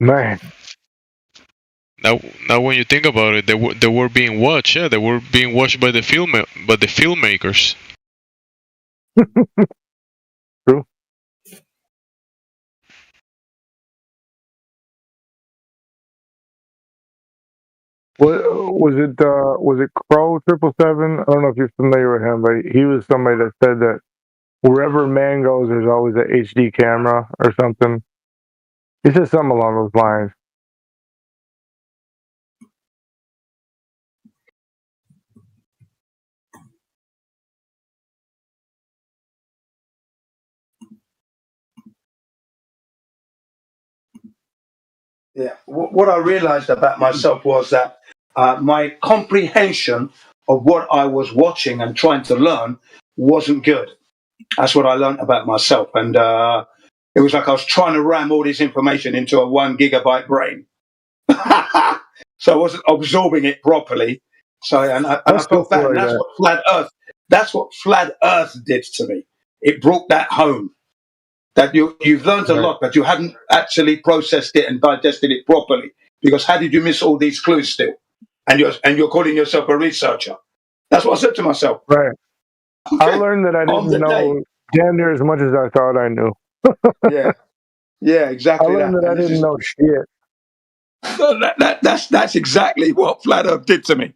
Man, Now, when you think about it, they were being watched. Yeah, they were being watched by the filmmakers. true. Was it Crow 777? I don't know if you're familiar with him, but he was somebody that said that wherever man goes, there's always an HD camera or something. He said something along those lines. Yeah. What I realized about myself was that my comprehension of what I was watching and trying to learn wasn't good. That's what I learned about myself. And it was like I was trying to ram all this information into a 1 gigabyte brain. So I wasn't absorbing it properly. So, and I Most felt people bad. And like that. that's what flat earth did to me. It brought that home. That you've learned a Right. lot, but you hadn't actually processed it and digested it properly. Because how did you miss all these clues still? And you're calling yourself a researcher. That's what I said to myself. Right. I Okay, learned that I on didn't the day. know damn near as much as I thought I knew. Yeah, yeah, I exactly learned that. that I And this didn't is know shit. that's exactly what Flat Earth did to me.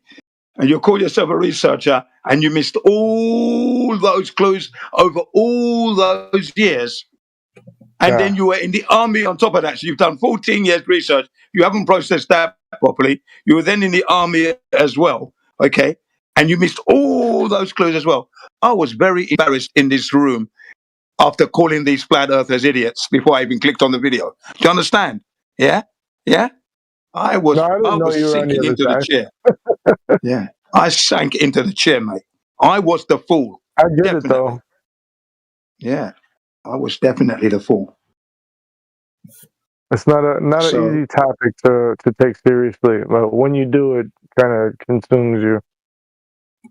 And you call yourself a researcher, and you missed all those clues over all those years. And Yeah. then you were in the army on top of that. So you've done 14 years research. You haven't processed that properly. You were then in the army as well. Okay. And you missed all those clues as well. I was very embarrassed in this room after calling these flat earthers idiots before I even clicked on the video. Do you understand? Yeah? Yeah? I No, was I I didn't know was you were on the sinking other into the side. chair. Yeah. I sank into the chair, mate. I was the fool. I get it Definitely. though. Yeah. I was definitely the fool. It's not an So easy topic to take seriously, but when you do, it kind of consumes you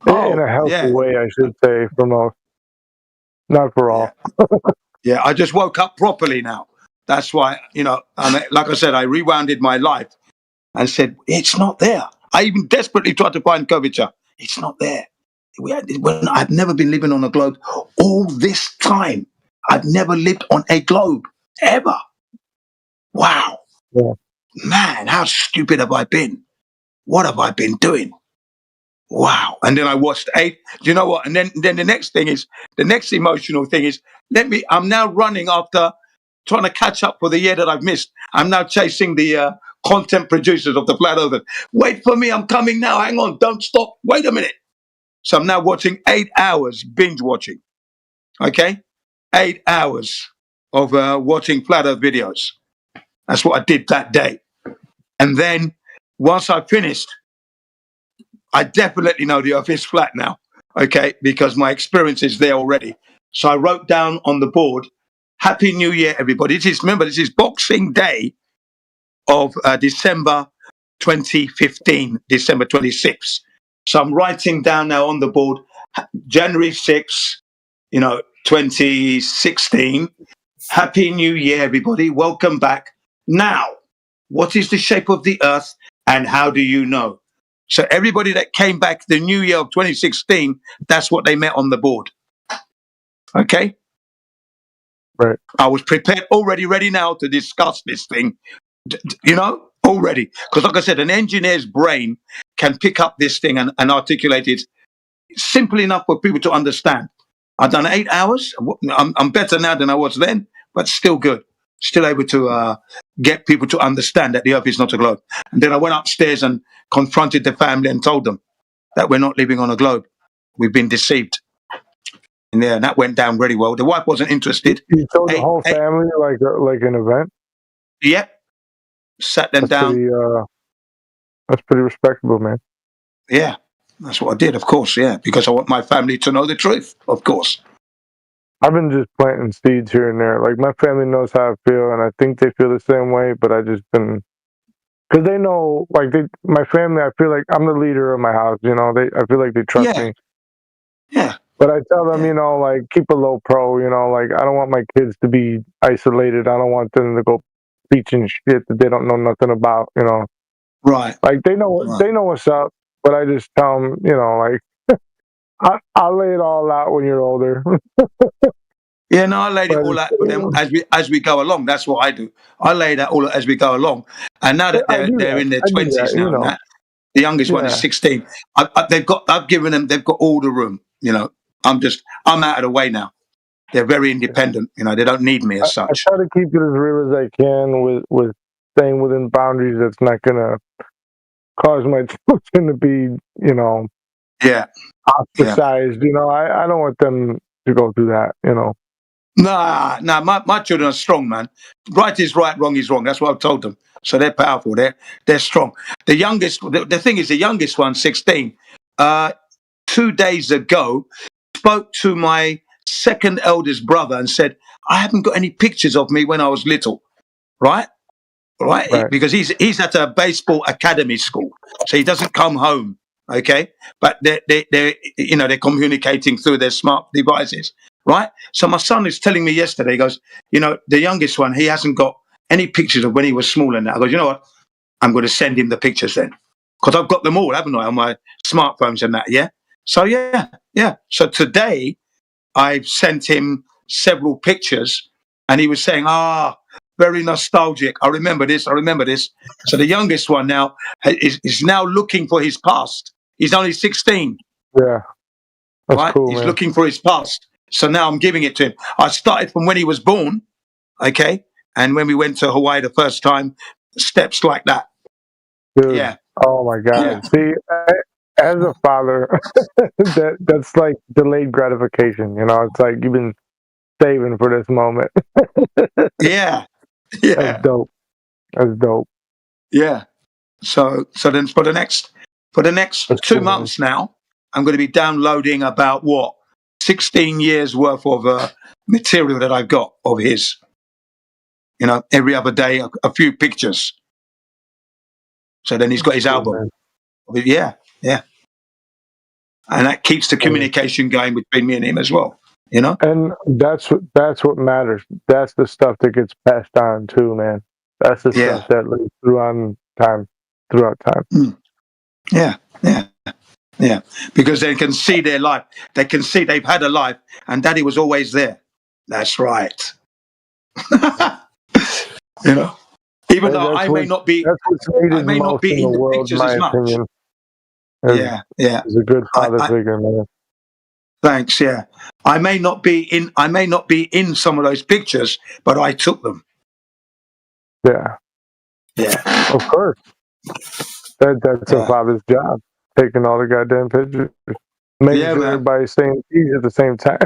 in a healthy yeah. way, I should say, for most, not for Yeah. all. Yeah, I just woke up properly now. That's why, like I said, I rewounded my life and said, it's not there. I even desperately tried to find curvature. It's not there. I've never been living on a globe all this time. I've never lived on a globe, ever. Wow. Yeah. Man, how stupid have I been? What have I been doing? Wow. And then I watched eight. Do you know what? And then the next emotional thing is, I'm now running after trying to catch up for the year that I've missed. I'm now chasing the content producers of the Flat Earth. Wait for me, I'm coming now. Hang on, don't stop. Wait a minute. So I'm now watching 8 hours binge watching. Okay, 8 hours of watching Flat Earth videos. That's what I did that day. And then once I finished, I definitely know the Earth is flat now. Okay, because my experience is there already. So I wrote down on the board, "Happy New Year, everybody." Remember, this is Boxing Day of December 2015, December 26th. So I'm writing down now on the board, January 6th, 2016. Happy New Year, everybody. Welcome back. Now, what is the shape of the earth and how do you know? So everybody that came back the new year of 2016, that's what they met on the board. Okay? Right. I was prepared, already ready now to discuss this thing, already. Because, like I said, an engineer's brain can pick up this thing and articulate it simple enough for people to understand. I've done 8 hours. I'm better now than I was then, but still good. Still able to get people to understand that the earth is not a globe. And then I went upstairs and confronted the family and told them that we're not living on a globe. We've been deceived. And yeah, and that went down very well. The wife wasn't interested. You told the Hey, whole hey, family like an event. yep. Sat them That's down. pretty respectable, man. Yeah, that's what I did, of course. Yeah, because I want my family to know the truth, of course. I've been just planting seeds here and there. Like my family knows how I feel, and I think they feel the same way. But I just been because they know, like my family. I feel like I'm the leader of my house. I feel like they trust Yeah, me. yeah, But I tell them, yeah, like keep a low pro. Like I don't want my kids to be isolated. I don't want them to go speech and shit that they don't know nothing about. You know, Right. like they know what's up, but I just tell them, you know, like I'll lay it all out when you're older. Yeah, no, I laid it But all out for them as we go along. That's what I do. I lay that all out as we go along. And now that I do they're that. in their I do that, 20s you now, and know. that the youngest one is Yeah. 16. I've given them. They've got all the room. You know, I'm out of the way now. They're very independent. You know, they don't need me as I such. try to keep it as real as I can with staying within boundaries that's not gonna cause my children to be, you know, Yeah. ostracized. You know, I don't want them to go through that. You know. Nah. My children are strong, man. Right is right, wrong is wrong. That's what I've told them. So they're powerful. They're strong. The youngest, the thing is, the youngest one, 16. 2 days ago, spoke to my second eldest brother and said, "I haven't got any pictures of me when I was little." Right. Right. Because he's at a baseball academy school, so he doesn't come home. Okay, but they're communicating through their smart devices, right? So my son is telling me yesterday, he goes, the youngest one, he hasn't got any pictures of when he was small and that. I go, you know what? I'm going to send him the pictures then, because I've got them all, haven't I, on my smartphones and that. Yeah. So yeah. So today I've sent him several pictures, and he was saying, very nostalgic. I remember this. So the youngest one now is now looking for his past. He's only 16. Yeah. That's right? cool, He's man. looking for his past. So now I'm giving it to him. I started from when he was born, okay? And when we went to Hawaii the first time, steps like that. Dude. Yeah. Oh my God. Yeah. See, as a father, that's like delayed gratification. You know, it's like you've been saving for this moment. Yeah. That's dope. That's dope. Yeah. So then for the next That's 2 cool, months now, I'm going to be downloading about 16 years worth of material that I've got of his. Every other day, a few pictures. So then he's got his album. Man. Yeah. And that keeps the communication going between me and him as well. And that's what matters. That's the stuff that gets passed on too, man. That's the stuff that lives throughout time. Yeah. Because they can see their life. They can see they've had a life, and Daddy was always there. That's right. Even though I may not be, that's what's needed I may not most be in in the the world, pictures in as my much. opinion. Yeah. He's a good father figure, man. Thanks. Yeah, I may not be in some of those pictures, but I took them. Yeah. Of course. That's a father's job, taking all the goddamn pictures, making sure everybody's saying cheese at the same time.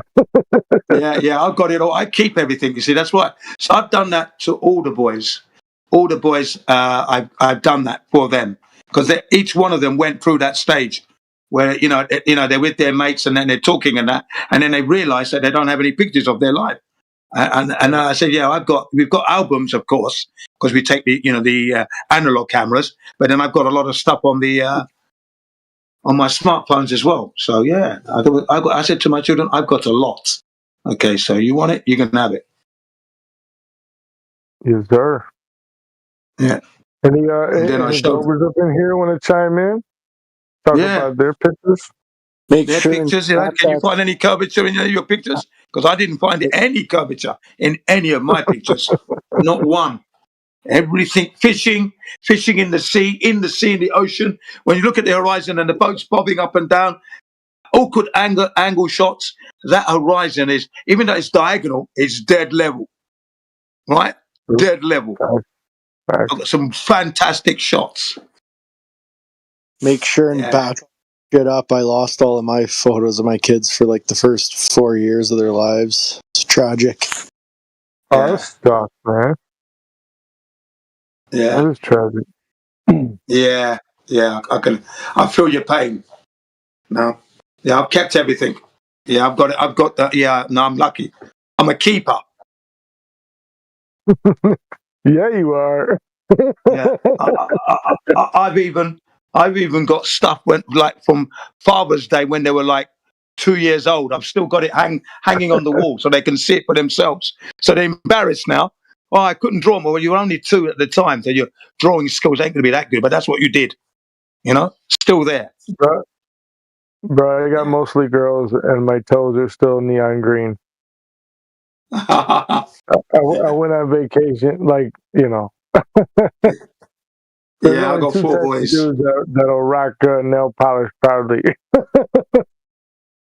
Yeah. I've got it all. I keep everything. You see, that's why. So I've done that to all the boys. All the boys, I've done that for them, because each one of them went through that stage where they're with their mates and then they're talking and that, and then they realise that they don't have any pictures of their life. And I said, we've got albums, of course, because we take the analog cameras, but then I've got a lot of stuff on my smartphones as well. So yeah, I said to my children, I've got a lot. Okay, so you want it, you can have it. Yes, sir. Yeah. Any Dovers up in here want to chime in? Talk about their pictures? Their pictures, can you find any curvature in any of your pictures? Because I didn't find any curvature in any of my pictures. Not one. Everything, fishing in the sea, in the ocean. When you look at the horizon and the boats bobbing up and down, all good angle shots. That horizon is, even though it's diagonal, it's dead level. Right? Dead level. I've got some fantastic shots. Make sure and back it up. I lost all of my photos of my kids for like the first 4 years of their lives. It's tragic. Oh, that sucks, man. Yeah. That is tragic. Yeah. I feel your pain. No. Yeah, I've kept everything. Yeah, I've got that. Yeah, no, I'm lucky. I'm a keeper. Yeah, you are. Yeah. I've even got stuff from Father's Day when they were like 2 years old. I've still got it hanging on the wall so they can see it for themselves. So they're embarrassed now. Oh, I couldn't draw more. Well, you were only 2 at the time, so your drawing skills ain't going to be that good. But that's what you did. Still there. Bro, I got mostly girls, and my toes are still neon green. I went on vacation, like, There's Yeah, I only got 2 4 types of boys. dudes that'll rock nail polish proudly.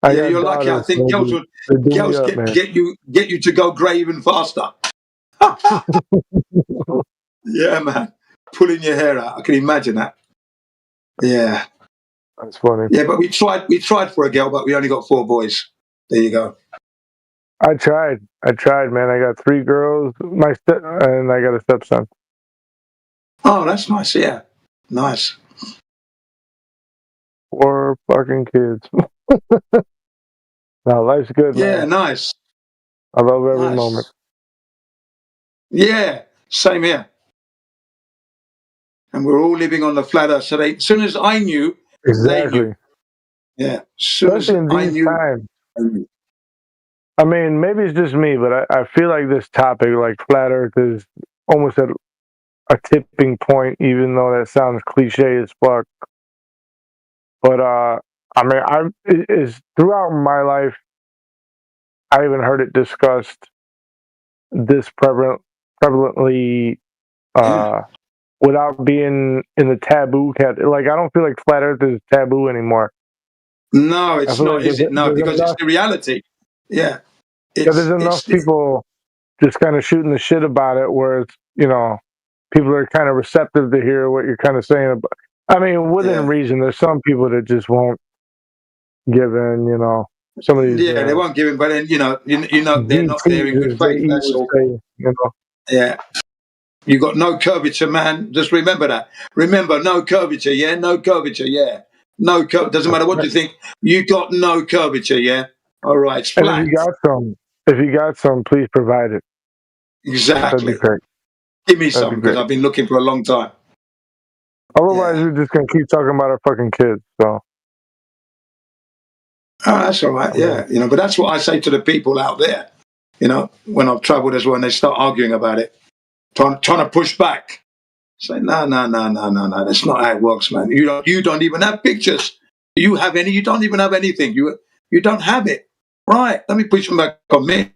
I Yeah, got you're lucky. I daughters, think so they do me girls up, man. get you to go grey even faster. Yeah, man. Pulling your hair out. I can imagine that. Yeah. That's funny. Yeah, but we tried for a girl, but we only got 4 boys. There you go. I tried, man. I got 3 girls, and I got a stepson. Oh, that's nice. Yeah. Nice. 4 fucking kids. Now life's good, Yeah, man. nice. I love every Nice. moment. Yeah, same here. And we're all living on the flat earth. So as soon as I knew, they Exactly. knew. Yeah. As soon as Especially in I these knew, times. I knew. I mean, maybe it's just me, but I feel like this topic, like flat Earth, is almost at a tipping point, even though that sounds cliche as fuck. But I mean, is throughout my life, I even heard it discussed this prevalently, Yeah. without being in the taboo cat. Like, I don't feel like flat Earth is taboo anymore. No, I it's feel not, like is it? No, there's because it's enough, the reality. Yeah. there's enough people just kind of shooting the shit about it, where it's, people are kind of receptive to hear what you're kind of saying about. I mean, within reason. There's some people that just won't give in. Some of these Yeah, they won't give him, but then they're not there in DTs, good as faith. they That's would all. say. Yeah. You got no curvature, man. Just remember that. Remember, no curvature. Yeah, no curvature. Yeah, no doesn't matter what you think. You got no curvature. Yeah. All right, it's And if flat. you got some, please provide it. That'd be Exactly. great. Give me That'd some be because great. I've been looking for a long time. Otherwise, Yeah. we're just gonna keep talking about our fucking kids. So. Oh, that's all right. Yeah, but that's what I say to the people out there. When I've travelled as well, and they start arguing about it, trying to push back. Say, no. That's not how it works, man. You don't even have pictures. Do you have any? You don't even have anything. You don't have it. Right. Let me push them back on me.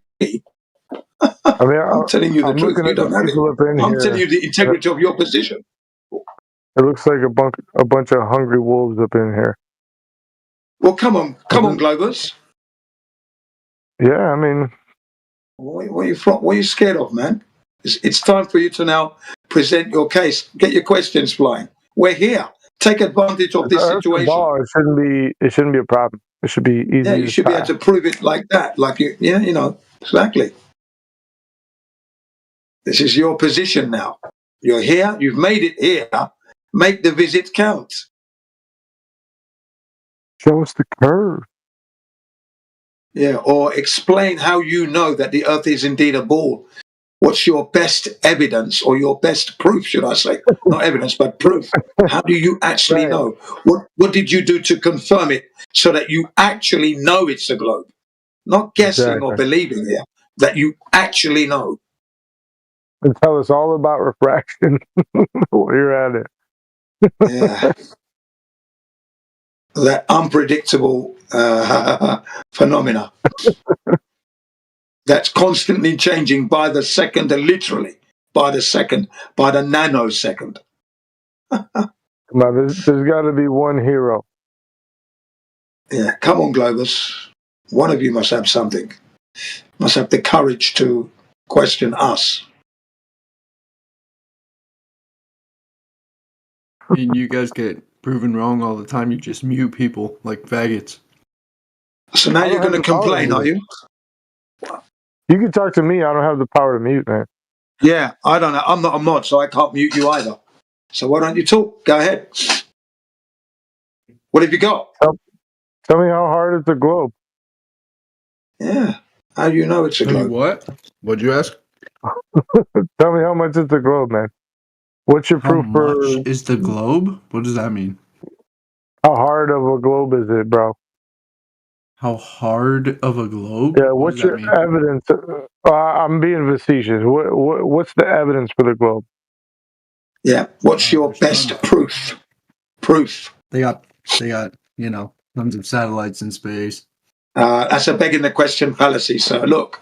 I mean, I'm telling you the I'm truth. looking You at the don't have it. people up in I'm here. telling you the integrity of your position. It looks like a bunch of hungry wolves up in here. Well, come on, Globers. Yeah, I mean, What are you scared of, man? It's time for you to now present your case. Get your questions flying. We're here. Take advantage of this Earth's a situation. ball. It shouldn't be a problem. It should be easy. Yeah, you should be able to prove it like that. Like exactly. This is your position now. You're here. You've made it here. Make the visit count. Show us the curve. Yeah, or explain how you know that the Earth is indeed a ball. What's your best evidence or your best proof, should I say? Not evidence, but proof. How do you actually know? What did you do to confirm it so that you actually know it's a globe? Not guessing or believing here, that you actually know. And tell us all about refraction while you're at it. Yeah. That unpredictable phenomena that's constantly changing by the second, literally by the second, by the nanosecond. Come on, there's got to be one hero. Yeah, come on, Globus. One of you must have something. Must have the courage to question us. I mean, you guys get proven wrong all the time. You just mute people like faggots. So now you're going to complain, are you? You can talk to me. I don't have the power to mute, man. Yeah, I don't know. I'm not a mod, so I can't mute you either. So why don't you talk? Go ahead. What have you got? Tell me how hard is the globe? Yeah. How do you know it's a globe? What? What'd you ask? Tell me how much is the globe, man. What's your proof How much is the globe? What does that mean? How hard of a globe is it, bro? How hard of a globe? Yeah, What what's does that your mean? evidence? I'm being facetious. What's the evidence for the globe? Yeah. What's your There's best tons. proof? Proof. They got tons of satellites in space. That's a begging the question fallacy, sir. Look.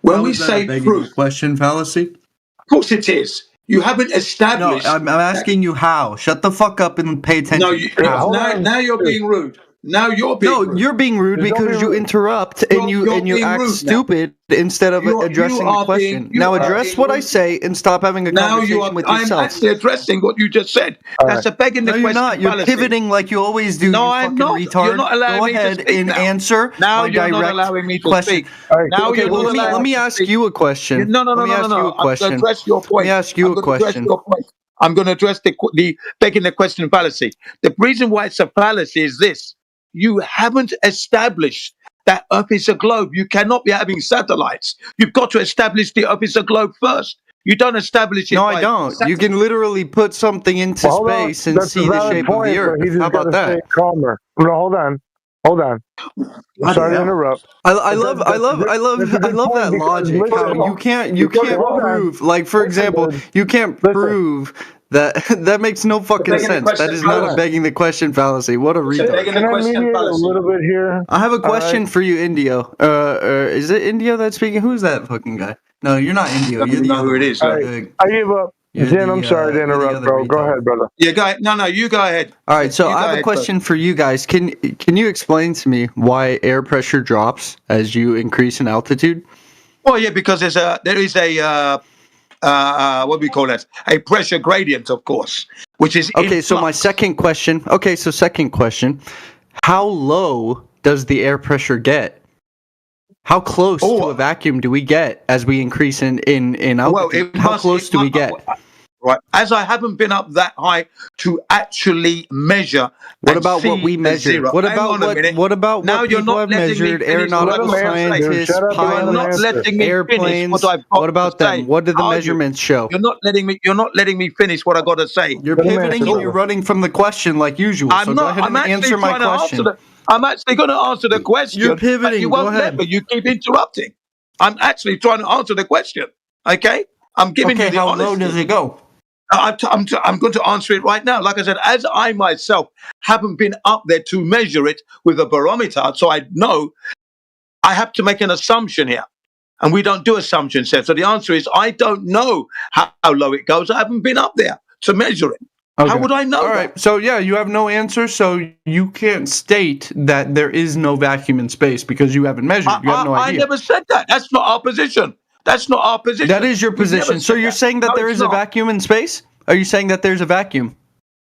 When How we is that say a begging proof, the question fallacy? of course it is. You haven't No, established. I'm asking you how. Shut the fuck up and pay attention. No, Yeah, hold on. now you're being rude. Now you're being No, rude. you're being rude Don't be because you rude. interrupt and you You're act being rude now. stupid instead of You addressing are the question. being- you Now are address being what I rude. say and stop having a Now you conversation are. with I'm yourself. actually addressing what you just said. All That's a begging the No, you're question not. You're fallacy. pivoting like you always do. No, you I'm fucking not. retard. You're not allowing Go me to ahead speak and now. answer Now my you're not direct allowing me to question. speak. All right, Now Okay, you're well not allowing let me me to ask speak. you a question. No. Let me ask you a I'm going to question. address your point. Let me ask you I'm a going to address question. your point. I'm going to address the begging the question fallacy. The reason why it's a fallacy is this: you haven't established that Earth is a globe. You cannot be having satellites. You've got to establish the Earth is a globe first. You don't establish it No, by I don't. You satellites. can literally put something into well, hold on. space and That's a see the valid shape of the point, but Earth. he just How got about to stay that? calmer. No, hold on. I'm Bloody sorry to hell. interrupt. I But love that's a good that point because logic. How listen, you can't hold on. prove, like, for Listen, example, dude. you can't Listen. prove that that makes no fucking begging the sense. That question is not a fallacy. begging the question fallacy. What a It's a retard. begging Can the I question mediate a fallacy. little bit here? I have a All right. question for you, Indio. Is it Indio that's speaking? Who's that fucking guy? No, you're not Indio. Don't You're even the know other who it one. is. All right. I give up. Jen, I'm sorry to you're the interrupt, other bro. Go retard. ahead, brother. Yeah, go ahead. No, you go ahead. All right, so You I go have a ahead question for you guys. Can you explain to me why air pressure drops as you increase in altitude? Well, yeah, because there is a what do we call that? A pressure gradient, of course, which is in Okay, so my flux. second question. Okay, so second question. How low does the air pressure get? How close to a vacuum do we get as we increase in altitude? How close do we get? Right. As I haven't been up that high to actually measure. What and about what see we the measure? zero. What Hang about on a minute. Now what you're people not have letting me measured? finish what Aeronautical I've got to say. scientists, Shut up and You are let him not pilots, answer. letting me finish airplanes. what I've got What about to say. them? What do the Are you? measurements show? You're not letting me finish what I got to say. You're Let him pivoting answer, and you're brother. running from the question like usual. I'm So go not. ahead I'm and actually answer my trying to answer question. I'm actually going to answer the question. You're But you pivoting. Go won't let ahead. me. You keep interrupting. I'm actually trying to answer the question. Okay? I'm giving you Okay, the how honesty. low does it go? I'm going to answer it right now. Like I said, as I myself haven't been up there to measure it with a barometer, so I know I have to make an assumption here. And we don't do assumptions here. So the answer is I don't know how low it goes. I haven't been up there to measure it. How would I know All that? right. So yeah, you have no answer. So you can't state that there is no vacuum in space because you haven't measured. You have no I idea. never said that. That's not our position. That's not our position. That is your We've never position. So said you're that. saying that No, there it's is a not. vacuum in space? Are you saying that there's a vacuum?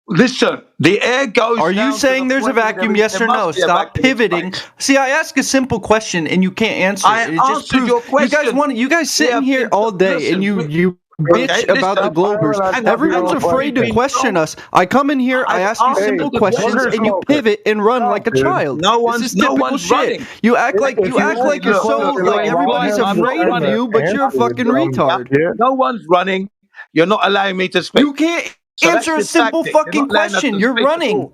Listen, the air goes. Are you down to saying the there's a point where vacuum? there Yes or no? must be a Stop vacuum in pivoting. space. See, I ask a simple question and you can't answer I it. It just answered proves your question. you guys sitting have here been- all day listen, and you Okay, bitch about the listen. Globers. Hang on, Everyone's hang on. afraid to We've been question told- us. I come in here, I I've ask you answered simple the questions, question. and you Smoker. pivot and run Stop, like a dude. child. No This is no typical one's shit. running. You act like If you act like you're look, so look, like look, everybody's I'm not afraid of running. you, but you're a fucking retard. Yeah. No one's running. You're not allowing me to speak. You can't So that's answer a the simple tactic. You're fucking not letting us question. to You're speak at running. all.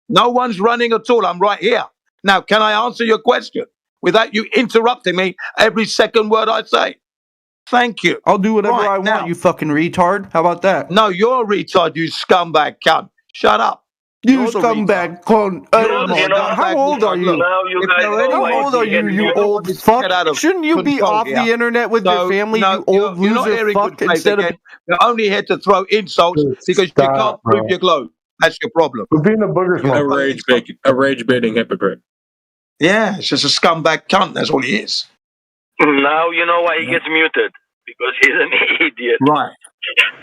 No one's running at all. I'm right here. Now, can I answer your question without you interrupting me every second word I say? Thank you. I'll do whatever Right, I want, now. you fucking retard. How about that? No, you're a retard, you scumbag cunt. Shut up. You You're the scumbag cunt. How old are you? Now you If guys there are know any why How more old are he you, gets you you're muted. the one old that's fuck? get out of Shouldn't you be control off here. the internet with your family, you old you're not loser here in fuck, good faith instead of... again. You're only here to throw insults because you can't Stop, prove bro. your globe. That's your problem. We're being a booger smoke. A rage baiting hypocrite. Yeah, it's just a scumbag cunt. That's all he is. Now you know why he gets muted, because he's an idiot.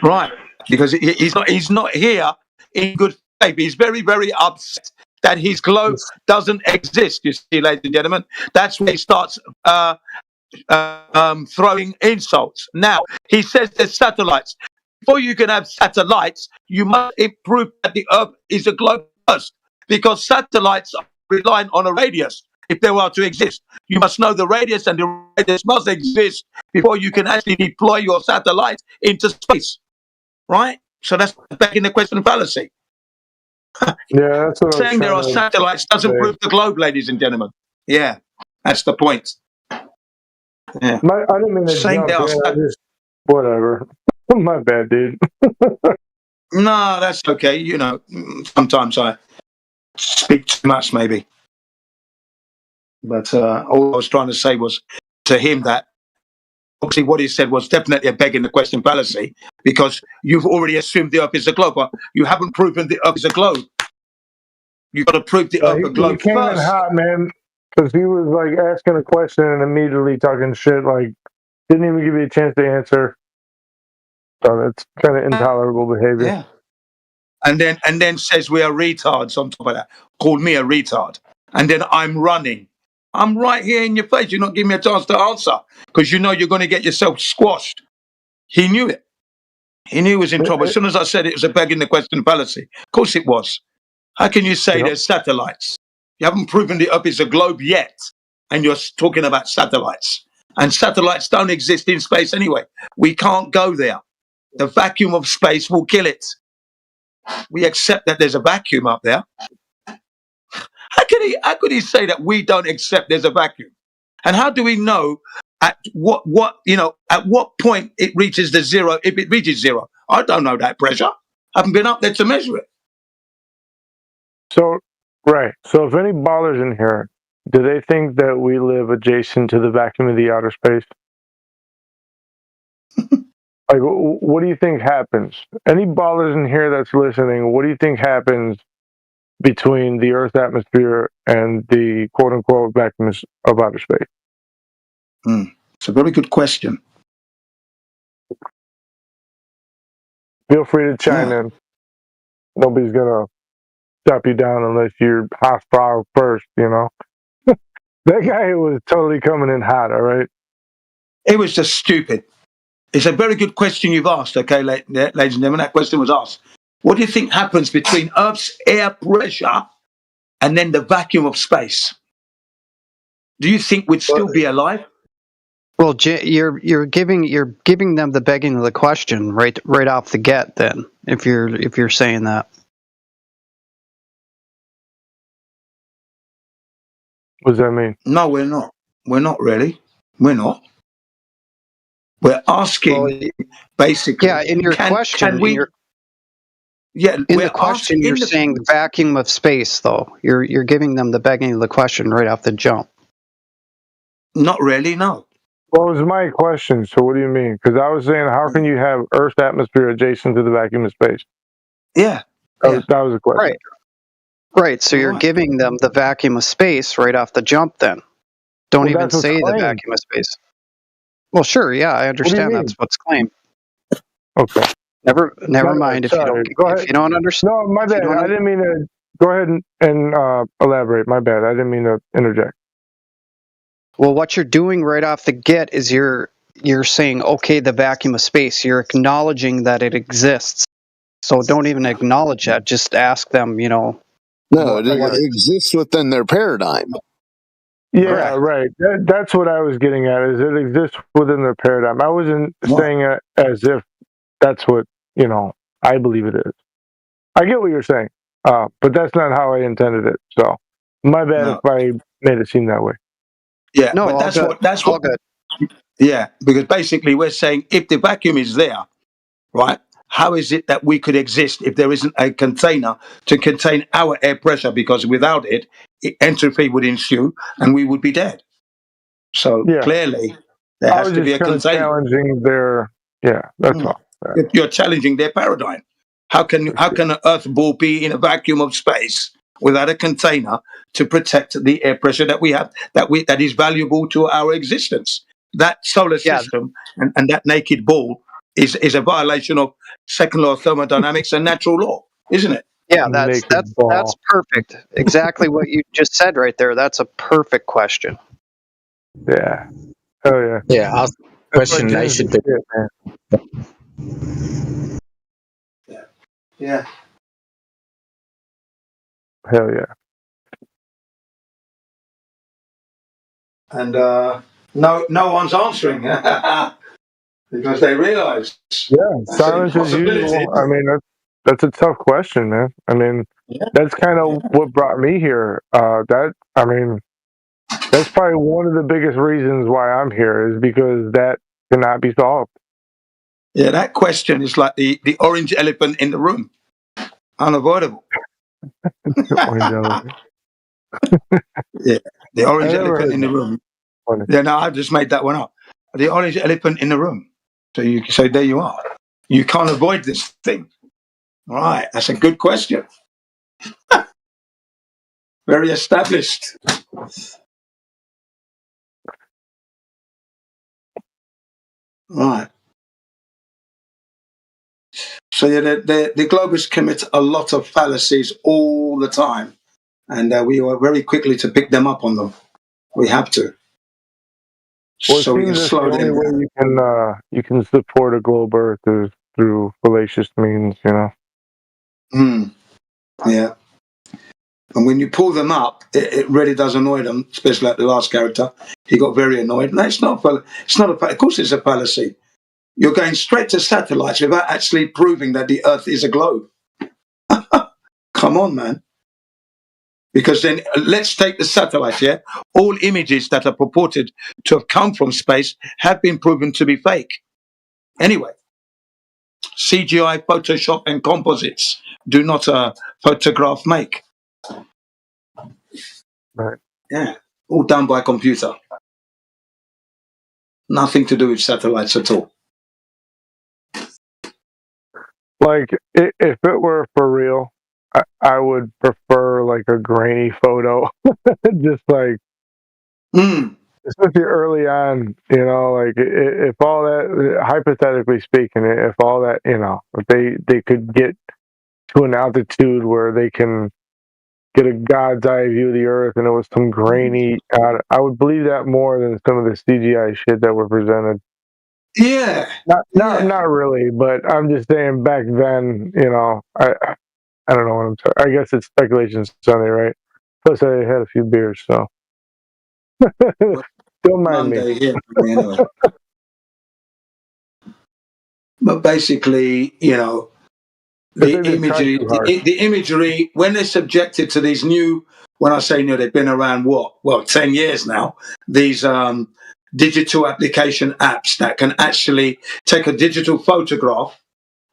Right. Because he's not here in good faith. He's very, very upset that his globe doesn't exist. You see, ladies and gentlemen, that's when he starts throwing insults. Now he says there's satellites. Before you can have satellites, you must prove that the Earth is a globe first, because satellites are reliant on a radius. If they were to exist, you must know the radius, and the radius must exist before you can actually deploy your satellite into space. Right? So that's begging the question fallacy. Yeah, that's what I was Saying there are trying to satellites doesn't say. prove the globe, ladies and gentlemen. Yeah, that's the point. Yeah. I didn't mean to Same jump day. in. I just whatever. My bad, dude. No, that's okay. You know, sometimes I speak too much, maybe. But all I was trying to say was to him that obviously what he said was definitely a begging the question fallacy, because you've already assumed the Earth is a globe, but you haven't proven the Earth is a globe. You've got to prove the Earth a He globe came in first. hot, man, because he was like asking a question and immediately talking shit. Like, didn't even give you a chance to answer. So that's kind of intolerable behavior. Yeah. And then says we are retards on top of that. Called me a retard. And then I'm running. I'm right here in your face. You're not giving me a chance to answer because you know you're going to get yourself squashed. He knew it. He knew he was in trouble. As soon as I said it was a begging the question fallacy. Of course it was. How can you say there's satellites? You haven't proven the Earth is a globe yet. And you're talking about satellites. And satellites don't exist in space anyway. We can't go there. The vacuum of space will kill it. We accept that there's a vacuum up there. How could he say that we don't accept there's a vacuum? And how do we know at what point it reaches the zero, if it reaches zero? I don't know that pressure. I haven't been up there to measure it. So, right. So if any ballers in here, do they think that we live adjacent to the vacuum of the outer space? Like, what do you think happens? Any ballers in here that's listening, what do you think happens between the Earth's atmosphere and the quote-unquote vacuum of outer space? It's a very good question. Feel free to chime in. Nobody's going to stop you down unless you're hostile first, you know? That guy was totally coming in hot, all right? It was just stupid. It's a very good question you've asked, okay, ladies and gentlemen. That question was asked. What do you think happens between Earth's air pressure and then the vacuum of space? Do you think we'd still be alive? Well, you're giving them the begging of the question right off the get. Then, if you're saying that. What does that mean? No, we're not. We're not really. We're not. We're asking, basically. Yeah, in your question, can we? In the question, you're saying the vacuum of space, though. You're giving them the begging of the question right off the jump. Not really, no. Well, it was my question, so what do you mean? Because I was saying, how can you have Earth's atmosphere adjacent to the vacuum of space? Yeah. That was the question. Right, so you're giving them the vacuum of space right off the jump then. Don't even say the vacuum of space. Well, sure, yeah, I understand that's what's claimed. Okay. Never mind if you don't understand. No, my bad. I didn't mean to. Go ahead and elaborate. My bad. I didn't mean to interject. Well, what you're doing right off the get is you're saying, okay, the vacuum of space. You're acknowledging that it exists. So don't even acknowledge that. Just ask them, No, it exists within their paradigm. Yeah, right. That's what I was getting at, is it exists within their paradigm. I wasn't saying it as if that's what, I believe it is. I get what you're saying, but that's not how I intended it. So my bad if I made it seem that way. Yeah, no, but that's what good. Yeah, because basically we're saying if the vacuum is there, right, how is it that we could exist if there isn't a container to contain our air pressure? Because without it, entropy would ensue and we would be dead. So clearly there has to be a container. Challenging their, that's all. You're challenging their paradigm. How can an Earth ball be in a vacuum of space without a container to protect the air pressure that we have, that is valuable to our existence? That solar system and that naked ball is a violation of second law of thermodynamics and natural law, isn't it? Yeah, that's perfect. Exactly what you just said right there. That's a perfect question. Yeah. Oh yeah. Yeah, ask the question they should do. Yeah. Hell yeah. And no one's answering because they realise. Yeah, silence as usual. I mean, that's a tough question, man. I mean, that's kind of what brought me here. That's probably one of the biggest reasons why I'm here, is because that cannot be solved. Yeah, that question is like the orange elephant in the room. Unavoidable. Orange elephant. Yeah, the orange I never elephant heard in the that. room. Funny. Yeah, no, I just made that one up. The orange elephant in the room. So there you are. You can't avoid this thing. All right, that's a good question. Very established. Right. So yeah, the globalists commit a lot of fallacies all the time, and we are very quickly to pick them up on them. We have to. Well, it So we can seems that slow the only them way down. you can support a globe Earth is through fallacious means, you know. Yeah. And when you pull them up, it really does annoy them, especially like the last character. He got very annoyed. No, it's not. It's not of course, it's a fallacy. You're going straight to satellites without actually proving that the Earth is a globe. Come on, man. Because then let's take the satellites, yeah? All images that are purported to have come from space have been proven to be fake. Anyway, CGI, Photoshop, and composites do not photograph make. Right. Yeah, all done by computer. Nothing to do with satellites at all. Like, if it were for real, I would prefer like a grainy photo, just like, especially early on, you know, like if all that, hypothetically speaking, if all that, you know, if they could get to an altitude where they can get a God's eye view of the Earth, and it was some grainy, I would believe that more than some of the CGI shit that were presented. Yeah. Not really, but I'm just saying back then, you know, I don't know what I'm talking. I guess it's speculation Sunday, right? Plus, I had a few beers, so don't mind me. Monday here, anyway. But basically, you know, the imagery, when they're subjected to these new, when I say new, they've been around 10 years now, these digital application apps that can actually take a digital photograph,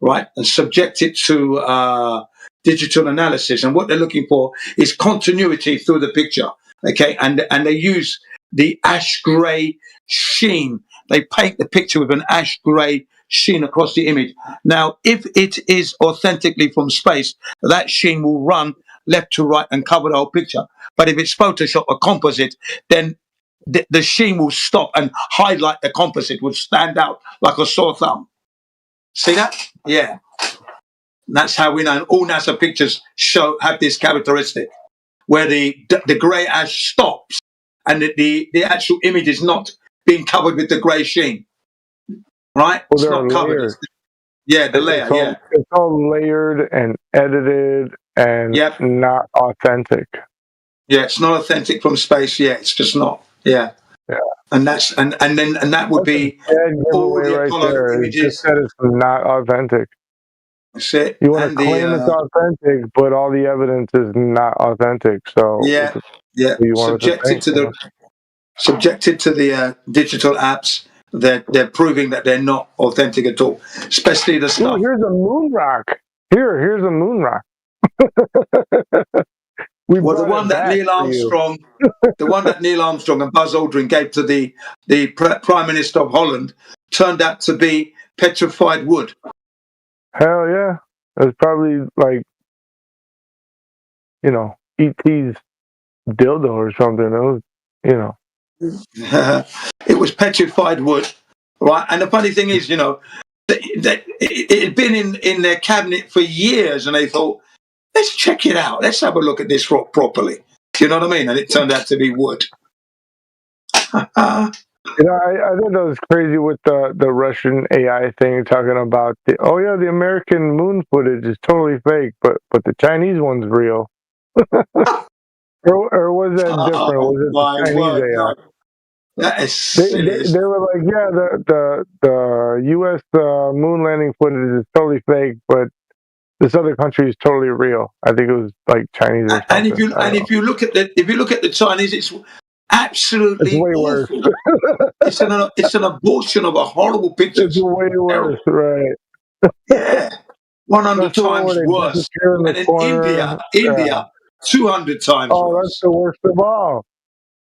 right, and subject it to digital analysis. And what they're looking for is continuity through the picture, okay? And they use the ash gray sheen. They paint the picture with an ash gray sheen across the image. Now, if it is authentically from space, that sheen will run left to right and cover the whole picture. But if it's Photoshop or composite, then the sheen will stop and highlight the composite, will stand out like a sore thumb. See that? Yeah. And that's how we know. And all NASA pictures have this characteristic where the grey ash stops and the actual image is not being covered with the grey sheen. Right? Well, it's not covered. The layer, It's all layered and edited and not authentic. Yeah, it's not authentic from space. Yeah, it's just not. Yeah. Yeah. And that's and that would be all the right Apollo there. images. Just that it's not authentic. That's it. You want to claim it's authentic, but all the evidence is not authentic. So subjected to the digital apps. They're proving that they're not authentic at all, especially the stuff. Ooh, here's a moon rock. Here's a moon rock. The one that Neil Armstrong, and Buzz Aldrin gave to the Prime Minister of Holland, turned out to be petrified wood. Hell yeah! It was probably like, you know, E.T.'s dildo or something. It was, you know. It was petrified wood, right? And the funny thing is, you know, that it had been in their cabinet for years, and they thought, let's check it out. Let's have a look at this rock properly. Do you know what I mean? And it turned out to be wood. You know, I thought that was crazy with the Russian AI thing, talking about the American moon footage is totally fake, but the Chinese one's real. or was that different? Was it the Chinese AI? No. That is silly. They were like, yeah, the U.S. Moon landing footage is totally fake, but this other country is totally real. I think it was like Chinese or something. And if you look at the Chinese, Absolutely way worse. awful. It's an abortion of a horrible picture. It's way worse, right? Yeah, 100 That's the one times where they worse. disappear in the And in corner. India, 200 times Oh, worse. that's the worst of all.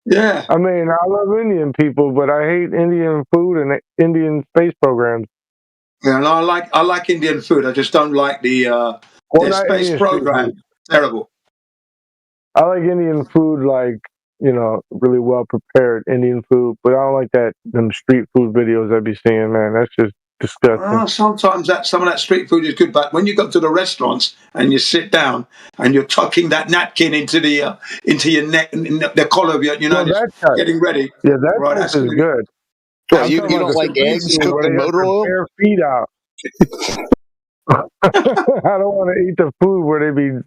Yeah. I mean, I love Indian people, but I hate Indian food and Indian space programs. Yeah, and I like Indian food. I just don't like their space Indian program. Terrible. I like Indian food, like, you know, really well prepared Indian food, but I don't like them street food videos I be seeing, man. That's just disgusting. Sometimes some of that street food is good, but when you go to the restaurants and you sit down and you're tucking that napkin into your neck, the collar of your, getting ready. Yeah, that's good. Well, you don't like eggs cooked in motor oil? Their feet out. I don't want to eat the food where they be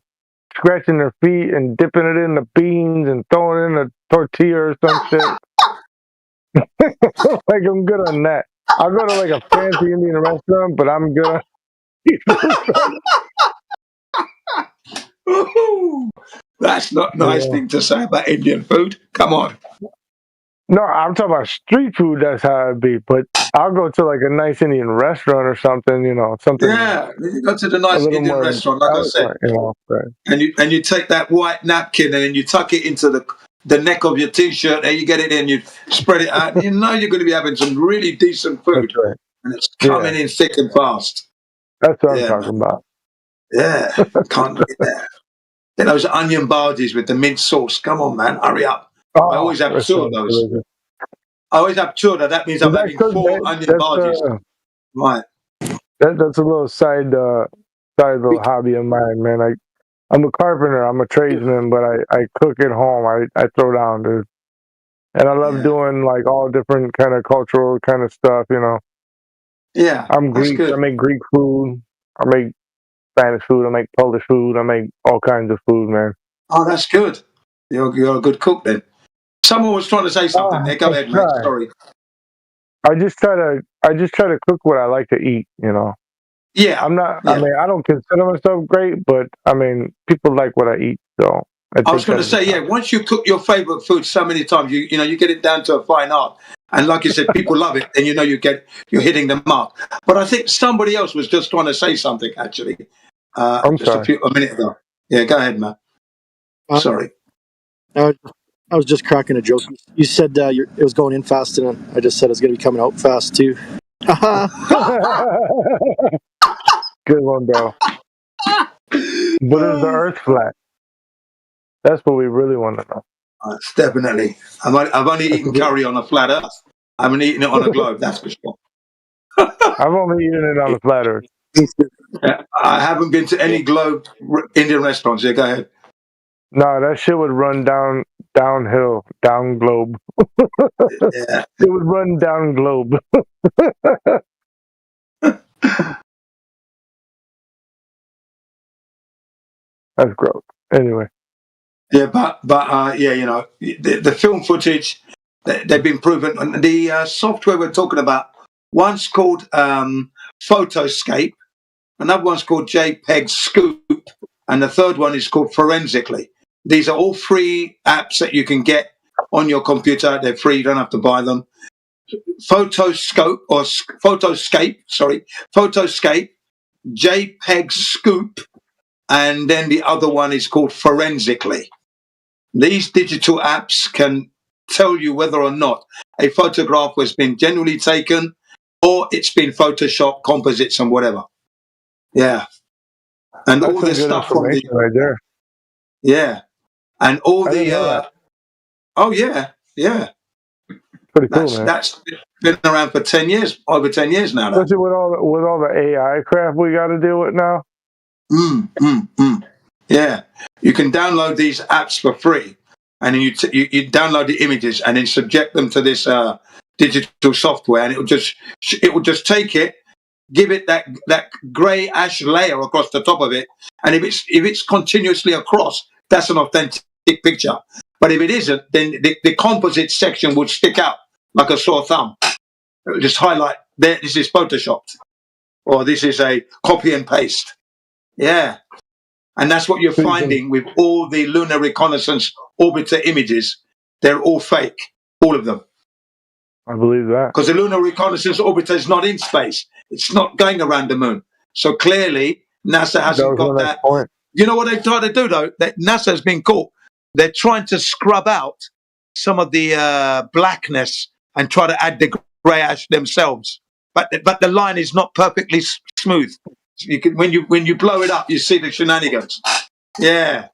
scratching their feet and dipping it in the beans and throwing it in a tortilla or some shit. Like, I'm good on that. I'll go to like a fancy Indian restaurant, but I'm good. That's not a nice thing to say about Indian food. Come on. No, I'm talking about street food. That's how it be. But I'll go to like a nice Indian restaurant or something. You know, something. Yeah, you go to the nice Indian restaurant, like I said, and you take that white napkin and then you tuck it into the neck of your t-shirt, and you get it in, you spread it out. You know you're going to be having some really decent food, and it's coming in thick and fast. That's what I'm talking about. Yeah, can't get there. Then those onion bhajis with the mint sauce. Come on, man, hurry up. I always have two of those. I always have two of those. That means I'm having 4 onion bhajis. Right. That's a little side little hobby of mine, man. I'm a carpenter. I'm a tradesman, but I cook at home. I throw down, dude. And I love doing like all different kind of cultural kind of stuff, you know. Yeah. I'm Greek. I make Greek food. I make Spanish food. I make Polish food. I make all kinds of food, man. Oh, that's good. You're a good cook then. Someone was trying to say something there. Go ahead, mate. Sorry. I just try to cook what I like to eat, you know. Yeah. I'm not. Yeah. I mean, I don't consider myself great, but I mean, people like what I eat. So I was going to say, yeah. Once you cook your favorite food so many times, you get it down to a fine art. And like you said, people love it, and you're hitting the mark. But I think somebody else was just trying to say something actually. I'm sorry. A minute ago. Yeah, go ahead, man. Sorry. I was just cracking a joke. You said it was going in fast, and I just said it's going to be coming out fast too. Good one, bro. But is the Earth flat? That's what we really want to know. Definitely. I've only eaten curry on a flat Earth. I haven't eaten it on a globe. That's for sure. I've only eaten it on a flat Earth. I haven't been to any globe Indian restaurants. Yeah, go ahead. No, that shit would run downhill, down globe. Yeah. It would run down globe. That's gross. Anyway. Yeah, but yeah, you know, the film footage, they've been proven. The software we're talking about, one's called Photoscape, another one's called JPEG Scoop, and the third one is called Forensically. These are all free apps that you can get on your computer. They're free. You don't have to buy them. Photoscape, JPEG Scoop, and then the other one is called Forensically. These digital apps can tell you whether or not a photograph has been genuinely taken or it's been photoshopped, composites, and whatever. Yeah. And that's all this stuff from right there. Yeah. And all oh yeah, yeah. Pretty cool, man. That's been around for 10 years, over 10 years now. Especially with all the AI crap we got to deal with now. Yeah. You can download these apps for free, and then you download the images and then subject them to this digital software, and it will just take it, give it that grey ash layer across the top of it, and if it's continuously across, that's an authentic picture. But if it isn't, then the composite section would stick out like a sore thumb. It would just highlight there. This is photoshopped, or this is a copy and paste. Yeah. And that's what you're finding with all the lunar reconnaissance orbiter images. they're all fake, all of them. I believe that. Because the Lunar Reconnaissance Orbiter is not in space. It's not going around the moon. So clearly, NASA hasn't got that. Point. You know what they try to do, though? That NASA has been caught. They're trying to scrub out some of the blackness and try to add the grey ash themselves. But the line is not perfectly smooth. You can, when you blow it up, you see the shenanigans. Yeah.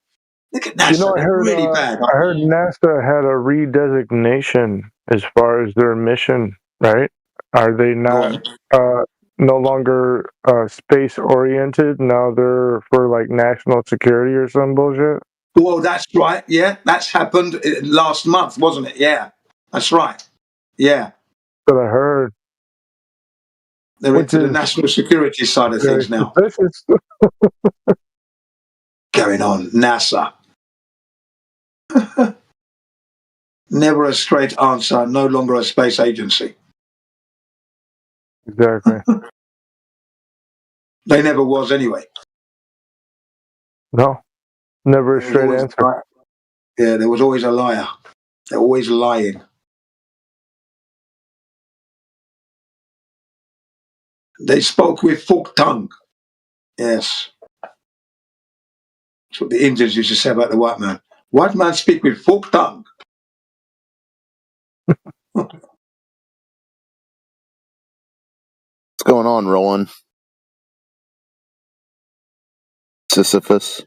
Look at NASA. You know, I heard, really bad. I heard NASA had a redesignation as far as their mission, right? Are they not no longer space oriented? Now they're for like national security or some bullshit? Well, that's right. Yeah, that's happened last month, wasn't it? Yeah, that's right. Yeah. But I heard. They're into the national security side of things now. Going on, NASA. Never a straight answer, no longer a space agency. Exactly. They never was anyway. No, never a straight answer. Yeah, there was always a liar. They're always lying. They spoke with forked tongue. Yes. That's what the Indians used to say about the white man. White man speak with forked tongue. What's going on, Rowan? Sisyphus.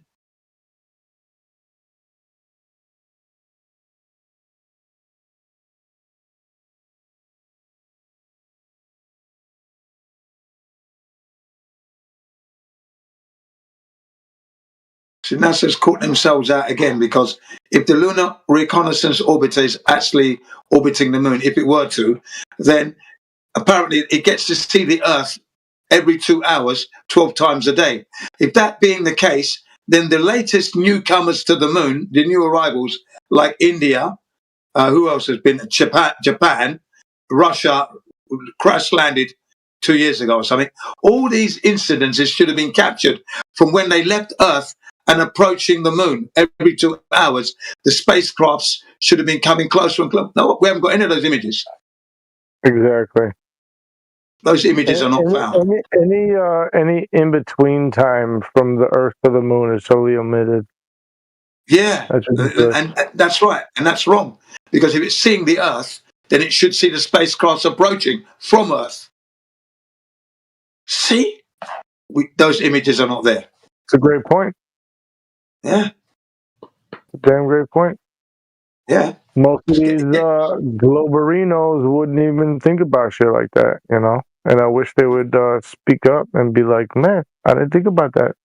So NASA's caught themselves out again, because if the Lunar Reconnaissance Orbiter is actually orbiting the moon, if it were to, then apparently it gets to see the Earth every 2 hours, 12 times a day. If that being the case, then the latest newcomers to the moon, the new arrivals like India, who else has been? Japan, Russia, crash landed 2 years ago or something. All these incidences should have been captured from when they left Earth and approaching the moon every 2 hours. The spacecrafts should have been coming closer and closer. No, we haven't got any of those images. Exactly. Those images are not found. Any in between time from the Earth to the moon is totally omitted. Yeah, and that's right, and that's wrong, because if it's seeing the Earth, then it should see the spacecrafts approaching from Earth. See, those images are not there. It's a great point. Yeah, damn great point. Yeah, most of these globerinos wouldn't even think about shit like that, you know. And I wish they would speak up and be like, "Man, I didn't think about that."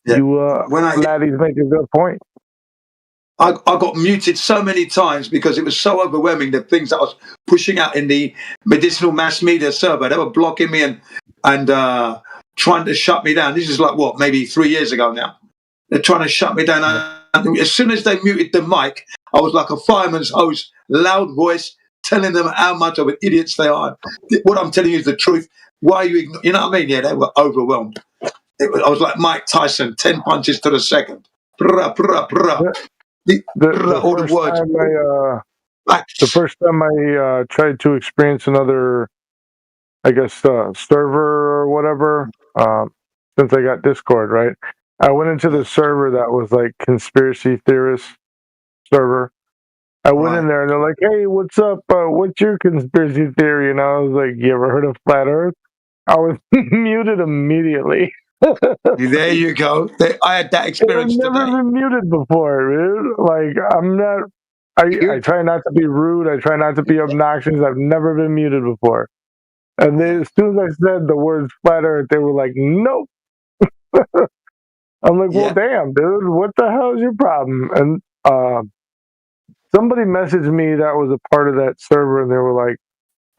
Yeah. Laddies make a good point. I got muted so many times because it was so overwhelming, the things that I was pushing out in the medicinal mass media survey. They were blocking me and trying to shut me down. This is like, what, maybe 3 years ago now. They're trying to shut me down. And as soon as they muted the mic, I was like a fireman's hose, loud voice, telling them how much of an idiots they are. What I'm telling you is the truth. Why are you, you know what I mean? Yeah, they were overwhelmed. I was like Mike Tyson, 10 punches to the second. Brrrah, brrrah, brrrah. All the words. The first time I tried to experience another, I guess, server or whatever, since I got Discord, right? I went into the server that was like conspiracy theorist server. I went in there and they're like, "Hey, what's up? What's your conspiracy theory?" And I was like, "You ever heard of flat Earth?" I was muted immediately. There you go. I had that experience. I've never been muted before, dude. Like, I'm not. I try not to be rude. I try not to be obnoxious. I've never been muted before. And then as soon as I said the words flat Earth, they were like, "Nope." I'm like, "Well, damn, dude. What the hell is your problem?" And somebody messaged me that was a part of that server, and they were like,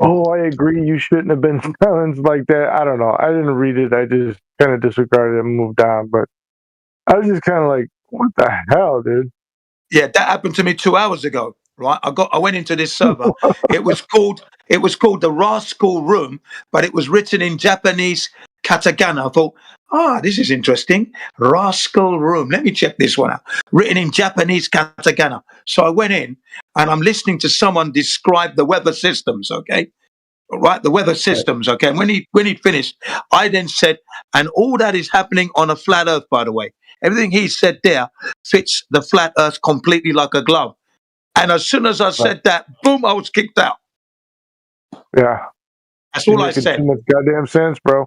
"Oh, I agree. You shouldn't have been silenced like that." I don't know. I didn't read it. I just kind of disregarded it and moved on. But I was just kind of like, "What the hell, dude?" Yeah, that happened to me 2 hours ago. Right, I went into this server. It was called the Rascal Room, but it was written in Japanese katakana. I thought, this is interesting. Rascal Room. Let me check this one out. Written in Japanese katakana. So I went in, and I'm listening to someone describe the weather systems, okay? Right, the weather systems, okay? And when he finished, I then said, and all that is happening on a flat earth, by the way. Everything he said there fits the flat earth completely like a glove. And as soon as I said that, boom, I was kicked out. Yeah. That's all I said. Too much goddamn sense, bro.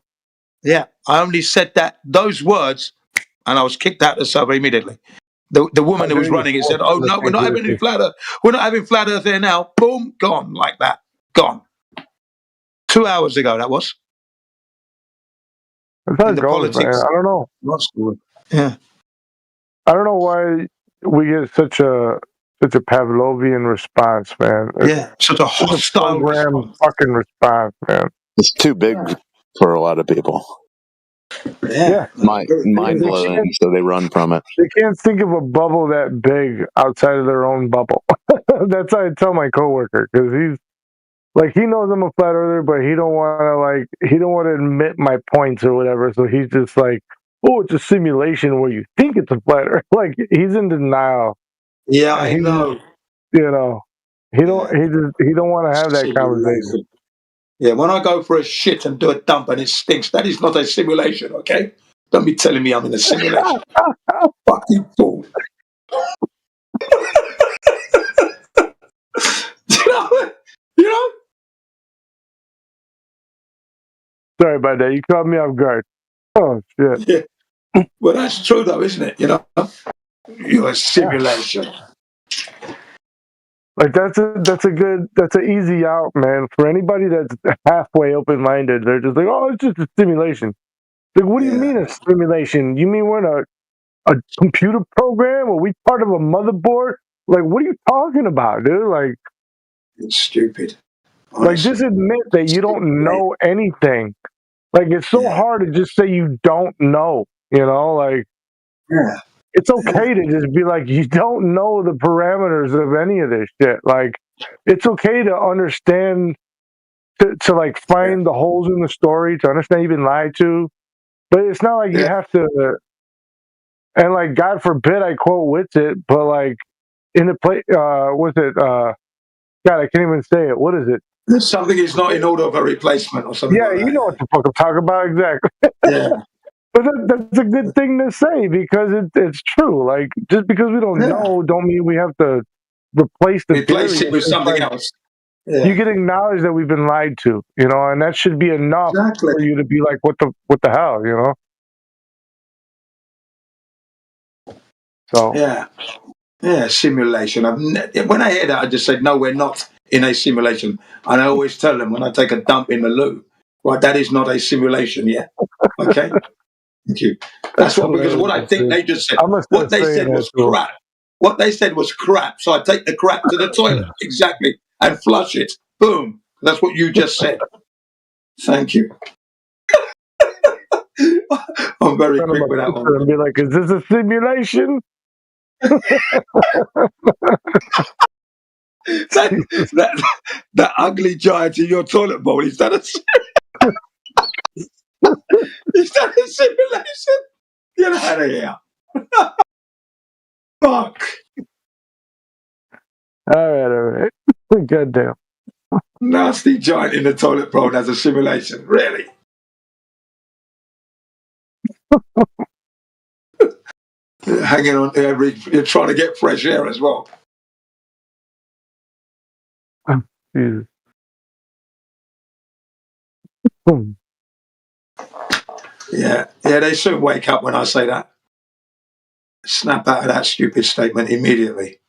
Yeah, I only said those words, and I was kicked out of the server immediately. The woman who was running it said, "Oh no, we're not having any flat earth. We're not having flat earth here now." Boom, gone like that. Gone. 2 hours ago, that was. That's how In it the goes, politics. man. I don't know. Yeah. I don't know why we get such a Pavlovian response, man. Yeah, such a hostile programmed fucking response, man. It's too big for a lot of people. Yeah. Mind blowing, so they run from it. They can't think of a bubble that big outside of their own bubble. That's how I tell my coworker, because he's like, he knows I'm a flat earther, but he don't want to admit my points or whatever. So he's just like, oh, it's a simulation where you think it's a flat earth. Like, he's in denial. Yeah, I know. You know, he don't want to have that conversation. Yeah, when I go for a shit and do a dump and it stinks, that is not a simulation, okay? Don't be telling me I'm in a simulation. Fucking fool. You know? Sorry about that. You caught me off guard. Oh shit. Yeah. Well, that's true though, isn't it? You know, you're a simulation. Like that's an easy out, man. For anybody that's halfway open minded, they're just like, oh, it's just a simulation. Like, what do you mean a simulation? You mean we're in a computer program? Are we part of a motherboard? Like, what are you talking about, dude? Like, it's stupid. Honestly. Like, just admit that you don't know anything. Like, it's so hard to just say you don't know, you know? Like, it's okay to just be like, you don't know the parameters of any of this shit. Like, it's okay to understand, to like find the holes in the story, to understand you've been lied to. But it's not like you have to, and like, God forbid I quote Witsit, but like, in the play, what's it? God, I can't even say it. What is it? Something is not in order of a replacement or something. Yeah, like you know what the fuck I'm talking about, exactly. Yeah. But that's a good thing to say, because it's true. Like, just because we don't know, don't mean we have to replace it with something else. Yeah. You can acknowledge that we've been lied to, you know, and that should be enough for you to be like, what the hell, you know? So yeah, simulation. When I hear that, I just say, no, we're not in a simulation. And I always tell them when I take a dump in the loo, right, that is not a simulation yet. Okay. Thank you. That's what, because what I think they just said, what they said was crap. What they said was crap. So I take the crap to the toilet, exactly, and flush it. Boom. That's what you just said. Thank you. I'm very quick with that one. And be like, is this a simulation? that ugly giant in your toilet bowl, is that a simulation? Get out of here. Fuck. All right. God damn. Nasty giant in the toilet bowl as a simulation. Really? Hanging on you're trying to get fresh air as well. Jesus. Yeah, they soon wake up when I say that. Snap out of that stupid statement immediately.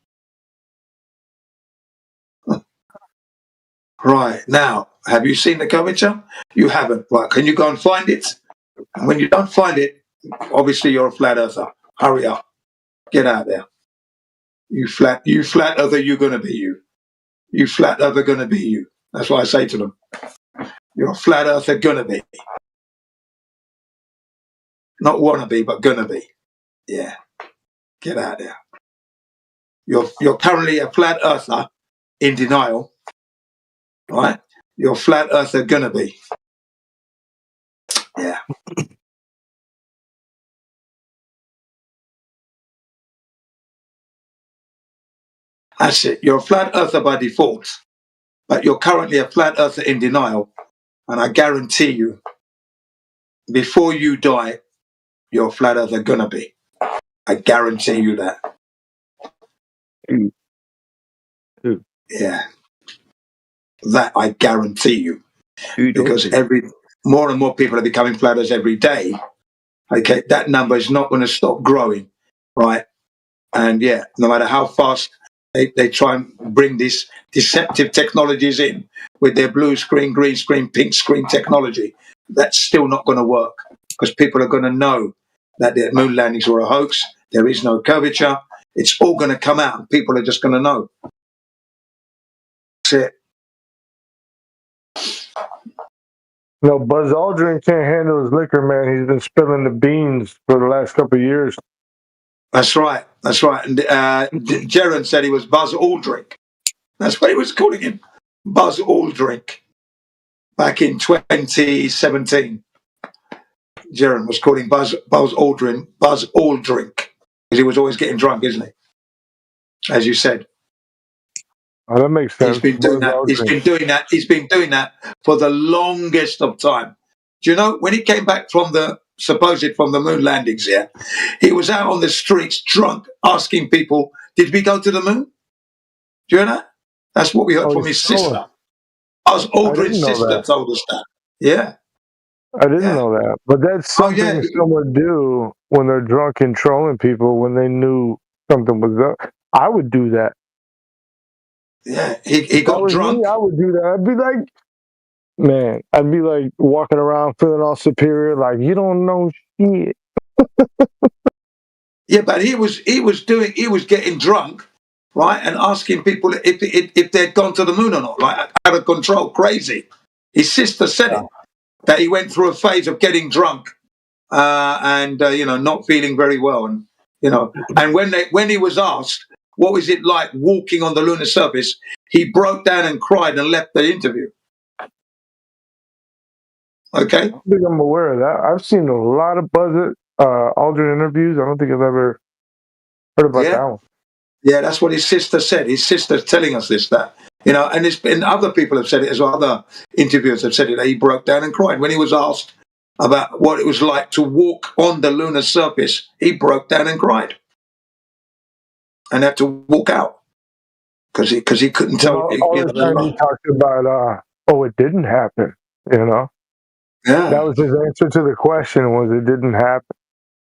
Right, now, have you seen the curvature? You haven't. Right, can you go and find it? And when you don't find it, obviously you're a flat earther. Hurry up. Get out there. You flat earther, you're going to be you. You flat earther, going to be you. That's what I say to them. You're a flat earther, going to be. Not wanna be, but gonna be. Yeah. Get out there. You're currently a flat earther in denial. Right? You're a flat earther gonna be. Yeah. That's it. You're a flat earther by default, but you're currently a flat earther in denial. And I guarantee you, before you die, you're a flat earther gonna be. I guarantee you that. Yeah. That I guarantee you. Because more and more people are becoming flat earthers every day. Okay, that number is not going to stop growing, right? And yeah, no matter how fast they try and bring these deceptive technologies in with their blue screen, green screen, pink screen technology, that's still not going to work because people are going to know that the moon landings were a hoax. There is no curvature. It's all going to come out and people are just going to know. That's it. No, Buzz Aldrin can't handle his liquor, man. He's been spilling the beans for the last couple of years. That's right. That's right. And Jaron said he was Buzz Aldrich. That's what he was calling him, Buzz Aldrich, back in 2017. Jaron was calling Buzz Aldrin Buzz Aldrich because he was always getting drunk, isn't he? As you said. Oh, that makes sense. He's been doing that. He's been doing that. He's been doing that for the longest of time. Do you know when he came back from the moon landings? Yeah, he was out on the streets drunk, asking people, "Did we go to the moon?" Do you know that? That's what we heard from his sister. Buzz Aldrin's sister told us that. Yeah. I didn't know that. But that's something someone would do when they're drunk and trolling people when they knew something was up. I would do that. Yeah, he got drunk. I would do that. I'd be like, man, I'd be like walking around feeling all superior, like you don't know shit. Yeah, but he was getting drunk, right, and asking people if they'd gone to the moon or not, like out of control, crazy. His sister said it, that he went through a phase of getting drunk and not feeling very well, and and when he was asked what was it like walking on the lunar surface, he broke down and cried and left the interview. Okay, I don't think I'm aware of that. I've seen a lot of Buzz Aldrin interviews. I don't think I've ever heard about that one. Yeah, that's what his sister said. His sister's telling us that. And it's been other people have said it as well. Other interviewers have said it. That he broke down and cried when he was asked about what it was like to walk on the lunar surface. He broke down and cried, and had to walk out because he couldn't tell. All the time he talked about, it didn't happen. Yeah, that was his answer to the question. Was it didn't happen?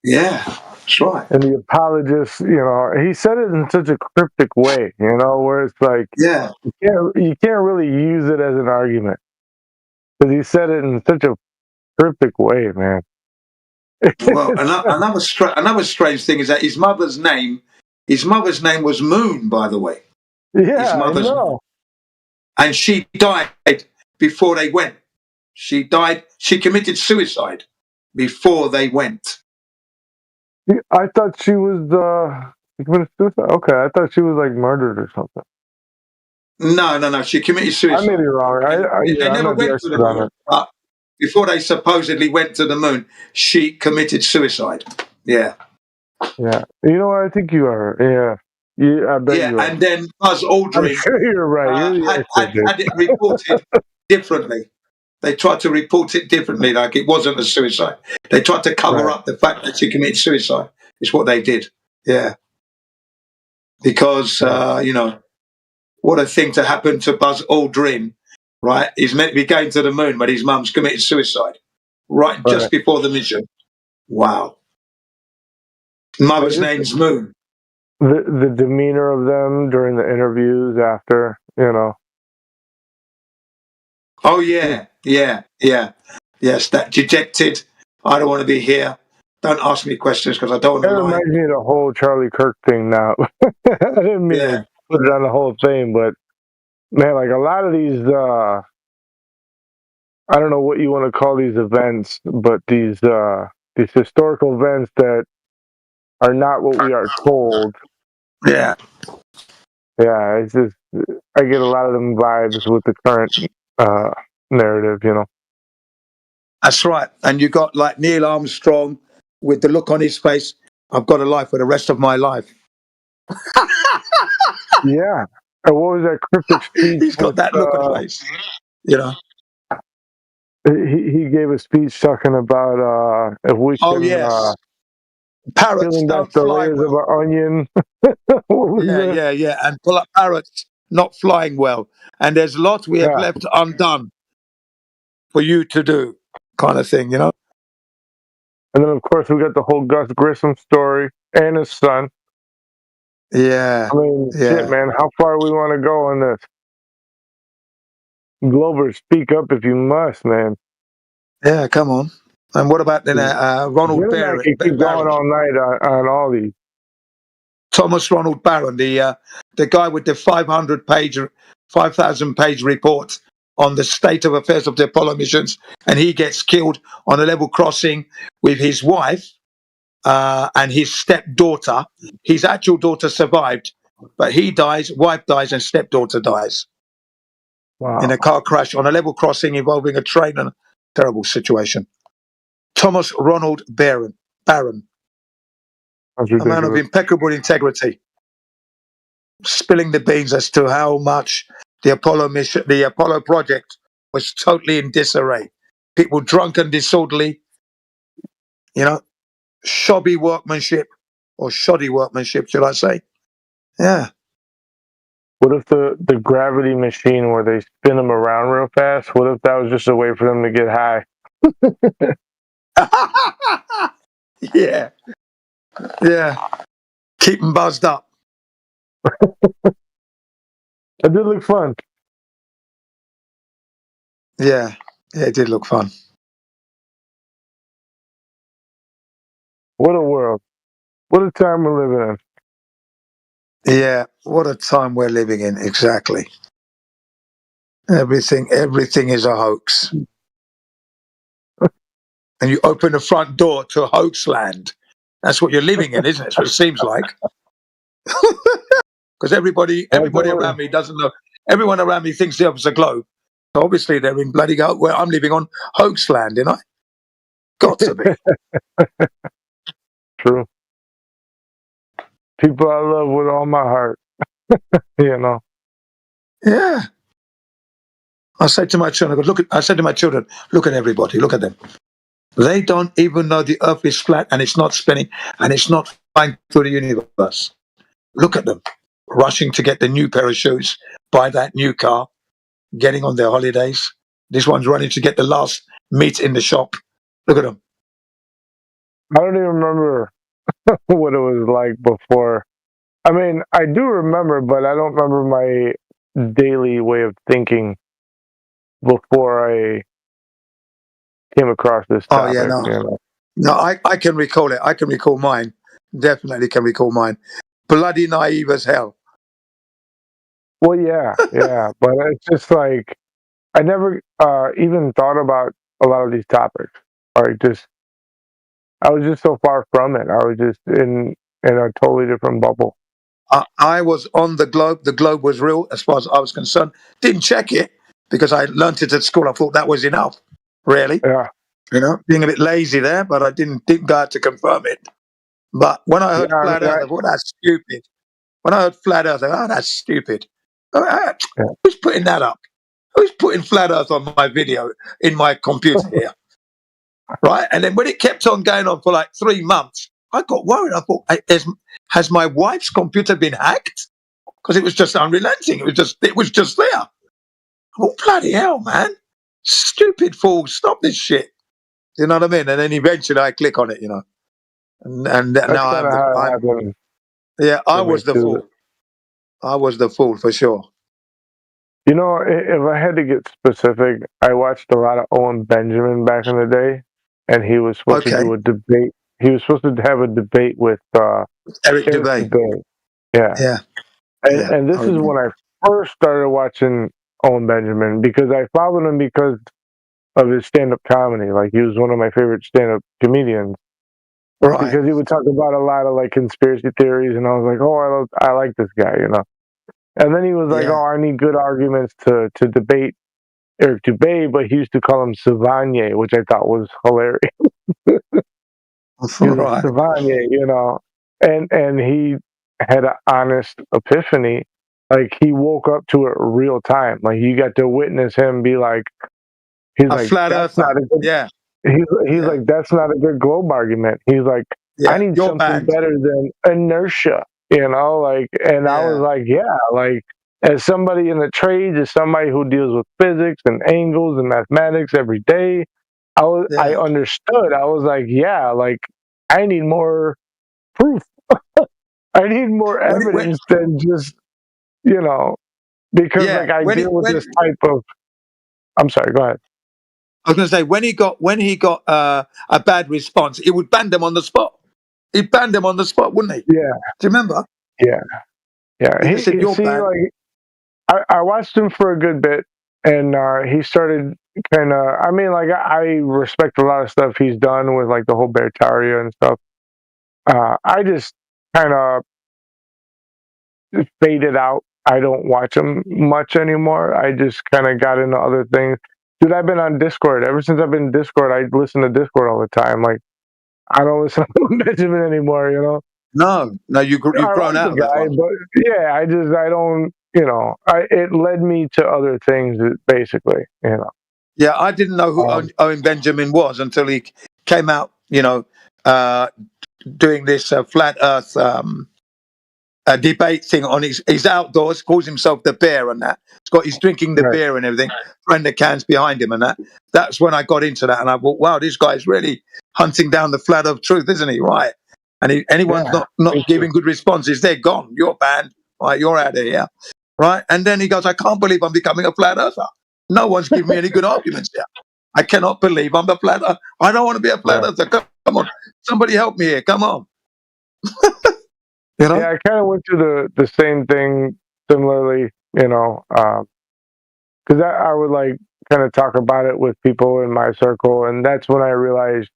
Yeah, that's right. And the apologist, he said it in such a cryptic way, where it's like, you can't really use it as an argument because he said it in such a cryptic way, man. Well, another strange thing is that his mother's name was Moon, by the way. Yeah, his mother's name. And she died before they went. She died. She committed suicide before they went. I thought she was committed suicide. Okay, I thought she was like murdered or something. No. She committed suicide. I may be wrong. They never went to the moon. But before they supposedly went to the moon, she committed suicide. Yeah. Yeah. You know what? I think you are. Yeah. I bet you are. And then Buzz Aldrin. I'm sure you're right. Had it reported differently. They tried to report it differently, like it wasn't a suicide. They tried to cover up the fact that she committed suicide. It's what they did. Yeah. Because, what a thing to happen to Buzz Aldrin, right? He's meant to be going to the moon, but his mum's committed suicide just before the mission. Wow. Mother's name's Moon. The demeanor of them during the interviews after, Oh, yeah. Yes, that dejected. I don't want to be here. Don't ask me questions because I don't want to lie. That reminds me of the whole Charlie Kirk thing now. I didn't mean to put it on the whole thing, but man, like a lot of these, I don't know what you want to call these events, but these historical events that are not what we are told. Yeah. Yeah, it's just, I get a lot of them vibes with the current narrative, That's right. And you got like Neil Armstrong with the look on his face, I've got a life for the rest of my life. Yeah. And what was that cryptic speech? He's got that look on face. You know. He gave a speech talking about if we Oh can yes. Parrots peeling back don't the fly layers of well. an onion. What was that? Yeah. And parrots not flying well. And there's lots we have Yeah. left undone for you to do, kind of thing, you know? And then of course we got the whole Gus Grissom story and his son. Yeah. I mean, shit, Yeah. man, how far we want to go on this? Glover, speak up if you must, man. Yeah, come on. And what about then Ronald Gentleman can keep going Barron? all night on all these. Thomas Ronald Barron, the guy with the 5,000 page report on the state of affairs of the Apollo missions, and he gets killed on a level crossing with his wife and his stepdaughter. His actual daughter survived, but he dies, wife dies, and stepdaughter dies in a car crash on a level crossing involving a train and a terrible situation. Thomas Ronald Barron, a man of impeccable integrity, spilling the beans as to how much the Apollo mission, the Apollo project, was totally in disarray. People drunk and disorderly, you know, shoddy workmanship, or shoddy workmanship, should I say? Yeah. What if the gravity machine where they spin them around real fast? What if that was just a way for them to get high? Yeah. Keep them buzzed up. It did look fun. Yeah, it did look fun. What a world. What a time we're living in. Yeah, what a time we're living in, exactly. Everything is a hoax. And you open the front door to hoax land. That's what you're living in, isn't it? That's what it seems like. Because everybody around me doesn't know. Everyone around me thinks the Earth's a globe. So obviously they're in bloody hoax. Where I'm living on hoax land, you know? Got to be. True. People I love with all my heart. You know? Yeah. I said to my children, look at everybody, look at them. They don't even know the Earth is flat and it's not spinning and it's not flying through the universe. Look at them, rushing to get the new pair of shoes, buy that new car, getting on their holidays. This one's running to get the last meat in the shop. Look at them. I don't even remember what it was like before. I mean, I do remember, but I don't remember my daily way of thinking before I came across this topic. Oh, yeah, no. You know? No, I can recall it. I can recall mine. Definitely can recall mine. Bloody naive as hell. Well, yeah. But it's just like, I never even thought about a lot of these topics. Or I was just so far from it. I was just in a totally different bubble. I was on the globe. The globe was real as far as I was concerned. Didn't check it because I learnt it at school. I thought that was enough, really. Yeah. You know, being a bit lazy there, but I didn't go out to confirm it. But when I heard flat Earth, I thought that's stupid. When I heard flat Earth, I thought, that's stupid. Who's putting that up? Who's putting flat Earth on my video in my computer here? Right? And then when it kept on going on for like 3 months, I got worried. I thought, has my wife's computer been hacked? Because it was just unrelenting. It was just there. Oh, bloody hell, man. Stupid fool. Stop this shit. You know what I mean? And then eventually I click on it, you know. And now I was the fool. I was the fool for sure. You know, if I had to get specific, I watched a lot of Owen Benjamin back in the day, and he was supposed to do a debate. He was supposed to have a debate with Eric Dubay. Yeah. And this is when I first started watching Owen Benjamin, because I followed him because of his stand-up comedy. Like, he was one of my favorite stand-up comedians. Right. Because he would talk about a lot of like conspiracy theories, and I was like, oh, I like this guy, you know. And then he was like, oh, I need good arguments to debate Eric Dubay, but he used to call him Savanier, which I thought was hilarious. Right. Savanier, you know. And he had an honest epiphany like he woke up to it real time. Like you got to witness him be like, he's A like, flat that's earther. not a good. Yeah. He's like, that's not a good globe argument. He's like, I need You're something banned. better than inertia, you know, like, and I was like, yeah, like, as somebody in the trades, as somebody who deals with physics and angles and mathematics every day, I understood. I was like, yeah, like, I need more proof. I need more evidence than just, you know, because like I deal with this type of. I'm sorry. Go ahead. I was going to say when he got a bad response, he would ban them on the spot. He'd ban them on the spot, wouldn't he? Yeah. Do you remember? Yeah. Yeah. He said, "You're banned." Like, I watched him for a good bit, and he started kind of. I mean, like I respect a lot of stuff he's done with like the whole Bertaria and stuff. I just kind of faded out. I don't watch him much anymore. I just kind of got into other things. Dude, I've been on Discord. Ever since I've been in Discord, I listen to Discord all the time. Like, I don't listen to Benjamin anymore, you know? No, you've grown out of that one. But yeah, I don't, you know, it led me to other things, basically, you know? Yeah, I didn't know who Owen Benjamin was until he came out, you know, doing this flat earth debate thing on his outdoors, calls himself the bear and that. He's drinking the beer and everything, throwing the cans behind him and that. That's when I got into that, and I thought, wow, this guy's really hunting down the flat earth truth, isn't he? Right. And anyone's not giving good responses, they're gone. You're banned. Right, you're out of here. Right. And then he goes, I can't believe I'm becoming a flat earther. No one's giving me any good arguments here. I cannot believe I'm a flat earther. I don't want to be a flat earther. Come on. Somebody help me here. Come on. You know? Yeah, I kind of went through the same thing similarly, you know, because I would like kind of talk about it with people in my circle, and that's when I realized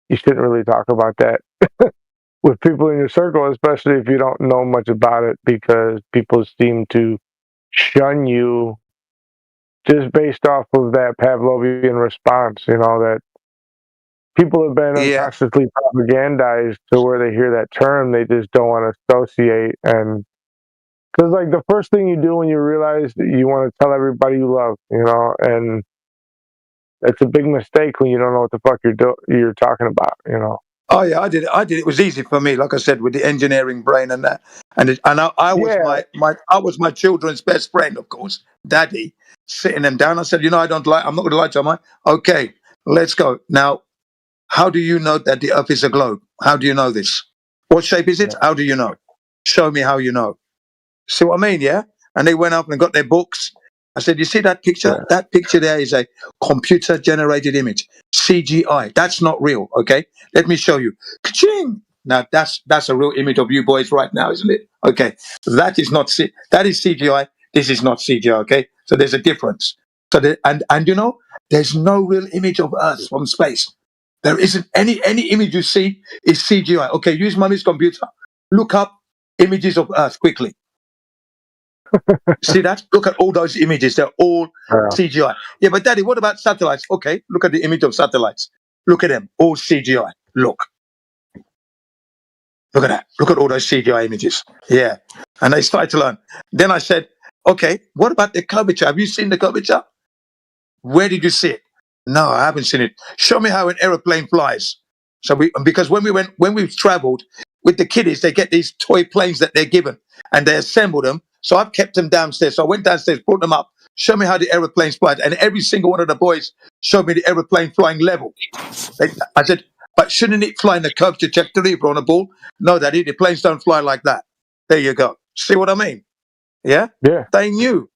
you shouldn't really talk about that with people in your circle, especially if you don't know much about it, because people seem to shun you just based off of that Pavlovian response, you know, that people have been unconsciously propagandized to where they hear that term, they just don't want to associate. And because, like, the first thing you do when you realize that you want to tell everybody you love, you know, and it's a big mistake when you don't know what the fuck you're talking about, you know. Oh yeah, I did it. It was easy for me, like I said, with the engineering brain and that. And I was I was my children's best friend, of course, Daddy, sitting them down. I said, I'm not going to lie to you, am I? Okay, let's go now. How do you know that the Earth is a globe? How do you know this? What shape is it? How do you know? Show me how you know. See what I mean? Yeah. And they went up and got their books. I said, you see that picture? Yeah. That picture there is a computer-generated image, CGI. That's not real. Okay, let me show you. Ka-ching! Now that's a real image of you boys right now, isn't it? Okay, that is not that is CGI. This is not CGI. Okay, so there's a difference. So and you know, there's no real image of Earth from space. There isn't any image you see is CGI. Okay, use Mummy's computer. Look up images of Earth quickly. See that? Look at all those images. They're all CGI. Yeah, but Daddy, what about satellites? Okay, look at the image of satellites. Look at them. All CGI. Look at that. Look at all those CGI images. Yeah. And they started to learn. Then I said, okay, what about the curvature? Have you seen the curvature? Where did you see it? No, I haven't seen it. Show me how an aeroplane flies. So because when we've traveled with the kiddies, they get these toy planes that they're given and they assemble them. So I've kept them downstairs. So I went downstairs, brought them up, show me how the aeroplanes fly. And every single one of the boys showed me the aeroplane flying level. I said, but shouldn't it fly in a curved trajectory if we're on a ball? No, Daddy, the planes don't fly like that. There you go. See what I mean? Yeah? Yeah. They knew.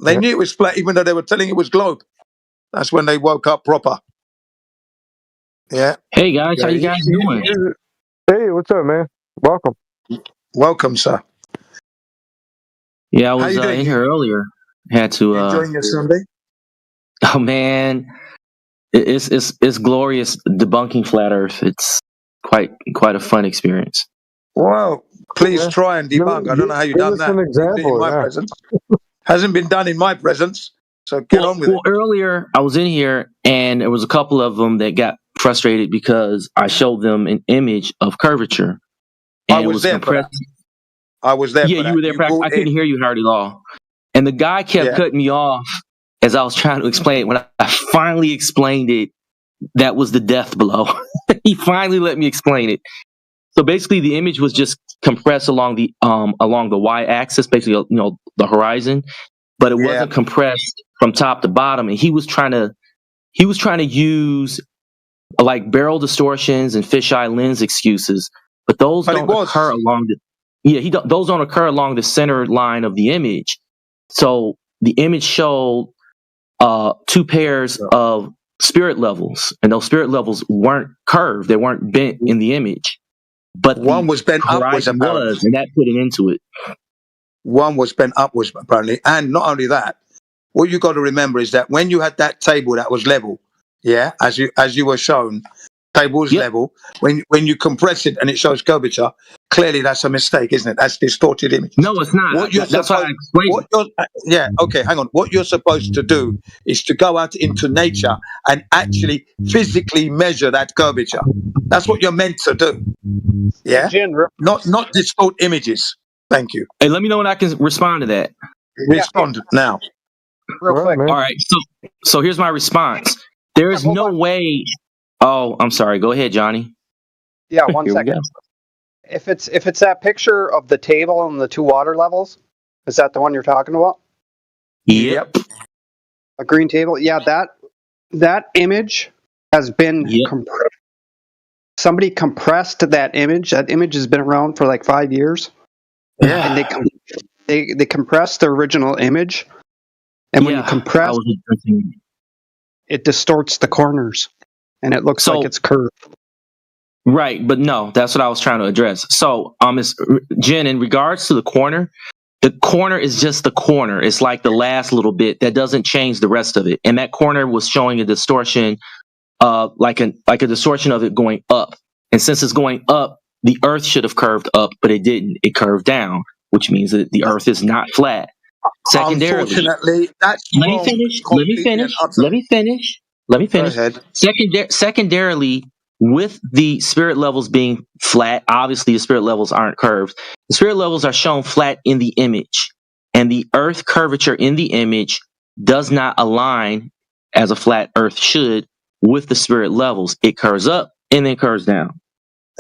They knew it was flat, even though they were telling it was globe. That's when they woke up proper. Yeah. Hey guys, how you guys doing? Hey, what's up, man? Welcome. Welcome, sir. Yeah, I was in here earlier. Had to enjoying your Sunday. Oh man, it's glorious debunking flat Earth. It's quite a fun experience. Well, please try and debunk. I don't know how you done that. An example, in my presence. Hasn't been done in my presence. So get on with it. Well, earlier I was in here and there was a couple of them that got frustrated because I showed them an image of curvature. And I was there for that. I was there. Yeah, for that. you were there. I couldn't hear you hardly at all. And the guy kept cutting me off as I was trying to explain it. When I finally explained it, that was the death blow. He finally let me explain it. So basically, the image was just compressed along the y-axis, basically, the horizon, but it wasn't compressed from top to bottom. And he was trying to use like barrel distortions and fisheye lens excuses, but those don't occur along the those don't occur along the center line of the image. So the image showed two pairs of spirit levels, and those spirit levels weren't curved; they weren't bent in the image. But one was bent upwards, apparently. And that put it into it. One was bent upwards, apparently, and not only that. What you got to remember is that when you had that table that was level, as you were shown, table was level. When you compress it and it shows curvature, clearly that's a mistake, isn't it? That's distorted image. No, it's not. That's why I explained. Okay, hang on. What you're supposed to do is to go out into nature and actually physically measure that curvature. That's what you're meant to do. Yeah, not distort images. Thank you. Hey, let me know when I can respond to that. Respond now. Real quick. All right. So here's my response. There is no way. Oh, I'm sorry. Go ahead, Johnny. Yeah, 1 second. If it's that picture of the table and the two water levels, is that the one you're talking about? Yep. A green table. Yeah, that image has been compressed. Somebody compressed that image. That image has been around for like 5 years. Yeah. And they compressed the original image. And when you compress, it distorts the corners, and it looks like it's curved. Right, but no, that's what I was trying to address. So, Jen, in regards to the corner is just the corner. It's like the last little bit that doesn't change the rest of it. And that corner was showing a distortion, like a distortion of it going up. And since it's going up, the Earth should have curved up, but it didn't. It curved down, which means that the Earth is not flat. Secondarily, unfortunately, that's Let me finish. Go ahead. Secondarily, with the spirit levels being flat, obviously the spirit levels aren't curved. The spirit levels are shown flat in the image, and the Earth curvature in the image does not align as a flat Earth should with the spirit levels. It curves up and then curves down.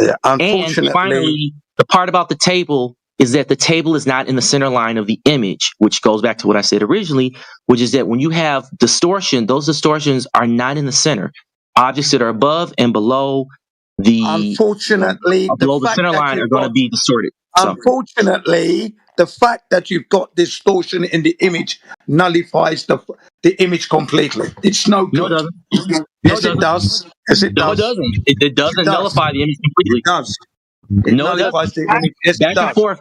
Yeah, unfortunately, and finally, the part about the table is that the table is not in the center line of the image, which goes back to what I said originally, which is that when you have distortion, those distortions are not in the center. Objects that are above and below the center line are going to be distorted. Unfortunately, the fact that you've got distortion in the image nullifies the image completely. It's no good. No, it doesn't. Yes, it does. Yes, it does. No, it doesn't. It doesn't nullify the image completely. It does. No, it doesn't.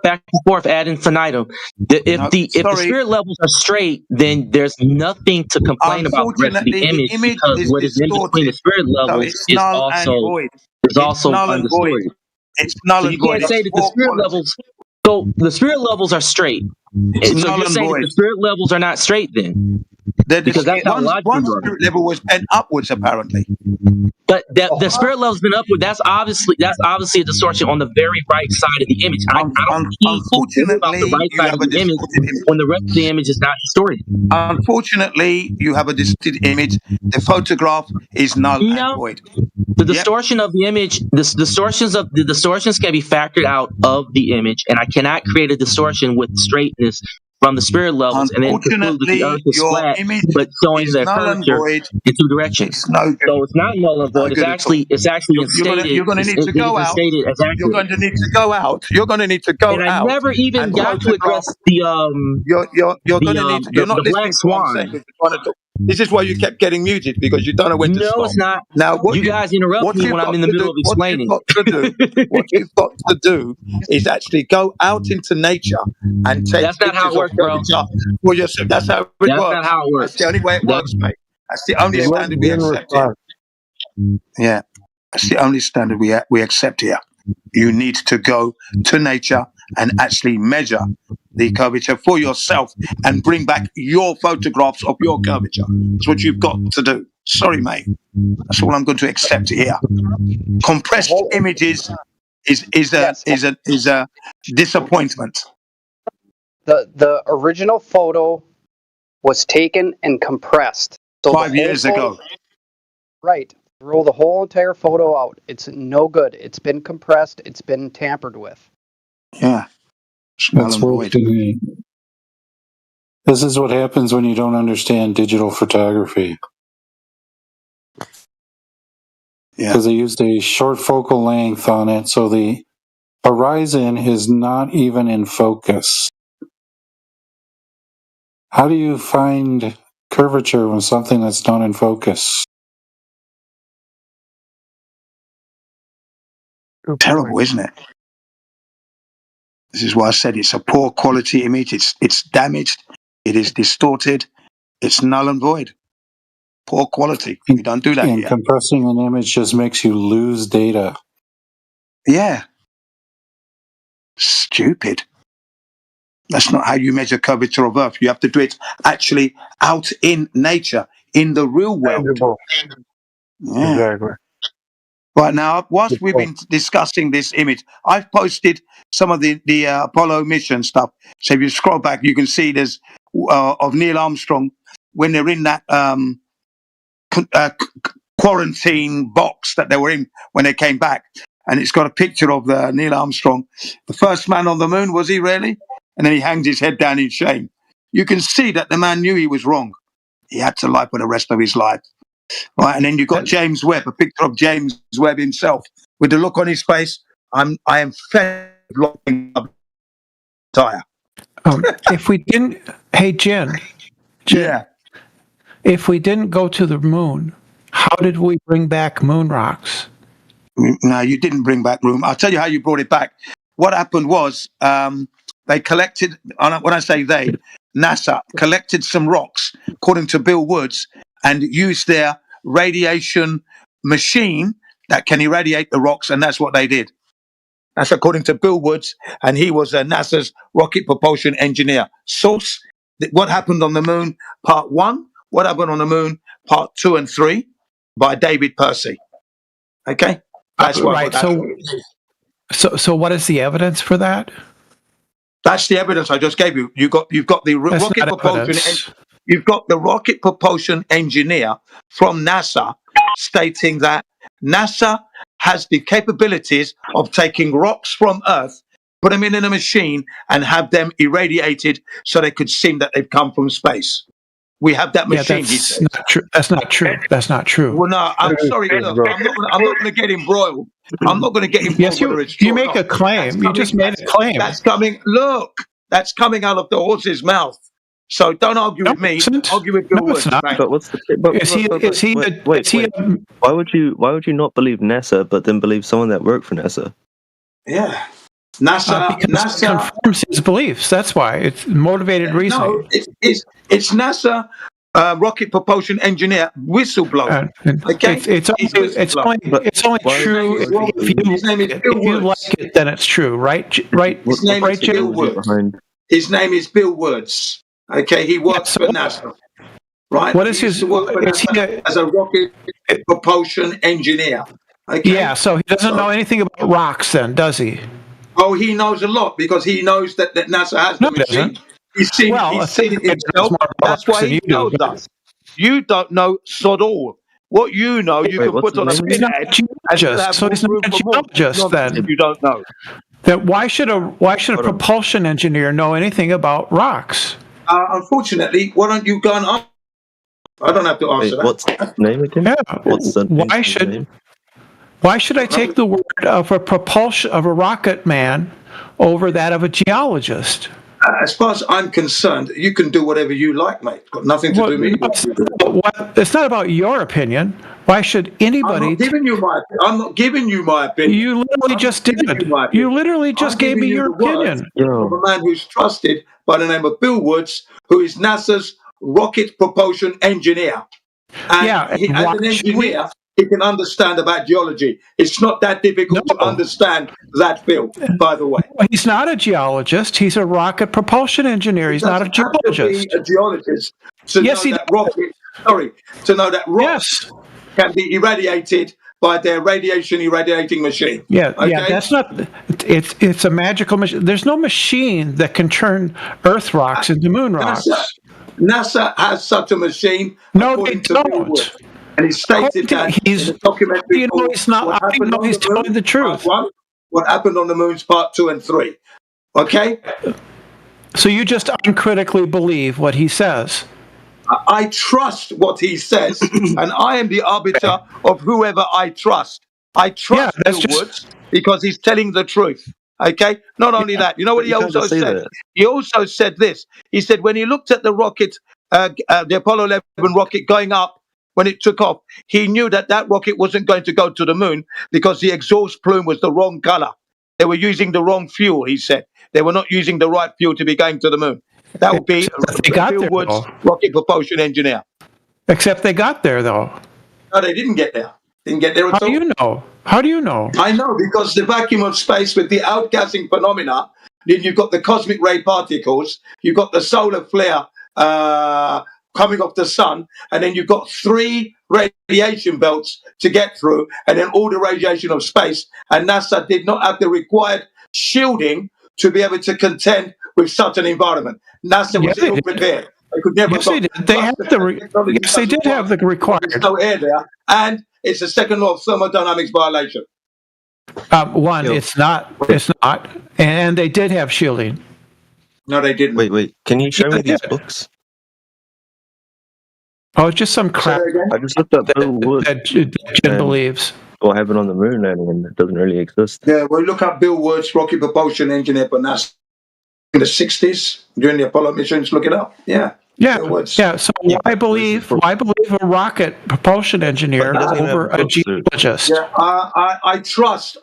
Back and forth, ad infinitum. If the spirit levels are straight, then there's nothing to complain about the rest of the image because what is in between the spirit levels is also undistorted. It's null and void. You can't say that the spirit levels. So the spirit levels are straight. So you're saying that the spirit levels are not straight then? Because that's how logic one spirit level was bent upwards, apparently. But the spirit level's been upward. That's obviously a distortion on the very right side of the image. I don't unfortunately, about the right side of the image when the rest of the image is not distorted. Unfortunately, you have a distorted image. The photograph is null and void. The distortion of the image, the distortions can be factored out of the image, and I cannot create a distortion with straightness from the spirit levels and then conclude that the Earth is flat, but showing the curvature in two directions. So it's not null and void. It's actually instated. You're going to need to go out. You're going to need to go out. You're going to need to go out. And I never even got to address the black swan. This is why you kept getting muted, because you don't know when to stop. No, it's not. Now, you guys interrupt me when I'm in the middle of explaining. What you've got to do is actually go out into nature and take That's not how it works, bro. For yourself. That's how it works. That's not how it works. That's the only way it works, mate. That's the only standard we accept here. Yeah, that's the only standard we accept here. You need to go to nature and actually measure the curvature for yourself and bring back your photographs of your curvature. That's what you've got to do. Sorry, mate. That's all I'm going to accept here. Compressed images is a disappointment. The original photo was taken and compressed. So 5 years ago. Right. Throw the whole entire photo out. It's no good. It's been compressed. It's been tampered with. Yeah. That's work to me. This is what happens when you don't understand digital photography. Yeah. Because they used a short focal length on it, so the horizon is not even in focus. How do you find curvature with something that's not in focus? Terrible, isn't it? This is why I said it's a poor quality image. It's damaged. It is distorted. It's null and void. Poor quality. We don't do that And here. compressing an image just makes you lose data. Yeah. Stupid. That's not how you measure curvature of Earth. You have to do it actually out in nature, in the real world. Yeah. Exactly. Right now, whilst we've been discussing this image, I've posted some of the Apollo mission stuff. So if you scroll back, you can see there's of Neil Armstrong when they're in that quarantine box that they were in when they came back. And it's got a picture of Neil Armstrong, the first man on the moon, was he really? And then he hangs his head down in shame. You can see that the man knew he was wrong. He had to lie for the rest of his life. Right, and then you've got James Webb, a picture of James Webb himself, with the look on his face. I am fed tire. If we didn't, hey Jen, yeah. If we didn't go to the moon, how did we bring back moon rocks? No, you didn't bring back room. I'll tell you how you brought it back. What happened was they collected, when I say they, NASA collected some rocks, according to Bill Woods, and used their radiation machine that can irradiate the rocks, and that's what they did. That's according to Bill Woods, and he was NASA's rocket propulsion engineer. Source, what happened on the moon, part 1, what happened on the moon, part 2 and 3, by David Percy. Okay? That's what right. So what is the evidence for that? That's the evidence I just gave you. You've got the rocket propulsion. You've got the rocket propulsion engineer from NASA stating that NASA has the capabilities of taking rocks from Earth, put them in a machine, and have them irradiated so they could seem that they've come from space. We have that machine. That's not true. That's not true. That's not true. Well, no, I'm sorry. Look, I'm not going to get embroiled. I'm not going to get embroiled. Yes, you make a claim. You just made a claim. That's coming. Look, that's coming out of the horse's mouth. So don't argue with me. Argue with Bill Woods. But what's why would you not believe NASA but then believe someone that worked for NASA? Yeah. NASA confirms his beliefs. That's why it's motivated reasoning. No, it's NASA rocket propulsion engineer whistleblower. Okay, it's only true if you like it, then it's true, right? Right. His name is Bill Woods. His name is Bill Woods. Okay, he works for NASA. Right. What is his? As a rocket propulsion engineer. Okay? Yeah. So he doesn't know anything about rocks, then, does he? Oh, he knows a lot because he knows that NASA has the machine. He's seen it himself. That's why he knows us. You don't know sod all. What you know, you can put on a pinhead. So he's not a geologist then. You don't know. Then why should a propulsion engineer know anything about rocks? Unfortunately, why don't you go and ask? I don't have to answer that. What's the name again? Yeah. What's the name? Why should I take the word of a rocket man over that of a geologist? As far as I'm concerned, you can do whatever you like, mate. It's got nothing to do with me. It's not about your opinion. Why should anybody? I'm not giving you my opinion. You literally just did. You literally just gave me your opinion. Of a man who's trusted by the name of Bill Woods, who is NASA's rocket propulsion engineer. And as an engineer, he can understand about geology. It's not that difficult to understand that field, by the way. He's not a geologist. He's a rocket propulsion engineer. He's not a geologist. A geologist to know that rocks can be irradiated by their radiation irradiating machine. Yeah, okay? yeah, that's not. It's a magical machine. There's no machine that can turn Earth rocks into moon rocks. NASA has such a machine. No, they don't. And he stated that in the documentary. He's not. I know he's telling the truth. What happened on the moon's part 2 and 3? Okay. So you just uncritically believe what he says. I trust what he says, and I am the arbiter of whoever I trust. I trust Bill Woods because he's telling the truth. Okay? Not only that, you know what he also said? He also said this. He said when he looked at the rocket, the Apollo 11 rocket going up, when it took off, he knew that that rocket wasn't going to go to the moon because the exhaust plume was the wrong color. They were using the wrong fuel, he said. They were not using the right fuel to be going to the moon. That would be Bill Woods, rocket propulsion engineer. Except they got there, though. No, they didn't get there. Didn't get there at all. How do you know? How do you know? I know, because the vacuum of space with the outgassing phenomena, then you've got the cosmic ray particles, you've got the solar flare coming off the sun, and then you've got 3 radiation belts to get through, and then all the radiation of space. And NASA did not have the required shielding to be able to contend with such an environment. NASA was ill prepared. They could never. Yes, they did. They had yes, they did have the required. There's no air there, and it's a second law of thermodynamics violation. One, it's not. It's not, and they did have shielding. No, they didn't. Wait. Can you show me these books? Oh, just some crap. I just looked up Bill Woods that Jen believes. What happened on the moon landing, and it doesn't really exist. Yeah, well, look up Bill Woods, rocket propulsion engineer for NASA in the 60s during the Apollo missions. Look it up. Yeah. Yeah. So why believe a rocket propulsion engineer over a geologist? Yeah, I trust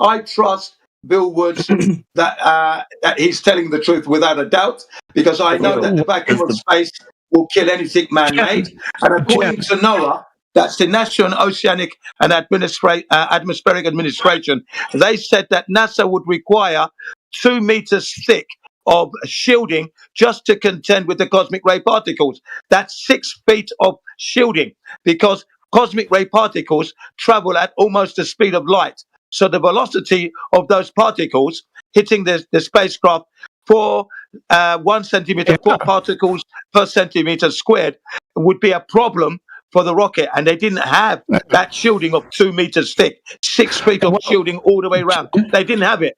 Bill Woods that he's telling the truth without a doubt, because I know that the vacuum of space will kill anything man-made. And according to NOAA, that's the National Oceanic and Atmospheric Administration, they said that NASA would require 2 meters thick of shielding just to contend with the cosmic ray particles. That's 6 feet of shielding, because cosmic ray particles travel at almost the speed of light. So the velocity of those particles hitting the spacecraft for 1 centimeter, 4 particles per centimeter squared would be a problem for the rocket. And they didn't have that shielding of 2 meters thick, 6 feet of shielding all the way around. They didn't have it.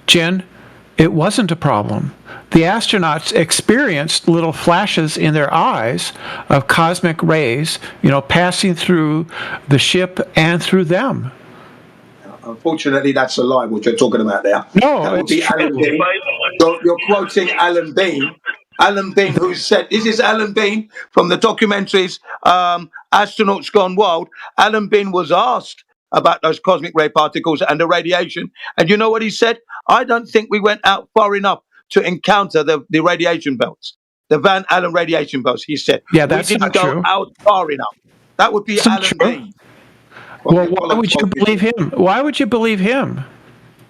Jen, it wasn't a problem. The astronauts experienced little flashes in their eyes of cosmic rays, passing through the ship and through them. Unfortunately, that's a lie, what you're talking about there. No, that would be Alan Bean. You're quoting Alan Bean. Alan Bean, who said, this is Alan Bean from the documentaries Astronauts Gone Wild. Alan Bean was asked about those cosmic ray particles and the radiation. And you know what he said? I don't think we went out far enough to encounter the radiation belts, the Van Allen radiation belts, he said. Yeah, that's we didn't not go true. out far enough. That would be Alan Bean. Well, why would you believe him? Why would you believe him?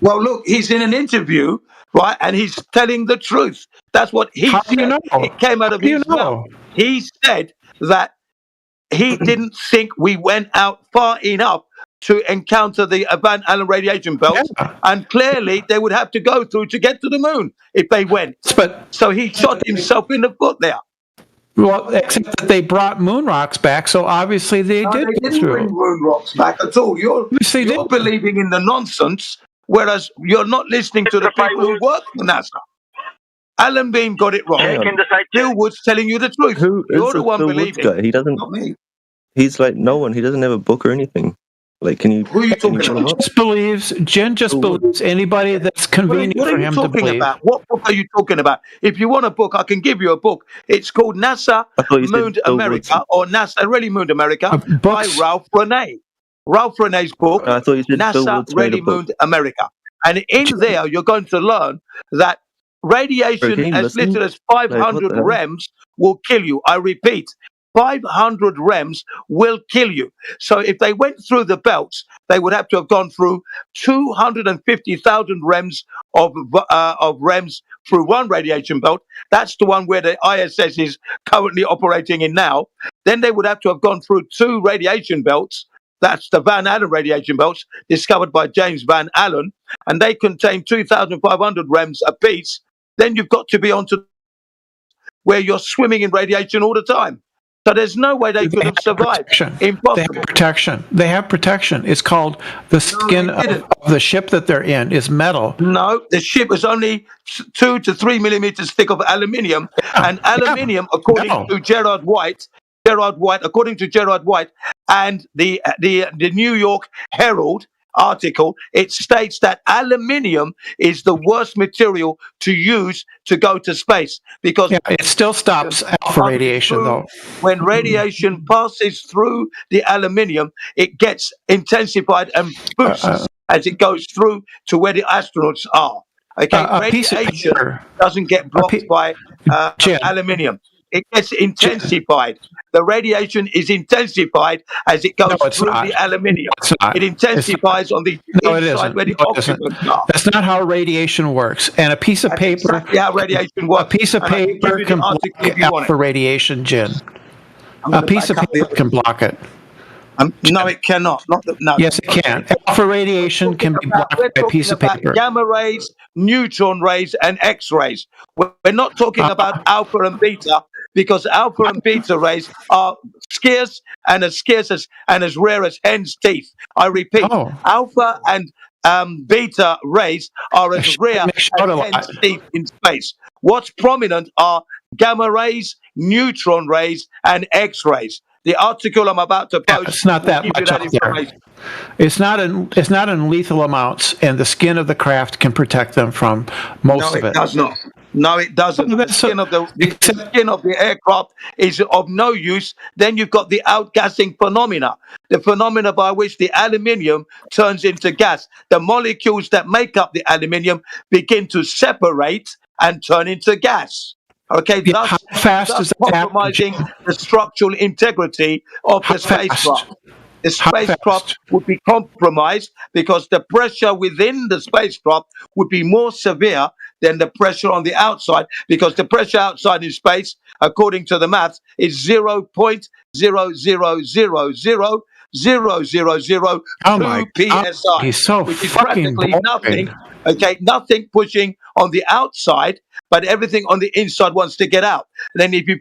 Well, look, he's in an interview, right? And he's telling the truth. That's what he said. Do you know? It came out of his mouth. He said that he didn't think we went out far enough to encounter the Van Allen radiation belts, and clearly they would have to go through to get to the moon if they went. So he shot himself in the foot there. Well, except that they brought moon rocks back, so obviously they didn't bring moon rocks back at all. You're believing in the nonsense, whereas you're not listening to the people who work for NASA. Alan Bean got it wrong. Bill Woods telling you the truth. You're the one believing. Guy? He doesn't. Not me. He's like no one. He doesn't have a book or anything. Like, can you? Who are you talking about? Jen just believes anybody that's convenient for him to believe. About? What book are you talking about? If you want a book, I can give you a book. It's called NASA Mooned America, or NASA Really Mooned America by Ralph Renee. Ralph Renee's book, I thought you said NASA Really Mooned America. And in there, you're going to learn that radiation as little as 500 rems will kill you. I repeat, 500 rems will kill you. So if they went through the belts, they would have to have gone through 250,000 rems of rems through one radiation belt. That's the one where the ISS is currently operating in now. Then they would have to have gone through 2 radiation belts that's the Van Allen radiation belts discovered by James Van Allen, and they contain 2,500 rems apiece, then you've got to be onto where you're swimming in radiation all the time. So there's no way they could have survived. Impossible. They have protection. They have protection. It's called the skin of the ship that they're in is metal. No, the ship is only 2 to 3 millimeters thick of aluminium, and aluminium, according to Gerard White, according to Gerard White, and the New York Herald article, it states that aluminium is the worst material to use to go to space because it still stops alpha radiation though. When radiation passes through the aluminium, it gets intensified and boosts as it goes through to where the astronauts are. Okay, radiation doesn't get blocked by aluminium. It gets intensified. The radiation is intensified as it goes through the aluminium. It intensifies on the inside where the oxygen are. That's not how radiation works. And a piece of paper. Exactly how radiation works. A piece of paper can block alpha radiation, Jin. A piece of paper can block it. No, it cannot. No. Yes, it can. Alpha radiation can be blocked by a piece of paper. Gamma rays, neutron rays, and X-rays. We're not talking about alpha and beta, because alpha and beta rays are scarce and as rare as hen's teeth. I repeat, alpha and beta rays are as rare as hen's teeth in space. What's prominent are gamma rays, neutron rays, and X-rays. The article I'm about to post. It's not that much out there. It's not in lethal amounts, and the skin of the craft can protect them from most of it. No, it does not. No, it doesn't. The skin of the aircraft is of no use. Then you've got the outgassing phenomena, the phenomena by which the aluminium turns into gas. The molecules that make up the aluminium begin to separate and turn into gas. Okay, thus compromising the structural integrity of the spacecraft. The spacecraft would be compromised because the pressure within the spacecraft would be more severe than the pressure on the outside, because the pressure outside in space, according to the maths, is 0.000000002 psi, he's so which is fucking practically nothing. Okay, nothing pushing on the outside, but everything on the inside wants to get out. And then if you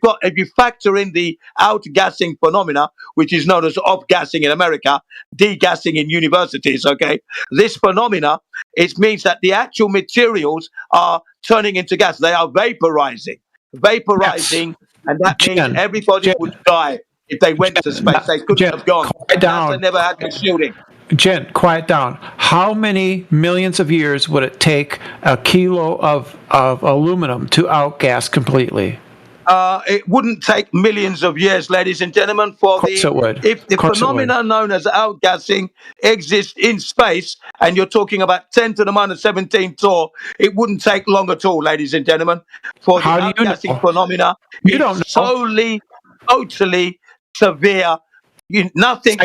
factor in the outgassing phenomena, which is known as off-gassing in America, degassing in universities, okay, this phenomena, it means that the actual materials are turning into gas. They are vaporizing, and that means everybody would die if they went to space. They couldn't have gone. NASA never had the shielding. Jen, quiet down. How many millions of years would it take a kilo of aluminum to outgas completely? It wouldn't take millions of years, ladies and gentlemen, if the phenomena known as outgassing exists in space, and you're talking about 10 to the minus 17 torr, it wouldn't take long at all, ladies and gentlemen, for the outgassing phenomena. You don't know. Solely, totally severe. Nothing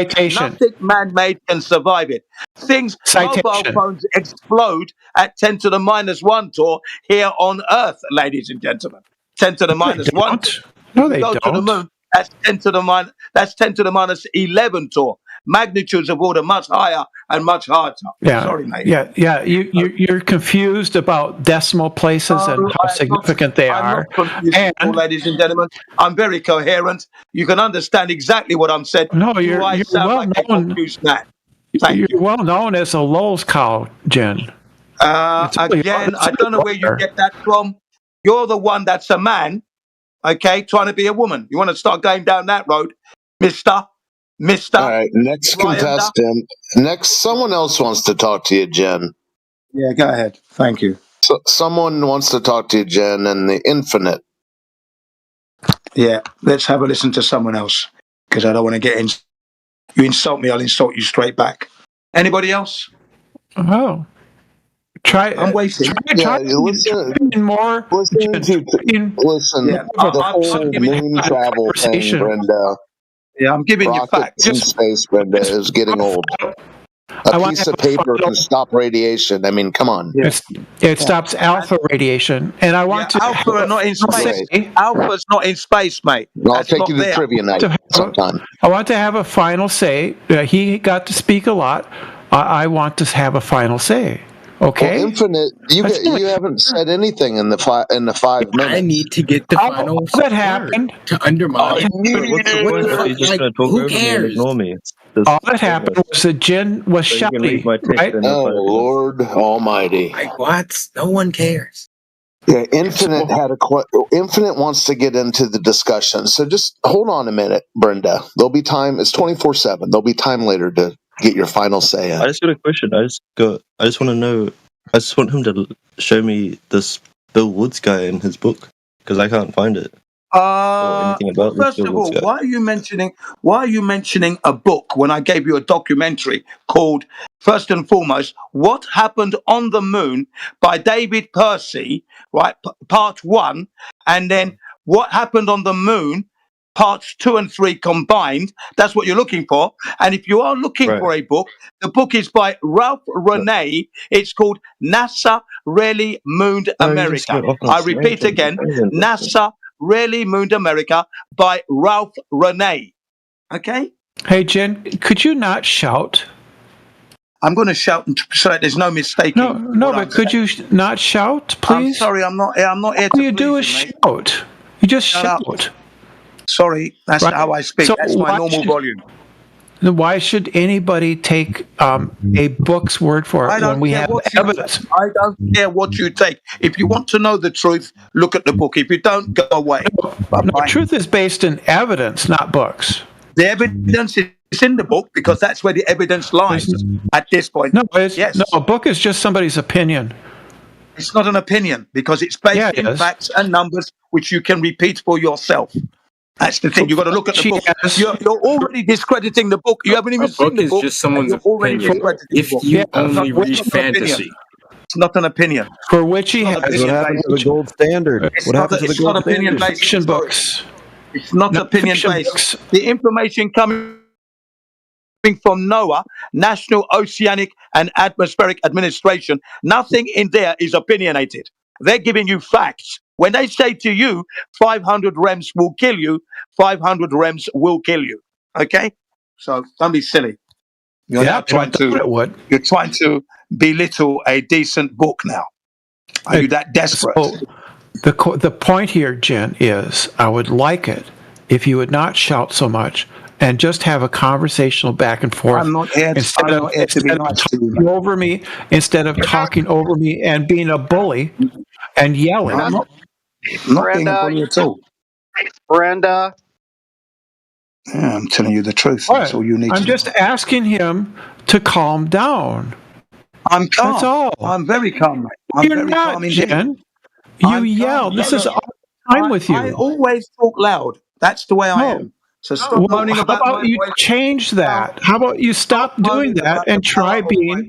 man-made can survive it. Mobile phones explode at 10 to the minus 1 torr here on Earth, ladies and gentlemen. 10 to the minus 1. No, they don't. To the moon, that's 10 to the minus 11 torr. Magnitudes of order much higher and much harder. Yeah. Sorry, mate. Yeah. You're confused about decimal places and how significant they are. I'm not confused, ladies and gentlemen. I'm very coherent. You can understand exactly what I'm saying. No, you're well known. You're well known as a Lowe's cow, Jen. Again, I don't know where you get that from. You're the one that's a man, okay, trying to be a woman. You want to start going down that road, Mister? All right, next contestant. Next, someone else wants to talk to you, Jen. Yeah, go ahead. Thank you. So, someone wants to talk to you, Jen, and the infinite. Yeah, let's have a listen to someone else, because I don't want to get in. You insult me, I'll insult you straight back. Anybody else? Oh. I'm waiting. Listen, more. Listen, the whole moon travel thing, Brenda. Yeah, I'm giving you facts. Space, Brenda, is getting old. A piece of paper can stop radiation. I mean, come on. It stops alpha radiation, and I want to. Alpha are not in space. Alpha's not in space, mate. I'll take you to trivia night sometime. I want to have a final say. He got to speak a lot. I want to have a final say. Okay. Well, Infinite, you haven't said anything in the 5 minutes. I need to get the final word that happened to undermine. Who cares? Ignore me. All that happened was that Jen was shouting. Right? Oh, Lord Almighty! Like what? No one cares. Yeah, Infinite Infinite wants to get into the discussion, so just hold on a minute, Brenda. There'll be time. It's 24/7. There'll be time later to get your final say in. I just got a question. I just want to know. I just want him to show me this Bill Woods guy in his book because I can't find it. First of all, why are you mentioning a book when I gave you a documentary called, first and foremost, What Happened on the Moon by David Percy, right? Part 1, and then What Happened on the Moon, parts 2 and 3 combined. That's what you're looking for. And if you are looking for a book, the book is by Ralph Renee. It's called NASA Really Mooned America. I repeat again, NASA Really Mooned America by Ralph Renee. Okay? Hey, Jen, could you not shout? I'm going to shout so that there's no mistaking. No, but could you not shout, please? I'm sorry, I'm not here to All you do is shout. You just shout. Sorry, that's how I speak. So that's my normal volume. Why should anybody take a book's word for it when we have evidence? I don't care what you take. If you want to know the truth, look at the book. If you don't, go away. No, truth is based in evidence, not books. The evidence is in the book because that's where the evidence lies at this point. No, a book is just somebody's opinion. It's not an opinion because it's based in facts and numbers which you can repeat for yourself. That's the thing. You've got to look at the book. You're already discrediting the book. You haven't even seen the book. A book is just someone's opinion. If you only read fantasy. It's not an opinion. For which he has. What happened to the gold standard? What happened to the gold standard? Fiction books. It's not opinion-based. The information coming from NOAA, National Oceanic and Atmospheric Administration, nothing in there is opinionated. They're giving you facts. When they say to you, 500 rems will kill you, 500 rems will kill you. Okay? So don't be silly. You're trying to belittle a decent book now. Are you that desperate? So the point here, Jen, is I would like it if you would not shout so much and just have a conversational back and forth. I'm not here to be nice to you. Over me, instead of talking over me and being a bully and yelling. I'm not being a bully at all. Brenda. Yeah, I'm telling you the truth. That's all you need to know. I'm just asking him to calm down. I'm calm. That's all. I'm very calm, mate. You're not, Jen. You yell. This is all time with you. I always talk loud. That's the way I am. So stop moaning about how about you change that? How about you stop doing that and try being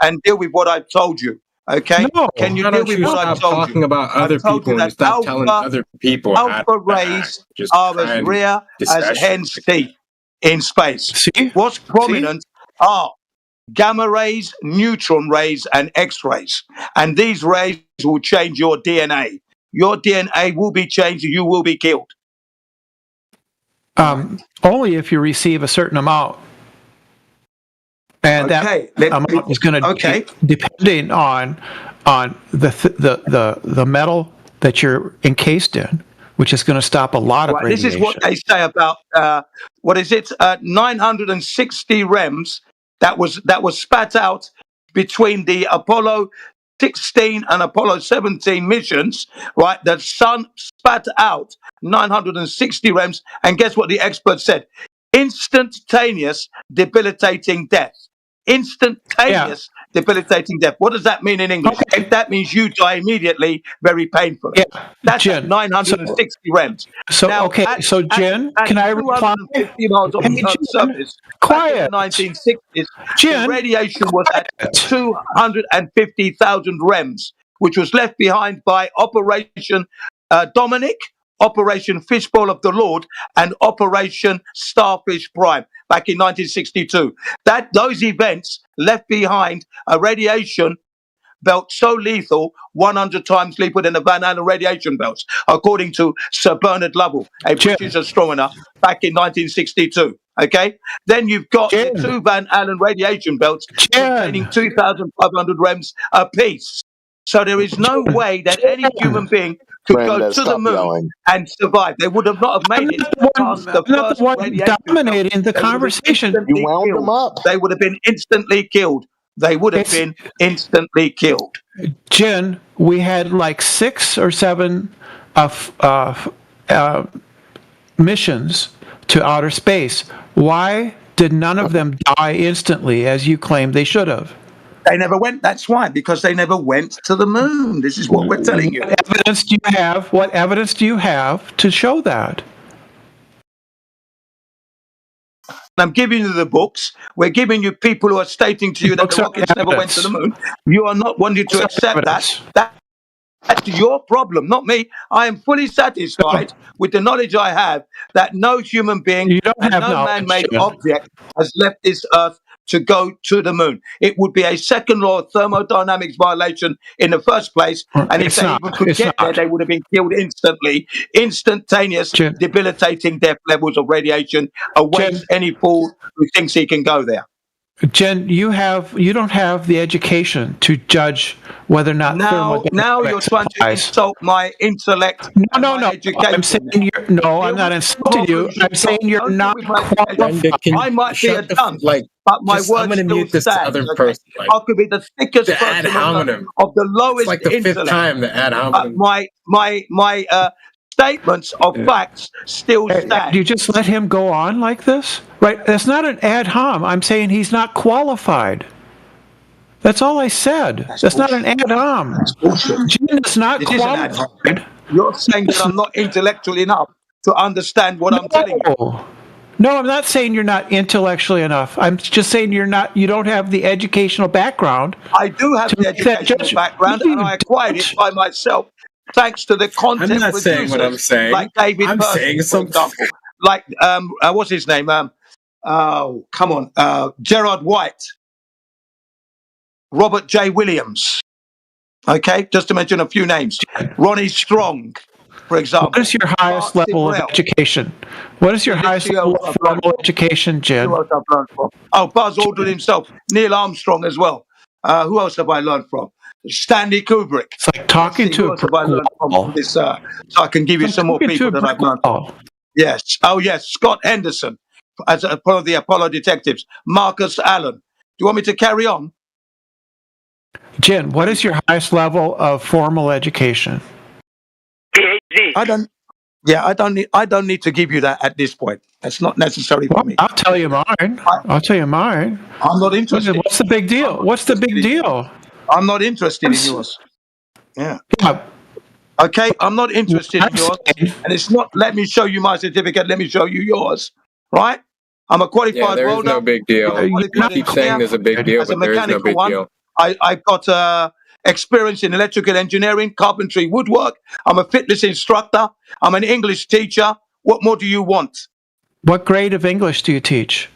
and deal with what I've told you? Okay? No. Can you deal with what I've told you? Talking about other people and stop telling other people alpha rays are as rare as hen's teeth in space. See? What's prominent are gamma rays, neutron rays, and X-rays. And these rays will change your DNA. Your DNA will be changed. You will be killed. Only if you receive a certain amount. And that amount is going to be depending on the metal that you're encased in, which is going to stop a lot of radiation. This is what they say about 960 rems that was spat out between the Apollo 16 and Apollo 17 missions, right? The sun spat out 960 rems, and guess what the expert said? Instantaneous debilitating death. Instantaneous debilitating death. What does that mean in English? That means you die immediately, very painfully. That's Jen, 960 rems. So, now, so Jen, can I reply? 250 miles on the Earth's surface. Quiet. Back in the 1960s, Jen, the radiation was at 250,000 rems, which was left behind by Operation Dominic, Operation Fishbowl of the Lord and Operation Starfish Prime back in 1962. Those events left behind a radiation belt so lethal, 100 times lethal than the Van Allen radiation belts, according to Sir Bernard Lovell, a British astronomer, back in 1962. Okay? Then you've got the 2 Van Allen radiation belts containing 2,500 rems apiece. So there is no way that any human being could go to the moon and survive. They would have not have made it past the first radiation dominating the conversation. You wound them up. They would have been instantly killed. They would have been instantly killed. Jin, we had like 6 or 7 missions to outer space. Why did none of them die instantly, as you claim they should have? They never went. That's why, because they never went to the moon. This is what we're telling you. What evidence do you have? What evidence do you have to show that? I'm giving you the books. We're giving you people who are stating to you that the rockets never went to the moon. You are not wanting to accept that. That's your problem, not me. I am fully satisfied with the knowledge I have that no human being and no man-made object has left this earth to go to the moon. It would be a second law of thermodynamics violation in the first place. And if they even could get there, they would have been killed instantly. Instantaneous, debilitating death levels of radiation awaits any fool who thinks he can go there. Jen, you don't have the education to judge whether or not now you're trying to insult my intellect. No. I'm saying I'm not insulting you. I'm saying you're not qualified. I might be a dunce, but my words still stand. I could be the thickest person of the lowest like the intellect. fifth time the ad hominem. My statements of facts still stand. You just let him go on like this? Right? That's not an ad hom. I'm saying he's not qualified. That's all I said. That's not an ad hom. Jim is not qualified. You're saying that I'm not intellectual enough to understand what I'm telling you. No, I'm not saying you're not intellectually enough. I'm just saying you don't have the educational background. I do have the educational background, and I acquired it by myself. Thanks to the content I'm not producers, saying what I'm saying. Like David I'm Percy, saying for something. example. Like, what's his name? Gerard White. Robert J. Williams. Okay, just to mention a few names. Ronnie Strong, for example. What is your highest level of education? What is your highest level of formal education, Jim? Oh, Buzz Aldrin himself. Neil Armstrong as well. Who else have I learned from? Stanley Kubrick. It's like talking to a brick wall. So I can give you some more people that I've learned from. Yes. Oh, yes. Scott Henderson, as a part of the Apollo detectives. Marcus Allen. Do you want me to carry on? Jen, what is your highest level of formal education? PhD. I don't need to give you that at this point. That's not necessary for me. I'll tell you mine. I'm not interested. What's the big deal? What's the big deal? I'm not interested in yours. Yeah. Okay, I'm not interested in yours. And it's not, let me show you my certificate, let me show you yours. Right? I'm a qualified there's welder. no big deal. You keep saying there's a big deal, but there is no big deal. I've got experience in electrical engineering, carpentry, woodwork. I'm a fitness instructor. I'm an English teacher. What more do you want? What grade of English do you teach?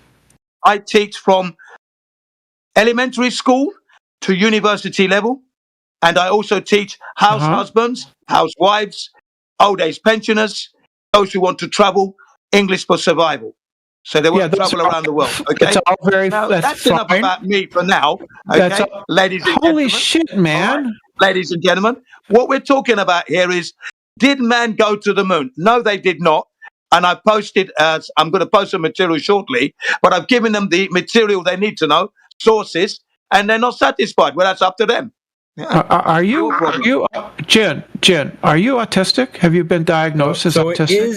I teach from elementary school to university level. And I also teach house husbands, housewives, old age pensioners, those who want to travel, English for survival. So they want to travel around the world. Okay, that's enough about me for now. Okay, ladies and gentlemen. Holy shit, man! Right. Ladies and gentlemen, what we're talking about here is: did man go to the moon? No, they did not. And I posted. I'm going to post some material shortly, but I've given them the material they need to know, sources, and they're not satisfied. Well, that's up to them. Yeah. Are you Jen? Are you autistic? Have you been diagnosed as autistic?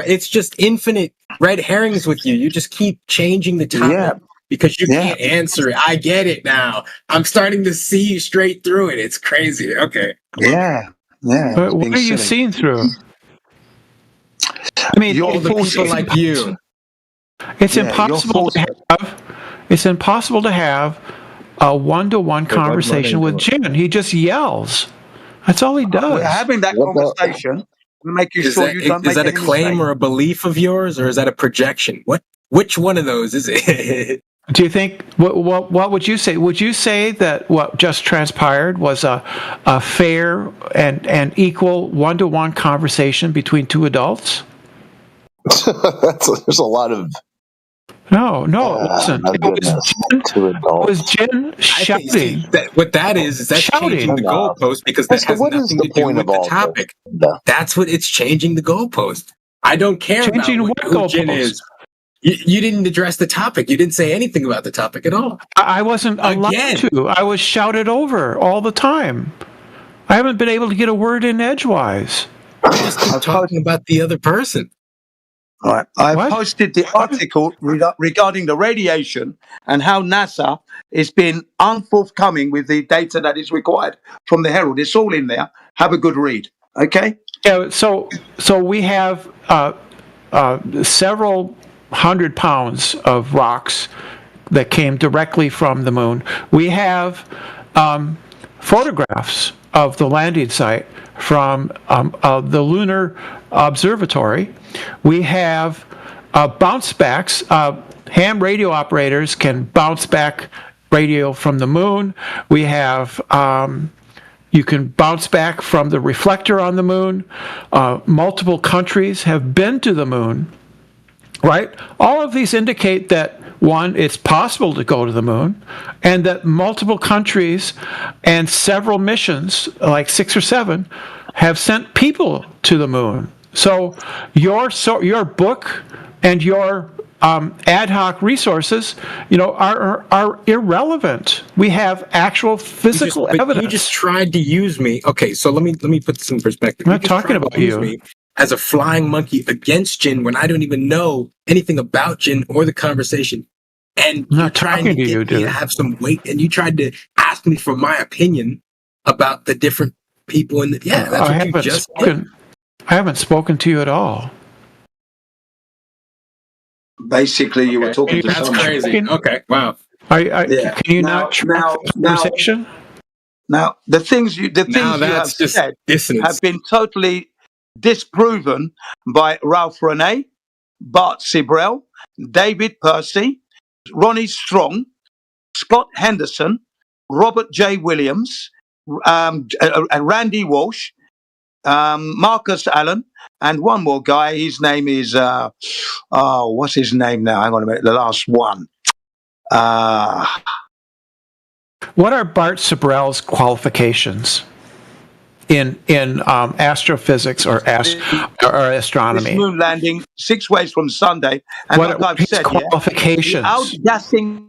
It's just infinite red herrings with you. You just keep changing the topic because you can't answer it. I get it now. I'm starting to see straight through it. It's crazy. Okay. Yeah. But what are you seeing through? I mean, all the people like you. It's impossible to have. It's impossible to have a one-to-one conversation with Jim. He just yells. That's all he does. We're having that conversation. making Is sure that you don't is make that a any claim mistake. or a belief of yours, or is that a projection? Which one of those is it? Do you think what would you say? Would you say that what just transpired was a fair and equal 1-to-1 conversation between two adults? There's a lot of. No, listen. My goodness. Two adults. Was Jen shouting? What that is that's changing the goalpost because that has nothing to do with the topic. That's what it's changing the goalpost. I don't care Changing about who Jen goalpost? is. You didn't address the topic. You didn't say anything about the topic at all. I wasn't allowed to. I was shouted over all the time. I haven't been able to get a word in edgewise. Just keep talking about the other person. All right. I posted the article regarding the radiation and how NASA has been unforthcoming with the data that is required from the Herald. It's all in there. Have a good read. Okay? Yeah, so we have several 100 pounds of rocks that came directly from the moon. We have photographs of the landing site from the Lunar Observatory. We have bounce backs. Ham radio operators can bounce back radio from the moon. We have you can bounce back from the reflector on the moon. Multiple countries have been to the moon. Right? All of these indicate that, one, it's possible to go to the moon, and that multiple countries and several missions, like 6 or 7, have sent people to the moon. So your book and your ad hoc resources, are irrelevant. We have actual physical evidence. You just tried to use me. Okay, so let me put this in perspective. I'm not talking about you. Me as a flying monkey against Jin when I don't even know anything about Jin or the conversation. And I'm you're not trying talking to to get you, me dude. to have some weight, and you tried to ask me for my opinion about the different people in the that's what you just did. I haven't spoken to you at all. Basically, you were talking to That's someone. crazy. Okay, wow. Can you not track the conversation? Now, the things you have that's just said dissonance. have been totally disproven by Ralph Renee, Bart Sibrel, David Percy, Ronnie Strong, Scott Henderson, Robert J. Williams, and Randy Walsh, Marcus Allen, and one more guy. His name is what's his name now? Hang on a minute. The last one. What are Bart Sibrel's qualifications in astrophysics or astronomy? This moon landing 6 ways from Sunday, and What like are I've said, his qualifications? the outgassing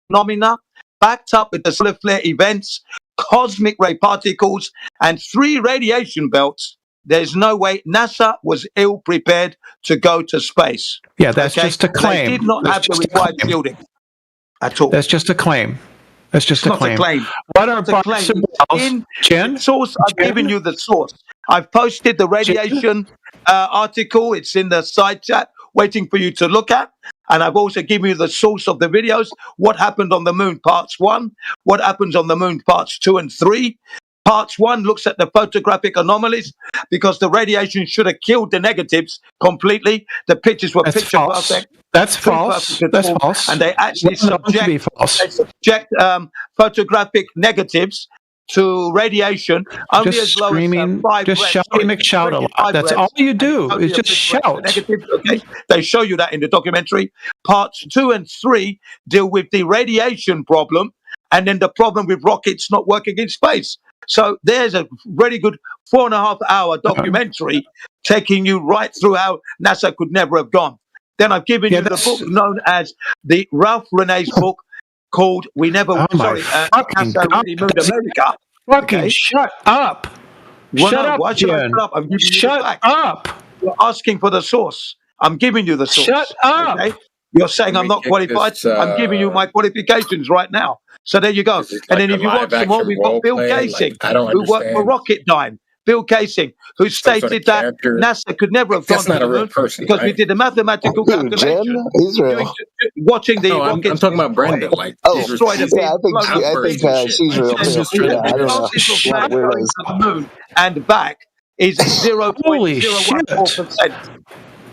phenomena backed up with the solar flare events, cosmic ray particles, and 3 radiation belts. There's no way NASA was ill prepared to go to space. Yeah, that's just a claim. They did not That's have the just a required claim. shielding at all. That's just a claim. That's just It's a not claim. a claim. What are It's a Bart claim. Sibrel's? Jen? Source. I've given you the source. I've posted the radiation article. It's in the side chat, waiting for you to look at. And I've also given you the source of the videos. What happened on the moon, parts 1. What happens on the moon, parts 2 and 3. Parts 1 looks at the photographic anomalies because the radiation should have killed the negatives completely. The pictures were That's picture false. perfect. That's false. That's false. And they actually Well known to be false. subject photographic negatives to radiation only Just as low screaming, as 5 just reps. shouting McShout a lot. That's all you do is just shout. Negatives, okay? They show you that in the documentary. Parts 2 and 3 deal with the radiation problem and then the problem with rockets not working in space. So there's a very good 4.5-hour documentary taking you right through how NASA could never have gone. Then I've given you the book known as the Ralph Renee's book called "We Never." NASA Really Moved America. Fucking shut up! Well, Shut no, up, why should I Jen. shut up? I'm giving you the Shut facts. up! You're asking for the source. I'm giving you the source. Shut up! Okay? You're saying I'm not kick qualified. this, I'm giving you my qualifications right now. So there you go. And then if you want some more, we've got Bill Casing, who worked for Rocketdyne. Bill Casing, who stated that NASA could never have gone to the moon because we did a mathematical calculation. Watching the I'm rockets talking about Brenda. Like, destroy the I think she's real too. Yeah, I don't know. moon and back is 0.014%.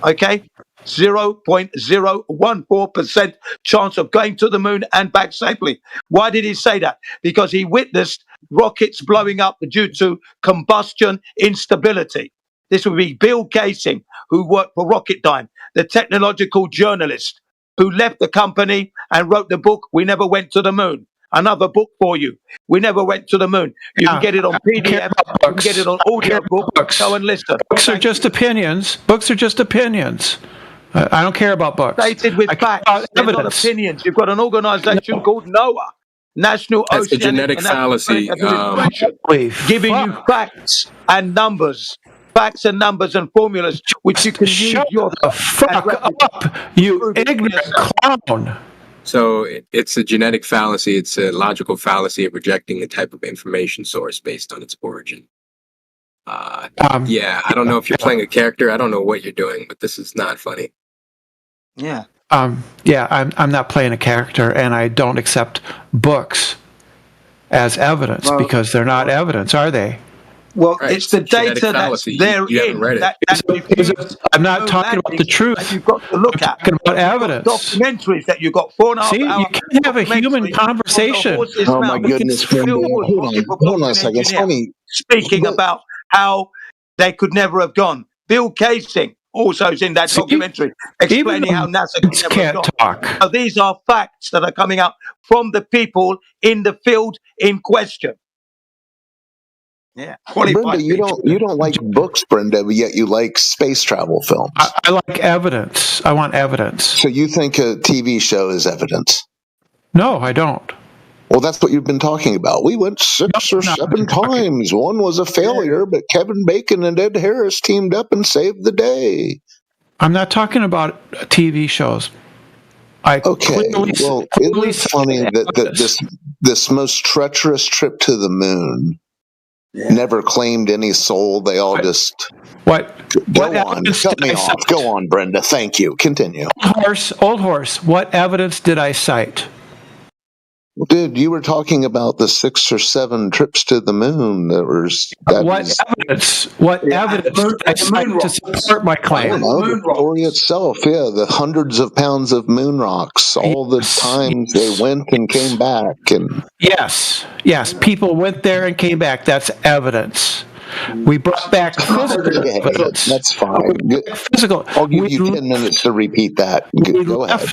Okay? 0.014% chance of going to the moon and back safely. Why did he say that? Because he witnessed rockets blowing up due to combustion instability. This would be Bill Kaysing, who worked for Rocketdyne, the technological journalist who left the company and wrote the book, We Never Went to the Moon. Another book for you. We Never Went to the Moon. You can get it on PDF. You can get it on audio book. Go and listen. Books are just opinions. Books are just opinions. I don't care about books. Stated with facts. They're not opinions. You've got an organization called NOAA, National That's a Oceanic genetic and fallacy. giving you facts and numbers. Facts and numbers and formulas which you can use your fuck up, you ignorant clown. So it's a genetic fallacy. It's a logical fallacy of rejecting a type of information source based on its origin. Yeah, I don't know if you're playing a character. I don't know what you're doing, but this is not funny. Yeah. Yeah, I'm not playing a character, and I don't accept books as evidence because they're not evidence, are they? Well, it's the data that's therein. I'm not talking about the truth. You've got to look at. Talking about evidence. Documentaries that you've got 4.5 hours. See, you can't have a human conversation. Oh my goodness! Hold on a second. Funny. Speaking about how they could never have gone. Bill Kaysing also is in that documentary explaining how NASA could never have gone. So these are facts that are coming out from the people in the field in question. Yeah, Brenda, you don't like books, Brenda, but yet you like space travel films. I like evidence. I want evidence. So you think a TV show is evidence? No, I don't. Well, that's what you've been talking about. We went 6 or 7 times. One was a failure, but Kevin Bacon and Ed Harris teamed up and saved the day. I'm not talking about TV shows. Okay. Well, isn't it funny that this most treacherous trip to the moon never claimed any soul? They all just Go on. Cut me off. Go on, Brenda. Thank you. Continue. Old horse. What evidence did I cite? Dude, you were talking about the 6 or 7 trips to the moon. What evidence did I cite to support my claim? I don't know, the story itself, the hundreds of pounds of moon rocks, all the times they went and came back. And Yes, people went there and came back. That's evidence. We brought back physical evidence. That's fine. Physical. I'll give you 10 minutes to repeat that. Go ahead.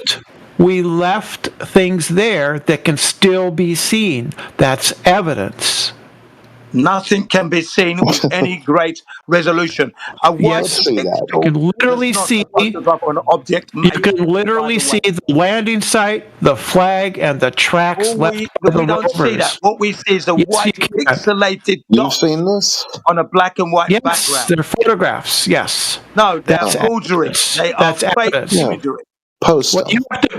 We left things there that can still be seen. That's evidence. Nothing can be seen with any great resolution. Yes, you can literally see. An object. You can literally see the landing site, the flag, and the tracks left by the we don't see that. What we see is a white pixelated dot. You've seen this on a black and white background. Yes, they're photographs. Yes. No, that's forgery. They are fake imagery.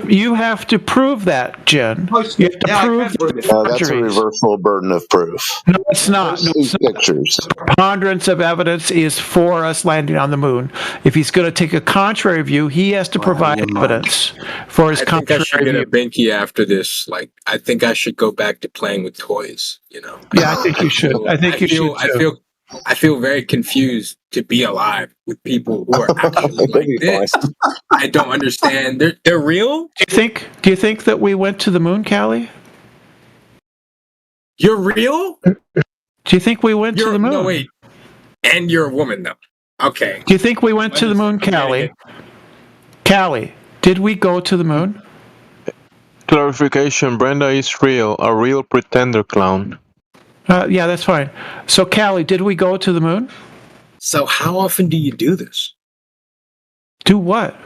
You have to prove that, Jen. You have to prove that's a reversible burden of proof. No, it's not. Pictures. The preponderance of evidence is for us landing on the moon. If he's going to take a contrary view, he has to provide evidence for his contrary I should get view. a binky after this. Like, I think I should go back to playing with toys. Yeah, I think you should. I feel very confused to be alive with people who are actually like this. I don't understand. They're real? Do you think that we went to the moon, Callie? You're real? Do you think we went to the moon? No, wait. And you're a woman, though. Okay. Do you think we went to the moon, Callie? Callie, did we go to the moon? Clarification, Brenda is real, a real pretender clown. Yeah, that's fine. So, Callie, did we go to the moon? So how often do you do this? Do what?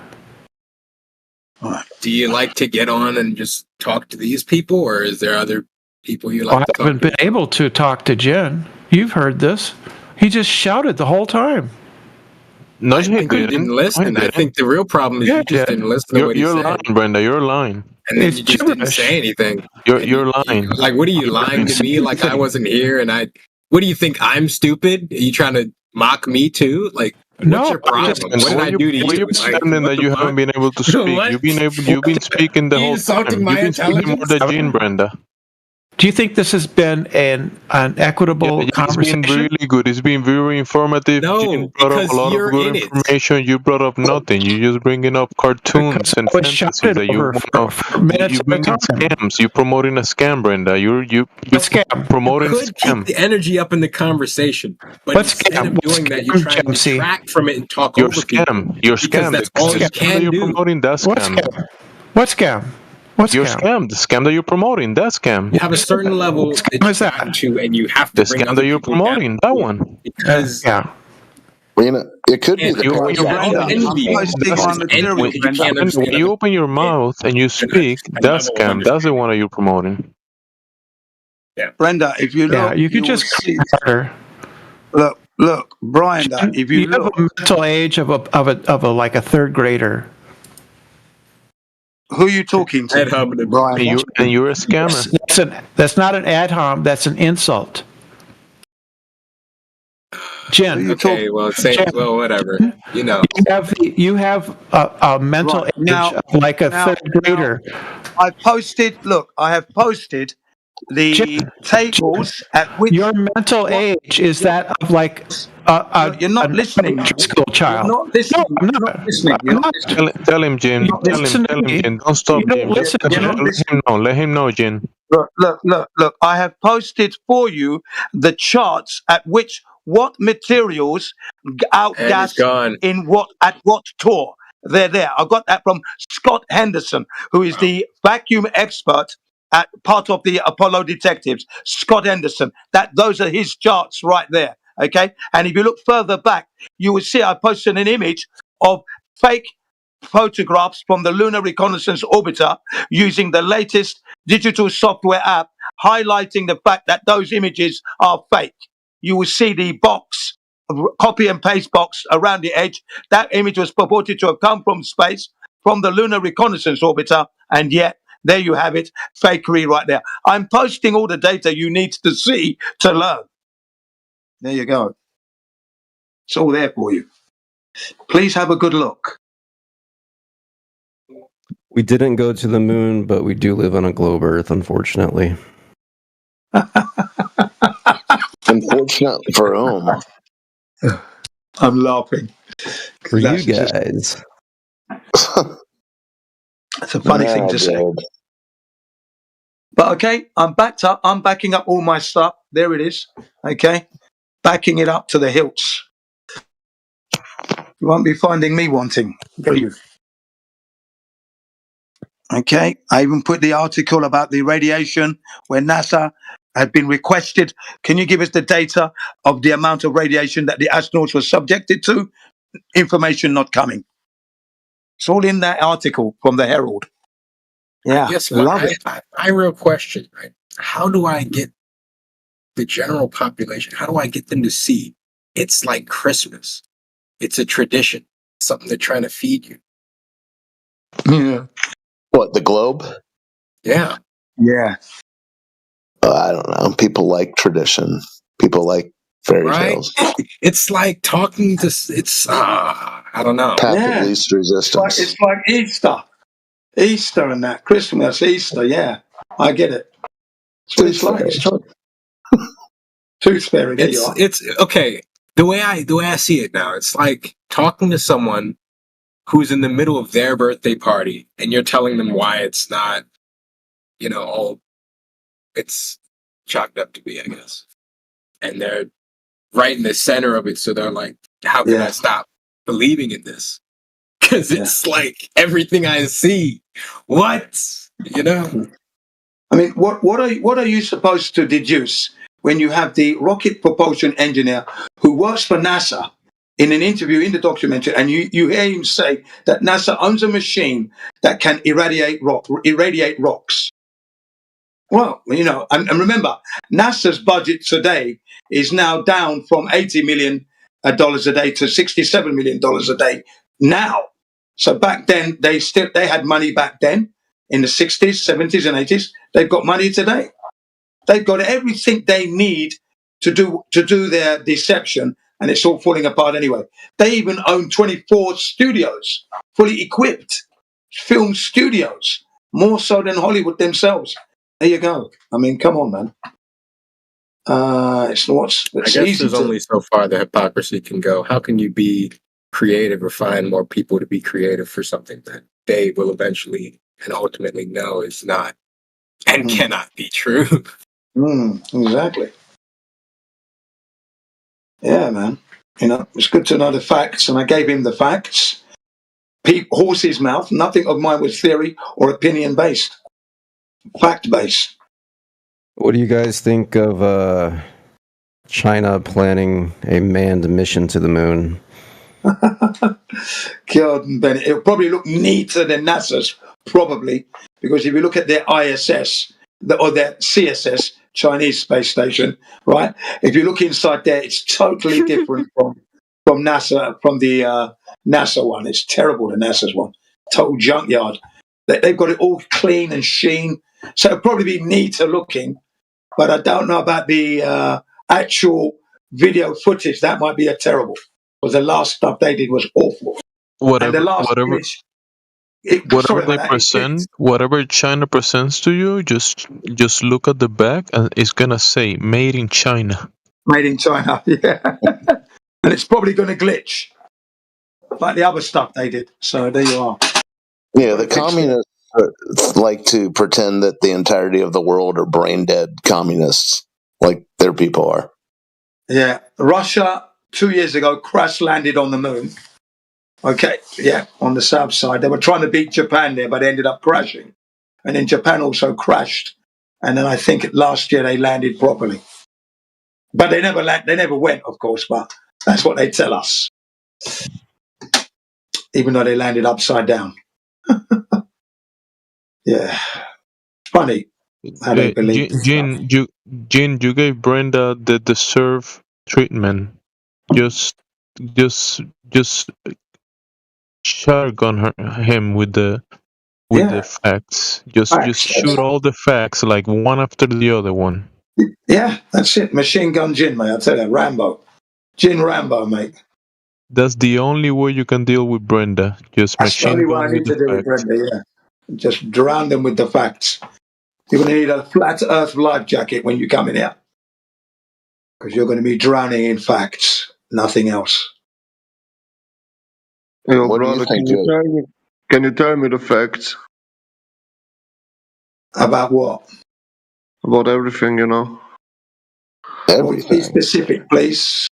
Do you like to get on and just talk to these people, or is there other people you like to talk to? I haven't been able to talk to Jen. You've heard this. He just shouted the whole time. No, I think you didn't listen. I think the real problem is you just didn't listen to what he said. You're lying, Brenda. You're lying. And then you just didn't say anything. You're lying. Like, what are you lying to me? Like I wasn't here, and what do you think? I'm stupid? Are you trying to mock me too? Like, what's your problem? What did I do to you? You're pretending that you haven't been able to speak. You've been speaking the whole time. You've been speaking more than Gene, Brenda. Do you think this has been an equitable conversation? It's been really good. It's been very informative. You brought up a lot of good information. You brought up nothing. You just bringing up cartoons and fantasies that you bring in scams. You're promoting a scam, Brenda. You're promoting could scam. Keep the energy up in the conversation, but instead of doing that, you try to detract from it and talk over people. Your scam. That's all you can you're do. Promoting that scam. What scam? What's your scam? The scam that you're promoting, that scam. You have a certain level that you have to, and you have to the scam that you're promoting, that one. Because well, it could be the when you open your mouth and you speak, that scam. That's the one that you're promoting. Yeah, Brenda. If you look, you can just see Look, Brian. If you have a mental age of a like a third grader. Who are you talking to? Brian. And you're a scammer. That's not an ad hom. That's an insult. Jen. Okay, well, well, whatever. You know. You have a mental age of like a third grader. I have posted the tables at which your mental age is that of like you're not listening. School child. You're not listening. No, I'm not listening. Tell him, Jim. Tell him, Jim. Don't stop, Jim. Let him know, Jim. Look. I have posted for you the charts at which what materials outgas in what tour. They're there. I got that from Scott Henderson, who is the vacuum expert at part of the Apollo Detectives. Scott Henderson. Those are his charts right there. Okay, and if you look further back, you will see I posted an image of fake photographs from the Lunar Reconnaissance Orbiter using the latest digital software app, highlighting the fact that those images are fake. You will see the box, copy and paste box around the edge. That image was purported to have come from space, from the Lunar Reconnaissance Orbiter, and yet there you have it, fakery right there. I'm posting all the data you need to see to learn. There you go. It's all there for you. Please have a good look. We didn't go to the moon, but we do live on a globe Earth, unfortunately. Unfortunately for whom? I'm laughing. For you guys. It's a funny thing to say. But okay, I'm backed up. I'm backing up all my stuff. There it is. Okay. Backing it up to the hilts. You won't be finding me wanting. Okay. I even put the article about the radiation where NASA had been requested. Can you give us the data of the amount of radiation that the astronauts were subjected to? Information not coming. It's all in that article from the Herald. Yeah, guess what? love it. My real question, right? How do I get the general population? How do I get them to see it's like Christmas? It's a tradition, something they're trying to feed you. Yeah. What, the globe? Yeah. Yeah. I don't know. People like tradition. People like fairy tales. It's like talking to. I don't know. Path of least resistance. It's like Easter. Easter and that. Christmas, Easter, yeah. I get it. It's like Tooth fairy. It's okay. The way I see it now, it's like talking to someone who's in the middle of their birthday party and you're telling them why it's not, all it's chalked up to be, I guess. And they're right in the center of it, so they're like, how can I stop believing in this? Because it's like everything I see. What? I mean, what are you supposed to deduce when you have the rocket propulsion engineer who works for NASA in an interview in the documentary, and you hear him say that NASA owns a machine that can irradiate rocks? Well, and remember, NASA's budget today is now down from $80 million a day to $67 million a day now. So back then, they had money back then in the 60s, 70s, and 80s. They've got money today. They've got everything they need to do their deception, and it's all falling apart anyway. They even own 24 studios, fully equipped film studios, more so than Hollywood themselves. There you go. I mean, come on, man. I guess there's only so far the hypocrisy can go. How can you be creative or find more people to be creative for something that they will eventually and ultimately know is not and cannot be true? Exactly. Yeah, man. You know, it's good to know the facts, and I gave him the facts. Horse's mouth. Nothing of mine was theory or opinion based. Fact based. What do you guys think of China planning a manned mission to the moon? God, Bennett. It'll probably look neater than NASA's, probably, because if you look at their ISS or their CSS, Chinese space station, right? If you look inside there, it's totally different from NASA, from the NASA one. It's terrible, the NASA's one. Total junkyard. They've got it all clean and sheen, so it'll probably be neater looking. But I don't know about the actual video footage. That might be terrible. Because the last stuff they did was awful. Whatever China presents to you, just look at the back and it's gonna say "Made in China." Made in China, yeah. And it's probably going to glitch like the other stuff they did. So there you are. Yeah, the communists like to pretend that the entirety of the world are brain dead communists, like their people are. Yeah, Russia 2 years ago crash landed on the moon. Okay, yeah, on the south side. They were trying to beat Japan there, but they ended up crashing. And then Japan also crashed. And then I think last year they landed properly. But they never went, of course, but that's what they tell us. Even though they landed upside down. Yeah. Funny how they believe. Gene, you gave Brenda the deserved treatment. Just shotgun him with the facts. Just shoot all the facts like one after the other one. Yeah, that's it. Machine Gun Jin, mate. I tell you, Rambo. Jin Rambo, mate. That's the only way you can deal with Brenda. Just that's machine gun I need to deal with Brenda, yeah. Just drown them with the facts. You're going to need a flat earth life jacket when you come in here. Because you're going to be drowning in facts, nothing else. Yo, brother, can you tell me the facts? About what? About everything, you know. Everything. Be specific, please.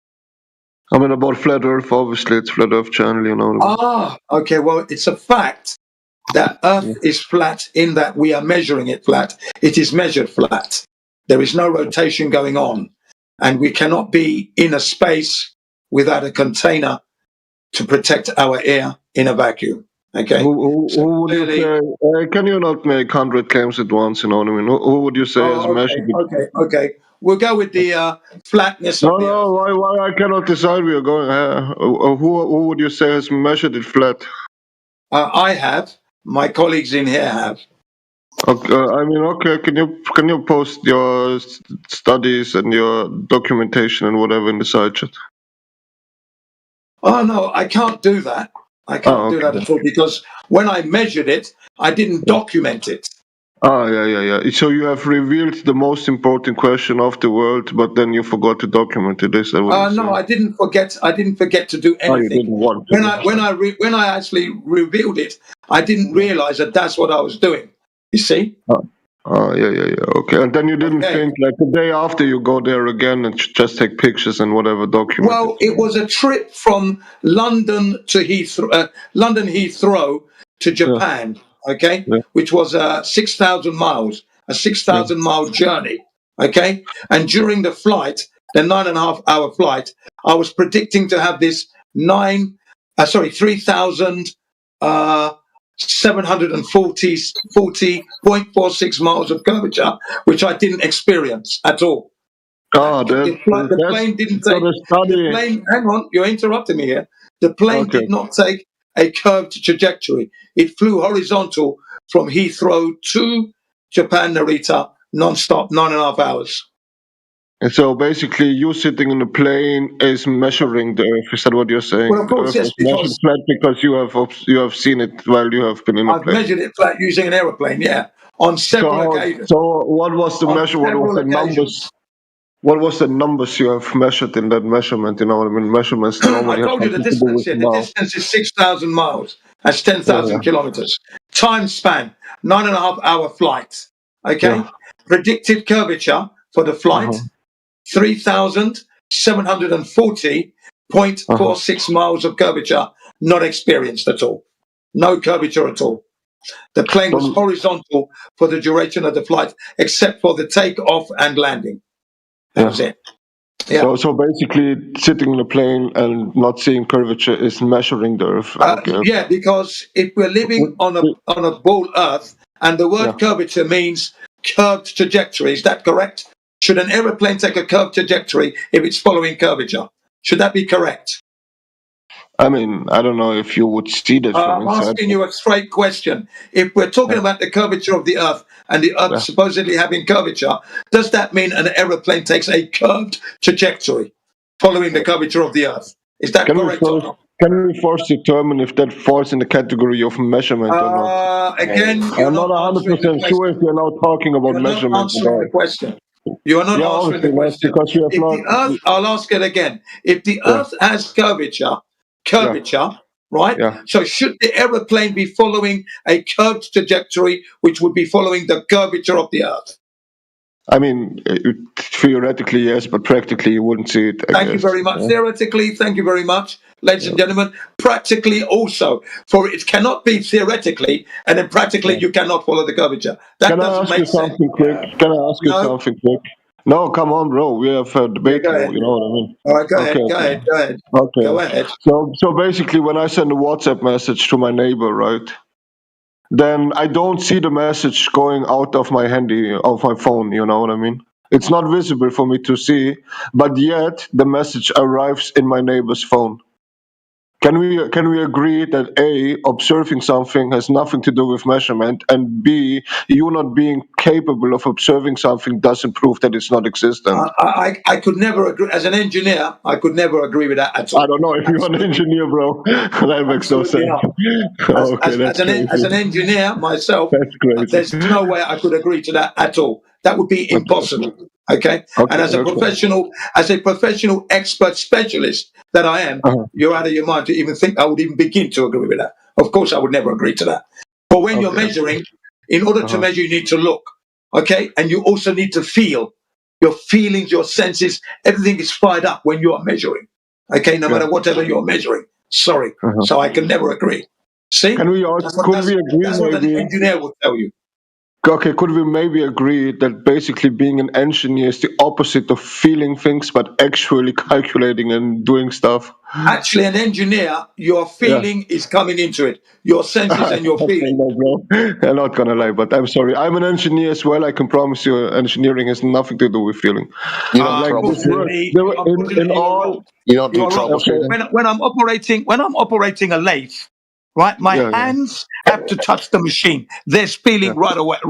I mean, about Flat Earth, obviously, it's Flat Earth Channel, you know. Ah, okay, well, it's a fact that Earth is flat in that we are measuring it flat. It is measured flat. There is no rotation going on. And we cannot be in a space without a container to protect our air in a vacuum. Okay. Who would you say? Can you not make 100 claims at once? You know what I mean? Who would you say has measured it? Okay. We'll go with the flatness of the Earth. Why I cannot decide where you're going. Who would you say has measured it flat? I have. My colleagues in here have. Okay, I mean, okay. Can you post your studies and your documentation and whatever in the side chat? Oh no, I can't do that. I can't do that at all because when I measured it, I didn't document it. Yeah. So you have revealed the most important question of the world, but then you forgot to document it. Is that what no, I didn't forget. I didn't forget to do anything. You didn't want to. When I actually revealed it, I didn't realize that that's what I was doing. You see? Yeah. Okay. And then you didn't think like the day after you go there again and just take pictures and whatever document. Well, it was a trip from London to Heathrow to Japan. Okay, which was 6,000 miles, a 6,000-mile journey. Okay, and during the flight, the 9.5-hour flight, I was predicting to have this 3,740.46 miles of curvature, which I didn't experience at all. The plane didn't take. The plane, hang on, you're interrupting me here. The plane did not take a curved trajectory. It flew horizontal from Heathrow to Japan Narita non-stop, 9.5 hours. And so basically, you sitting in a plane is measuring the Earth. Is that what you're saying? Well, of course, yes. Measured flat because you have seen it while you have been in a plane. I've measured it flat using an aeroplane, yeah, on several occasions. So what was the measure? What was the occasions. numbers? What was the numbers you have measured in that measurement? You know what I mean? Measurements normally I told you the distance here. The distance is 6,000 miles. That's 10,000 kilometers. Time span, 9.5 hour flight. Okay? Yeah. Predicted curvature for the flight, 3,740.46 miles of curvature, not experienced at all. No curvature at all. The plane was horizontal for the duration of the flight, except for the takeoff and landing. That was it. Yeah. So basically, sitting in a plane and not seeing curvature is measuring the Earth. Yeah, because if we're living on a ball Earth, and the word curvature means curved trajectory, is that correct? Should an aeroplane take a curved trajectory if it's following curvature? Should that be correct? I mean, I don't know if you would see that from I'm inside. asking you a straight question. If we're talking about the curvature of the Earth and the Earth supposedly having curvature, does that mean an aeroplane takes a curved trajectory following the curvature of the Earth? Is that correct or not? Can we first determine if that falls in the category of measurement or not? Again, I'm not 100% sure if we're now talking about measurement. You're not answering the question. You are not answering the question. If the Earth, I'll ask it again. If the Earth has curvature, right? Yeah. So should the aeroplane be following a curved trajectory, which would be following the curvature of the Earth? I mean, theoretically, yes, but practically you wouldn't see it. Thank you very much. Theoretically, thank you very much, ladies and gentlemen. Practically also, for it cannot be theoretically, and then practically you cannot follow the curvature. That doesn't make sense. Can I ask you something quick? No, come on, bro. We have a debate here, you know what I mean? All right, go ahead. Okay. Go ahead. So basically, when I send a WhatsApp message to my neighbor, right, then I don't see the message going out of my phone, you know what I mean? It's not visible for me to see, but yet the message arrives in my neighbor's phone. Can we agree that A, observing something has nothing to do with measurement, and B, you not being capable of observing something doesn't prove that it's not existent? I could never agree. As an engineer, I could never agree with that at all. I don't know if you're an engineer, bro. That makes no sense. As an engineer myself, there's no way I could agree to that at all. That would be impossible. Okay? And as a professional expert specialist that I am, you're out of your mind to even think I would even begin to agree with that. Of course, I would never agree to that. But when you're measuring, in order to measure, you need to look. Okay? And you also need to feel. Your feelings, your senses, everything is fired up when you are measuring. Okay? No matter whatever you're measuring. Sorry. So I can never agree. See? Could we agree? That's what an engineer will tell you. Okay, could we maybe agree that basically being an engineer is the opposite of feeling things, but actually calculating and doing stuff? Actually, an engineer, your feeling is coming into it. Your senses and your feeling. No, bro. I'm not going to lie, but I'm sorry. I'm an engineer as well. I can promise you engineering has nothing to do with feeling. You don't do troubleshooting. When I'm operating a lathe, right? My hands have to touch the machine. There's feeling right away.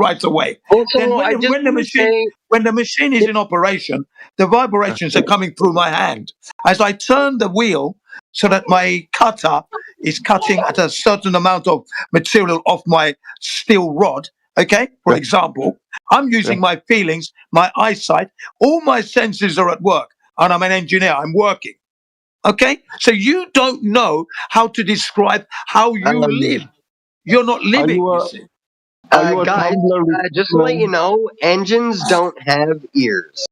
Then when the machine is in operation, the vibrations are coming through my hand. As I turn the wheel so that my cutter is cutting at a certain amount of material off my steel rod, okay? For example, I'm using my feelings, my eyesight, all my senses are at work, and I'm an engineer. I'm working. Okay, so you don't know how to describe how you live. You're not living. You see. Guys, just to let you know, engines don't have ears.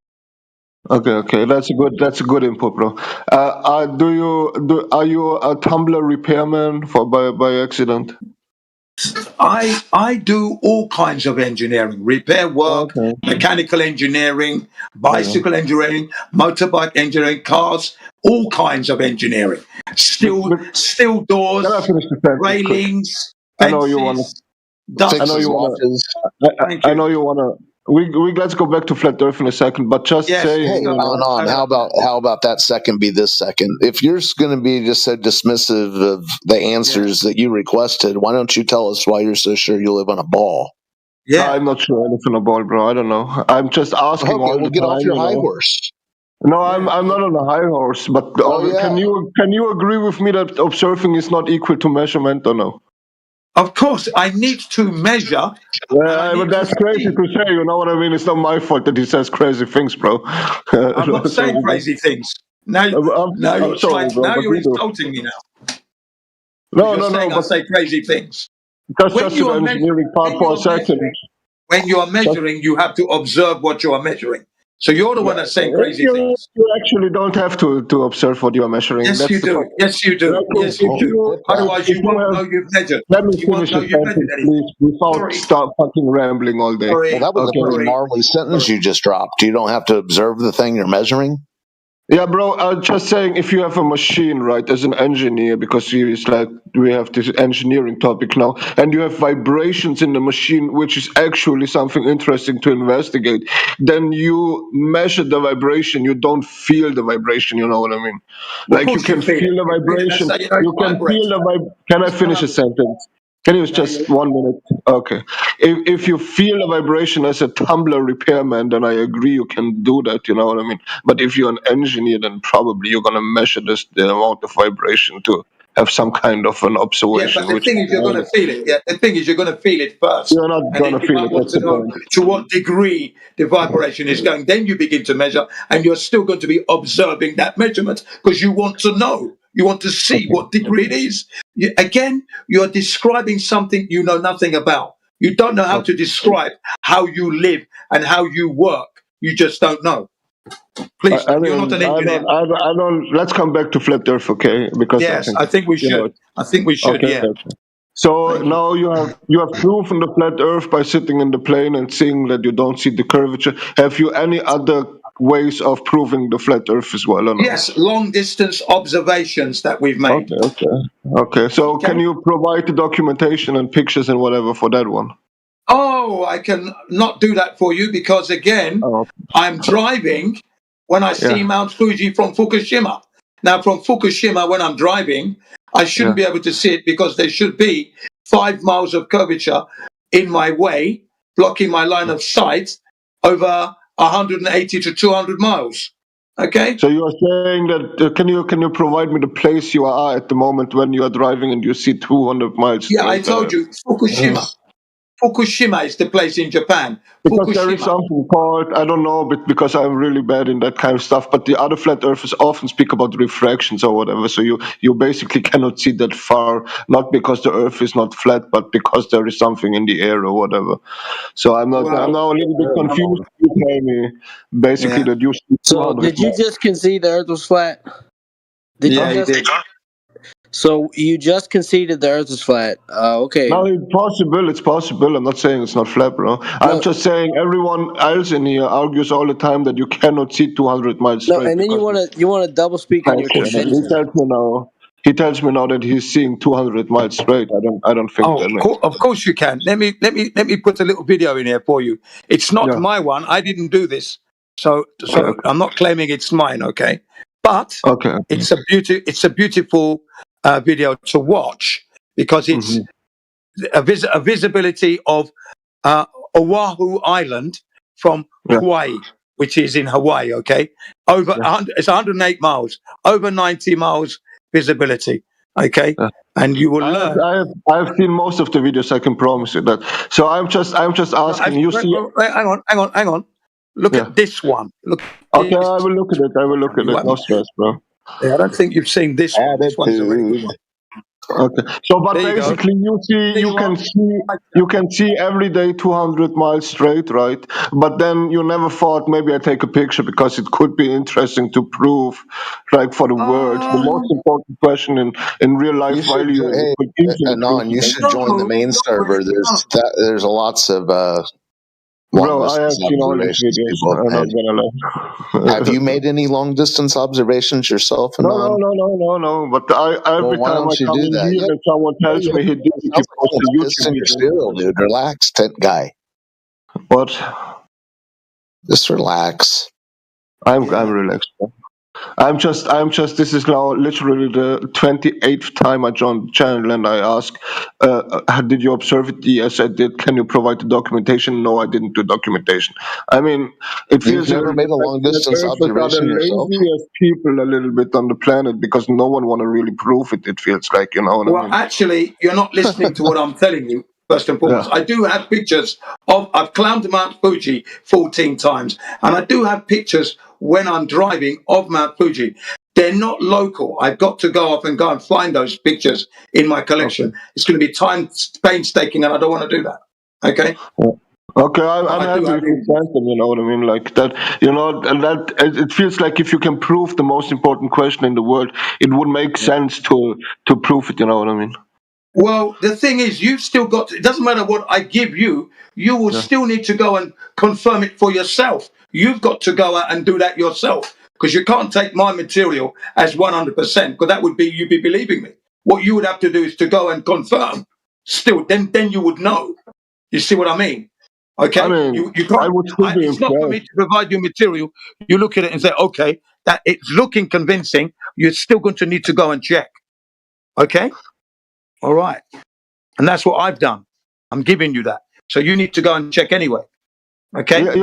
Okay, that's a good input, bro. Are you a tumbler repairman by accident? I do all kinds of engineering, repair work, mechanical engineering, bicycle engineering, motorbike engineering, cars, all kinds of engineering. Steel doors, railings, I know you want to. Let's go back to flat Earth in a second, but just say. Hey, on. How about that second be this second? If you're going to be just so dismissive of the answers that you requested, why don't you tell us why you're so sure you live on a ball? Yeah, I'm not sure I live on a ball, bro. I don't know. I'm just asking. Okay, we'll get off your high horse. No, I'm not on a high horse, but can you agree with me that observing is not equal to measurement or no? Of course, I need to measure. Yeah, but that's crazy to say. You know what I mean? It's not my fault that he says crazy things, bro. I'm not saying crazy things. Now, I'm sorry, bro, now but you're you do. insulting me now. No, you're saying but I say crazy things. That's just an engineering part for a second. When you are measuring, you have to observe what you are measuring. So you're the one that's saying crazy things. You actually don't have to observe what you are measuring. Yes, that's you the do. point. Yes, you do. Yes, you do. Otherwise, you won't know you've measured. Let me You won't finish know the you've measured sentence, anything. please, without start fucking rambling all day. Well, that was a pretty gnarly sentence you just dropped. You don't have to observe the thing you're measuring. Yeah, bro, I'm just saying, if you have a machine, right, as an engineer, because it's like we have this engineering topic now, and you have vibrations in the machine, which is actually something interesting to investigate, then you measure the vibration, you don't feel the vibration, you know what I mean? Well, like you can feel the vibration, you can feel the Can I finish a sentence? Can you just 1 minute? Okay. If you feel a vibration as a tumbler repairman, then I agree you can do that, you know what I mean? But if you're an engineer, then probably you're going to measure the amount of vibration to have some kind of an Yeah, observation. but the thing is, you're going to feel it. Yeah, the thing is, you're going to feel it first. You're not and going then to you feel might it. want That's to the know point. to what degree the vibration is going. Then you begin to measure, and you're still going to be observing that measurement because you want to know. You want to see what degree it is. Again, you're describing something you know nothing about. You don't know how to describe how you live and how you work. You just don't know. Please, you're not an engineer. I don't. Let's come back to flat Earth, okay? Because Yes, I think we should. I think we should. Okay, Yeah. okay. So now you have proven the flat Earth by sitting in the plane and seeing that you don't see the curvature. Have you any other ways of proving the flat Earth as well? Or no? Yes, long distance observations that we've made. Okay. So can you provide the documentation and pictures and whatever for that one? Oh, I can not do that for you because again, I'm driving when I see Mount Fuji from Fukushima. Now, from Fukushima, when I'm driving, I shouldn't be able to see it because there should be 5 miles of curvature in my way, blocking my line of sight over 180 to 200 miles. Okay. So you are saying that can you provide me the place you are at the moment when you are driving and you see 200 miles? Yeah, I told you Fukushima. Fukushima is the place in Japan. Because there is something called, I don't know, but because I'm really bad in that kind of stuff, but the other flat earthers often speak about refractions or whatever. So you basically cannot see that far, not because the earth is not flat, but because there is something in the air or whatever. So I'm now a little bit confused. You tell me basically that you see 200 So did you just concede the earth was flat? Did you did. So you just conceded the earth is flat. Okay. No, it's possible. I'm not saying it's not flat, bro. I'm just saying everyone else in here argues all the time that you cannot see 200 miles straight. No, and then you want to double speak on your contention. He tells me now that he's seeing 200 miles straight. I don't think that makes sense. Of course you can. Let me put a little video in here for you. It's not my one. I didn't do this, so I'm not claiming it's mine. Okay, but it's a beautiful video to watch because it's a visibility of Oahu Island from Hawaii, which is in Hawaii. Okay, it's 108 miles, over 90 miles visibility. Okay, and you will learn. I've seen most of the videos. I can promise you that. So I'm just asking. Hang on. Look at this one. Look. Okay, I will look at it. No stress, bro. Yeah, I don't think you've seen this one. This one's a really good one. Okay. So, but basically, you can see every day 200 miles straight, right? But then you never thought maybe I take a picture because it could be interesting to prove, like for the world. The most important question in real life value. Anon, you should join the main server. There's lots of. Bro, I have seen all these videos. I'm not gonna lie. Have you made any long distance observations yourself? No. But every time I come in here and someone tells me he did it, he posts a YouTube video. Still, dude, relax, guy. What? Just relax. I'm relaxed. Bro. This is now literally the 28th time I joined the channel, and I ask, did you observe it? Yes, I did. Can you provide the documentation? No, I didn't do documentation. I mean, it feels You've never made a long distance observation the yourself. laziest people a little bit on the planet because no one want to really prove it. It feels like, you know what I mean? Actually, you're not listening to what I'm telling you. First and foremost, I do have pictures of, I've climbed Mount Fuji 14 times, and I do have pictures when I'm driving of Mount Fuji. They're not local. I've got to go off and go and find those pictures in my collection. It's going to be painstaking, and I don't want to do that. Okay? Okay, I'm happy if you sent them, you know what I mean? Like that, you know, and that it feels like if you can prove the most important question in the world, it would make sense to prove it, you know what I mean? Well, the thing is, you've still got to, it doesn't matter what I give you, you will still need to go and confirm it for yourself. You've got to go out and do that yourself, because you can't take my material as 100%, because that would be you'd be believing me. What you would have to do is to go and confirm. Still, then you would know. You see what I mean? Okay, I mean, you can't. I would still be It's not for me to provide you material. You look at it and say, okay, that it's looking convincing. You're still going to need to go and check. Okay. All right. And that's what I've done. I'm giving you that. So you need to go and check anyway. Okay? Yeah, the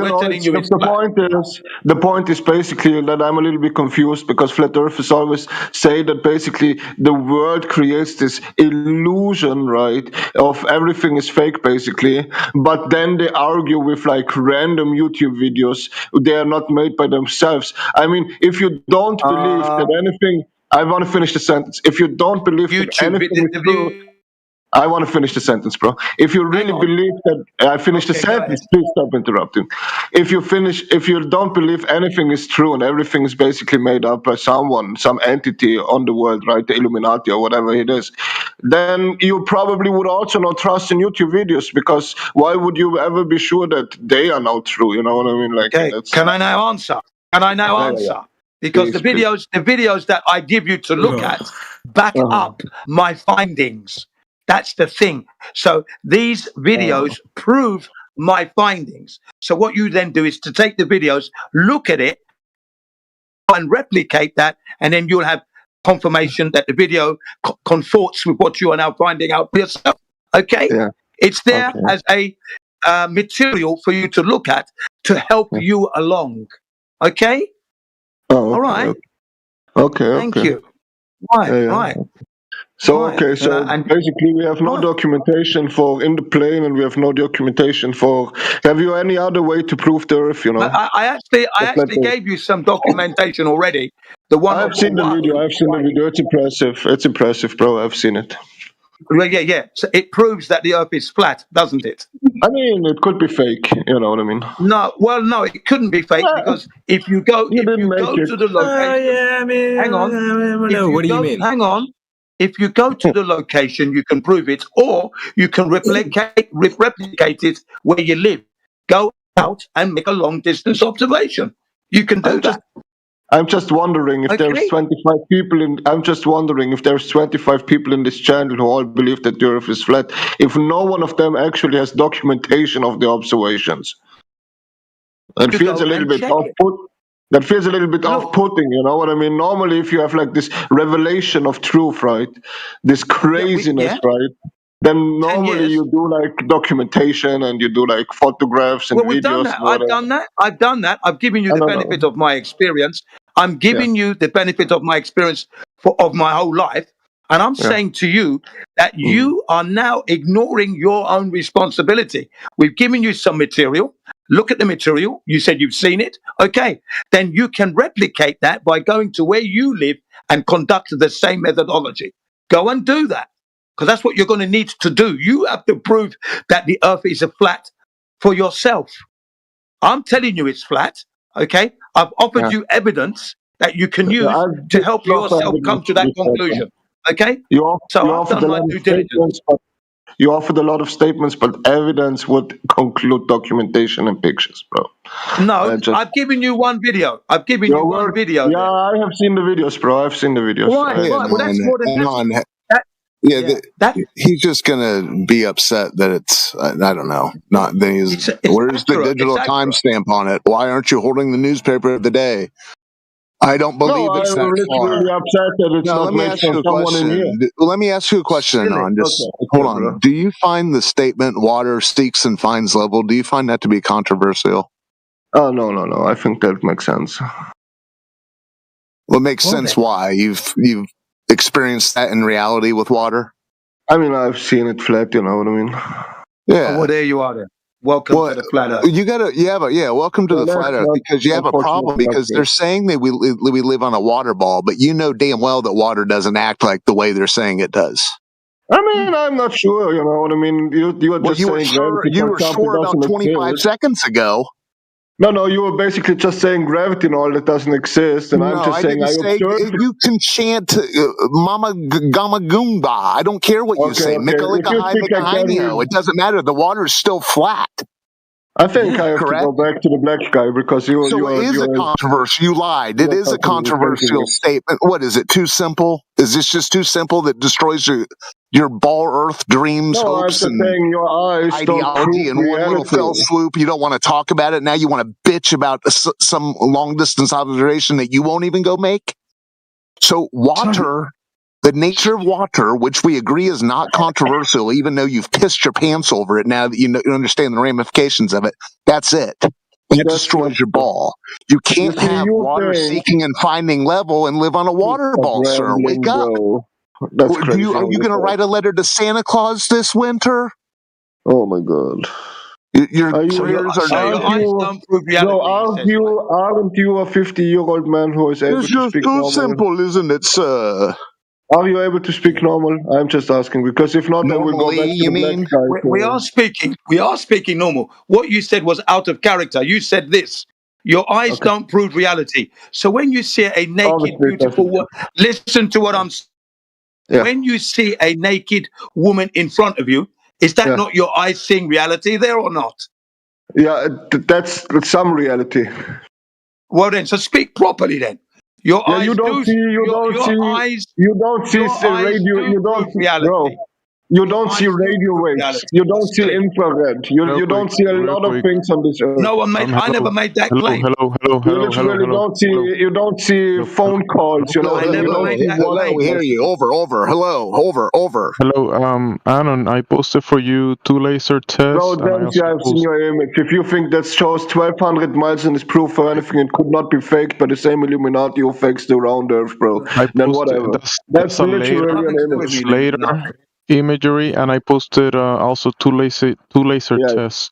point is basically that I'm a little bit confused because flat earthers always say that basically the world creates this illusion, right, of everything is fake basically, but then they argue with like random YouTube videos. They are not made by themselves. I mean, if you don't believe that anything, I want to finish the sentence. If you don't believe that anything is true, I want to finish the sentence, bro. If you really believe that, I finished the sentence. Please stop interrupting. If you don't believe anything is true and everything is basically made up by someone, some entity on the world, right, the Illuminati or whatever it is, then you probably would also not trust in YouTube videos because why would you ever be sure that they are now true? You know what I mean? Like, can I now answer? Because the videos that I give you to look at back up my findings. That's the thing. So these videos prove my findings. So what you then do is to take the videos, look at it, and replicate that, and then you'll have confirmation that the video conforts with what you are now finding out for yourself. Okay? Yeah. It's there as a material for you to look at to help you along. Okay? All right. Okay. Thank you. Right. So basically we have no documentation for in the plane, and we have no documentation for. Have you any other way to prove the Earth? You know, I actually gave you some documentation already. The one I've seen the video. It's impressive. It's impressive, bro. I've seen it. Well, yeah. So it proves that the Earth is flat, doesn't it? I mean, it could be fake. You know what I mean? No, it couldn't be fake because if you go to the location, hang on. What do you mean? Hang on. If you go to the location, you can prove it, or you can replicate it where you live. Go out and make a long distance observation. You can do that. I'm just wondering if there's 25 people in. I'm just wondering if there's 25 people in this channel who all believe that the Earth is flat. If no one of them actually has documentation of the observations, that feels a little bit off-putting. That feels a little bit off-putting, you know what I mean? Normally, if you have like this revelation of truth, right, this craziness, right, then normally you do like documentation and you do like photographs and videos. We've done that. I've done that. I've given you the benefit of my experience. I'm giving you the benefit of my experience of my whole life. And I'm saying to you that you are now ignoring your own responsibility. We've given you some material. Look at the material. You said you've seen it. Okay. Then you can replicate that by going to where you live and conduct the same methodology. Go and do that. Because that's what you're going to need to do. You have to prove that the Earth is a flat for yourself. I'm telling you it's flat. Okay. I've offered you evidence that you can use to help yourself come to that conclusion. Okay. I've done my due diligence. You offered a lot of statements, but evidence would conclude documentation and pictures, bro. No, I've given you one video. I've given you one video. Yeah, I have seen the videos, bro. I've seen the videos. Right. Well, that's more than he's just gonna be upset that it's I don't know. Not then he's where's the digital timestamp on it? Why aren't you holding the newspaper of the day? I don't believe no, it's I'm that far. literally upset that it's No, not let me made ask from you a someone in here. question. Let me ask you a question, Anon. Just hold on. bro. Do you find the statement "water seeks and finds level"? Do you find that to be controversial? Oh no. I think that makes sense. Well, it makes sense. Why? You've experienced that in reality with water. I mean, I've seen it flat. You know what I mean? Yeah. Oh, well, there you are then. Welcome to the flat earth. You gotta, welcome to the flat earth, because you have a problem, because they're saying that we live on a water ball, but you know damn well that water doesn't act like the way they're saying it does. I mean, I'm not sure. You know what I mean? You were just saying gravity. You were sure about 25 seconds ago. No, you were basically just saying gravity and all that doesn't exist, and I'm just saying I observed. You can chant Mama Gama Goomba. I don't care what you say. Mikalikahai, it doesn't matter. The water is still flat. I think I have to go back to the black guy because you. So it is a controversy. You lied. It is a controversial statement. What is it? Too simple? Is this just too simple that destroys your ball earth dreams, hopes, and saying your eyes ideology in one little fell swoop? You don't want to talk about it now. You want to bitch about some long distance observation that you won't even go make. So water. The nature of water, which we agree is not controversial, even though you've pissed your pants over it now that you understand the ramifications of it, that's it. It destroys your ball. You can't have water seeking and finding level and live on a water ball, sir. Wake up. That's crazy. Are you going to write a letter to Santa Claus this winter? Oh, my God. Your prayers are aren't you a 50-year-old man who is able to speak normal? It's just too simple, isn't it, sir? Are you able to speak normal? I'm just asking, because if not, then we'll go back to the black guy. We are speaking normal. What you said was out of character. You said this. Your eyes don't prove reality. So when you see a naked, beautiful woman, listen to what I'm saying. Yeah. When you see a naked woman in front of you, is that not your eyes seeing reality there or not? Yeah, that's some reality. Well then, so speak properly then. Your eyes you don't see radio waves. You don't see infrared. You don't see a lot of things on this earth. No one I never made that claim. You don't see phone calls. You know. We hear you. Over. Hello. Hello. Anon, I posted for you 2 laser tests. Bro, I've seen your image. If you think that shows 1,200 miles and is proof for anything, it could not be faked by the same Illuminati who fakes the round Earth, bro. Then whatever. That's literally an image. Later imagery, and I posted also 2 laser tests.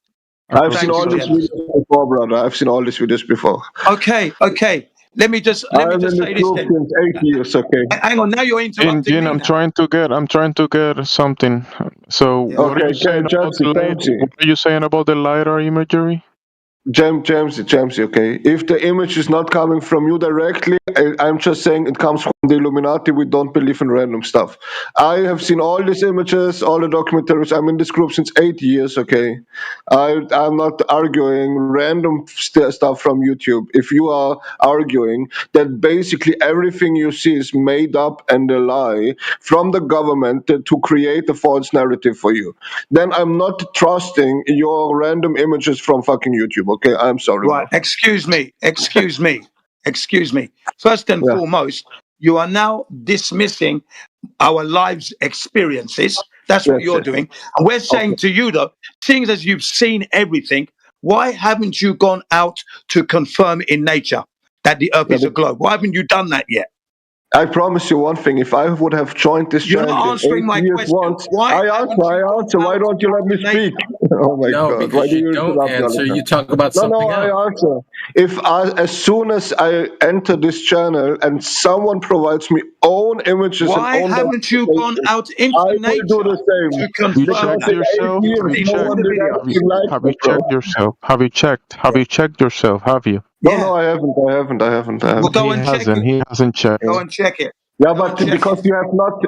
I've seen all these videos before, brother. I've seen all these videos before. Okay. Let me just say this. Since 8 years, okay. Hang on, now you're interrupting me. I'm trying to get something. So what are you saying about the LiDAR imagery? Jamesy, okay. If the image is not coming from you directly, I'm just saying it comes from the Illuminati. We don't believe in random stuff. I have seen all these images, all the documentaries. I'm in this group since 8 years, okay. I'm not arguing random stuff from YouTube. If you are arguing that basically everything you see is made up and a lie from the government to create a false narrative for you, then I'm not trusting your random images from fucking YouTube. Okay, I'm sorry. Right, excuse me. First and foremost, you are now dismissing our lives' experiences. That's what you're doing. And we're saying to you, though, seeing as you've seen everything, why haven't you gone out to confirm in nature that the Earth is a globe? Why haven't you done that yet? I promise you one thing. If I would have joined this channel, you're not answering my question. I answer. Why don't you let me speak? Oh my God! Because why do you don't answer. You talk about something else. I answer. As soon as I enter this channel and someone provides me own images, why haven't you gone out into nature? I will do the same. Have you checked yourself? Have you checked yourself? Have you? No, I haven't. Well, go and check it. He hasn't checked. Go and check it. Yeah, but because you have not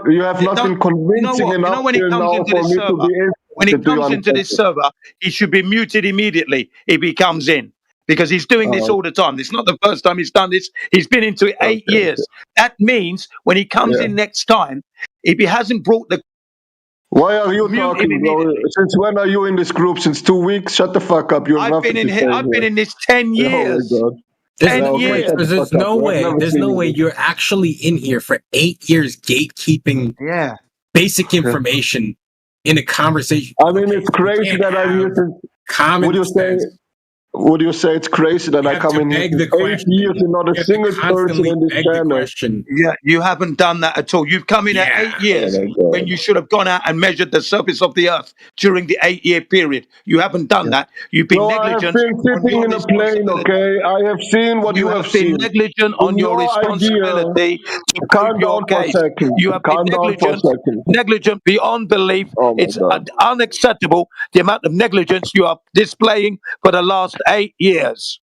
been convincing enough when he comes into this server, when he comes into this server, he should be muted immediately if he comes in, because he's doing this all the time. It's not the first time he's done this. He's been into it 8 years. That means when he comes in next time, if he hasn't brought the Why are you talking, bro? Since when are you in this group? Since 2 weeks? Shut the fuck up. I've been in this 10 years. Oh my God. There's no way you're actually in here for 8 years gatekeeping basic information in a conversation. I mean, it's crazy that I'm using common sense. Would you say it's crazy that I come in here for 8 years and not a single person in this channel? Yeah, you haven't done that at all. You've come in at 8 years when you should have gone out and measured the surface of the earth during the 8-year period. You haven't done that. You've been negligent. I have been sitting in a plane, okay? I have seen what you have seen. You have been negligent on your responsibility to prove your case. You have been negligent beyond belief. It's unacceptable the amount of negligence you are displaying for the last 8 years.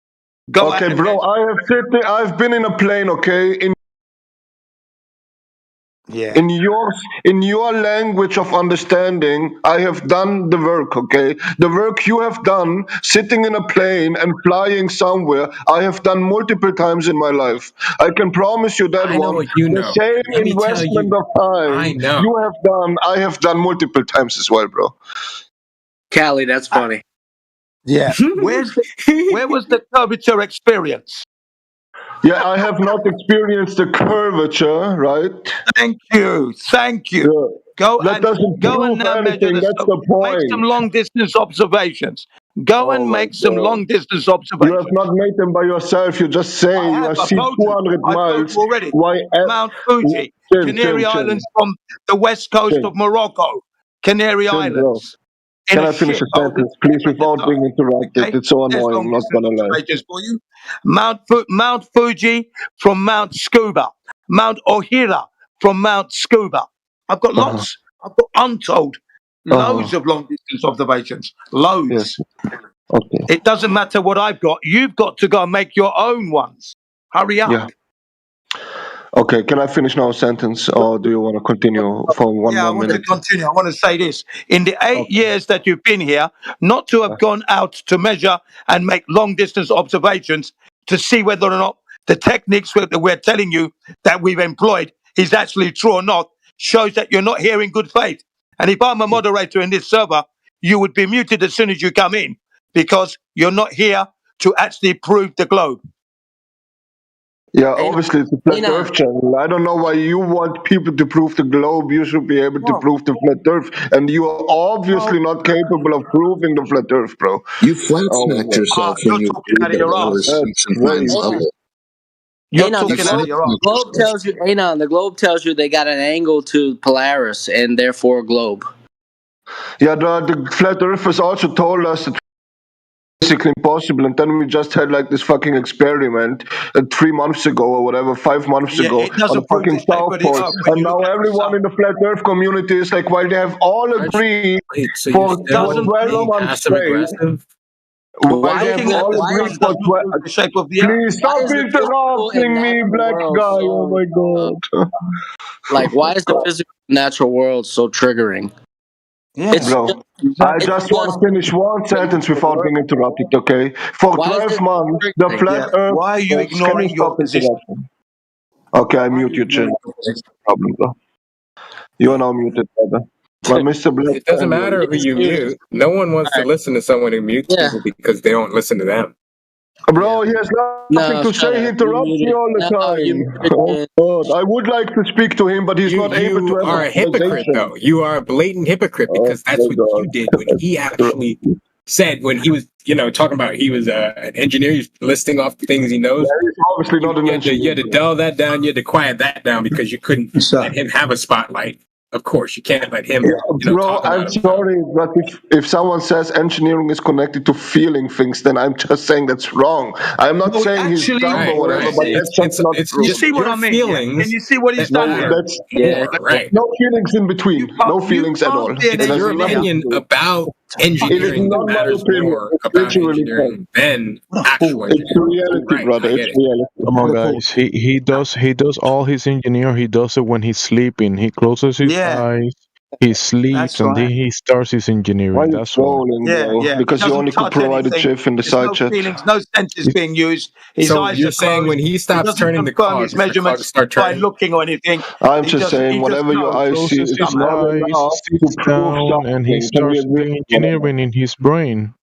Okay, bro, I've been in a plane, okay? In your language of understanding, I have done the work, okay? The work you have done, sitting in a plane and flying somewhere, I have done multiple times in my life. I can promise you that the same investment of time you have done, I have done multiple times as well, bro. Callie, that's funny. Yeah. Where was the curvature experience? Yeah, I have not experienced the curvature, right? Thank you. Yeah. Go that and now measure that's the point. Make some long distance observations. Go and make some long distance observations. You have not made them by yourself. You just say you have seen 200 miles. Already. Mount Fuji, Canary Islands from the west coast of Morocco. Canary Islands. Can I finish a sentence, please, without being interrupted? It's so annoying, I'm not gonna lie. For you. Mount Fuji from Mount Scuba. Mount Ohira from Mount Scuba. I've got lots. I've got untold loads of long distance observations. Loads. Yes. Okay. It doesn't matter what I've got. You've got to go and make your own ones. Hurry up. Yeah. Okay, can I finish now a sentence, or do you want to continue for one more minute? I want to continue. I want to say this. In the 8 years that you've been here, not to have gone out to measure and make long-distance observations to see whether or not the techniques that we're telling you that we've employed is actually true or not, shows that you're not here in good faith. And if I'm a moderator in this server, you would be muted as soon as you come in, because you're not here to actually prove the globe. Yeah, obviously it's a flat Earth channel. I don't know why you want people to prove the globe. You should be able to prove the flat Earth, and you are obviously not capable of proving the flat Earth, bro. You flat-smacked yourself when you talking out of your ass. You're talking out of your ass. The globe tells you they got an angle to Polaris and therefore a globe. Yeah, the flat Earthers also told us that basically impossible, and then we just had like this fucking experiment 3 months ago or whatever, 5 months ago on the fucking South Pole, and now everyone in the flat Earth community is like, while they have all agreed for 12 months straight. Please stop interrupting me, black guy. Oh my god. Like, why is the physical natural world so triggering? Yeah, bro. I just want to finish one sentence without being interrupted, okay? For 12 months, the flat Earth... Why are you ignoring your position? Okay, I mute you, Jim. No problem, bro. You are now muted, brother. But Mr. Black, it doesn't matter who you mute. No one wants to listen to someone who mutes people because they don't listen to them. Bro, he has nothing to say. He interrupts me all the time. Oh, God. I would like to speak to him, but he's not able to. You are a hypocrite, though. You are a blatant hypocrite, because that's what you did when he actually said, when he was, talking about he was an engineer, he's listing off the things he knows. Yeah, he's obviously not an engineer. You had to dull that down. You had to quiet that down because you couldn't let him have a spotlight. Of course, you can't let him. Bro, I'm sorry, but if someone says engineering is connected to feeling things, then I'm just saying that's wrong. I'm not saying he's dumb or whatever, but that's just not true. You see what I mean? Can you see what he's done here? No feelings in between. No feelings at all. It's your opinion about engineering that matters more about engineering than actual engineering. It's reality, brother. It's reality. Come on, guys. He does all his engineering. He does it when he's sleeping. He closes his eyes. He sleeps and then he starts his engineering. That's all. Because you only could provide a GIF in the side chat. No senses being used. So you're saying when he stops turning the cogs, measurements by looking or anything. I'm just saying whatever your eyes see is not enough to prove something. And he starts doing engineering in his brain.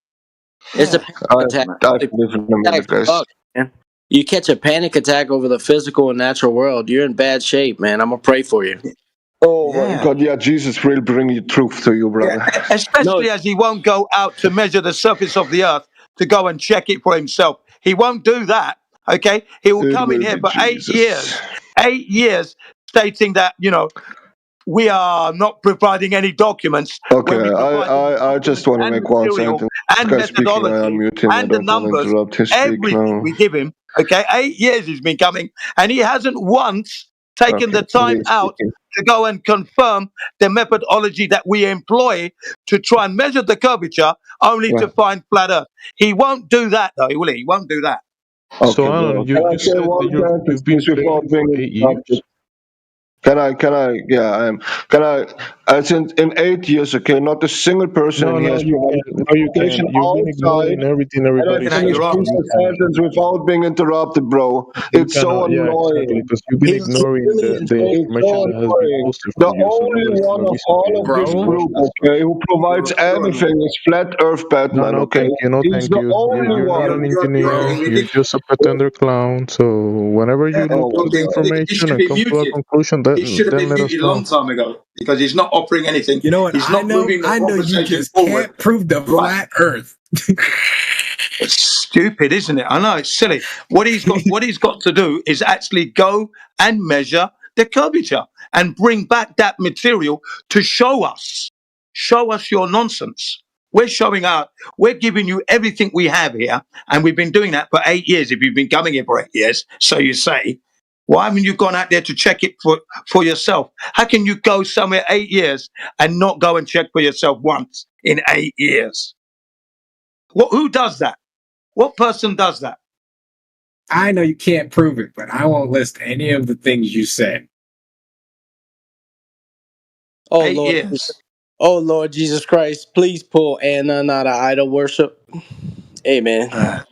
It's a I live in a minute, guys. You catch a panic attack over the physical and natural world, you're in bad shape, man. I'm gonna pray for you. Oh my God, yeah, Jesus will bring you truth to you, brother. Yeah, especially as he won't go out to measure the surface of the earth to go and check it for himself. He won't do that. Okay, he will come in here for 8 years, 8 years, stating that we are not providing any documents. Okay, I just want to make one sentence. And methodology and the numbers, everything we give him. Okay, 8 years he's been coming, and he hasn't once taken the time out to go and confirm the methodology that we employ to try and measure the curvature, only to find flat Earth. He won't do that, though, will he? He won't do that. Okay, so Alan, you said that you've been playing for 8 years. Can I? Yeah, I am. Can I? In 8 years, okay, not a single person No, has you can't. No, you can't. You've been ignoring everything everybody's saying. Without being interrupted, bro. It's so annoying. Exactly, because you've been ignoring the information that has been posted the from you. only one of all of this group, okay, who provides everything is Flat Earth Batman, okay? Thank you. He's the only You're one. not an engineer. You're just a pretender clown. So whenever you look to the information and come to a conclusion, he should have been muted a long time ago because he's not offering anything. You know what? He's not moving the I know you just forward. can't prove the flat Earth. It's stupid, isn't it? I know it's silly. What he's got to do is actually go and measure the curvature and bring back that material to show us your nonsense. We're showing out. We're giving you everything we have here, and we've been doing that for 8 years. If you've been coming here for 8 years, so you say. Why haven't you gone out there to check it for yourself? How can you go somewhere 8 years and not go and check for yourself once in 8 years? Who does that? What person does that? I know you can't prove it, but I won't list any of the things you said. Oh, Lord. Oh, Lord Jesus Christ, please pull Anna out of idol worship. Amen.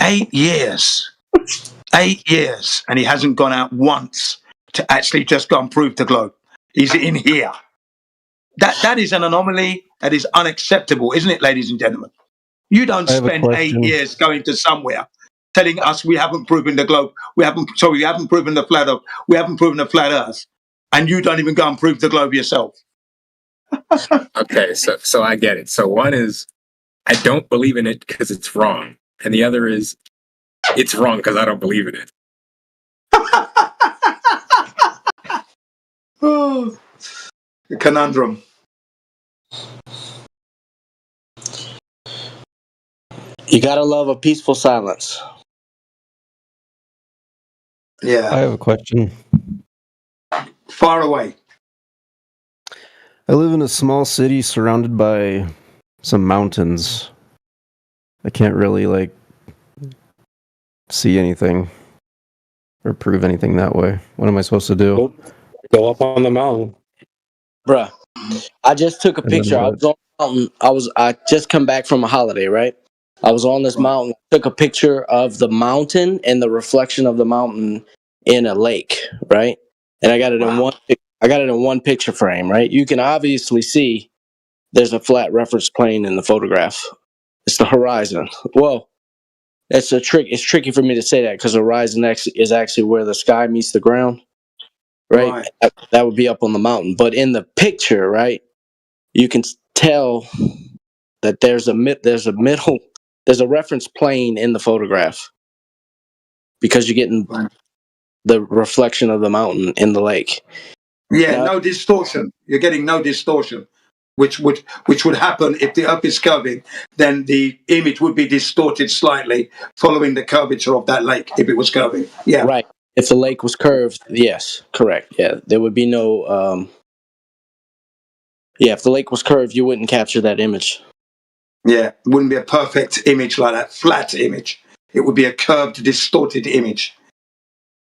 8 years. 8 years, and he hasn't gone out once to actually just go and prove the globe. He's in here. That is an anomaly. That is unacceptable, isn't it, ladies and gentlemen? You don't spend 8 years going to somewhere telling us we haven't proven the globe. We haven't proven the flat Earth. We haven't proven the flat Earth, and you don't even go and prove the globe yourself. Okay, so I get it. So one is I don't believe in it because it's wrong, and the other is it's wrong because I don't believe in it. Oh, the conundrum. You gotta love a peaceful silence. Yeah. I have a question. Far away. I live in a small city surrounded by some mountains. I can't really see anything or prove anything that way. What am I supposed to do? Go up on the mountain. Bruh, I just took a picture. I was on the mountain. I just come back from a holiday, right? I was on this mountain, took a picture of the mountain and the reflection of the mountain in a lake, right? And I got it in one picture frame, right? You can obviously see there's a flat reference plane in the photograph. It's the horizon. Well, it's tricky for me to say that because the horizon is actually where the sky meets the ground, right? That would be up on the mountain. But in the picture, right, you can tell that there's a reference plane in the photograph because you're getting the reflection of the mountain in the lake. Yeah, no distortion. You're getting no distortion, which would happen if the Earth is curving. Then the image would be distorted slightly, following the curvature of that lake if it was curving. Yeah, right. If the lake was curved, yes, correct. Yeah, there would be no. If the lake was curved, you wouldn't capture that image. Yeah, it wouldn't be a perfect image like that, flat image. It would be a curved, distorted image.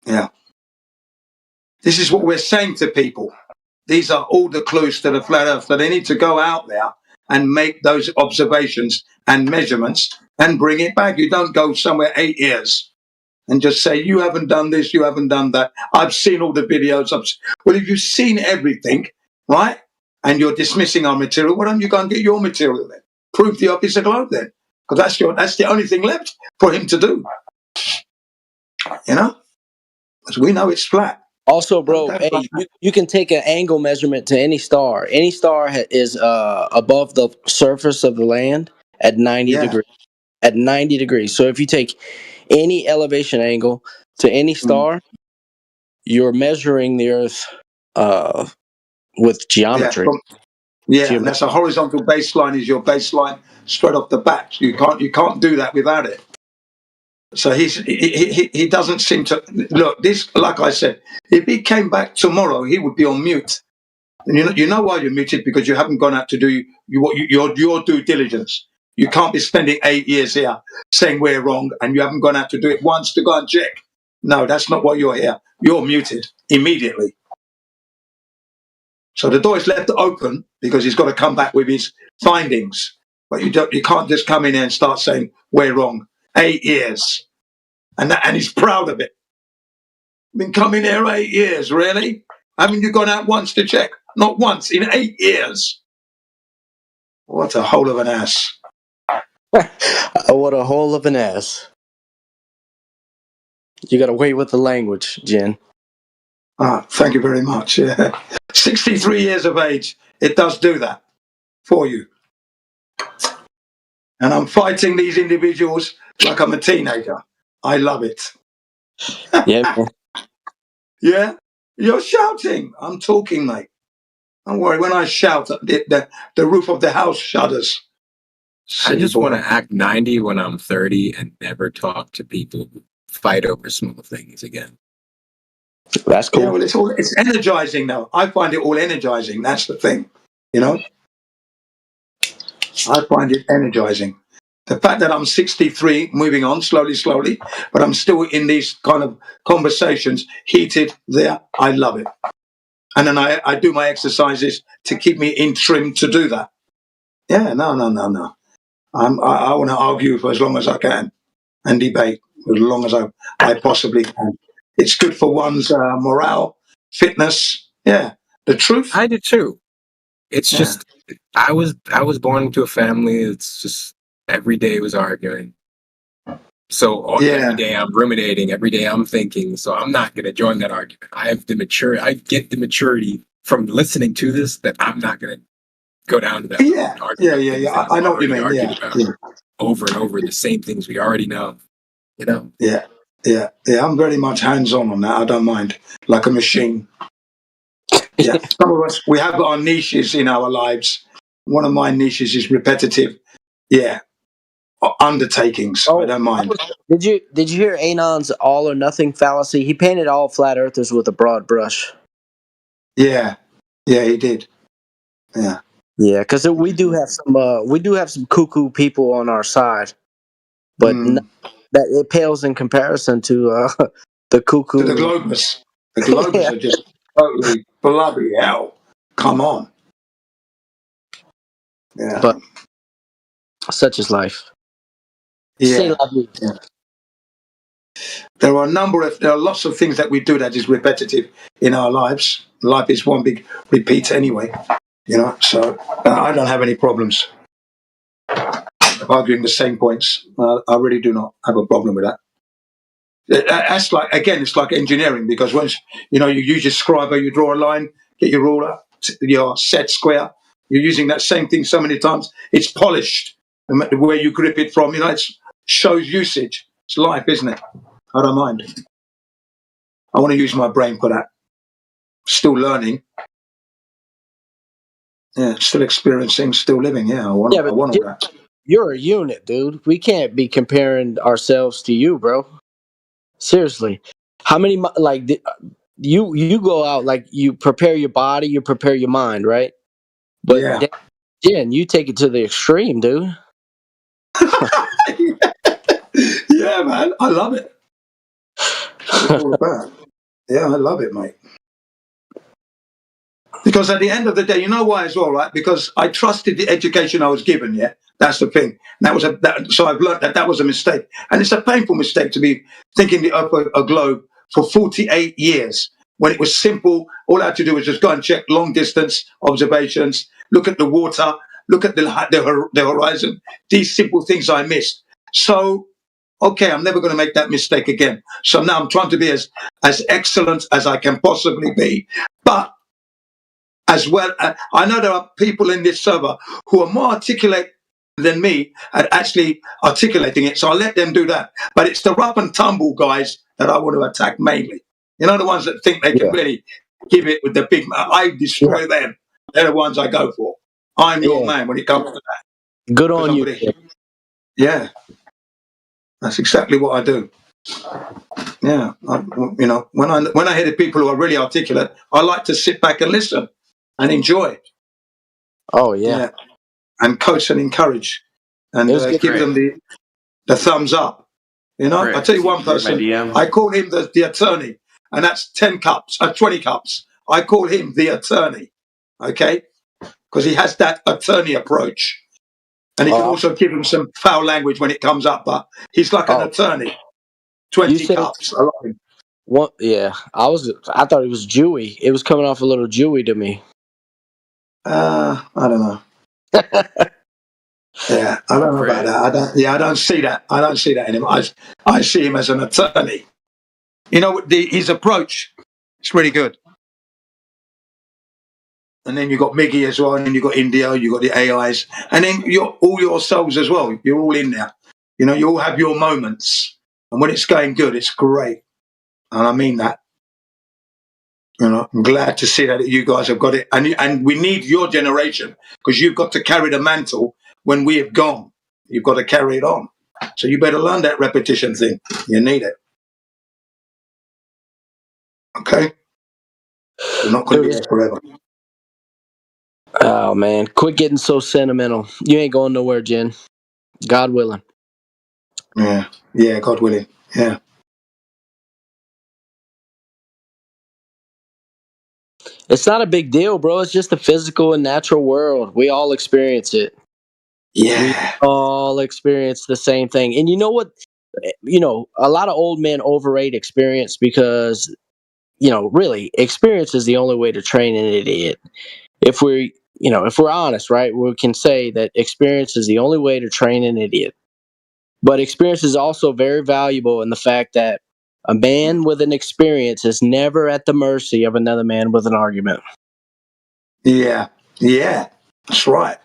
Yeah. This is what we're saying to people. These are all the clues to the flat Earth, that they need to go out there and make those observations and measurements and bring it back. You don't go somewhere 8 years and just say, you haven't done this, you haven't done that. I've seen all the videos. Well, if you've seen everything, right, and you're dismissing our material, why don't you go and get your material then? Prove the Earth is a globe then, because that's the only thing left for him to do. You know, because we know it's flat. Also, bro, hey, you can take an angle measurement to any star. Any star is above the surface of the land at 90 degrees. At 90 degrees. So if you take any elevation angle to any star, you're measuring the Earth with geometry. And that's a horizontal baseline is your baseline straight off the bat. You can't do that without it. So he doesn't seem to look. This, like I said, if he came back tomorrow, he would be on mute. And you know why you're muted? Because you haven't gone out to do your due diligence. You can't be spending 8 years here saying we're wrong, and you haven't gone out to do it once to go and check. No, that's not why you're here. You're muted immediately. So the door is left open because he's got to come back with his findings. But you can't just come in here and start saying we're wrong. 8 years, and he's proud of it. Been coming here 8 years, really? Haven't you gone out once to check? Not once in 8 years. What a hole of an ass! What a hole of an ass! You got to wait with the language, Jen. Thank you very much. Yeah. 63 years of age, it does do that for you. And I'm fighting these individuals like I'm a teenager. I love it. Yeah. Yeah? You're shouting. I'm talking, mate. Don't worry. When I shout, the roof of the house shudders. I just want to act 90 when I'm 30 and never talk to people who fight over small things again. That's cool. Yeah, well, it's energizing now. I find it all energizing. That's the thing, you know. I find it energizing. The fact that I'm 63, moving on slowly, but I'm still in these kind of conversations, heated there. I love it. And then I do my exercises to keep me in trim to do that. Yeah, no. I want to argue for as long as I can and debate as long as I possibly can. It's good for one's morale, fitness. Yeah, the truth. I did too. It's just I was born into a family. It's just every day was arguing. So every day I'm ruminating. Every day I'm thinking. So I'm not going to join that argument. I get the maturity from listening to this that I'm not going to go down to that. Yeah. I know what you mean. Yeah. Over and over the same things we already know. You know. Yeah. I'm very much hands-on that. I don't mind, like a machine. Yeah. Some of us, we have our niches in our lives. One of my niches is repetitive. Yeah. Undertakings. I don't mind. Did you hear Anon's all or nothing fallacy? He painted all flat earthers with a broad brush. Yeah, he did. Yeah, because we do have some cuckoo people on our side, but that it pales in comparison to the cuckoo. To the Globus. The Globus are just totally bloody hell. Come on. Yeah, but such is life. Yeah. There are lots of things that we do that is repetitive in our lives. Life is one big repeat anyway, you know. So I don't have any problems arguing the same points. I really do not have a problem with that. That's like, again, it's like engineering, because once you use your scriber, you draw a line, get your ruler, your set square. You're using that same thing so many times. It's polished. The way you grip it from, it shows usage. It's life, isn't it? I don't mind. I want to use my brain for that. Still learning. Yeah, still experiencing, still living. Yeah, I want all that. You're a unit, dude. We can't be comparing ourselves to you, bro. Seriously. How many, you go out, you prepare your body, you prepare your mind, right? But Jen, you take it to the extreme, dude. Yeah, man. I love it. That's what it's all about. Yeah, I love it, mate. Because at the end of the day, you know why as well, right? Because I trusted the education I was given, yeah? That's the thing. So I've learned that was a mistake. And it's a painful mistake to be thinking the Earth a globe for 48 years when it was simple. All I had to do was just go and check long distance observations, look at the water, look at the horizon. These simple things I missed. So okay, I'm never going to make that mistake again. So now I'm trying to be as excellent as I can possibly be. But as well, I know there are people in this server who are more articulate than me at actually articulating it. So I'll let them do that. But it's the rough and tumble guys that I want to attack mainly. You know, the ones that think they can really give it with the big, I destroy them. They're the ones I go for. I'm your man when it comes to that. Good on you. Yeah. That's exactly what I do. Yeah. You know, when I hear the people who are really articulate, I like to sit back and listen and enjoy. Oh, yeah. And coach and encourage and give them the thumbs up. You know, I tell you one person, I call him the attorney, and that's 10 cups, 20 cups. I call him the attorney, okay? Because he has that attorney approach. And he can also give him some foul language when it comes up, but he's like an attorney. 20 cups. I love him. What? Yeah, I thought it was Jewy. It was coming off a little Jewy to me. I don't know. Yeah, I don't know about that. I don't see that. I don't see that in him. I see him as an attorney. You know, his approach, it's really good. And then you've got Miggy as well, and then you've got Indio, you've got the AIs, and then all your souls as well. You're all in there. You know, you all have your moments. And when it's going good, it's great. And I mean that. You know, I'm glad to see that you guys have got it. And we need your generation, because you've got to carry the mantle when we have gone. You've got to carry it on. So you better learn that repetition thing. You need it. Okay? You're not going to be there forever. Oh, man. Quit getting so sentimental. You ain't going nowhere, Jen. God willing. Yeah. Yeah, God willing. Yeah. It's not a big deal, bro. It's just the physical and natural world. We all experience it. Yeah. We all experience the same thing. And you know what? You know, a lot of old men overrate experience because, you know, really, experience is the only way to train an idiot. If we're honest, right, we can say that experience is the only way to train an idiot. But experience is also very valuable in the fact that a man with an experience is never at the mercy of another man with an argument. Yeah. Yeah. That's right.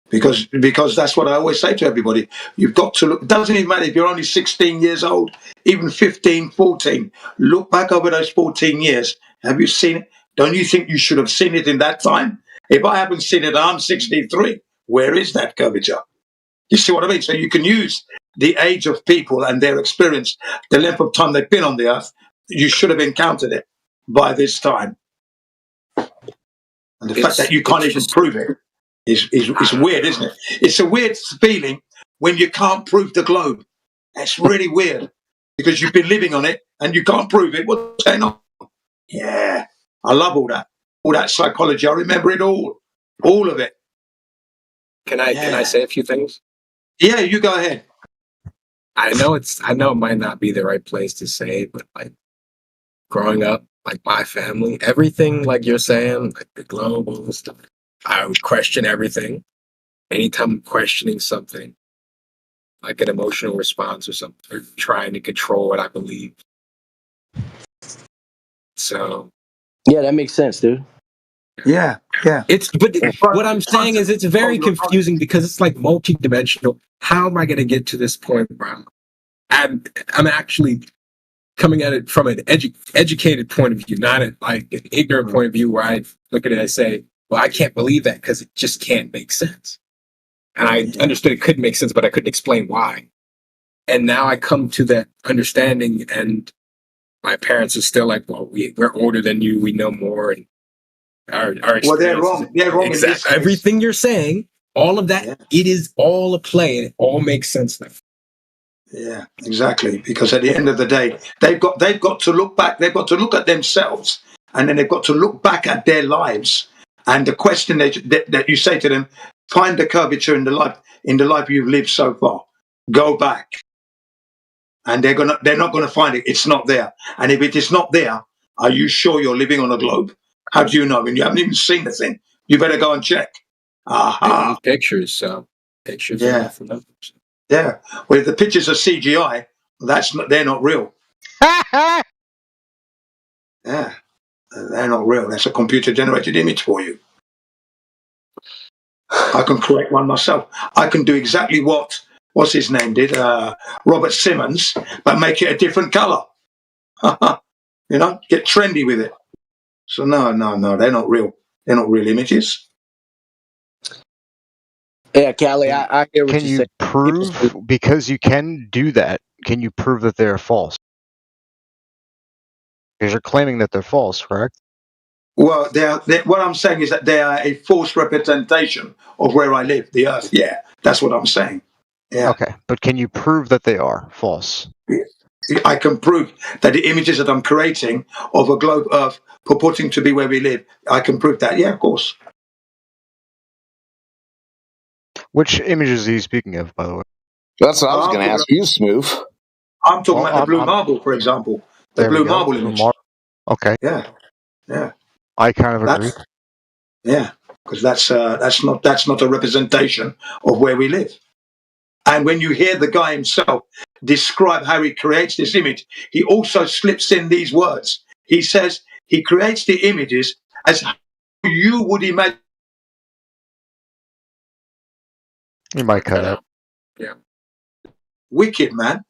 Because that's what I always say to everybody. You've got to look. It doesn't even matter if you're only 16 years old, even 15, 14. Look back over those 14 years. Have you seen it? Don't you think you should have seen it in that time? If I haven't seen it, I'm 63. Where is that curvature? You see what I mean? So you can use the age of people and their experience, the length of time they've been on the earth. You should have encountered it by this time. And the fact that you can't even prove it. It's weird, isn't it? It's a weird feeling when you can't prove the globe. It's really weird because you've been living on it and you can't prove it. What's going on? Yeah, I love all that psychology. I remember it all of it. Can I say a few things? Yeah, you go ahead. I know it might not be the right place to say it, but like growing up, like my family, everything like you're saying, like the globe, all this stuff. I would question everything. Anytime I'm questioning something, like an emotional response or something, or trying to control what I believe. So, yeah, that makes sense, dude. Yeah. What I'm saying is it's very confusing because it's like multi-dimensional. How am I going to get to this point where I'm actually coming at it from an educated point of view, not like an ignorant point of view where I look at it and I say, well, I can't believe that because it just can't make sense. And I understood it couldn't make sense, but I couldn't explain why. And now I come to that understanding, and my parents are still like, well, we're older than you, we know more, and our experience. Well, they're wrong. They're wrong. Exactly. Everything you're saying, all of that, it is all a play, and it all makes sense now. Yeah, exactly. Because at the end of the day, they've got to look back. They've got to look at themselves, and then they've got to look back at their lives. And the question that you say to them, find the curvature in the life you've lived so far. Go back, and they're not gonna find it. It's not there. And if it is not there, are you sure you're living on a globe? How do you know? I mean, you haven't even seen the thing. You better go and check. Pictures, so pictures. Yeah. Yeah. Well, if the pictures are CGI, They're not real. Yeah, they're not real. That's a computer-generated image for you. I can create one myself. I can do exactly what's his name did, Robert Simmons, but make it a different color. You know, get trendy with it. So no, they're not real. They're not real images. Yeah, Callie, I hear what Can you prove, because you can do that, can you prove that they're false? Because you're claiming that they're false, correct? Well, what I'm saying is that they are a false representation of where I live, the Earth. Yeah, that's what I'm saying. Yeah. Okay, but can you prove that they are false? I can prove that the images that I'm creating of a globe Earth purporting to be where we live, I can prove that. Yeah, of course. Which images are you speaking of, by the way? That's what I was going to ask you, Smooth. I'm talking about the blue marble, for example. The blue marble image. Okay. Yeah. I kind of agree. Yeah, because that's not a representation of where we live. And when you hear the guy himself describe how he creates this image, he also slips in these words. He says he creates the images as you would imagine. You might cut out. Yeah. Wicked, man.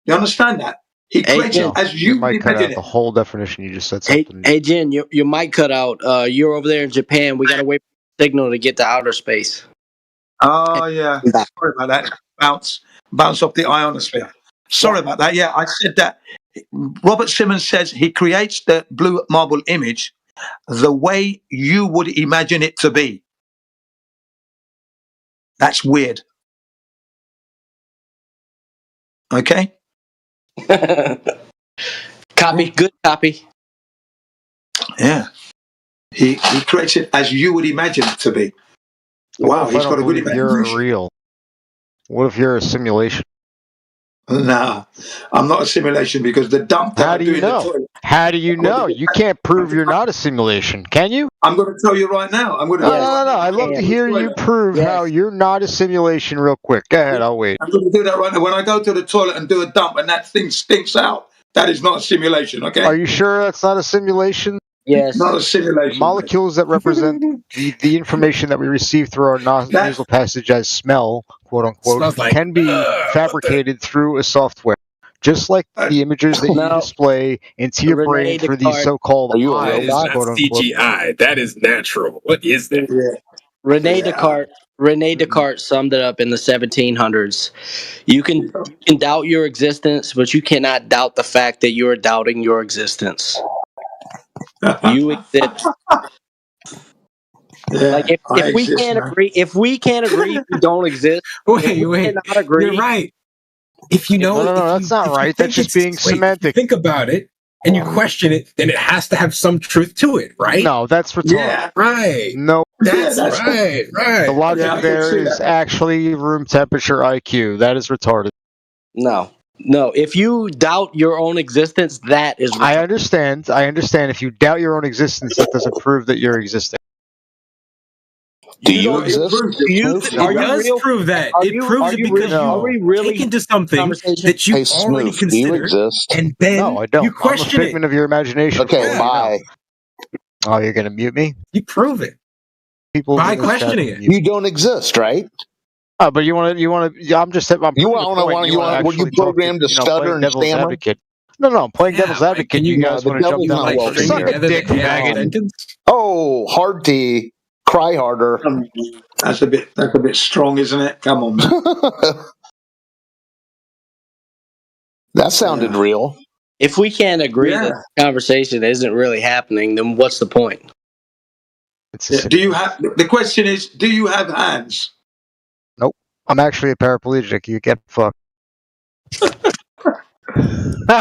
You understand that? He creates it as you might cut out imagine the it. whole definition. You just said something. Hey, Jen, your mic cut out. You're over there in Japan. We got to wait for the signal to get to outer space. Oh, yeah. Sorry about that. Bounce off the ionosphere. Sorry about that. Yeah, I said that. Robert Simmons says he creates the blue marble image the way you would imagine it to be. That's weird. Okay? Copy. Good copy. Yeah. He creates it as you would imagine it to be. Wow, he's got a good imagination. You're real. What if you're a simulation? Nah, I'm not a simulation because the dump that How I do do you in the know? toilet. How do you know? You can't prove you're not a simulation, can you? I'm going to tell you right now. I'm going to. No. I'd love to hear you prove how you're not a simulation real quick. Go ahead, I'll wait. I'm going to do that right now. When I go to the toilet and do a dump and that thing stinks out, that is not a simulation, okay? Are you sure that's not a simulation? Yes. Not a simulation. Molecules that represent the information that we receive through our nasal passage as smell, quote unquote, can be fabricated through a software. Just like the images that you display into your brain through these so-called eyes, quote unquote. CGI. That is natural. What is that? Rene Descartes summed it up in the 1700s. You can doubt your existence, but you cannot doubt the fact that you are doubting your existence. You exist. Like if we can't agree, you don't exist. Wait. Cannot agree. You're right. If you know, no, that's not right. That's just being semantic. Think about it and you question it, then it has to have some truth to it, right? No, that's retarded. Yeah, right. No, that's right. The logic there is actually room temperature IQ. That is retarded. No. If you doubt your own existence, that is retarded. I understand. If you doubt your own existence, that doesn't prove that you're existing. Do you exist? It proves that. It proves it because you take into something that you already consider, do you exist? and then no, I don't. You question I'm a figment of your imagination. Okay, bye. Oh, you're gonna mute me? You prove it. People by questioning it. You don't exist, right? Oh, but you want to. I'm just. I'm you were you programmed to stutter and stammer? Advocate. No, I'm playing devil's advocate. You guys want to jump down? Suck a dick, faggot. Oh, hard T. Cry harder. That's a bit strong, isn't it? Come on, man. That sounded real. If we can't agree that the conversation isn't really happening, then what's the point? Do you have? The question is, do you have hands? Nope. I'm actually a paraplegic. You get fucked.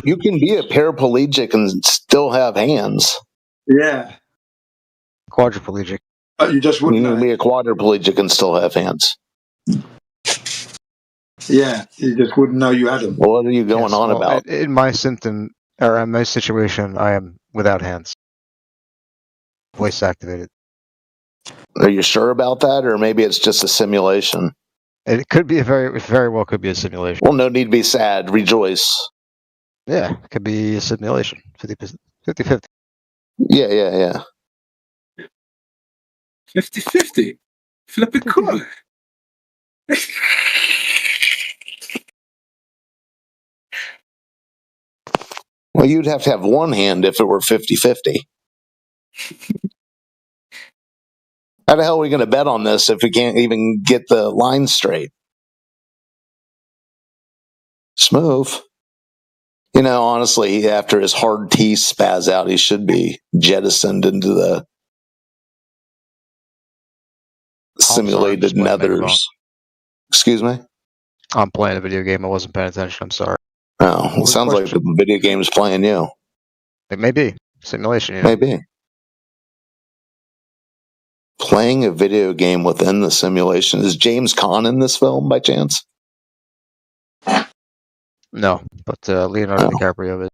You can be a paraplegic and still have hands. Yeah. Quadriplegic. You just wouldn't. You can be a quadriplegic and still have hands. Yeah, you just wouldn't know you had them. What are you going on about? In my symptom, or in my situation, I am without hands. Voice activated. Are you sure about that, or maybe it's just a simulation? It could be very well could be a simulation. Well, no need to be sad. Rejoice. Yeah, it could be a simulation. 50-50. Yeah. 50-50. Flip a coin. Well, you'd have to have one hand if it were 50-50. How the hell are we going to bet on this if we can't even get the line straight? Smooth. You know, honestly, after his hard teeth spaz out, he should be jettisoned into the simulated nethers. Excuse me? I'm playing a video game. I wasn't paying attention. I'm sorry. Oh, it sounds like the video game is playing you. It may be. Simulation, you know? Maybe. Playing a video game within the simulation. Is James Caan in this film by chance? No, but Leonardo DiCaprio is.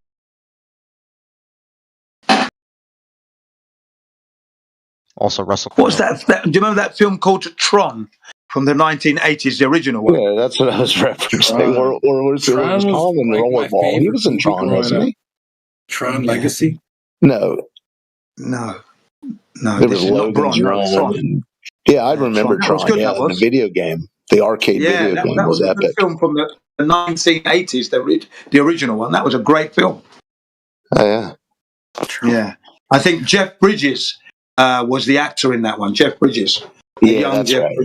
Also, Russell Crowe. What's that? Do you remember that film called Tron from the 1980s, the original one? Yeah, that's what I was referencing. Or was Caan in Rollerball? He was in Tron, wasn't he? Tron Legacy? No. There was Logan's Run. Yeah, I remember Tron. The video game. The arcade video game was epic. That was a film from the 1980s, the original one. That was a great film. Oh, yeah. Yeah. I think Jeff Bridges was the actor in that one. Jeff Bridges. Yeah, that's right.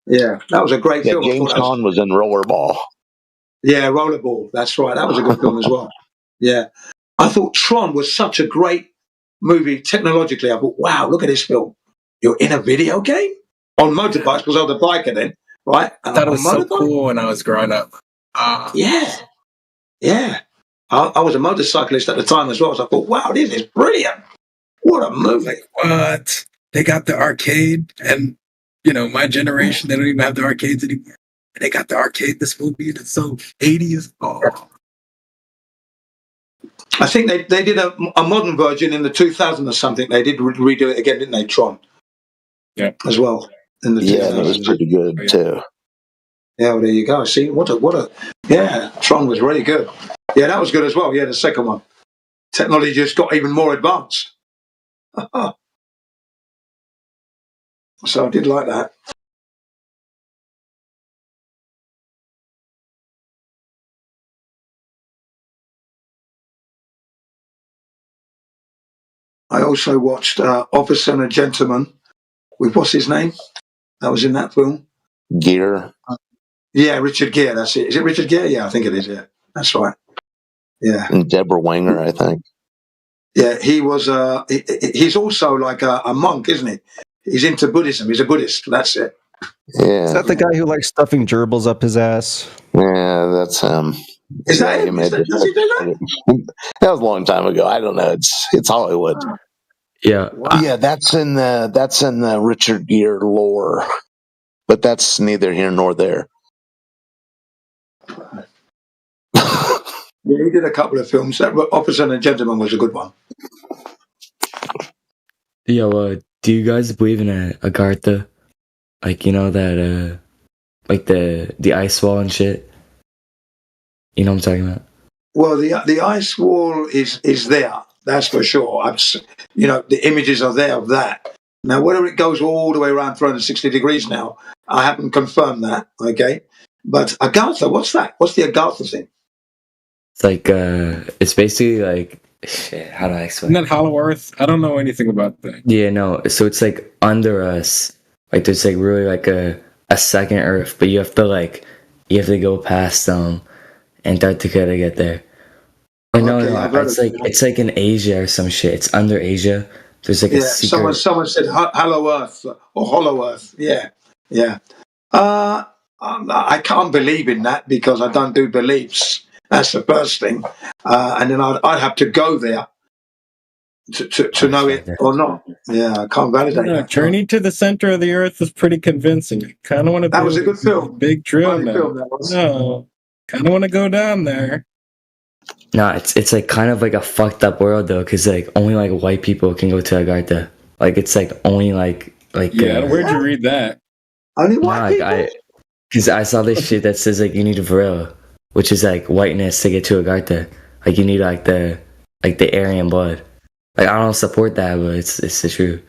Yeah, that was a great film. James Caan was in Rollerball. Yeah, Rollerball. That's right. That was a good film as well. Yeah. I thought Tron was such a great movie technologically. I thought, wow, look at this film. You're in a video game? On motorbikes, because I was a biker then, right? And I thought it was so cool when I was growing up. Yeah. I was a motorcyclist at the time as well, so I thought, wow, this is brilliant. What a movie. Like, what? They got the arcade, and, you know, my generation, they don't even have the arcades anymore. They got the arcade, this movie, and it's so 80s. Oh. I think they did a modern version in the 2000s or something. They did redo it again, didn't they, Tron? Yeah. As well. In the that was pretty good, too. Yeah, well, there you go. See, yeah, Tron was really good. Yeah, that was good as well. Yeah, the second one. Technology just got even more advanced. So I did like that. I also watched Officer and a Gentleman with what's his name? That was in that film. Gere. Yeah, Richard Gere. That's it. Is it Richard Gere? Yeah, I think it is. Yeah, that's right. Yeah. And Deborah Winger, I think. Yeah, he was. He's also like a monk, isn't he? He's into Buddhism. He's a Buddhist. That's it. Yeah. Is that the guy who likes stuffing gerbils up his ass? Yeah, that's him. Is that him? Does he do that? That was a long time ago. I don't know. It's Hollywood. Yeah. Yeah, that's in the Richard Gere lore. But that's neither here nor there. Yeah, he did a couple of films. That Officer and a Gentleman was a good one. Yo, do you guys believe in Agartha? Like, you know that, like the ice wall and shit? You know what I'm talking about? Well, the ice wall is there. That's for sure. The images are there of that. Now, whether it goes all the way around 360 degrees now, I haven't confirmed that, okay? But Agartha, what's that? What's the Agartha thing? It's like, it's basically like, shit, how do I explain? Isn't that Hollow Earth? I don't know anything about that. Yeah, no. So it's like under us. Like there's like really like a second Earth, but you have to go past Antarctica to get there. But no, it's like in Asia or some shit. It's under Asia. There's like a secret. Someone said Hollow Earth or Hollow Earth. Yeah. I can't believe in that because I don't do beliefs. That's the first thing, and then I'd have to go there to know it or not. Yeah, I can't validate that. Journey to the Center of the Earth is pretty convincing. I kind of want to. That was a good film. Big drill. No, kind of want to go down there. No, it's like kind of like a fucked up world though, because like only like white people can go to Agartha. Like it's like only like. Yeah, where'd you read that? Only white people. Because I saw this shit that says like you need a Varel, which is like whiteness to get to Agartha. Like you need like the Aryan blood. Like I don't support that, but it's the truth.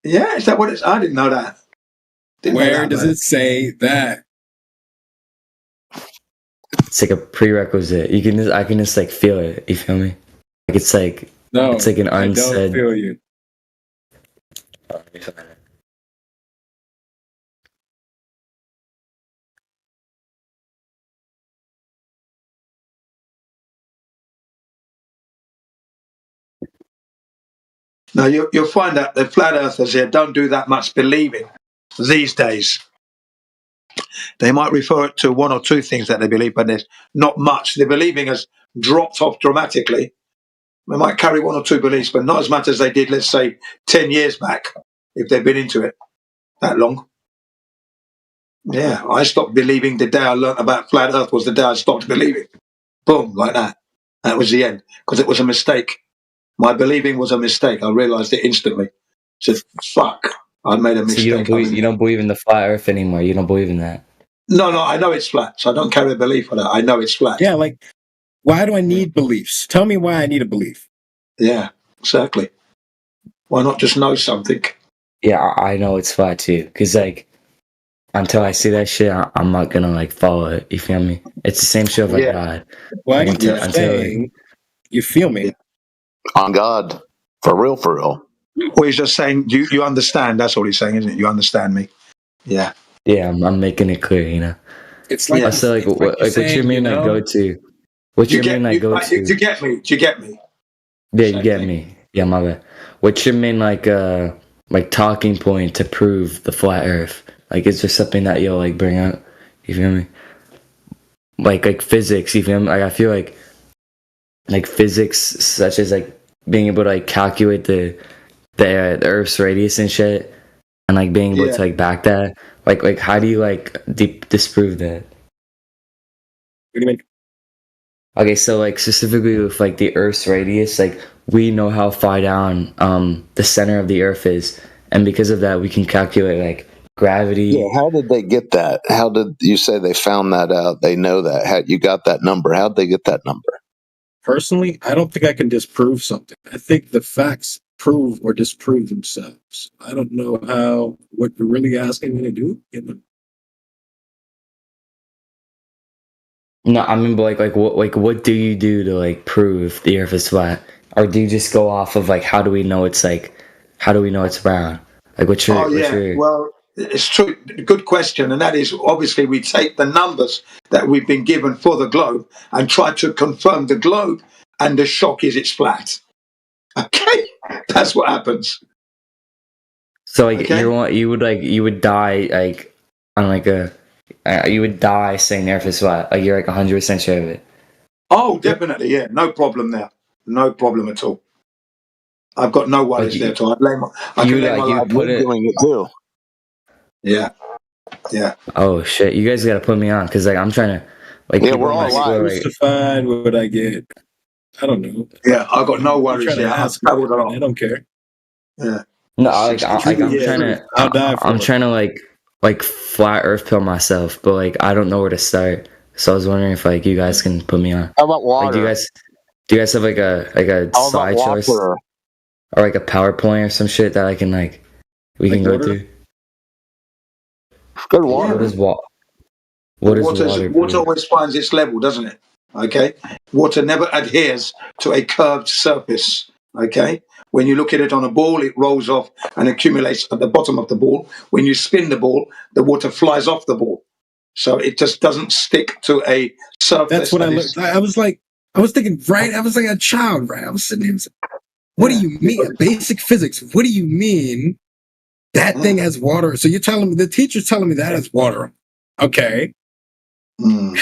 Yeah, is that what it's? I didn't know that. Where does it say that? It's like a prerequisite. I can just like feel it. You feel me? Like it's like no, it's like an unsaid. I don't feel you. Now you'll find that the flat earthers here don't do that much believing these days. They might refer it to one or two things that they believe, but there's not much. The believing has dropped off dramatically. They might carry one or two beliefs, but not as much as they did, let's say, 10 years back, if they've been into it that long. Yeah, I stopped believing the day I learned about flat earth was the day I stopped believing. Boom, like that. That was the end, because it was a mistake. My believing was a mistake. I realized it instantly. Just fuck, I made a mistake. So you don't believe in the flat earth anymore? You don't believe in that? No, I know it's flat, so I don't carry a belief on that. I know it's flat. Yeah, like, why do I need beliefs? Tell me why I need a belief. Yeah, exactly. Why not just know something? Yeah, I know it's flat too, because like, until I see that shit, I'm not gonna like follow it. You feel me? It's the same shit of like God. Well, you feel me? On God, for real. Well, he's just saying you understand. That's all he's saying, isn't it? You understand me? Yeah. Yeah, I'm making it clear. You know. It's like what's your main like go to? What's your main like go to? Do you get me? Do you get me? Yeah, you get me. Yeah, my bad. What's your main like talking point to prove the flat Earth? Like, is there something that you'll like bring up? You feel me? Like physics. You feel me? Like I feel like physics, such as like being able to like calculate the Earth's radius and shit, and like being able to like back that. Like how do you like disprove that? What do you mean? Okay, so like specifically with like the Earth's radius, like we know how far down the center of the Earth is, and because of that, we can calculate like gravity. Yeah, how did they get that? How did you say they found that out? They know that. How you got that number? How'd they get that number? Personally, I don't think I can disprove something. I think the facts prove or disprove themselves. I don't know what you're really asking me to do. You know? No, I mean, but what do you do to like prove the Earth is flat, or do you just go off of like how do we know it's round? Like what's your? Well, it's true. Good question, and that is obviously we take the numbers that we've been given for the globe and try to confirm the globe, and the shock is it's flat. Okay, that's what happens. So like you would die like on like you would die saying the Earth is flat. Like you're like 100% sure of it. Oh, definitely, yeah, no problem there, no problem at all. I've got no worries there. So I can lay my life doing it too. Yeah. Oh shit! You guys gotta put me on because like I'm trying to like. Yeah, we're all alive. Justified what I get. I don't know. Yeah, I got no worries there. I don't care. Yeah. No, I'm trying to like flat Earth pill myself, but like I don't know where to start. So I was wondering if like you guys can put me on. How about water? Like, do you guys have like a slideshow or like a PowerPoint or some shit that I can like we can go through? Good water. What is water? Water always finds its level, doesn't it? Okay. Water never adheres to a curved surface. Okay. When you look at it on a ball, it rolls off and accumulates at the bottom of the ball. When you spin the ball, the water flies off the ball. So it just doesn't stick to a surface. That's what I looked. I was thinking, right? I was like a child, right? I was sitting there and saying, what do you mean? Basic physics. What do you mean that thing has water? So you're telling me, the teacher's telling me that has water. Okay.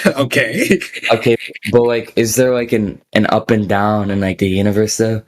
Okay. Okay. But like, is there like an up and down in like the universe though?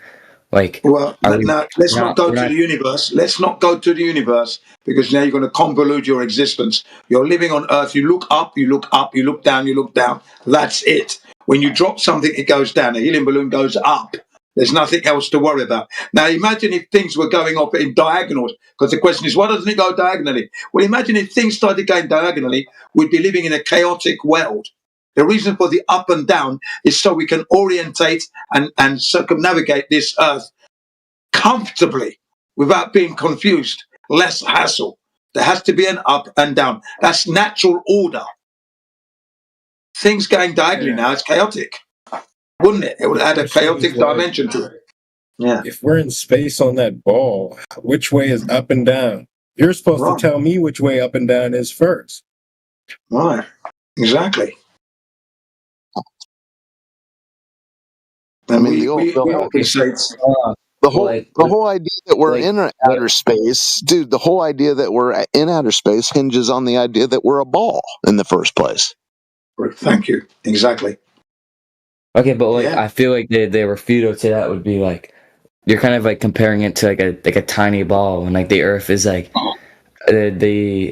Like, well, let's not go to the universe. Let's not go to the universe because now you're going to convolute your existence. You're living on Earth. You look up, you look up, you look down, you look down. That's it. When you drop something, it goes down. A helium balloon goes up. There's nothing else to worry about. Now, imagine if things were going off in diagonals, because the question is, why doesn't it go diagonally? Well, imagine if things started going diagonally, we'd be living in a chaotic world. The reason for the up and down is so we can orientate and circumnavigate this earth comfortably without being confused, less hassle. There has to be an up and down. That's natural order. Things going diagonally now, it's chaotic. Wouldn't it? It would add a chaotic dimension to it. Yeah. If we're in space on that ball, which way is up and down? You're supposed to tell me which way up and down is first. Right. Exactly. I mean, the whole idea that we're in outer space, dude, the whole idea that we're in outer space hinges on the idea that we're a ball in the first place. Thank you. Exactly. Okay, but I feel like the refutal to that would be like, you're kind of like comparing it to like a tiny ball, and like the Earth is like the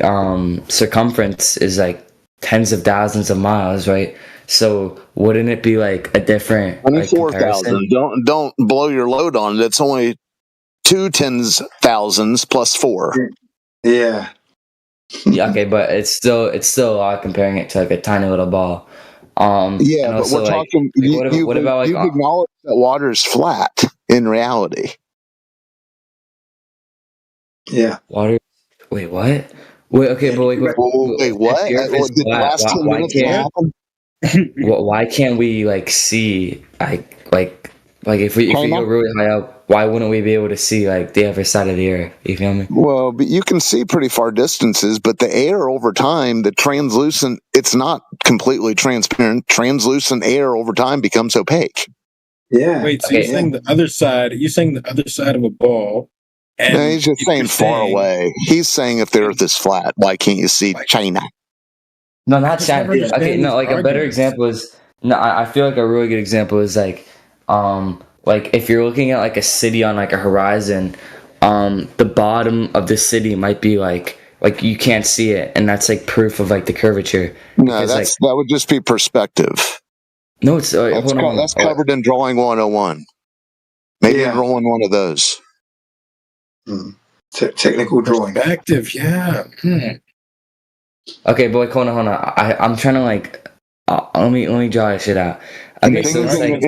circumference is like tens of thousands of miles, right? So wouldn't it be like a different 24,000? Don't blow your load on it. It's only 2 10,000s plus 4. Yeah. Yeah. Okay, but it's still a lot comparing it to like a tiny little ball. Yeah, but we're talking. What about like? You've acknowledged that water is flat in reality. Yeah. Water. Wait, what? Wait. Okay, but wait, what? Did the last 10 minutes happen? Why can't we like see like if we go really high up? Why wouldn't we be able to see like the other side of the Earth? You feel me? Well, but you can see pretty far distances, but the air over time, the translucent, it's not completely transparent. Translucent air over time becomes opaque. Yeah. Wait, so you're saying the other side? You're saying the other side of a ball? No, he's just saying far away. He's saying if the Earth is flat, why can't you see China? No, not China. Okay, no, like a better example is I feel like a really good example is like if you're looking at like a city on like a horizon, the bottom of the city might be like you can't see it, and that's like proof of like the curvature. No, that would just be perspective. No, it's that's covered in drawing 101. Maybe drawing one of those. Technical drawing. Perspective, yeah. Okay, but like, hold on. I'm trying to like let me draw this shit out. Okay, so it's like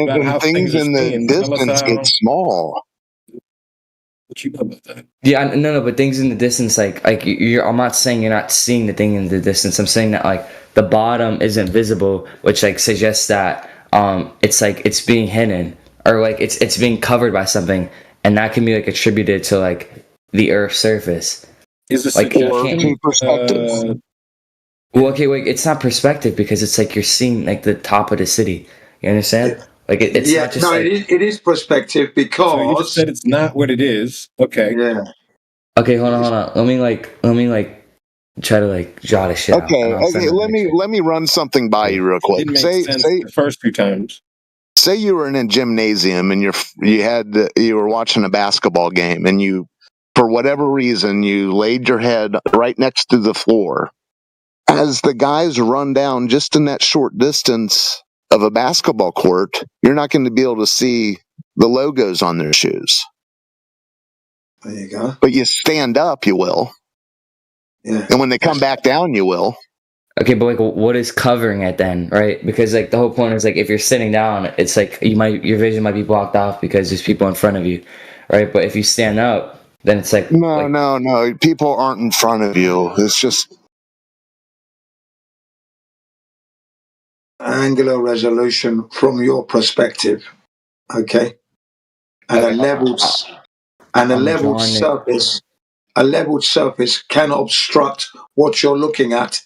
things in the distance get small. What you know about that? Yeah, no, but things in the distance, like I'm not saying you're not seeing the thing in the distance. I'm saying that like the bottom isn't visible, which like suggests that it's like it's being hidden or like it's being covered by something, and that can be like attributed to like the Earth's surface. Is this like perspective? Well, okay, wait, it's not perspective because it's like you're seeing like the top of the city. You understand? Like it's not just. No, like, it is perspective because so you just said it's not what it is. Okay. Yeah. Okay, hold on. Let me try to like draw this shit out. Okay. Let me run something by you real quick. Say the first few times. Say you were in a gymnasium and you were watching a basketball game and you, for whatever reason, you laid your head right next to the floor. As the guys run down just in that short distance of a basketball court, you're not going to be able to see the logos on their shoes. There you go. But you stand up, you will. Yeah. And when they come back down, you will. Okay, but like, what is covering it then, right? Because like the whole point is like if you're sitting down, it's like your vision might be blocked off because there's people in front of you, right? But if you stand up, then it's like no, people aren't in front of you. It's just angular resolution from your perspective, okay, and a leveled surface cannot obstruct what you're looking at,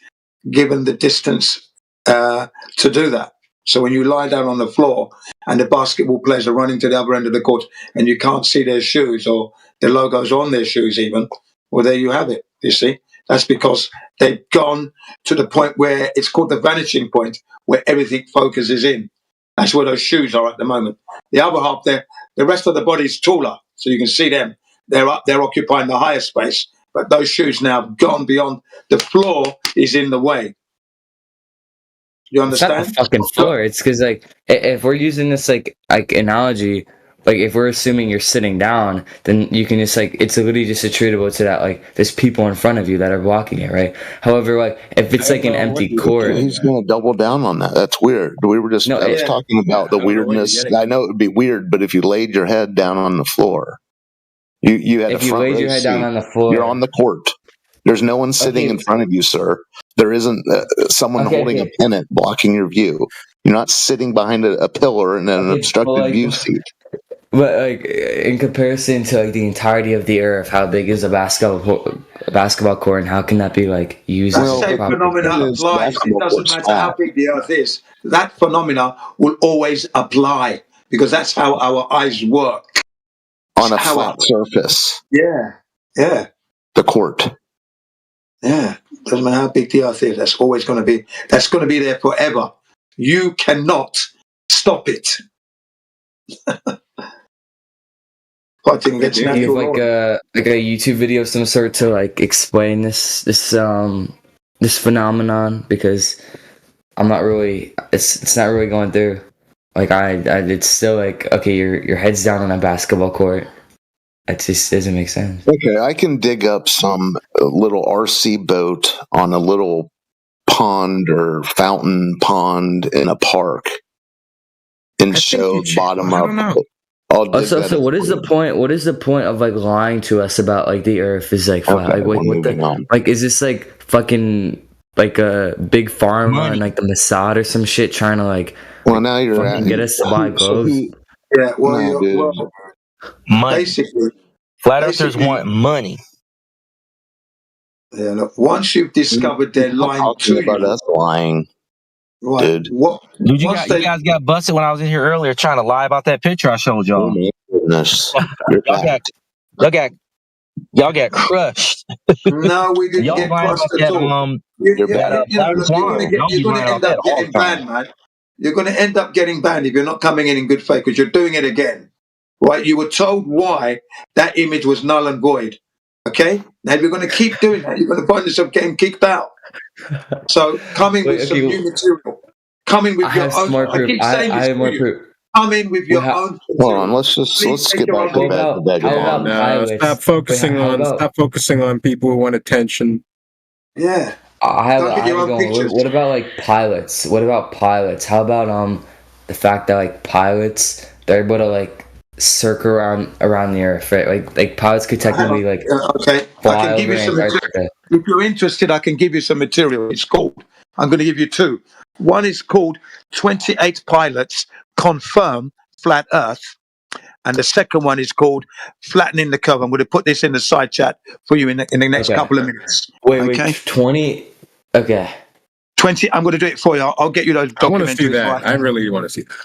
given the distance to do that. So when you lie down on the floor and the basketball players are running to the other end of the court and you can't see their shoes or the logos on their shoes even, well, there you have it, you see. That's because they've gone to the point where it's called the vanishing point, where everything focuses in. That's where those shoes are at the moment. The other half there, the rest of the body is taller, so you can see them. They're occupying the higher space, but those shoes now have gone beyond. The floor is in the way. You understand? It's not the fucking floor. It's because like if we're using this like analogy, like if we're assuming you're sitting down, then you can just like it's literally just attributable to that like there's people in front of you that are blocking it, right? However, like if it's like an empty court, he's going to double down on that. That's weird. We were just I was talking about the weirdness. I know it would be weird, but if you laid your head down on the floor, you had if you laid your head down on the floor, you're on the court. There's no one sitting in front of you, sir. There isn't someone holding a pennant blocking your view. You're not sitting behind a pillar in an obstructed view seat. But like in comparison to like the entirety of the earth, how big is a basketball court, and how can that be like used? That same phenomena applies. It doesn't matter how big the earth is. That phenomena will always apply because that's how our eyes work. On a flat surface. Yeah. The court. Yeah. Doesn't matter how big the earth is. That's always going to be. That's going to be there forever. You cannot stop it. I think it's natural. You have like a YouTube video of some sort to like explain this phenomenon, because I'm not really it's not really going through. Like it's still like, okay, your head's down on a basketball court. It just doesn't make sense. Okay, I can dig up some little RC boat on a little pond or fountain pond in a park and show bottom up. So what is the point? What is the point of like lying to us about like the earth is like flat? Okay, like what the, like is this like fucking like a big pharma and like the Mossad or some shit trying to like now you're get us to buy clothes? Yeah, basically, flat earthers want money. Yeah, look, once you've discovered they're lying to you, about us lying. Right. Dude, you guys got busted when I was in here earlier trying to lie about that picture I showed y'all. Oh my goodness. Y'all got crushed. No, we didn't get crushed at all. You're going to end up getting banned, man. You're going to end up getting banned if you're not coming in good faith, because you're doing it again. Right? You were told why that image was null and void. Okay? Now, if you're going to keep doing that, you're going to find yourself getting kicked out. So, coming with some new material. Coming with your own. I keep saying this to you. Come in with your own. Hold on, let's get back to bed. Stop focusing on people who want attention. Yeah. I have going. What about like pilots? What about pilots? How about the fact that like pilots, they're able to like circle around the earth, right? Like pilots could technically like okay. I can give you some material. If you're interested, I can give you some material. It's called. I'm going to give you two. One is called 28 Pilots Confirm Flat Earth. And the second one is called Flattening the Curve. I'm going to put this in the side chat for you in the next couple of minutes. Wait, 20? Okay. 20, I'm going to do it for you. I'll get you those documentaries. I want to see that. Right. I really want to see that.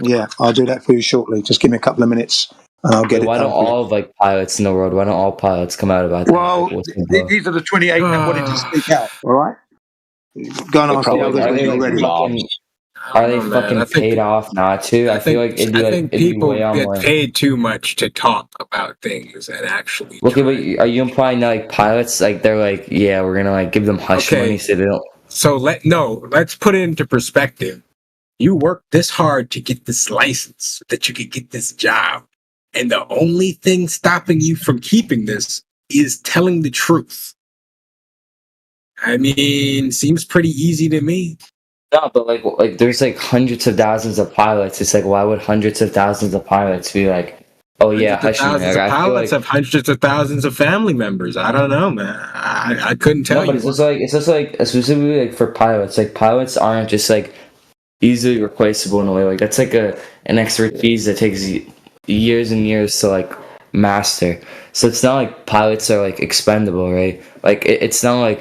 Yeah, I'll do that for you shortly. Just give me a couple of minutes and I'll get it. Why don't all of like pilots in the world, why don't all pilots come out about that? Well, these are the 28 that wanted to speak out, all right? Go and ask the others when you're ready. Are they fucking paid off not to? I feel like it'd be like people get paid too much to talk about things and actually. Okay, but are you implying that like pilots, like they're like, yeah, we're gonna like give them hush money so they don't? So let's put it into perspective. You worked this hard to get this license so that you could get this job, and the only thing stopping you from keeping this is telling the truth. I mean, seems pretty easy to me. No, but like there's like hundreds of thousands of pilots. It's like, why would hundreds of thousands of pilots be like, oh yeah, thousands of pilots have hundreds of thousands of family members. I don't know, man. I couldn't tell you. But it's just like specifically like for pilots. Like pilots aren't just like easily replaceable in a way. Like that's like an expertise that takes years and years to like master. So it's not like pilots are like expendable, right? Like it's not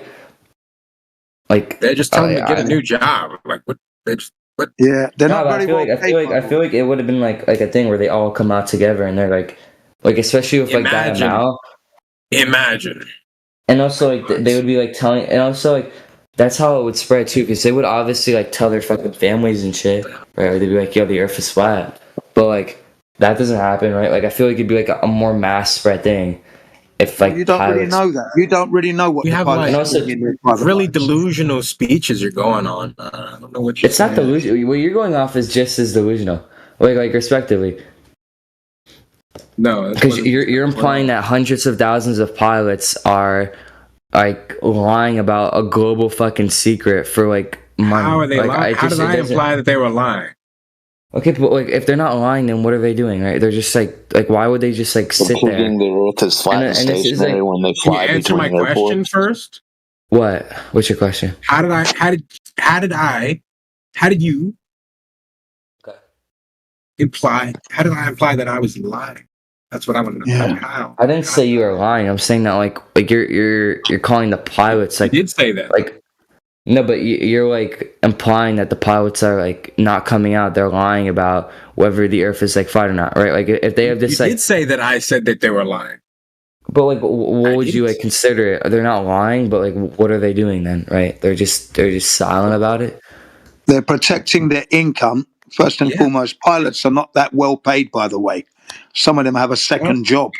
like they're just telling them to get a new job. Like what? What? Yeah, they're not very well paid. I feel like it would have been like a thing where they all come out together and they're like especially with like that now. Imagine. And also like they would be like telling, and also like that's how it would spread too, because they would obviously like tell their fucking families and shit, right? Or they'd be like, yo, the earth is flat, but like that doesn't happen, right? Like I feel like it'd be like a more mass spread thing. If like you don't really know that, you don't really know what you have like really delusional speeches you're going on. I don't know what you're saying. Not delusional. What you're going off is just as delusional, like respectively. No, because you're implying that hundreds of thousands of pilots are like lying about a global fucking secret for like money. How are they like, lying? How did I imply that they were lying? Okay, but like if they're not lying, then what are they doing? Right? They're just like why would they just like sit there? The Earth is flat and stationary when they fly. Can you answer my question first? What? What's your question? How did you imply? How did I imply that I was lying? That's what I want to know. How? I didn't say you were lying. I'm saying that like you're calling the pilots like. You did say that. Like, no, but you're like implying that the pilots are like not coming out. They're lying about whether the Earth is like flat or not, right? Like if they have this. You did say that I said that they were lying. But like, what would you like consider it? They're not lying, but like, what are they doing then? Right? They're just silent about it. They're protecting their income first and foremost. Pilots are not that well paid, by the way. Some of them have a second job.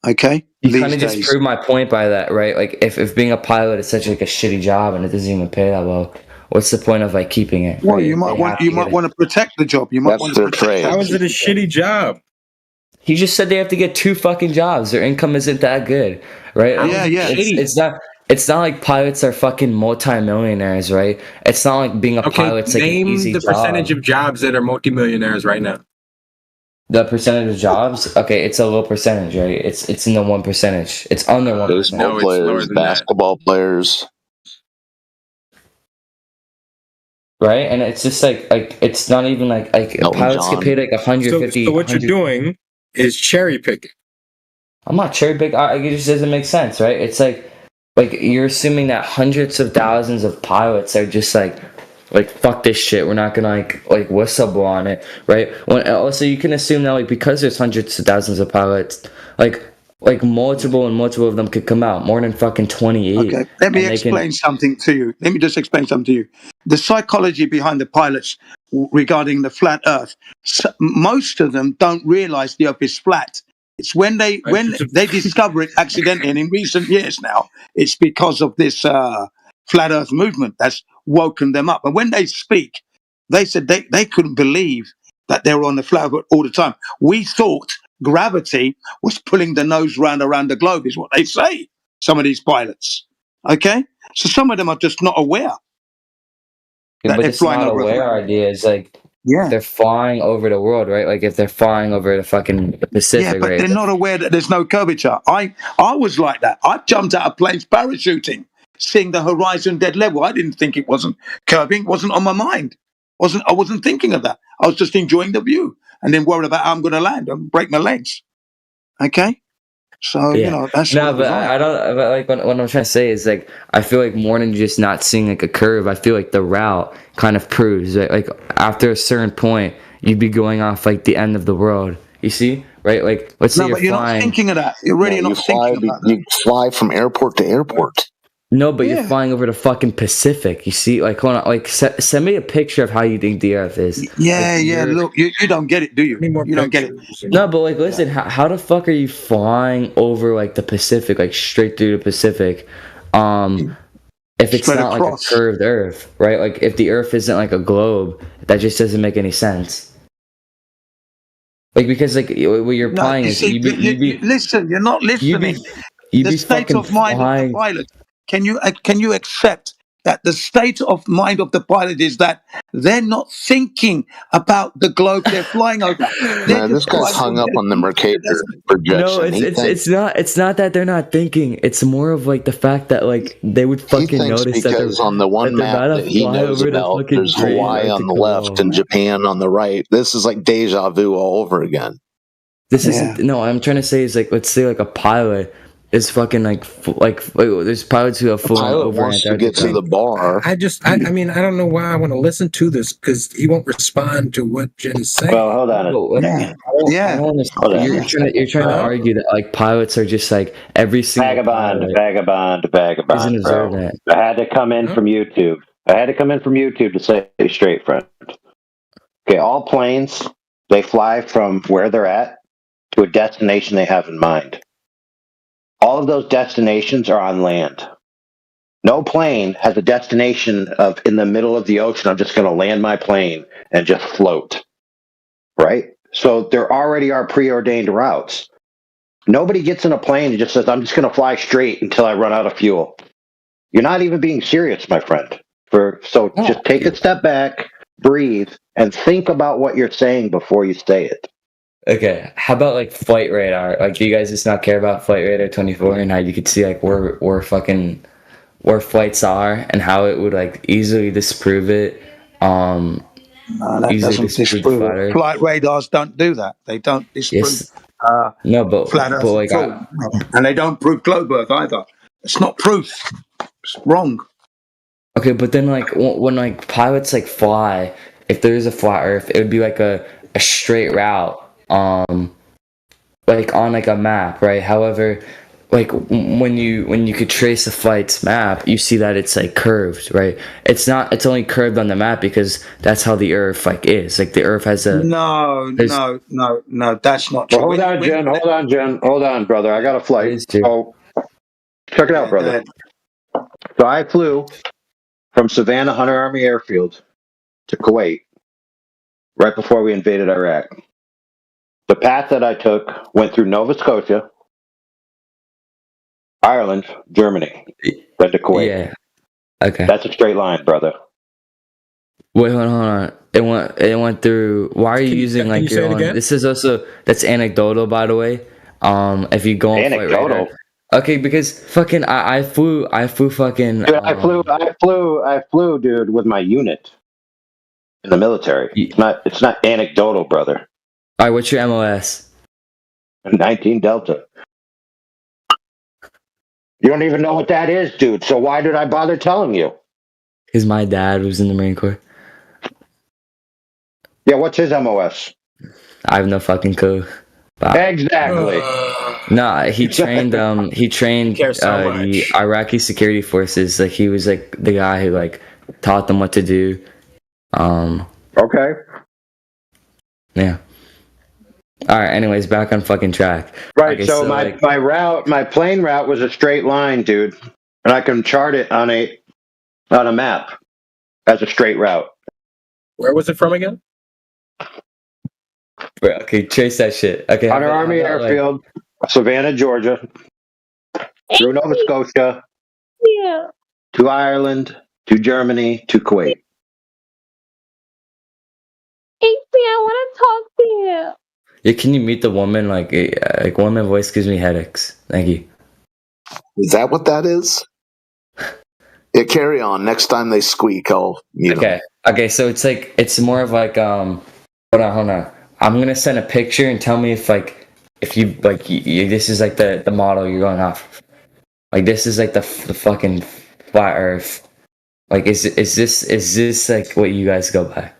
Okay, you kind of just proved my point by that, right? Like, if being a pilot is such like a shitty job and it doesn't even pay that well, what's the point of like keeping it? Well, right? you might want to protect the job. You might want to protect. How is it a shitty job? He just said they have to get 2 fucking jobs. Their income isn't that good, right? Yeah. It's not. It's not like pilots are fucking multimillionaires, right? It's not like being a pilot's like an easy job. Name the percentage of jobs that are multimillionaires right now. The percentage of jobs? Okay, it's a low percentage, right? It's in the 1%. It's under 1%. Baseball players, basketball players. Right? And it's just like it's not even like pilots get paid like 150. So what you're doing is cherry picking. I'm not cherry picking. It just doesn't make sense, right? It's like you're assuming that hundreds of thousands of pilots are just like fuck this shit. We're not gonna like whistle on it, right? Also you can assume that like because there's hundreds of thousands of pilots, like multiple of them could come out, more than fucking 28. Okay, let me explain something to you. Let me just explain something to you. The psychology behind the pilots regarding the flat Earth. Most of them don't realize the Earth is flat. It's when they discover it accidentally, and in recent years now, it's because of this flat Earth movement that's woken them up. And when they speak, they said they couldn't believe that they were on the flat Earth all the time. We thought gravity was pulling the nose around the globe, is what they say, some of these pilots. Okay? So some of them are just not aware. But it's not aware idea is like they're flying over the world, right? Like if they're flying over the fucking Pacific, yeah, but right? They're not aware that there's no curvature. I was like that. I jumped out of planes parachuting, seeing the horizon dead level. I didn't think it wasn't curving. It wasn't on my mind. I wasn't thinking of that. I was just enjoying the view and then worried about how I'm going to land and break my legs. Okay? So, that's no, but I don't. But like what I'm trying to say is like I feel like more than just not seeing like a curve. I feel like the route kind of proves that like after a certain point you'd be going off like the end of the world. You see, right? Like let's say you're flying. Not thinking of that. You're really not thinking about that. You fly from airport to airport. No, but you're flying over the fucking Pacific. You see, like hold on, like send me a picture of how you think the Earth is. Yeah. Look, you don't get it, do you? You don't get it. No, but like listen, how the fuck are you flying over like the Pacific, like straight through the Pacific? If it's not like a curved Earth, right? Like if the Earth isn't like a globe, that just doesn't make any sense. Like because like what you're applying is listen, you're not listening. The state of mind of the pilot. Can you accept that the state of mind of the pilot is that they're not thinking about the globe they're flying over? This guy's hung up on the Mercator projection. No, it's not that they're not thinking. It's more of like the fact that like they would fucking notice because on the one map that he knows about, there's Hawaii on the left and Japan on the right. This is like deja vu all over again. This isn't. No, I'm trying to say is like let's say like a pilot is fucking like there's pilots who have flown over wants to get to the bar. I mean I don't know why I want to listen to this because he won't respond to what Jen is saying. Well, hold on. You're trying to argue that like pilots are just like every single vagabond. Isn't observant. I had to come in from YouTube. To say it straight, friend. Okay, all planes they fly from where they're at to a destination they have in mind. All of those destinations are on land. No plane has a destination of in the middle of the ocean. I'm just going to land my plane and just float. Right? So there already are preordained routes. Nobody gets in a plane and just says, I'm just going to fly straight until I run out of fuel. You're not even being serious, my friend. Just take a step back, breathe, and think about what you're saying before you say it. Okay, how about like flight radar? Like, do you guys just not care about flight radar 24 and how you could see like where flights are and how it would like easily disprove it? No, that doesn't disprove it. Flight radars don't do that. They don't disprove flat Earth like at all. And they don't prove globe Earth either. It's not proof. It's wrong. Okay, but then like when like pilots like fly, if there is a flat Earth, it would be like a straight route, like on like a map, right? However, like when you could trace a flight's map, you see that it's like curved, right? It's only curved on the map because that's how the Earth like is. Like the Earth has a no, that's not true. Well, hold on, brother. I got a flight. So check it out, brother. So I flew from Savannah Hunter Army Airfield to Kuwait right before we invaded Iraq. The path that I took went through Nova Scotia, Ireland, Germany, then to Kuwait. Yeah. Okay. That's a straight line, brother. Wait, hold on. It went through. Why are you using like your own? This is also that's anecdotal, by the way. If you go on anecdotal. Flight Radar. Okay, because fucking I flew fucking. Dude, I flew, dude, with my unit in the military. It's not anecdotal, brother. All right, what's your MOS? 19 Delta. You don't even know what that is, dude. So why did I bother telling you? Because my dad was in the Marine Corps. Yeah, what's his MOS? I have no fucking clue. Exactly. No, he trained the Iraqi security forces. Like he was like the guy who like taught them what to do. Okay. Yeah. All right. Anyways, back on fucking track. Right. Okay, so my plane route was a straight line, dude, and I can chart it on a map as a straight route. Where was it from again? Okay, trace that shit. Okay. Hunter Army Airfield, Savannah, Georgia, through Nova Scotia, to Ireland, to Germany, to Kuwait. I want to talk to you. Yeah, can you meet the woman? Like woman voice gives me headaches. Thank you. Is that what that is? Yeah, carry on. Next time they squeak, I'll mute them. Okay, so it's more of like hold on. I'm gonna send a picture and tell me if you this is like the model you're going off. Like this is like the fucking flat Earth. Like is this like what you guys go by?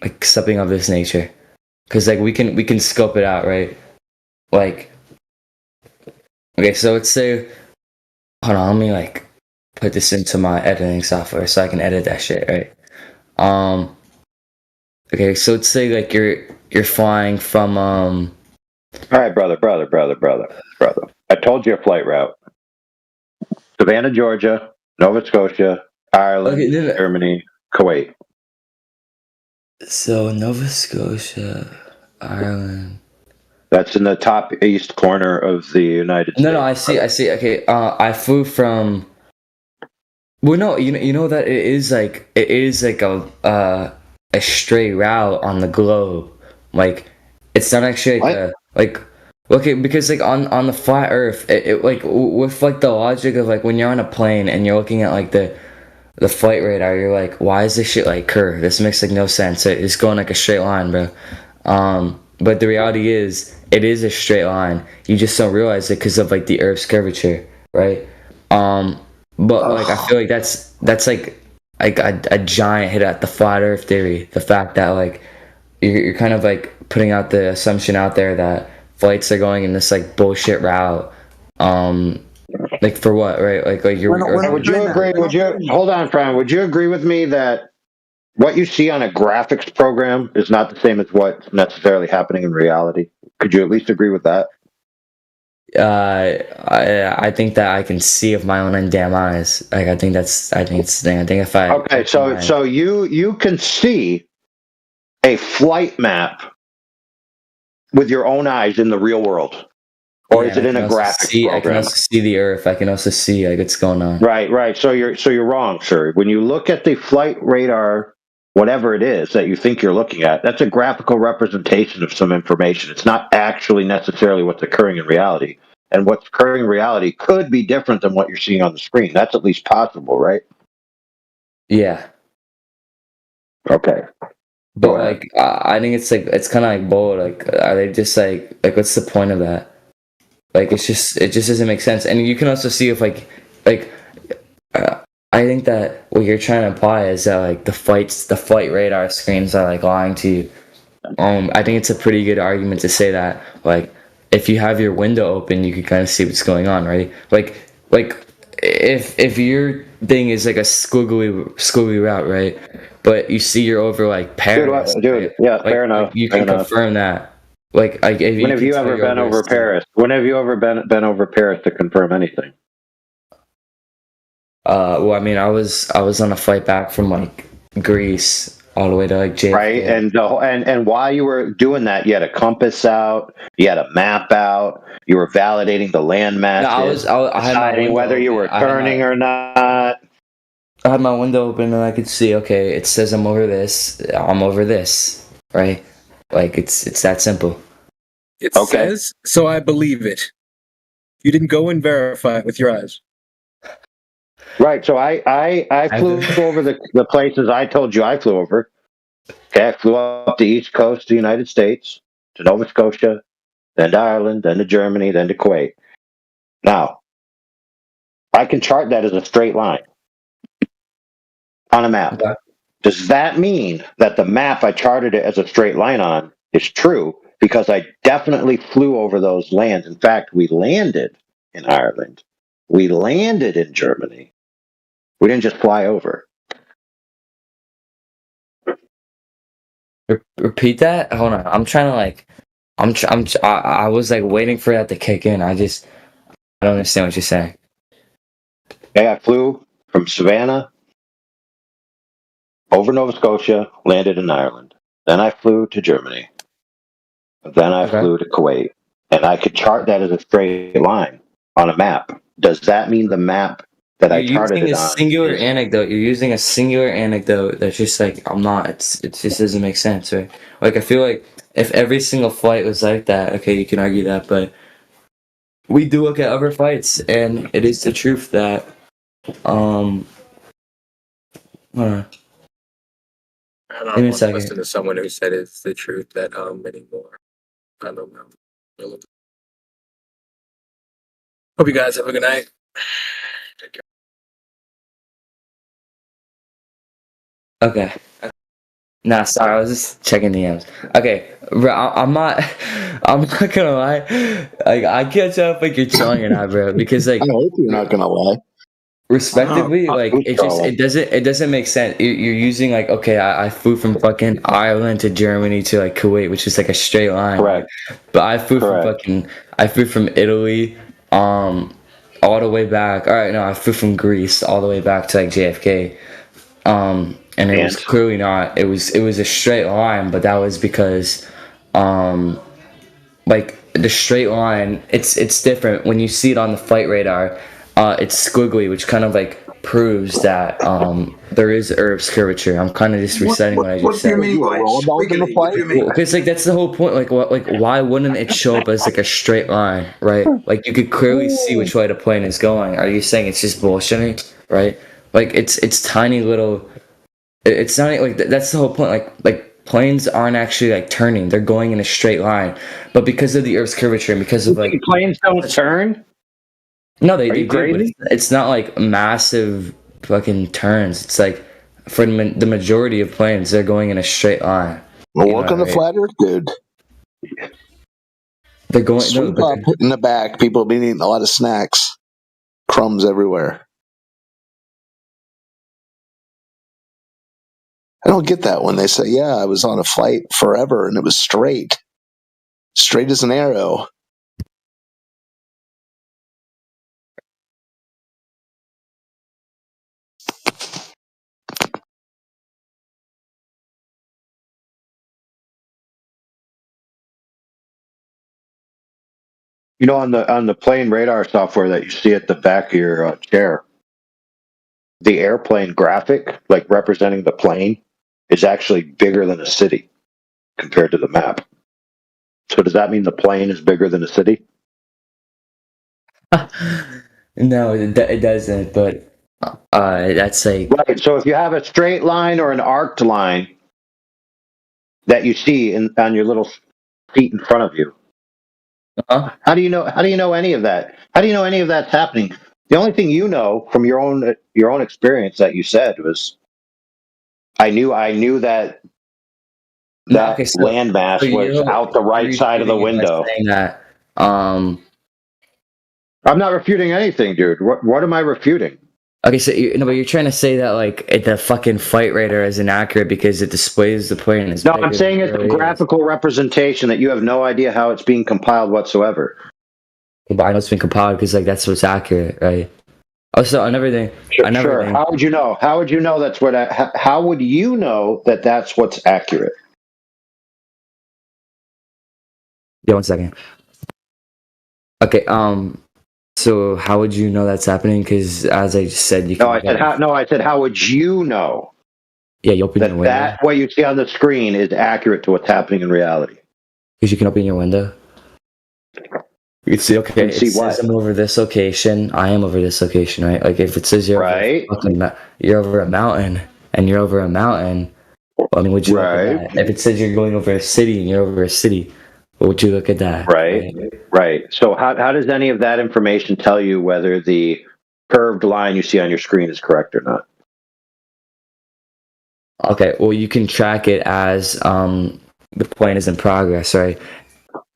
Like something of this nature. Cause like we can scope it out, right? Like okay, so let's say hold on, let me like put this into my editing software so I can edit that shit, right? Okay, so let's say like you're flying from All right, brother. I told you a flight route. Savannah, Georgia, Nova Scotia, Ireland, Germany, Kuwait. So Nova Scotia, Ireland. That's in the top east corner of the United States. No, I see. Okay, I flew from. Well, no, you know that it is like a straight route on the globe. Like it's not actually okay, because like on the flat Earth, it like with like the logic of like when you're on a plane and you're looking at like the flight radar, you're like, why is this shit like curved? This makes like no sense. It's going like a straight line, bro. But the reality is, it is a straight line. You just don't realize it because of like the Earth's curvature, right? But like I feel like that's like a giant hit at the flat Earth theory. The fact that like you're kind of like putting out the assumption out there that flights are going in this like bullshit route. Like for what, right? Like you're. Would you agree? Hold on, Fran? Would you agree with me that what you see on a graphics program is not the same as what's necessarily happening in reality? Could you at least agree with that? I think that I can see with my own damn eyes. Like I think it's the thing. I think if I so you can see a flight map with your own eyes in the real world, or is it in a graphics program? I can also see the Earth. I can also see like what's going on. Right. So you're wrong, sir. When you look at the flight radar, whatever it is that you think you're looking at, that's a graphical representation of some information. It's not actually necessarily what's occurring in reality. And what's occurring in reality could be different than what you're seeing on the screen. That's at least possible, right? Yeah. Okay. But like, I think it's kind of like bold. Like, are they just like what's the point of that? Like, it just doesn't make sense. And you can also see if like I think that what you're trying to imply is that like the flight radar screens are like lying to you. I think it's a pretty good argument to say that like if you have your window open, you can kind of see what's going on, right? Like if your thing is like a squiggly route, right? But you see you're over like Paris, dude, yeah, like, fair enough. Like, you can confirm that. Like, when have you ever been over Paris? When have you ever been over Paris to confirm anything? Well, I mean, I was on a flight back from like Greece all the way to like JFK. Right, and while you were doing that, you had a compass out, you had a map out, you were validating the land masses, I had my deciding whether you were turning or not. I had my window open and I could see. Okay, it says I'm over this. I'm over this. Right, like it's that simple. It says, so I believe it. You didn't go and verify it with your eyes. Right, so I flew over the places I told you I flew over. Okay, I flew up the east coast of the United States, to Nova Scotia, then to Ireland, then to Germany, then to Kuwait. Now, I can chart that as a straight line on a map. Okay. Does that mean that the map I charted it as a straight line on is true? Because I definitely flew over those lands. In fact, we landed in Ireland. We landed in Germany. We didn't just fly over. Repeat that. Hold on. I'm trying to like. I was like waiting for that to kick in. I don't understand what you're saying. Okay, I flew from Savannah over Nova Scotia, landed in Ireland. Then I flew to Germany. Then I flew to Kuwait. And I could chart that as a straight line on a map. Does that mean the map that I charted it on? Singular anecdote. You're using a singular anecdote that's just like it just doesn't make sense, right? Like I feel like if every single flight was like that, okay, you can argue that, but we do look at other flights, and it is the truth that I don't want to listen to someone who said it's the truth that anymore. I don't know. Hope you guys have a good night. Take care. Okay. Nah, sorry, I was just checking DMs. Okay, bro, I'm not gonna lie. Like, I can't tell if like you're telling or not, bro, because like I hope you're not gonna lie. Respectively, like it doesn't make sense. You're using like, okay, I flew from fucking Ireland to Germany to like Kuwait, which is like a straight line. Correct. But I flew from Italy, all the way back. All right, no, I flew from Greece all the way back to like JFK. And it was clearly not. It was a straight line, but that was because, like the straight line, it's different when you see it on the flight radar. It's squiggly, which kind of like proves that there is Earth's curvature. I'm kind of just reciting what I just said. What do you mean by squiggly? What do you mean? Because like that's the whole point. Like why wouldn't it show up as like a straight line, right? Like you could clearly see which way the plane is going. Are you saying it's just bullshitting, right? Like it's tiny little. It's not like that's the whole point. Like planes aren't actually like turning; they're going in a straight line. But because of the Earth's curvature and because of like planes don't turn. No, they do. But it's not like massive fucking turns. It's like for the majority of planes, they're going in a straight line. Well, welcome to Flat Earth, dude. They're going sweep up in the back. People have been eating a lot of snacks, crumbs everywhere. I don't get that when they say, "Yeah, I was on a flight forever and it was straight as an arrow." You know, on the plane radar software that you see at the back of your chair, the airplane graphic, like representing the plane, is actually bigger than a city compared to the map. So does that mean the plane is bigger than a city? No, it doesn't. But that's like right. So if you have a straight line or an arced line that you see on your little seat in front of you, how do you know? How do you know any of that? How do you know any of that's happening? The only thing you know from your own experience that you said was, I knew that landmass was out the right side of the window. Saying that, I'm not refuting anything, dude. What am I refuting? Okay, so but you're trying to say that like the fucking flight radar is inaccurate because it displays the plane as. No, I'm saying it's a graphical representation that you have no idea how it's being compiled whatsoever. But I know it's been compiled because like that's what's accurate, right? Also, on everything. Sure. How would you know? How would you know that's what? How would you know that that's what's accurate? Yeah, 1 second. Okay. So how would you know that's happening? Because as I just said, you. I said how would you know? Yeah, you open your window. That what you see on the screen is accurate to what's happening in reality. Because you can open your window. You can see. Okay, it says I'm over this location. I am over this location, right? Like if it says you're you're over a mountain and you're over a mountain. I mean, would you look at that? If it says you're going over a city and you're over a city, would you look at that? Right. So how does any of that information tell you whether the curved line you see on your screen is correct or not? Okay, well, you can track it as the plane is in progress, right?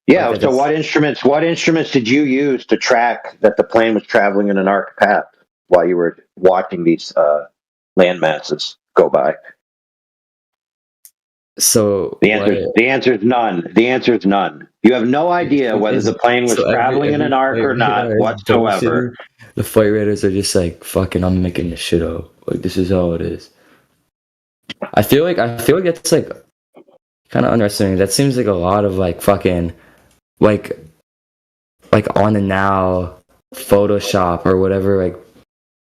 Yeah. Like so what instruments did you use to track that the plane was traveling in an arc path while you were watching these land masses go by? So the answer is none. The answer is none. You have no idea whether the plane was traveling in an arc or not whatsoever. The flight radars are just like, fucking, I'm making this shit up. Like this is how it is. I feel like that's like kind of underestimating. That seems like a lot of like fucking like on the now Photoshop or whatever like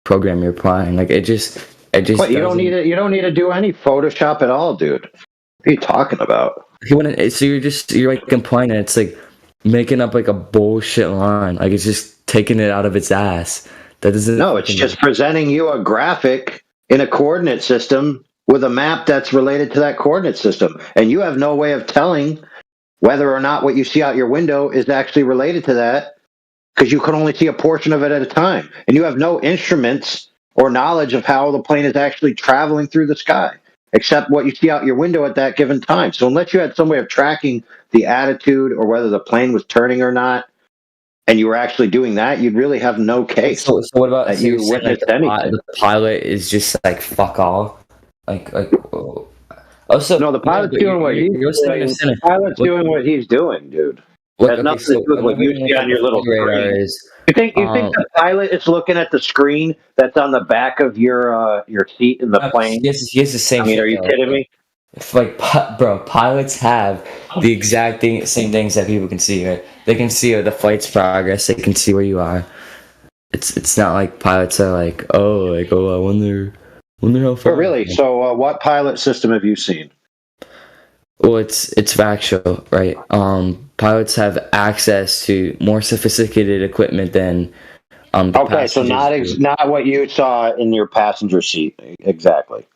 program you're applying. Like it just. But you don't need it. You don't need to do any Photoshop at all, dude. What are you talking about? So you're like complaining. It's like making up like a bullshit line. Like it's just taking it out of its ass. That doesn't. No, it's just presenting you a graphic in a coordinate system with a map that's related to that coordinate system, and you have no way of telling whether or not what you see out your window is actually related to that because you can only see a portion of it at a time, and you have no instruments or knowledge of how the plane is actually traveling through the sky, except what you see out your window at that given time. So unless you had some way of tracking the attitude or whether the plane was turning or not, and you were actually doing that, you'd really have no case. So what about that you witnessed anything? The pilot is just like fuck all. Also, no, the pilot's doing what he's doing. The pilot's doing what he's doing, dude. It has nothing to do with what you see on your little screen. You think the pilot is looking at the screen that's on the back of your seat in the plane? He has the same. I mean, are you kidding me? It's like, bro, pilots have the exact same things that people can see. Right? They can see the flight's progress. They can see where you are. It's not like pilots are like, I wonder how far. But really, so what pilot system have you seen? Well, it's factual, right? Pilots have access to more sophisticated equipment than okay, so not what you saw in your passenger seat exactly.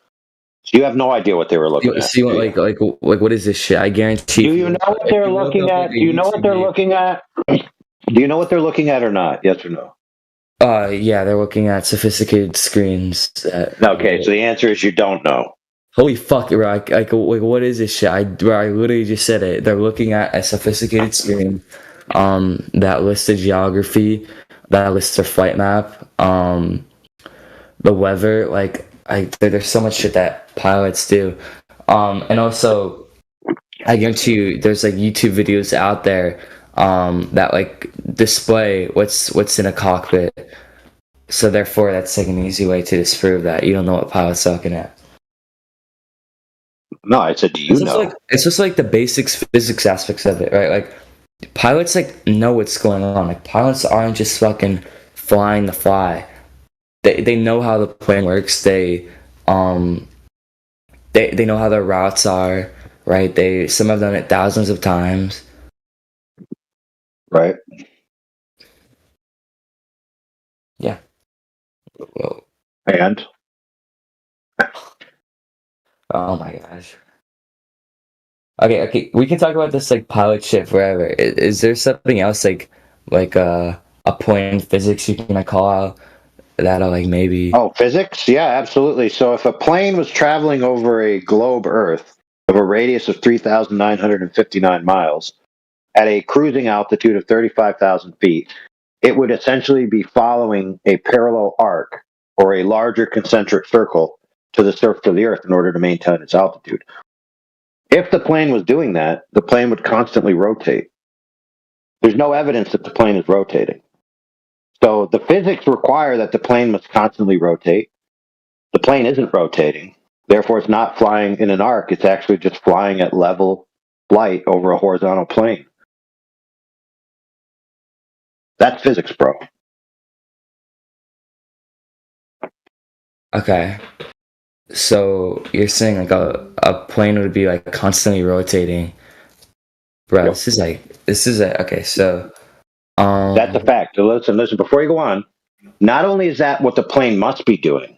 So you have no idea what they were looking at. See, like what is this shit? I guarantee. Do you know what they're looking at? Do you know what they're looking at? Do you know what they're looking at or not? Yes or no? Yeah, they're looking at sophisticated screens. Okay, so the answer is you don't know. Holy fuck, bro! Like what is this shit? I literally just said it. They're looking at a sophisticated screen, that lists the geography, that lists their flight map, the weather. Like, there's so much shit that pilots do, and also, I guarantee you, there's like YouTube videos out there, that like display what's in a cockpit. So therefore, that's like an easy way to disprove that you don't know what pilots are looking at. No, I said, do you know? It's just like the basics, physics aspects of it, right? Like, pilots like know what's going on. Like pilots aren't just fucking flying the fly. They know how the plane works. They know how their routes are, right? Some have done it thousands of times. Right. Yeah. Well, and oh my gosh. Okay, we can talk about this like pilot shit forever. Is there something else like a point in physics you can call out that like maybe? Oh, physics? Yeah, absolutely. So if a plane was traveling over a globe Earth of a radius of 3,959 miles at a cruising altitude of 35,000 feet, it would essentially be following a parallel arc or a larger concentric circle to the surface of the Earth in order to maintain its altitude. If the plane was doing that, the plane would constantly rotate. There's no evidence that the plane is rotating. So the physics require that the plane must constantly rotate. The plane isn't rotating. Therefore, it's not flying in an arc. It's actually just flying at level flight over a horizontal plane. That's physics, bro. Okay. So you're saying like a plane would be like constantly rotating. Bro, yep. This is okay, so that's a fact. Listen, before you go on, not only is that what the plane must be doing,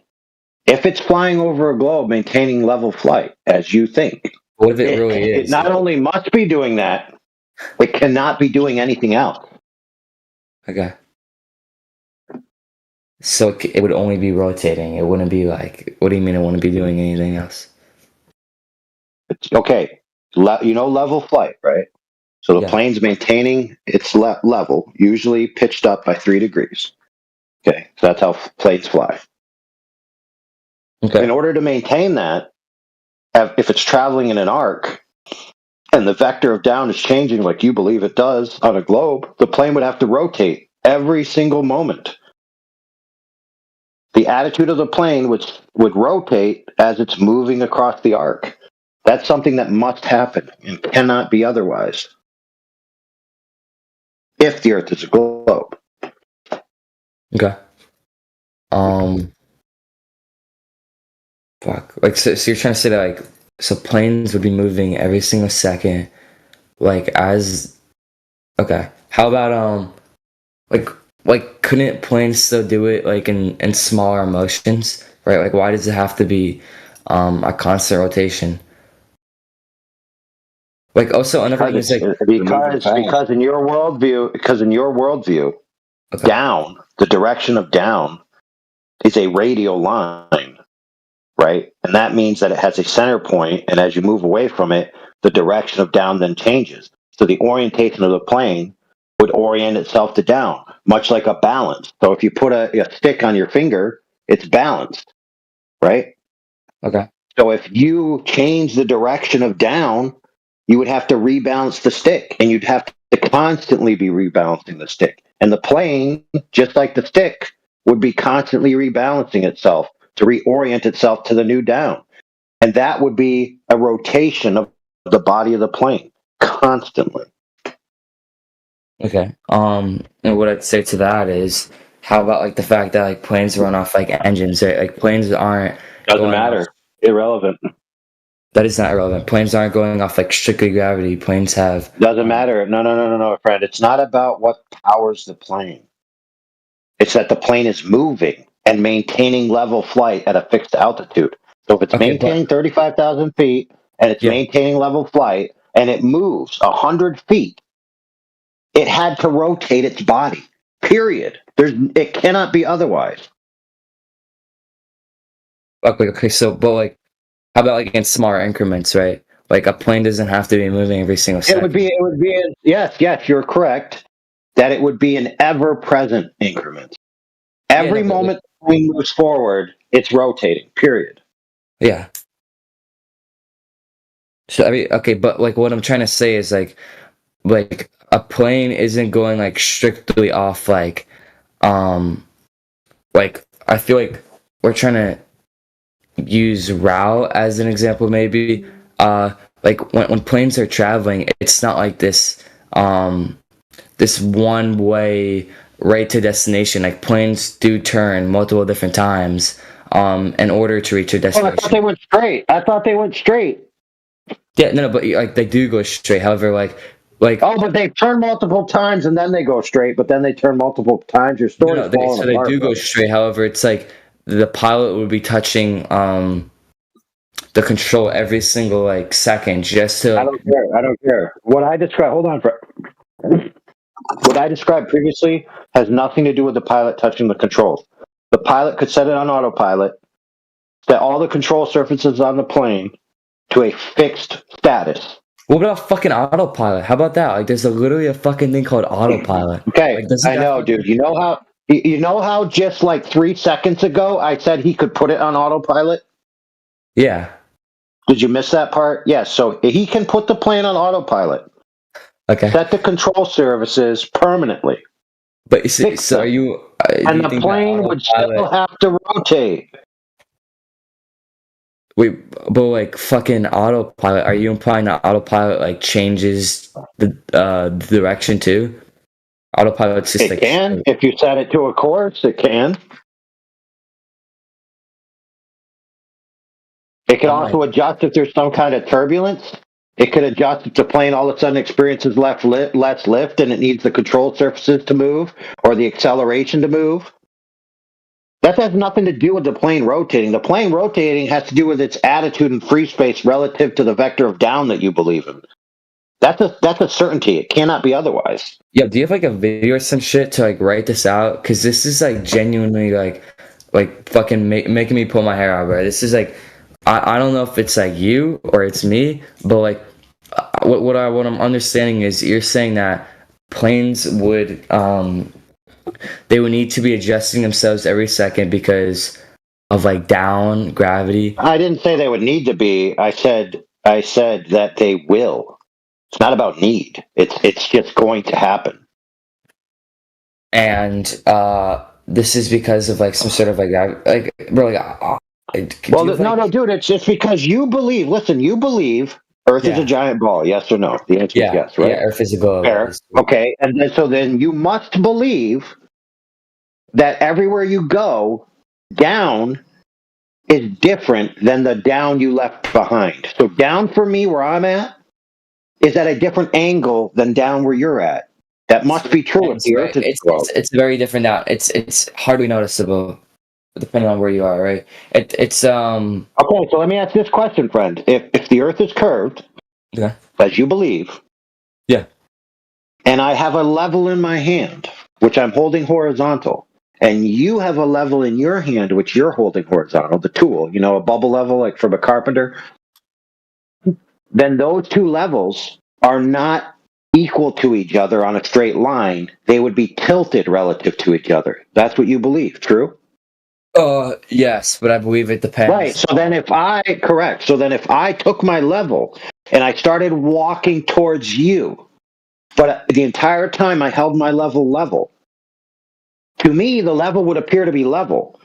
if it's flying over a globe maintaining level flight, as you think, what if it really is? It not only must be doing that, it cannot be doing anything else. Okay. So it would only be rotating. It wouldn't be like, what do you mean it wouldn't be doing anything else? It's okay. Level flight, right? So the plane's maintaining its level, usually pitched up by 3 degrees. Okay, so that's how planes fly. Okay. In order to maintain that, if it's traveling in an arc and the vector of down is changing like you believe it does on a globe, the plane would have to rotate every single moment. The attitude of the plane would rotate as it's moving across the arc. That's something that must happen and cannot be otherwise. If the Earth is a globe. Okay. Fuck. Like, so you're trying to say that, like, so planes would be moving every single second, like, as... Okay. How about, like, couldn't planes still do it, like, in smaller motions, right? Like, why does it have to be, a constant rotation? Like, also another thing is like because in your worldview, okay. Down, the direction of down, is a radial line, right? And that means that it has a center point, and as you move away from it, the direction of down then changes. So the orientation of the plane would orient itself to down, much like a balance. So if you put a stick on your finger, it's balanced, right? Okay. So if you change the direction of down, you would have to rebalance the stick, and you'd have to constantly be rebalancing the stick. And the plane, just like the stick, would be constantly rebalancing itself to reorient itself to the new down. And that would be a rotation of the body of the plane constantly. Okay. And what I'd say to that is, how about like the fact that like planes run off like engines, right? Like planes aren't. Doesn't matter. Irrelevant. That is not irrelevant. Planes aren't going off like strictly gravity. Planes have. Doesn't matter. No, friend. It's not about what powers the plane. It's that the plane is moving and maintaining level flight at a fixed altitude. So if it's maintaining 35,000 feet and it's maintaining level flight and it moves 100 feet, it had to rotate its body. Period. It cannot be otherwise. Okay. So, but like, how about like in smaller increments, right? Like a plane doesn't have to be moving every single second. It would be. Yes, you're correct. That it would be an ever-present increment. Every moment the plane moves forward, it's rotating. Period. Yeah. So I mean, okay, but like what I'm trying to say is like a plane isn't going like strictly off like I feel like we're trying to use route as an example maybe. Like when planes are traveling, it's not like this this one way right to destination. Like planes do turn multiple different times in order to reach your destination. I thought they went straight. Yeah, no, but like they do go straight. However, like but they turn multiple times and then they go straight. But then they turn multiple times. Your story's falling apart. They do go straight. However, it's like the pilot would be touching the control every single like second just to. I don't care. What I described previously has nothing to do with the pilot touching the controls. The pilot could set it on autopilot, set all the control surfaces on the plane to a fixed status. What about fucking autopilot? How about that? Like, there's literally a fucking thing called autopilot. Okay, like, I know, dude. You know how just like 3 seconds ago I said he could put it on autopilot? Yeah. Did you miss that part? Yes. So he can put the plane on autopilot. Okay. Set the control services permanently. But so are you? And the plane would still have to rotate. Wait, but like fucking autopilot, are you implying that autopilot like changes the direction too? Autopilot's just it can. If you set it to a course, it can. It can also adjust if there's some kind of turbulence. It could adjust if the plane all of a sudden experiences less lift and it needs the control surfaces to move or the acceleration to move. That has nothing to do with the plane rotating. The plane rotating has to do with its attitude in free space relative to the vector of down that you believe in. That's a certainty. It cannot be otherwise. Yeah, do you have like a video or some shit to like write this out? Because this is like genuinely like fucking making me pull my hair out, bro. This is like, I don't know if it's like you or it's me, but like what I'm understanding is you're saying that planes would they would need to be adjusting themselves every second because of like down gravity. I didn't say they would need to be. I said that they will. It's not about need. It's just going to happen. And this is because of like some sort of like bro, no, dude. It's just because you believe. Listen, you believe Earth is a giant ball. Yes or no? The answer is yes, right? Yeah, Earth is a ball. Fair. Okay, and then you must believe that everywhere you go, down is different than the down you left behind. So down for me, where I'm at, is at a different angle than down where you're at. That must be true if the Earth is globe. It's very different now. It's hardly noticeable, depending on where you are, right? Okay, so let me ask this question, friend. If the Earth is curved, as you believe, and I have a level in my hand, which I'm holding horizontal, and you have a level in your hand, which you're holding horizontal, the tool, a bubble level like from a carpenter, then those two levels are not equal to each other on a straight line. They would be tilted relative to each other. That's what you believe, true? Yes, but I believe it depends. Right. So then if I took my level and I started walking towards you, but the entire time I held my level, to me, the level would appear to be level.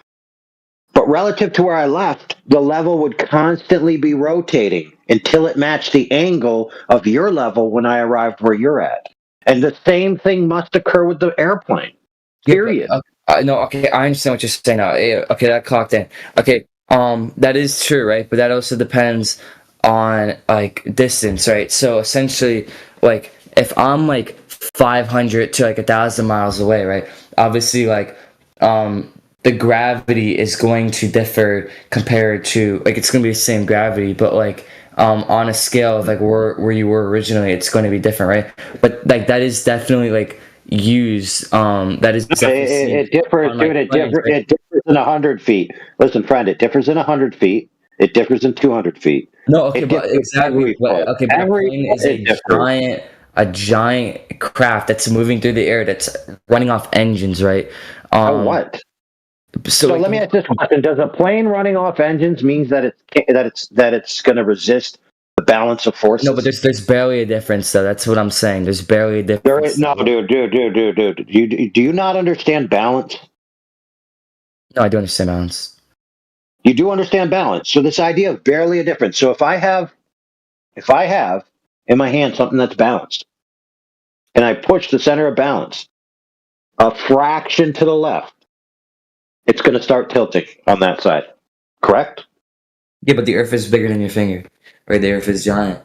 But relative to where I left, the level would constantly be rotating until it matched the angle of your level when I arrived where you're at. And the same thing must occur with the airplane. Period. No, okay, I understand what you're saying now. Okay, that clocked in. Okay, that is true, right? But that also depends on like distance, right? So essentially, like if I'm like 500 to like 1,000 miles away, right? Obviously, like the gravity is going to differ compared to like it's going to be the same gravity, but like on a scale of like where you were originally, it's going to be different, right? But like that is definitely like used. That is it differs, dude. It differs in 100 feet. Listen, friend, it differs in 100 feet. It differs in 200 feet. No, okay, but exactly. But a plane is a giant craft that's moving through the air that's running off engines, right? What? So let me ask this question: does a plane running off engines means that it's going to resist the balance of forces? No, but there's barely a difference, though. That's what I'm saying. There's barely a difference. Dude. Do you not understand balance? No, I do understand balance. You do understand balance. So this idea of barely a difference. So if I have in my hand something that's balanced, and I push the center of balance a fraction to the left, it's going to start tilting on that side. Correct? Yeah, but the Earth is bigger than your finger, right? The Earth is giant.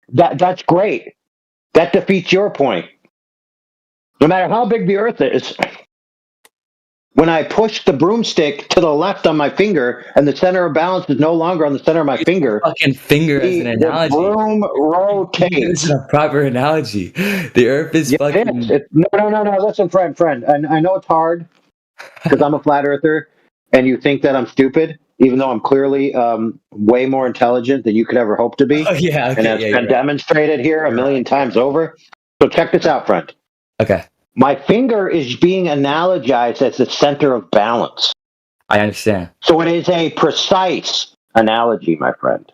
That's great. That defeats your point. No matter how big the Earth is, when I push the broomstick to the left on my finger and the center of balance is no longer on the center of my finger, fucking finger as an analogy. The broom rotates. This is a proper analogy. The Earth is fucking. No. Listen, friend. I know it's hard because I'm a flat earther, and you think that I'm stupid, even though I'm clearly way more intelligent than you could ever hope to be. Oh, yeah, okay, and it's been demonstrated here a million times over. So check this out, friend. Okay. My finger is being analogized as the center of balance. I understand. So it is a precise analogy, my friend.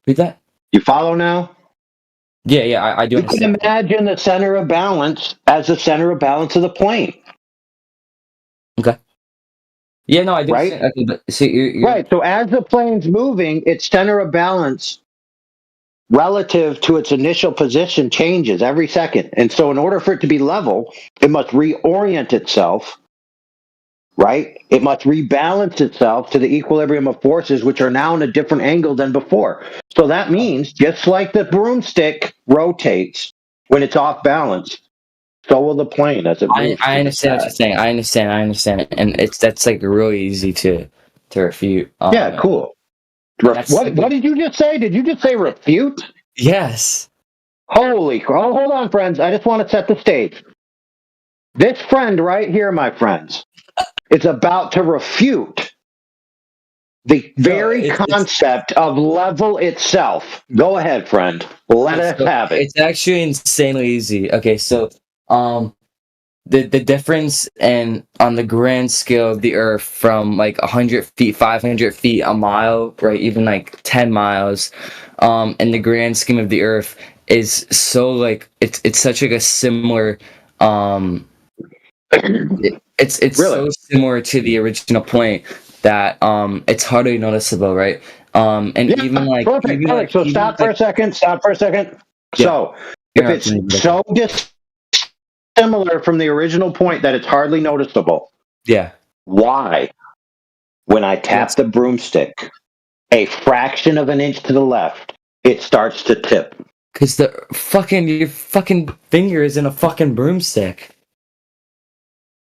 Read that? You follow now? Yeah, I do You understand. can imagine the center of balance as the center of balance of the plane. Okay. Yeah, no, I do. Right? Okay, but see, you're... Right. So as the plane's moving, its center of balance relative to its initial position changes every second. And so in order for it to be level, it must reorient itself, right? It must rebalance itself to the equilibrium of forces, which are now in a different angle than before. So that means just like the broomstick rotates when it's off balance, so will the plane as it moves. I understand what you're saying. I understand it. And that's like really easy to refute. Yeah, cool. What did you just say? Did you just say refute? Yes. Holy crap. Hold on, friends. I just want to set the stage. This friend right here, my friends, is about to refute the very concept of level itself. Go ahead, friend. Let us have it. It's actually insanely easy. Okay, so the difference on the grand scale of the Earth from like 100 feet, 500 feet, a mile, right, even like 10 miles, in the grand scheme of the Earth is so like it's such like a similar it's really so similar to the original point that it's hardly noticeable, right? And yeah, even like perfect. Even like, so stop for a second. Yeah. So if it's so dissimilar from the original point that it's hardly noticeable. Yeah. Why? When I tap the broomstick a fraction of an inch to the left, it starts to tip. Because your fucking finger is in a fucking broomstick.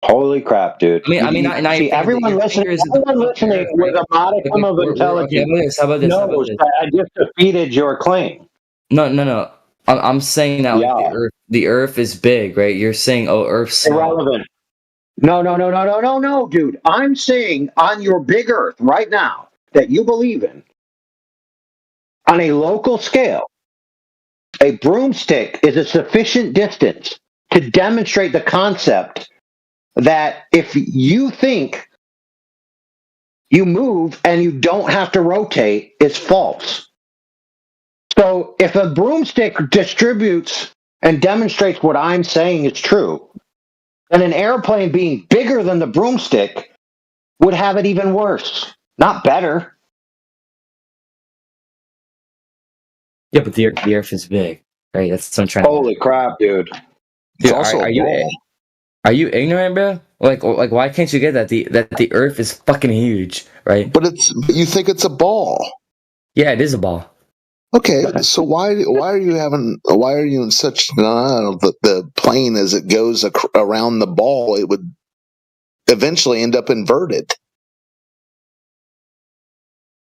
Holy crap, dude! I mean, see, everyone listening with a modicum of intelligence knows that I just defeated your claim. No. I'm saying that like, the Earth is big, right? You're saying, Earth's small. Irrelevant. No, dude. I'm saying on your big Earth right now that you believe in, on a local scale, a broomstick is a sufficient distance to demonstrate the concept that if you think you move and you don't have to rotate, is false. So if a broomstick distributes and demonstrates what I'm saying is true, then an airplane being bigger than the broomstick would have it even worse, not better. Yeah, but the Earth is big, right? That's what I'm trying to... Holy crap, dude. Dude, are you ignorant, bro? Like why can't you get that the Earth is fucking huge, right? But you think it's a ball. Yeah, it is a ball. Okay, so why are you in such denial that the plane as it goes around the ball, it would eventually end up inverted?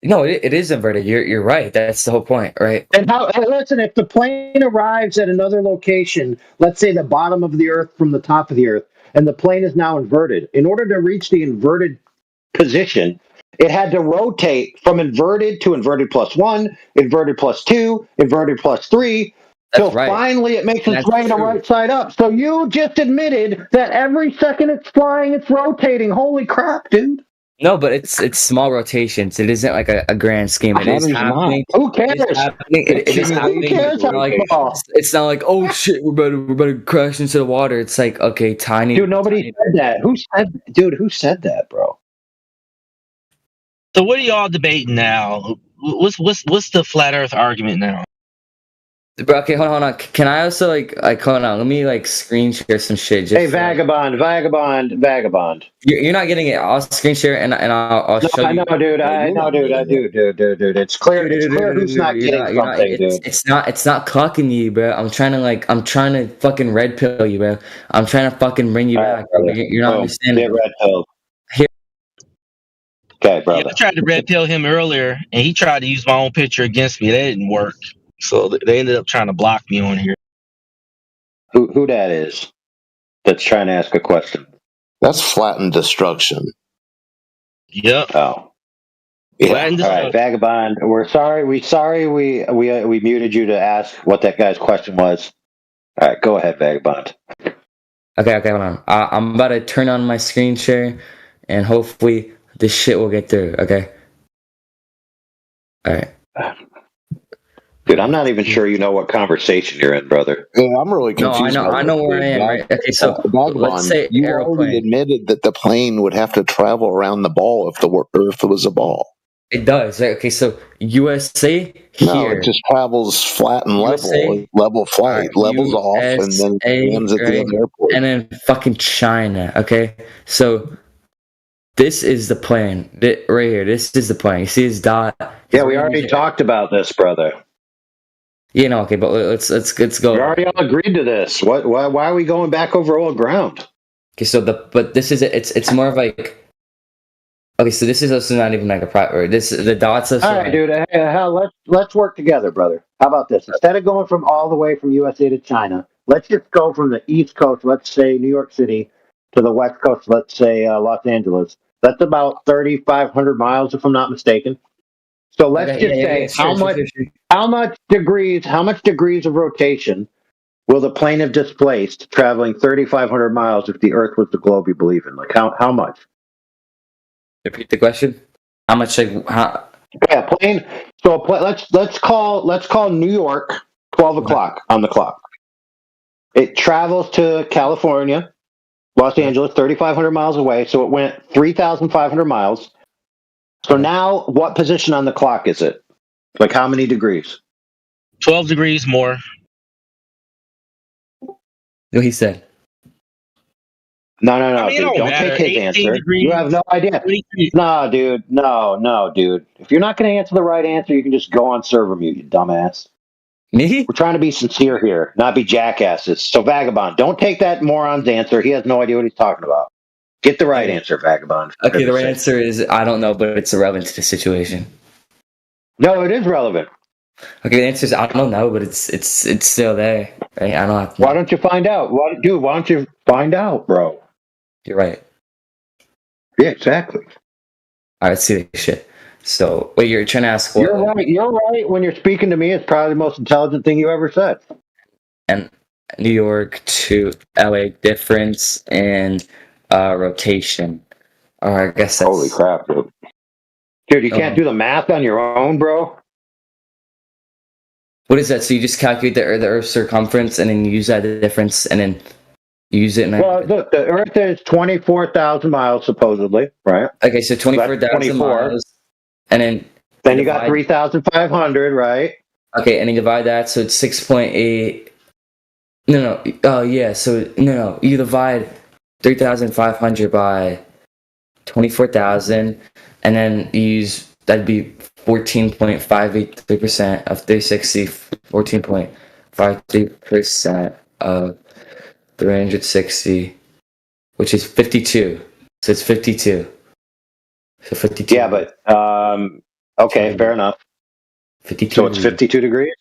No, it is inverted. You're right. That's the whole point, right? And listen, if the plane arrives at another location, let's say the bottom of the Earth from the top of the Earth, and the plane is now inverted, in order to reach the inverted position, it had to rotate from inverted to inverted +1, inverted +2, inverted +3, till finally it makes its way to right side up. So you just admitted that every second it's flying, it's rotating. Holy crap, dude. No, but it's small rotations. It isn't like a grand scheme. It is happening. Who cares? It is happening. It's not like, oh shit, we're about to crash into the water. It's like, okay, tiny. Dude, nobody said that. Who said that, bro? So what are y'all debating now? what's the flat Earth argument now? Bro, okay, hold on. Can I also like hold on? Let me like screen share some shit. Just hey, vagabond. You're not getting it. I'll screen share and I'll show you. I know, dude. Dude. It's clear. It's clear who's not getting something, dude. It's not clocking you, bro. I'm trying to fucking red pill you, bro. I'm trying to fucking bring you back, bro. You're not understanding. Get red pill. Here. Okay, brother. Yeah, I tried to red pill him earlier, and he tried to use my own picture against me. That didn't work. So they ended up trying to block me on here. Who that is? That's trying to ask a question. That's flattened destruction. Yep. Oh. Yeah. All right, vagabond. We're sorry. We muted you to ask what that guy's question was. All right, go ahead, vagabond. Okay, hold on. I'm about to turn on my screen share, and hopefully this shit will get through. Okay. All right. Dude, I'm not even sure you know what conversation you're in, brother. Yeah, I'm really confused. No, I know where I am. Right? Okay, so let's say you already admitted that the plane would have to travel around the ball if the Earth was a ball. It does. Right? Okay, so USA here. No, it just travels flat and level flight, levels off, and then lands at the other airport. And then fucking China. Okay, so this is the plane. Right here. This is the plane. You see his dot? Yeah, we already talked about this, brother. You know, okay, but let's go. We already all agreed to this. Why are we going back over old ground? Okay, so this is it's more of like. Okay, so this is also not even like a private. The dots. All right, dude. Let's work together, brother. How about this? Instead of going from all the way from USA to China, let's just go from the East Coast, let's say New York City, to the West Coast, let's say Los Angeles. That's about 3,500 miles, if I'm not mistaken. So let's say how much degrees of rotation will the plane have displaced traveling 3,500 miles if the Earth was the globe you believe in? Like how much? Repeat the question. How much? Yeah, plane. So let's call New York 12 o'clock on the clock. It travels to California, Los Angeles, 3,500 miles away. So it went 3,500 miles. So now, what position on the clock is it? Like how many degrees? 12 degrees more. What he said. No, dude. Don't take his answer. Degrees, you have no idea. No, dude. No, dude. If you're not going to answer the right answer, you can just go on server mute, you dumbass. Me? We're trying to be sincere here, not be jackasses. So, Vagabond, don't take that moron's answer. He has no idea what he's talking about. Get the right answer, Vagabond. Okay, the right answer is I don't know, but it's irrelevant to the situation. No, it is relevant. Okay, the answer is I don't know, but it's still there. Right? I don't have to. Why don't you find out? Why don't you find out, bro? You're right. Yeah, exactly. All right, let's see this shit. So, wait, you're trying to ask what? You're right. When you're speaking to me, it's probably the most intelligent thing you ever said. And New York to LA difference in rotation. Or I guess that's... Holy crap, dude. Dude, you can't do the math on your own, bro? What is that? So you just calculate the Earth's circumference and then you use that difference and then use it. Well, look, the Earth is 24,000 miles, supposedly, right? Okay, so 24,000 miles. And then you got 3,500, right? Okay, and you divide that, so it's 6.8. No. You divide 3,500 by 24,000, and then you use, that'd be 14.583% of 360, 14.53% of 360, which is 52. So it's 52. So 52. Yeah, but, okay, fair enough. 52. So it's 52 degrees?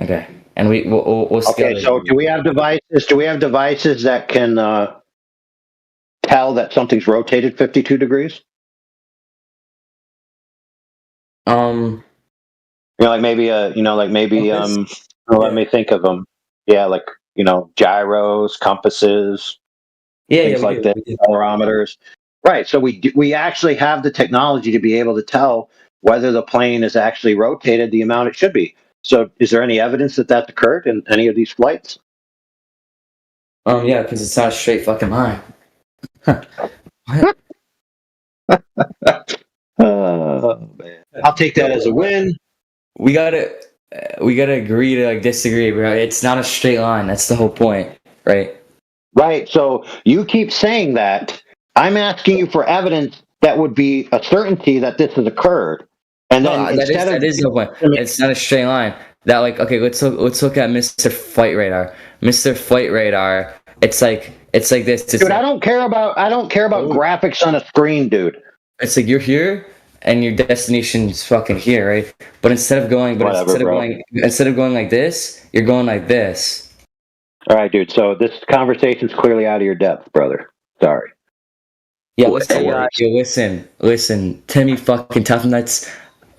Okay. And we'll scale okay, so do we have devices that can tell that something's rotated 52 degrees? Let me think of them. Yeah, like, gyros, compasses, things like that, accelerometers. Right, so we actually have the technology to be able to tell whether the plane is actually rotated the amount it should be. So is there any evidence that that's occurred in any of these flights? Yeah, because it's not a straight fucking line. Oh, man. I'll take that as a win. We gotta agree to like disagree, bro. It's not a straight line. That's the whole point, right? Right. So you keep saying that. I'm asking you for evidence that would be a certainty that this has occurred. And then that is the point. It's not a straight line. That like okay, let's look at Mr. Flight Radar. Mr. Flight Radar. It's like this. It's dude, I don't care about graphics on a screen, dude. It's like you're here and your destination's fucking here, right? But instead of going like this, you're going like this. All right, dude. So this conversation's clearly out of your depth, brother. Sorry. Yeah, listen. Timmy fucking Tough Nuts.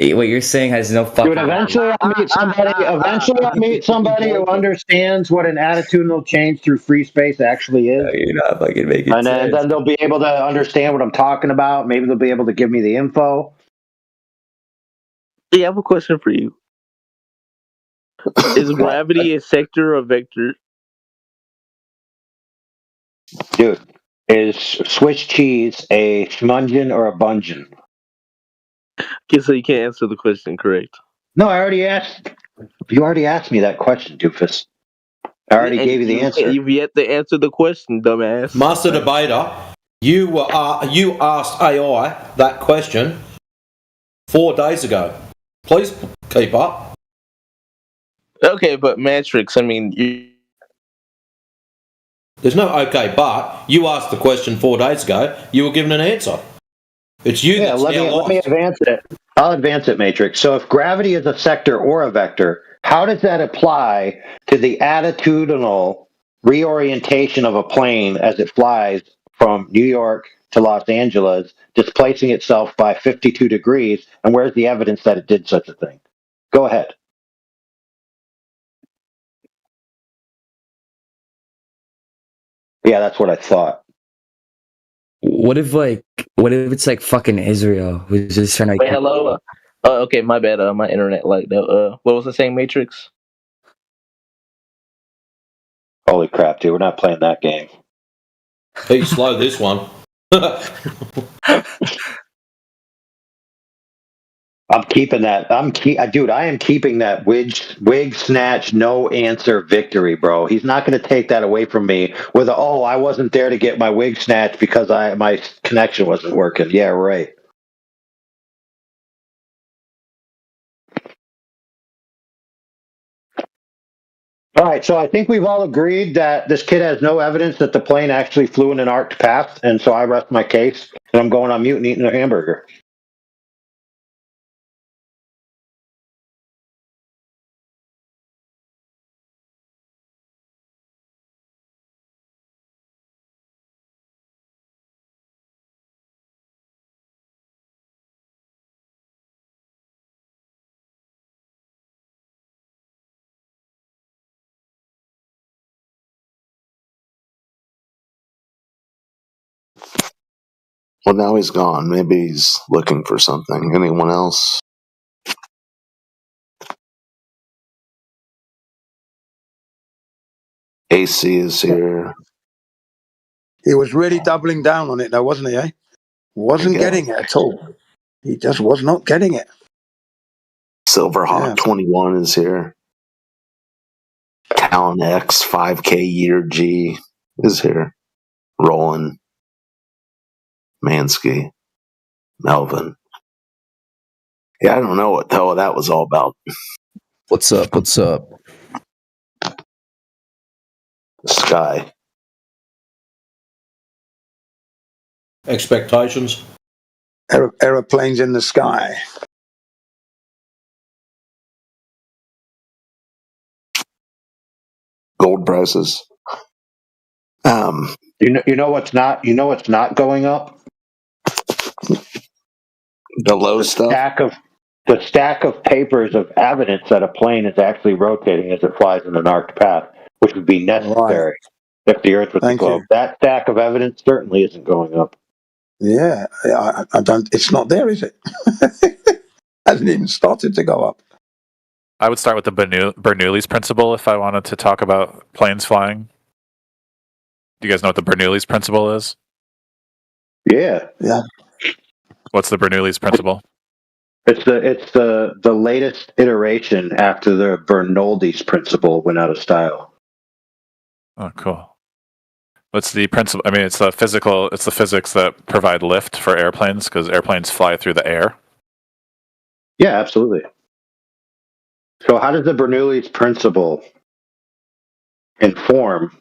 What you're saying has no fucking. Dude, eventually I'll meet somebody who understands what an attitudinal change through free space actually is. No, you're not fucking making sense. And then they'll be able to understand what I'm talking about. Maybe they'll be able to give me the info. Yeah, I have a question for you. Is gravity a sector or vector? Dude, is Swiss cheese a schmungen or a bungen? Okay, so you can't answer the question correct. No, I already asked. You already asked me that question, doofus. I already gave you the answer. You've yet to answer the question, dumbass. Master Debater, you asked AI that question 4 days ago. Please keep up. Okay, but Matrix, I mean, There's no okay, but you asked the question 4 days ago. You were given an answer. It's you that's let me advance it. I'll advance it, Matrix. So if gravity is a sector or a vector, how does that apply to the attitudinal reorientation of a plane as it flies from New York to Los Angeles, displacing itself by 52 degrees? And where's the evidence that it did such a thing? Go ahead. Yeah, that's what I thought. What if it's like fucking Israel who's just trying to? Wait, hello. Okay, my bad. My internet like that. What was the saying, Matrix? Holy crap, dude! We're not playing that game. Hey, slow this one. I'm keeping that. Dude, I am keeping that wig snatch, no answer victory, bro. He's not going to take that away from me with I wasn't there to get my wig snatched because my connection wasn't working. Yeah, right. All right, so I think we've all agreed that this kid has no evidence that the plane actually flew in an arced path, and so I rest my case, and I'm going on mute and eating a hamburger. Well, now he's gone. Maybe he's looking for something. Anyone else? AC is here. He was really doubling down on it, though, wasn't he? Wasn't getting it at all. He just was not getting it. Silverhawk 21 is here. Talon X 5K Year G is here. Roland. Mansky, Melvin. Yeah, I don't know what the hell that was all about. What's up? Sky. Expectations. Aeroplanes in the sky. Gold prices. You know what's not going up? The low stuff. The stack of papers of evidence that a plane is actually rotating as it flies in an arced path, which would be necessary if the Earth was a globe. That stack of evidence certainly isn't going up. Yeah, I don't. It's not there, is it? Hasn't even started to go up. I would start with the Bernoulli's principle if I wanted to talk about planes flying. Do you guys know what the Bernoulli's principle is? Yeah. Yeah. What's the Bernoulli's principle? It's the latest iteration after the Bernoulli's principle went out of style. Oh, cool. What's the principle? I mean, it's the physics that provide lift for airplanes because airplanes fly through the air. Yeah, absolutely. So how does the Bernoulli's principle inform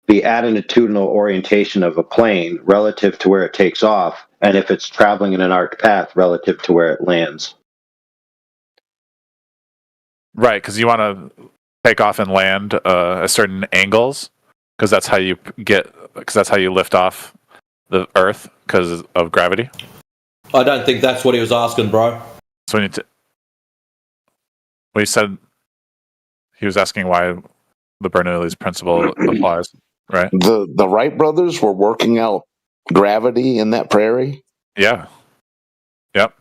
the attitudinal orientation of a plane relative to where it takes off, and if it's traveling in an arced path relative to where it lands? Right, because you want to take off and land at certain angles, because that's how you lift off the Earth because of gravity. I don't think that's what he was asking, bro. So he said he was asking why the Bernoulli's principle applies, right? The Wright brothers were working out gravity in that prairie. Yeah. Yep.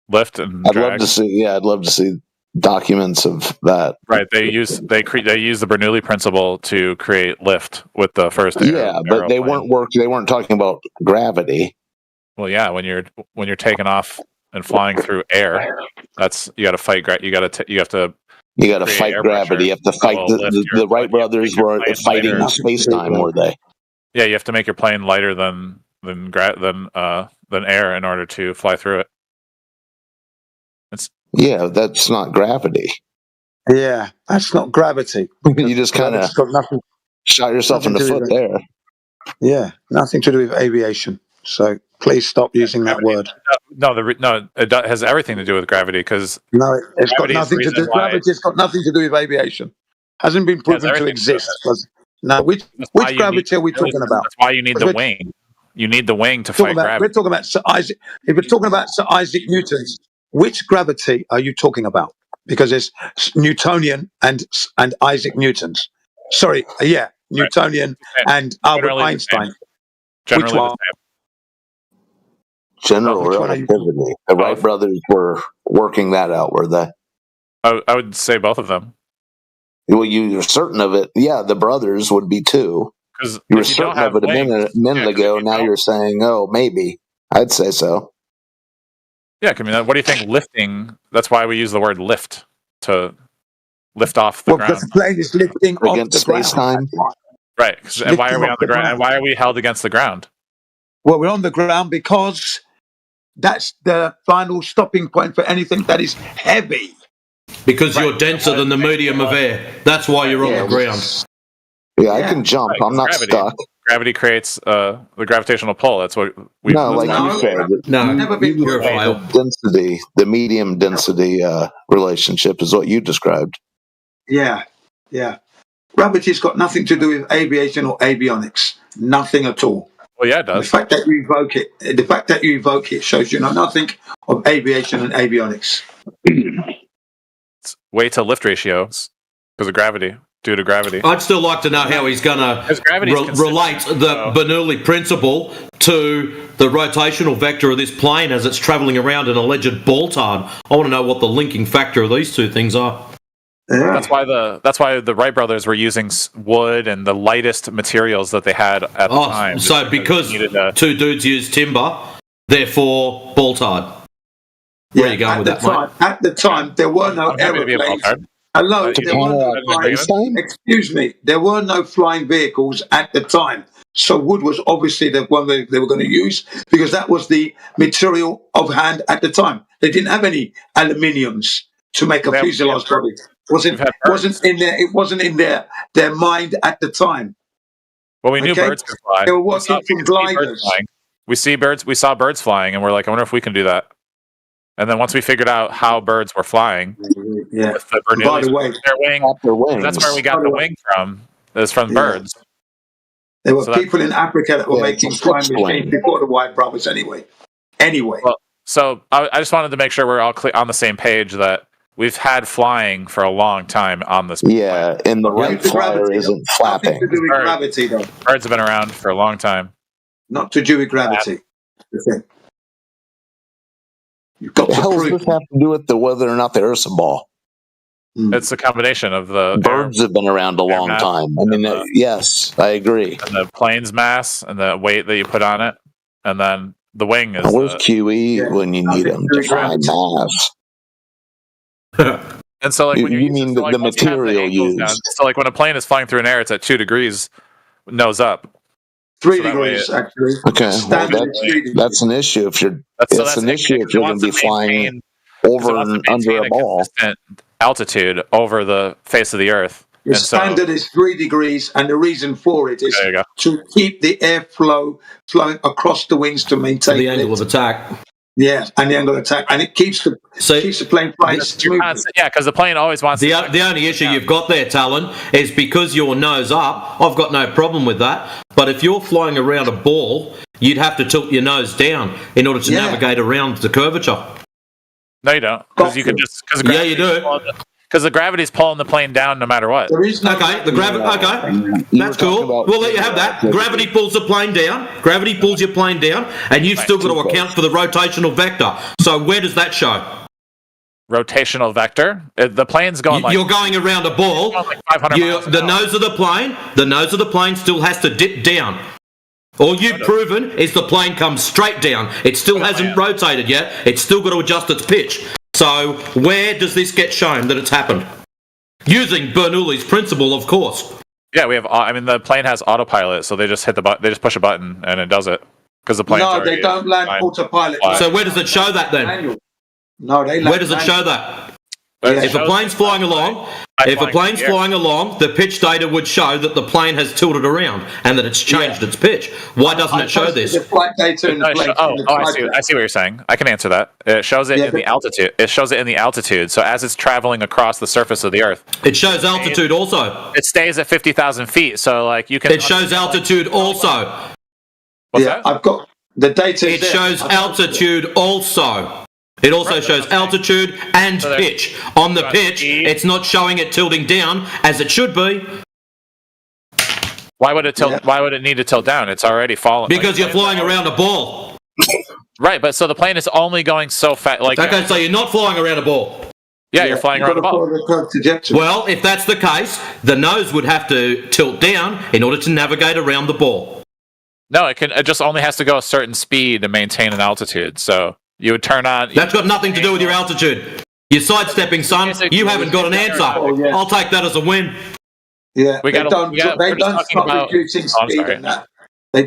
Lift and I'd drag. love to see. Yeah, I'd love to see documents of that. Right. They use the Bernoulli principle to create lift with the first. But they weren't talking about gravity. Well, yeah. When you're taking off and flying through air, you got to fight. You have to fight gravity. You have to fight the Wright brothers were fighting space time, were they? Yeah, you have to make your plane lighter than air in order to fly through it. That's not gravity. Yeah, that's not gravity. You just kind of shot yourself in the foot there. Yeah, nothing to do with aviation. So please stop using that word. No, it has everything to do with gravity because it's got nothing to do. Gravity's got nothing to do with aviation. Hasn't been proven to exist. Which gravity are we talking about? That's why you need the wing. You need the wing to fight gravity. We're talking about Sir Isaac. If we're talking about Sir Isaac Newton's, which gravity are you talking about? Because there's Newtonian and Isaac Newton's. Sorry, Newtonian and Albert Einstein. Generally which one? General relativity. The Wright brothers were working that out, were they? I would say both of them. Well, you're certain of it. Yeah, the brothers would be too. Because you were certain of it a minute ago. Now you're saying, oh, maybe. I'd say so. Yeah, I mean, what do you think lifting? That's why we use the word lift, to lift off the ground. Because the plane is lifting against off the space time. Right. And why are we on the ground? And why are we held against the ground? Well, we're on the ground because that's the final stopping point for anything that is heavy. Because you're denser than the medium of air. That's why you're on the ground. Yeah, I can jump. I'm not stuck. Gravity creates the gravitational pull. That's what we. You said. Density, the medium density relationship is what you described. Yeah. Gravity's got nothing to do with aviation or avionics. Nothing at all. Well, yeah, it does. The fact that you evoke it shows you know nothing of aviation and avionics. It's weight to lift ratios because of gravity. Due to gravity. I'd still like to know how he's going to relate the Bernoulli principle to the rotational vector of this plane as it's travelling around an alleged ball-tard. I want to know what the linking factor of these two things are. Yeah. That's why the Wright brothers were using wood and the lightest materials that they had at the time. So because two dudes used timber, therefore ball-tard. Where are you going with that, mate? At the time, there were no aeroplanes. Hello, excuse me. There were no flying vehicles at the time, so wood was obviously the one they were going to use because that was the material of hand at the time. They didn't have any aluminiums to make a fuselage body. It wasn't in their mind at the time. Well, we knew birds could fly. They were working from gliders. We saw birds flying, and we're like, I wonder if we can do that. And then once we figured out how birds were flying, with the Bernoullis, their wings, that's where we got the wing from. It was from birds. There were people in Africa that were making flying machines before the Wright brothers anyway. Well, so I just wanted to make sure we're all on the same page that we've had flying for a long time on this plane. Yeah, and the Wright flyer isn't flapping. Nothing to do with gravity, though. Birds have been around for a long time. Not to do with gravity. You've got the hell does this have to do with whether or not the Earth's a ball? It's a combination of the birds have been around a long time. I mean, yes, I agree. And the plane's mass and the weight that you put on it, and then The wing is. Where's QE when you need them to find mass? And so, like, when you mean the material used? Down, so, like, when a plane is flying through an air, it's at 2 degrees, nose up. 3 degrees, actually. Okay, well, that's an issue if you're. That's an issue if you're going to be flying over and under a ball. Altitude over the face of the Earth. The standard is 3 degrees, and the reason for it is to keep the airflow flowing across the wings to maintain the angle of attack. Yes, and the angle of attack, and it keeps the plane flying smoothly. Yeah, because the plane always wants. The only issue you've got there, Talon, is because you're nose up. I've got no problem with that. But if you're flying around a ball, you'd have to tilt your nose down in order to navigate around the curvature. No, you don't. Because you can just. Yeah, you do. Because the gravity's pulling the plane down no matter what. Okay, the gravity. Okay, that's cool. We'll let you have that. Gravity pulls the plane down. Gravity pulls your plane down, and you've still got to account for the rotational vector. So where does that show? Rotational vector. The plane's going like. You're going around a ball. Like 500 miles an the hour. nose of the plane. The nose of the plane still has to dip down. All you've proven is the plane comes straight down. It still hasn't rotated yet. It's still got to adjust its pitch. So where does this get shown that it's happened? Using Bernoulli's principle, of course. Yeah, we have. I mean, the plane has autopilot, so they just hit the button. They just push a button and it does it because the plane. No, they don't land autopilot. So where does it show that then? No, they. Where does it show that? If a plane's flying along, the pitch data would show that the plane has tilted around and that it's changed its pitch. Why doesn't it show this? The flight data in the plane. I see what you're saying. I can answer that. It shows it in the altitude. It shows it in the altitude. So as it's traveling across the surface of the Earth, it shows altitude also. It stays at 50,000 feet. So like you can. It shows altitude also. What's that? I've got the data. It shows altitude also. It also shows altitude and pitch. On the pitch, it's not showing it tilting down as it should be. Why would it tilt? Why would it need to tilt down? It's already falling. Because you're flying around a ball. Right, but so the plane is only going so fast. Like okay, so you're not flying around a ball. Yeah, you're flying around a ball. Well, if that's the case, the nose would have to tilt down in order to navigate around the ball. No, it just only has to go a certain speed to maintain an altitude. So. You would turn on. That's got nothing to do with your altitude. You're sidestepping, son. You haven't got an answer. I'll take that as a win. Yeah, they don't stop reducing speed in that. They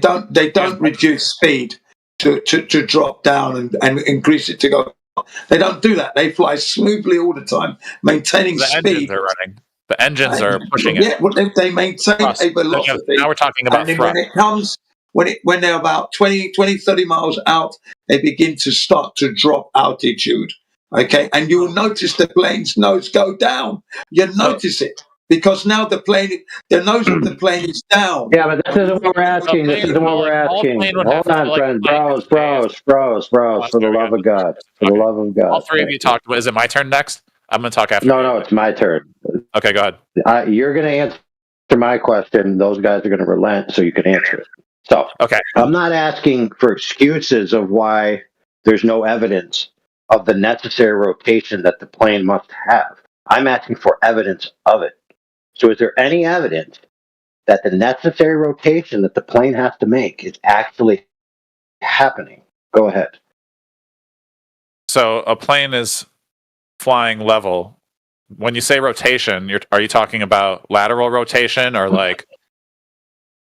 don't reduce speed to drop down and increase it to go up. They don't do that. They fly smoothly all the time, maintaining speed. The engines are running. The engines are pushing it. Yeah, well, they maintain a velocity. Now we're talking about thrust. When they're about 20, 30 miles out, they begin to start to drop altitude. Okay, and you will notice the plane's nose go down. You'll notice it because now the nose of the plane is down. Yeah, but this isn't what we're asking. This isn't what we're asking. Hold on, friends. Bros. For the love of God. For the love of God. All three of you talked. Is it my turn next? I'm going to talk after. No, it's my turn. Okay, go ahead. You're going to answer my question. Those guys are going to relent so you can answer it. So, okay. I'm not asking for excuses of why there's no evidence of the necessary rotation that the plane must have. I'm asking for evidence of it. So is there any evidence that the necessary rotation that the plane has to make is actually happening? Go ahead. So a plane is flying level. When you say rotation, are you talking about lateral rotation or like...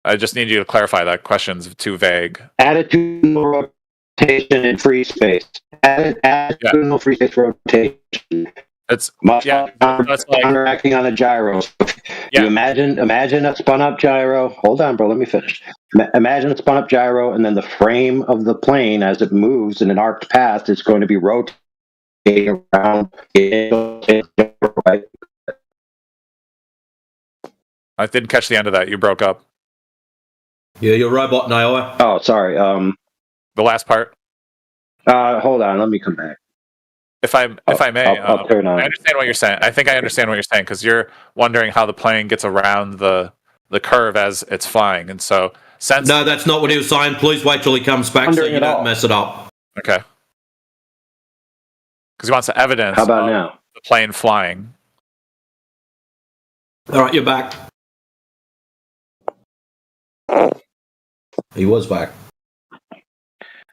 I just need you to clarify that. Question's too vague. Attitudinal rotation in free space. Attitudinal free space rotation. It's counteracting on a gyro. You imagine a spun up gyro. Hold on, bro. Let me finish. Imagine a spun up gyro, and then the frame of the plane, as it moves in an arced path, is going to be rotating around. I didn't catch the end of that. You broke up. Yeah, you're robot now. Oh, sorry. The last part. Hold on. Let me come back. If I may, I'll turn on. I understand what you're saying. I think I understand what you're saying because you're wondering how the plane gets around the curve as it's flying, and so since no, that's not what he was saying. Please wait till he comes back so you don't mess it up. Okay. Because he wants the evidence. How about now? The plane flying. All right, you're back. He was back.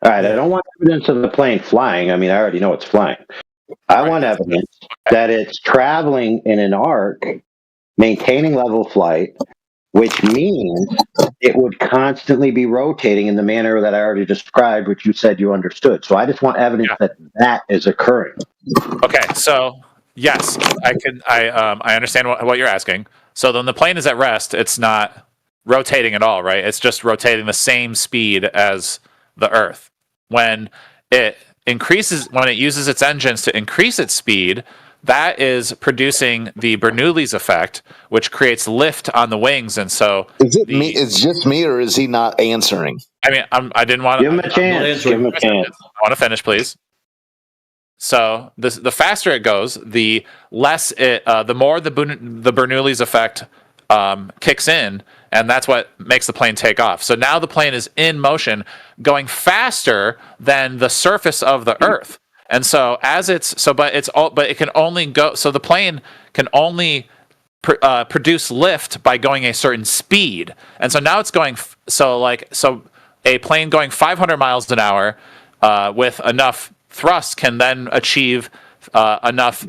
All right, I don't want evidence of the plane flying. I mean, I already know it's flying. I want evidence that it's traveling in an arc, maintaining level flight, which means it would constantly be rotating in the manner that I already described, which you said you understood. So I just want evidence that that is occurring. Okay, so yes, I understand what you're asking. So when the plane is at rest, it's not rotating at all, right? It's just rotating the same speed as the Earth. When it uses its engines to increase its speed, that is producing the Bernoulli's effect, which creates lift on the wings, and so is it me? It's just me, or is he not answering? I mean, I didn't want to give him a chance. Give him a chance. I want to finish, please. So the faster it goes, the less it, the more the Bernoulli's effect kicks in, and that's what makes the plane take off. So now the plane is in motion, going faster than the surface of the Earth. And so but it can only go. So the plane can only produce lift by going a certain speed. And so now it's going. So a plane going 500 miles an hour with enough thrust can then achieve enough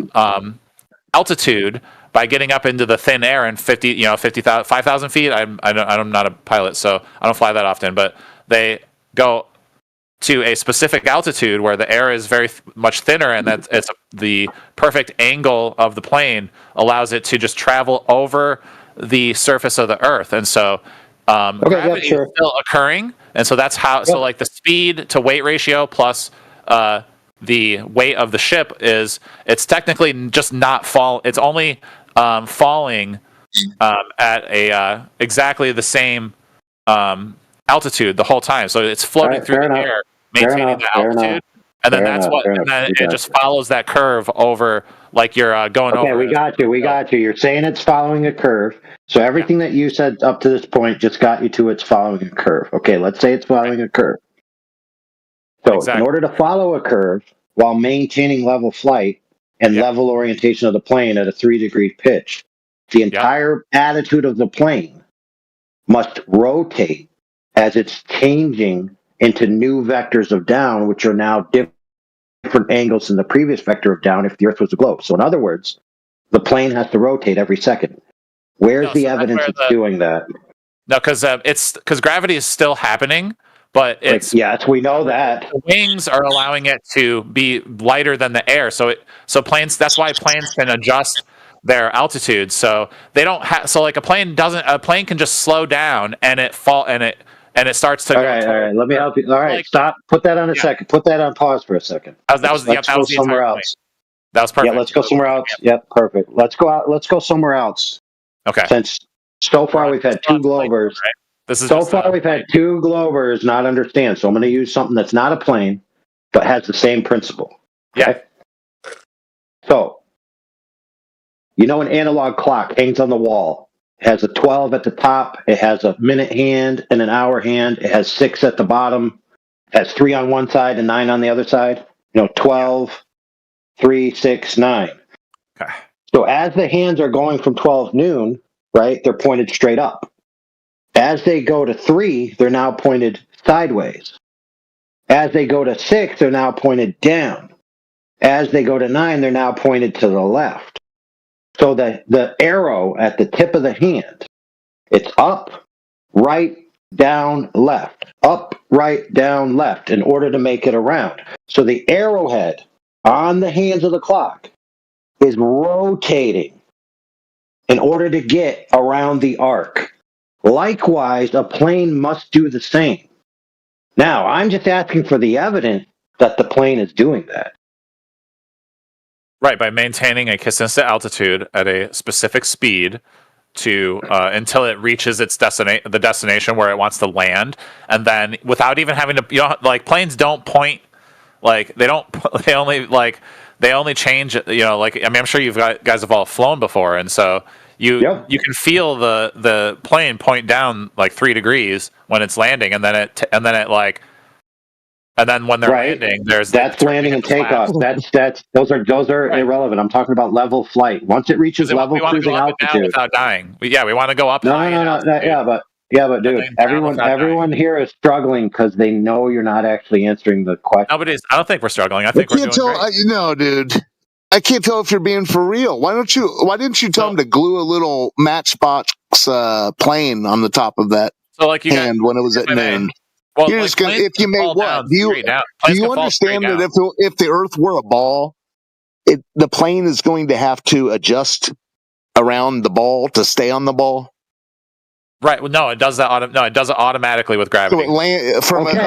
altitude by getting up into the thin air and 5,000 feet. I'm not a pilot, so I don't fly that often. But they go to a specific altitude where the air is very much thinner, and that it's the perfect angle of the plane allows it to just travel over the surface of the Earth. And so gravity is still occurring, and so that's how. So like the speed to weight ratio plus the weight of the ship it's technically just not it's only falling at a exactly the same altitude the whole time. So it's floating through the air, maintaining the altitude, and then it just follows that curve over, like you're going over. Okay, we got you. You're saying it's following a curve. So everything that you said up to this point just got you to it's following a curve. Okay, let's say it's following a curve. So in order to follow a curve while maintaining level flight and level orientation of the plane at a 3-degree pitch, the entire attitude of the plane must rotate as it's changing into new vectors of down, which are now different angles than the previous vector of down if the Earth was a globe. So in other words, the plane has to rotate every second. Where's the evidence it's doing that? No, because gravity is still happening, but it's yes, we know that the wings are allowing it to be lighter than the air. So planes. That's why planes can adjust their altitude. So they don't have. So like a plane can just slow down and it starts to. All right. Let me help you. All right, stop. Put that on a second. Put that on pause for a second. That was somewhere else. That was perfect. Yeah, let's go somewhere else. Yep, perfect. Let's go out. Let's go somewhere else. Okay. Since so far we've had two Glovers. Right? We've had two Glovers not understand. So I'm going to use something that's not a plane, but has the same principle. Okay? Yeah. So, an analog clock hangs on the wall. It has a 12 at the top. It has a minute hand and an hour hand. It has 6 at the bottom. It has 3 on one side and 9 on the other side. 12, 3, 6, 9. Okay. So as the hands are going from 12 noon, right, they're pointed straight up. As they go to 3, they're now pointed sideways. As they go to 6, they're now pointed down. As they go to 9, they're now pointed to the left. So the arrow at the tip of the hand, it's up, right, down, left. Up, right, down, left in order to make it around. So the arrowhead on the hands of the clock is rotating in order to get around the arc. Likewise, a plane must do the same. Now, I'm just asking for the evidence that the plane is doing that. Right, by maintaining a consistent altitude at a specific speed to until it reaches the destination where it wants to land, and then without even having to, planes don't point, they only change, I'm sure guys have all flown before, and so you can feel the plane point down 3 degrees when it's landing, and then when they're landing, that's landing and takeoff. Those are irrelevant. I'm talking about level flight. Once it reaches level cruising altitude, without dying. We want to go up. No. Yeah, but Yeah, but dude, everyone here is struggling because they know you're not actually answering the question. Nobody's. I don't think we're struggling. I think we're doing great. No, dude. I can't tell if you're being for real. Why didn't you tell him to glue a little Matchbox plane on the top of that hand when it was at noon? Well, you're just gonna, if you made what? Do you understand that if the Earth were a ball, the plane is going to have to adjust around the ball to stay on the ball? Right. Well, no, it does that. No, it does it automatically with gravity. So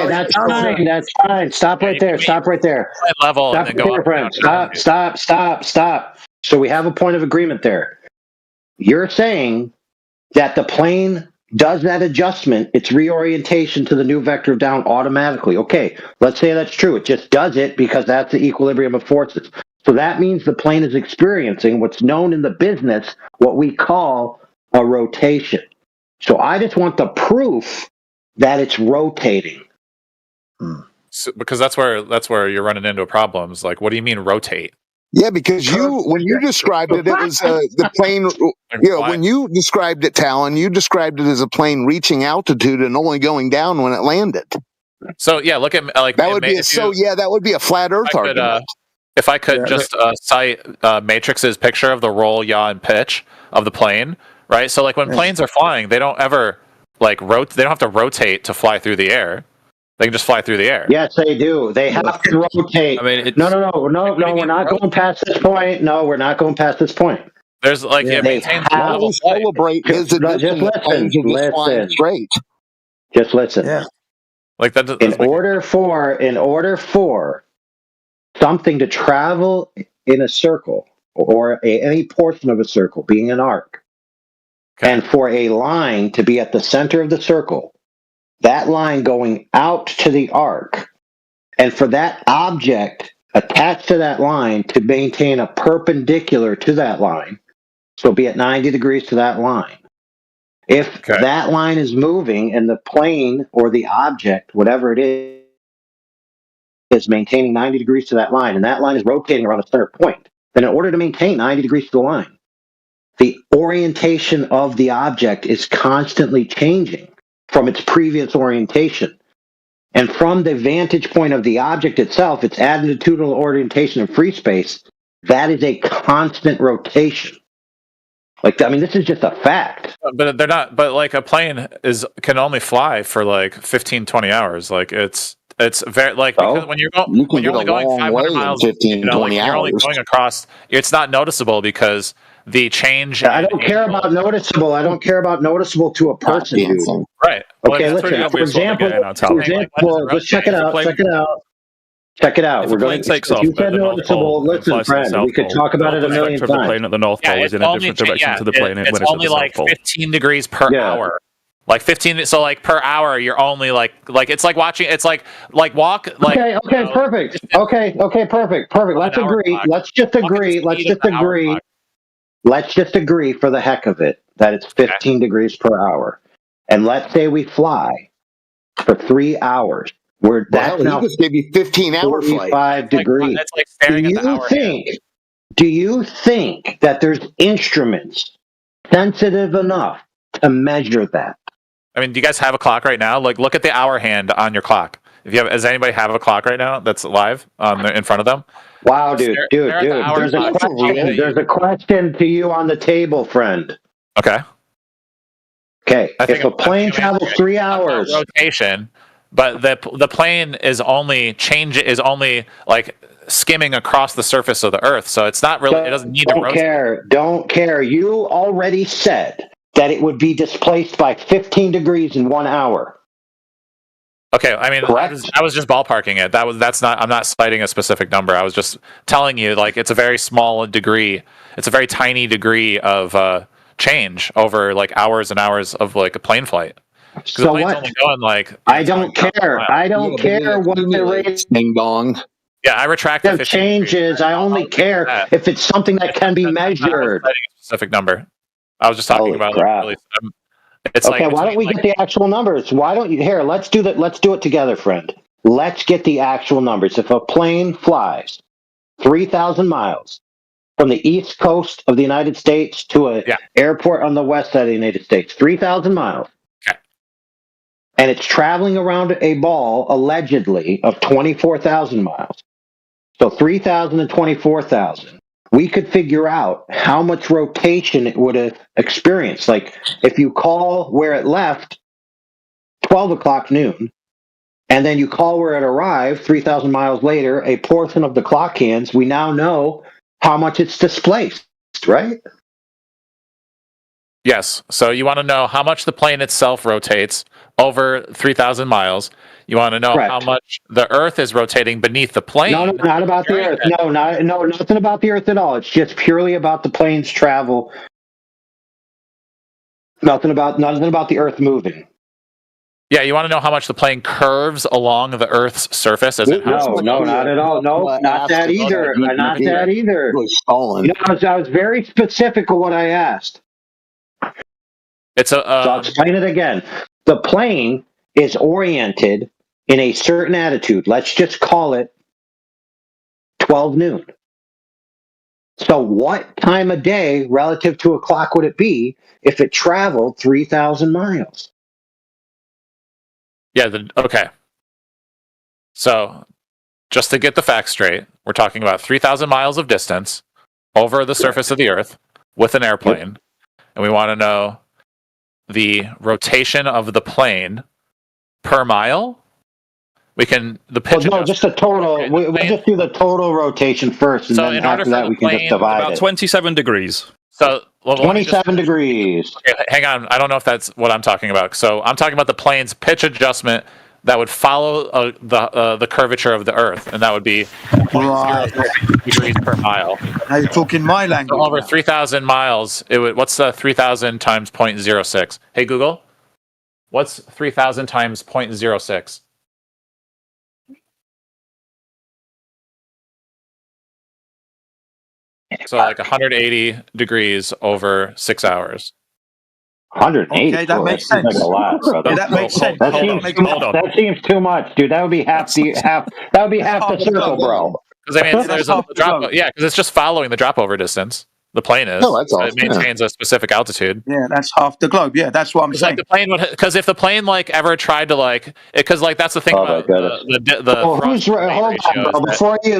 that's fine. That's fine. Stop right there. Stop right there. Level. Stop and then right there, friend. Stop. So we have a point of agreement there. You're saying that the plane does that adjustment, its reorientation to the new vector of down automatically. Okay, let's say that's true. It just does it because that's the equilibrium of forces. So that means the plane is experiencing what's known in the business, what we call a rotation. So I just want the proof that it's rotating. So, because that's where you're running into problems. Like, what do you mean rotate? Yeah, because when you described it, it was the plane. When you described it, Talon, you described it as a plane reaching altitude and only going down when it landed. So yeah, look at like that would be that would be a flat Earth argument. If I could just cite Matrix's picture of the roll, yaw, and pitch of the plane, right? So like when planes are flying, they don't ever they don't have to rotate to fly through the air. They can just fly through the air. Yes, they do. They have to rotate. I mean, no. We're not going past this point. No, we're not going past this point. There's like they maintains celebrate his addition. Listen. Straight. Just listen. Yeah. Like that. In order for something to travel in a circle or any portion of a circle, being an arc, and for a line to be at the center of the circle. That line going out to the arc, and for that object attached to that line to maintain a perpendicular to that line, so be at 90 degrees to that line. If that line is moving and the plane or the object, whatever it is maintaining 90 degrees to that line, and that line is rotating around a center point, then in order to maintain 90 degrees to the line, the orientation of the object is constantly changing from its previous orientation. And from the vantage point of the object itself, its attitudinal orientation in free space, that is a constant rotation. This is just a fact. But they're not, but like a plane can only fly for like 15, 20 hours. Like it's very because when you're only going 500 miles, 15, 20 you're only going across, it's not noticeable because the change. I don't care about noticeable. I don't care about noticeable to a person. Right. Okay, listen. For example, just check it out. Check it out. We're going to take off. You said noticeable. Listen, friend, we could talk about it a million times. The plane at the North Pole is in a different direction to the plane when it's only like 15 degrees per hour. Like 15, so like per hour, you're only like it's like watching. It's like walk. Like perfect. Okay, perfect. Let's agree. Let's just agree. Let's just agree for the heck of it that it's 15 degrees per hour. And let's say we fly for 3 hours. That's now just give you 15-hour flight. 45 degrees. It's like staring at the hour hand. Do you think that there's instruments sensitive enough to measure that? I mean, do you guys have a clock right now? Like, look at the hour hand on your clock. Does anybody have a clock right now that's live in front of them? Wow, dude. There's a question to you on the table, friend. Okay. If a plane travels 3 hours, rotation, but the plane is only like skimming across the surface of the Earth, so it's not really. It doesn't need to rotate. Don't care. You already said that it would be displaced by 15 degrees in 1 hour. Okay, I mean, I was just ballparking it. I'm not citing a specific number. I was just telling you, like, it's a very small degree. It's a very tiny degree of change over like hours and hours of like a plane flight. So what? Only going, like, I don't care. I don't care what the rate. Ding dong. Yeah, I retract the changes. I only care if it's something that can be measured. A specific number. I was just talking about. Like, really, it's okay. Why don't we get the actual numbers? Why don't you here? Let's do that. Let's do it together, friend. Let's get the actual numbers. If a plane flies 3,000 miles from the east coast of the United States to an airport on the west side of the United States, 3,000 miles. Okay. and it's traveling around a ball, allegedly, of 24,000 miles. So 3,000 and 24,000. We could figure out how much rotation it would have experienced. Like, if you call where it left 12 o'clock noon, and then you call where it arrived 3,000 miles later, a portion of the clock hands, we now know how much it's displaced, right? Yes. So you want to know how much the plane itself rotates over 3,000 miles. You want to know Correct. how much the Earth is rotating beneath the plane. No, not about the Earth. No, nothing about the Earth at all. It's just purely about the plane's travel. Nothing about the Earth moving. Yeah, you want to know how much the plane curves along the Earth's surface as it has. No, not at all. No, not that either. Not that either. You know, I was very specific of what I asked. So I'll explain it again. The plane is oriented in a certain attitude. Let's just call it 12 noon. So what time of day relative to a clock would it be if it traveled 3,000 miles? Yeah, okay. So, just to get the facts straight, we're talking about 3,000 miles of distance over the surface of the Earth with an airplane. And we want to know the rotation of the plane per mile. We can just the total. We'll just do the total rotation first, and then after that we can just divide about 27 degrees. So 27 degrees. Okay, hang on, I don't know if that's what I'm talking about. So I'm talking about the plane's pitch adjustment that would follow the curvature of the Earth, and that would be 0.06 degrees per mile. Now you're talking my language. So over 3,000 miles, it would. What's 3,000 times 0.06? Hey Google, what's 3,000 times 0.06? So like 180 degrees over 6 hours. 180. Okay, that makes sense. Like a lot, yeah, that makes sense. That seems too much, dude. That would be half the circle, bro. Because I mean, there's a drop. Yeah, because it's just following the drop over distance. The plane is. Oh, that's awesome. It maintains a specific altitude. Yeah, that's half the globe. Yeah, that's what I'm saying. Like the plane would, because if the plane like ever tried to because that's the thing about the hold on, bro.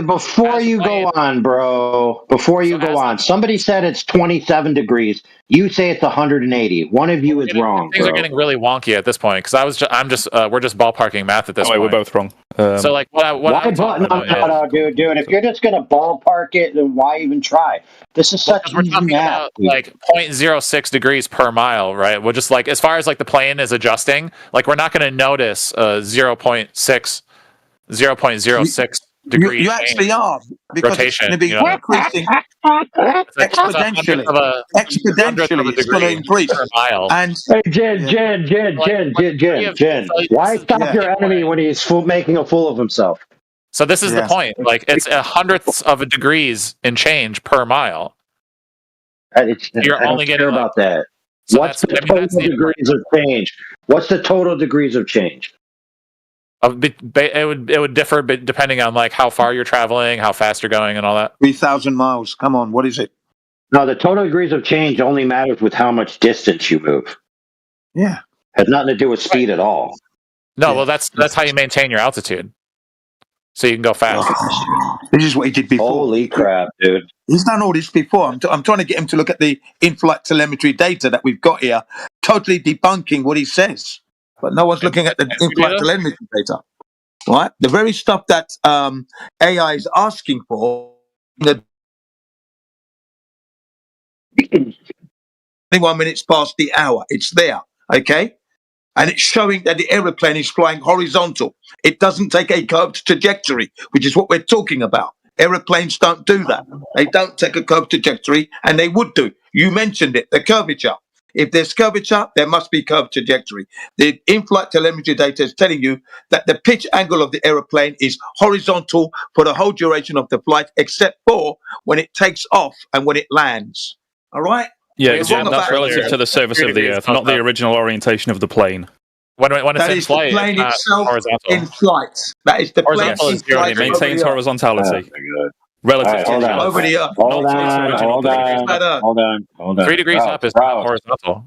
Before you go on, bro. Before you go on, somebody said it's 27 degrees. You say it's 180. One of you is wrong. Things are getting really wonky at this point because we're just ballparking math at this point. We're both wrong. So like no, dude. If you're just gonna ballpark it, then why even try? This is such easy math. Like 0.06 degrees per mile, right? We're just like, as far as like the plane is adjusting, like we're not going to notice 0.06 degree. You actually are, because rotation, it's going to be increasing exponentially. Exponentially, it's going to increase per mile. And Jen, why stop your enemy when he's making a fool of himself? So this is the point. Like it's 100ths of a degrees in change per mile. You're only getting about that. So what's the total degrees of change? What's the total degrees of change? It would differ depending on like how far you're traveling, how fast you're going, and all that. 3,000 miles. Come on, what is it? No, the total degrees of change only matters with how much distance you move. Yeah, has nothing to do with speed at all. No, well that's how you maintain your altitude, so you can go fast. This is what he did before. Holy crap, dude! He's done all this before. I'm trying to get him to look at the in-flight telemetry data that we've got here, totally debunking what he says. But no one's looking at the in-flight telemetry data, right? The very stuff that AI is asking for. 21 minutes past the hour. It's there, okay? And it's showing that the aeroplane is flying horizontal. It doesn't take a curved trajectory, which is what we're talking about. Aeroplanes don't do that. They don't take a curved trajectory, and they would do. You mentioned it, the curvature. If there's curvature, there must be curved trajectory. The in-flight telemetry data is telling you that the pitch angle of the aeroplane is horizontal for the whole duration of the flight, except for when it takes off and when it lands. All right? Yeah, that's relative to the surface of the Earth, not the original orientation of the plane. When it's in flight, the plane itself in flight. That is the plane in flight. It maintains horizontality. Relative to over the Earth. Hold on. 3 degrees up is not horizontal.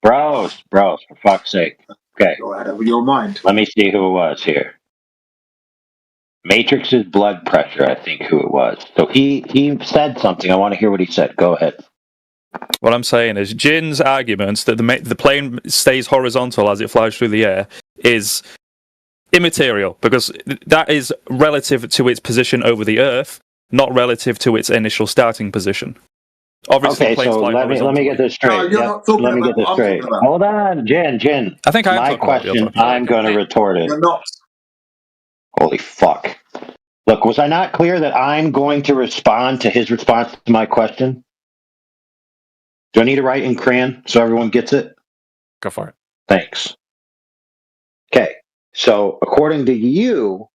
Bros, for fuck's sake. Okay. Go out of your mind. Let me see who it was here. Matrix's blood pressure, I think who it was. So he said something. I want to hear what he said. Go ahead. What I'm saying is, Jin's arguments that the plane stays horizontal as it flies through the air is immaterial, because that is relative to its position over the Earth, not relative to its initial starting position. Obviously, okay, so let me get this straight. No, let me get this straight. Hold on, Jin. I think my question. I'm going to retort it. You're not. Holy fuck! Look, was I not clear that I'm going to respond to his response to my question? Do I need to write in crayon so everyone gets it? Go for it. Thanks. Okay, so according to you,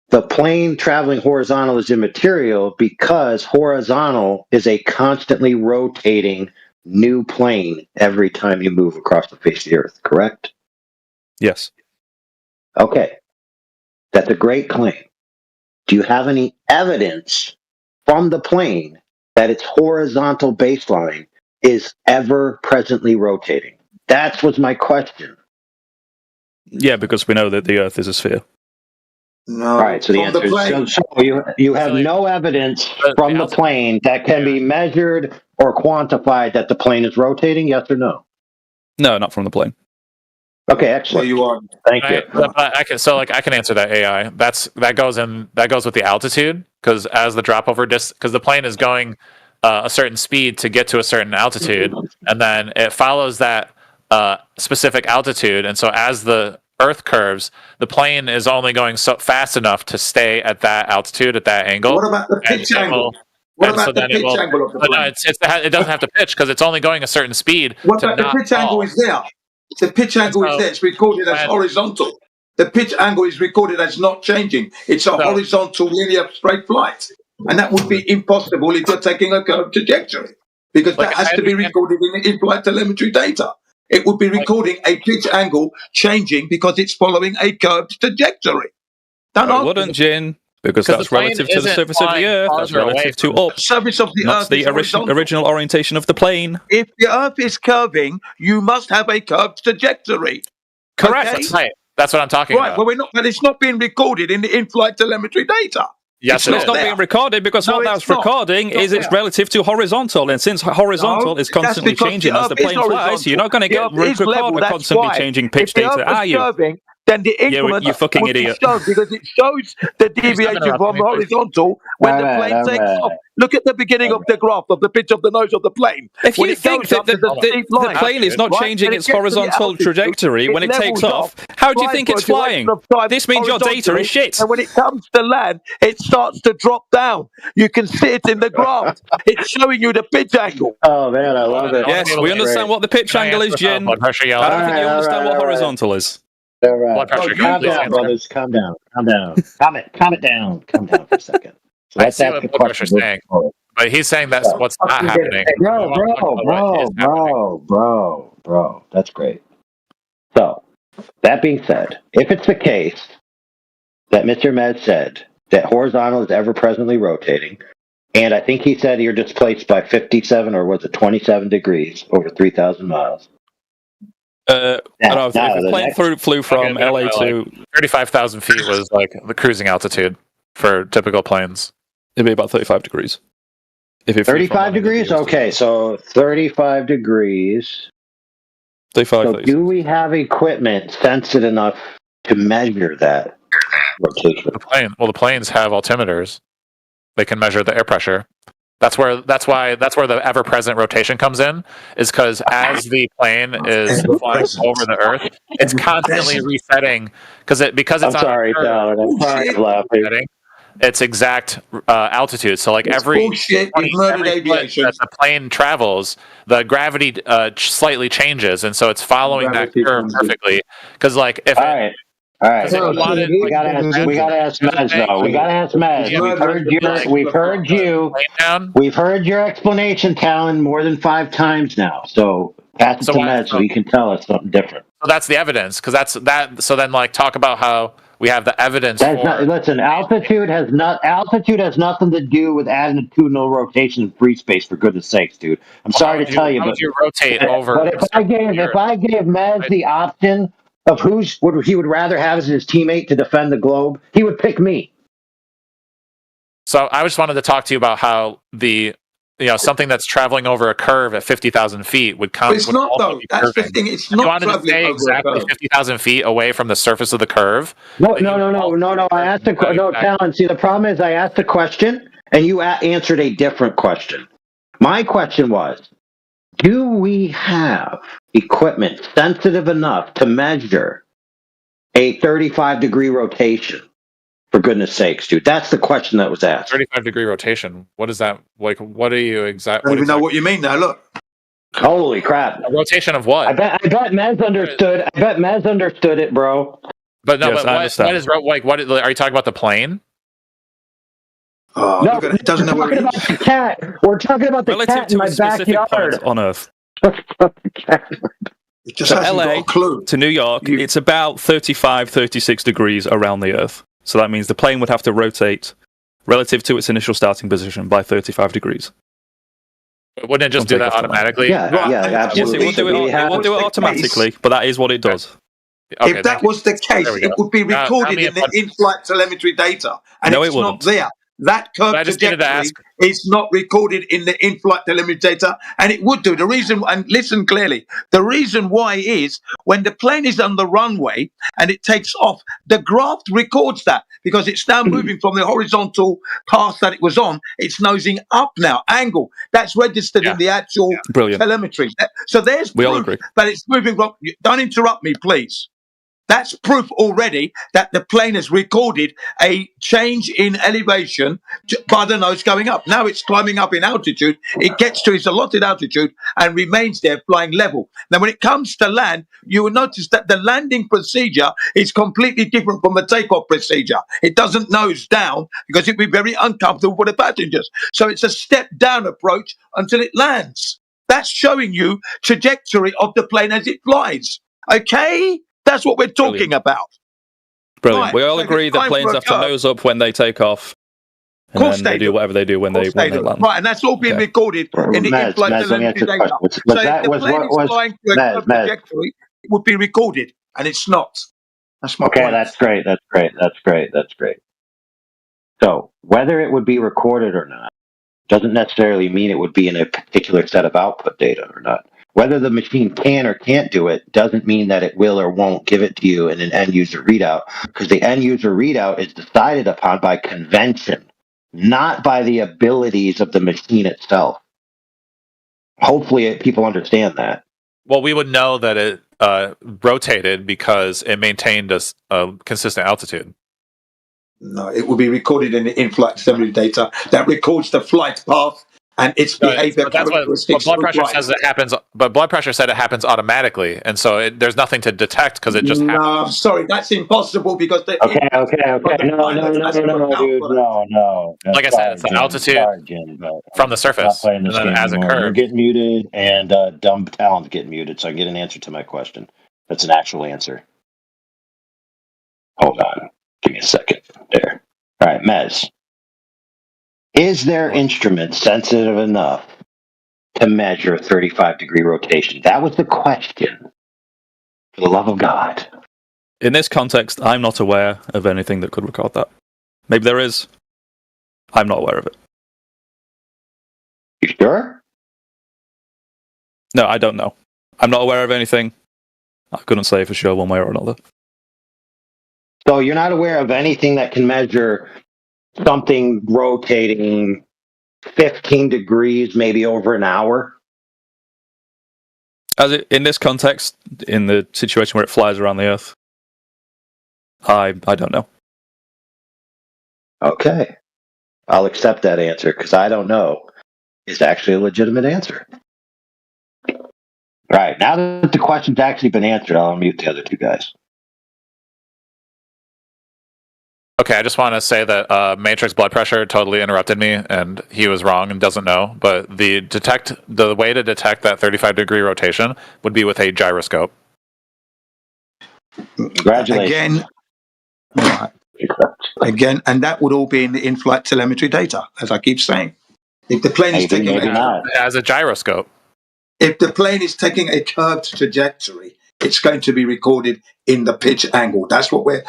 the plane traveling horizontal is immaterial because horizontal is a constantly rotating new plane every time you move across the face of the Earth, correct? Yes. Okay, that's a great claim. Do you have any evidence from the plane that its horizontal baseline is ever presently rotating? That was my question. Yeah, because we know that the Earth is a sphere. No. All right, so the answer is so you have no evidence from the plane that can be measured or quantified that the plane is rotating, yes or no? No, not from the plane. Okay, excellent. There you are. Thank you. I can answer that AI. That goes with the altitude, because as the drop over because the plane is going a certain speed to get to a certain altitude, and then it follows that specific altitude, and so as the Earth curves, the plane is only going so fast enough to stay at that altitude, at that angle. What about the pitch angle? What about the pitch angle of the plane? It doesn't have to pitch because it's only going a certain speed. What about the pitch angle is there? The pitch angle is there. It's recorded as horizontal. The pitch angle is recorded as not changing. It's a horizontal linear straight flight. And that would be impossible if you're taking a curved trajectory, because that has to be recorded in in-flight telemetry data. It would be recording a pitch angle changing because it's following a curved trajectory. It wouldn't, Jin, because that's relative to the surface of the Earth. That's relative to up. The surface of the That's Earth the is original orientation of the plane. If the Earth is curving, you must have a curved trajectory. Correct. Okay? Right. That's what I'm talking about. Well, but it's not being recorded in the in-flight telemetry data. Yes, it's not being recorded because what that's recording is it's relative to horizontal, and since horizontal is constantly changing as the plane flies, you're not going to get record a constantly changing pitch data, are you? Then the increment you fucking idiot. Because it shows the deviation from horizontal when the plane takes off. Look at the beginning of the graph of the pitch of the nose of the plane. If you think that the plane is not changing its horizontal trajectory when it takes off, how do you think it's flying? This means your data is shit. And when it comes to land, it starts to drop down. You can see it in the graph. It's showing you the pitch angle. Oh man, I love it. Yes, we understand what the pitch angle is, Jin. I don't think you understand what horizontal is. All right. Calm down, brothers. Calm down. Calm it down. Calm down for a second. So I see what blood pressure's saying, but he's saying that's what's not happening. Bro. That's great. So, that being said, if it's the case that Mr. Med said that horizontal is ever presently rotating, and I think he said you're displaced by 57 or was it 27 degrees over 3,000 miles. I don't know, if the plane flew from LA to 35,000 feet was like the cruising altitude for typical planes. It'd be about 35 degrees. If 35 degrees? Okay, so 35 degrees. 35 so do we have equipment sensitive enough to measure that rotation? The planes have altimeters. They can measure the air pressure. That's where the ever-present rotation comes in, is because as the plane is flying over the Earth, it's constantly resetting because it's I'm sorry, laughing. Its exact altitude. So like every foot that the plane travels, the gravity slightly changes, and so it's following that curve perfectly. Because like if all right. We gotta ask Mez though. We gotta ask Mez. We've heard your explanation, Talon, more than 5 times now. So pass it to Mez so he can tell us something different. So that's the evidence, because that's that. So then, like, talk about how We have the evidence. Listen, altitude has nothing to do with attitudinal rotation in free space. For goodness sakes, dude. I'm sorry to tell you, but you rotate over. But if I gave Mez the option of who he would rather have as his teammate to defend the globe, he would pick me. So I just wanted to talk to you about how something that's traveling over a curve at 50,000 feet would come. It's not though. That's the thing. It's not traveling over exactly 50,000 feet away from the surface of the curve. No. I asked Talon. See, the problem is I asked a question and you answered a different question. My question was, do we have equipment sensitive enough to measure a 35-degree rotation? For goodness sakes, dude. That's the question that was asked. 35-degree rotation. What is that? Like, what are you exactly? I don't even know what you mean now. Look. Holy crap. A rotation of what? I bet Mez understood. I bet Mez understood it, bro. But no, yes, what is like? What are you talking about? The plane? No, we're talking about the cat. We're talking about the cat in my backyard on Earth. So LA to New York, it's about 35, 36 degrees around the Earth. So that means the plane would have to rotate relative to its initial starting position by 35 degrees. Wouldn't it just do that automatically? Yeah, absolutely. Yes, it would do it automatically, but that is what it does. Okay, if that was the case, it would be recorded in the in-flight telemetry data, and it's not there. That curve trajectory is not recorded in the in-flight telemetry data, and it would do. The reason, and listen clearly, the reason why is when the plane is on the runway and it takes off, the graph records that because it's now moving from the horizontal path that it was on. It's nosing up now, angle. That's registered in the actual telemetry. So there's proof that it's moving from. Don't interrupt me, please. That's proof already that the plane has recorded a change in elevation by the nose going up. Now it's climbing up in altitude. It gets to its allotted altitude and remains there flying level. Now, when it comes to land, you will notice that the landing procedure is completely different from the takeoff procedure. It doesn't nose down because it would be very uncomfortable for the passengers. So it's a step down approach until it lands. That's showing you trajectory of the plane as it flies. Okay? That's what we're talking about. Brilliant. Right. We all agree that planes have to nose up when they take off. And then they do whatever they do when they land. Right, and that's all being recorded in the in-flight telemetry data. So if the plane is flying through a trajectory, it would be recorded, and it's not. That's my point. Okay, that's great. So whether it would be recorded or not doesn't necessarily mean it would be in a particular set of output data or not. Whether the machine can or can't do it doesn't mean that it will or won't give it to you in an end-user readout, because the end-user readout is decided upon by convention, not by the abilities of the machine itself. Hopefully people understand that. Well, we would know that it rotated because it maintained a consistent altitude. No, it will be recorded in the in-flight telemetry data that records the flight path and its behavior characteristics. Blood pressure says it happens, but blood pressure said it happens automatically, and so there's nothing to detect because it just happens. No, sorry, that's impossible because the Okay. No. Like I said, it's the altitude from the surface, and then as it curves. You're getting muted, and dumb Talon's getting muted, so I get an answer to my question. That's an actual answer. Hold on, give me a second. There. All right, Mez. Is their instrument sensitive enough to measure a 35-degree rotation? That was the question. For the love of God. In this context, I'm not aware of anything that could record that. Maybe there is. I'm not aware of it. You sure? No, I don't know. I'm not aware of anything. I couldn't say for sure one way or another. So you're not aware of anything that can measure something rotating 15 degrees, maybe over an hour? In this context, in the situation where it flies around the Earth, I don't know. Okay. I'll accept that answer, because I don't know is actually a legitimate answer. All right, now that the question's actually been answered, I'll unmute the other two guys. Okay, I just want to say that Matrix blood pressure totally interrupted me, and he was wrong and doesn't know. But the way to detect that 35-degree rotation would be with a gyroscope. Congratulations. Again, Right. Again, and that would all be in the in-flight telemetry data, as I keep saying. If the plane is taking as a gyroscope. If the plane is taking a curved trajectory, it's going to be recorded in the pitch angle. That's what we're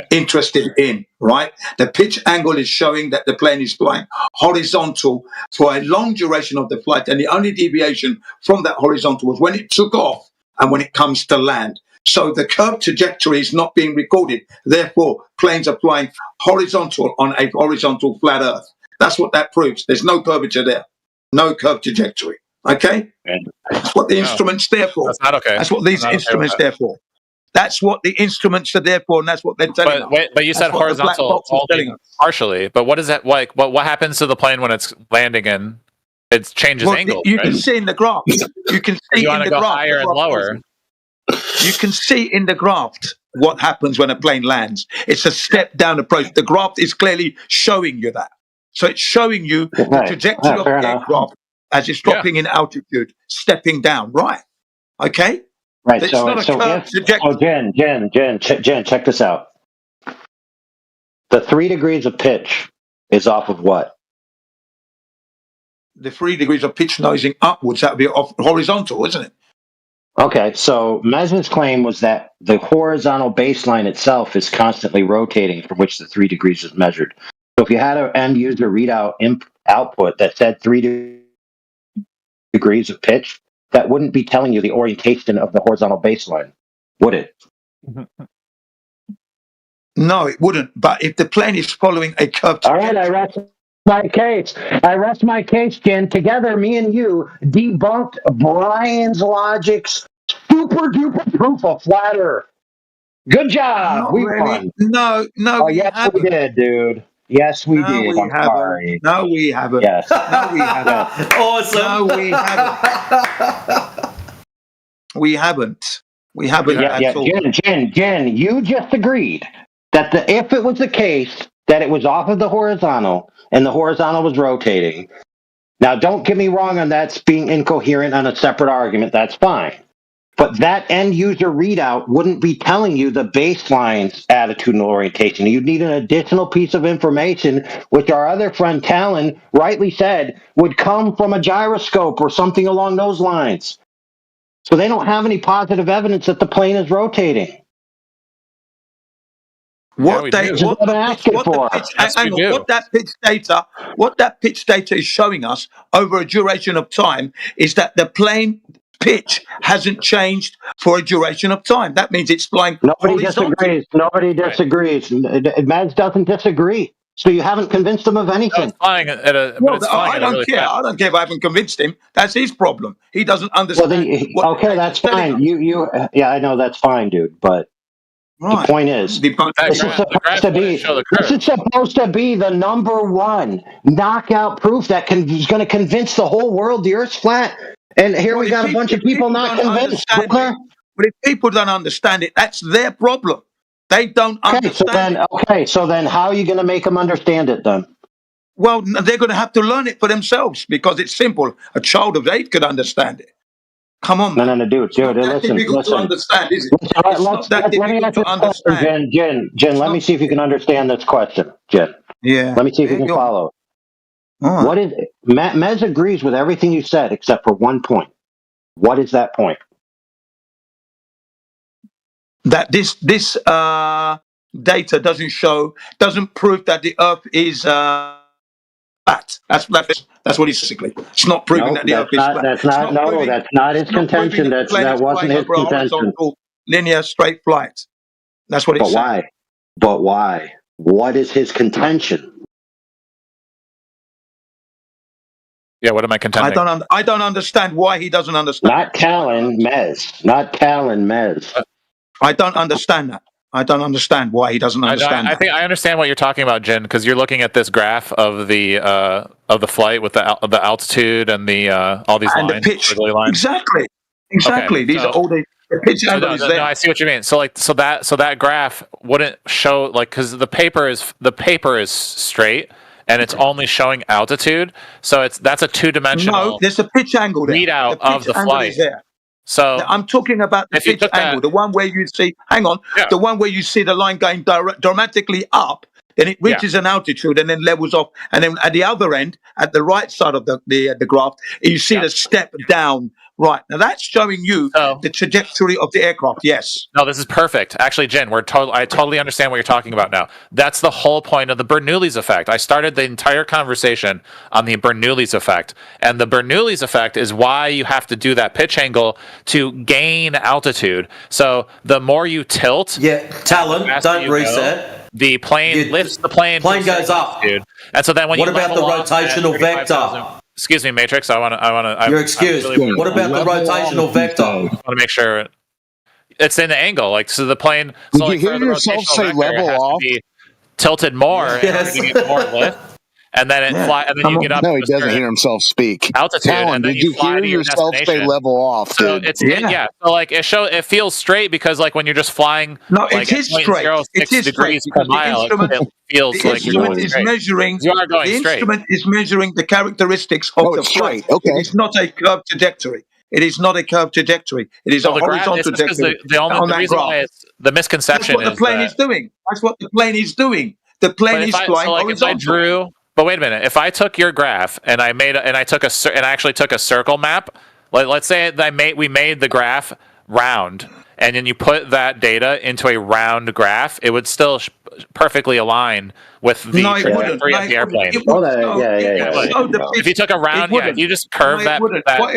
interested in, right? The pitch angle is showing that the plane is flying horizontal for a long duration of the flight, and the only deviation from that horizontal was when it took off and when it comes to land. So the curved trajectory is not being recorded. Therefore, planes are flying horizontal on a horizontal flat Earth. That's what that proves. There's no curvature there, no curved trajectory. Okay? That's what the instrument's there for. That's not okay. That's what these instruments are there for. That's what the instruments are there for, and that's what they're telling us. But you said horizontal only partially. But what is that like? What happens to the plane when it's landing and it changes angle? You can see in the graph. You can see in the graph. Higher and lower. You can see in the graph what happens when a plane lands. It's a step down approach. The graph is clearly showing you that. So it's showing you the trajectory of the aircraft as it's dropping in altitude, stepping down. Right. Okay? Right. It's So Jen, check this out. The 3 degrees of pitch is off of what? The 3 degrees of pitch nosing upwards, that would be off horizontal, isn't it? Okay, so Mez's claim was that the horizontal baseline itself is constantly rotating from which the 3 degrees is measured. So if you had an end user readout output that said 3 degrees of pitch, that wouldn't be telling you the orientation of the horizontal baseline, would it? No, it wouldn't. But if the plane is following a curved All right, I rest my case. Jen. Together, me and you debunked Brian's logic's super duper proof of flat Earth. Good job. Not we really. won. No, yes, we did, dude. Yes, we did. We I'm haven't. sorry. No, we haven't. Yes. No, we haven't. Awesome. No, we haven't. We haven't. We haven't at all. Jen, you just agreed that if it was the case that it was off of the horizontal and the horizontal was rotating. Now, don't get me wrong on that's being incoherent on a separate argument. That's fine. But that end user readout wouldn't be telling you the baseline's attitudinal orientation. You'd need an additional piece of information, which our other friend Talon rightly said would come from a gyroscope or something along those lines. So they don't have any positive evidence that the plane is rotating. What that pitch data is showing us over a duration of time is that the plane pitch hasn't changed for a duration of time. That means it's flying. Nobody disagrees. Mads doesn't disagree. So you haven't convinced him of anything. I don't care. I don't care if I haven't convinced him. That's his problem. He doesn't understand. Okay, that's fine. I know that's fine, dude. But the point is, this is supposed to be the number one knockout proof that is going to convince the whole world the Earth's flat. And here we got a bunch of people not convinced. But if people don't understand it, that's their problem. They don't understand it. So then how are you going to make them understand it then? Well, they're going to have to learn it for themselves because it's simple. A child of 8 could understand it. Come on, man. No, dude. Listen. To understand, is it? Let me ask you a question, Jen, let me see if you can understand this question, Jen. Yeah. Let me see if you can follow. Right. What is it? Mez agrees with everything you said except for one point. What is that point? That this data doesn't prove that the Earth is flat. That's what he's basically. It's not proving that the Earth is flat. That's not his contention. That wasn't his contention. Linear straight flight. That's what he's saying. But why? What is his contention? Yeah, what am I contending? I don't understand why he doesn't understand. Not Talon Mez. I don't understand that. I don't understand why he doesn't understand. I think I understand what you're talking about, Jen, because you're looking at this graph of the flight with the altitude and the all these and lines, the pitch. lines. Exactly. Okay, these are all the pitch angle is there. No, I see what you mean. So that graph wouldn't show because the paper is straight. And it's only showing altitude, so that's a 2-dimensional. No, there's a pitch angle there. Readout of the flight. So I'm talking about the pitch angle, the one where you see. Hang on, the one where you see the line going dramatically up, then it reaches an altitude and then levels off, and then at the other end, at the right side of the graph, you see the step down. Right, now that's showing you the trajectory of the aircraft. Yes. No, this is perfect. Actually, Jin, I totally understand what you're talking about now. That's the whole point of the Bernoulli's effect. I started the entire conversation on the Bernoulli's effect, and the Bernoulli's effect is why you have to do that pitch angle to gain altitude. So the more you tilt, Talon, don't reset. The plane lifts the plane. Plane goes up. Altitude. And so then when what you about the rotational vector? Excuse me, Matrix. I want to. You're excused. What about the rotational vector? I want to make sure it's in the angle. Like so, the plane. Did you hear yourself say level off? To be tilted more in order to get more lift, and then it fly. And then you get up. No, he doesn't hear himself speak. Altitude. Talon, did you hear yourself say level off? So it's So like it feels straight because like when you're just flying. No, like, it is straight. It is degrees straight per mile. It feels the like instrument is measuring. You are going the straight. Instrument is measuring the characteristics of the flight. Okay, it's not a curved trajectory. It is not a curved trajectory. It is a horizontal trajectory. The reason why it's the misconception is that's what the plane is doing. That's what the plane is doing. The plane is flying horizontal. But wait a minute. If I took your graph and I actually took a circle map, let's say that we made the graph round, and then you put that data into a round graph, it would still perfectly align with the trajectory of the airplane. If you took a round, if you just curve that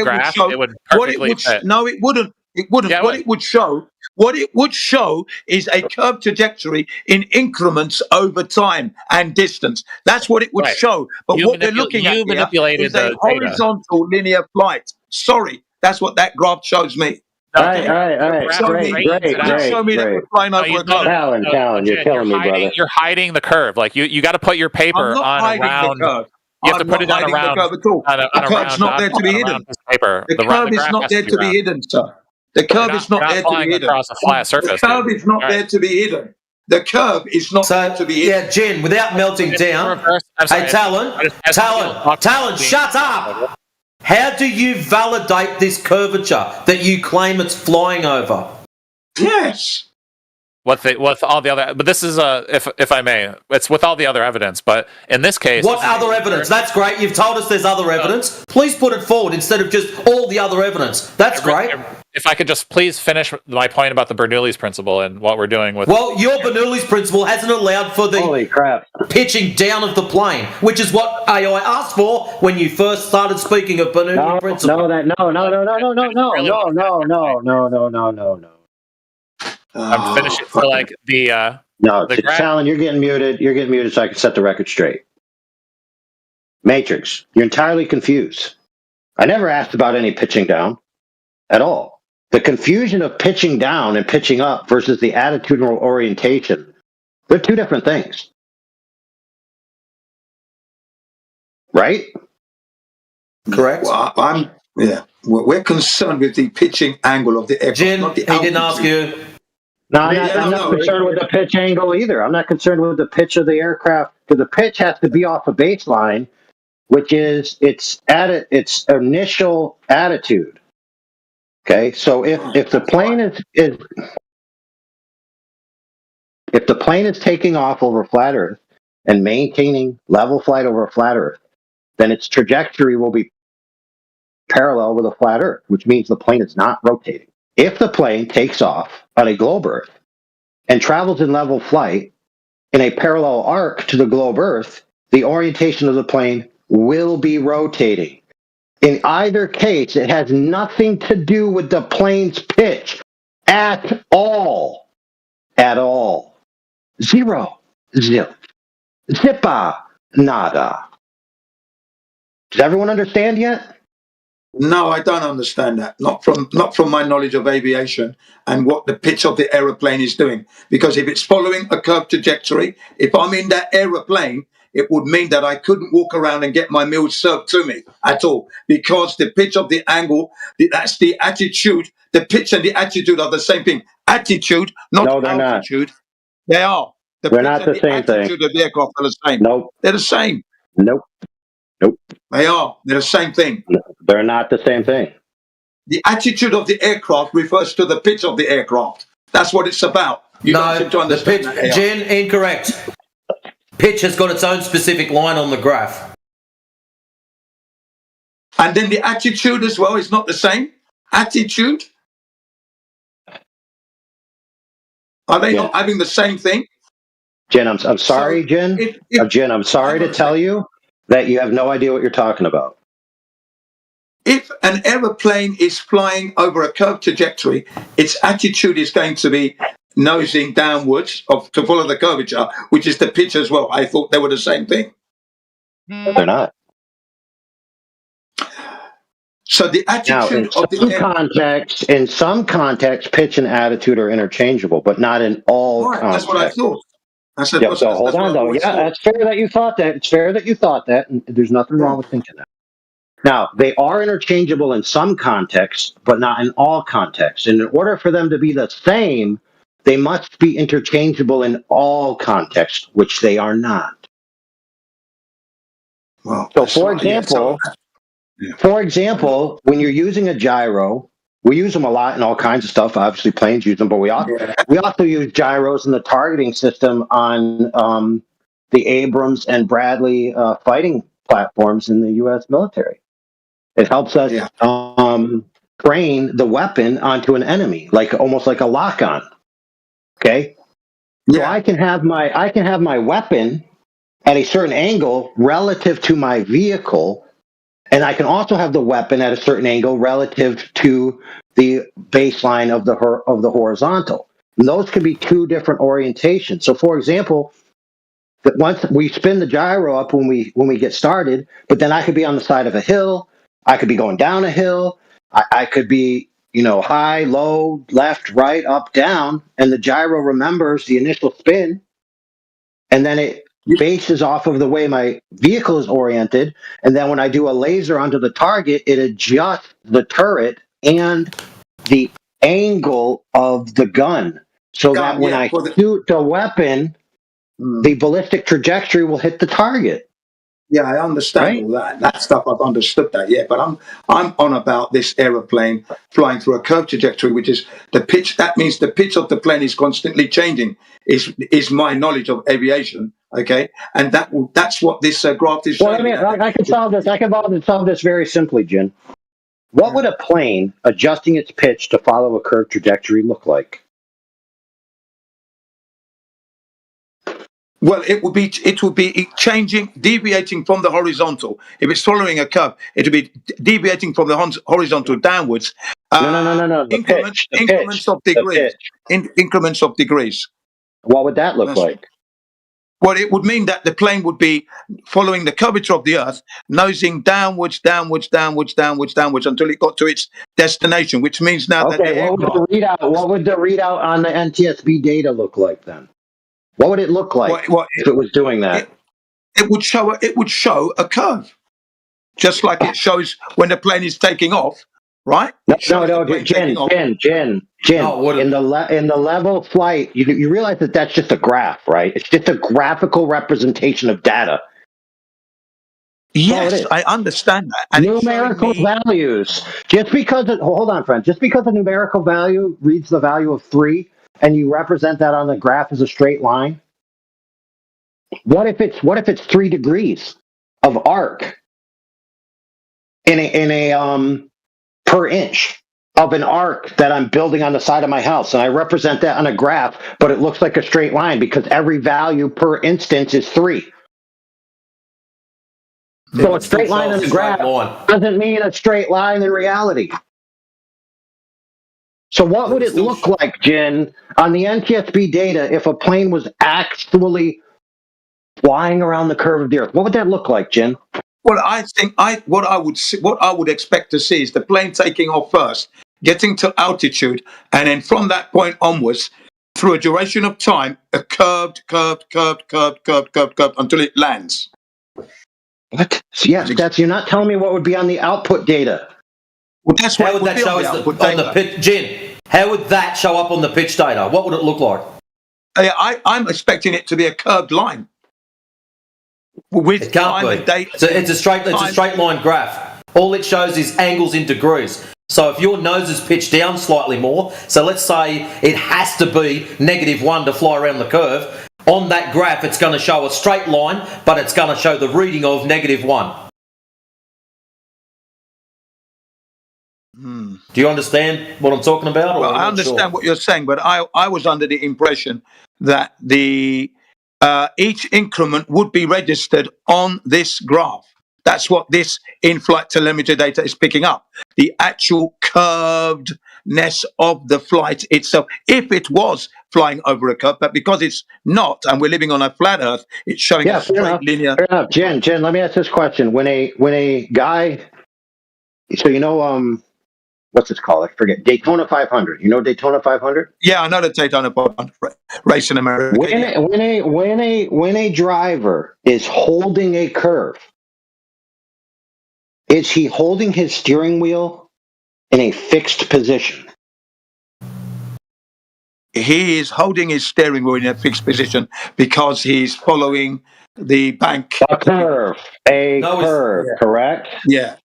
graph, it would perfectly fit. No, it wouldn't. It wouldn't. Yeah, what it would show is a curved trajectory in increments over time and distance. That's what it would show. But what we're looking at here is a horizontal linear flight. Sorry, that's what that graph shows me. All right. Great. Show me that we're flying over a curve. Talon, you're killing me, brother. You're hiding the curve. Like you got to put your paper on a round. You have to put it on a round. The curve's not there to be hidden. The curve is not there to be hidden, sir. The curve is not there to be hidden. Across a flat surface. The curve is not there to be hidden. The curve is not there to be hidden. Yeah, Jin, without melting down. Hey, Talon, shut up! How do you validate this curvature that you claim it's flying over? Yes. With all the other, but this is if I may, it's with all the other evidence. But in this case, what other evidence? That's great. You've told us there's other evidence. Please put it forward instead of just all the other evidence. That's great. If I could just please finish my point about the Bernoulli's principle and what we're doing with. Well, your Bernoulli's principle hasn't allowed for the pitching down of the plane, which is what I asked for when you first started speaking of Bernoulli's principle. No. I'm finishing for like the Talon, you're getting muted. You're getting muted so I can set the record straight. Matrix, you're entirely confused. I never asked about any pitching down at all. The confusion of pitching down and pitching up versus the attitudinal orientation, they're two different things. Right? Correct. Well, we're concerned with the pitching angle of the aircraft. Jin, he didn't ask you. No, I'm not concerned with the pitch angle either. I'm not concerned with the pitch of the aircraft because the pitch has to be off a baseline, which is its initial attitude. Okay, so if the plane is taking off over flat Earth and maintaining level flight over flat Earth, then its trajectory will be parallel with a flat Earth, which means the plane is not rotating. If the plane takes off on a globe Earth and travels in level flight in a parallel arc to the globe Earth, the orientation of the plane will be rotating. In either case, it has nothing to do with the plane's pitch at all. At all. Zero. Zip. Zippa. Nada. Does everyone understand yet? No, I don't understand that. Not from my knowledge of aviation and what the pitch of the aeroplane is doing. Because if it's following a curved trajectory, if I'm in that aeroplane, it would mean that I couldn't walk around and get my meals served to me at all. Because the pitch of the angle, that's the attitude. The pitch and the attitude are the same thing. Attitude, not altitude. Not. They are. They're not the same thing. The attitude of the aircraft are the same. Nope. They're the same. Nope. They are. They're the same thing. They're not the same thing. The attitude of the aircraft refers to the pitch of the aircraft. That's what it's about. You don't seem to understand that, AI. Jen, incorrect. Pitch has got its own specific line on the graph. And then the attitude as well is not the same. Attitude. Are they not having the same thing? Jen, I'm sorry, Jen. Jen, I'm sorry to tell you that you have no idea what you're talking about. If an aeroplane is flying over a curved trajectory, its attitude is going to be nosing downwards to follow the curvature, which is the pitch as well. I thought they were the same thing. They're not. So the attitude in some contexts, pitch and attitude are interchangeable, but not in all contexts. That's what I thought. I said, so hold on, though. Yeah, that's fair that you thought that. It's fair that you thought that, and there's nothing wrong with thinking that. Now, they are interchangeable in some contexts, but not in all contexts. And in order for them to be the same, they must be interchangeable in all contexts, which they are not. Well, so, for example, when you're using a gyro, we use them a lot in all kinds of stuff. Obviously, planes use them, but we also use gyros in the targeting system on the Abrams and Bradley fighting platforms in the U.S. military. It helps us train the weapon onto an enemy, almost like a lock-on. Okay, so I can have my weapon at a certain angle relative to my vehicle, and I can also have the weapon at a certain angle relative to the baseline of the horizontal. And those could be two different orientations. So, for example, that once we spin the gyro up when we get started, but then I could be on the side of a hill. I could be going down a hill. I could be, high, low, left, right, up, down, and the gyro remembers the initial spin, and then it bases off of the way my vehicle is oriented, and then when I do a laser onto the target, it adjusts the turret and the angle of the gun, so that when I shoot the weapon, the ballistic trajectory will hit the target. Yeah, I understand all that. That stuff I've understood that. Yeah, but I'm on about this aeroplane flying through a curved trajectory, which is the pitch. That means the pitch of the plane is constantly changing. Is my knowledge of aviation, okay? And that's what this graph is showing. Well, I can solve this. I can solve this very simply, Jin. What would a plane adjusting its pitch to follow a curved trajectory look like? Well, it would be changing, deviating from the horizontal. If it's following a curve, it would be deviating from the horizontal downwards. No. Increments of degrees. Increments of degrees. What would that look like? Well, it would mean that the plane would be following the curvature of the Earth, nosing downwards until it got to its destination, which means now that the aircraft... What would the readout on the NTSB data look like then? What would it look like if it was doing that? It would show a curve, just like it shows when the plane is taking off, right? No, Jen. In the level flight, you realize that that's just a graph, right? It's just a graphical representation of data. Yes, I understand that. And numerical values. Hold on, friend. Just because a numerical value reads the value of 3, and you represent that on the graph as a straight line. What if it's 3 degrees of arc in a per inch of an arc that I'm building on the side of my house, and I represent that on a graph, but it looks like a straight line because every value per instance is 3. So a straight line on the graph doesn't mean a straight line in reality. So what would it look like, Jen, on the NTSB data if a plane was actually flying around the curve of the Earth? What would that look like, Jen? Well, I think what I would expect to see is the plane taking off first, getting to altitude, and then from that point onwards, through a duration of time, a curved until it lands. What? Yes, you're not telling me what would be on the output data. Well, that's how would that show us on the pitch, Jen? How would that show up on the pitch data? What would it look like? I'm expecting it to be a curved line. With it can't be. It's a straight line graph. All it shows is angles in degrees. So if your nose is pitched down slightly more, so let's say it has to be -1 to fly around the curve, on that graph it's going to show a straight line, but it's going to show the reading of -1. Do you understand what I'm talking about? Well, I understand what you're saying, but I was under the impression that each increment would be registered on this graph. That's what this in-flight telemetry data is picking up. The actual curvedness of the flight itself, if it was flying over a curve, but because it's not, and we're living on a flat Earth, it's showing a straight linear. Fair enough. Jen, let me ask this question. When a guy, so what's it called? I forget. Daytona 500. You know Daytona 500? Yeah, I know the Daytona 500 race in America. When a driver is holding a curve, is he holding his steering wheel in a fixed position? He is holding his steering wheel in a fixed position because he's following the bank. A curve. Correct? Yeah.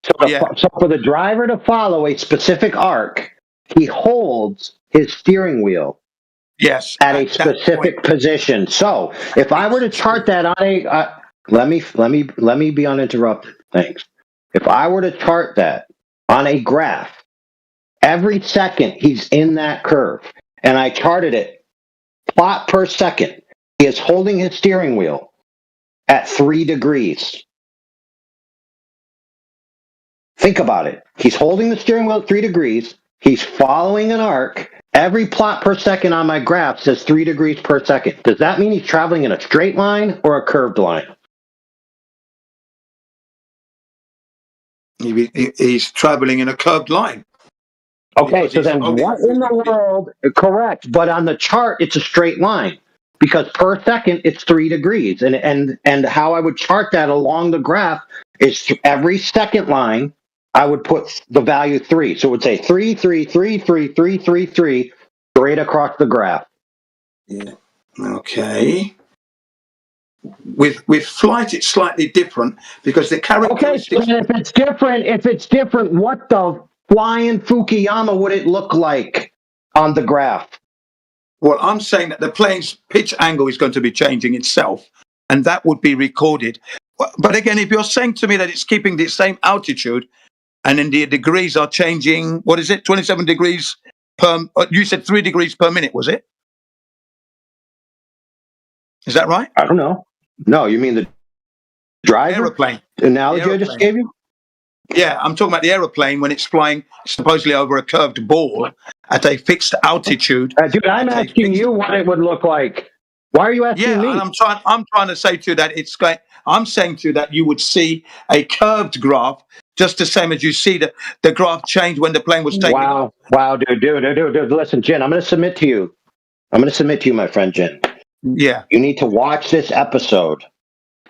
So for the driver to follow a specific arc, he holds his steering wheel at a specific position. So if I were to chart that on let me be uninterrupted. Thanks. If I were to chart that on a graph, every second he's in that curve, and I charted it plot per second, he is holding his steering wheel at 3 degrees. Think about it. He's holding the steering wheel at 3 degrees. He's following an arc. Every plot per second on my graph says 3 degrees per second. Does that mean he's traveling in a straight line or a curved line? He's traveling in a curved line. Okay, so then what in the world? Correct, but on the chart it's a straight line because per second it's 3 degrees, and how I would chart that along the graph is every second line I would put the value 3, so it would say 3 3 3 3 3 3 3 straight across the graph. Yeah. Okay. With flight, it's slightly different because the characteristics. Okay, so if it's different, what the flying Fukuyama would it look like on the graph? Well, I'm saying that the plane's pitch angle is going to be changing itself, and that would be recorded. But again, if you're saying to me that it's keeping the same altitude, and then the degrees are changing, what is it, 27 degrees per? You said 3 degrees per minute, was it? Is that right? I don't know. No, you mean the driver? Aeroplane. Analogy I just gave you? Yeah, I'm talking about the aeroplane when it's flying supposedly over a curved ball at a fixed altitude. Dude, I'm asking you what it would look like. Why are you asking me? Yeah, I'm trying to say to you that it's going. I'm saying to you that you would see a curved graph just the same as you see the graph change when the plane was taking off. Wow, dude. Listen, Jen, I'm going to submit to you. My friend Jen. Yeah. You need to watch this episode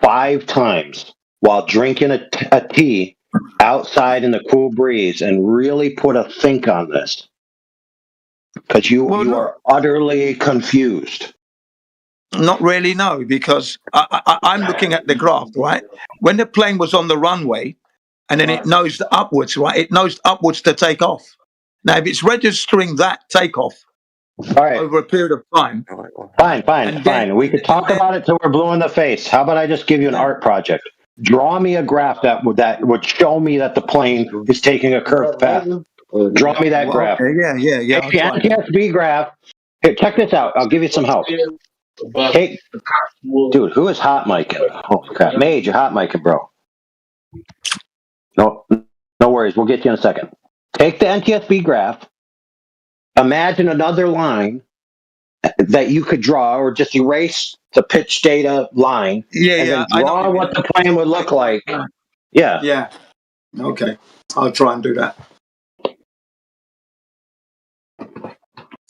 5 times while drinking a tea outside in the cool breeze and really put a think on this. Because you are utterly confused. Not really, no, because I'm looking at the graph, right? When the plane was on the runway and then it nosed upwards, right? It nosed upwards to take off. Now, if it's registering that takeoff over a period of time. Fine. We could talk about it till we're blue in the face. How about I just give you an art project? Draw me a graph that would show me that the plane is taking a curved path. Draw me that graph. Okay, yeah. Take the NTSB graph. Here, check this out. I'll give you some help. Dude, who is hot micing? Oh crap, Mage, you're hot micing, bro. No worries. We'll get you in a second. Take the NTSB graph. Imagine another line that you could draw, or just erase the pitch data line. And then draw what the plane would look like. Yeah. Okay, I'll try and do that.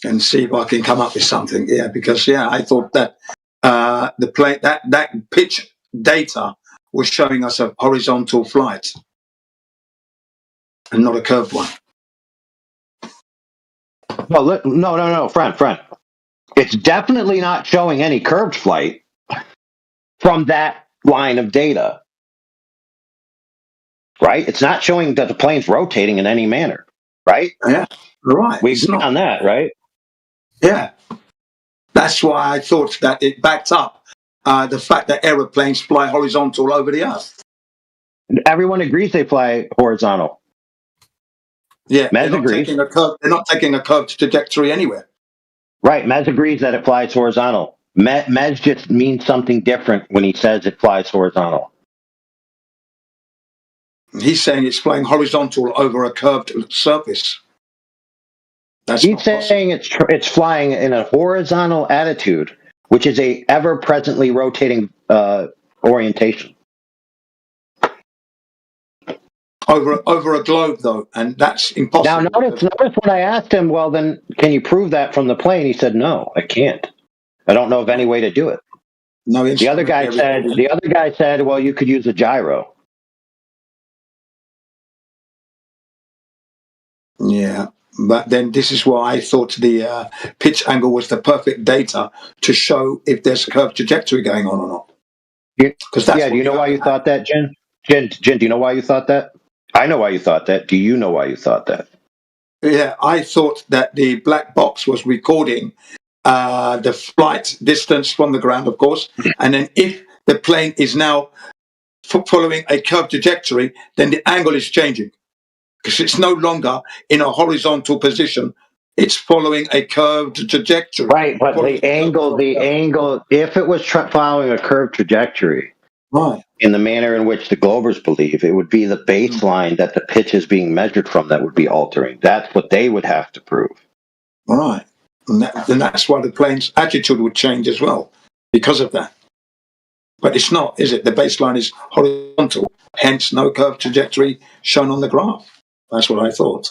And see if I can come up with something. Yeah, because I thought that the plane that pitch data was showing us a horizontal flight and not a curved one. Well, no, friend. It's definitely not showing any curved flight from that line of data. Right? It's not showing that the plane's rotating in any manner. right? Yeah, right. We agree on that, right? Yeah. That's why I thought that it backed up the fact that aeroplanes fly horizontal over the Earth. Everyone agrees they fly horizontal. Yeah, Mez agrees. They're not taking a curved trajectory anywhere. Right, Mez agrees that it flies horizontal. Mez just means something different when he says it flies horizontal. He's saying it's flying horizontal over a curved surface. He's saying it's flying in a horizontal attitude, which is a ever-presently rotating orientation. Over a globe, though, and that's impossible. Now, notice when I asked him, well, then, can you prove that from the plane? He said, no, I can't. I don't know of any way to do it. No, the other guy said, well, you could use a gyro. Yeah, but then this is why I thought the pitch angle was the perfect data to show if there's a curved trajectory going on or not. Do you know why you thought that, Jen? Jen, do you know why you thought that? I know why you thought that. Do you know why you thought that? Yeah, I thought that the black box was recording the flight distance from the ground, of course, and then if the plane is now following a curved trajectory, then the angle is changing because it's no longer in a horizontal position. It's following a curved trajectory. Right, but the angle, if it was following a curved trajectory, right, in the manner in which the Globers believe, it would be the baseline that the pitch is being measured from that would be altering. That's what they would have to prove. Right. And that's why the plane's attitude would change as well because of that. But it's not, is it? The baseline is horizontal, hence no curved trajectory shown on the graph. That's what I thought.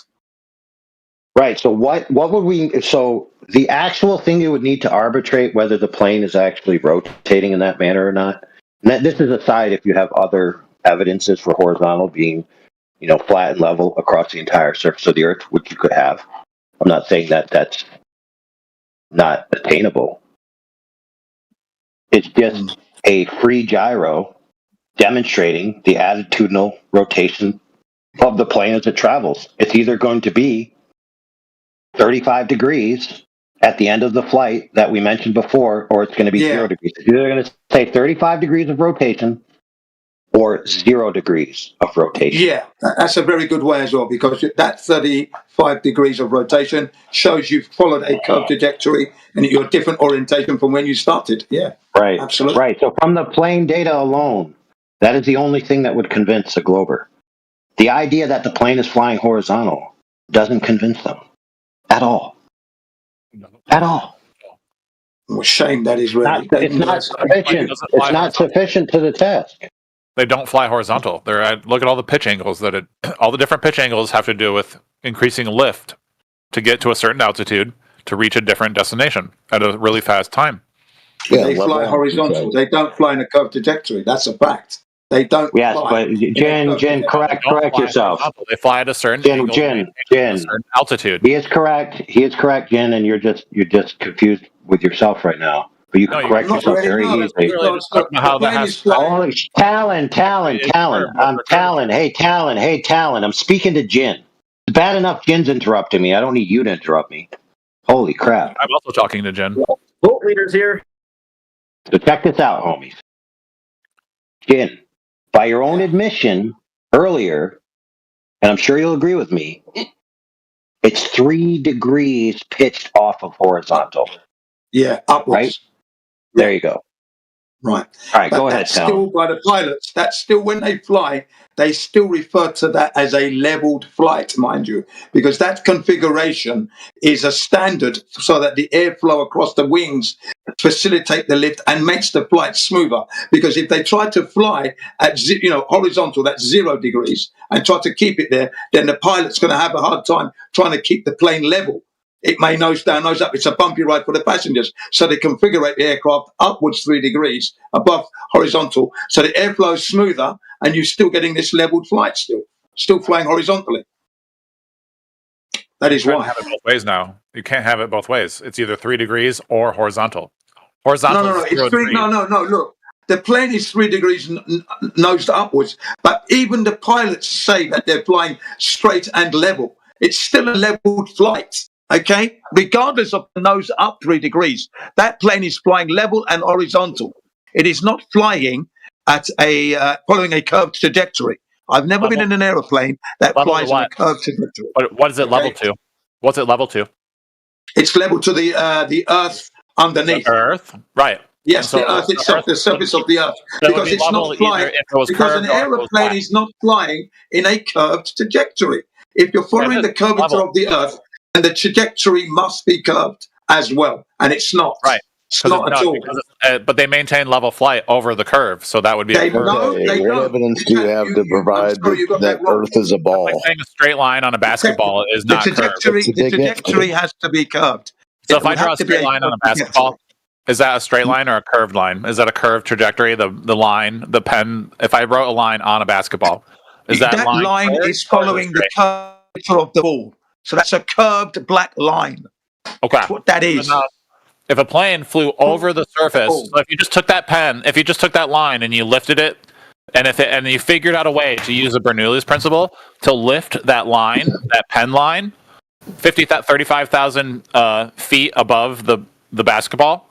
Right. So what would we? So the actual thing you would need to arbitrate whether the plane is actually rotating in that manner or not. And this is aside if you have other evidences for horizontal being, flat and level across the entire surface of the Earth, which you could have. I'm not saying that that's not attainable. It's just a free gyro demonstrating the attitudinal rotation of the plane as it travels. It's either going to be 35 degrees at the end of the flight that we mentioned before, or it's going to be 0 degrees. It's either going to say 35 degrees of rotation or 0 degrees of rotation. Yeah, that's a very good way as well, because that 35 degrees of rotation shows you've followed a curved trajectory and you're a different orientation from when you started. Yeah, right. Absolutely. Right. So from the plane data alone, that is the only thing that would convince a Glober. The idea that the plane is flying horizontal doesn't convince them at all. At all. Well, shame that is really. It's not sufficient. It's not sufficient to the test. They don't fly horizontal. Look at all the pitch angles all the different pitch angles have to do with increasing lift to get to a certain altitude to reach a different destination at a really fast time. Yeah, they fly horizontal. They don't fly in a curved trajectory. That's a fact. They don't. Yes, fly but Jen, correct yourself. They fly at a certain angle, Jen, a certain altitude. He is correct, Jen, and you're just confused with yourself right now. But you can correct yourself very easily. Talon. I'm Talon. Hey, Talon. I'm speaking to Jen. It's bad enough Jen's interrupting me. I don't need you to interrupt me. Holy crap. I'm also talking to Jen. Vote leaders here. So check this out, homies. Jen, by your own admission earlier, and I'm sure you'll agree with me, it's 3 degrees pitched off of horizontal. Yeah, upwards. Right? There you go. Right. All right, but go ahead, that's still by the pilots. That's still when they fly, they still refer to that as a leveled flight, mind you, because that configuration is a standard so that the airflow across the wings facilitate the lift and makes the flight smoother. Because if they try to fly at horizontal, that's 0 degrees, and try to keep it there, then the pilot's going to have a hard time trying to keep the plane level. It may nose down, nose up. It's a bumpy ride for the passengers. So they configure the aircraft upwards 3 degrees above horizontal. So the airflow is smoother and you're still getting this leveled flight still flying horizontally. That is why. You can't have it both ways now. You can't have it both ways. It's either 3 degrees or horizontal. Horizontal. No. It's 3. No. Look, the plane is 3 degrees nosed upwards. But even the pilots say that they're flying straight and level. It's still a leveled flight. Okay, regardless of the nose up 3 degrees, that plane is flying level and horizontal. It is not flying at a following a curved trajectory. I've never been in an aeroplane that flies on a curved trajectory. What is it level to? What's it level to? It's level to the Earth underneath. The Earth, right? Yes, the Earth itself, the surface of the Earth, because it's not flying. Because an aeroplane is not flying in a curved trajectory. If you're following the curvature of the Earth, and the trajectory must be curved as well, and it's not. Right. It's not at all. But they maintain level flight over the curve, so that would be a curve. What evidence do you have to provide that Earth is a ball? Like saying a straight line on a basketball is not curved. The trajectory has to be curved. So if I draw a straight line on a basketball, is that a straight line or a curved line? Is that a curved trajectory? The line, the pen. If I wrote a line on a basketball, is that line is following the curvature of the ball? So that's a curved black line. Okay. That's what that is. If a plane flew over the surface, so if you just took that pen, if you just took that line and you lifted it, and you figured out a way to use the Bernoulli's principle to lift that line, that pen line, 35,000 feet above the basketball,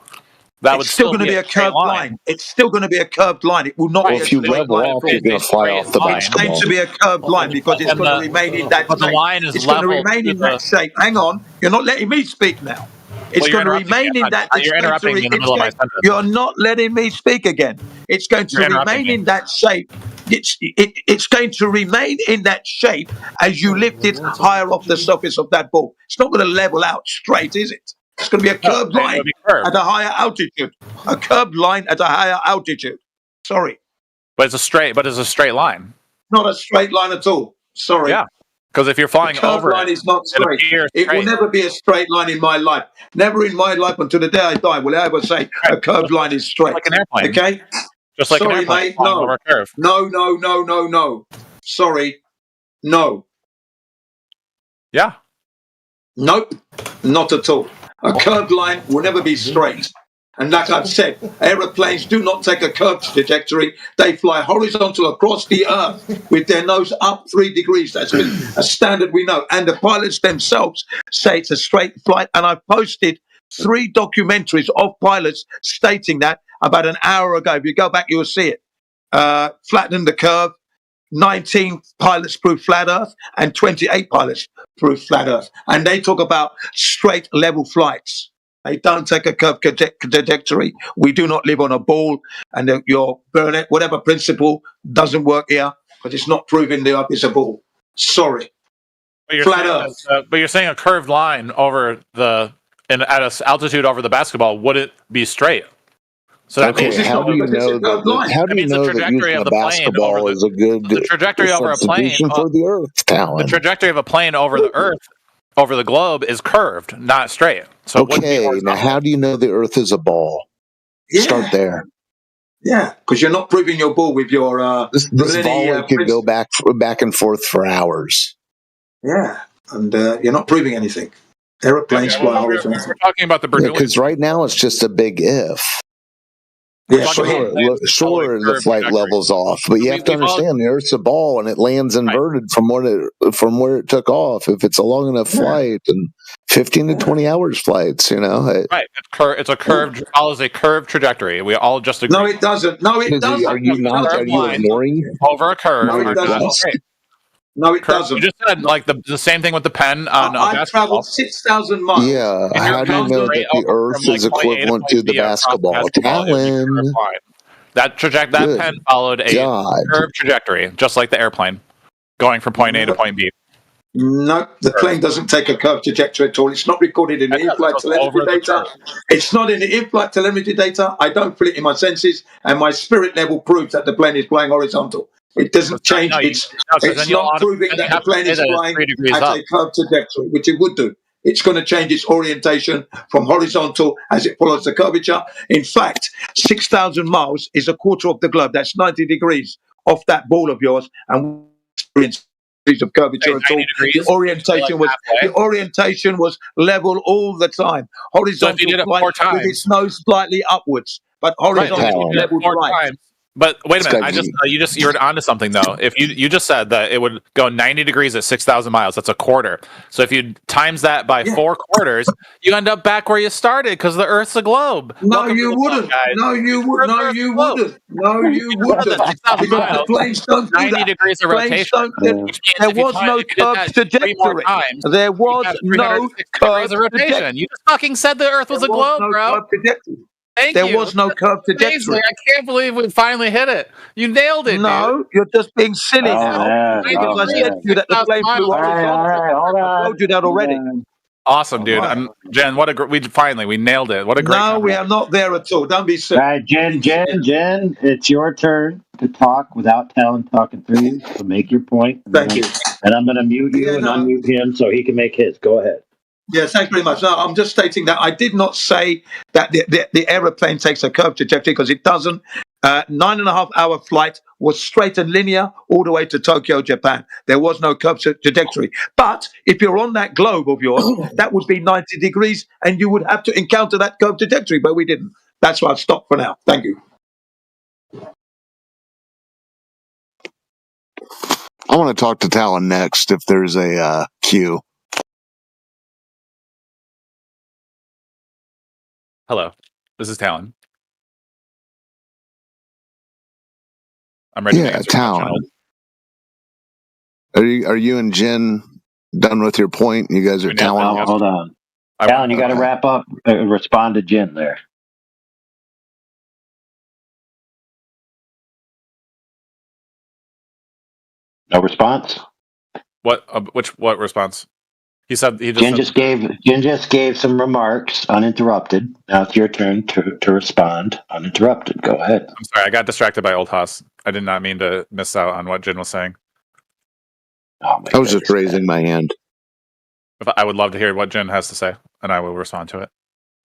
that would still going to be a curved line. It's still going to be a curved line. It will not be a straight line. If you level off, you're going to fly off the basketball. It's going to be a curved line because it's going to remain in that shape. The line is it's going to remain in that shape. Hang on. You're not letting me speak now. It's going to remain in that. You're interrupting me in the middle of my sentence. You're not letting me speak again. It's going to remain in that shape. It's going to remain in that shape as you lift it higher off the surface of that ball. It's not going to level out straight, is it? It's going to be a curved line at a higher altitude. A curved line at a higher altitude. Sorry. But it's a straight line. Not a straight line at all. Sorry. Yeah. Because if you're flying over, line is not straight. It will never be a straight line in my life. Never in my life until the day I die will I ever say a curved line is straight. Like an airplane. Okay. Just like Sorry, an airplane. Mate. No. Sorry. No. Yeah. Nope. Not at all. A curved line will never be straight. And like I've said, aeroplanes do not take a curved trajectory. They fly horizontal across the Earth with their nose up 3 degrees. That's been a standard we know. And the pilots themselves say it's a straight flight. And I've posted 3 documentaries of pilots stating that about an hour ago. If you go back, you'll see it. Flatten the curve. 19 pilots prove flat Earth and 28 pilots prove flat Earth. And they talk about straight level flights. They don't take a curved trajectory. We do not live on a ball. And your Burnett, whatever principle, doesn't work here because it's not proving the Earth is a ball. Sorry. Flat Earth. But you're saying a curved line over at an altitude over the basketball wouldn't be straight. So that means how do you know that using a basketball is a good trajectory over a plane for the Earth, Talon? The trajectory of a plane over the Earth, over the globe, is curved, not straight. So now how do you know the Earth is a ball? Yeah. Start there. Yeah, because you're not proving your ball with your this volley could go back and forth for hours. Yeah, and you're not proving anything. Airplanes fly horizontal. We're talking about the Bernoulli. Because right now it's just a big if. Yeah, sure, the flight level's off, but you have to understand the Earth's a ball and it lands inverted from where it took off. If it's a long enough flight, and 15 to 20 hours flights, right? It follows a curved trajectory. We all just agree. No, it doesn't. No, it doesn't. Are you ignoring over a curve? No, it doesn't. No, it doesn't. You just said like the same thing with the pen on a basketball. I've traveled 6,000 miles. Yeah, how do you know that the Earth is equivalent to the basketball? Talon. That pen followed a curved trajectory, just like the airplane, going from point A to point B. No, the plane doesn't take a curved trajectory at all. It's not recorded in the in-flight telemetry data. It's not in the in-flight telemetry data. I don't feel it in my senses, and my spirit level proves that the plane is flying horizontal. It doesn't change. It's not proving that the plane is flying at a curved trajectory, which it would do. It's going to change its orientation from horizontal as it follows the curvature. In fact, 6,000 miles is a quarter of the globe. That's 90 degrees off that ball of yours, and degrees of curvature at all. The orientation was level all the time. Horizontal flight with its nose slightly upwards, but horizontal level right. But wait a minute, you're onto something though. If you just said that it would go 90 degrees at 6,000 miles, that's a quarter. So if you times that by 4 quarters, you end up back where you started because the Earth's a globe. No, you wouldn't. No, you wouldn't. No, you wouldn't. No, you wouldn't. Because the planes don't do 90 that. degrees of rotation. There was no curved trajectory. There was no curved rotation. You just fucking said the Earth was a globe, bro. There was no curved trajectory. I can't believe we finally hit it. You nailed it. No, dude. you're just being silly now. Because I said to you that the plane flew horizontal. I told you that already. Awesome, dude. Jen, we nailed it. What a great. No, we are not there at all. Don't be silly. All right, Jen, it's your turn to talk without Talon talking through you. So make your point. Thank you. And I'm going to mute you and unmute him so he can make his. Go ahead. Yes, thanks very much. No, I'm just stating that I did not say that the aeroplane takes a curved trajectory because it doesn't. 9.5 hour flight was straight and linear all the way to Tokyo, Japan. There was no curved trajectory. But if you're on that globe of yours, that would be 90 degrees and you would have to encounter that curved trajectory, but we didn't. That's why I've stopped for now. Thank you. I want to talk to Talon next if there's a queue. Hello, this is Talon. I'm ready. Yeah, Talon. Are you and Jen done with your point? You guys are Talon. Hold on, Talon. You got to wrap up and respond to Jen there. No response. What response? He said he just. Jen just gave some remarks uninterrupted. Now it's your turn to respond uninterrupted. Go ahead. I'm sorry, I got distracted by Old Haas. I did not mean to miss out on what Jen was saying. I was just raising my hand. I would love to hear what Jen has to say, and I will respond to it.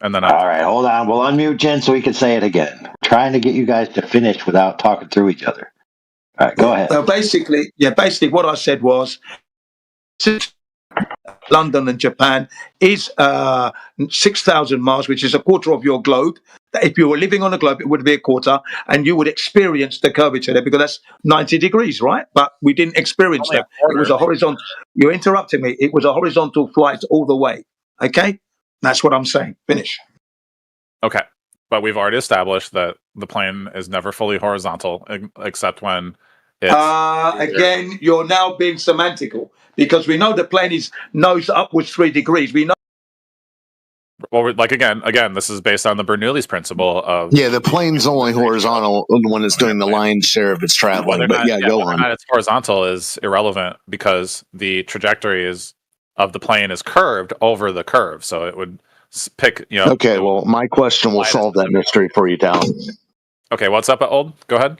And then all right, hold on. We'll unmute Jen so we can say it again. We're trying to get you guys to finish without talking through each other. All right, go ahead. So basically what I said was London and Japan is 6,000 miles, which is a quarter of your globe. If you were living on a globe, it would be a quarter, and you would experience the curvature there because that's 90 degrees, right? But we didn't experience that. It was a horizontal. You're interrupting me. It was a horizontal flight all the way. Okay? That's what I'm saying. Finish. Okay. But we've already established that the plane is never fully horizontal, except when it's... Again, you're now being semantical because we know the plane is nose upwards 3 degrees. We know. Well, like again, this is based on the Bernoulli's principle of... Yeah, the plane's only horizontal when it's doing the lion's share of its traveling. But go on. Whether or not it's horizontal is irrelevant because the trajectory of the plane is curved over the curve. So it would pick, Okay, well, my question will solve that mystery for you, Talon. Okay, what's up, Old? Go ahead.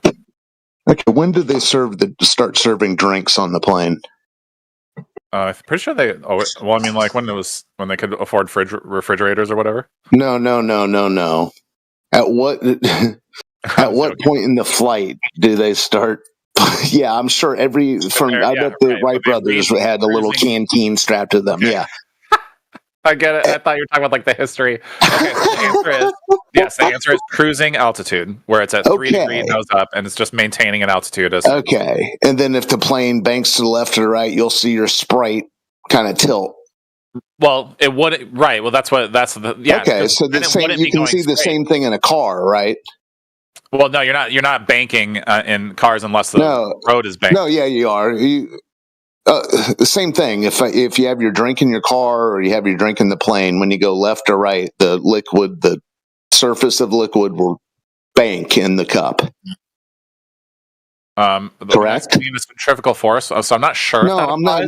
Okay, when did they start serving drinks on the plane? I'm pretty sure they. Oh, well, I mean, like when they could afford refrigerators or whatever. No. At what point in the flight do they start? Yeah, I'm sure I bet the Wright brothers had a little canteen strapped to them. Yeah. I get it. I thought you were talking about like the history. Okay, so the answer is cruising altitude, where it's at 3 degrees nose up, and it's just maintaining an altitude. Okay, and then if the plane banks to the left or the right, you'll see your sprite kind of tilt. Well, it would right. Well, that's the Okay, so the same. You can see the same thing in a car, right? Well, no, you're not banking in cars unless the road is banked. No, yeah, you are. The same thing. If you have your drink in your car or you have your drink in the plane, when you go left or right, the surface of liquid will bank in the cup. Correct. The centrifugal force. So I'm not sure. No, I'm not.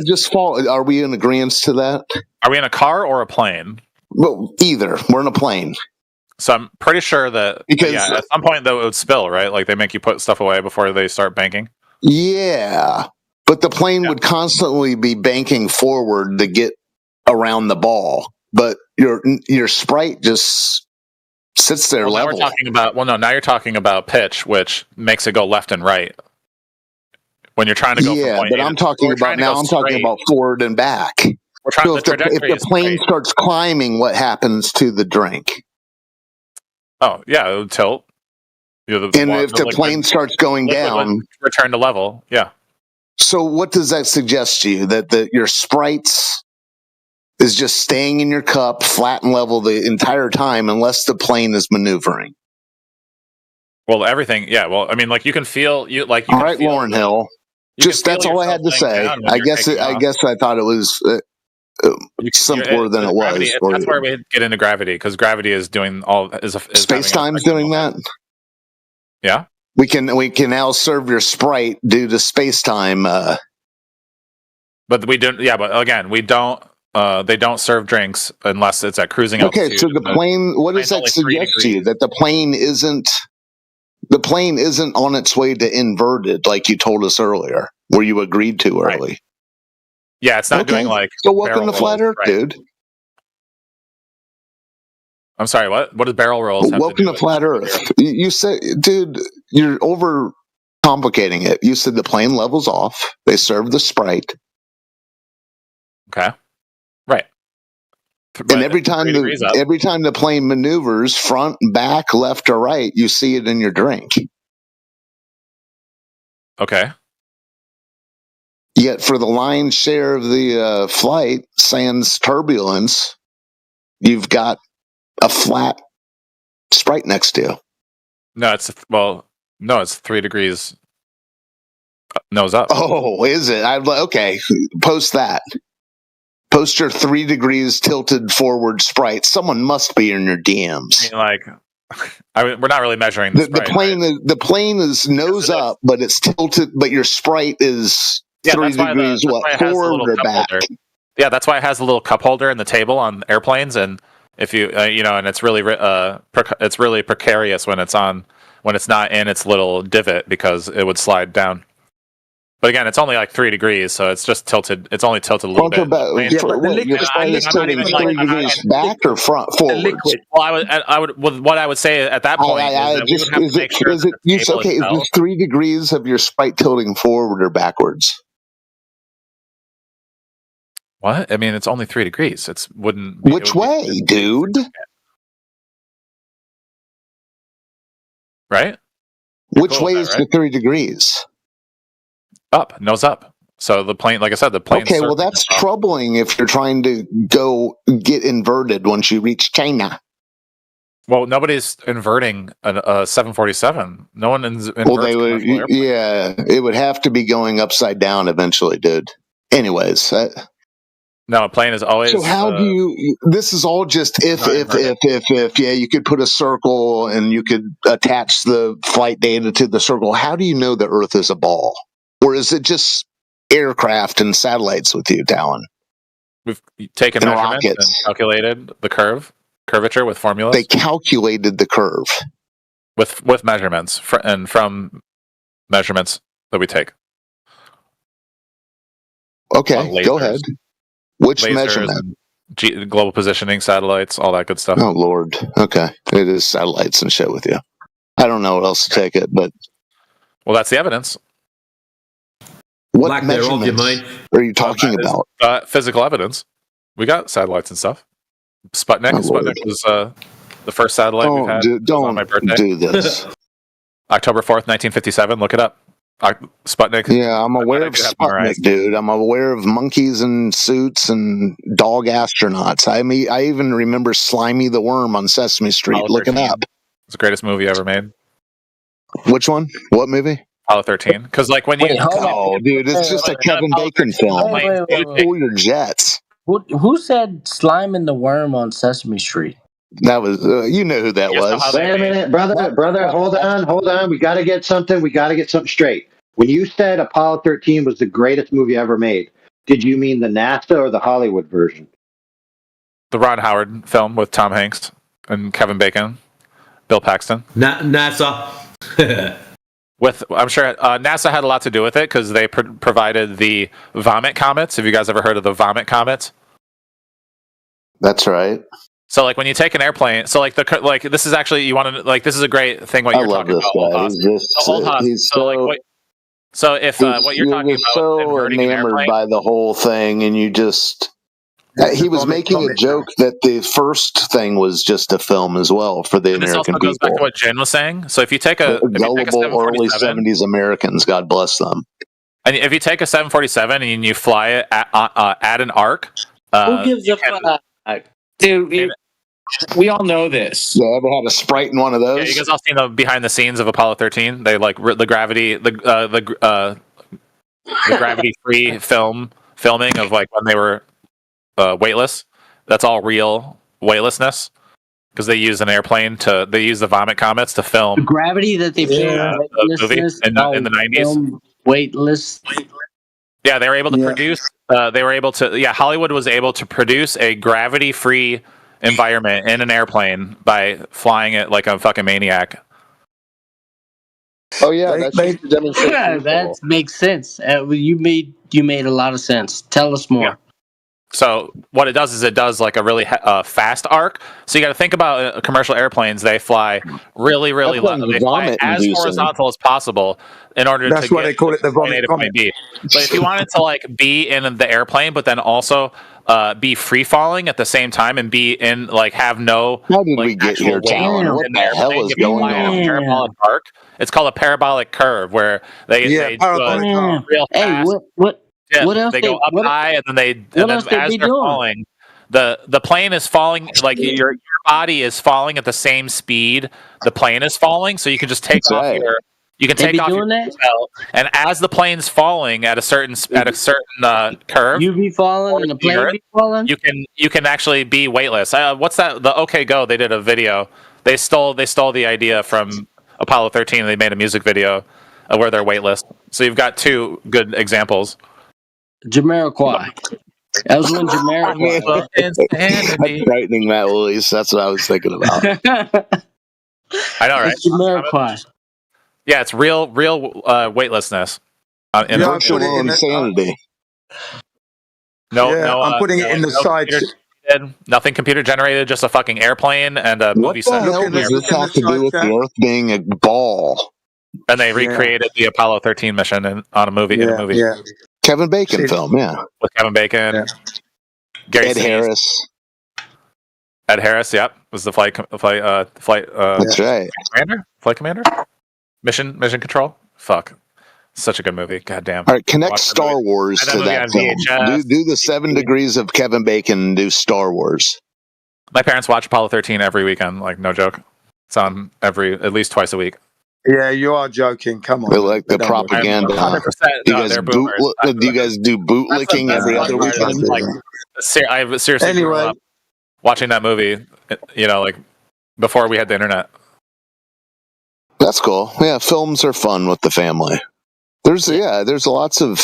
Are we in agreement to that? Are we in a car or a plane? Well, either. We're in a plane. So I'm pretty sure that at some point though it would spill, right? Like they make you put stuff away before they start banking. Yeah. But the plane would constantly be banking forward to get around the ball. But your sprite just sits there level. Now you're talking about pitch, which makes it go left and right. When you're trying to go from point but I'm talking about forward and back. So if the plane starts climbing, what happens to the drink? Oh, yeah, it would tilt. and if the plane starts going down, return to level. Yeah. So what does that suggest to you? That your sprites is just staying in your cup, flat and level the entire time, unless the plane is maneuvering. Well, everything. Yeah. Well, I mean, like you can feel you like. All right, Lauren Hill. Just that's all I had to say. I guess I thought it was simpler than it was. That's where we get into gravity, because gravity is doing all space time's doing that. Yeah, we can now serve your sprite due to space time. But we don't. Yeah, but again, we don't. They don't serve drinks unless it's at cruising altitude. Okay, so the plane. What does that suggest to you? That the plane isn't on its way to inverted, like you told us earlier, where you agreed to early. Right. Yeah, it's not doing like. So welcome to Flat Earth, dude. I'm sorry, what? What does barrel rolls have welcome to do Flat Earth. You said, dude, you're over complicating it. You said the plane levels off. They serve the sprite. Okay. Right. And every time the plane maneuvers front, back, left, or right, you see it in your drink. Okay. Yet for the lion's share of the flight, sans turbulence, you've got a flat sprite next to you. No, it's 3 degrees nose up. Oh, is it? Okay, post that. Post your 3 degrees tilted forward sprite. Someone must be in your DMs. I mean, we're not really measuring the sprite, plane. Right? The plane is nose up, but it's tilted. But your sprite is 3 degrees forward or back. Holder. Yeah, that's why it has a little cup holder in the table on airplanes, and if you and it's really precarious when it's not in its little divot, because it would slide down. But again, it's only like 3 degrees, so it's just tilted. It's only tilted a little bit. Your sprite is tilting 3 degrees back or front forward. Well, what I would say at that point is 3 degrees of your sprite tilting forward or backwards? What? I mean, it's only 3 degrees. Which way, dude? Right? Which way is the 3 degrees? Up, nose up. So the plane, like I said, the plane. Okay, well, that's troubling if you're trying to go get inverted once you reach China. Well, nobody's inverting a 747. No one inverts. Well, they would. Yeah, it would have to be going upside down eventually, dude. Anyways. No, a plane is always. So how do you? This is all just if. Yeah, you could put a circle and you could attach the flight data to the circle. How do you know the Earth is a ball, or is it just aircraft and satellites with you, Talon? We've taken measurements and calculated the curvature with formulas. They calculated the curve with measurements from measurements that we take. Okay, go ahead. Which measurement? Global positioning, satellites, all that good stuff. Oh, Lord. Okay. It is satellites and shit with you. I don't know what else to take it, but... Well, that's the evidence. What measurements are you talking about? Physical evidence. We got satellites and stuff. Sputnik. Oh, Sputnik was the first satellite we've had. Don't on my birthday. do this. October 4th, 1957. Look it up. Sputnik. Yeah, I'm aware of Sputnik, dude. I'm aware of monkeys in suits and dog astronauts. I even remember Slimy the Worm on Sesame Street. Look it up. It's the greatest movie ever made. Which one? What movie? Apollo 13. Because like when you... dude, it's just a Kevin Bacon film. Pull your jets. Who said Slime the Worm on Sesame Street? That was, you know who that was. Wait a minute, brother, hold on. We got to get something straight. When you said Apollo 13 was the greatest movie ever made, did you mean the NASA or the Hollywood version? The Ron Howard film with Tom Hanks and Kevin Bacon, Bill Paxton. NASA. I'm sure NASA had a lot to do with it because they provided the vomit comets. Have you guys ever heard of the vomit comets? That's right. So like when you take an airplane, so like this is actually you want to like this is a great thing what you're talking about. So if what you're talking about so enamored by the whole thing, and you just He was making a joke that the first thing was just a film as well for the American people. This also goes back to what Jin was saying. So if you take a gullible early 70s Americans, God bless them. And if you take a 747 and you fly it at an arc, who gives a fuck? Dude, we all know this. Yeah, ever had a Sprite in one of those? Yeah, you guys all seen the behind the scenes of Apollo 13? They like the gravity, the gravity-free filming of like when they were weightless. That's all real weightlessness because they use an airplane they use the vomit comets to film the gravity that they filmed the movie in the 90s. Weightless. Yeah, they were able to produce. Hollywood was able to produce a gravity-free environment in an airplane by flying it like a fucking maniac. Oh yeah, that's just to demonstrate. Yeah, that makes sense. You made a lot of sense. Tell us more. Yeah. So what it does is it does like a really fast arc. So you got to think about commercial airplanes. They fly really, really low. They fly as horizontal as possible in order to why they call it the vomit to point B. But if you wanted to like be in the airplane, but then also be free falling at the same time and be in like have no how did we get here, Talon? What the hell is going on? Parabolic arc. It's called a parabolic curve where they do a real fast. Yeah, what else they go up high and then as they're falling, the plane is falling like your body is falling at the same speed the plane is falling, so you can just take off your seatbelt, and as the plane's falling at a certain curve, you be falling and the plane be falling. You can actually be weightless. What's that? The OK Go, they did a video. They stole the idea from Apollo 13 and they made a music video where they're weightless. So you've got two good exampknow. Jamiroquai. That was when Jamiroquai. That's frightening, Matt Willis. That's what I was thinking about. I know, right? It's Jamiroquai. Yeah, it's real weightlessness. Virtual insanity. I'm putting it in the sides. Nothing computer generated, just a fucking airplane and a movie set. What the hell does this have to do with the Earth being a ball? And they recreated the Apollo 13 mission in a movie. Yeah. Kevin Bacon film, with Kevin Bacon, Gary Ed Harris. Ed Harris, yep, was the flight. That's right. Flight commander, mission control. Fuck, such a good movie. Goddamn. All right, connect Star Wars to that film. Do the 7 degrees of Kevin Bacon and do Star Wars. My parents watch Apollo 13 every weekend, like no joke. It's on at least twice a week. Yeah, you are joking. Come on. They like the propaganda. Do you guys do bootlicking every other weekend? I seriously grew up watching that movie, like before we had the internet. That's cool. Yeah, films are fun with the family. There's lots of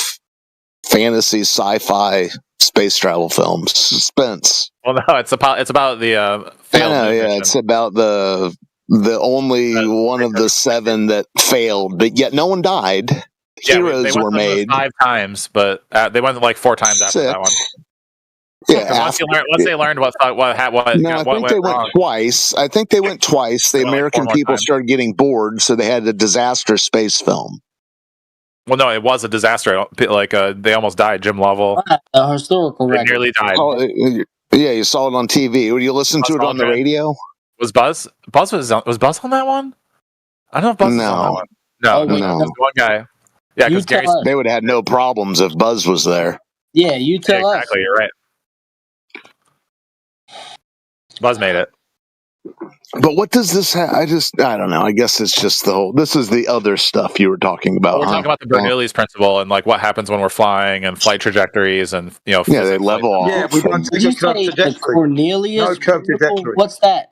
fantasy, sci-fi, space travel films. Suspense. Well, no, it's about the it's about the only one of the 7 that failed, but yet no one died. Heroes were made 5 times, but they went like 4 times after that one. Yeah. Once they learned what I think they went twice. The American people started getting bored, so they had a disaster space film. Well, no, it was a disaster. Like they almost died. Jim Lovell, a historical record. Nearly died. Yeah, you saw it on TV. Would you listen to it on the radio? Was Buzz was Buzz on that one? I don't know if Buzz was on that one. No. One guy. Yeah, because they would have had no problems if Buzz was there. Yeah, you tell us. Exactly, you're right. Buzz made it. But what does this have? I don't know. I guess it's just this is the other stuff you were talking about. We're talking about the Bernoulli's principle and like what happens when we're flying and flight trajectories and they level off. Yeah, we don't take a curve trajectory. Cornelius? No curve trajectory. What's that?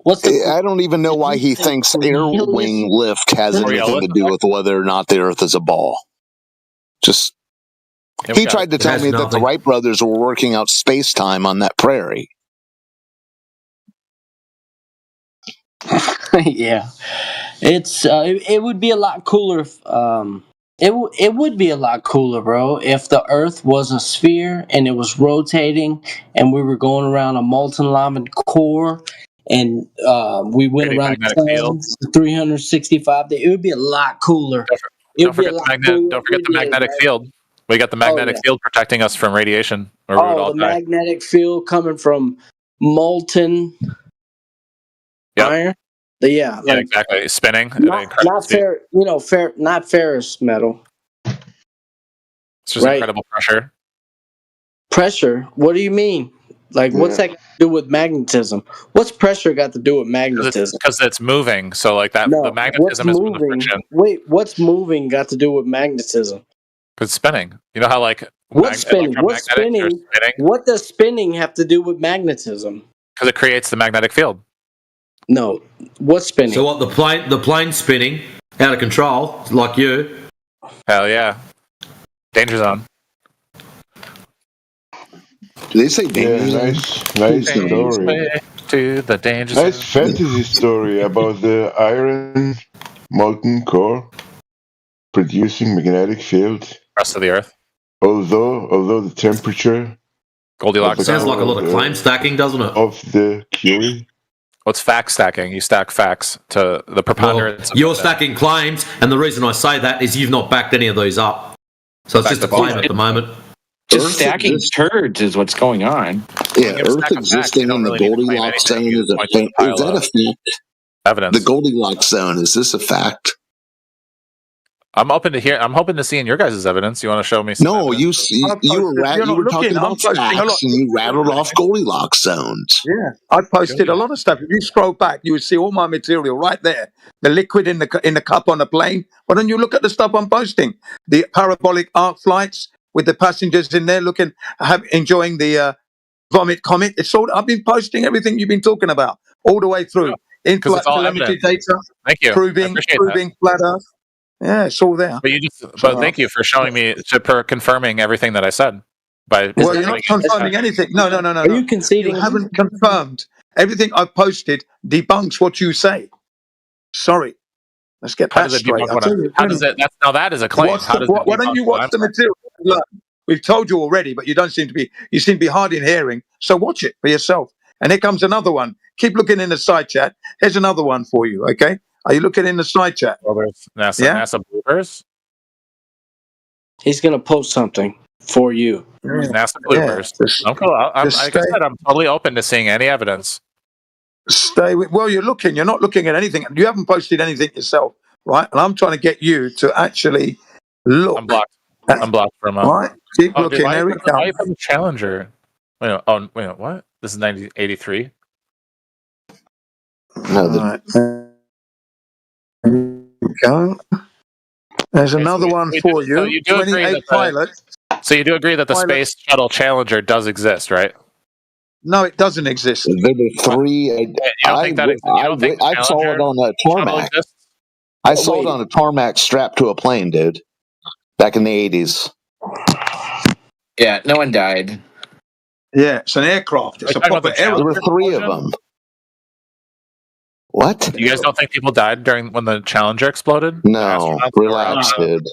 I don't even know why he thinks air wing lift has anything to do with whether or not the Earth is a ball. He tried to tell me that the Wright brothers were working out space-time on that prairie. Yeah, it would be a lot cooler if it would be a lot cooler, bro, if the Earth was a sphere and it was rotating and we were going around a molten lava core and we went around the sun 365 days. It would be a lot cooler. Don't forget the magnetic field. We got the magnetic field protecting us from radiation, or we would all the die. magnetic field coming from molten iron. Yeah, exactly. Spinning. Not not ferrous metal. It's just incredible pressure. Pressure? What do you mean? Like, what's that got to do with magnetism? What's pressure got to do with magnetism? Because it's moving. So, like that, the magnetism is from the friction. Wait, what's moving got to do with magnetism? Because it's spinning. You know how like what's spinning? What's spinning? What does spinning have to do with magnetism? Because it creates the magnetic field. No, what's spinning? So what? The plane's spinning out of control, like you. Hell yeah! Danger zone. Do they say danger zone? Nice story. To the danger zone. Nice fantasy story about the iron molten core producing magnetic field. Rest of the Earth. Although the temperature. Goldilocks. Sounds like a lot of claim stacking, doesn't it? Of the Curie. What's fact stacking? You stack facts to the preponderance. Well, you're stacking claims, and the reason I say that is you've not backed any of those up. So it's just a claim at the moment. Just stacking turds is what's going on. Yeah, Earth existing in the Goldilocks zone is a thing. Is that a fact? Evidence. The Goldilocks zone, is this a fact? I'm open to hear. I'm hoping to see in your guys' evidence. You want to show me? Some evidence? you were talking about facts, and you rattled off Goldilocks zones. Yeah, I posted a lot of stuff. If you scroll back, you would see all my material right there. The liquid in the cup on the plane. Why don't you look at the stuff I'm posting? The parabolic arc flights with the passengers in there enjoying the vomit comet. It's all. I've been posting everything you've been talking about all the way through. In-flight telemetry data. Thank you. Proving flat Earth. Yeah, it's all there. But thank you for showing me, for confirming everything that I said. You're not confirming anything. No. Are you conceding? You haven't confirmed. Everything I've posted debunks what you say. Sorry. Let's get that straight. That is a claim. Why don't you watch the material? Look, we've told you already, but you seem to be hard in hearing. So watch it for yourself. And here comes another one. Keep looking in the side chat. Here's another one for you, okay? Are you looking in the side chat? NASA bloopers. He's gonna post something for you. NASA bloopers. I'm cool. Like I said, I'm totally open to seeing any evidence. You're looking. You're not looking at anything. You haven't posted anything yourself, right? And I'm trying to get you to actually look. I'm blocked. I'm blocked for a moment. Right? Keep looking. There we go. Why you from Challenger? Wait, what? This is 1983. No, go. There's another one for you. So you do 28 pilots. So you do agree that the Space Shuttle Challenger does exist, right? No, it doesn't exist. There were three. I saw it on a tarmac. I saw it on a tarmac strapped to a plane, dude. Back in the 80s. Yeah, no one died. Yeah, it's an aircraft. It's a proper aircraft. There were three of them. What? You guys don't think people died when the Challenger exploded? No, relax, dude.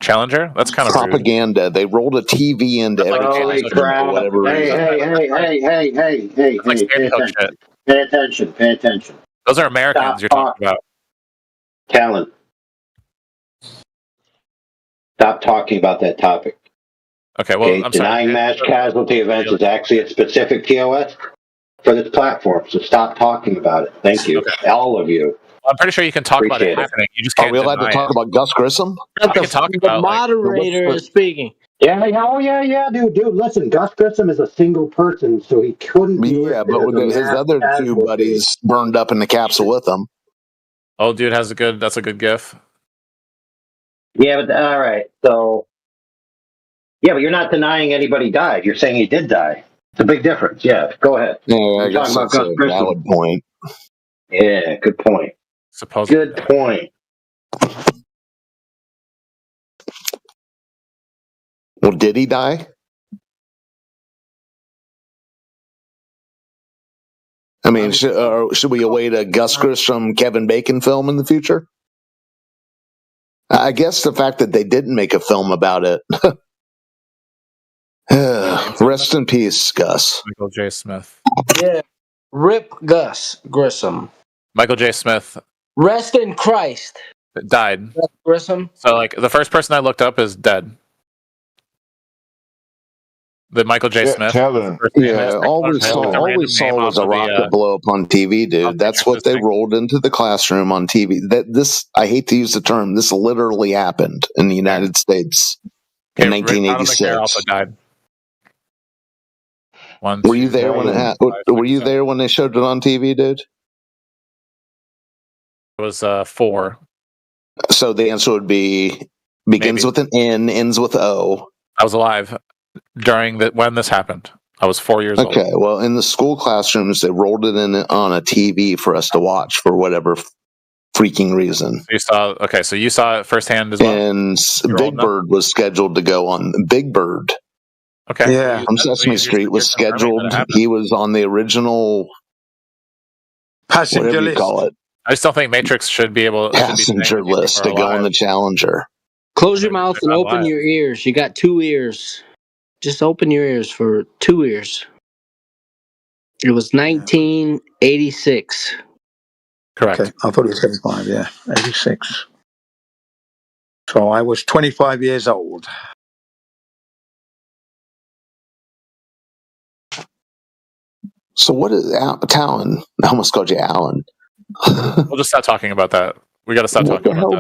Challenger? That's kind of propaganda. Rude. They rolled a TV into Holy crap! Hey! Pay attention! Those are Americans you're talking about. Callan, stop talking about that topic. Okay, well, I'm denying mass casualty events is actually a specific TOS for this platform, so stop talking about it. Thank you, all of you. I'm pretty sure you can talk about it happening. You just can't. Are we allowed to talk about Gus Grissom? The moderator is speaking. Yeah, dude. Listen, Gus Grissom is a single person, so he couldn't. But his other two buddies burned up in the capsule with him. Oh, dude, that's a good gif. Yeah, but all right. So, yeah, but you're not denying anybody died. You're saying he did die. It's a big difference. Yeah, go ahead. Yeah, I guess that's a valid point. Yeah, good point. Supposedly. Good point. Well, did he die? I mean, should we await a Gus Grissom, Kevin Bacon film in the future? I guess the fact that they didn't make a film about it. Rest in peace, Gus. Michael J. Smith. Yeah. Rip Gus Grissom. Michael J. Smith. Rest in Christ. Died. Grissom. So, the first person I looked up is dead. The Michael J. Smith. Kevin. Yeah, all we saw was a rocket blow up on TV, dude. That's what they rolled into the classroom on TV. I hate to use the term, this literally happened in the United States in 1986. Also died. Were you there when Were you there when they showed it on TV, dude? It was 4. So the answer would be begins with an N, ends with O. I was alive during when this happened. I was 4 years old. Okay, well, in the school classrooms, they rolled it in on a TV for us to watch for whatever freaking reason. So you saw it firsthand as well. And Big Bird was scheduled to go on. Big Bird. Okay. Yeah. From Sesame Street was scheduled. He was on the original passenger list. Call it. I just don't think Matrix should be able passenger list to go on the Challenger. Close your mouth and open your ears. You got 2 ears. Just open your ears for 2 ears. It was 1986. Correct. Okay. I thought it was 75, yeah. 86. So I was 25 years old. So what is Talon? I almost called you Alan. We'll just stop talking about that. We got to stop talking about that.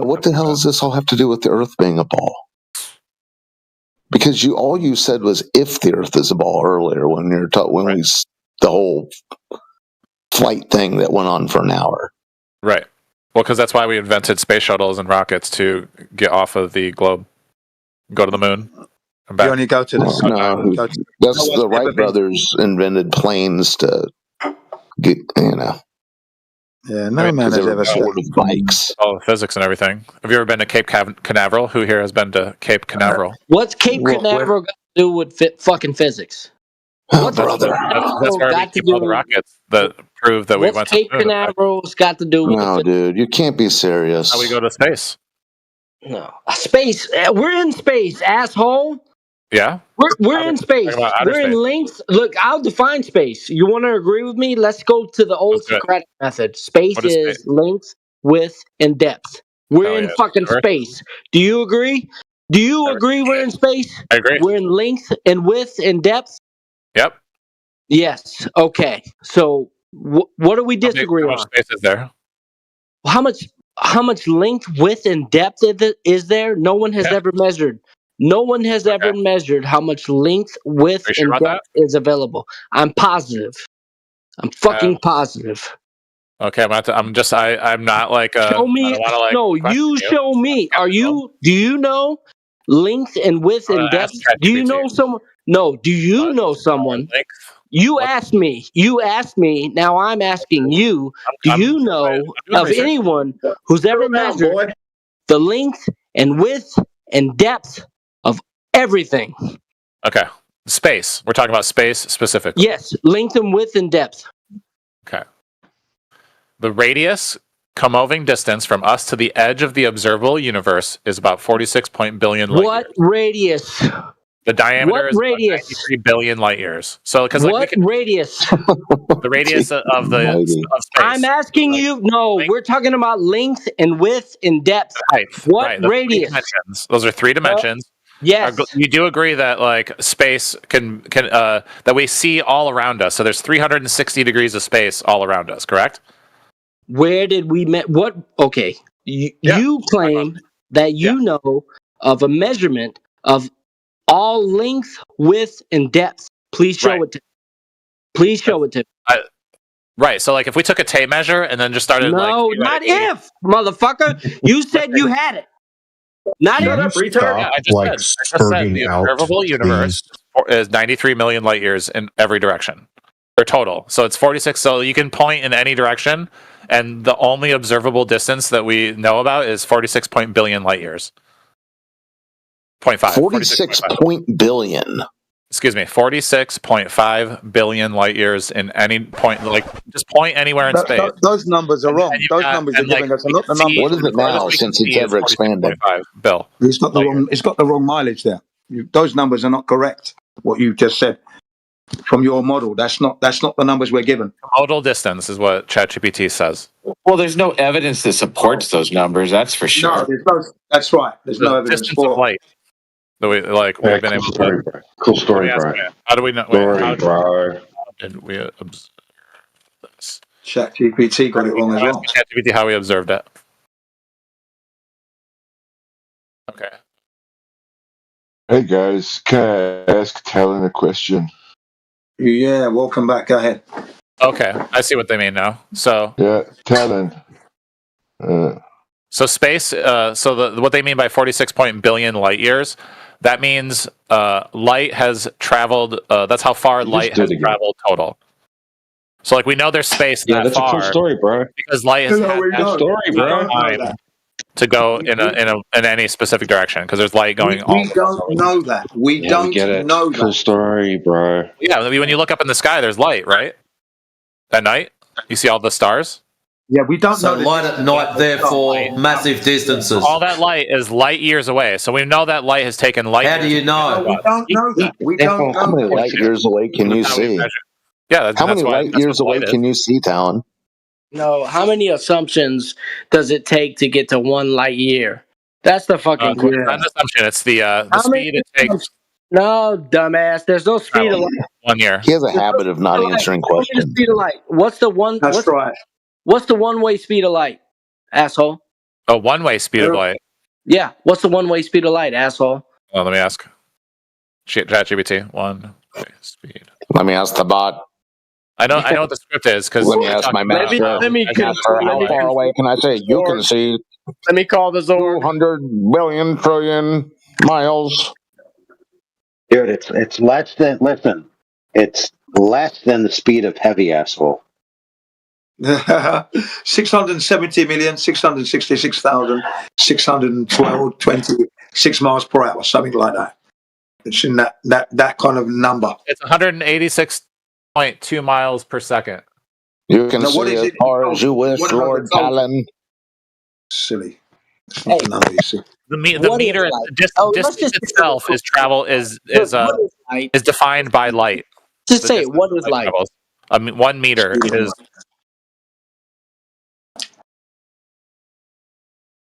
What the hell does this all have to do with the Earth being a ball? Because all you said was if the Earth is a ball earlier when we the whole flight thing that went on for an hour. Right. Well, because that's why we invented space shuttles and rockets to get off of the globe, go to the moon. You only go to the sun. That's the Wright brothers invented planes to get, Yeah, no man has ever said bikes. All the physics and everything. Have you ever been to Cape Canaveral? Who here has been to Cape Canaveral? What's Cape Canaveral got to do with fucking physics? What's brother? That's where we keep all the rockets that prove that we went to Cape Canaveral's got to do with No, dude, you can't be serious. How we go to space? No. Space. We're in space, asshole. Yeah. We're in space. We're in length. Look, I'll define space. You want to agree with me? Let's go to the old Socratic method. Space is length, width, and depth. We're in fucking space. Do you agree? Do you agree we're in space? I agree. We're in length and width and depth? Yep. Yes. Okay. So what do we disagree on? How much space is there? How much length, width, and depth is there? No one has ever measured. No one has ever measured how much length, width, and depth is available. I'm positive. I'm fucking positive. Okay, I'm not like show me. You show me. Do you know length and width and depth? Do you know someone? No. Do you know someone? You asked me. Now I'm asking you. Do you know of anyone who's ever measured the length and width and depth of everything? Okay. Space. We're talking about space specifically. Yes. Length and width and depth. Okay. The radius, moving distance from us to the edge of the observable universe is about 46 billion light years. What radius? The diameter is 93 billion light years. So, because radius? The radius of space. I'm asking you. No, we're talking about length and width and depth. Right. What radius? Those are 3 dimensions. Yes. You do agree that like space can that we see all around us. So there's 360 degrees of space all around us. Correct? Where did we met? What? Okay. You claim that you know of a measurement of all length, width, and depth. Please show it to me. Please show it to me. Right. So, like, if we took a tape measure and then just started, not if, motherfucker. You said you had it. Not if. Retard. Yeah, I just said the observable universe is 93 million light years in every direction, or total. So it's 46. So you can point in any direction, and the only observable distance that we know about is 46 billion light years. 0.5. 46 billion. Excuse me, 46.5 billion light years in any point, like just point anywhere in space. Those numbers are wrong. Those numbers are giving us not the number. What is it now since it's ever expanded? Bill, it's got the wrong mileage there. Those numbers are not correct. What you just said from your model, that's not the numbers we're given. Modal distance is what ChatGPT says. Well, there's no evidence that supports those numbers. That's for sure. No, that's right. There's no evidence distance of light. That we we've been able story, to. bro. Cool story, bro. How do we know? Story, bro. Did we observe this? ChatGPT got it wrong as well. ChatGPT, how we observed it. Okay. Hey guys, can I ask Talon a question? Yeah, welcome back. Go ahead. Okay, I see what they mean now. So yeah, Talon. So space. So what they mean by 46 billion light years. That means light has traveled. That's how far light has traveled total. So we know there's space that that's far. A cool story, bro. Because light has had that story, bro. Time to go in any specific direction because there's light going. We don't know that. We don't know that. Cool story, bro. Yeah, when you look up in the sky, there's light, right? At night, you see all the stars. Yeah, we don't know. So light at night, therefore massive distances. All that light is light years away. So we know that light has taken light. How do you know? We don't know that. We don't know. How many light years away can you see? Yeah, how many light years away can you see, Talon? No, how many assumptions does it take to get to 1 light year? That's the fucking question. It's not an assumption. It's the speed it takes. No, dumbass. There's no speed of light. 1 year. He has a habit of not answering questions. Speed of light. What's the one? That's right. What's the one-way speed of light, asshole? A one-way speed of light. Yeah. What's the one-way speed of light, asshole? Well, let me ask. ChatGPT. One-way speed. Let me ask the bot. I know what the script is because let me ask my master. Let me how far away can I say you can see? Let me call the Zord. 200 billion trillion miles. Dude, it's less than. Listen, it's less than the speed of heavy, asshole. 670,666,612.26 miles per hour, something like that. It's in that kind of number. It's 186.2 miles per second. You can see as far as you wish, Lord Talon. Silly. Hey. The meter, distance itself is travel is defined by light. Just say what is light? 1 meter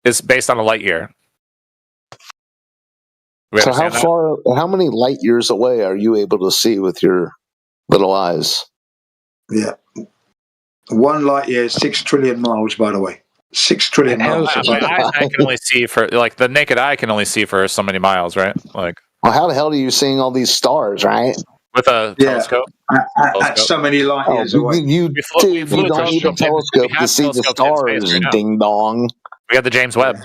is based on a light year. So how many light years away are you able to see with your little eyes? Yeah. 1 light year is 6 trillion miles, by the way. 6 trillion miles. I can only see for the naked eye can only see for so many miles, right? Well, how the hell are you seeing all these stars, right? With a telescope? At so many light years away. You don't need a telescope to see the stars, ding dong. We got the James Webb.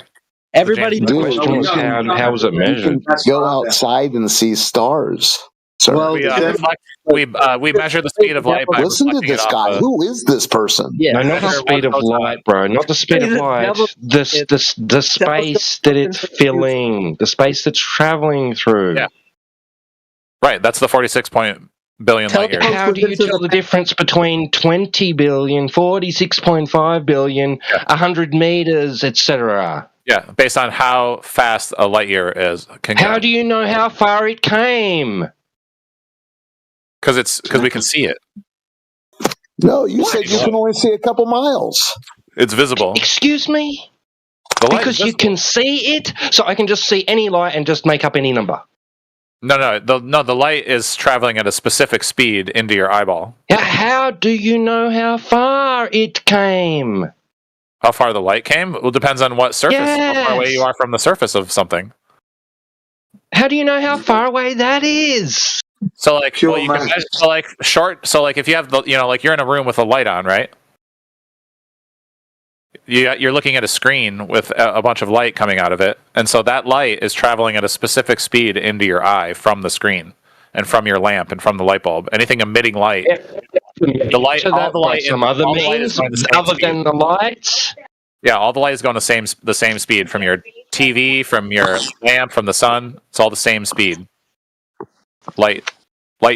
Everybody how was it measured? Go outside and see stars. Well, we measure the speed of light by listen to this guy. Who is this person? No, not the speed of light, bro. Not the speed of light. The space that it's filling. The space that's traveling through. Yeah. Right. That's the 46 billion light years. How do you tell the difference between 20 billion, 46.5 billion, 100 meters, etc.? Yeah, based on how fast a light year is. How do you know how far it came? Because we can see it. No, you said you can only see a couple miles. It's visible. Excuse me? Because you can see it, so I can just see any light and just make up any number. No. The light is traveling at a specific speed into your eyeball. How do you know how far it came? How far the light came? Well, it depends on what surface, how far away you are from the surface of something. How do you know how far away that is? So you can measure, if you have you're in a room with a light on, right? You're looking at a screen with a bunch of light coming out of it, and so that light is traveling at a specific speed into your eye from the screen and from your lamp and from the light bulb. Anything emitting light, the light, so all the light, some other means other than the lights. Yeah, all the light is going the same speed from your TV, from your lamp, from the sun. It's all the same speed. Light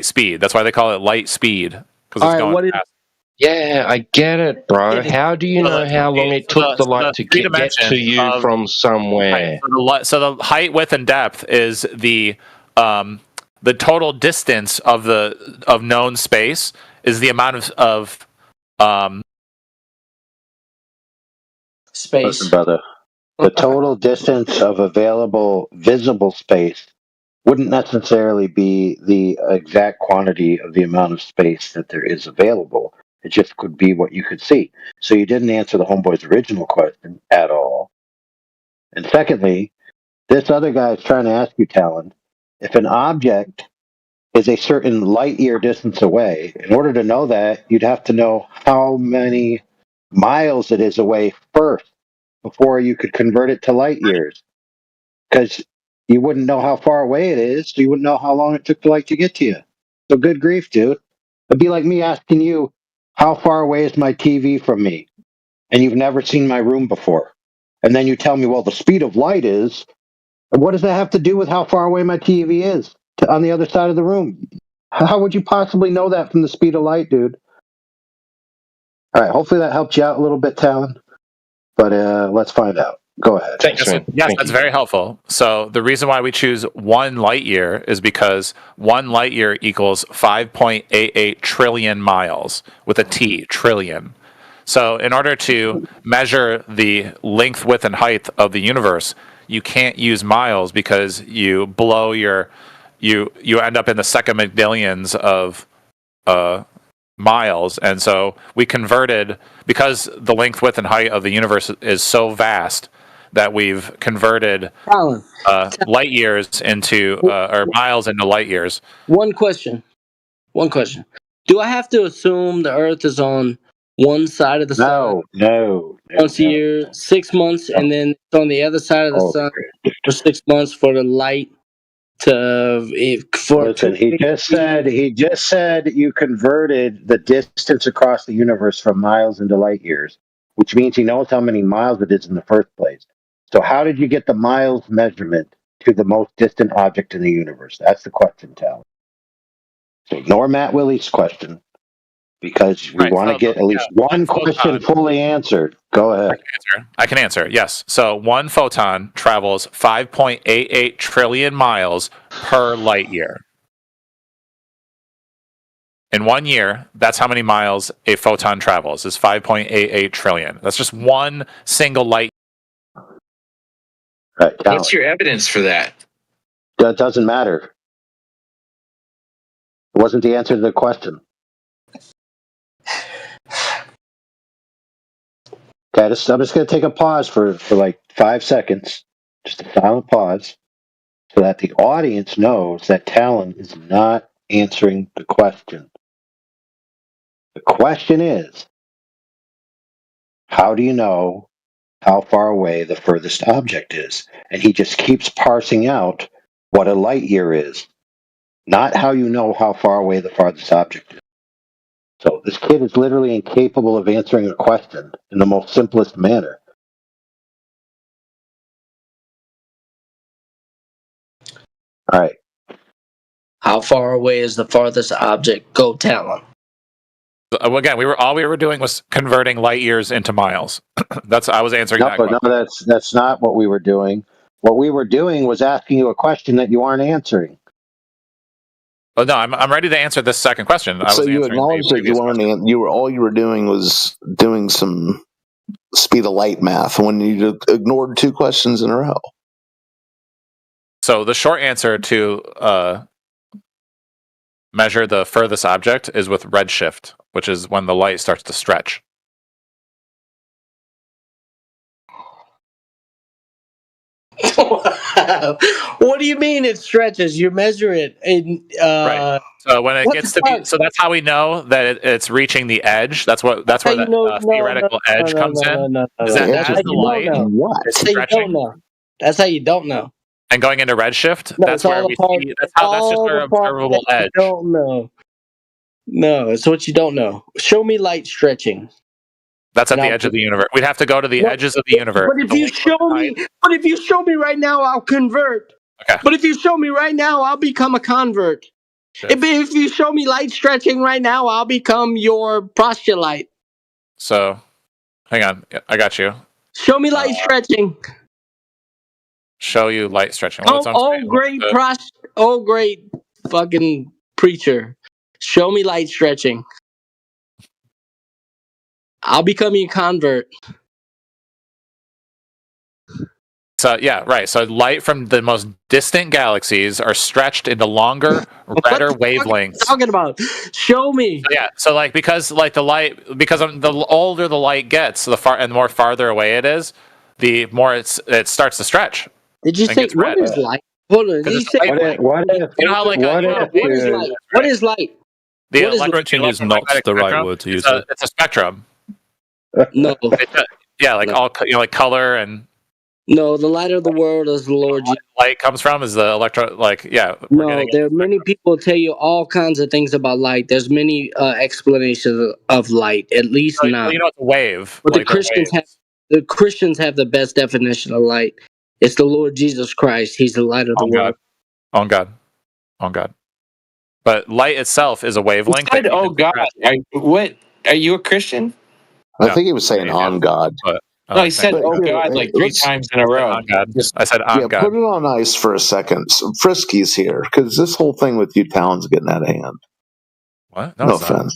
speed. That's why they call it light speed, because it's going fast. Yeah, I get it, bro. How do you know how long it took the light to get to you from somewhere? So the height, width, and depth is the total distance of known space is the amount of space. Listen, brother. The total distance of available visible space wouldn't necessarily be the exact quantity of the amount of space that there is available. It just could be what you could see. So you didn't answer the homeboy's original question at all. And secondly, this other guy is trying to ask you, Talon, if an object is a certain light year distance away, in order to know that, you'd have to know how many miles it is away first before you could convert it to light years. Because you wouldn't know how far away it is, so you wouldn't know how long it took the light to get to you. So good grief, dude. It'd be like me asking you, how far away is my TV from me? And you've never seen my room before. And then you tell me, well, the speed of light is. What does that have to do with how far away my TV is on the other side of the room? How would you possibly know that from the speed of light, dude? All right, hopefully that helped you out a little bit, Talon. But let's find out. Go ahead. Yes, that's very helpful. So the reason why we choose 1 light year is because 1 light year equals 5.88 trillion miles with a T, trillion. So in order to measure the length, width, and height of the universe, you can't use miles because you blow your you end up in the second millions of miles. And so we converted, because the length, width, and height of the universe is so vast, that we've converted light years into or miles into light years. One question. Do I have to assume the Earth is on one side of the sun? No. Once a year, 6 months, and then it's on the other side of the sun for 6 months for the light to. Listen, he just said you converted the distance across the universe from miles into light years, which means he knows how many miles it is in the first place. So how did you get the miles measurement to the most distant object in the universe? That's the question, Tal. So ignore Matt Willie's question, because we want to get at least one question fully answered. Go ahead. I can answer. Yes. So 1 photon travels 5.88 trillion miles per light year. In 1 year, that's how many miles a photon travels, is 5.88 trillion. That's just one single light. Right, what's your evidence for that? That doesn't matter. It wasn't the answer to the question. Okay, I'm just going to take a pause for like 5 seconds, just a silent pause, so that the audience knows that Talon is not answering the question. The question is, how do you know how far away the furthest object is? And he just keeps parsing out what a light year is, not how you know how far away the farthest object is. So this kid is literally incapable of answering a question in the most simplest manner. All right. How far away is the farthest object? Go, Talon. Again, all we were doing was converting light years into miles. I was answering that question. No, that's not what we were doing. What we were doing was asking you a question that you aren't answering. Oh no, I'm ready to answer this second question. So you acknowledged that you weren't. All you were doing was doing some speed of light math when you ignored 2 questions in a row. So the short answer to measure the furthest object is with redshift, which is when the light starts to stretch. What do you mean it stretches? You measure it in right. So when it gets to be, so that's how we know that it's reaching the edge. That's where the theoretical edge comes in. Is that as the light is stretching? That's how you don't know. And going into redshift, that's where we see. That's just our observable edge. Don't know. No, it's what you don't know. Show me light stretching. That's at the edge of the universe. We'd have to go to the edges of the universe. But if you show me right now, I'll convert. Okay. But if you show me right now, I'll become a convert. Sure. If you show me light stretching right now, I'll become your proselyte. So, hang on, I got you. Show me light stretching. Show you light stretching. Great fucking preacher. Show me light stretching. I'll become your convert. So yeah, right. So light from the most distant galaxies are stretched into longer, redder wavelengths. Talking about? Show me. So, yeah. So like because like the light the older the light gets, the more farther away it is, the more it starts to stretch. Did you say what is light? Hold on. Did you say what if you know how like what is light? What is light? The stretching is not the right word to use. It's a spectrum. No. Yeah, like all like color and. No, the light of the world is the Lord Jesus. Light comes from is the No, there are many people tell you all kinds of things about light. There's many explanations of light, at least now. You know, it's a wave. But the Christians have the best definition of light. It's the Lord Jesus Christ. He's the light of the world. On God. But light itself is a wavelength. Oh God! What? Are you a Christian? I think he was saying on God. No, he said, "Oh God," like 3 times in a row. On God. I said, "On God." Put it on ice for a second. So Frisky's here because this whole thing with you, Talon's getting out of hand. What? No offense.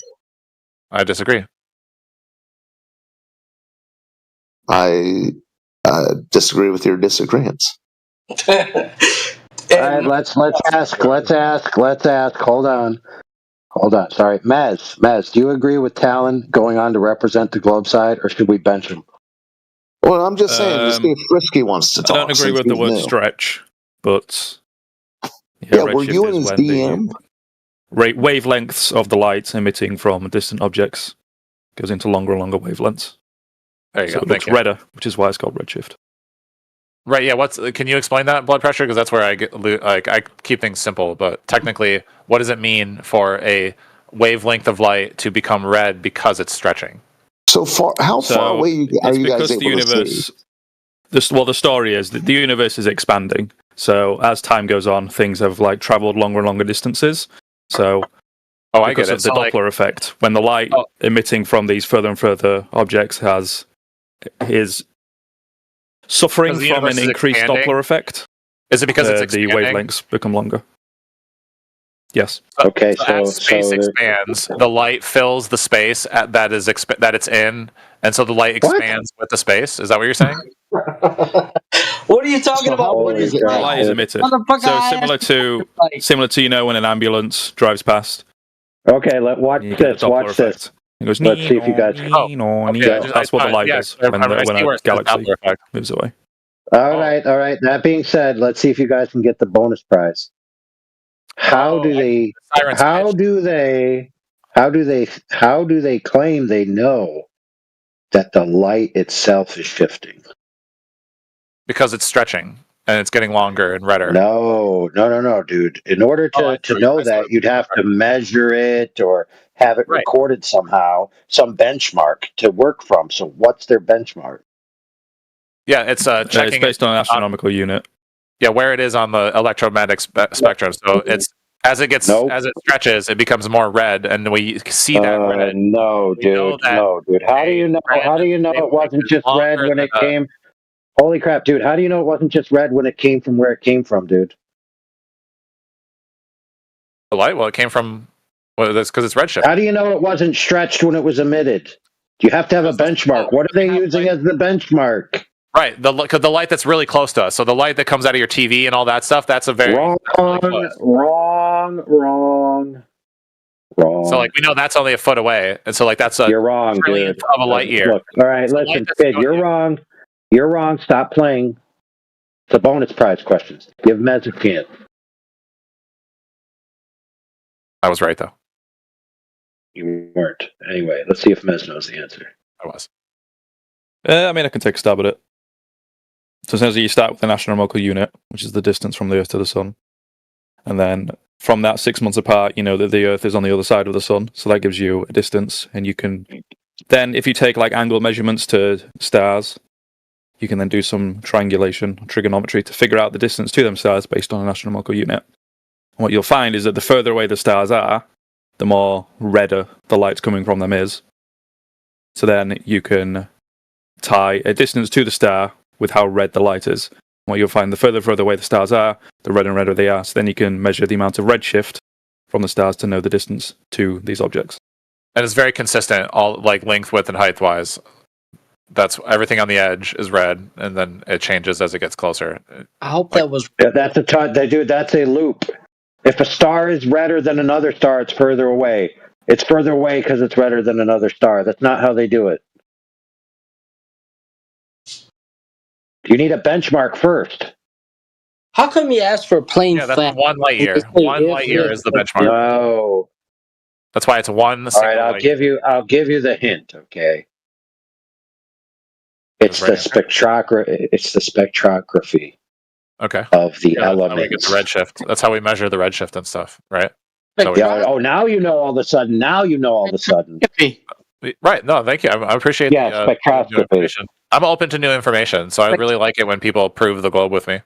I disagree. I disagree with your disagreements. All right, let's ask. Hold on. Sorry, Maz, do you agree with Talon going on to represent the globe side, or should we bench him? Well, I'm just saying, to see if Frisky wants to talk. I don't agree with the word stretch, but were you in his DM? Wavelengths of the light emitting from distant objects goes into longer and longer wavelengths. There you so go. It looks redder, which is why it's called redshift. Right. Yeah. Can you explain that blood pressure? Because that's where I get I keep things simple. But technically, what does it mean for a wavelength of light to become red because it's stretching? So far, how far away are you guys able to see? The story is that the universe is expanding. So as time goes on, things have traveled longer and longer distances. So I get it. Because of the Doppler effect, when the light emitting from these further and further objects is suffering from an increased Doppler effect. Is it because it's the expanding? wavelengths become longer? Yes. Okay. So as space expands, the light fills the space that it's in, and so the light expands with the space. Is that what you're saying? What are you talking about? What is light? Light is emitted. So similar to when an ambulance drives past. Okay, watch this. Watch this. It goes, let's see if you guys. That's what the light is when a galaxy moves away. All right. That being said, let's see if you guys can get the bonus prize. How do they claim they know that the light itself is shifting? Because it's stretching and it's getting longer and redder. No, dude. In order to know that, you'd have to measure it or have it recorded somehow, some benchmark to work from. So what's their benchmark? Yeah, it's checking. It's based on an astronomical unit. Yeah, where it is on the electromagnetic spectrum. So it's as it stretches, it becomes more red, and we see that red. No, dude. How do you know? How do you know it wasn't just red when it came? Holy crap, dude! How do you know it wasn't just red when it came from where it came from, dude? The light? Well, it came from. Well, that's because it's redshift. How do you know it wasn't stretched when it was emitted? You have to have a benchmark. What are they using as the benchmark? Right, the light that's really close to us. So the light that comes out of your TV and all that stuff. That's a very wrong. So we know that's only a foot away, and so that's a you're wrong, dude. Of a light year. Look, all right, listen, kid, you're wrong. You're wrong. Stop playing. It's a bonus prize questions. Give Mez a chance. I was right though. You weren't. Anyway, let's see if Mez knows the answer. I was. I can take a stab at it. So essentially you start with an astronomical unit, which is the distance from the Earth to the Sun. And then from that 6 months apart, you know that the Earth is on the other side of the Sun. So that gives you a distance. And you can then, if you take angle measurements to stars, you can then do some triangulation, trigonometry to figure out the distance to them stars based on an astronomical unit. And what you'll find is that the further away the stars are, the more redder the light coming from them is. So then you can tie a distance to the star with how red the light is. What you'll find, the further away the stars are, the redder and redder they are. So then you can measure the amount of redshift from the stars to know the distance to these objects. And it's very consistent, all length, width, and height wise. that's everything on the edge is red, and then it changes as it gets closer. I hope that was. That's that's a loop. If a star is redder than another star, it's further away. It's further away because it's redder than another star. That's not how they do it. You need a benchmark first. How come you asked for plain that's fact? 1 light year. 1 light year is the benchmark. No. That's why it's one. All right, I'll give you the hint. Okay. It's the spectrography. Okay. Of the That's how we elements. get the redshift. That's how we measure the redshift and stuff, right? Now you know all of a sudden. Right. No, thank you. I appreciate the new information. I'm open to new information, so I really like it when people prove the globe with me.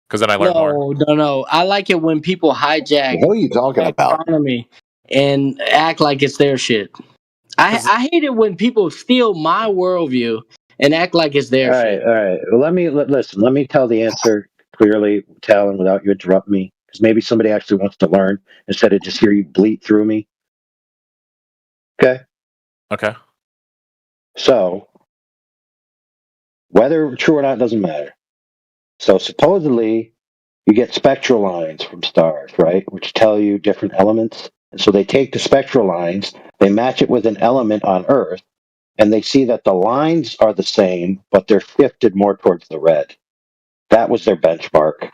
Because then I learn more. No. I like it when people hijack. What are you talking about? Astronomy and act like it's their shit. I hate it when people steal my worldview and act like it's their shit. All right. Well, let me tell the answer clearly, Talon, without you interrupt me. Because maybe somebody actually wants to learn instead of just hear you bleat through me. Okay? Okay. So, whether true or not doesn't matter. So, supposedly, you get spectral lines from stars, right? Which tell you different elements. And so they take the spectral lines, they match it with an element on Earth, and they see that the lines are the same, but they're shifted more towards the red. That was their benchmark.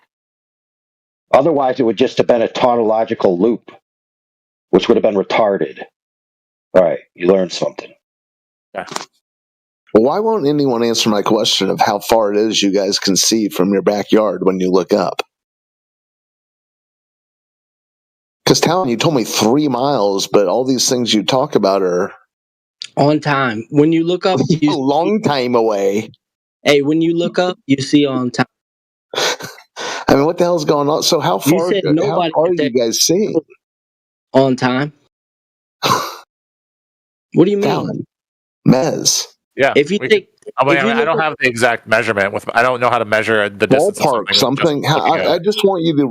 Otherwise, it would just have been a tautological loop, which would have been retarded. All right, you learned something. Yeah. Why won't anyone answer my question of how far it is you guys can see from your backyard when you look up? Because, Talon, you told me 3 miles, but all these things you talk about are on time. When you look up, a long time away. Hey, when you look up, you see on time. I mean, what the hell's going on? So how far are you guys seeing? On time. What do you mean? Talon. Mez. Yeah. If you think, I don't have the exact measurement. I don't know how to measure the distance. Ballpark something. I just want you to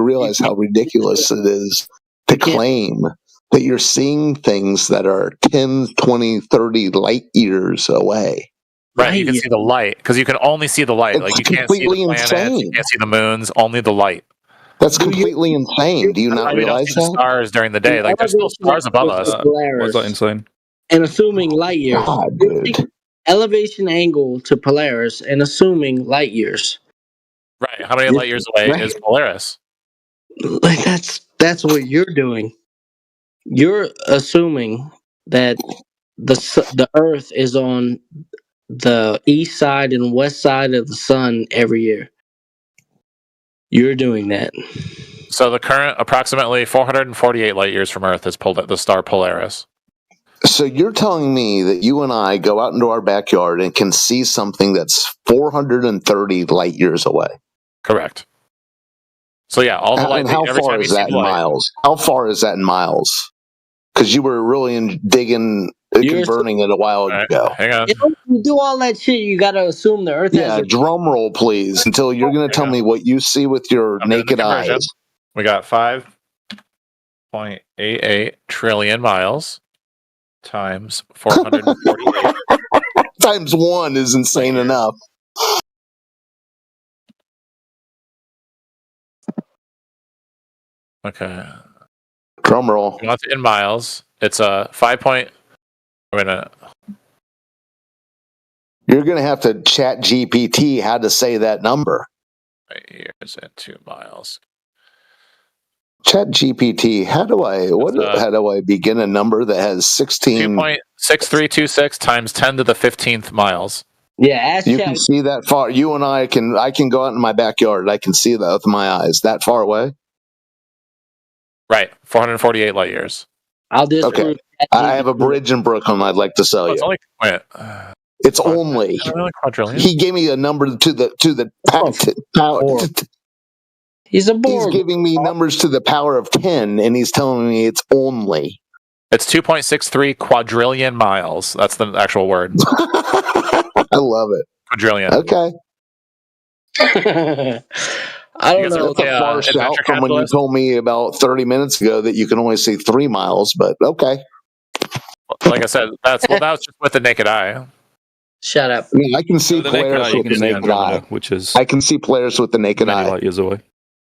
realize how ridiculous it is to claim that you're seeing things that are 10, 20, 30 light years away. Right, you can see the light because you can only see the light. Like you can't see the planets, you can't see the moons, only the light. That's completely insane. Do you not realize that? Stars during the day, like there's still stars above us. What's that insane? And assuming light years. Elevation angle to Polaris and assuming light years. Right. How many light years away is Polaris? Like that's what you're doing. You're assuming that the Earth is on the east side and west side of the sun every year. You're doing that. So the current approximately 448 light years from Earth is the star Polaris. So you're telling me that you and I go out into our backyard and can see something that's 430 light years away? Correct. So yeah, all the light. And how far is that in miles? How far is that in miles? Because you were really converting it a while ago. Hang on. You do all that shit, you gotta assume the Earth has drum roll, please, until you're going to tell me what you see with your naked eyes. We got 5.88 trillion miles times 448. Times 1 is insane enough. Okay. Drum roll. In miles, it's a 5. You're going to have to chat GPT how to say that number. Right here is at 2 miles. Chat GPT, how do I begin a number that has 16 2.6326 times 10 to the 15th miles. Yeah, you can see that far. You and I can go out in my backyard. I can see that with my eyes. That far away? Right, 448 light years. I'll just I have a bridge in Brooklyn I'd like to sell you. It's only he gave me a number to the power. He's a board. He's giving me numbers to the power of 10, and he's telling me it's only. It's 2.63 quadrillion miles. That's the actual word. I love it. Quadrillion. Okay. I don't know. That's a far shout from when you told me about 30 minutes ago that you can only see 3 miles, but okay. Like I said, that was just with the naked eye. Shut up. I mean, I can see Polaris with the naked eye. Which is I can see Polaris with the naked eye. light years away.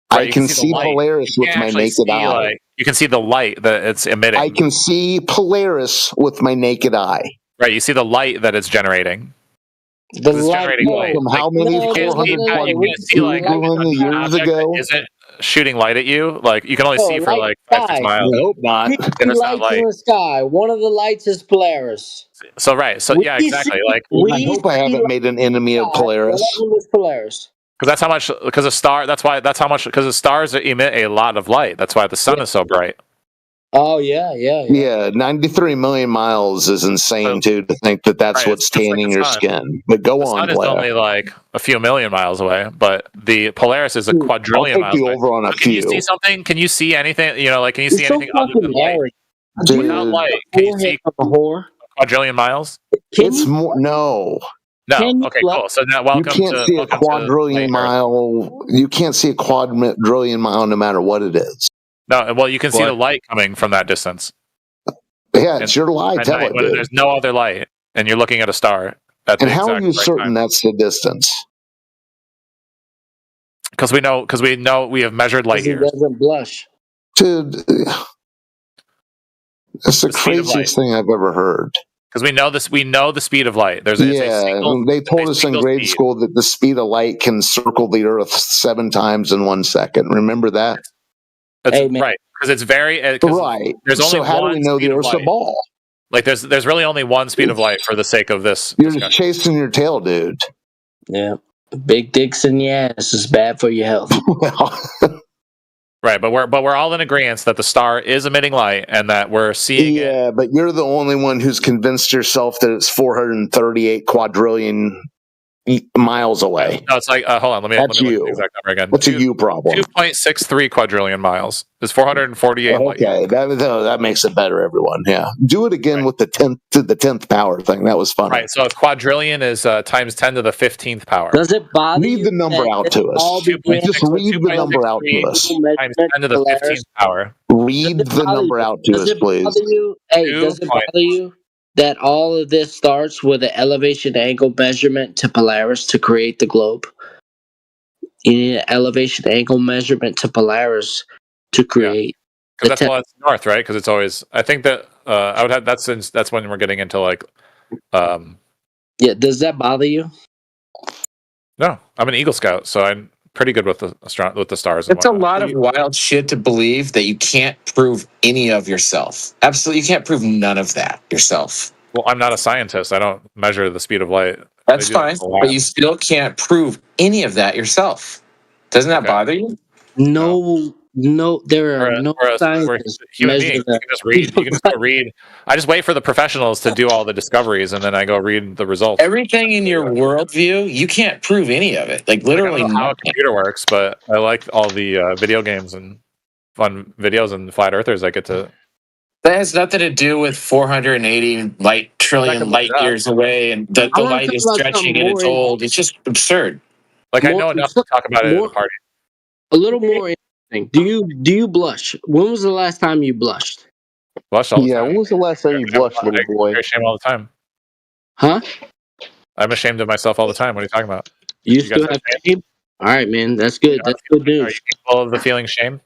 I can see Polaris with my naked eye. Like, you can see the light that it's emitting. I can see Polaris with my naked eye. Right, you see the light that it's generating. The light generating light. From how many 400 years ago? Isn't shooting light at you? Like you can only see for like 5-6 miles. I hope not. And it's not light. In the sky. One of the lights is Polaris. So yeah, exactly. Like I hope I haven't made an enemy of Polaris. One is Polaris. Because that's how much. Because a star. That's how much. Because the stars emit a lot of light. That's why the sun is so bright. Oh yeah. 93 million miles is insane too. To think that that's what's tanning your skin. But go on, the sun is only like a few million miles away, but the Polaris is a quadrillion miles away. Over on a Can you see something? Can you see anything? You know, like can you see anything other than light? Without light, can you see a quadrillion miles? It's more no. No. Okay, cool. So now welcome to. You can't see a quadrillion mile. You can't see a quadrillion mile no matter what it is. No, well, you can see the light coming from that distance. Yeah, it's your light. Tell it, dude. There's no other light, and you're looking at a star. And how are you certain that's the distance? Because we know we have measured light years. He doesn't blush, dude. That's the craziest thing I've ever heard. Because we know this, we know the speed of light. They told us in grade school that the speed of light can circle the Earth 7 times in 1 second. Remember that? That's right, because it's very right. There's only how do we know the Earth's a ball? Like there's really only one speed of light for the sake of this. You're just chasing your tail, dude. Yeah, big dicks in your ass is bad for your health. Right, but we're all in agreement that the star is emitting light and that we're seeing it. Yeah, but you're the only one who's convinced yourself that it's 438 quadrillion miles away. No, it's like hold on, let me look at the exact number again. What's a you problem? 2.63 quadrillion miles is 448 light years. Okay, that makes it better, everyone. Yeah, do it again with the 10th power thing. That was fun. Right, so a quadrillion is times 10 to the 15th power. Does it bother read the number out to us? Just read the number out to us. Times 10 to the 15th power. Read the number out to us, please. Does it bother you that all of this starts with an elevation angle measurement to Polaris to create the globe? You need an elevation angle measurement to Polaris to create. Because that's it's north, right? Because it's always. I think that I would have. That's when we're getting into like. Yeah. Does that bother you? No, I'm an Eagle Scout, so I'm pretty good with the stars. It's a lot of wild shit to believe that you can't prove any of yourself. Absolutely, you can't prove none of that yourself. Well, I'm not a scientist. I don't measure the speed of light. That's fine, but you still can't prove any of that yourself. Doesn't that bother you? No, there are no scientists. Human beings. You can just read. You can just go read. I just wait for the professionals to do all the discoveries, and then I go read the results. Everything in your worldview, you can't prove any of it. Like literally, I don't know how a computer works, but I like all the video games and fun videos and flat earthers I get to. That has nothing to do with 480 trillion light years away, and the light is stretching and it's old. It's just absurd. Like I know enough to talk about it at a party. A little more interesting. Do you blush? When was the last time you blushed? Blush all the time. When was the last time you blushed, little boy? I'm ashamed all the time. Huh? I'm ashamed of myself all the time. What are you talking about? You still have shame? All right, man. That's good. That's good news. Are you capable of the feeling shame?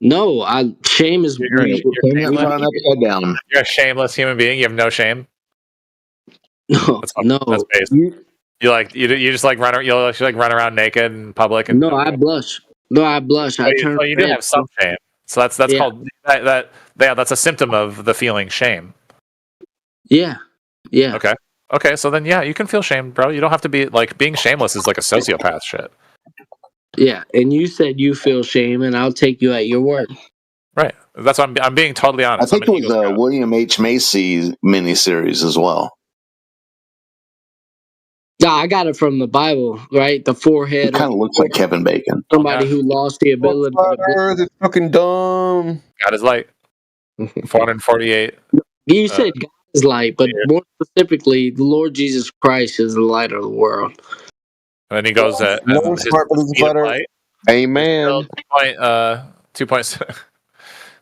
No, shame is you're upside down. You're a shameless human being. You have no shame. No, that's based. You just like run. You'll like run around naked in public. And no, I blush. No, I blush. You do have some shame. So that's called that's a symptom of the feeling shame. Yeah. Yeah. Okay. So then, you can feel shame, bro. You don't have to be like being shameless is like a sociopath shit. Yeah, and you said you feel shame, and I'll take you at your word. Right. That's what I'm being totally honest. I think it was a William H. Macy miniseries as well. Yeah, I got it from the Bible, right? The forehead. It kind of looks like Kevin Bacon. Somebody who lost the ability. It's fucking dumb. God is light. 448. You said God is light, but more specifically, the Lord Jesus Christ is the light of the world. And then he goes at Amen. 2.6.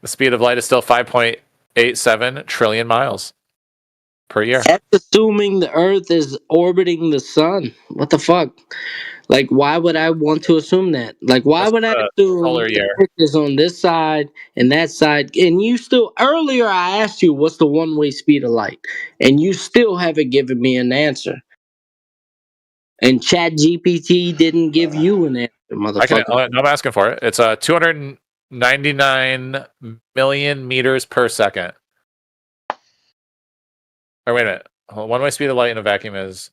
The speed of light is still 5.87 trillion miles. per year. That's assuming the Earth is orbiting the sun. What the fuck? Like, why would I want to assume that? Like, why would I assume the Earth is on this side and that side? And you still, earlier I asked you, what's the one-way speed of light? And you still haven't given me an answer. And ChatGPT didn't give you an answer, motherfucker. I'm asking for it. It's 299 million meters per second. Or wait a minute. One-way speed of light in a vacuum is...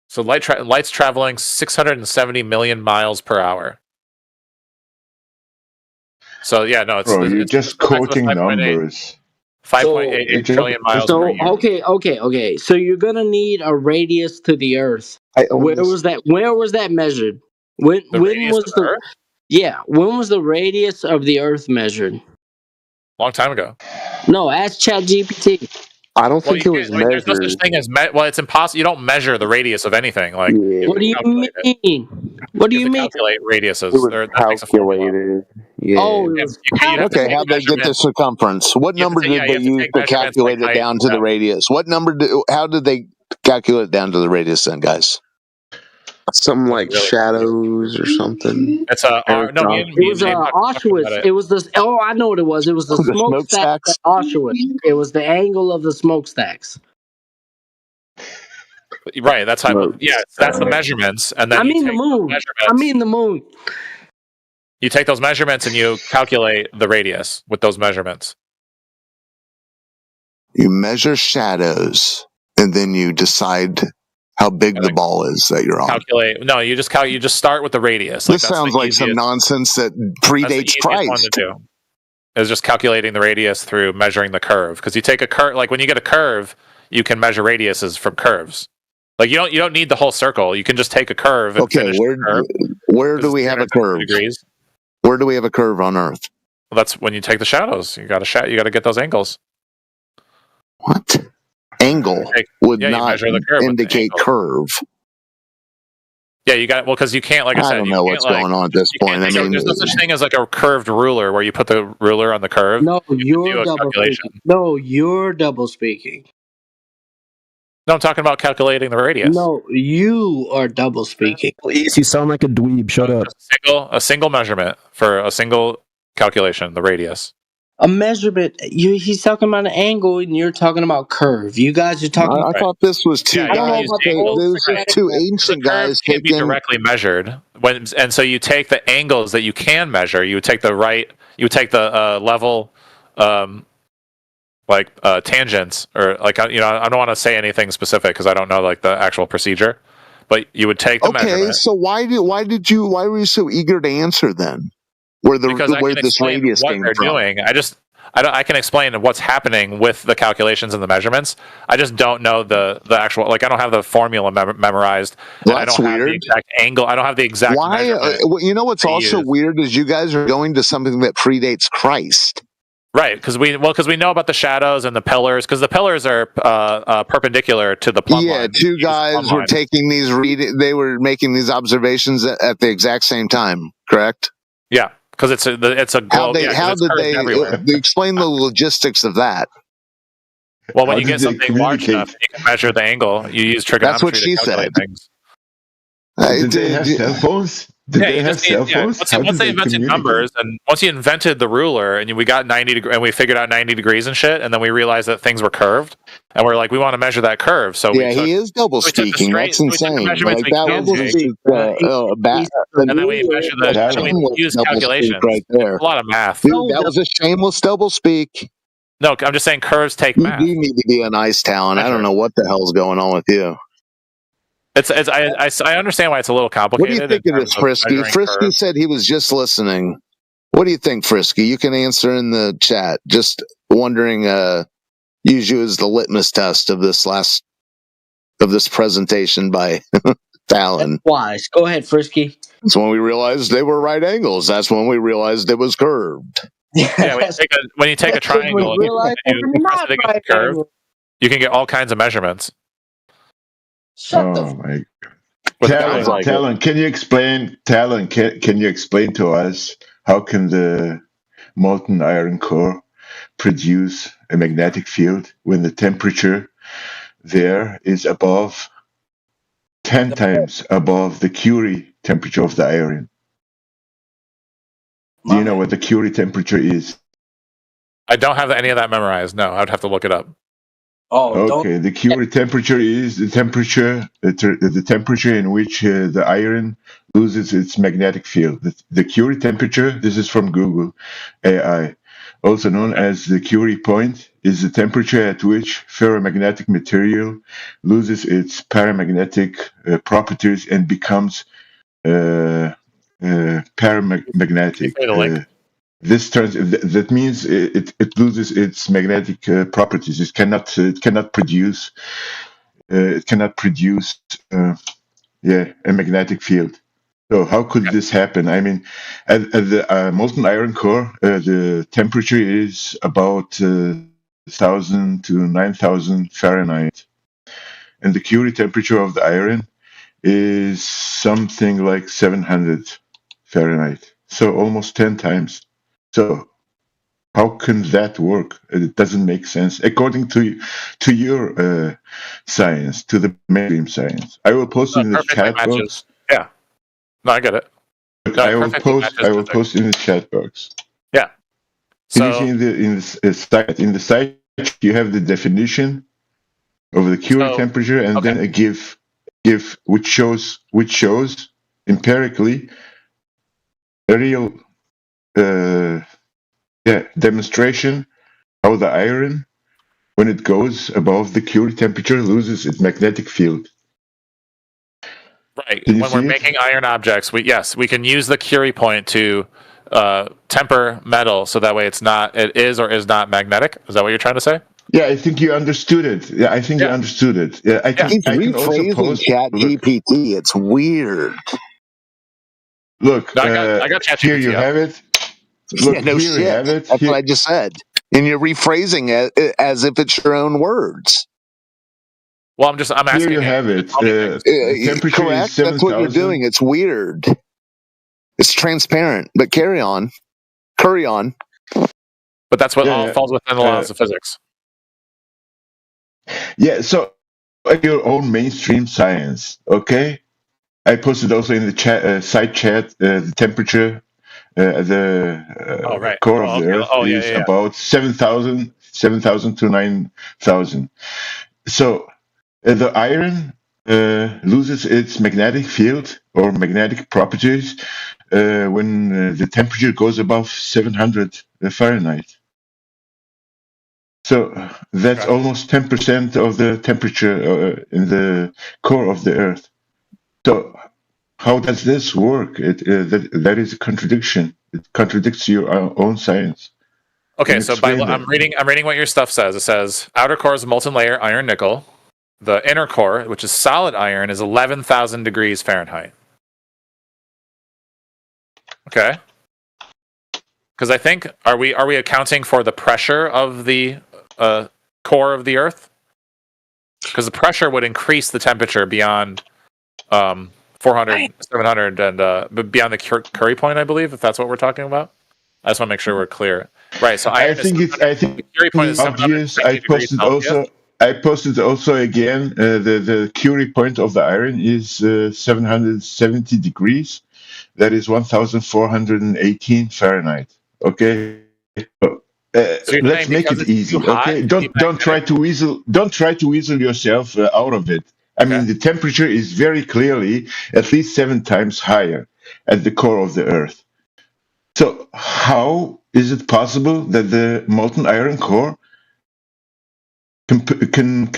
So light's traveling 670 million miles per hour. So yeah, no, you're just quoting numbers. 5.88 trillion miles per year. Okay. So you're gonna need a radius to the Earth. Where was that measured? When was the Earth? Yeah, when was the radius of the Earth measured? Long time ago. No, ask ChatGPT. I don't think it was measured. There's no such thing as it's impossible. You don't measure the radius of anything. Like, what do you mean? What do you mean? Calculate radiuses. It was calculated. Yeah. Oh, okay. How'd they get the circumference? What number did they use to calculate it down to the radius? What number? How did they calculate it down to the radius then, guys? Something like shadows or something. It's it was Auschwitz. It was this. Oh, I know what it was. It was the smokestacks at Auschwitz. It was the angle of the smokestacks. Right. That's how. Yeah. That's the measurements, and then the moon. You take those measurements and you calculate the radius with those measurements. You measure shadows, and then you decide how big the ball is that you're on. Calculate. No, you just start with the radius. This sounds like some nonsense that predates Christ. Is just calculating the radius through measuring the curve. Because you take a curve, like when you get a curve, you can measure radiuses from curves. Like you don't need the whole circle. You can just take a curve. And finish the curve, where do we have a curve? Degrees. Where do we have a curve on Earth? Well, that's when you take the shadows. You got to get those angles. What? Angle would not indicate curve. Yeah, you got because you can't. Like I said, don't know what's going on at this point. I mean, there's no such thing as like a curved ruler where you put the ruler on the curve. No, you're double speaking. No, you're double speaking. No, I'm talking about calculating the radius. No, you are double speaking. Please, you sound like a dweeb. Shut up. A single measurement for a single calculation, the radius. A measurement. He's talking about an angle, and you're talking about curve. You guys are talking. I thought this was two guys. Those are two ancient guys. Can't be directly measured. And so you take the angles that you can measure. You would take the right. You would take the level, tangents, or I don't want to say anything specific because I don't know like the actual procedure. But you would take the measurement. Okay, so why were you so eager to answer then? Where this radius came from? Doing. I can explain what's happening with the calculations and the measurements. I just don't know the actual. Like I don't have the formula memorized. Well, I that's don't weird. have the exact angle. I don't have the exact. Why? You know what's also weird is you guys are going to something that predates Christ. Right, because we know about the shadows and the pillars, because the pillars are perpendicular to the plumb line. Yeah, two guys were taking these they were making these observations at the exact same time. Correct? Yeah. Because it's a globe. How did they explain the logistics of that? Well, when you get something large enough, you can measure the angle. You use trigonometry. That's what she said. Things. Did they have cell phones? Once they invented numbers, and once you invented the ruler, and we got 90 degrees, and we figured out 90 degrees and shit, and then we realized that things were curved, and we're like, we want to measure that curve. So he is double speaking. That's insane. And then we measure we use calculations. Right there. A lot of math. Dude, that was a shameless double speak. No, I'm just saying curves take math. You need to be an ice talent. I don't know what the hell's going on with you. I understand why it's a little complicated. What do you think of this, Frisky? Frisky said he was just listening. What do you think, Frisky? You can answer in the chat. Just wondering, use you as the litmus test of this presentation by Fallon. Wise. Go ahead, Frisky. That's when we realized they were right angles. That's when we realized it was curved. Yeah, when you take a triangle and you press it against the curve, you can get all kinds of measurements. My Talon, can you explain? Talon, can you explain to us how can the molten iron core produce a magnetic field when the temperature there is above 10 times above the Curie temperature of the iron. Do you know what the Curie temperature is? I don't have any of that memorized. No, I would have to look it up. Okay, the Curie temperature is the temperature in which the iron loses its magnetic field. The Curie temperature, this is from Google AI, also known as the Curie point, is the temperature at which ferromagnetic material loses its paramagnetic properties and becomes paramagnetic. That means it loses its magnetic properties. It cannot produce a magnetic field. So how could this happen? I mean, at the molten iron core, the temperature is about 1,000 to 9,000 Fahrenheit, and the Curie temperature of the iron is something like 700 Fahrenheit. So almost 10 times. So how can that work? It doesn't make sense according to your science, to the mainstream science. I will post it in the chat box. Yeah, no, I get it. I will post in the chat box. Yeah. So in the site you have the definition of the Curie temperature, and then a GIF which shows empirically a real demonstration how the iron, when it goes above the Curie temperature, loses its magnetic field. Right. When we're making iron objects, we can use the Curie point to temper metal so that way it is or is not magnetic. Is that what you're trying to say? Yeah, I think you understood it. Yeah, I think you understood it. Yeah, I can also post ChatGPT. It's weird. Look, I got ChatGPT. Here you have it. Look, no shit. You have it. That's what I just said. And you're rephrasing it as if it's your own words. Well, I'm asking. Here you have it. Correct. That's what you're doing. It's weird. It's transparent. But carry on. But that's what all falls within the laws of physics. Yeah. So your own mainstream science. Okay. I posted also in the chat, side chat, the temperature. The core of the Earth is about 7,000 to 9,000. So the iron loses its magnetic field or magnetic properties when the temperature goes above 700 Fahrenheit. So that's almost 10% of the temperature in the core of the Earth. So how does this work? That is a contradiction. It contradicts your own science. Okay, so I'm reading what your stuff says. It says outer core is a molten layer, iron, nickel. The inner core, which is solid iron, is 11,000 degrees Fahrenheit. Okay. Because I think are we accounting for the pressure of the core of the Earth? Because the pressure would increase the temperature beyond 400, 700, and beyond the Curie point, I believe, if that's what we're talking about. I just want to make sure we're clear. Right. So I think the Curie point is obvious. I posted also again the Curie point of the iron is 770 degrees. That is 1,418 Fahrenheit. Okay. Let's make it easy. Okay. Don't try to weasel yourself out of it. I mean, the temperature is very clearly at least 7 times higher at the core of the Earth. So how is it possible that the molten iron core can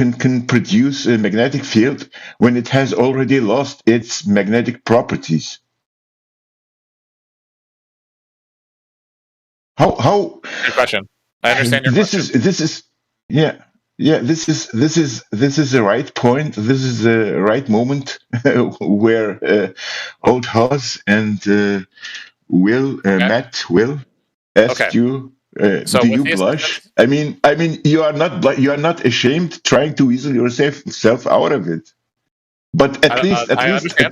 produce a magnetic field when it has already lost its magnetic properties? How? Good question. I understand your question. This is the right point. This is the right moment where old Haas and Matt Will asked you, do you blush? I mean, you are not ashamed trying to weasel yourself out of it. But at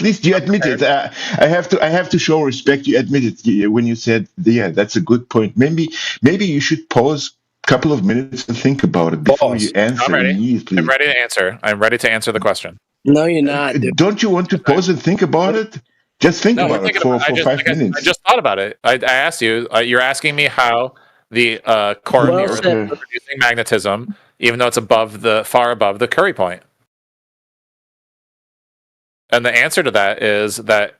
least you admit it. I have to show respect. You admit it when you said, "Yeah, that's a good point." Maybe you should pause couple of minutes to think about it before you answer I'm ready. immediately. I'm ready to answer. I'm ready to answer the question. No, you're not. Dude. Don't you want to pause and think about it? Just think about it for 5 minutes. I just thought about it. I asked you. You're asking me how the core of the Earth is producing magnetism, even though it's far above the Curie point. And the answer to that is that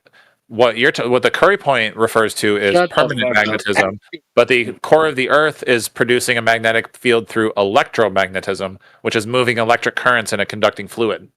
what the Curie point refers to is permanent magnetism, but the core of the Earth is producing a magnetic field through electromagnetism, which is moving electric currents in a conducting fluid.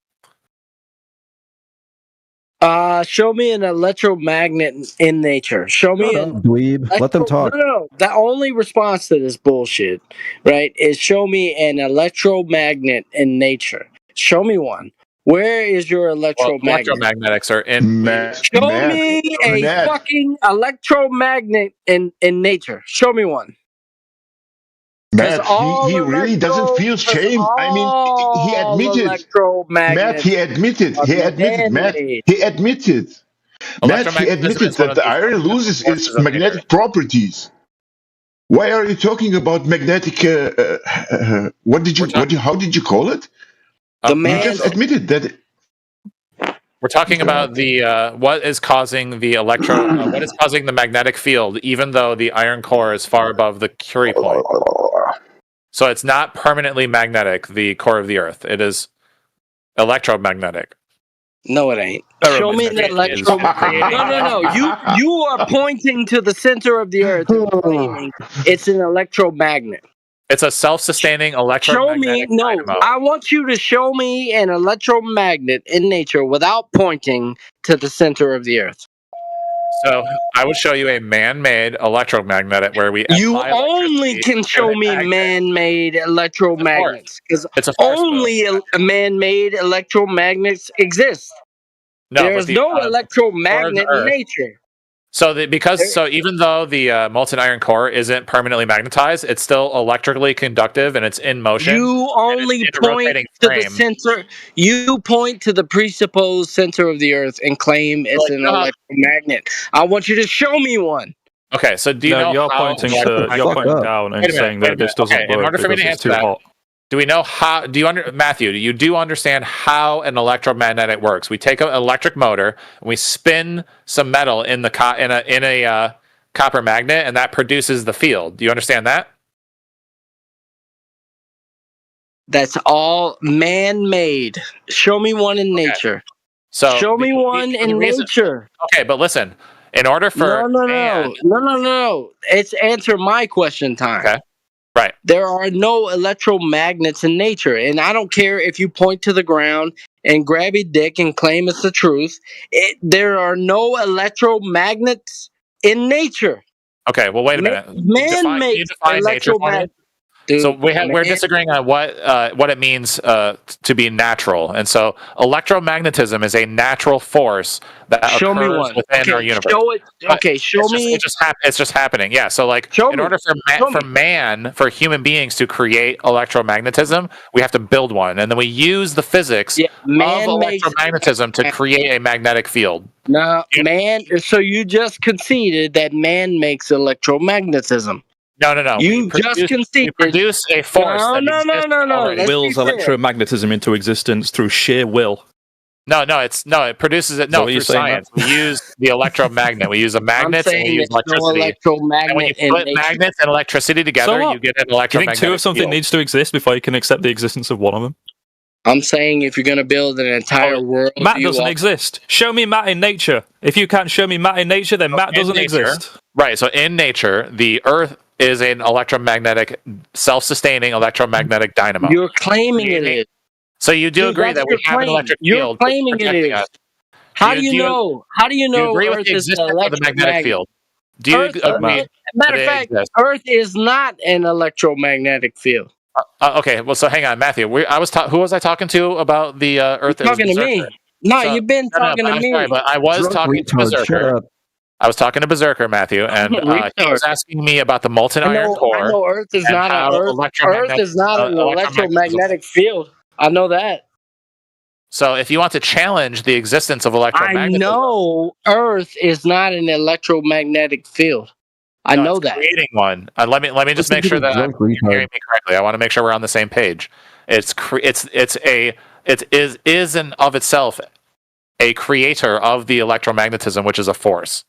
Show me an electromagnet in nature. Show me a dweeb. Let them talk. No. The only response to this bullshit, right, is show me an electromagnet in nature. Show me one. Where is your electromagnet? Electromagnetics are in. Show me a fucking electromagnet in nature. Show me one. Matt, he really doesn't feel shame. I mean, he admitted. Matt, he admitted. Matt, he admitted. Matt, he admitted that the iron loses its magnetic properties. Why are you talking about magnetic? How did you call it? You just admitted that. We're talking about the what is causing the what is causing the magnetic field, even though the iron core is far above the Curie point. So it's not permanently magnetic, the core of the Earth. It is electromagnetic. No, it ain't. Show me an electromagnetic. No. You are pointing to the center of the Earth and claiming it's an electromagnet. It's a self-sustaining electromagnetic dynamo. I want you to show me an electromagnet in nature without pointing to the center of the Earth. So I would show you a man-made electromagnet where we. You only can show me man-made electromagnets because only man-made electromagnets exist. There's no electromagnet in nature. So even though the molten iron core isn't permanently magnetized, it's still electrically conductive and it's in motion. You only point to the center. You point to the presupposed center of the Earth and claim it's an electromagnet. I want you to show me one. Okay, so do you know you're pointing down and saying that this doesn't work. In order for me to answer that, do we know how? Matthew? You do understand how an electromagnetic works? We take an electric motor and we spin some metal in a copper magnet, and that produces the field. Do you understand that? That's all man-made. Show me one in nature. So show me one in nature. Okay, but listen. In order for no. It's answer my question time. Okay. Right. There are no electromagnets in nature, and I don't care if you point to the ground and grab your dick and claim it's the truth. There are no electromagnets in nature. Okay, well, wait a minute. Man makes electromagnets. So we're disagreeing on what it means to be natural, and so electromagnetism is a natural force that occurs within our universe. Show it. Okay, show me. It's just happening. Yeah. So in order for human beings to create electromagnetism, we have to build one, and then we use the physics of electromagnetism to create a magnetic field. No, so you just conceded that man makes electromagnetism. No. You just conceded. We produce a force. No. Wills electromagnetism into existence through sheer will. No. It produces it. No, through science. We use the electromagnet. We use a magnet and we use electricity. And when you put magnets and electricity together, you get an electromagnetic. Do you think two of something field. needs to exist before you can accept the existence of one of them? I'm saying if you're going to build an entire world, Matt doesn't exist. Show me Matt in nature. If you can't show me Matt in nature, then Matt doesn't exist. Right. So in nature, the Earth is an electromagnetic, self-sustaining electromagnetic dynamo. You're claiming it is. So you do agree that we have an electric field. You're claiming it is. How do you know? How do you know? Do you agree with the existence of the magnetic field? Do you agree? Matter of fact, Earth is not an electromagnetic field. Okay, well, so hang on, Matthew. Who was I talking to about the Earth? You're talking to me. No, you've been talking to me. Sorry, but I was talking to Berserker. I was talking to Berserker, Matthew, and he was asking me about the molten iron core. I know Earth is not an electromagnetic field. I know that. So if you want to challenge the existence of electromagnetism... I know Earth is not an electromagnetic field. I know that. Creating one. Let me just make sure that I'm hearing me correctly. I want to make sure we're on the same page. It is in of itself a creator of the electromagnetism, which is a force.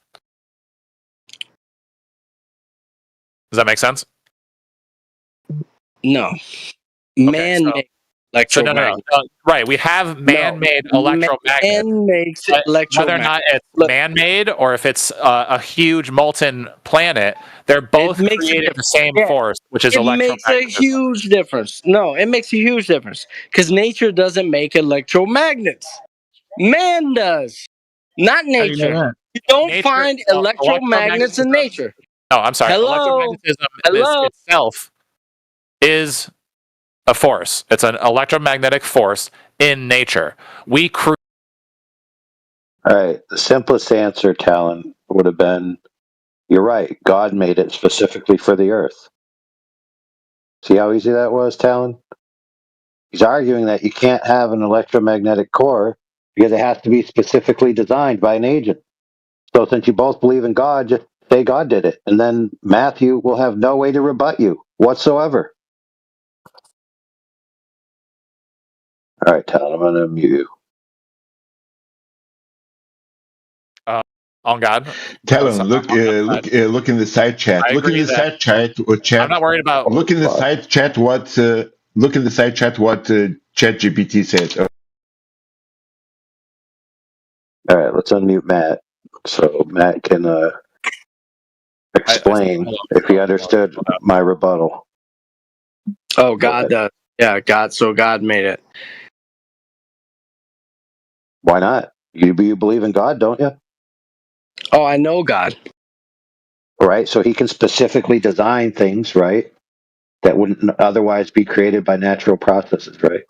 Does that make sense? No. Man-made electromagnet. No. Right, we have man-made electromagnets. Man makes electromagnet. Whether or not it's man-made or if it's a huge molten planet, they're both creating the same force, which is electromagnetism. It makes a huge difference. No, it makes a huge difference because nature doesn't make electromagnets. Man does, not nature. You don't find electromagnets in nature. No, I'm sorry. Electromagnetism itself is a force. It's an electromagnetic force in nature. All right. The simplest answer, Talon, would have been, you're right. God made it specifically for the Earth. See how easy that was, Talon? He's arguing that you can't have an electromagnetic core because it has to be specifically designed by an agent. So since you both believe in God, just say God did it. And then Matthew will have no way to rebut you whatsoever. All right, Talon, I'm going to mute you. On God. Talon, look in the side chat. Look in the side chat. I'm not worried about. Look in the side chat. What ChatGPT said. All right, let's unmute Matt so Matt can explain if he understood my rebuttal. Oh, God does. Yeah, God. So God made it. Why not? You believe in God, don't you? Oh, I know God. Right, so he can specifically design things, right, that wouldn't otherwise be created by natural processes, right?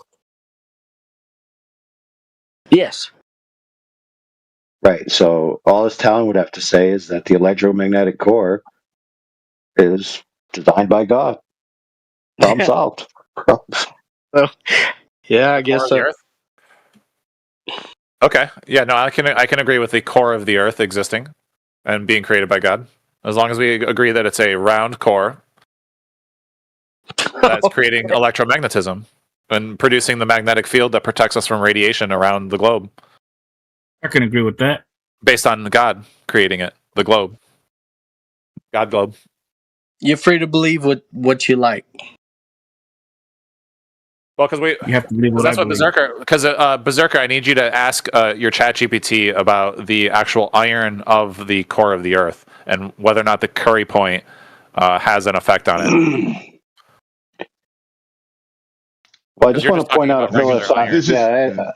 Yes. Right, so all this Talon would have to say is that the electromagnetic core is designed by God. Problem solved. Yeah, I guess so. Okay. Yeah, no, I can agree with the core of the Earth existing and being created by God. As long as we agree that it's a round core that's creating electromagnetism and producing the magnetic field that protects us from radiation around the globe. I can agree with that. Based on God creating it, the globe. God globe. You're free to believe what you like. Well, because you have to believe what that's what Berserker. Because Berserker, I need you to ask your ChatGPT about the actual iron of the core of the Earth and whether or not the Curry point has an effect on it. Well, I just want to point out a philosophical.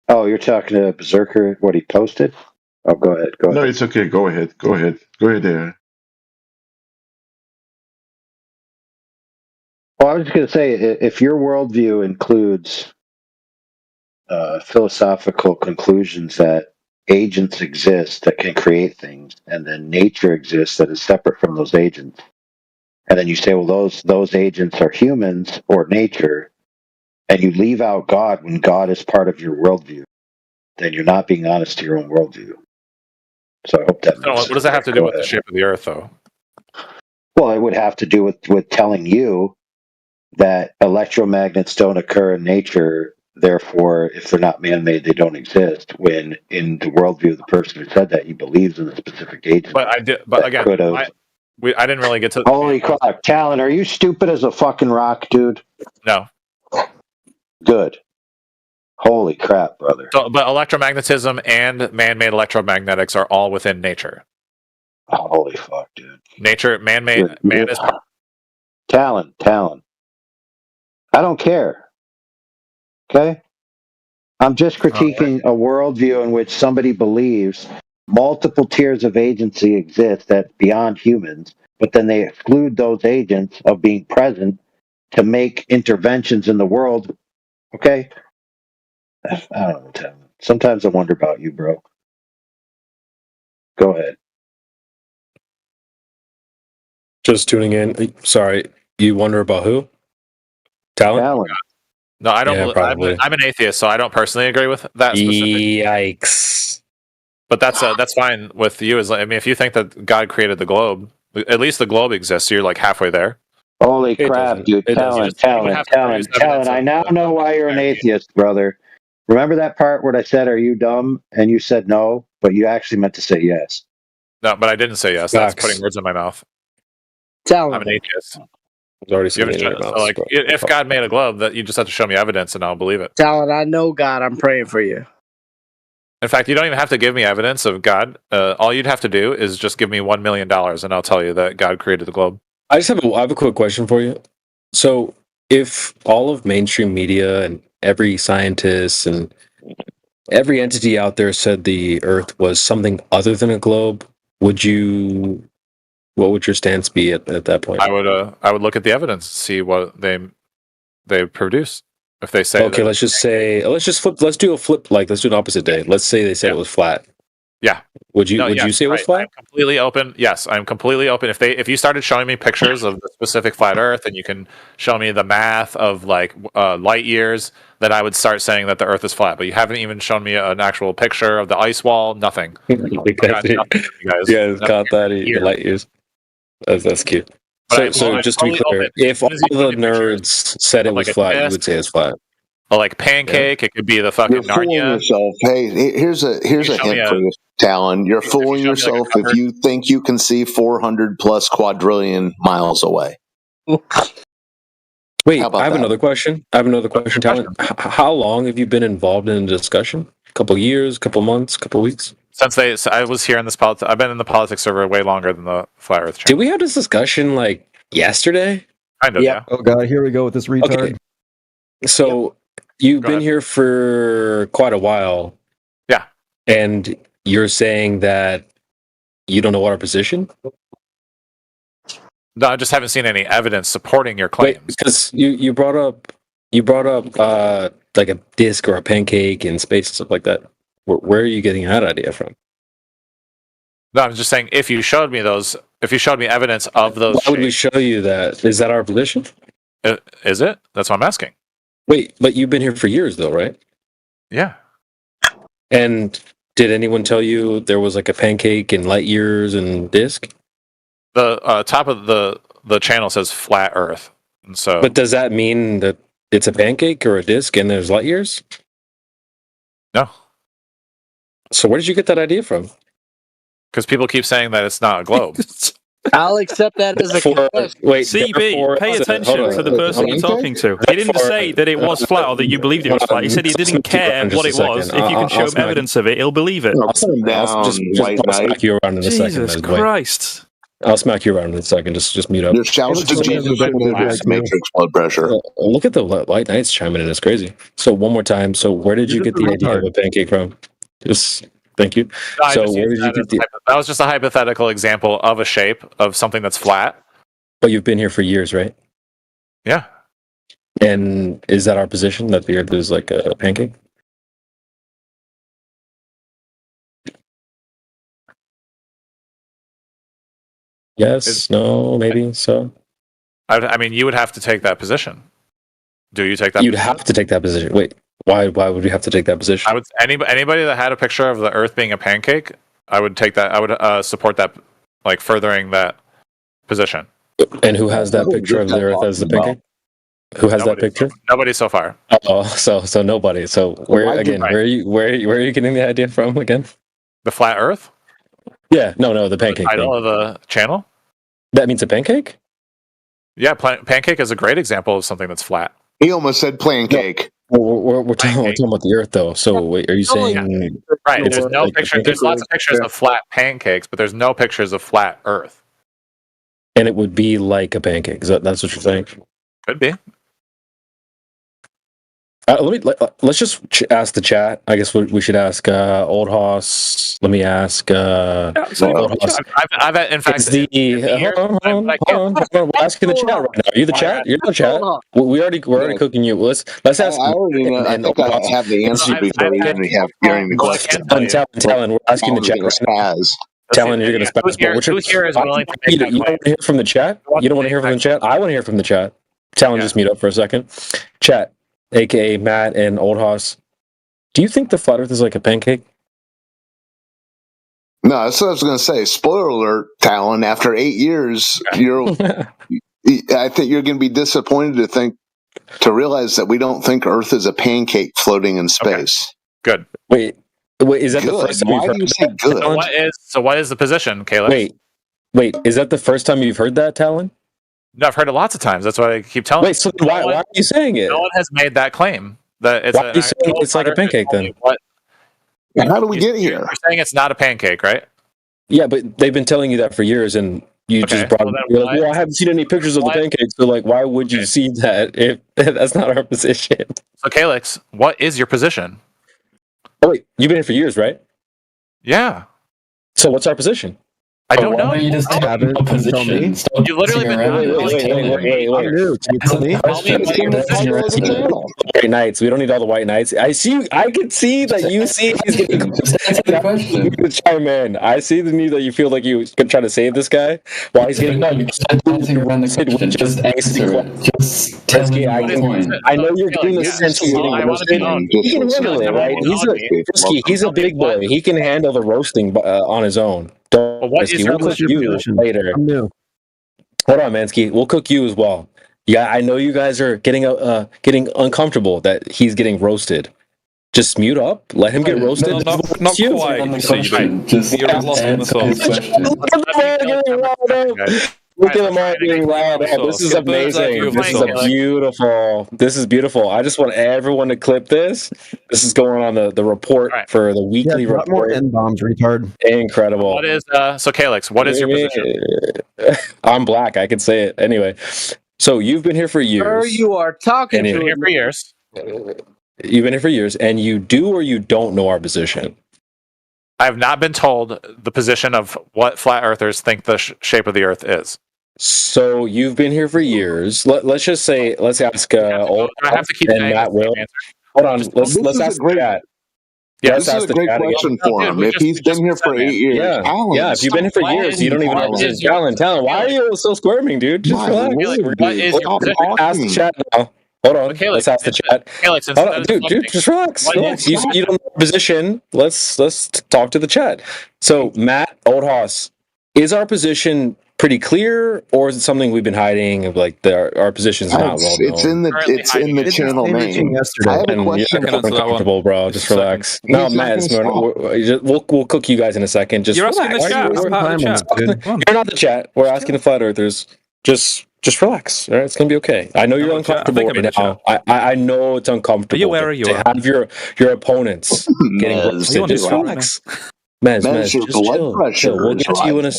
Oh, you're talking to Berserker? What he posted? Oh, go ahead. No, it's okay. Go ahead. There. Well, I was just going to say, if your worldview includes philosophical conclusions that agents exist that can create things, and then nature exists that is separate from those agents, and then you say, well, those agents are humans or nature, and you leave out God when God is part of your worldview, then you're not being honest to your own worldview. So I hope that. What does that have to do with the shape of the Earth, though? Well, it would have to do with telling you that electromagnets don't occur in nature, therefore, if they're not man-made, they don't exist, when in the worldview of the person who said that, he believes in a specific agent. But again, I didn't really get to... Holy crap. Talon, are you stupid as a fucking rock, dude? No. Good. Holy crap, brother. So, but electromagnetism and man-made electromagnetics are all within nature. Oh, holy fuck, dude. Nature, man-made... Man is... Talon. I don't care. Okay? I'm just critiquing a worldview in which somebody believes multiple tiers of agency exist that's beyond humans, but then they exclude those agents of being present to make interventions in the world. Okay? I don't know, Talon. Sometimes I wonder about you, bro. Go ahead. Just tuning in. Sorry, you wonder about who? Talon? No, I don't. Yeah, I'm an atheist, so I don't personally agree with that. Yikes! But that's fine with you. If you think that God created the globe, At least the globe exists. So you're like halfway there. Holy crap, dude! Talent. I now know why you're an atheist, brother. Remember that part where I said, "Are you dumb?" and you said no, but you actually meant to say yes. No, but I didn't say yes. That's putting words in my mouth. Talent. I'm an atheist. There's already some in your mouth, like, if God made a globe, that you just have to show me evidence, and I'll believe it. Talent. I know God. I'm praying for you. In fact, you don't even have to give me evidence of God. All you'd have to do is just give me $1 million, and I'll tell you that God created the globe. I have a quick question for you. So, if all of mainstream media and every scientist and every entity out there said the Earth was something other than a globe, what would your stance be at that point? I would look at the evidence, see what they produce. If they say okay, let's just do an opposite day. Let's say they said it was flat. Yeah. Would you say it was flat? I'm completely open. Yes, I'm completely open. If you started showing me pictures of the specific flat Earth, and you can show me the math of like light years, then I would start saying that the Earth is flat. But you haven't even shown me an actual picture of the ice wall. Nothing. Yeah, it's got that in light years. That's cute. So just to be clear, if all the nerds said it was flat, you would say it's flat. Like pancake, it could be the fucking Narnia. Yourself. Hey, here's a hint for you, Talon. You're fooling yourself if you think you can see 400 plus quadrillion miles away. Wait, I have another question. Talon. How long have you been involved in a discussion? A couple years, couple months, couple weeks? Since I was here in this politics, I've been in the politics server way longer than the Flat Earth channel. Did we have this discussion like yesterday? Kind of, yeah. Oh god, here we go with this retard. Okay. So you've been here for quite a while. Yeah. And you're saying that you don't know what our position? No, I just haven't seen any evidence supporting your claims. Wait, because you brought up like a disc or a pancake in space and stuff like that. Where are you getting that idea from? No, I'm just saying if you showed me evidence of those, why would we show you that? Is that our position? Is it? That's what I'm asking. Wait, but you've been here for years, though, right? Yeah. And did anyone tell you there was like a pancake and light years and disc? The top of the channel says flat Earth, and so. But does that mean that it's a pancake or a disc and there's light years? No. So where did you get that idea from? Because people keep saying that it's not a globe. I'll accept that as a confession. Wait, CB, pay attention to the person you're talking to. He didn't say that it was flat or that you believed it was flat. He said he didn't care what it was. If you can show him evidence of it, he'll believe it. I'll smack you around in a second. Jesus Christ. I'll smack you around in a second. Just mute up. Your shouts to Jesus matrix blood pressure. Look at the light nights chiming in. It's crazy. So one more time. So where did you get the idea of a pancake from? Just thank you. No, so where did you get that was just a hypothetical example of a shape of something that's flat. But you've been here for years, right? Yeah. And is that our position that the Earth is like a pancake? Yes, no, maybe so. I mean, you would have to take that position. Do you take that? You'd have to take that position. Wait, why would we have to take that position? I would anybody that had a picture of the Earth being a pancake, I would take that. I would support that, like furthering that position. And who has that picture of the Earth as the pancake? Who has that picture? Nobody so far. Oh, so nobody. So where are you getting the idea from again? The flat Earth? Yeah, no, the pancake. The title of the channel? That means a pancake? Yeah, pancake is a great example of something that's flat. He almost said pancake. We're talking about the Earth, though. So wait, are you saying right? There's no picture. There's lots of pictures of flat pancakes, but there's no pictures of flat Earth. And it would be like a pancake. That's what you're saying? Could be. Let's just ask the chat. I guess we should ask Old Hoss. Let me ask. Old Hoss. I've in fact. Hold on. We're asking the chat right now. Are you the chat? You're the chat. We're already cooking you. Let's ask. I think I have the answer before you even have hearing the question. Talon, we're asking the chat. Talon, you're going to spaz. Who here is willing to make that You don't want to hear from the chat? You don't want to hear from the chat? I want to hear from the chat. Talon, just mute up for a second. Chat. AKA Matt and Old Hoss. Do you think the flat Earth is like a pancake? No, that's what I was going to say. Spoiler alert, Talon. After 8 years, I think you're going to be disappointed to realize that we don't think Earth is a pancake floating in space. Okay. Good. Wait, is that the first time Why do you say good? What is the position, Caleb? Wait, is that the first time you've heard that, Talon? No, I've heard it lots of times. That's why I keep telling you. Wait, so why are you saying it? No one has made that claim. That it's why are you saying it's like a pancake then? How do we get here? You're saying it's not a pancake, right? Yeah, but they've been telling you that for years, and you just brought you're like, well, I haven't seen any pictures of the pancakes, so like, why would you see that if that's not our position? So, Calyx, what is your position? Oh, wait, you've been here for years, right? Yeah. So what's our position? I don't know. You just have a position. You literally White knights. We don't need all the white knights. I can see that you see he's getting chime in. I see the need that you feel like you can try to save this guy while he's getting. No, you said dancing around the question. Just answer it. Just tell me the point. I know you're getting the sense he can handle it, right? He's a big boy. He can handle the roasting on his own. What is we'll cook you later. Hold on, Mansky. We'll cook you as well. Yeah, I know you guys are getting uncomfortable that he's getting roasted. Just mute up. Let him get roasted. No, not quite. Just you're lost in the sauce. Look at them all getting loud. This is amazing. This is beautiful. I just want everyone to clip this. This is going on the report for the weekly report. More N-bombs, retard. Incredible. What is so, Calyx? What is your position? I'm black. I can say it anyway. So you've been here for years. Sir, you are talking to here for years. You've been here for years, and you do or you don't know our position. I have not been told the position of what flat earthers think the shape of the Earth is. So you've been here for years. Let's just say, let's ask I have to keep and Matt will. Hold on, let's ask the chat. Yeah, this is a great question for him. If he's been here for 8 years, yeah. If you've been here for years, you don't even know this. Talon, why are you so squirming, dude? Just relax. Ask the chat now. Hold on, let's ask the chat. Dude, just relax. You don't know the position. Let's talk to the chat. So, Matt Oldhouse, is our position pretty clear, or is it something we've been hiding? Of like our position's not well known. It's in the channel name. I have a question. Uncomfortable, bro. Just relax. No, Matt, we'll cook you guys in a second. Just you're relax. asking the chat. You're not the chat. We're asking the flat earthers. Just relax. All right, it's gonna be okay. I know you're uncomfortable right now. I know it's uncomfortable. Are you aware you have your opponents getting roasted. Just relax. Mez, your blood pressure. We'll get to you in a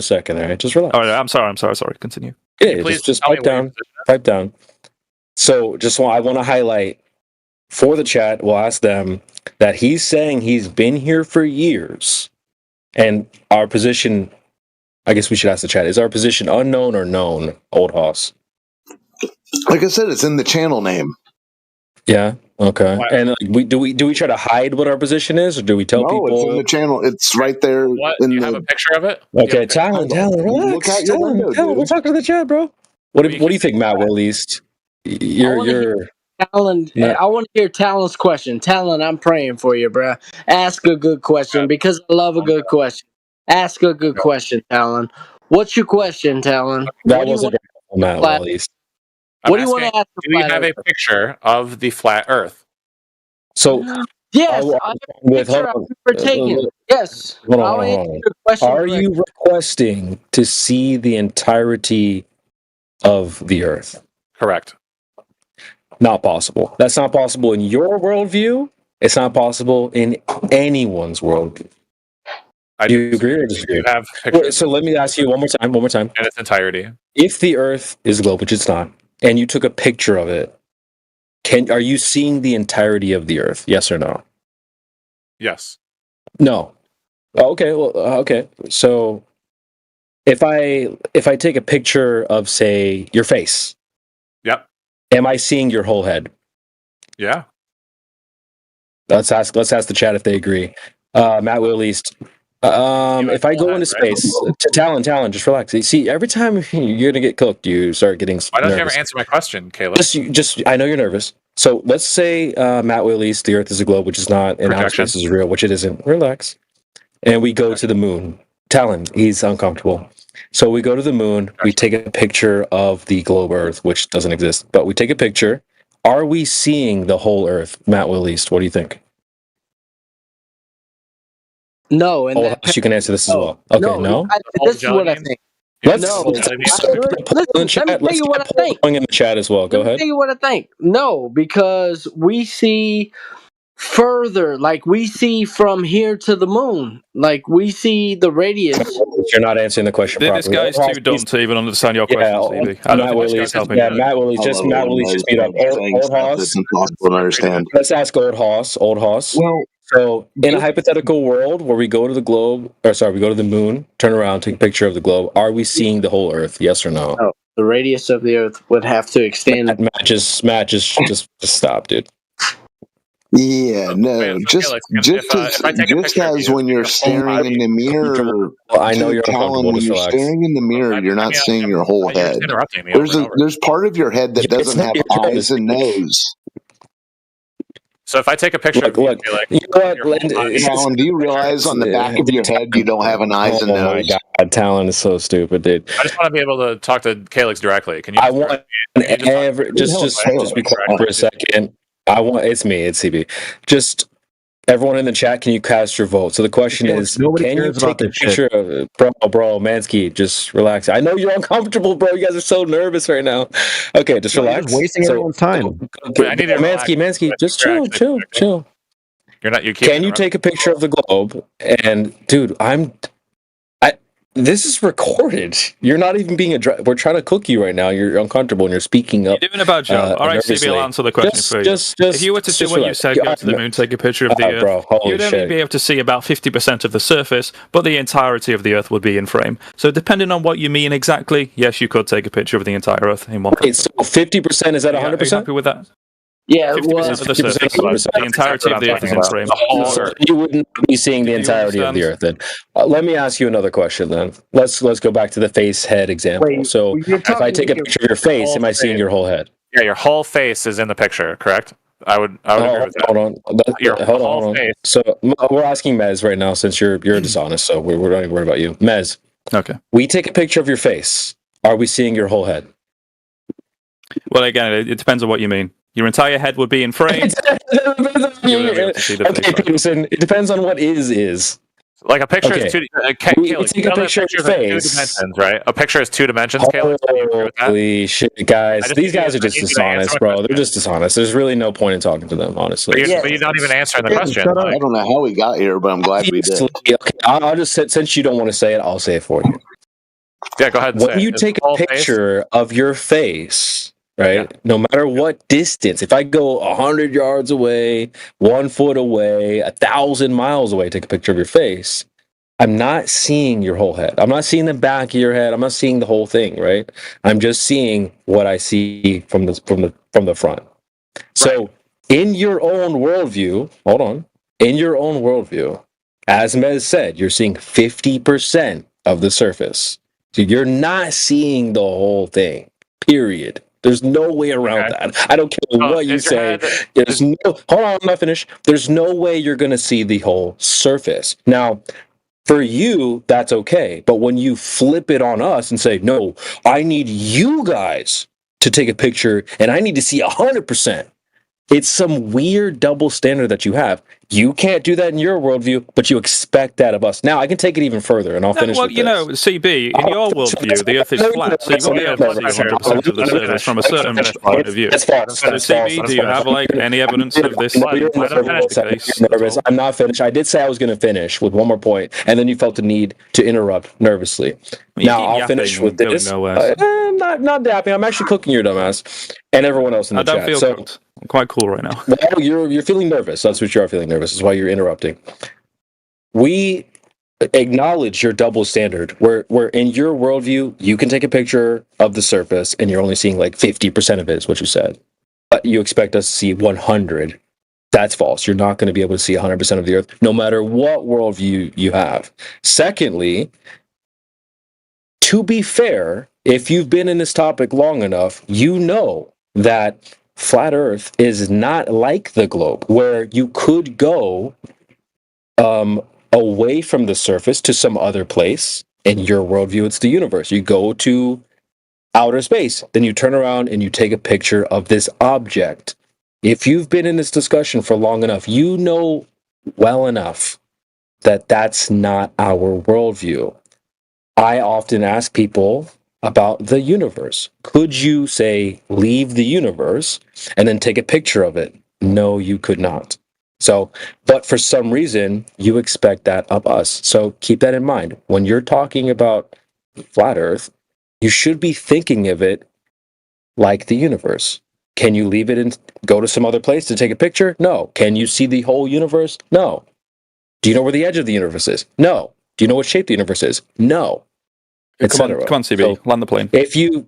second. All right, just relax. Oh, I'm sorry. Continue. Yeah, just pipe down. So, I want to highlight for the chat. We'll ask them that he's saying he's been here for years, and our position. I guess we should ask the chat: is our position unknown or known, Oldhouse? Like I said, it's in the channel name. Yeah. Okay. Wow. And do we try to hide what our position is, or do we tell people? No, it's in the channel. It's right there. Do you have a picture of it? Okay, Talon, relax. Look out your window, dude. We're talking to the chat, bro. What do you think, Matt? At least you're. Talon, I want to hear Talon's question. Talon, I'm praying for you, bro. Ask a good question because I love a good question. Ask a good question, Talon. What's your question, Talon? That was a good one, Matt. At least. What do you want to ask? Do we have a picture of the flat Earth? So yes, I have a picture I've taken. Yes. Hold on. Are you requesting to see the entirety of the Earth? Correct. Not possible. That's not possible in your worldview. It's not possible in anyone's worldview. Do you agree or disagree? So let me ask you one more time. In its entirety. If the Earth is a globe, which it's not, and you took a picture of it, are you seeing the entirety of the Earth? Yes or no? Yes. No. Okay. Well. Okay. So, if I take a picture of, say, your face. Yep. Am I seeing your whole head? Yeah. Let's ask the chat if they agree. Matt will at least. If I go into space, Talon, just relax. See, every time you're gonna get cooked, you start getting. Why don't you ever answer my question, Caleb? Just, I know you're nervous. So let's say Matt will release the Earth is a globe, which is not, and outer space is real, which it isn't. Relax. and we go to the moon. Talon, he's uncomfortable. So we go to the moon, we take a picture of the globe Earth, which doesn't exist, but we take a picture. Are we seeing the whole Earth? Matt Will East, what do you think? No, and you can answer this as well. Okay, no? This is what I think. Let's Let me tell you what I think. Going in the chat as well. Go ahead. Let me tell you what I think. No, because we see further, like we see from here to the moon, like we see the radius. You're not answering the question properly. This guy's too dumb to even understand your question, CB. I don't think this guy's helping. Matt Willie's just beat up Old Hoss. It's impossible to understand. Let's ask Old Hoss. Well, so in a hypothetical world where we go to the globe, we go to the moon, turn around, take a picture of the globe, are we seeing the whole Earth? Yes or no? No, the radius of the Earth would have to extend. Matt, just stop, dude. Yeah, no, just as when you're staring in the mirror. I know you're Talon, when you're staring in the mirror, you're not seeing your whole head. There's part of your head that doesn't have eyes and nose. So if I take a picture of you, Talon, do you realize on the back of your head you don't have an eyes and nose? Oh my god, Talon is so stupid, dude. I just want to be able to talk to Calyx directly. Can you? I want just be quiet for a second. It's CB. Just everyone in the chat, can you cast your vote? So the question is, can you take a picture of bro, Mansky, just relax. I know you're uncomfortable, bro. You guys are so nervous right now. Okay, just relax. You're wasting everyone's time. I need to Mansky, just chill. Can you take a picture of the globe? And dude, this is recorded. You're not even being we're trying to cook you right now. You're uncomfortable and you're speaking up. You're doing a bad job. All right, CB, I'll answer the question for you. If you were to do what you said, go to the moon, take a picture of the Earth, you'd only be able to see about 50% of the surface, but the entirety of the Earth would be in frame. So depending on what you mean exactly, yes, you could take a picture of the entire Earth in one. Okay, so 50%, is that 100%? Are you happy with that? Yeah, 50% of the surface, the entirety of the Earth is in frame. So you wouldn't be seeing the entirety of the Earth then. Let me ask you another question then. Let's go back to the face head example. So if I take a picture of your face, am I seeing your whole head? Yeah, your whole face is in the picture, correct? I would agree with that. Hold on. So we're asking Mez right now since you're dishonest, so we're not even worried about you. Mez. Okay. We take a picture of your face. Are we seeing your whole head? Well, again, it depends on what you mean. Your entire head would be in frame. Okay, Peterson, it depends on what is. Like a picture is two. Calyx, take a picture of your face. 2 dimensions, right? A picture is 2 dimensions. Calyx, holy shit, guys! These guys are just dishonest, bro. They're just dishonest. There's really no point in talking to them, honestly. But you're not even answering the question. I don't know how we got here, but I'm glad we did. Okay, I'll just say, since you don't want to say it, I'll say it for you. Yeah, go ahead. When you take a picture of your face, right? Yeah. No matter what distance, if I go 100 yards away, 1 foot away, 1,000 miles away, take a picture of your face, I'm not seeing your whole head. I'm not seeing the back of your head. I'm not seeing the whole thing, right? I'm just seeing what I see from the front. So in your own worldview, as Mez said, you're seeing 50% of the surface. So you're not seeing the whole thing, period. There's no way around that. I don't care what you say. Hold on, I'm not finished. There's no way you're going to see the whole surface. Now, for you, that's okay. But when you flip it on us and say, no, I need you guys to take a picture and I need to see 100%. It's some weird double standard that you have. You can't do that in your worldview, but you expect that of us. Now, I can take it even further, and I'll finish with this. Well, CB, in your worldview, the Earth is flat, so you've got to be able to see 100% of the surface from a certain point of view. So, CB, do you have any evidence of this? Nervous. I'm not finished. I did say I was going to finish with one more point, and then you felt the need to interrupt nervously. Now, I'll finish with this. I'm not dapping. I'm actually cooking your dumbass and everyone else in the chat. I don't feel cooked. I'm quite cool right now. Well, you're feeling nervous. That's what you are feeling nervous. That's why you're interrupting. We acknowledge your double standard, where in your worldview, you can take a picture of the surface and you're only seeing like 50% of it, is what you said. But you expect us to see 100. That's false. You're not going to be able to see 100% of the Earth, no matter what worldview you have. Secondly, to be fair, if you've been in this topic long enough, you know that flat Earth is not like the globe, where you could go away from the surface to some other place. In your worldview, it's the universe. You go to outer space, then you turn around and you take a picture of this object. If you've been in this discussion for long enough, you know well enough that that's not our worldview. I often ask people about the universe. Could you say, leave the universe and then take a picture of it? No, you could not. So, but for some reason, you expect that of us. So keep that in mind. When you're talking about flat Earth, you should be thinking of it like the universe. Can you leave it and go to some other place to take a picture? No. Can you see the whole universe? No. Do you know where the edge of the universe is? No. Do you know what shape the universe is? No. Come on, CB, land the plane. If you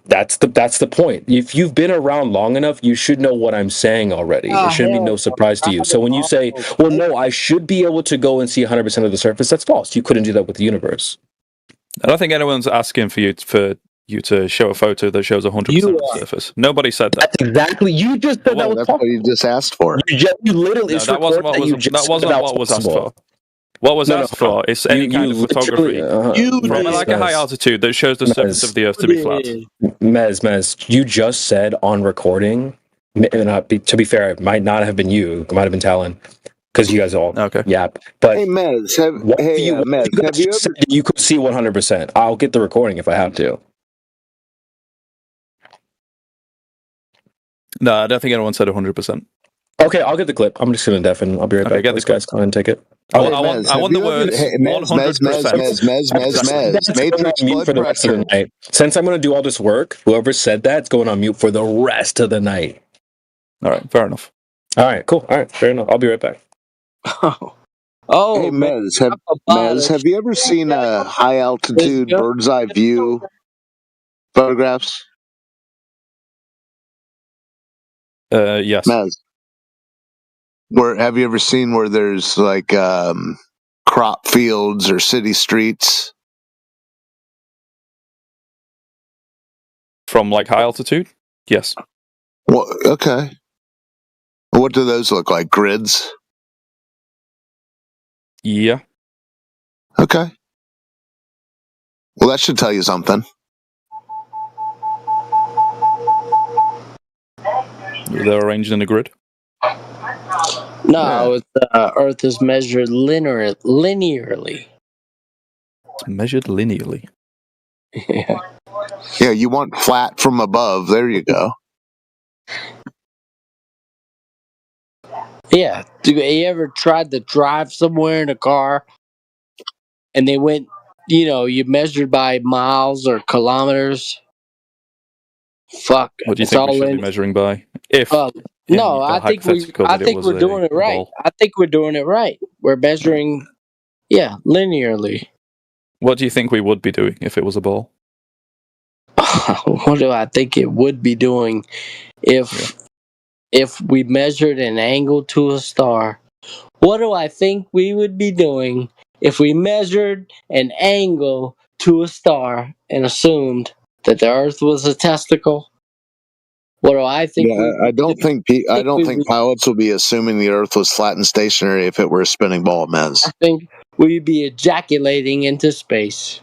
that's the point. If you've been around long enough, you should know what I'm saying already. It shouldn't be no surprise to you. So when you say, "Well, no, I should be able to go and see 100% of the surface," that's false. You couldn't do that with the universe. I don't think anyone's asking for you to show a photo that shows 100% of the surface. Nobody said that. That's exactly. You just said that was That's what you just asked for. You literally. No, that wasn't what was asked for. What was asked for is any kind of photography from like a high altitude that shows the surface of the Earth to be flat. Mez, you just said on recording, and to be fair, it might not have been you. It might have been Talon, because you guys all yap. But hey, Mez, Mez, have you ever... You could see 100%. I'll get the recording if I have to. No, I don't think anyone said 100%. Okay, I'll get the clip. I'm just going to deafen. I'll be right back. Get this guys. Go ahead and take it. I want the words 100%. Matrix blood for the rest of the night. Since I'm going to do all this work, whoever said that's going on mute for the rest of the night. All right, fair enough. All right, cool. All right, fair enough. I'll be right back. Hey, Mez, have you ever seen a high altitude bird's eye view photographs? Yes. Mez. Have you ever seen where there's like crop fields or city streets? From like high altitude? Yes. Well, okay. What do those look like? Grids? Yeah. Okay. Well, that should tell you something. They're arranged in a grid? No, Earth is measured linearly. It's measured linearly. Yeah. Yeah, you want flat from above. There you go. Yeah. You ever tried to drive somewhere in a car and they went, you measured by miles or kilometers? Fuck. What do you think we should be measuring by? No, I think we're doing it right. I think we're doing it right. We're measuring, linearly. What do you think we would be doing if it was a ball? What do I think it would be doing if we measured an angle to a star? What do I think we would be doing if we measured an angle to a star and assumed that the Earth was a testicle? What do I think? Yeah, I don't think pilots will be assuming the Earth was flat and stationary if it were a spinning ball, Mez. I think we'd be ejaculating into space.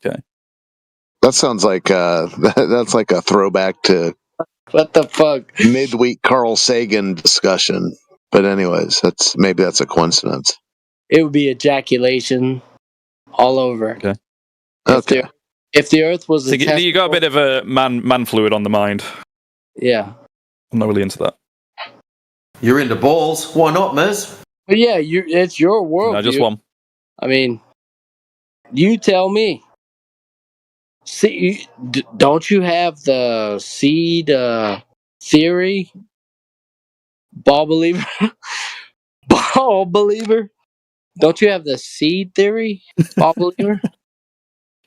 Okay. That sounds like that's like a throwback to what the fuck midweek Carl Sagan discussion. But anyways, maybe that's a coincidence. It would be ejaculation all over. Okay. If the Earth was so you got a bit of a man fluid on the mind. Yeah. I'm not really into that. You're into balls. Why not, Mez? But yeah, it's your world. I just won. I mean, you tell me. See, don't you have the seed theory? Ball believer? Ball believer? Don't you have the seed theory? Ball believer?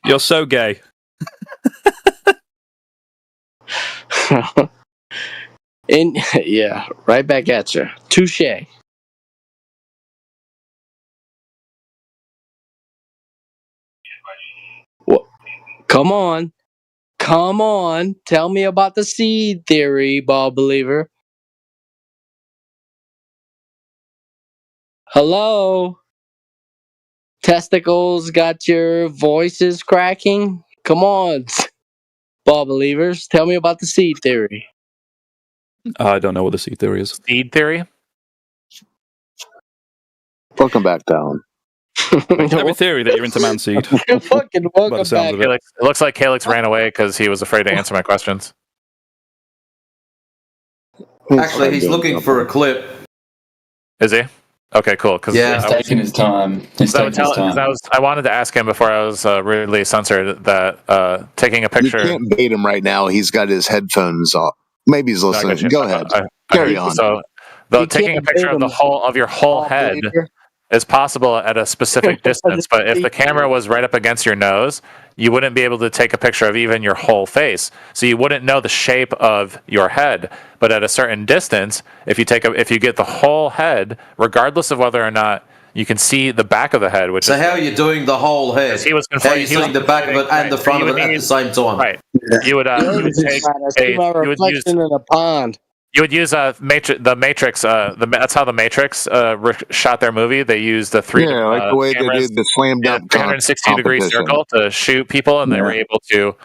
You're so gay. And yeah, right back at you. Touche. Well, come on. Tell me about the seed theory, ball believer. Hello? testicles got your voices cracking? Come on, ball believers. Tell me about the seed theory. I don't know what the seed theory is. Seed theory? Welcome back, Talon. I have a theory that you're into man seed. Fucking welcome back. It looks like Calyx ran away because he was afraid to answer my questions. Actually, he's looking for a clip. Is he? Okay, cool. He's taking his time. I wanted to ask him before I was rudely censored that taking a picture. You can't bait him right now. He's got his headphones off. Maybe he's listening. Go ahead. Carry on. So, taking a picture of your whole head is possible at a specific distance, but if the camera was right up against your nose, you wouldn't be able to take a picture of even your whole face. So you wouldn't know the shape of your head. But at a certain distance, if you get the whole head, regardless of whether or not you can see the back of the head, which how are you doing the whole head? He was how are you seeing the back of it and the front of it at the same time? Right. You would take reflection in a pond. You would use the Matrix. That's how the Matrix shot their movie. They used the like the way they did the slam dunk 360-degree circle to shoot people, and they were able to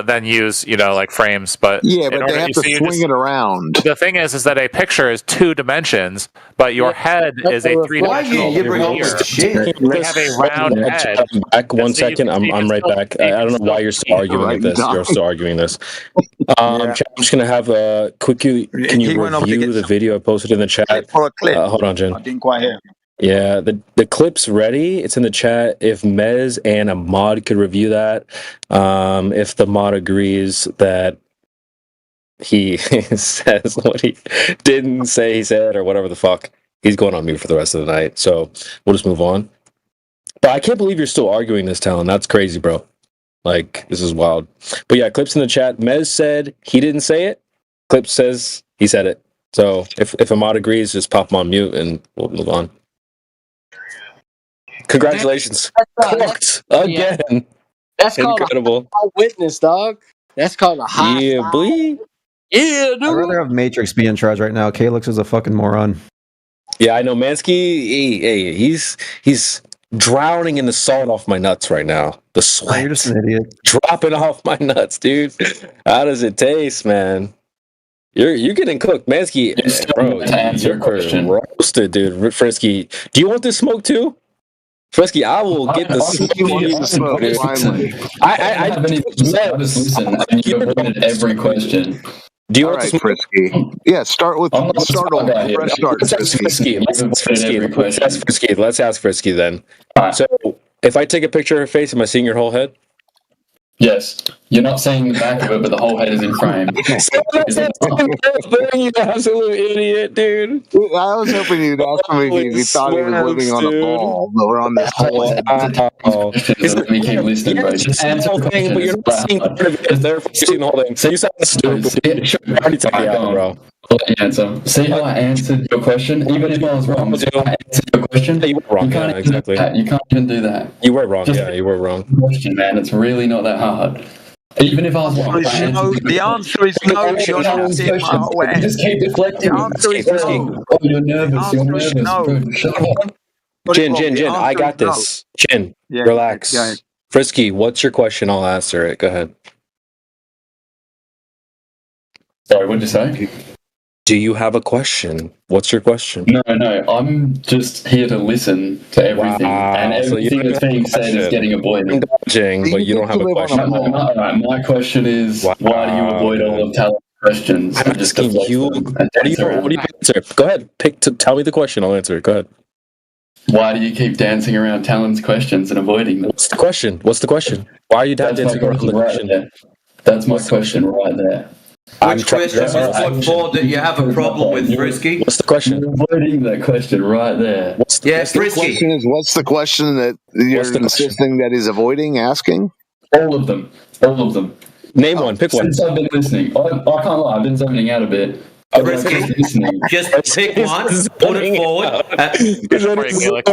then use like frames. But they have to swing it around. The thing is that a picture is 2 dimensions, but your head is a 3-dimensional. You bring all this shit? They have a round head. Back 1 second. I'm right back. I don't know why you're still arguing this. You're still arguing this. I'm just gonna have a quick. Can you review the video I posted in the chat? Hold on, Jen. I didn't quite hear. Yeah, the clip's ready. It's in the chat. If Mez and a mod could review that, if the mod agrees that he says what he didn't say he said or whatever the fuck, he's going on mute for the rest of the night. So we'll just move on. But I can't believe you're still arguing this, Talon. That's crazy, bro. Like, this is wild. But yeah, Clip's in the chat. Mez said he didn't say it. Clip says he said it. So if Ahmad agrees, just pop him on mute and we'll move on. Congratulations. Cooked again. That's incredible. Called a witness, dog. That's called a hot Yeah, boy. Yeah, dude. I'd rather have Matrix be in charge right now. Calyx is a fucking moron. Yeah, I know. Mansky, he's drowning in the salt off my nuts right now. The sweat. You're just an idiot. Dropping off my nuts, dude. How does it taste, man? You're getting cooked, Mansky. Bro, to answer your question. Roasted, dude. Frisky, do you want this smoke too? Frisky, I will get the smoke. I just listen. And you avoided every question. Do you want to Frisky? Yeah, start with start over. Fresh start, Frisky. Let's ask Frisky then. So, if I take a picture of her face, am I seeing your whole head? Yes. You're not seeing the back of it, but the whole head is in frame. You absolute idiot, dude. I was hoping you'd ask me if you thought he was living on a ball, but we're on this whole head. Let me keep listening, bro. Just answer the question. But you're not seeing part of it. They're seeing the whole thing. So you sound stupid. Already took me out, bro. Answer. See how I answered your question? Even if I was wrong. See how I answered your question? You were wrong. Yeah, exactly. You can't even do that. You were wrong. Yeah, you were wrong. Question, man. It's really not that hard. Even if I was wrong. The answer is no. You're not seeing my whole head. Just keep deflecting. The answer is no. Oh, you're nervous. You're nervous. Shut up. Jin, I got this. Jin, relax. Frisky, what's your question? I'll answer it. Go ahead. Sorry, what did you say? Do you have a question? What's your question? No, I'm just here to listen to everything, and everything that's being said is getting avoided. But you don't have a question. My question is, why do you avoid all of Talon's questions? I'm asking you. What do you answer? Go ahead. Tell me the question. I'll answer it. Go ahead. Why do you keep dancing around Talon's questions and avoiding them? What's the question? Why are you dancing around the question? That's my question right there. Which question was put forward that you have a problem with, Frisky? What's the question? You're avoiding that question right there. Frisky. What's the question that you're insisting that he's avoiding asking? All of them. Name one. Pick one. Since I've been listening, I can't lie. I've been zoning out a bit. Frisky, just pick one, put it forward. I'm not here to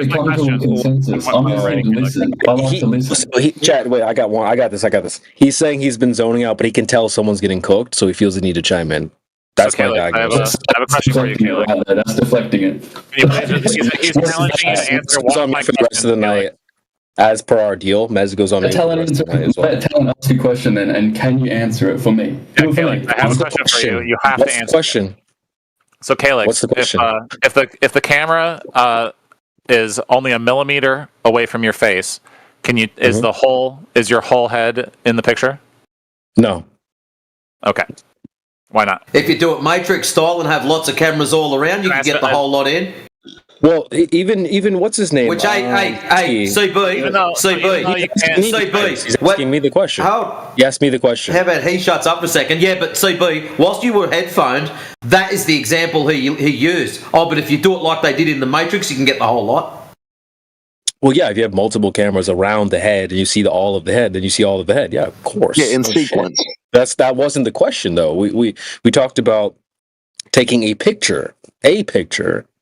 come to a consensus. I'm just here to listen. I like to listen. Chat, wait, I got this. He's saying he's been zoning out, but he can tell someone's getting cooked, so he feels the need to chime in. That's okay, my diagnosis. I have a question for you, Caleb. That's deflecting it. He's challenging you to answer one of my for the rest of the night. As per our deal, Mez goes on mute for the rest of the night as well. Talon, ask a question then, and can you answer it for me? Yeah, Caleb, I have a question for you. You have to answer. What's the question? So, Caleb, what's the question? If the camera is only a millimeter away from your face, is your whole head in the picture? No. Okay. Why not? If you do it Matrix style and have lots of cameras all around, you can get the whole lot in. Well, even what's his name? Which, CB. He's asking me the question. He asked me the question. How about he shuts up for a second? Yeah, but CB, whilst you were headphoned, that is the example he used. Oh, but if you do it like they did in the Matrix, you can get the whole lot. Well, yeah, if you have multiple cameras around the head and you see all of the head, then you see all of the head. Yeah, of course. Yeah, in sequence. That wasn't the question though. We talked about taking a picture.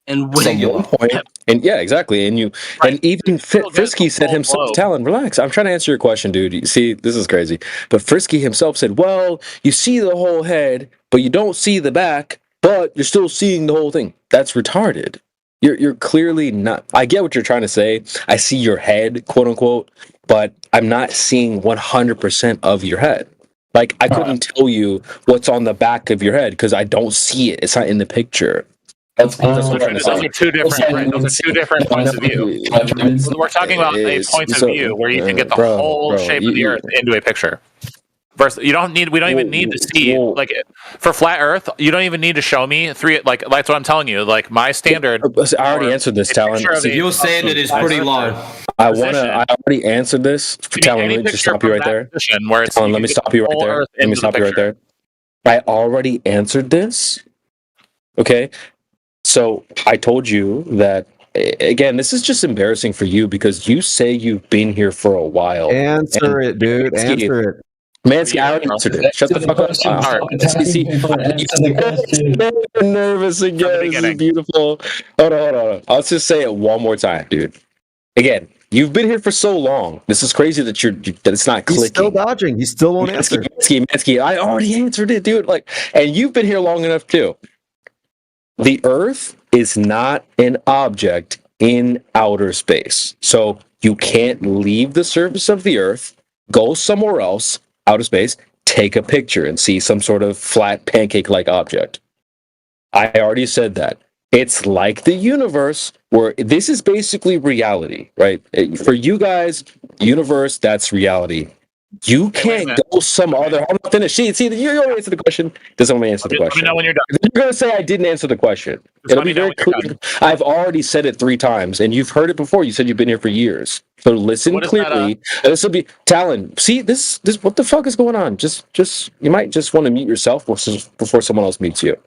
And from one point, and yeah, exactly. And and even Frisky said himself, Talon, relax. I'm trying to answer your question, dude. You see, this is crazy. But Frisky himself said, well, you see the whole head, but you don't see the back, but you're still seeing the whole thing. That's retarded. You're clearly not. I get what you're trying to say. I see your head, quote unquote, but I'm not seeing 100% of your head. Like, I couldn't tell you what's on the back of your head because I don't see it. It's not in the picture. Those are two different points of view. We're talking about a point of view where you can get the whole shape of the Earth into a picture. Versus, we don't even need to see for flat Earth. You don't even need to show me three. That's what I'm telling you. Like my standard. I already answered this, Talon. Your standard is pretty low. I already answered this. Talon, let me just stop you right there. Talon, let me stop you right there. Let me stop you right there. I already answered this. Okay. So I told you that, again, this is just embarrassing for you because you say you've been here for a while. Answer it, dude. Answer it. Mansky, I already answered it. Shut the fuck up. I'm nervous again. This is beautiful. Hold on. I'll just say it one more time, dude. Again, you've been here for so long. This is crazy that it's not clicking. He's still dodging. He still won't answer. Mansky, I already answered it, dude. And you've been here long enough too. The Earth is not an object in outer space. So you can't leave the surface of the Earth, go somewhere else, outer space, take a picture and see some sort of flat pancake-like object. I already said that. It's like the universe, where this is basically reality, right? For you guys, universe, that's reality. You can't go some other. I'm not finished. See, you already answered the question. Doesn't want me to answer the question. Let me know when you're done. You're going to say I didn't answer the question. It'll be very clear. I've already said it 3 times, and you've heard it before. You said you've been here for years. So listen clearly. This will be Talon. See, this. What the fuck is going on? Just you might just want to mute yourself before someone else mutes you,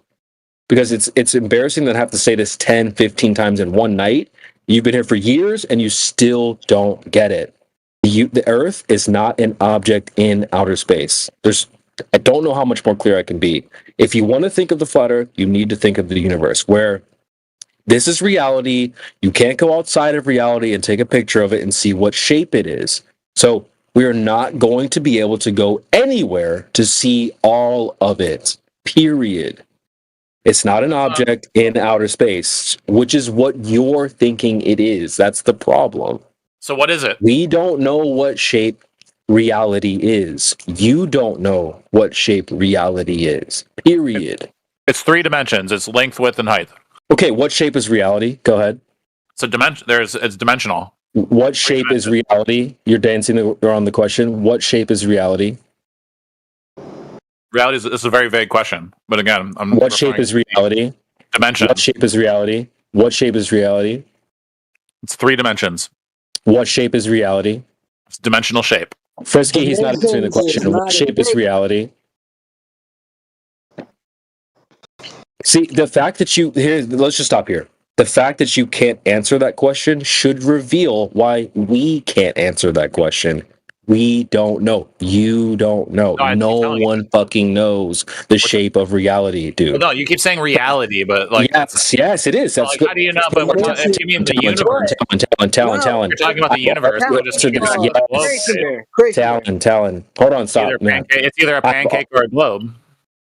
because it's embarrassing that I have to say this 10, 15 times in one night. You've been here for years, and you still don't get it. The Earth is not an object in outer space. I don't know how much more clear I can be. If you want to think of the flat Earth, you need to think of the universe, where this is reality. You can't go outside of reality and take a picture of it and see what shape it is. So we are not going to be able to go anywhere to see all of it, period. It's not an object in outer space, which is what you're thinking it is. That's the problem. So what is it? We don't know what shape reality is. You don't know what shape reality is. Period. It's 3 dimensions. It's length, width, and height. Okay, what shape is reality? Go ahead. So it's dimensional. What shape is reality? You're dancing around the question. What shape is reality? Reality this is a very vague question. But again, what shape is reality? Dimension. What shape is reality? What shape is reality? It's 3 dimensions. What shape is reality? It's dimensional shape. Frisky, he's not answering the question. What shape is reality? See, the fact that let's just stop here. The fact that you can't answer that question should reveal why we can't answer that question. We don't know. You don't know. No one fucking knows the shape of reality, dude. Well, no, you keep saying reality, but yes, it is. That's how do you know? But if you mean the universe, Talon. You're talking about the universe. Talon. Hold on, stop. It's either a pancake or a globe.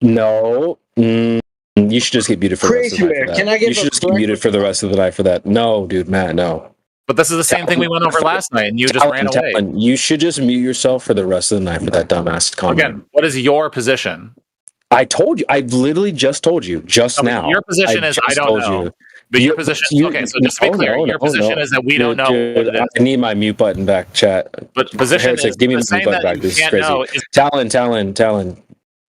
No. you should just get muted for the rest of the night for that. Can I give you should just get muted for the rest of the night for that. No, dude, Matt, no. But this is the same thing we went over last night, and you just ran away. You should just mute yourself for the rest of the night for that dumbass comment. Again, what is your position? I told you. I literally just told you just now. Your position is I don't know. But your position, okay, so just to be clear, your position is that we don't know what it is. I need my mute button back, chat. But position is give me the mute button back. This is crazy. Talon.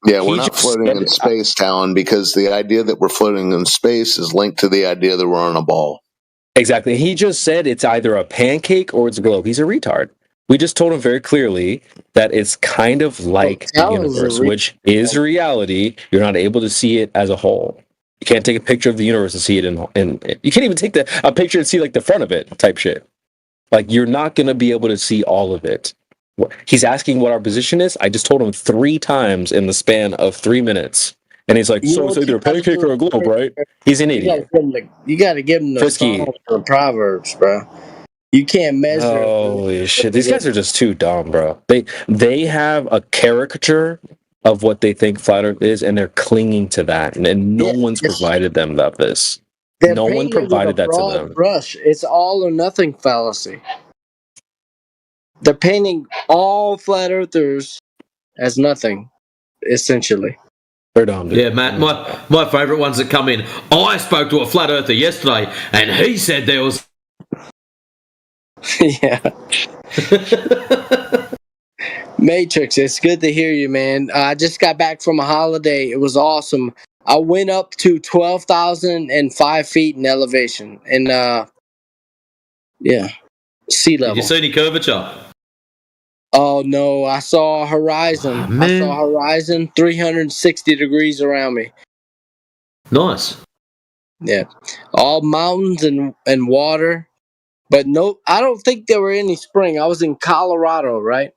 Yeah, we're not floating in space, Talon, because the idea that we're floating in space is linked to the idea that we're on a ball. Exactly. He just said it's either a pancake or it's a globe. He's a retard. We just told him very clearly that it's kind of like the universe, which is reality. You're not able to see it as a whole. You can't take a picture of the universe and see it in you can't even take a picture and see like the front of it type shit. Like you're not going to be able to see all of it. He's asking what our position is. I just told him 3 times in the span of 3 minutes. And he's like, so it's either a pancake or a globe, right? He's an idiot. You got to give him the Proverbs, bro. You can't measure. Holy shit. These guys are just too dumb, bro. They have a caricature of what they think flat Earth is, and they're clinging to that. And no one's provided them of this. No one provided that to them. Brush. It's all or nothing fallacy. They're painting all flat earthers as nothing, essentially. They're dumb, dude. Yeah, Matt, my favourite ones that come in. I spoke to a flat earther yesterday, and he said there was... Yeah. Matrix, it's good to hear you, man. I just got back from a holiday. It was awesome. I went up to 12,005 feet in elevation. And, sea level. Did you see any curvature? Oh, no. I saw a horizon. I saw a horizon 360 degrees around me. Nice. Yeah. All mountains and water. But no, I don't think there were any spring. I was in Colorado, right?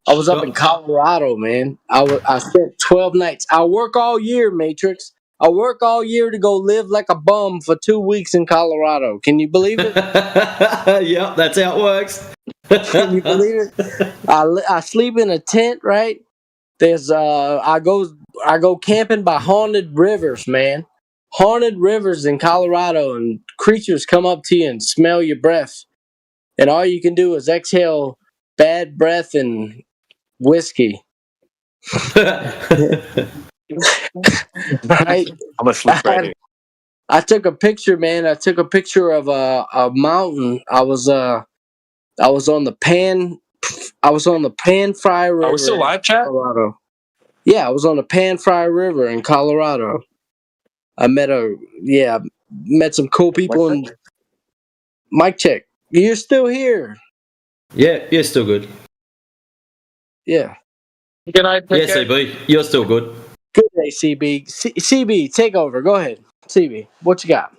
I was up in Colorado, man. I spent 12 nights. I work all year, Matrix. I work all year to go live like a bum for 2 weeks in Colorado. Can you believe it? Yep, that's how it works. Can you believe it? I sleep in a tent, right? There's I go camping by haunted rivers, man. Haunted rivers in Colorado, and creatures come up to you and smell your breath, and all you can do is exhale bad breath and whiskey. Right? I'm asleep right here. I took a picture, man. I took a picture of a mountain. I was on the Pan Fry River. Are we still live, chat? Colorado. Yeah, I was on the Pan Fry River in Colorado. I met some cool people and mic check. You're still here. Yeah, still good. Yeah. Good night, CB. You're still good. Good day, CB. CB, take over. Go ahead. CB, what you got?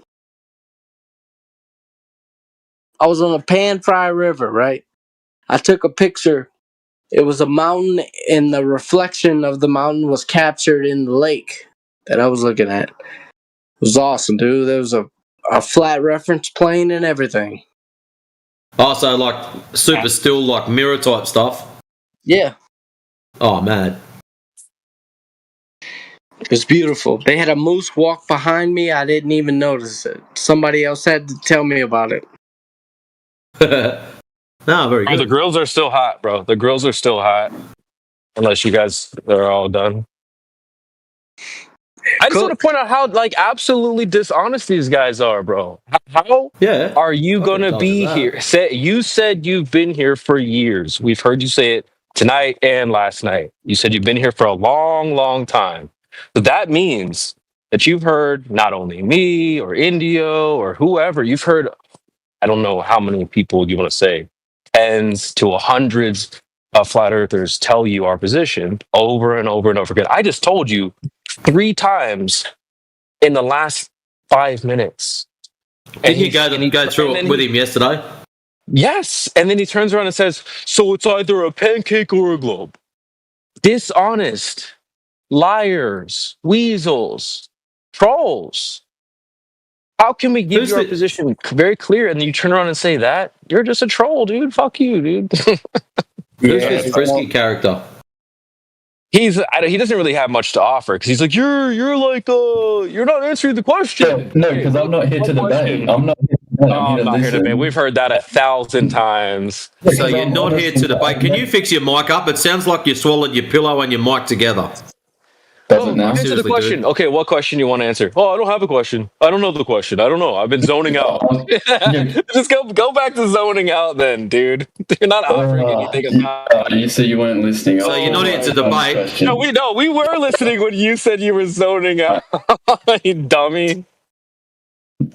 I was on the Pan Fry River, right? I took a picture. It was a mountain, and the reflection of the mountain was captured in the lake that I was looking at. It was awesome, dude. There was a flat reference plane and everything. Also, like super still, like mirror type stuff. Yeah. Oh man, it was beautiful. They had a moose walk behind me. I didn't even notice it. Somebody else had to tell me about it. No, very good. The grills are still hot, bro. The grills are still hot. Unless you guys are all done. I just want to point out how absolutely dishonest these guys are, bro. How are you gonna be here? You said you've been here for years. We've heard you say it tonight and last night. You said you've been here for a long, long time. So that means that you've heard not only me or Indio or whoever, you've heard, I don't know how many people you want to say, tens to hundreds of flat earthers tell you our position over and over and over again. I just told you 3 times in the last 5 minutes. Did you go through it with him yesterday? Yes. And then he turns around and says, so it's either a pancake or a globe. Dishonest, liars, weasels, trolls. How can we give you our position very clear and then you turn around and say that? You're just a troll, dude. Fuck you, dude. Who's this frisky character? he doesn't really have much to offer because he's like you're not answering the question. No, because I'm not here to debate. I'm not here to debate. We've heard that 1,000 times. So you're not here to debate. Can you fix your mic up? It sounds like you swallowed your pillow and your mic together. Answer the question. Dude. Okay, what question you want to answer? Oh, I don't have a question. I don't know the question. I don't know. I've been zoning out. Just go back to zoning out then, dude. You're not offering anything. You said you weren't listening. So you're not here to debate. No, we were listening when you said you were zoning out. You dummy.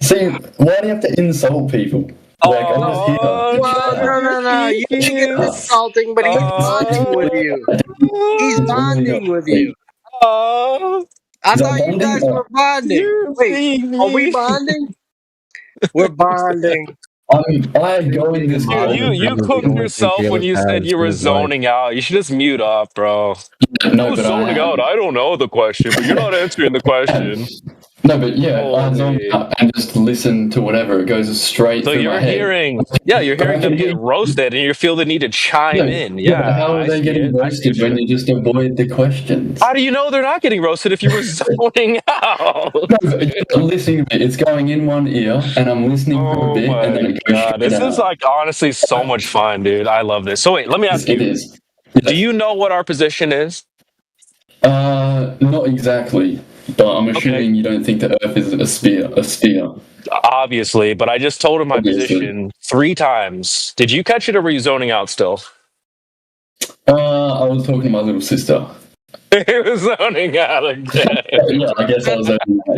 See, why do you have to insult people? Like, I'm just here. No. You think it's insulting, but he's bonding with you. He's bonding with you. I thought you guys were bonding. Wait, are we bonding? We're bonding. I go in this. You cooked yourself when you said you were zoning out. You should just mute up, bro. No, Who's zoning out? I don't know the question, but you're not answering the question. No, but I zone out and just listen to whatever. It goes straight through my head. You're hearing them get roasted, and you feel the need to chime in. But how are they getting roasted when you just avoid the questions? How do you know they're not getting roasted if you were zoning out? I'm listening. It's going in one ear, and I'm listening for a bit, and then it goes. This is like honestly so much fun, dude. I love this. So wait, let me ask you. It is. Do you know what our position is? Not exactly. But I'm assuming you don't think the Earth is a sphere. Obviously, but I just told him my position 3 times. Did you catch it, or were you zoning out still? I was talking to my little sister. He was zoning out again. Yeah, I guess I was zoning out,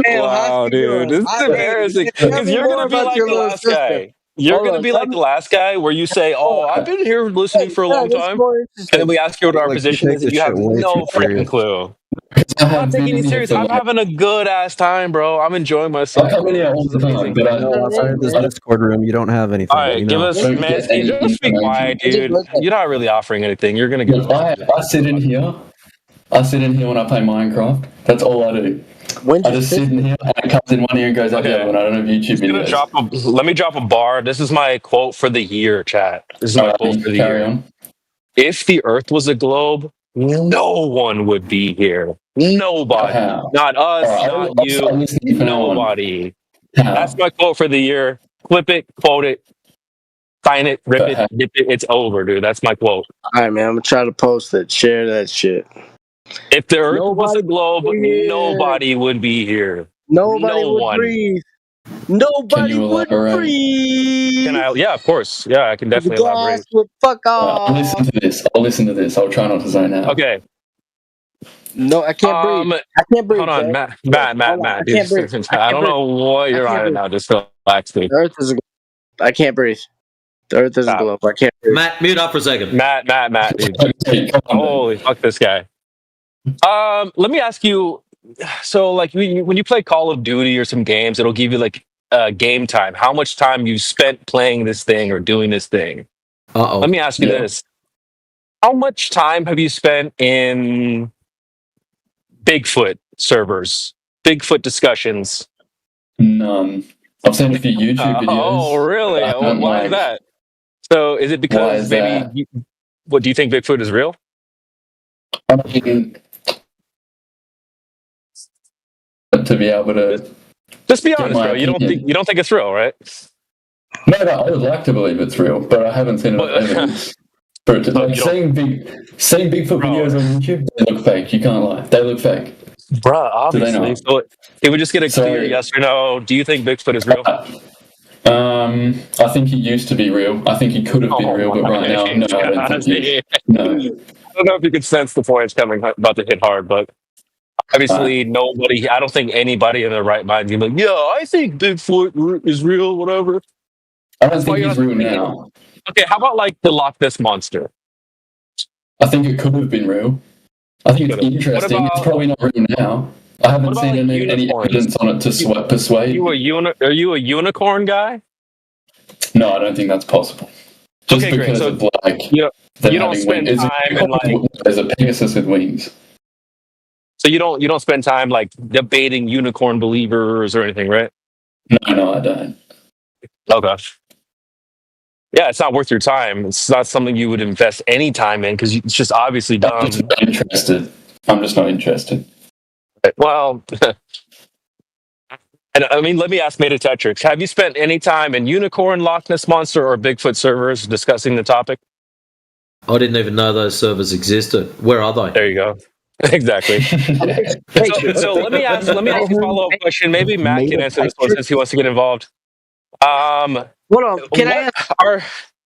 yeah. Wow, dude. This is embarrassing. Because you're going to be like the last guy. You're going to be like the last guy where you say, oh, I've been here listening for a long time. And then we ask you what our position is, and you have no freaking clue. I'm not taking you serious. I'm having a good ass time, bro. I'm enjoying myself. I come in here all the time, but outside of this Discord room, you don't have anything. All right, give us, man. Just be quiet, dude. You're not really offering anything. You're gonna get. I sit in here. When I play Minecraft. That's all I do. I just sit in here, and it comes in one ear and goes out the other one. I don't have YouTube videos. Let me drop a bar. This is my quote for the year, chat. This is my quote for the year. On. If the Earth was a globe, no one would be here. Nobody. Not us, not you, nobody. That's my quote for the year. Clip it, quote it, sign it, rip it, dip it. It's over, dude. That's my quote. All right, man. I'm going to try to post it. Share that shit. If the Earth was a globe, nobody would be here. Nobody would breathe. Nobody would breathe. Yeah, of course. Yeah, I can definitely elaborate. Fuck off. I'll listen to this. I'll try not to zone out. Okay. No, I can't breathe. I can't breathe. Hold on, Matt. I don't know what you're on right now. Just relax, dude. The Earth is a globe. I can't breathe. The Earth is a globe. I can't breathe. Matt, mute up for a second. Matt, dude. Holy fuck, this guy. Let me ask you. So, like, when you play Call of Duty or some games, it'll give you like game time. How much time you spent playing this thing or doing this thing? Let me ask you this: how much time have you spent in Bigfoot servers, Bigfoot discussions? None. I've seen a few YouTube videos. Oh, really? Why is that? So, is it because maybe? What do you think Bigfoot is real? I mean, to be able to just be honest, bro. You don't think it's real, right? No, I would like to believe it's real, but I haven't seen enough evidence for it to. Like, seeing Bigfoot videos on YouTube, they look fake. You can't lie; they look fake. Bruh, obviously. So it would just get a clear yes or no. Do you think Bigfoot is real? I think he used to be real. I think he could have been real, but right now, no, I don't think he. No. I don't know if you could sense the points coming about to hit hard, but obviously nobody. I don't think anybody in their right mind can be like, yeah, I think Bigfoot is real, whatever. I don't think he's real now. Okay, how about like the Loch Ness Monster? I think it could have been real. I think it's interesting. It's probably not real now. I haven't seen any evidence on it to persuade. Are you a unicorn guy? No, I don't think that's possible. Just because of like you don't spend time in like there's a Pegasus with wings. So you don't spend time like debating unicorn believers or anything, right? No, I don't. Oh gosh. Yeah, it's not worth your time. It's not something you would invest any time in because it's just obviously dumb. I'm just not interested. I'm just not interested. Well, and I mean, let me ask Metatetrix. Have you spent any time in Unicorn, Loch Ness Monster, or Bigfoot servers discussing the topic? I didn't even know those servers existed. Where are they? There you go. Exactly. so let me ask a follow-up question. Maybe Matt can answer this one since he wants to get involved. Hold on. Can I ask?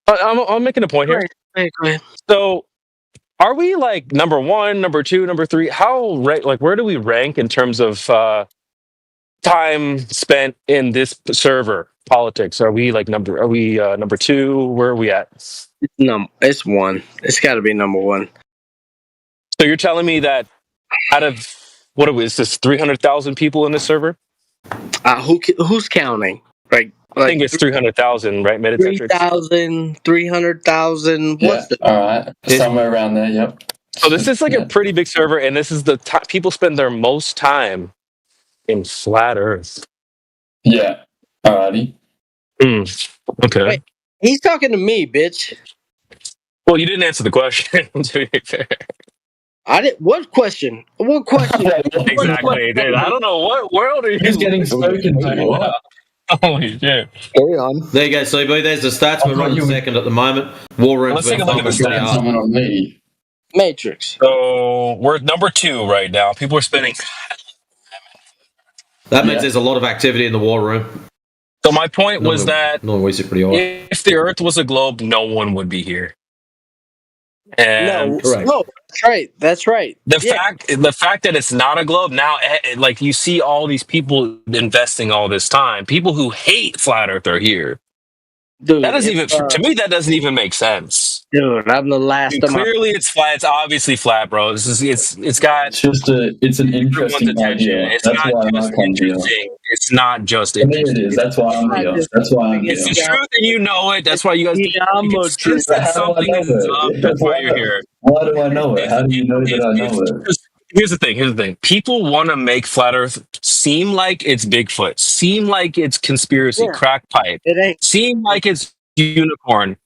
I'm making a point here. Go ahead. So, are we like number 1, number 2, number 3? Where do we rank in terms of time spent in this server politics? Are we like number 2? Where are we at? No, it's 1. It's got to be number 1. So you're telling me that out of what is this 300,000 people in this server? Who's counting? I think it's 300,000, right? Metatetrix? 3,000, 300,000. What's the? All right, somewhere around there. Yep. So this is like a pretty big server, and this is the people spend their most time in flat Earth. Yeah. Alrighty. Okay. Wait, he's talking to me, bitch. Well, you didn't answer the question. To be fair. I didn't. What question? What question? Exactly, dude. I don't know what world are you. He's getting spoken to. Holy shit. Carry on. There you go, CB. There's the stats. We're running second at the moment. War Room's Let's take a look at the stats. Someone on me. Matrix. So we're at number 2 right now. People are spending. That means there's a lot of activity in the War Room. So my point was that pretty if the Earth was a globe, no one would be here. And no, that's right. That's right. The fact that it's not a globe now, like you see all these people investing all this time. People who hate flat Earth are here. Dude, that doesn't even to me. That doesn't even make sense. Dude, I'm the last. Clearly, it's flat. It's obviously flat, bro. It's got. It's an interesting idea. It's That's not why just I'm interesting. It's not just interesting. It is. That's why I'm here. That's why I'm here. It's the truth, and you know it. That's why you guys. Something is up. That's why you're here. Why do I know it? How do you know that I know it? Here's the thing. People want to make flat Earth seem like it's Bigfoot, seem like it's conspiracy, crack pipe, seem like it's unicorn.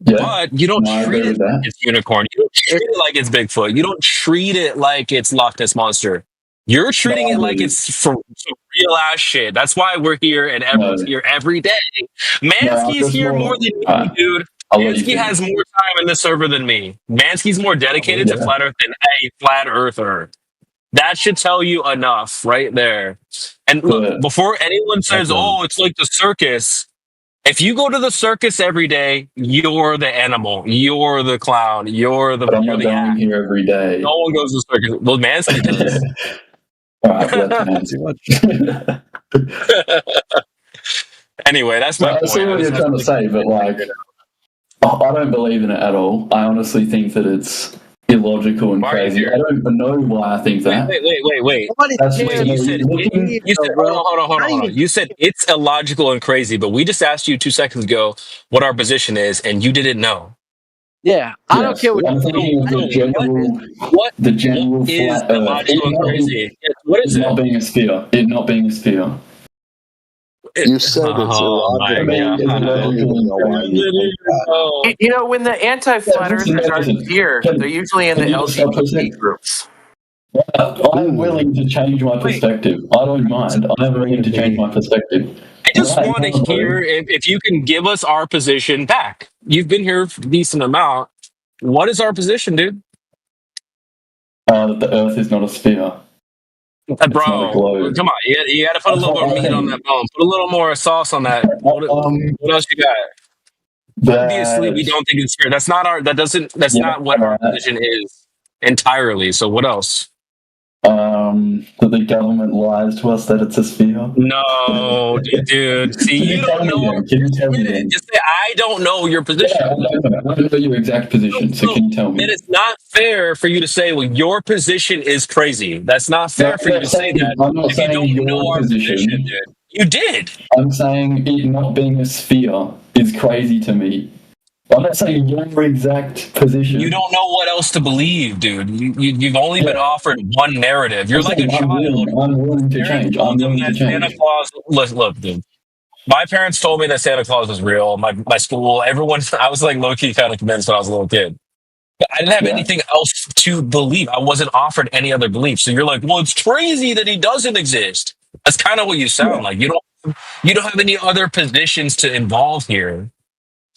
Yeah. But you don't treat it like it's unicorn. You don't treat it like it's Bigfoot. You don't treat it like it's Loch Ness Monster. You're treating it like it's for real ass shit. That's why we're here and everyone's here every day. Mansky's here more than me, dude. Mansky has more time in the server than me. Mansky's more dedicated to flat Earth than a flat earther. That should tell you enough right there. And look, before anyone says, "Oh, it's like the circus," if you go to the circus every day, you're the animal, you're the clown, you're the. I'm not going here every day. No one goes to the circus. Well, Mansky does. Anyway, that's my point. I see what you're trying to say, but like, I don't believe in it at all. I honestly think that it's illogical and crazy. I don't even know why I think that. Wait. You said, hold on. You said it's illogical and crazy, but we just asked you 2 seconds ago what our position is, and you didn't know. Yeah, I don't care what I'm thinking of the general is flat illogical and crazy. What is it? Not being a sphere. It not being a sphere. You said it's illogical. You know, when the anti-flat earthers are here, they're usually in the LGBT groups. I'm willing to change my perspective. I don't mind. I'm willing to change my perspective. I just want to hear if you can give us our position back. You've been here for a decent amount. What is our position, dude? That the Earth is not a sphere. Bro, come on. You got to put a little more meat on that bone. Put a little more sauce on that. What else you got? Obviously, we don't think it's fair. That's not our. That's not what our position is entirely. So what else? That the government lies to us that it's a sphere. No, dude. See, you don't know. Can you tell me? Just say I don't know your position. I don't know your exact position. So can you tell me? Then it's not fair for you to say, "Well, your position is crazy." That's not fair for you to say that. I'm not saying your position. Dude. You did. I'm saying it not being a sphere is crazy to me. I'm not saying your exact position. You don't know what else to believe, dude. You've only been offered one narrative. You're like a child. I'm willing to change. I'm willing to change. Santa Claus. Look, dude. My parents told me that Santa Claus was real. My school, everyone, I was like low key kind of convinced when I was a little kid. But I didn't have anything else to believe. I wasn't offered any other belief. So you're like, well, it's crazy that he doesn't exist. That's kind of what you sound like. You don't have any other positions to involve here.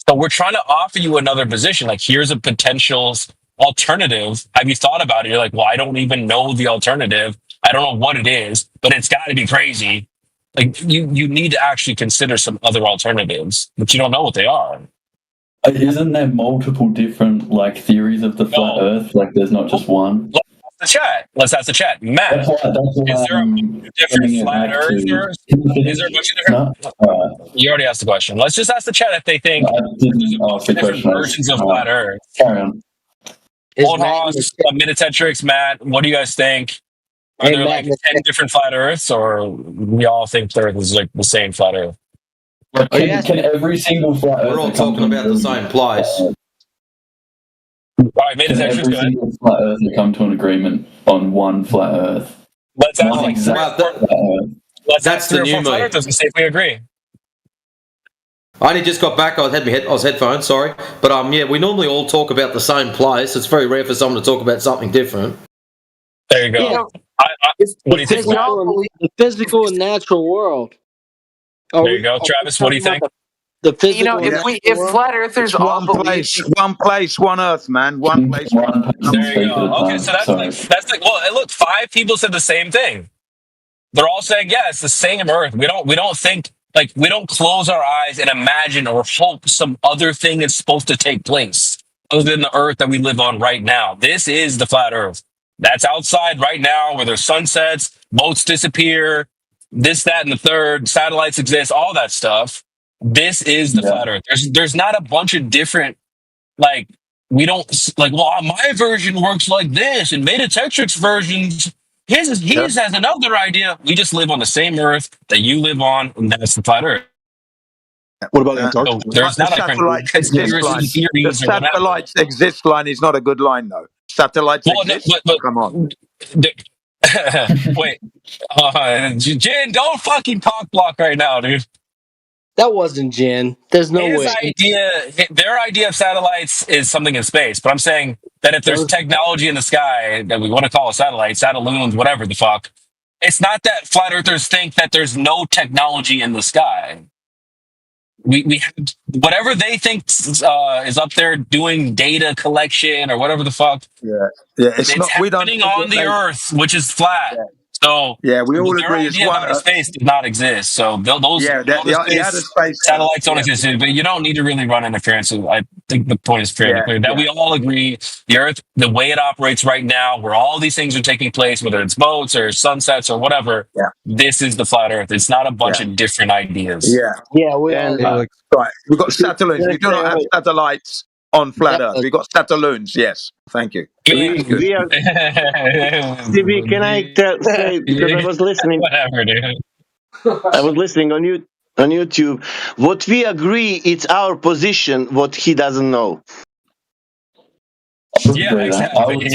So we're trying to offer you another position. Like, here's a potential alternative. Have you thought about it? You're like, well, I don't even know the alternative. I don't know what it is, but it's got to be crazy. Like, you need to actually consider some other alternatives, but you don't know what they are. Isn't there multiple different like theories of the flat Earth? Like, there's not just one. Let's ask the chat. Matt, is there a different flat earthers? Is there a bunch of different? You already asked the question. Let's just ask the chat if they think there's a bunch of different versions of flat Earth. Old Hoss, Metatetrix, Matt, what do you guys think? Are there like 10 different flat Earths, or we all think the Earth is like the same flat Earth? Can every single flat Earth? We're all talking about the same place. All right, Metatetrix, every single flat Earth come to an agreement on one flat Earth. Let's ask like that's the new flat Earthers and see if we agree. I only just got back. I was headphones, sorry, but yeah, we normally all talk about the same place. It's very rare for someone to talk about something different. There you go. What do you think? The physical and natural world. There you go, Travis. What do you think? The physical. If flat earthers all believe one place, one Earth, man, one place, one Earth. There you go. Okay, so that's like well, look, 5 people said the same thing. They're all saying, yeah, it's the same Earth. We don't think like we don't close our eyes and imagine or hope some other thing is supposed to take place other than the Earth that we live on right now. This is the flat Earth. That's outside right now where there's sunsets, boats disappear, this, that, and the third, satellites exist, all that stuff. This is the flat Earth. There's not a bunch of different, like, we don't, like, well, my version works like this, and Metatetrix versions, his has another idea. We just live on the same Earth that you live on, and that's the flat Earth. What about Antarctica? So there's not the satellites exist line is not a good line, though. Satellites exist? But, come on. Wait. Jen, don't fucking cock block right now, dude. That wasn't Jen. There's no way. Their idea of satellites is something in space, but I'm saying that if there's technology in the sky that we want to call a satellite, satelloons, whatever the fuck, it's not that flat earthers think that there's no technology in the sky. We have, whatever they think is up there doing data collection or whatever the fuck. Yeah, it's not, happening on the Earth, which is flat. Yeah. So yeah, we all their agree. Idea about space does not exist. So those space satellites don't exist. But you don't need to really run interference. So I think the point is fairly clear that we all agree the Earth, the way it operates right now, where all these things are taking place, whether it's boats or sunsets or whatever, this is the flat Earth. It's not a bunch of different ideas. Right. We've got satellites. We do not have satellites on flat Earth. We've got satelloons. Yes, thank you. We are, Stevie, can I say, because I was listening. Whatever, dude. I was listening on YouTube. What we agree, it's our position. What he doesn't know. Yeah, exactly.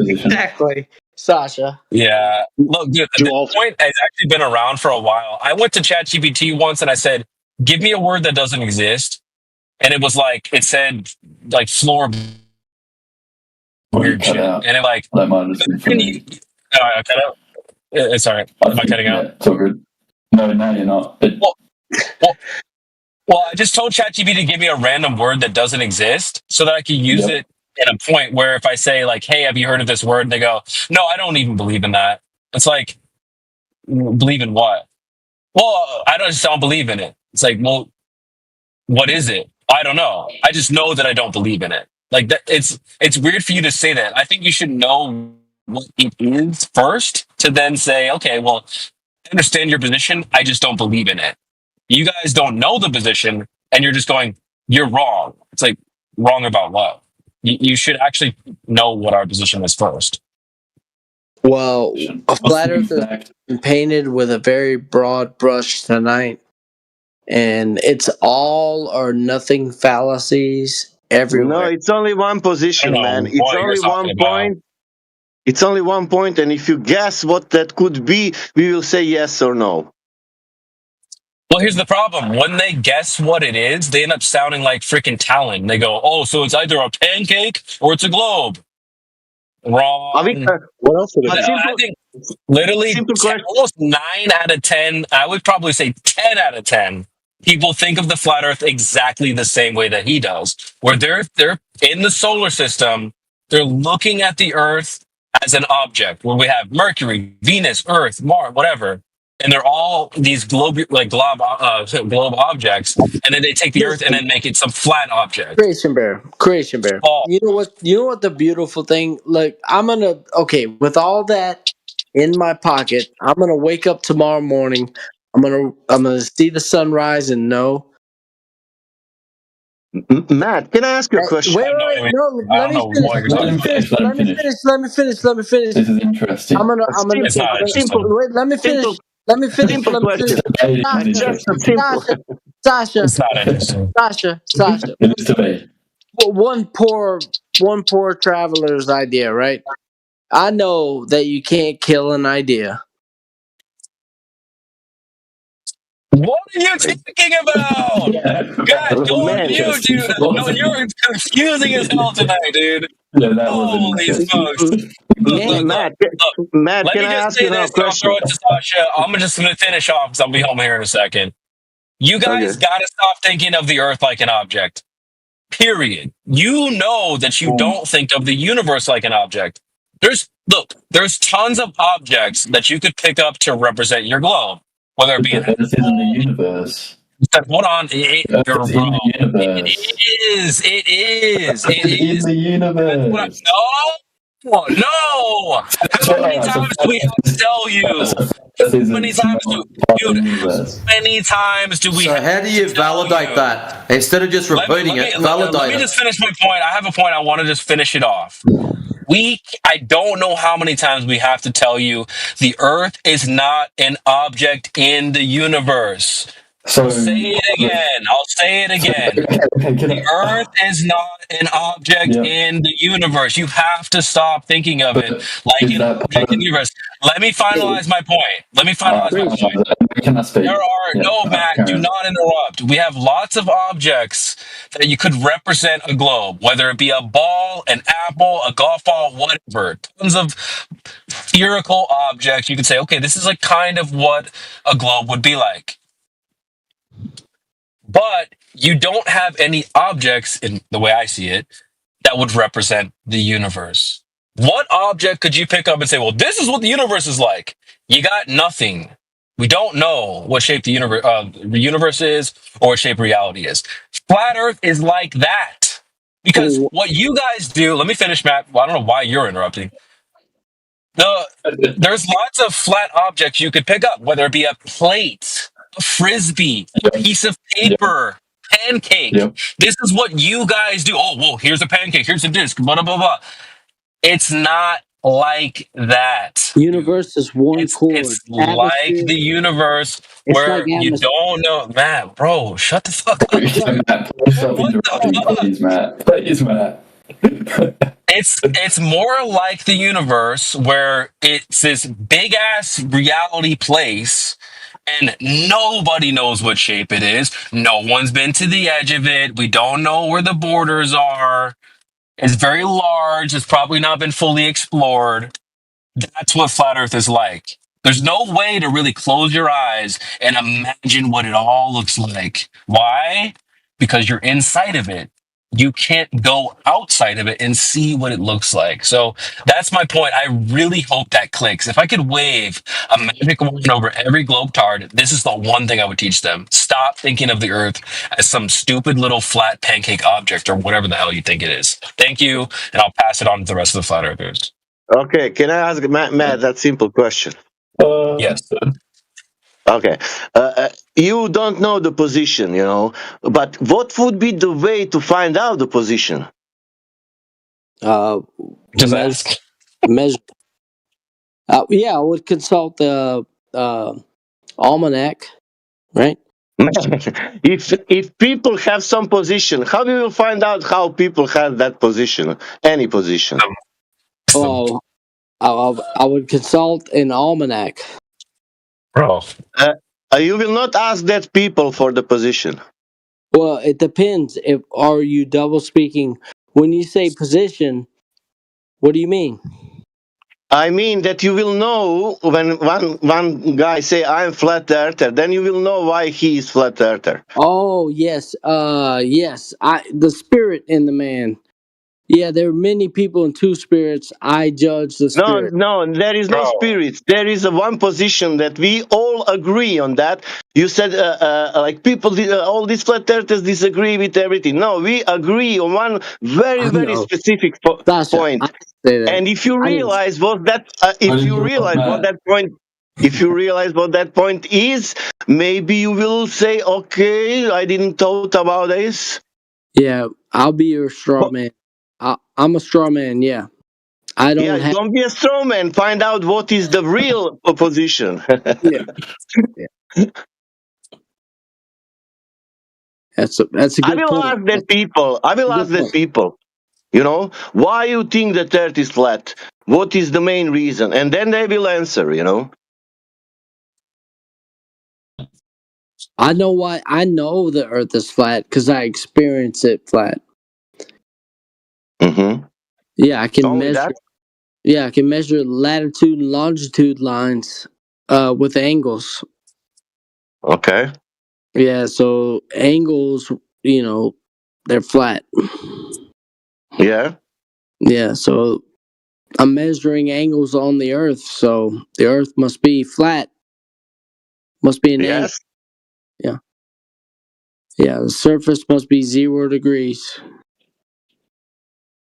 Exactly, Sasha. Yeah. Look, dude, the point has actually been around for a while. I went to ChatGPT once and I said, "Give me a word that doesn't exist," and it was like it said like floor. Weird shit. And it like that might have been funny. I cut out. It's all right. Am I cutting out? It's all good. No, you're not. Well, I just told ChatGPT to give me a random word that doesn't exist so that I can use it in a point where if I say like, "Hey, have you heard of this word?" and they go, "No, I don't even believe in that." It's like, believe in what? Well, I don't believe in it. It's like, well, what is it? I don't know. I just know that I don't believe in it. Like that, it's weird for you to say that. I think you should know what it is first to then say, okay, well, I understand your position. I just don't believe in it. You guys don't know the position, and you're just going, you're wrong. It's like, wrong about what? You should actually know what our position is first. Well, a flat earth has been painted with a very broad brush tonight, and it's all or nothing fallacies everywhere. No, it's only one position, man. It's only one point. It's only one point, and if you guess what that could be, we will say yes or no. Well, here's the problem. When they guess what it is, they end up sounding like freaking Talon. They go, "Oh, so it's either a pancake or it's a globe." Wrong. What else would it be? I think literally almost 9 out of 10. I would probably say 10 out of 10 people think of the flat Earth exactly the same way that he does, where they're in the solar system. They're looking at the Earth as an object, where we have Mercury, Venus, Earth, Mars, whatever. And they're all these globe objects, and then they take the Earth and then make it some flat object. Creation Bear. Oh. You know what the beautiful thing? Like, with all that in my pocket, I'm gonna wake up tomorrow morning. I'm gonna see the sunrise and know. Matt, can I ask you a question? Wait, let me finish. Let me finish. This is interesting. I'm gonna. Wait, let me finish. Let me finish. Sasha. It's not interesting. Sasha. It's debate. One poor traveler's idea, right? I know that you can't kill an idea. What are you talking about? God, go on mute, dude. No, you're confusing as hell tonight, dude. Yeah, that Holy smokes. Matt, Let can me I just ask say you a this, and I'll question? throw it to Sasha. I'm just going to finish off because I'll be home here in a second. You guys got to stop thinking of the Earth like an object. Period. You know that you don't think of the universe like an object. There's tons of objects that you could pick up to represent your globe, whether it be an Earth is in the universe. Hold on. It is. It is. In the universe. No. How many times do we have to tell you? How many times do we So how do you validate that? Instead of just repeating it, validate Let me just finish my point. I have a point. I want to just finish it off. I don't know how many times we have to tell you the Earth is not an object in the universe. I'll say it again. The Earth is not an object in the universe. You have to stop thinking of it like an object in the universe. Let me finalize my point. Matt, do not interrupt. We have lots of objects that you could represent a globe, whether it be a ball, an apple, a golf ball, whatever. Tons of spherical objects. You could say, okay, this is like kind of what a globe would be like. But you don't have any objects, in the way I see it, that would represent the universe. What object could you pick up and say, well, this is what the universe is like? You got nothing. We don't know what shape the universe is or what shape reality is. Flat Earth is like that. Because what you guys do, let me finish, Matt. Well, I don't know why you're interrupting. There's lots of flat objects you could pick up, whether it be a plate, a frisbee, a piece of paper, pancake. This is what you guys do. Oh, well, here's a pancake, here's a disc, blah, blah, blah, blah. It's not like that. Universe is one chord. It's like the universe where you don't know. Matt, bro, shut the fuck up. Please, Matt. It's more like the universe where it's this big ass reality place and nobody knows what shape it is. No one's been to the edge of it. We don't know where the borders are. It's very large. It's probably not been fully explored. That's what flat Earth is like. There's no way to really close your eyes and imagine what it all looks like. Why? Because you're inside of it. You can't go outside of it and see what it looks like. So that's my point. I really hope that clicks. If I could wave a magic wand over every globetard, this is the one thing I would teach them. Stop thinking of the Earth as some stupid little flat pancake object or whatever the hell you think it is. Thank you, and I'll pass it on to the rest of the flat Earthers. Okay, can I ask Matt that simple question? Yes. Okay. You don't know the position, but what would be the way to find out the position? Just ask. Measure. I would consult the almanac, right? If people have some position, how do you find out how people have that position? Any position? Oh, I would consult an almanac. Bro. You will not ask that people for the position. Well, it depends. If are you double speaking? When you say position, what do you mean? I mean that you will know when one guy say I'm flat earther, then you will know why he is flat earther. Oh yes, yes. The spirit in the man. Yeah, there are many people in two spirits. I judge the spirit. No, there is no spirits. There is one position that we all agree on that. You said like people, all these flat earthers disagree with everything. No, we agree on one very specific point. And if you realize what that, if you realize what that point is, maybe you will say, okay, I didn't thought about this. Yeah, I'll be your straw man. I'm a straw man. Yeah, I don't. Yeah, don't be a straw man. Find out what is the real opposition. Yeah. That's a good I will point. ask that people. I will ask that people. You know, why you think the Earth is flat? What is the main reason? And then they will answer. You know. I know why. I know the Earth is flat because I experience it flat. Mm-hmm. Yeah, I can measure. That? Yeah, I can measure latitude and longitude lines with angles. Okay. Yeah, so angles, you know, they're flat. Yeah. Yeah, so I'm measuring angles on the Earth, so the Earth must be flat. Must be an angle. Yeah. Yeah, the surface must be 0 degrees.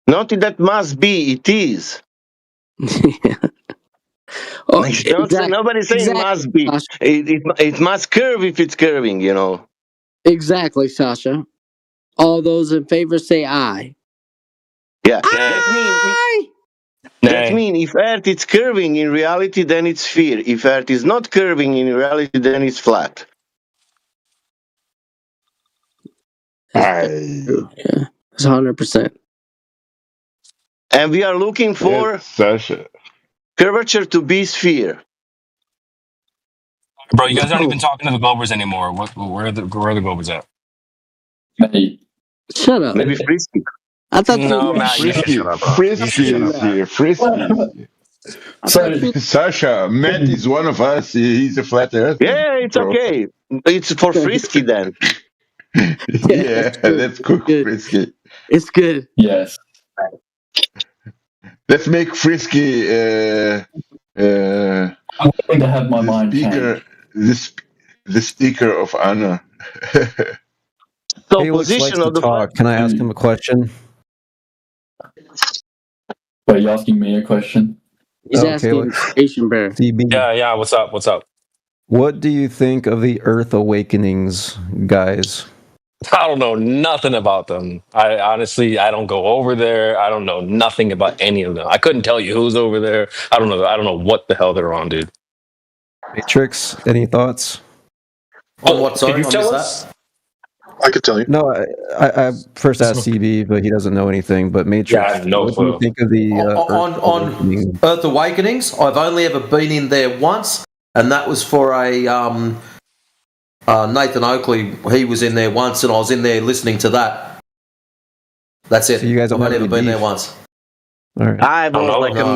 Not that must be, it is. Oh, exactly. Nobody's saying must be. It must curve if it's curving, you know. Exactly, Sasha. All those in favor say aye. Yeah. That means if Earth is curving in reality, then it's sphere. If Earth is not curving in reality, then it's flat. Yeah, it's 100%. And we are looking for curvature to be sphere. Bro, you guys aren't even talking to the Globers anymore. Where are the Globers at? Maybe. Shut up. Maybe Frisky. I thought no, Matt, you Frisky, shut up, bro. Frisky is here. Frisky. Sasha, Matt is one of us. He's a flat earther. Yeah, it's okay. It's for Frisky then. Yeah, let's cook Frisky. It's good. Yes. Let's make Frisky I'm going to have my mind speaker, the speaker of honor. So Felix position likes of to the talk. Can I ask him a question? Wait, are you asking me a question? He's asking Asian Bear. CB. Yeah. What's up? What do you think of the Earth Awakenings guys? I don't know nothing about them. I honestly don't go over there. I don't know nothing about any of them. I couldn't tell you who's over there. I don't know what the hell they're on, dude. Matrix, any thoughts? On what side? Could you tell us? I could tell you. No, I first asked CB, but he doesn't know anything. But Matrix, I have no what clue. do you think of the on Earth Awakenings? I've only ever been in there once, and that was for a Nathan Oakley. He was in there once, and I was in there listening to that. That's it. So you guys I've only ever been there once. All right. I've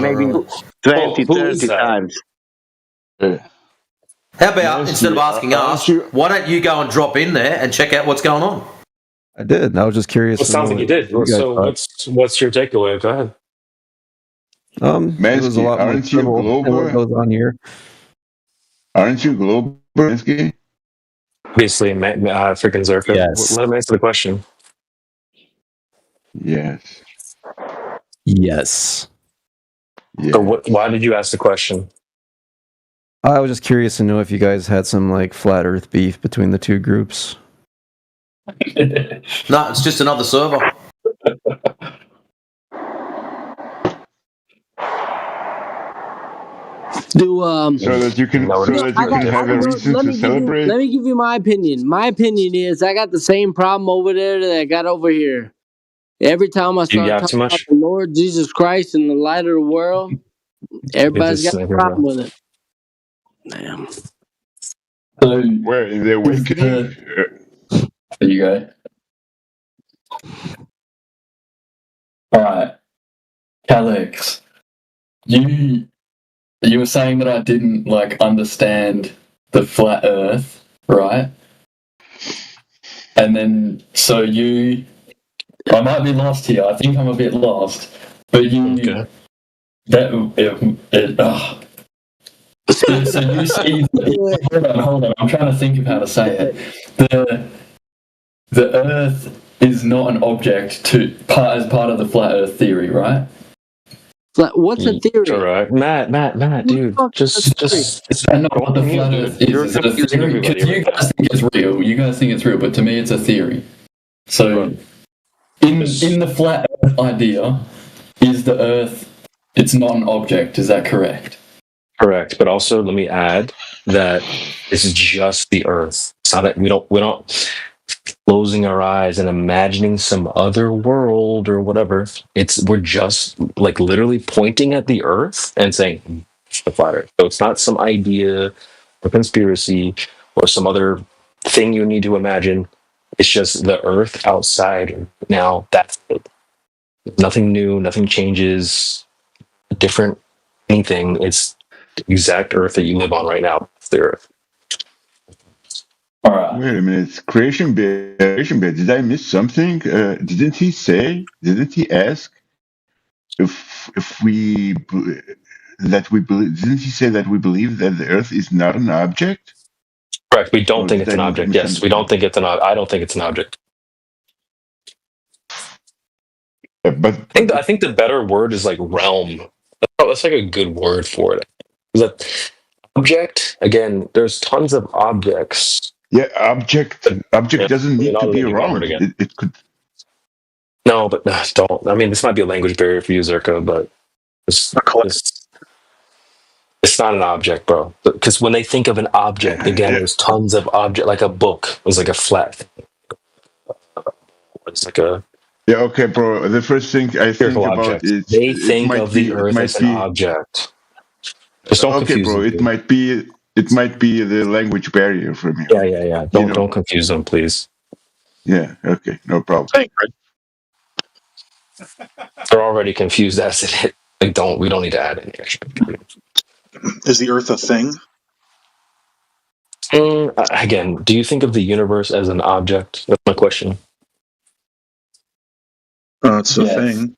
maybe 20, 30 times. How about, instead of asking us, why don't you go and drop in there and check out what's going on? I did. I was just curious. Well, sounds like you did. So what's your takeaway? Go ahead. It was a lot more trouble than what goes on here. Aren't you global, Mansky? Obviously, freaking Zerka. Yes. Let him answer the question. Yes. Yes. So why did you ask the question? I was just curious to know if you guys had some like flat Earth beef between the two groups. No, it's just another server. So that you can have a reason to celebrate. Let me give you my opinion. My opinion is I got the same problem over there that I got over here. Every time I start talking about the Lord Jesus Christ and the light of the world, everybody's got a problem with it. Damn. So where in the awakening? There you go. All right, Calix, you were saying that I didn't understand the flat Earth, right? And then I might be lost here. I think I'm a bit lost, but So you see, hold on. I'm trying to think of how to say it. The Earth is not an object as part of the flat Earth theory, right? What's a theory? Correct, Matt, dude. Just I know what the flat Earth is. Is it a theory? Because you guys think it's real. You guys think it's real, but to me, it's a theory. So, in the flat Earth idea, is the Earth? It's not an object. Is that correct? Correct, but also let me add that this is just the Earth. It's not that we're not closing our eyes and imagining some other world or whatever. We're just literally pointing at the Earth and saying it's the flat Earth. So it's not some idea or conspiracy or some other thing you need to imagine. It's just the Earth outside. Now that's it. Nothing new. Nothing changes. Different anything. It's the exact Earth that you live on right now. It's the Earth. All right. Wait a minute. Creation bit. Did I miss something? Didn't he ask if we that we believe? Didn't he say that we believe that the Earth is not an object? Correct. We don't think it's an object. Yes, we don't think it's an object. I don't think it's an object. But I think the better word is realm. That's a good word for it. That object, again, there's tons of objects. Yeah, object doesn't need to be wrong. It could. No, but don't. I mean, this might be a language barrier for you, Zerka, but it's not an object, bro. Because when they think of an object, again, there's tons of object. Like a book is like a flat thing. It's like a. Yeah, okay, bro. The first thing I think about is they think of the Earth as an object. Just don't confuse bro. them, It might be the language barrier for me. Yeah. Don't confuse them, please. Yeah. Okay. No problem. They're already confused as it. We don't need to add any extra. Is the Earth a thing? Again, do you think of the universe as an object? That's my question. It's a thing.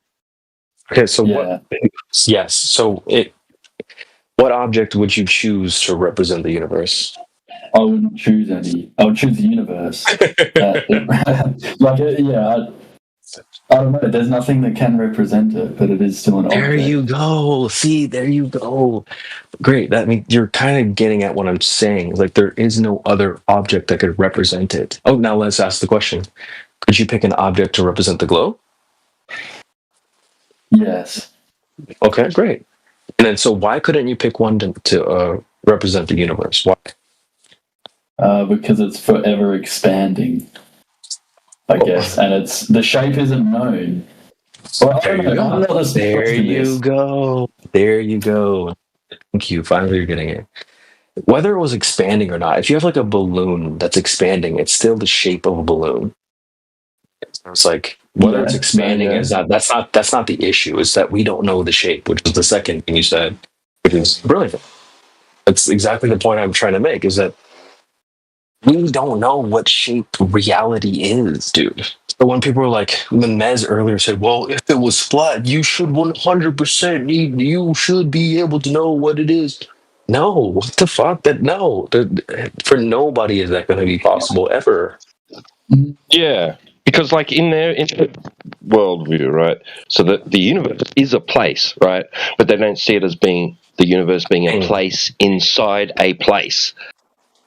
Okay, so what? Yes. So what object would you choose to represent the universe? I wouldn't choose any. I would choose the universe. I don't know. There's nothing that can represent it, but it is still an object. There you go. See, there you go. Great. That means you're kind of getting at what I'm saying. There is no other object that could represent it. Oh, now let's ask the question. Could you pick an object to represent the globe? Yes. Okay, great. And then, so why couldn't you pick one to represent the universe? Why? Because it's forever expanding, I guess, and the shape isn't known. Well, there you go. There you go. Thank you. Finally, you're getting it. Whether it was expanding or not, if you have a balloon that's expanding, it's still the shape of a balloon. It's whether it's expanding is not. That's not the issue. It's that we don't know the shape, which was the second thing you said, which is brilliant. That's exactly the point I'm trying to make. Is that we don't know what shape reality is, dude. So when people were when Mez earlier said, well, if it was flat, you should 100% you should be able to know what it is. No, what the fuck? No. For nobody is that going to be possible ever. Yeah, because in their worldview, right? So the universe is a place, right? But they don't see it as being the universe being a place inside a place.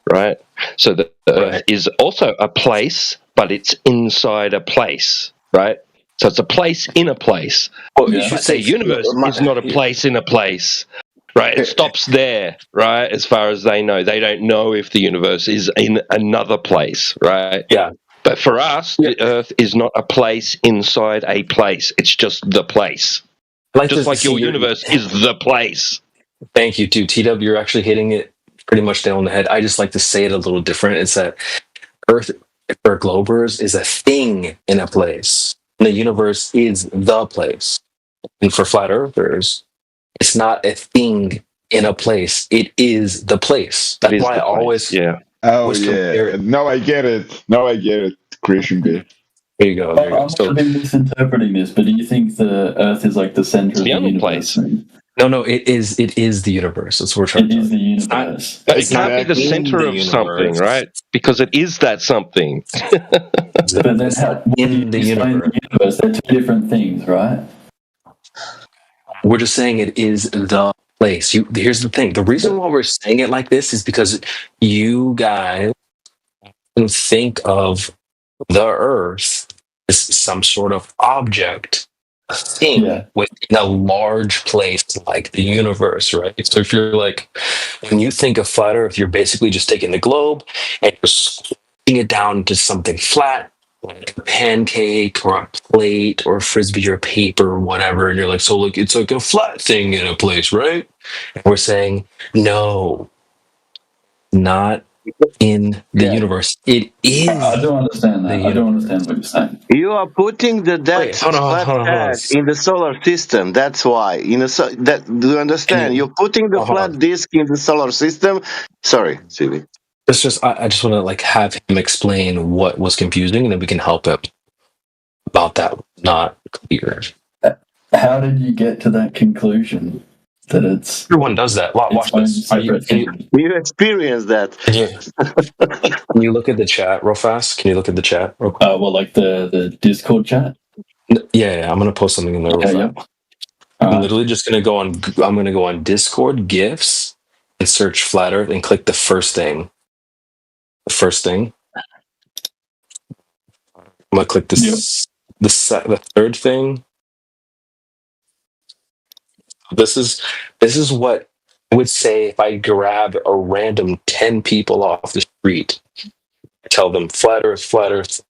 Right, so the Earth is also a place, but it's inside a place, right? So it's a place in a place. Well, you should say universe is not a place in a place, right? It stops there, right? As far as they know, they don't know if the universe is in another place, right? Yeah. But for us, the Earth is not a place inside a place. It's just the place. Just like your universe is the place. Thank you, too. TW, you're actually hitting it pretty much nail on the head. I just like to say it a little different. It's that Earth for globers is a thing in a place. And the universe is the place. And for flat earthers, it's not a thing in a place. It is the place. That's why I always Now I get it. Creation B. There you go. I must have been misinterpreting this, but do you think the Earth is like the center of the universe? No, it is the universe. That's what we're trying to It is the universe. It can't be the center of something, right? Because it is that something. But then how in the universe, they're two different things, right? We're just saying it is the place. Here's the thing. The reason why we're saying it like this is because you guys think of the Earth as some sort of object, a thing within a large place like the universe, right? So if you're like, when you think of flat Earth, you're basically just taking the globe and you're squishing it down into something flat, like a pancake or a plate or a frisbee or paper or whatever, and you're like, so look, it's like a flat thing in a place, right? And we're saying, no, not in the universe. It is. I don't understand that. I don't understand what you're saying. You are putting that flat pad in the solar system. That's why. Do you understand? You're putting the flat disk in the solar system. Sorry, Silly. It's just I just want to like have him explain what was confusing, and then we can help him about that not clear. How did you get to that conclusion? That it's everyone does that. Watch this. You experience that. Can you look at the chat real fast? Can you look at the chat? Well, like the Discord chat. Yeah, I'm gonna post something in there. Real fast. I'm literally just gonna go on. I'm gonna go on Discord GIFs and search flat Earth and click the first thing. The first thing. I'm gonna click this. The third thing. This is what I would say if I grab a random 10 people off the street, tell them flat Earth, flat Earth.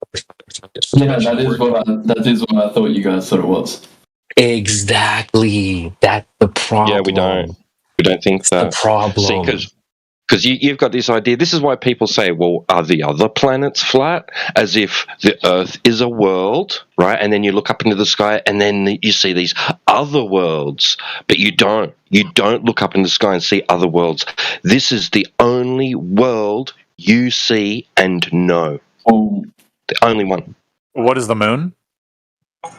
Yeah, that is what I thought you guys thought it was. Exactly. That's the problem. Yeah, we don't think that. The problem. See, because you've got this idea. This is why people say, well, are the other planets flat? As if the Earth is a world, right? And then you look up into the sky and then you see these other worlds. But you don't. You don't look up in the sky and see other worlds. This is the only world you see and know. The only one. What is the moon?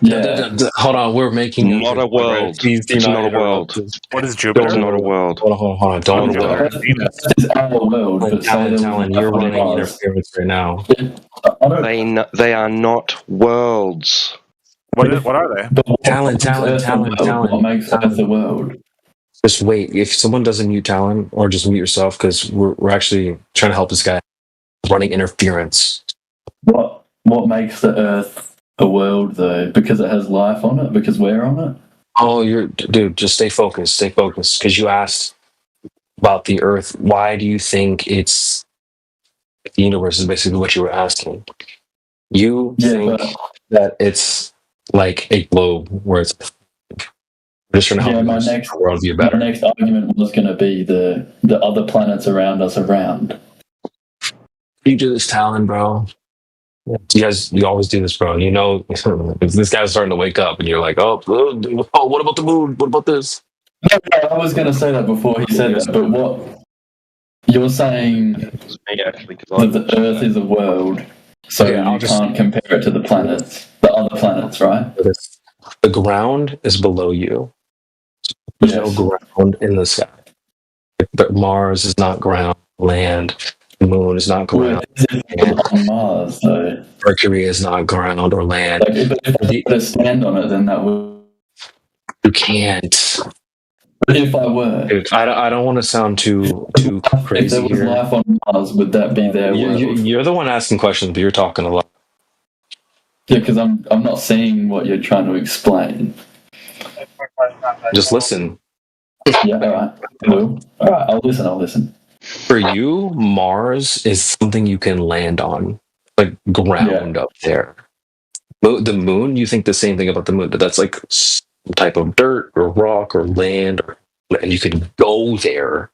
Yeah. Hold on, we're making not a world. It's not a world. What is Jupiter? It's not a world. Hold on. Don't It's our world. Talon, you're running interference right now. They are not worlds. What are they? Talon. What makes Earth the world? Just wait. If someone doesn't mute Talon, or just mute yourself, because we're actually trying to help this guy running interference. What makes the Earth a world, though? Because it has life on it? Because we're on it? Oh, dude, just stay focused, because you asked about the Earth. Why do you think it's the universe is basically what you were asking. You think that it's like a globe where it's just trying to help my next argument was going to be the other planets around us around. You do this, Talon, bro. You always do this, bro. You know, if this guy's starting to wake up and you're like, oh, what about the moon? What about this? No, I was going to say that before he said that, but what you're saying that the Earth is a world, so you can't compare it to the planets, the other planets, right? The ground is below you. There's no ground in the sky. But Mars is not ground, land. The moon is not ground. On Mars, though. Mercury is not ground or land. If you put a stand on it, then that would. You can't. If I were, dude, I don't want to sound too crazy if there was here. Life on Mars, would that be there? You're the one asking questions, but you're talking a lot. Yeah, because I'm not seeing what you're trying to explain. Just listen. Yeah, all right. All right, I'll listen. For you, Mars is something you can land on, like ground up there. The moon, you think the same thing about the moon, but that's like some type of dirt or rock or land, and you can go there.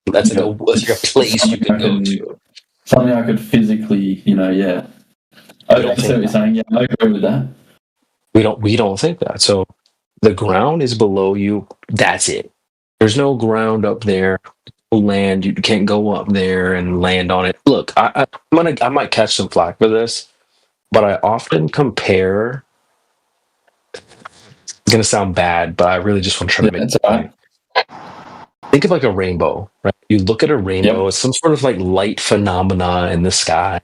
That's like a place you could go to. Something I could physically, yeah. I see what you're saying. Yeah, I agree with that. We don't think that. So the ground is below you. That's it. There's no ground up there. No land. You can't go up there and land on it. Look, I might catch some flack for this, but I often compare. It's gonna sound bad, but I really just want to try to make it right. Think of like a rainbow, right? You look at a rainbow, it's some sort of like light phenomena in the sky.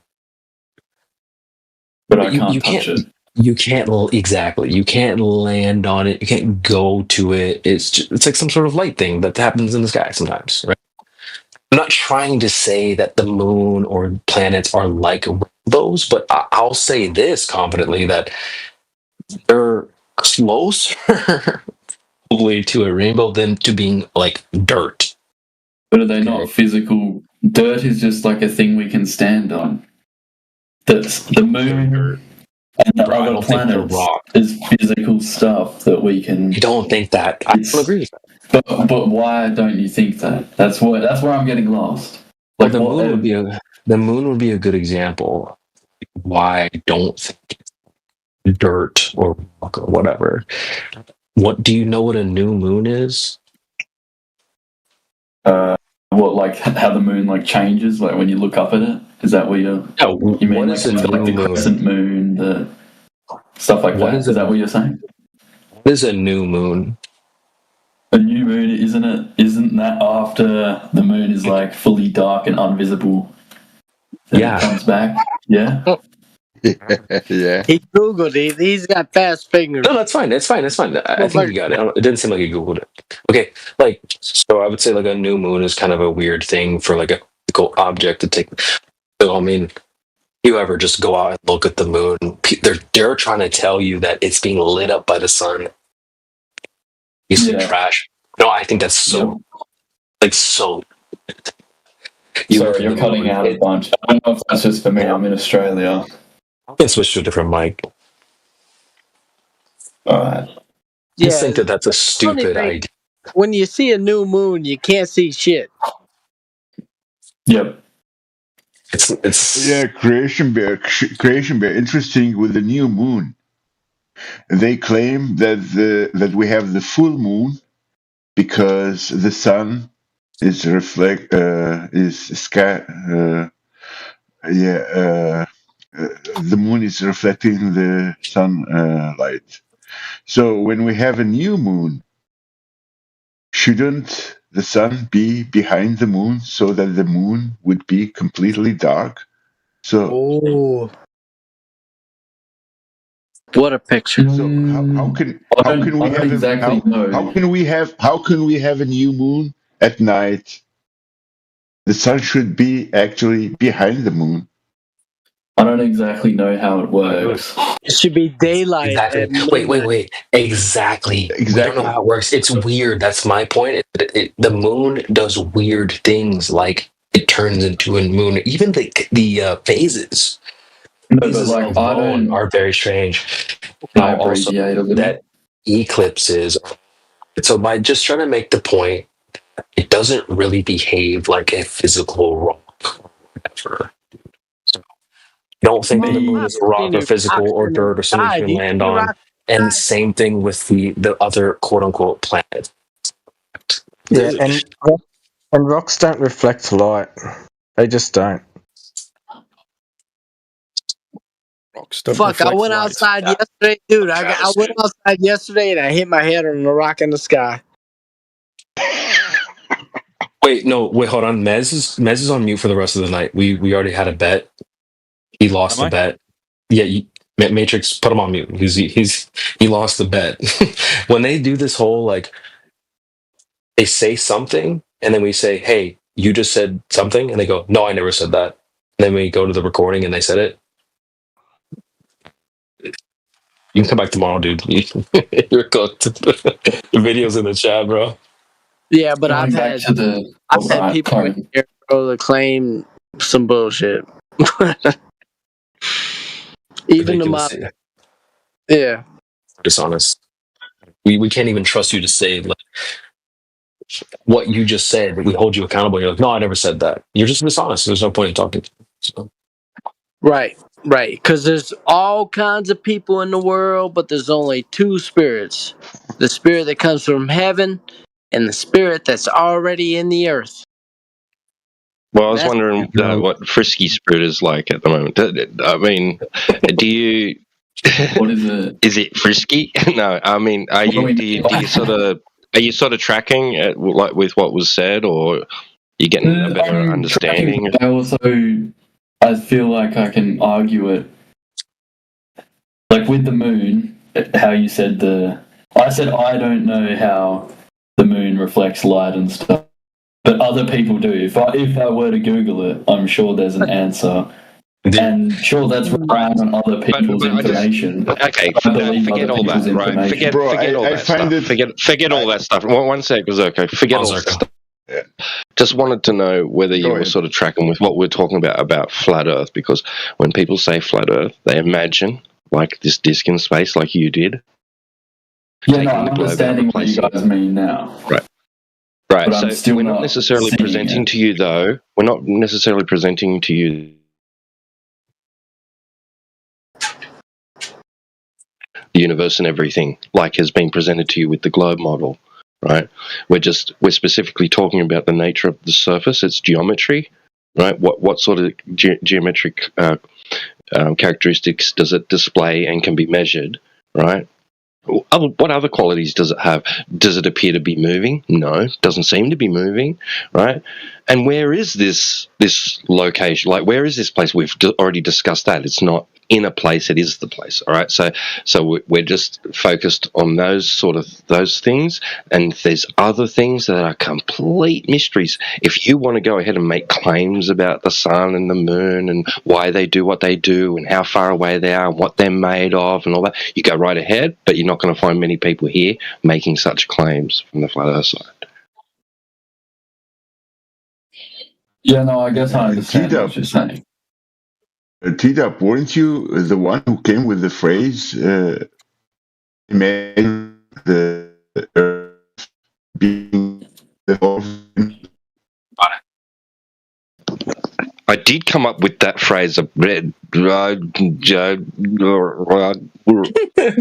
But you can't touch it. You can't exactly. You can't land on it. You can't go to it. It's like some sort of light thing that happens in the sky sometimes, right? I'm not trying to say that the moon or planets are like rainbows, but I'll say this confidently that they're closer probably to a rainbow than to being like dirt. But are they not physical? Dirt is just like a thing we can stand on. The moon and the other planets is physical stuff that we can. You don't think that? I don't agree with that. But why don't you think that? That's where I'm getting lost. Like the moon would be a good example. Why I don't think it's dirt or rock or whatever. What do you know what a new moon is? What, like how the moon like changes, like when you look up at it? Is that what you mean? Like the crescent moon, the stuff like that. Is that what you're saying? What is a new moon? A new moon, isn't it? Isn't that after the moon is like fully dark and unvisible? Then it comes back. Yeah. Yeah. He Googled it. He's got fast fingers. No, that's fine. It's fine. I think you got it. It didn't seem like you Googled it. Okay. So I would say like a new moon is kind of a weird thing for like a physical object to take. So, I mean, you ever just go out and look at the moon? They're trying to tell you that it's being lit up by the sun. You see trash. No, I think that's so. Sorry, you're cutting out a bunch. I don't know if that's just for me. I'm in Australia. I can switch to a different mic. All right. I just think that's a stupid idea. When you see a new moon, you can't see shit. Yep. Yeah, Creation Bear. Interesting with the new moon. They claim that we have the full moon because the sun is the moon is reflecting the sun light. So when we have a new moon, shouldn't the sun be behind the moon so that the moon would be completely dark? So, what a picture! So how can we have a new moon at night? The sun should be actually behind the moon. I don't exactly know how it works. It should be daylight. Exactly. Wait. Exactly. We don't know how it works. It's weird. That's my point. The moon does weird things, like it turns into a moon. Even the phases. Phases alone are very strange. Now, also that eclipses. So by just trying to make the point, it doesn't really behave like a physical rock or whatever. I don't think that the moon is a rock or physical or dirt or something you can land on. And same thing with the other quote unquote planets. Yeah, and rocks don't reflect light. They just don't. Rocks don't reflect light. I went outside yesterday, dude. I went outside yesterday and I hit my head on a rock in the sky. Wait, hold on. Mez is on mute for the rest of the night. We already had a bet. He lost the bet. Yeah, Matrix, put him on mute. He lost the bet. When they do this whole like, they say something and then we say, "Hey, you just said something," and they go, "No, I never said that." And then we go to the recording and they said it. You can come back tomorrow, dude. You're cooked. The video's in the chat, bro. Yeah, but I've had people in here, bro, that claim some bullshit. Even the yeah, dishonest. We can't even trust you to say like what you just said, that we hold you accountable. You're like, no, I never said that. You're just dishonest. There's no point in talking to you. So. Right. Because there's all kinds of people in the world, but there's only two spirits: the spirit that comes from heaven and the spirit that's already in the earth. Well, I was wondering what Frisky Spirit is like at the moment. I mean, do you? What is it? Is it frisky? No, I mean, are you sort of tracking like with what was said, or you getting a better understanding? I feel like I can argue it, like with the moon. How you said I said I don't know how the moon reflects light and stuff. But other people do. If I were to Google it, I'm sure there's an answer. And sure, that's relying on other people's information. Forget all that, right? Forget all that stuff. Forget all that stuff. One sec, was okay. Forget all that stuff. Yeah. Just wanted to know whether you were sort of tracking with what we're talking about flat Earth, because when people say flat Earth, they imagine like this disc in space, like you did. Yeah, no, I'm understanding what you guys mean now. Right. Right, so we're not necessarily presenting to you, though. We're not necessarily presenting to you the universe and everything like has been presented to you with the globe model, right? We're specifically talking about the nature of the surface, its geometry, right? What sort of geometric characteristics does it display and can be measured, right? What other qualities does it have? Does it appear to be moving? No, doesn't seem to be moving, right? And where is this location? Like, where is this place? We've already discussed that. It's not in a place, it is the place, all right? So we're just focused on those things, and there's other things that are complete mysteries. If you want to go ahead and make claims about the sun and the moon and why they do what they do and how far away they are and what they're made of and all that, you go right ahead, but you're not going to find many people here making such claims from the flat Earth side. Yeah, no, I guess I understand what you're saying. T-Dub, weren't you the one who came with the phrase, imagine the Earth being the I did come up with that phrase of red.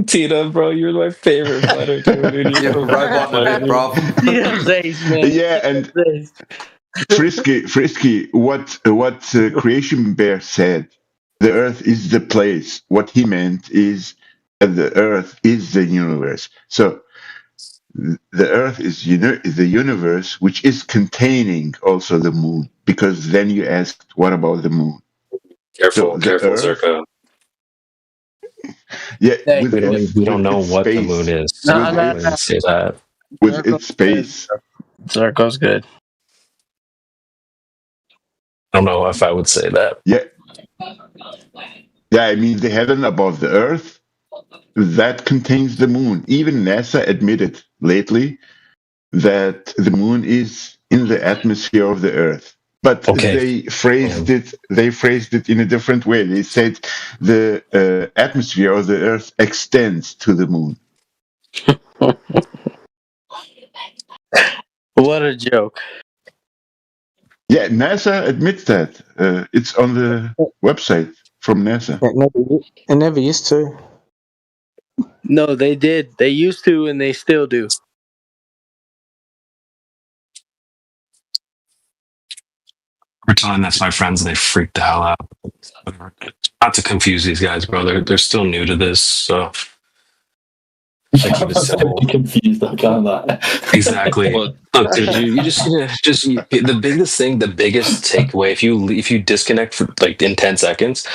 Tina, bro, you're my favorite letter, dude. You're right on the bit, bro. Yeah, and Frisky, what Creation Bear said, the Earth is the place. What he meant is that the Earth is the universe. So the Earth is the universe, which is containing also the moon. Because then you asked, what about the moon? Careful, Zerka. Yeah, we don't know what the moon is. Say that. With its space. Zerko's good. I don't know if I would say that. Yeah. Yeah, I mean, the heaven above the Earth, that contains the moon. Even NASA admitted lately that the moon is in the atmosphere of the Earth. But they phrased it in a different way. They said the atmosphere of the Earth extends to the moon. What a joke. Yeah, NASA admits that. It's on the website from NASA. It never used to. No, they did. They used to, and they still do. We're telling this to my friends, and they freaked the hell out. Not to confuse these guys, bro. They're still new to this, so. I'm so confused. I can't lie. Exactly. Look, dude, you just the biggest takeaway. If you disconnect for like in 10 seconds,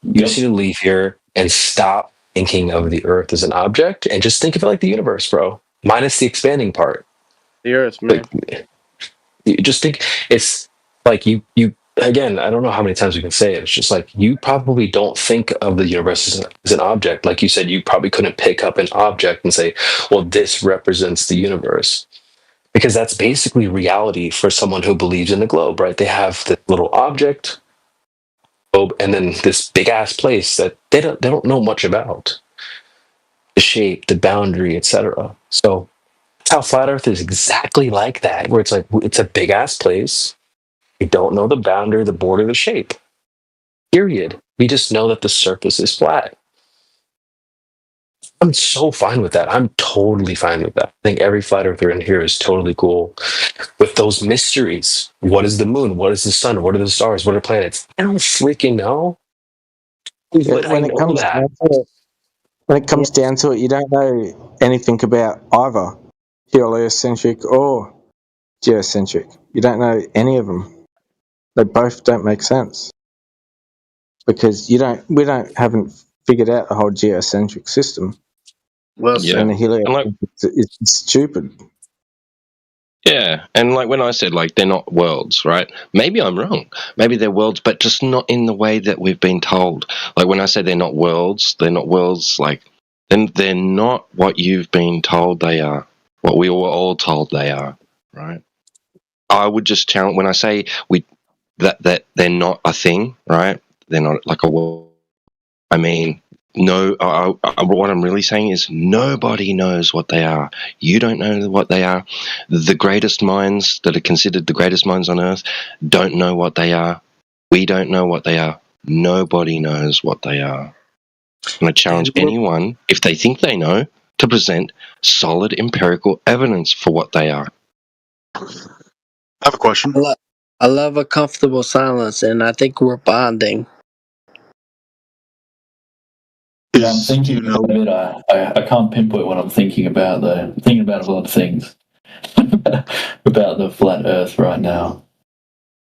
you just need to leave here and stop thinking of the Earth as an object, and just think of it like the universe, bro. Minus the expanding part. The Earth, man. You just think it's like you. Again, I don't know how many times we can say it. It's just like you probably don't think of the universe as an object. Like you said, you probably couldn't pick up an object and say, well, this represents the universe. Because that's basically reality for someone who believes in the globe, right? They have the little object, globe, and then this big-ass place that they don't know much about. The shape, the boundary, etc. So how flat Earth is exactly like that, where it's like it's a big ass place. We don't know the boundary, the border, the shape. Period. We just know that the surface is flat. I'm so fine with that. I'm totally fine with that. I think every flat earther in here is totally cool with those mysteries. What is the moon? What is the sun? What are the stars? What are planets? I don't freaking know. But when it comes down to it, you don't know anything about either heliocentric or geocentric. You don't know any of them. They both don't make sense because we haven't figured out the whole geocentric system. Well, and the heliocentric is stupid. Yeah, and like when I said like they're not worlds, right? Maybe I'm wrong. Maybe they're worlds, but just not in the way that we've been told. Like when I say they're not worlds, like then they're not what you've been told they are. What we were all told they are, right? I would just challenge when I say that they're not a thing, right? They're not like a world. I mean, no. What I'm really saying is nobody knows what they are. You don't know what they are. The greatest minds that are considered the greatest minds on Earth don't know what they are. We don't know what they are. Nobody knows what they are. And I challenge anyone, if they think they know, to present solid empirical evidence for what they are. I have a question. I love a comfortable silence, and I think we're bonding. Yeah, I'm thinking about it. I can't pinpoint what I'm thinking about, though. I'm thinking about a lot of things about the flat Earth right now.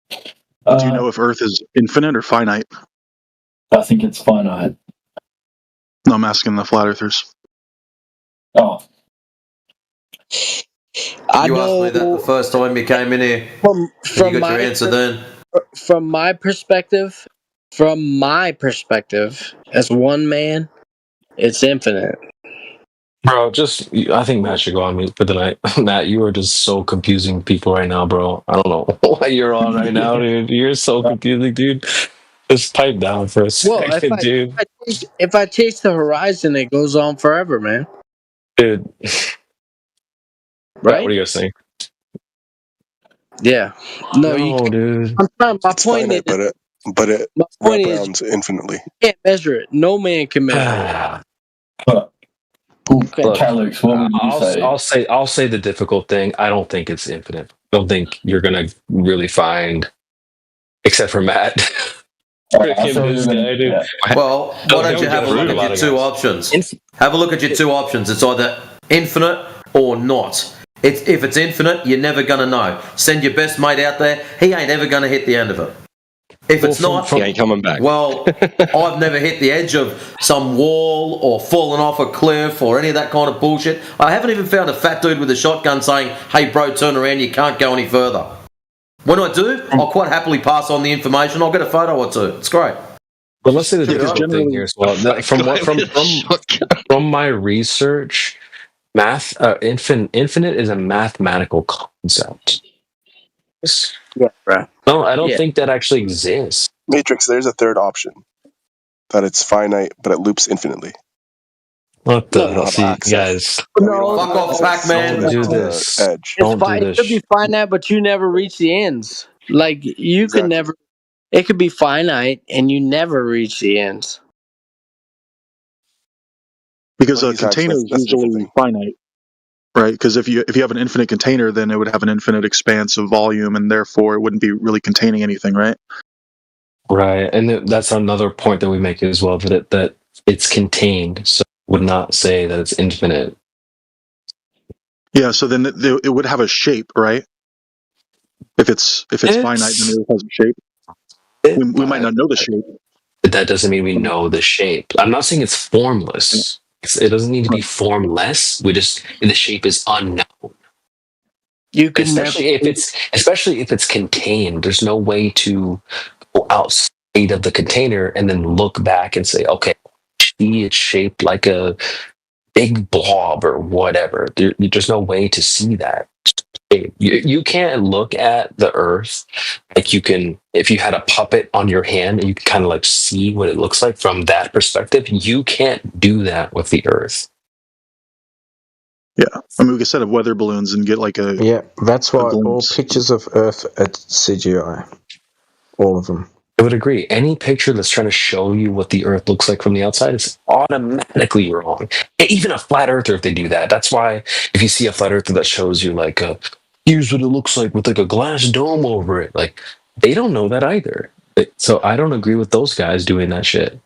Do you know if Earth is infinite or finite? I think it's finite. No, I'm asking the flat earthers. Oh. You asked me that the first time you came in here. You got your answer then. From my perspective, as one man, it's infinite. Bro, I think Matt should go on mute for the night. Matt, you are just so confusing people right now, bro. I don't know what you're on right now, dude. You're so confusing, dude. Just pipe down for a second, dude. If I chase the horizon, it goes on forever, man. Dude. Right? What are you guys saying? Yeah. No, you can't. Dude. My point is, but it wraps around infinitely. You can't measure it. No man can measure it. Look, Calix, what would you say? I'll say the difficult thing. I don't think it's infinite. I don't think you're gonna really find, except for Matt. Well, why don't you have a look at your two options? Have a look at your two options. It's either infinite or not. If it's infinite, you're never going to know. Send your best mate out there. He ain't ever going to hit the end of it. If it's not, he ain't coming back. Well, I've never hit the edge of some wall or fallen off a cliff or any of that kind of bullshit. I haven't even found a fat dude with a shotgun saying, "Hey, bro, turn around. You can't go any further." When I do, I'll quite happily pass on the information. I'll get a photo or two. It's great. But let's say the difficult thing here as well. From my research, infinite is a mathematical concept. Yeah, bro. No, I don't think that actually exists. Matrix, there's a third option. That it's finite, but it loops infinitely. What the hell? See, guys. No, fuck off, Pac-Man. Don't do this. Don't do this. It could be finite, but you never reach the ends. Like, you could never... It could be finite, and you never reach the ends. Because a container is usually finite, right? Because if you have an infinite container, then it would have an infinite expanse of volume, and therefore it wouldn't be really containing anything, right? Right, and that's another point that we make as well, that it's contained, so would not say that it's infinite. Yeah, so then it would have a shape, right? If it's finite, then it has a shape. We might not know the shape. But that doesn't mean we know the shape. I'm not saying it's formless. It doesn't need to be formless. The shape is unknown. You can especially if it's contained. There's no way to go outside of the container and then look back and say, okay, it's shaped like a big blob or whatever. There's no way to see that. You can't look at the Earth like you can if you had a puppet on your hand and you can kind of like see what it looks like from that perspective. You can't do that with the Earth. Yeah, I mean, we could set up weather balloons and get like a. Yeah, that's why all pictures of Earth are CGI. All of them. I would agree. Any picture that's trying to show you what the Earth looks like from the outside is automatically wrong. Even a flat earther, if they do that, that's why if you see a flat earther that shows you like, here's what it looks like with like a glass dome over it, like they don't know that either. So I don't agree with those guys doing that shit.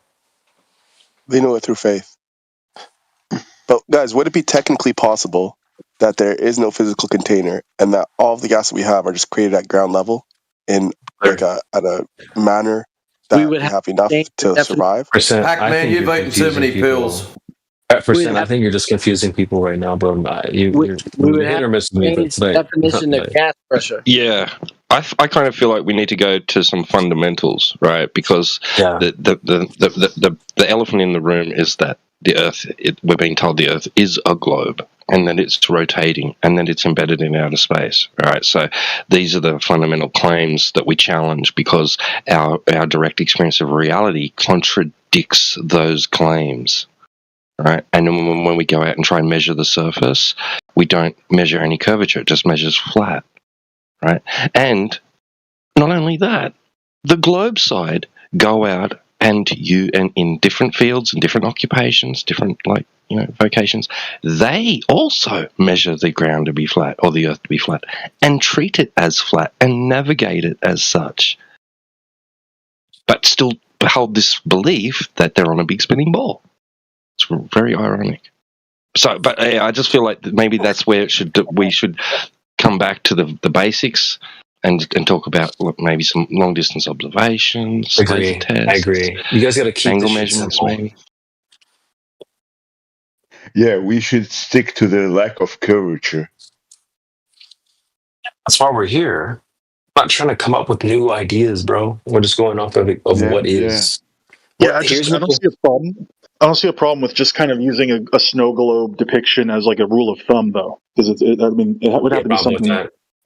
They know it through faith. But guys, would it be technically possible that there is no physical container and that all of the gas that we have are just created at ground level in like at a manner that we would have enough to survive? Pac-Man, you've eaten too many pills. Percent, I think you're just confusing people right now, bro. You're hit or miss me for today. Definition of gas pressure. Yeah, I kind of feel like we need to go to some fundamentals, right? Because the elephant in the room is that the Earth, we're being told the Earth is a globe, and that it's rotating, and that it's embedded in outer space. Right. So these are the fundamental claims that we challenge because our direct experience of reality contradicts those claims. Right, and when we go out and try and measure the surface, we don't measure any curvature; it just measures flat. Right, and not only that, the globe side go out and in different fields and different occupations, different vocations, they also measure the ground to be flat or the Earth to be flat, and treat it as flat and navigate it as such, but still hold this belief that they're on a big spinning ball. It's very ironic. So, but I just feel like maybe that's where we should come back to the basics and talk about maybe some long distance observations, laser tests. I agree. You guys got to keep angle this measurements, simple. maybe. Yeah, we should stick to the lack of curvature. That's why we're here. I'm not trying to come up with new ideas, bro. We're just going off of what is. Yeah, I don't see a problem. I don't see a problem with just kind of using a snow globe depiction as like a rule of thumb, though, because it would have to be something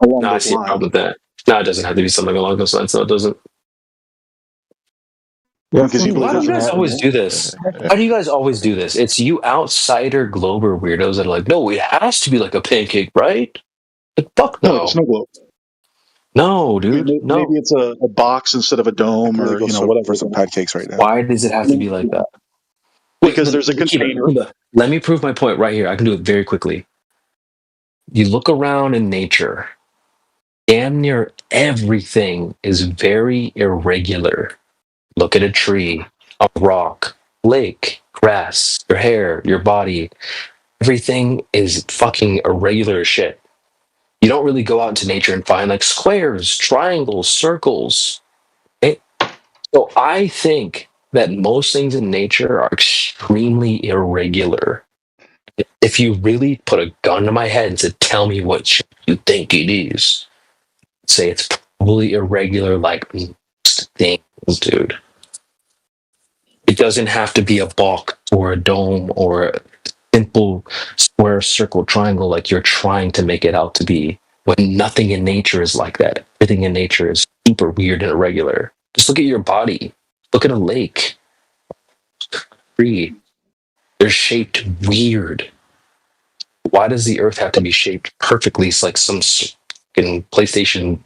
along I those see a lines. problem with that. No, it doesn't have to be something along those lines. No, it doesn't. Yeah, Why do you guys always do this? Why do you guys always do this? It's you outsider glober weirdos that are like, no, it has to be like a pancake, right? Like, fuck no. No, it's a snow globe. No, dude. No. Maybe it's a box instead of a dome, or whatever. For some pancakes right now. Why does it have to be like that? Because there's a container. Let me prove my point right here. I can do it very quickly. You look around in nature, damn near everything is very irregular. Look at a tree, a rock, lake, grass, your hair, your body. Everything is fucking irregular as shit. You don't really go out into nature and find like squares, triangles, circles. Okay? So I think that most things in nature are extremely irregular. If you really put a gun to my head and said, tell me what shape you think it is, I'd say it's probably irregular like most things, dude. It doesn't have to be a box or a dome or a simple square, circle, triangle like you're trying to make it out to be. When nothing in nature is like that. Everything in nature is super weird and irregular. Just look at your body. Look at a lake. Tree. They're shaped weird. Why does the Earth have to be shaped perfectly? It's like some fucking PlayStation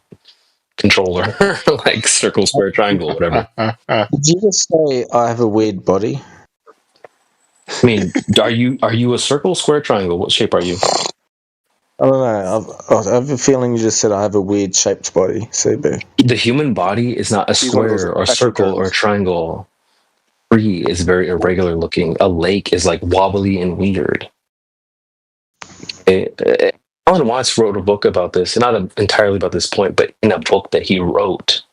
controller, like circle, square, triangle, whatever. Did you just say I have a weird body? I mean, are you a circle, square, triangle? What shape are you? I don't know. I have a feeling you just said I have a weird shaped body, CB. The human body is not a square or circle or triangle. Tree is very irregular looking. A lake is like wobbly and weird. Alan Watts wrote a book about this, not entirely about this point, but in a book that he wrote,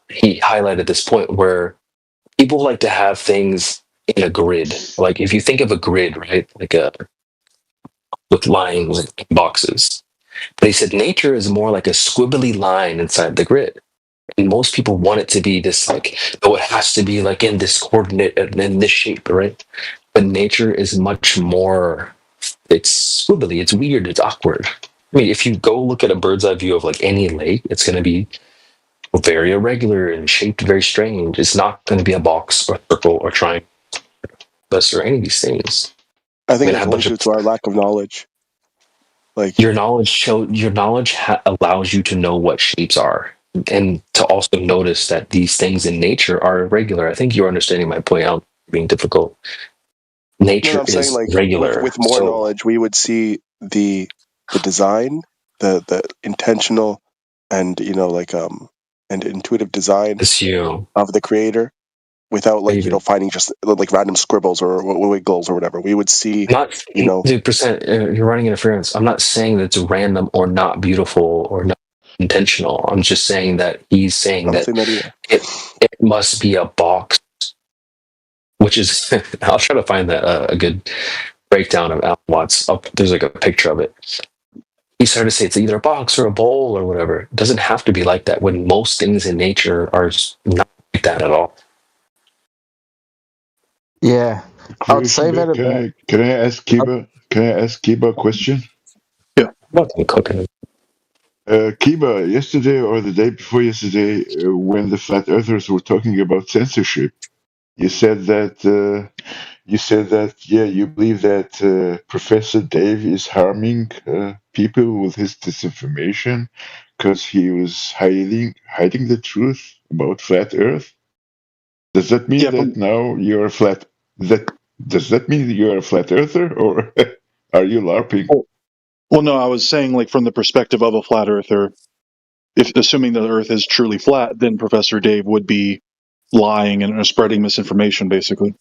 he highlighted this point where people like to have things in a grid. Like if you think of a grid, right, like with lines and boxes. But he said nature is more like a squibbly line inside the grid. And most people want it to be this like, oh, it has to be like in this coordinate and in this shape, right? But nature is much more, it's squibbly, it's weird, it's awkward. I mean, if you go look at a bird's eye view of like any lake, it's going to be very irregular and shaped very strange. It's not going to be a box or circle or triangle or any of these things. I think it's only due to our lack of knowledge. Like your knowledge allows you to know what shapes are, and to also notice that these things in nature are irregular. I think you're understanding my point. I'm being difficult. Nature I'm is saying, like, regular. with more knowledge, we would see the design, the intentional, and and intuitive design of the creator, without finding just like random scribbles or wiggles or whatever. We would see percent. You're running interference. I'm not saying that it's random or not beautiful or not intentional. I'm just saying that he's saying that it must be a box, which is I'll try to find that a good breakdown of Alan Watts. There's like a picture of it. He started to say it's either a box or a bowl or whatever. It doesn't have to be like that when most things in nature are not like that at all. Yeah, I would say that about. Can I ask Kiba? Can I ask Kiba a question? Yeah. Kiba, yesterday or the day before yesterday, when the flat earthers were talking about censorship, you said that you believe that Professor Dave is harming people with his disinformation because he was hiding the truth about flat Earth. Does that mean that now you're a flat? Does that mean you're a flat earther, or are you LARPing? Well, no, I was saying, like, from the perspective of a flat earther, if assuming the Earth is truly flat, then Professor Dave would be lying and spreading misinformation, basically.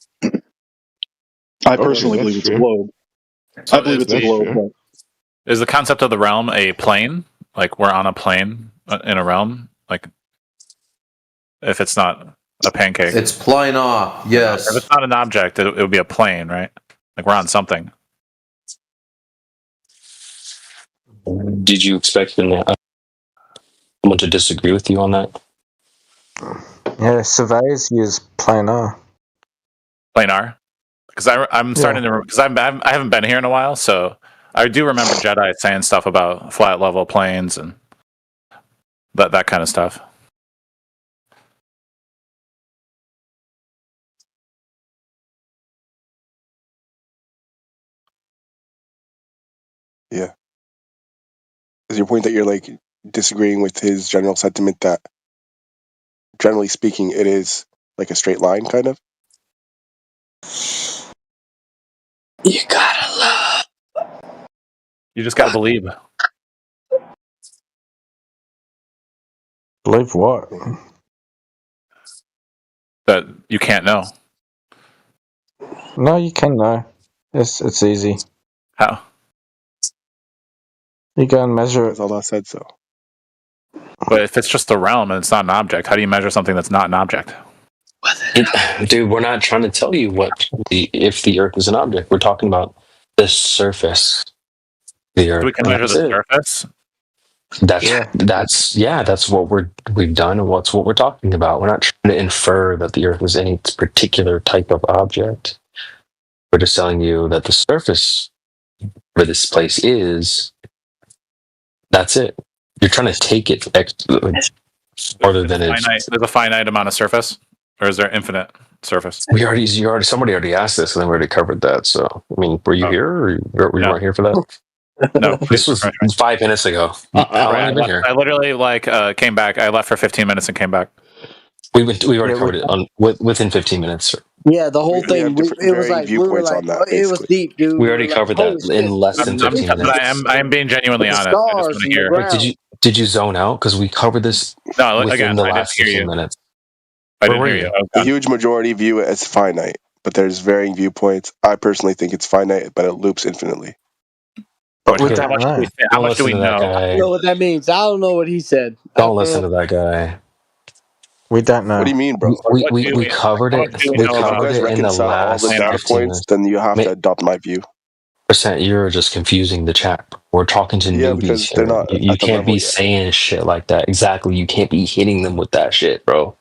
I personally believe it's a globe. I believe it's a globe. Is the concept of the realm a plane? Like we're on a plane in a realm? Like if it's not a pancake. It's planar, yes. If it's not an object, it would be a plane, right? Like we're on something. Did you expect someone to disagree with you on that? Yeah, surveys use planar. Planar? Because I'm starting to, because I haven't been here in a while, so I do remember Jedi saying stuff about flat level planes and that kind of stuff. Yeah. Is your point that you're like disagreeing with his general sentiment that, generally speaking, it is like a straight line, kind of? You gotta love. You just gotta believe. Believe what? That you can't know. No, you can know. It's easy. How? You go and measure it. Allah said so. But if it's just a realm and it's not an object, how do you measure something that's not an object? Dude, we're not trying to tell you if the Earth is an object. We're talking about the surface of the Earth. We can measure the surface. That's what we've done, and what we're talking about. We're not trying to infer that the Earth is any particular type of object. We're just telling you that the surface where this place is. That's it. You're trying to take it farther than it. There's a finite amount of surface, or is there infinite surface? Somebody already asked this, and then we already covered that. So, I mean, were you here, or you weren't here for that? No, this was 5 minutes ago. How long have you been here? I literally came back. I left for 15 minutes and came back. We already covered it within 15 minutes. Yeah, the whole thing. It was like we were like, it was deep, dude. We already covered that in less than 15 minutes. I am being genuinely honest. I just want to hear. Wait, did you zone out? Because we covered this within the last 15 minutes. I didn't hear you. A huge majority view it as finite, but there's varying viewpoints. I personally think it's finite, but it loops infinitely. How much do we know? I don't know what that means. I don't know what he said. Don't listen to that guy. We don't know. What do you mean, bro? We covered it. We covered it in the last all the data points. Then you have to adopt my view. You're just confusing the chat. We're talking to newbies here. You can't be saying shit like that. Exactly. You can't be hitting them with that shit, bro.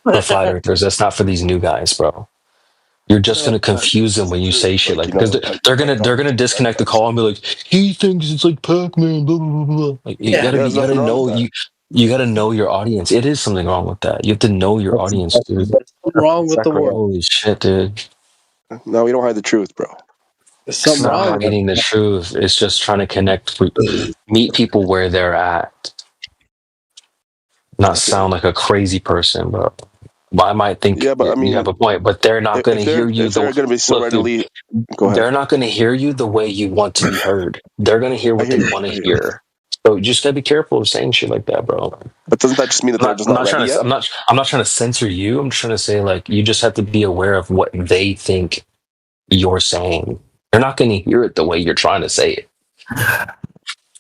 For flat earthers, that's not for these new guys, bro. You're just gonna confuse them when you say shit like because they're gonna disconnect the call and be like, he thinks it's like Pac-Man, blah blah blah. Like you gotta know your audience. It is something wrong with that. You have to know your audience, dude. What's wrong with the world? Holy shit, dude. No, we don't hide the truth, bro. There's It's something not wrong with hiding the truth. It's just trying to connect, meet people where they're at. Not sound like a crazy person, but I might think Yeah, but I you mean, have a point. But they're not going to hear you. if they're going to be so Look, dude, readily, go ahead. they're not going to hear you the way you want to be heard. They're going to hear what they want to hear. So you just gotta be careful of saying shit like that, bro. But doesn't that just mean that they're just not ready yet? I'm not trying to censor you. I'm trying to say, like, you just have to be aware of what they think you're saying. They're not going to hear it the way you're trying to say it.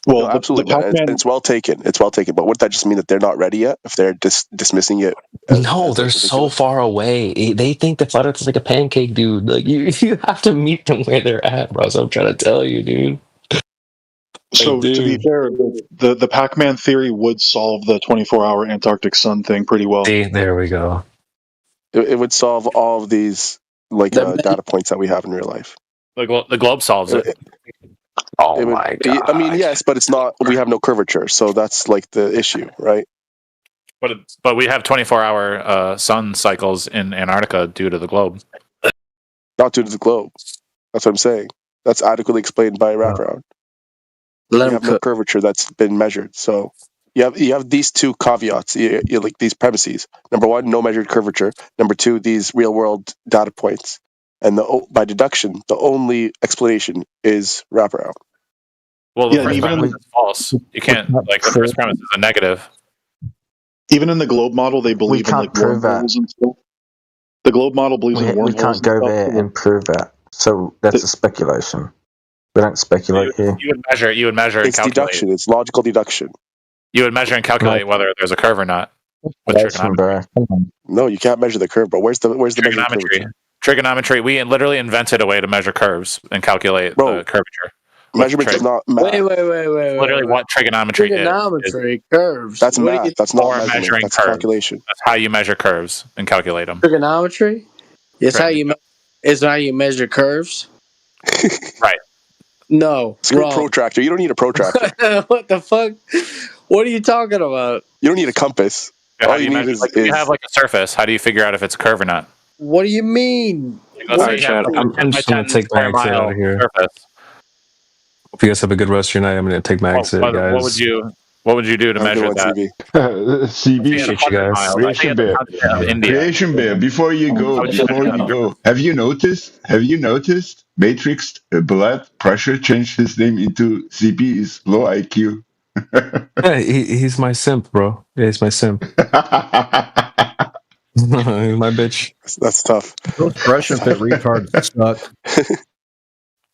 Well, no, absolutely, it's well taken. It's well taken. But wouldn't that just mean that they're not ready yet if they're dismissing it? No, they're so far away. They think the flat Earth is like a pancake, dude. Like you have to meet them where they're at, bro. So I'm trying to tell you, dude. So to be fair, the Pac-Man theory would solve the 24-hour Antarctic sun thing pretty well. See, there we go. It would solve all of these data points that we have in real life. The globe solves it. Oh my god! I mean, yes, but it's not. We have no curvature, so that's like the issue, right? But we have 24-hour sun cycles in Antarctica due to the globe. Not due to the globe. That's what I'm saying. That's adequately explained by wraparound. You have no curvature that's been measured. So you have these two caveats. You like these premises. Number one, no measured curvature. Number two, these real world data points. And by deduction, the only explanation is wraparound. Well, the first premise is false. You can't the first premise is a negative. Even in the globe model, they believe in like wormholes and stuff. The globe model believes in wormholes. We can't go there and prove that. So that's a speculation. We don't speculate here. You would measure and it's calculate. Deduction. It's logical deduction. You would measure and calculate whether there's a curve or not. No, you can't measure the curve. But where's the trigonometry? Trigonometry. We literally invented a way to measure curves and calculate the curvature. Measurement is not math. Wait. Literally, what trigonometry is. Trigonometry, curves. That's math. That's not measuring that's curves. Calculation. That's how you measure curves and calculate them. Trigonometry is how you measure curves. Right. No, screw protractor. You don't need a protractor. What the fuck? What are you talking about? You don't need a compass. All you need is you have like a surface. How do you figure out if it's a curve or not? What do you mean? Alright, Chad, I'm just gonna take my exit out of here. Hope you guys have a good rest of your night. I'm gonna take my exit, guys. What would you do to measure that? CB, Creation Bear. Before you go, have you noticed Matrix blood pressure changed his name into CB is low IQ? Yeah, he's my simp, bro. Yeah, he's my simp. He's my bitch. That's tough. Those pressure fit retards suck.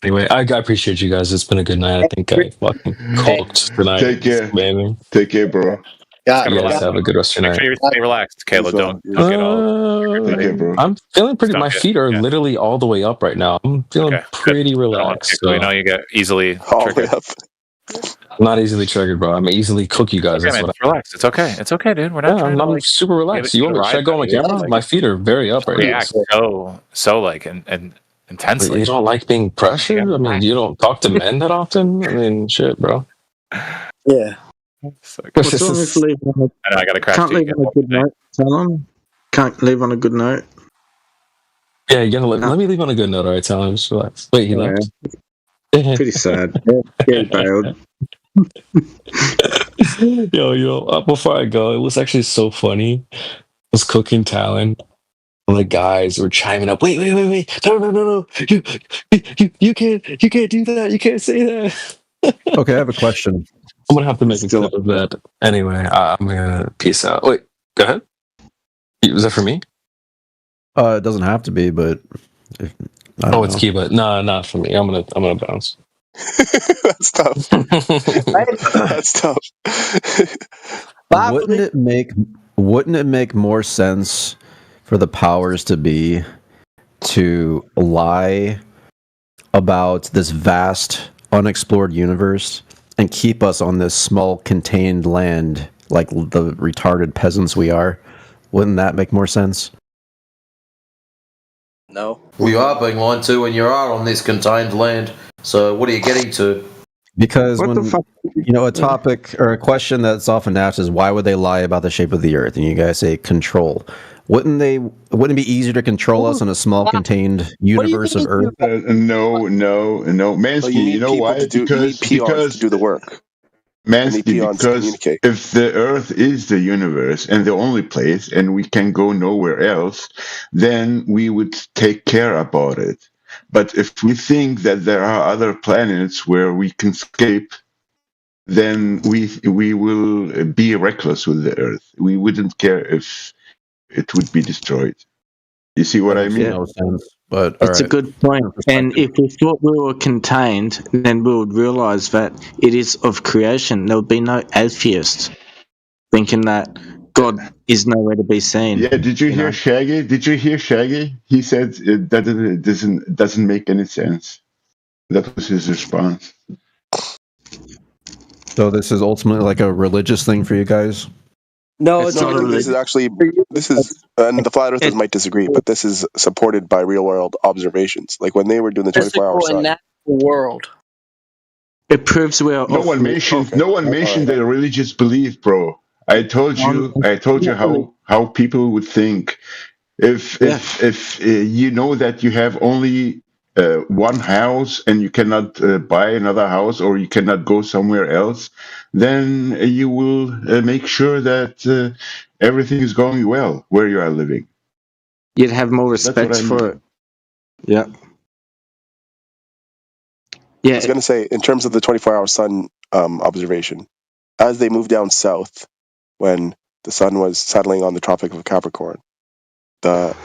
Anyway, I appreciate you guys. It's been a good night. I think I fucking cooked tonight. Take care. Man. Take care, bro. Yeah, you guys have a good rest of your night. Stay relaxed, Caleb. Don't get all. Take care, bro. I'm feeling pretty. My feet are literally all the way up right now. I'm feeling pretty relaxed. We know you get easily triggered. I'm not easily triggered, bro. I'm easily cook you guys. Okay, man, relax. It's okay. It's okay, dude. We're not. I'm super relaxed. You want me to go on the camera? My feet are very up right now. So like and intensely. You don't like being pressured? I mean, you don't talk to men that often? I mean, shit, bro. Yeah. What's wrong with leaving I got to crash. Can't leave on a good note, Talon. Can't leave on a good note. Yeah, you gotta let me leave on a good note, all right, Talon? Just relax. Wait, he left? Pretty sad. Yeah, he bailed. Yo, before I go, it was actually so funny. I was cooking Talon. And the guys were chiming up. Wait! No! You can't do that. You can't say that. Okay, I have a question. I'm gonna have to make a clip of that. Anyway, I'm gonna peace out. Wait, go ahead. Was that for me? It doesn't have to be, but it's Kiba. No, not for me. I'm gonna bounce. That's tough. That's tough. Wouldn't it make more sense for the powers to lie about this vast unexplored universe and keep us on this small contained land like the retarded peasants we are? Wouldn't that make more sense? No. We are being lied to, and you are on this contained land. So what are you getting to? Because What the when fuck? a topic or a question that's often asked is why would they lie about the shape of the Earth? And you guys say control. Wouldn't it be easier to control us in a small contained universe of Earth? No, Mansky. You know why? You need peons to do the work. Mansky, peons to because communicate. if the Earth is the universe and the only place, and we can go nowhere else, then we would take care about it. But if we think that there are other planets where we can escape, then we will be reckless with the Earth. We wouldn't care if it would be destroyed. You see what I mean? No sense, but It's a good point. And if we thought we were contained, then we would realize that it is of creation. There would be no atheists thinking that God is nowhere to be seen. Yeah, did you hear Shaggy? Did you hear Shaggy? He said that it doesn't make any sense. That was his response. So this is ultimately like a religious thing for you guys? No, This is actually and the flat earthers might disagree, but this is supported by real world observations. Like when they were doing the 24-hour physical and sun. natural world. It proves we are. No one mentioned their religious belief, bro. I told you how people would think if you know that you have only one house and you cannot buy another house or you cannot go somewhere else, then you will make sure that everything is going well where you are living. You'd have more respect for it. Yeah. I was going to say, in terms of the 24-hour sun observation, as they moved down south, when the sun was settling on the Tropic of Capricorn, the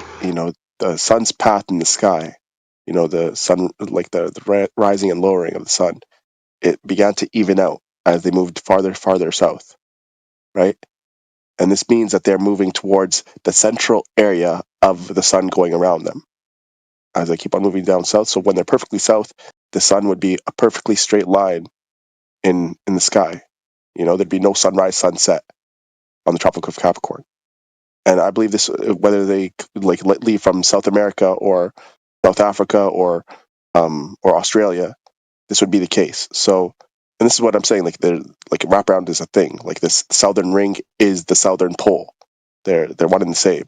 sun's path in the sky, the sun, like the rising and lowering of the sun, it began to even out as they moved farther south, right? And this means that they're moving towards the central area of the sun going around them as they keep on moving down south. So when they're perfectly south, the sun would be a perfectly straight line in the sky. There'd be no sunrise, sunset on the Tropic of Capricorn. And I believe this, whether they leave from South America or South Africa or Australia, this would be the case. So, and this is what I'm saying. Wraparound is a thing. Like this southern ring is the southern pole. They're one and the same.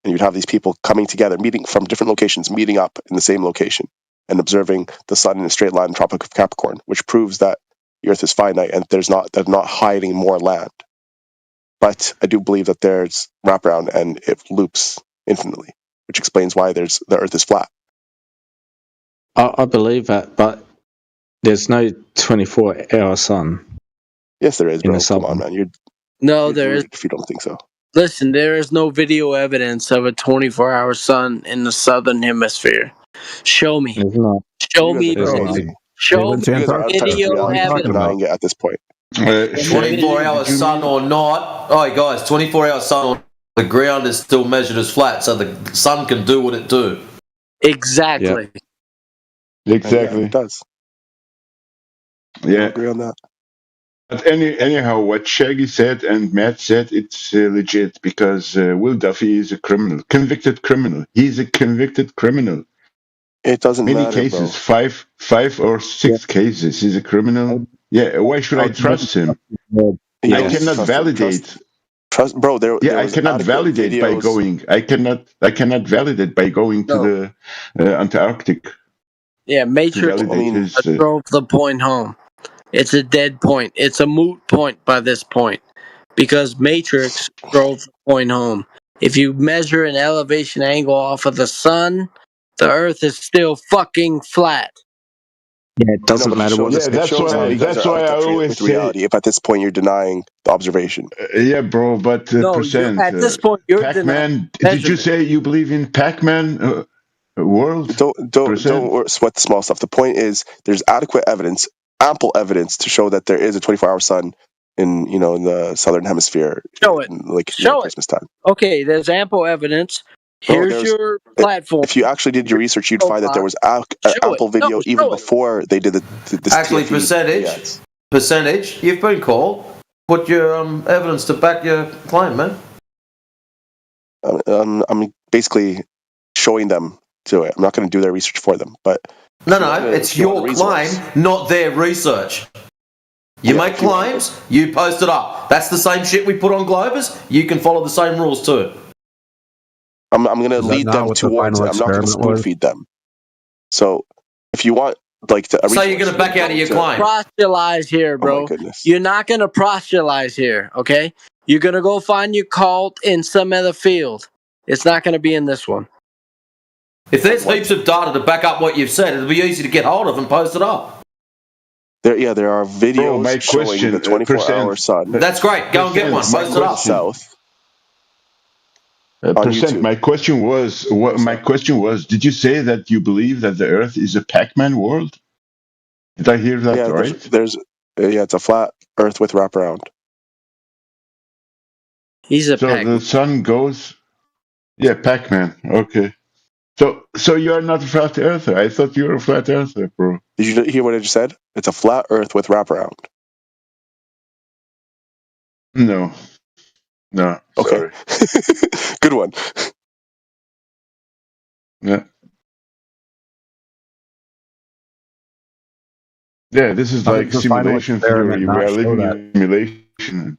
And you'd have these people coming together, meeting from different locations, meeting up in the same location and observing the sun in a straight line in the Tropic of Capricorn, which proves that the Earth is finite and they're not hiding more land. But I do believe that there's wraparound and it loops infinitely, which explains why the Earth is flat. I believe that, but there's no 24-hour sun. Yes, there is, bro. Come on, man. No, there is. If you don't think so. Listen, there is no video evidence of a 24-hour sun in the southern hemisphere. Show me. Show me. Show me video evidence. At this point. 24-hour sun or not. Oh, guys, 24-hour sun or not, the ground is still measured as flat, so the sun can do what it do. Exactly. Exactly. It does. Yeah. I agree on that. But anyhow, what Shaggy said and Matt said, it's legit because Will Duffy is a criminal, convicted criminal. He's a convicted criminal. It doesn't Many matter, cases, bro. five or six cases. He's a criminal. Yeah, why should I trust him? I cannot validate. Trust, bro. I cannot validate by going. I cannot validate by going to the Antarctic. Yeah, Matrix drove the point home. It's a dead point. It's a moot point by this point because Matrix drove the point home. If you measure an elevation angle off of the sun, the Earth is still fucking flat. Yeah, it doesn't matter what. That's why I always say. Reality, if at this point you're denying the observation. Yeah, bro, but at this point you're Pac-Man. Did you say you believe in Pac-Man world? Don't sweat the small stuff. The point is, there's adequate evidence, ample evidence to show that there is a 24-hour sun in the southern hemisphere. Show it. Show Christmas time. Okay, there's ample evidence. Here's your platform. If you actually did your research, you'd find that there was ample video even before they did this. Actually, percentage. You've been called. Put your evidence to back your claim, man. I'm basically showing them to it. I'm not going to do their research for them, but No, it's your claim, not their research. You make claims, you post it up. That's the same shit we put on Globers. You can follow the same rules too. I'm going to lead them towards it. I'm not going to spoon feed them. So if you want, like, so you're going to back out of your claim. Proselytize here, bro. Oh my goodness. You're not going to proselytize here, okay? You're going to go find your cult in some other field. It's not going to be in this one. If there's heaps of data to back up what you've said, it'll be easy to get hold of and post it up. There are videos showing the 24-hour sun. That's great. Go and get one. Post it up. South. Percent. My question was, did you say that you believe that the Earth is a Pac-Man world? Did I hear that right? It's a flat Earth with wraparound. He's a Pac-Man. The sun goes. Yeah, Pac-Man. Okay. So you are not a flat earther. I thought you were a flat earther, bro. Did you hear what I just said? It's a flat Earth with wraparound. No. Okay. Good one. Yeah. Yeah, this is like simulation theory. We are living in simulation.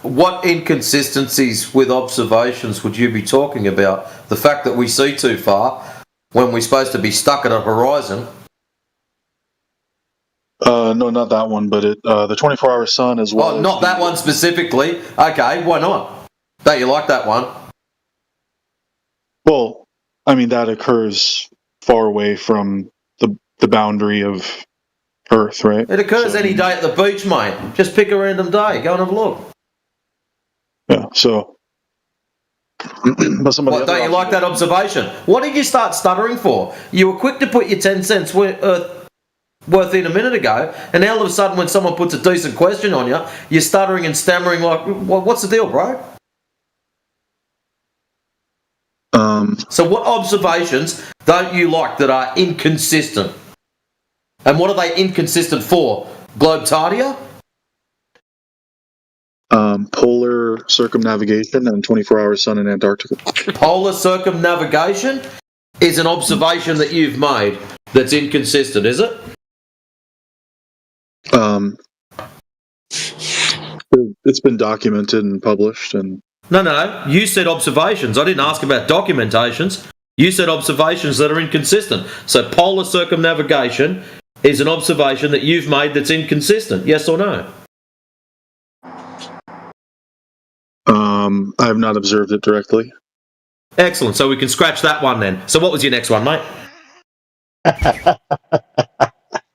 What inconsistencies with observations would you be talking about? The fact that we see too far when we're supposed to be stuck at a horizon? No, not that one, but the 24-hour sun as well. Oh, not that one specifically. Okay, why not? Don't you like that one? Well, I mean, that occurs far away from the boundary of Earth, right? It occurs any day at the beach, mate. Just pick a random day. Go and have a look. Yeah, so... but don't you like that observation? What did you start stuttering for? You were quick to put your 10 cents worth in a minute ago, and now all of a sudden when someone puts a decent question on you, you're stuttering and stammering like, what's the deal, bro? So what observations don't you like that are inconsistent? And what are they inconsistent for? Globetardia? Polar circumnavigation and 24-hour sun in Antarctica. Polar circumnavigation is an observation that you've made that's inconsistent, is it? It's been documented and published, and No. You said observations. I didn't ask about documentations. You said observations that are inconsistent. So polar circumnavigation is an observation that you've made that's inconsistent. Yes or no? I have not observed it directly. Excellent. So we can scratch that one then. So what was your next one, mate?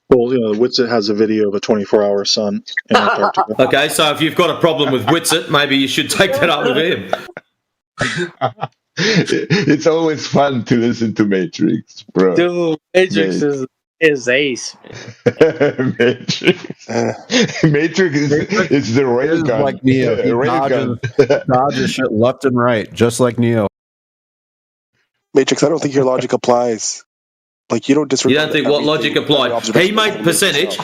Well, Witsit has a video of a 24-hour sun in Antarctica. Okay, so if you've got a problem with Witsit, maybe you should take that up with him. It's always fun to listen to Matrix, bro. Dude, Matrix is ace. Matrix is the ray gun. Like Neo. He dodges shit left and right, just like Neo. Matrix, I don't think your logic applies. Like, you don't disregard. You don't think what logic applied? He made percentage.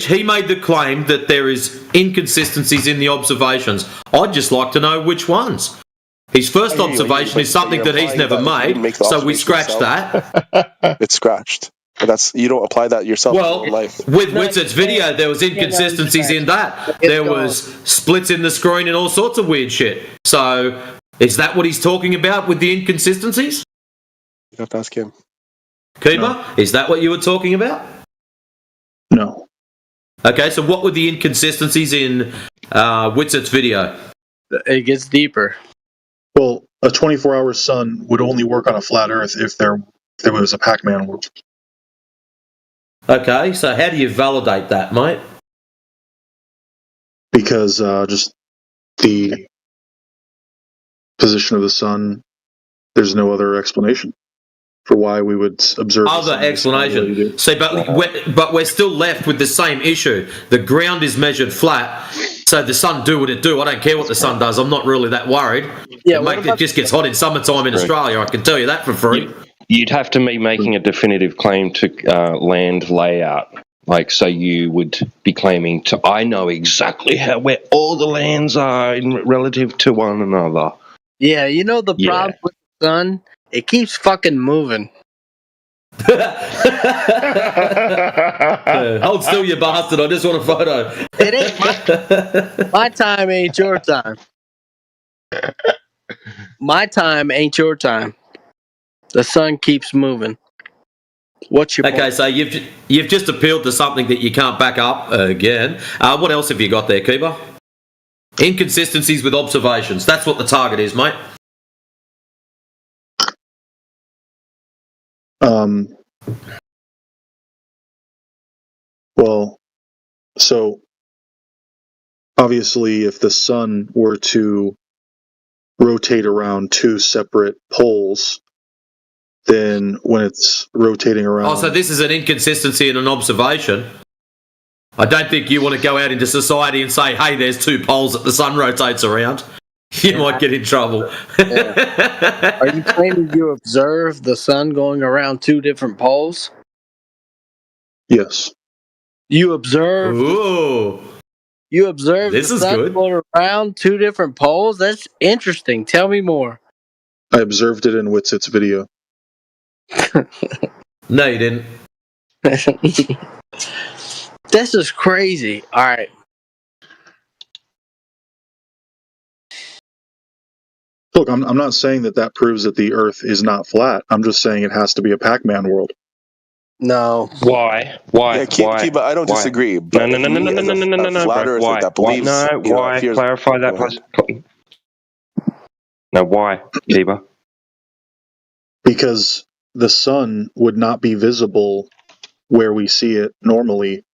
He made the claim that there is inconsistencies in the observations. I'd just like to know which ones. His first observation is something that he's never made, so we scratched that. It's scratched. But you don't apply that yourself in your life. With Witsit's video, there was inconsistencies in that. There was splits in the screen and all sorts of weird shit. So, is that what he's talking about with the inconsistencies? You have to ask him. Keeper, is that what you were talking about? No. Okay, so what were the inconsistencies in Witsit's video? It gets deeper. Well, a 24-hour sun would only work on a flat Earth if there was a Pac-Man world. Okay, so how do you validate that, mate? Because just the position of the sun there's no other explanation for why we would observe other explanation. See, but we're still left with the same issue. The ground is measured flat, so the sun do what it do. I don't care what the sun does. I'm not really that worried. Yeah, It just gets hot in summertime in Australia. I can tell you that for free. You'd have to be making a definitive claim to land layout. Like, so you would be claiming to, I know exactly where all the lands are relative to one another. Yeah, you know the problem with the sun? It keeps fucking moving. Hold still, you bastard. I just want a photo. It ain't my time ain't your time. My time ain't your time. The sun keeps moving. What's your point? So you've just appealed to something that you can't back up again. What else have you got there, Keeper? Inconsistencies with observations. That's what the target is, mate. Well, so obviously if the sun were to rotate around two separate poles, then when it's rotating around... Oh, so this is an inconsistency in an observation. I don't think you want to go out into society and say, hey, there's two poles that the sun rotates around. You might get in trouble. Are you claiming you observe the sun going around two different poles? Yes. You observe... Ooh. You observe this the is sun good. going around two different poles? That's interesting. Tell me more. I observed it in Witsit's video. No, you didn't. This is crazy. All right. Look, I'm not saying that proves that the Earth is not flat. I'm just saying it has to be a Pac-Man world. No. Why? Yeah, Kiba, I don't disagree. But No, flat earther why? that believes, Why? Clarify that, please. No, why, Kiba? Because the sun would not be visible where we see it normally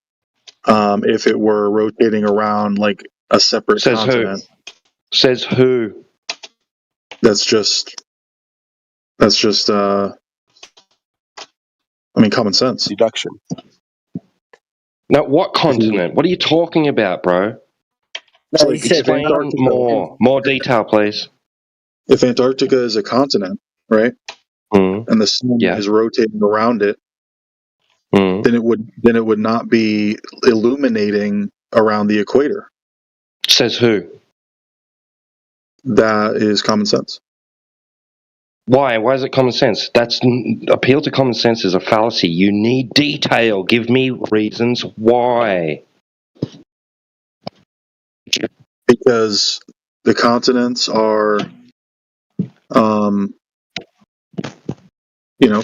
if it were rotating around like a separate continent. Says who? That's just common sense. Deduction. Now, what continent? What are you talking about, bro? No, explain more detail, please. If Antarctica is a continent, right, and the sun is rotating around it, then it would not be illuminating around the equator. Says who? That is common sense. Why? Why is it common sense? Appeal to common sense is a fallacy. You need detail. Give me reasons why. Because the continents are,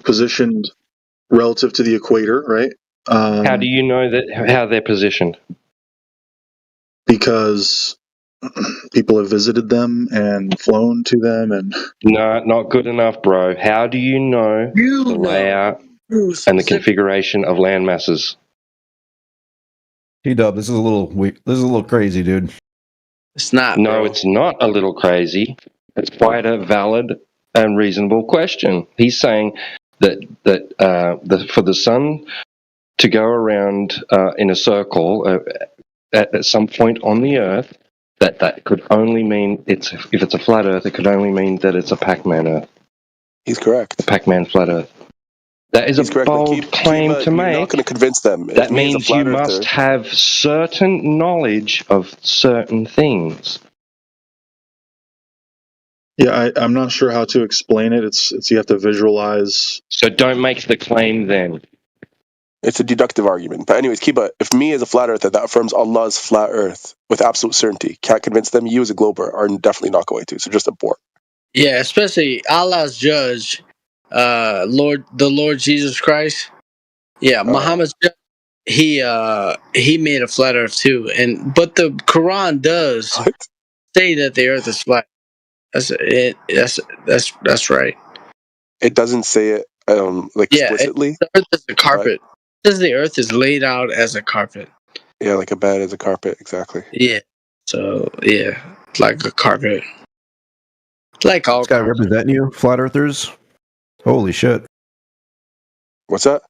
positioned relative to the equator, right? How do you know how they're positioned? Because people have visited them and flown to them, and no, not good enough, bro. How do you know the layout and the configuration of land masses? T-Dub, this is a little crazy, dude. It's not. No, bro. It's not a little crazy. It's quite a valid and reasonable question. He's saying that for the sun to go around in a circle at some point on the Earth, that could only mean if it's a flat Earth, it could only mean that it's a Pac-Man Earth. He's correct. A Pac-Man flat Earth. That is a bold claim to make. You're not going to convince them. That means you must have certain knowledge of certain things. Yeah, I'm not sure how to explain it. It's you have to visualize. So don't make the claim then. It's a deductive argument. But anyways, Kiba, if me as a flat earther that affirms Allah's flat earth with absolute certainty can't convince them, you as a glober are definitely not going to. So just abort. Yeah, especially Allah's judge, the Lord Jesus Christ. Yeah, Muhammad's judge. He made a flat earth too, but the Quran does say that the earth is flat. That's it. That's right. It doesn't say it explicitly. The earth is a carpet. It says the earth is laid out as a carpet. Yeah, like a bed is a carpet, exactly. Yeah. So like a carpet. Like all This guy representing you, flat earthers? Holy shit. What's that?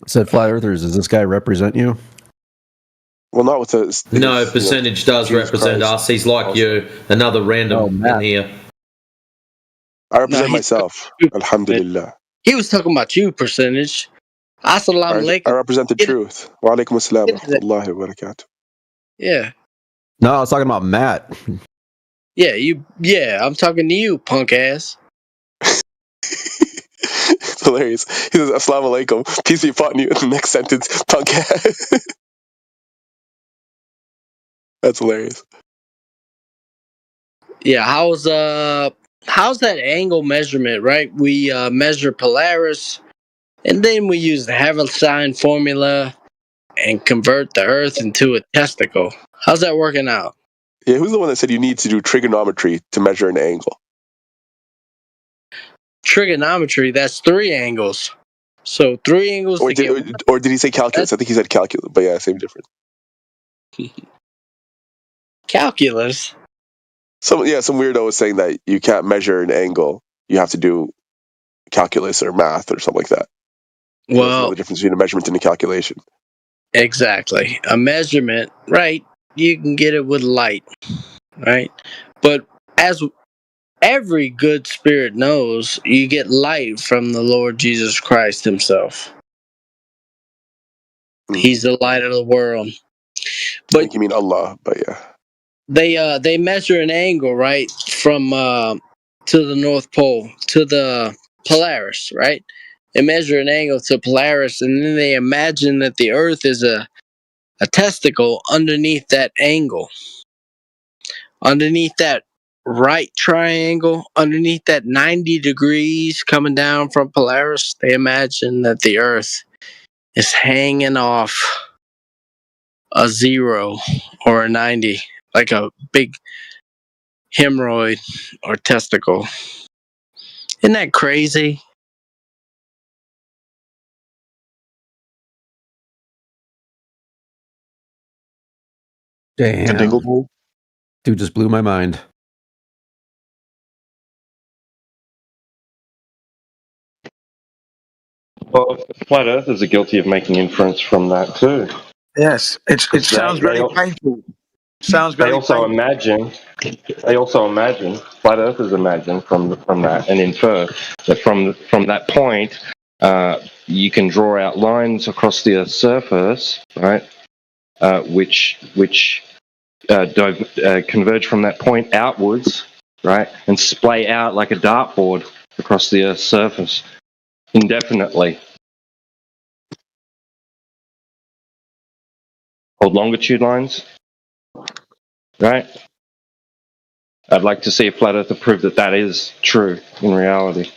I said flat earthers. Does this guy represent you? Well, not with us. No, percentage does Jesus represent Christ. us. He's like you, another random in here. I represent he's- myself. Alhamdulillah. He was talking about you, percentage. Assalamu I alaikum. represent the truth. Wa alaikum assalam wa rahmatullahi wa barakatuh. Yeah. No, I was talking about Matt. Yeah, I'm talking to you, punk ass. It's hilarious. He says, Assalamu alaikum. Peace be upon you. In the next sentence, punk ass. That's hilarious. Yeah, how's that angle measurement, right? We measure Polaris, and then we use the Havelstein formula and convert the Earth into a testicle. How's that working out? Yeah, who's the one that said you need to do trigonometry to measure an angle? Trigonometry, that's 3 angles. So 3 angles Or to did, or did he say calculus? I think he said calculus, but yeah, same difference. calculus. Some weirdo was saying that you can't measure an angle. You have to do calculus or math or something like that. Well, the difference between a measurement and a calculation. Exactly. A measurement, right? You can get it with light, right? But as every good spirit knows, you get light from the Lord Jesus Christ himself. He's the light of the world. But I think you mean Allah, but yeah. They measure an angle, right, from to the North Pole, to the Polaris, right? They measure an angle to Polaris, and then they imagine that the Earth is a testicle underneath that angle, underneath that right triangle, underneath that 90 degrees coming down from Polaris. They imagine that the Earth is hanging off a 0 or a 90, like a big hemorrhoid or testicle. Isn't that crazy? Damn. Dude just blew my mind. Well, flat earthers are guilty of making inference from that too. Yes, it sounds very painful. Sounds very painful. They also imagine, flat earthers imagine from that and infer that from that point, you can draw out lines across the Earth's surface, right? Which converge from that point outwards, right, and splay out like a dartboard across the Earth's surface indefinitely. Hold longitude lines, right? I'd like to see a flat earther prove that that is true in reality.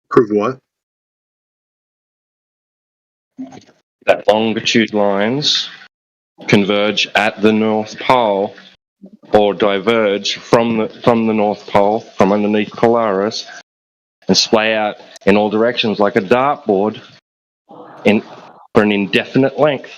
Prove what? That longitude lines converge at the North Pole or diverge from the North Pole, from underneath Polaris, and splay out in all directions like a dartboard for an indefinite length.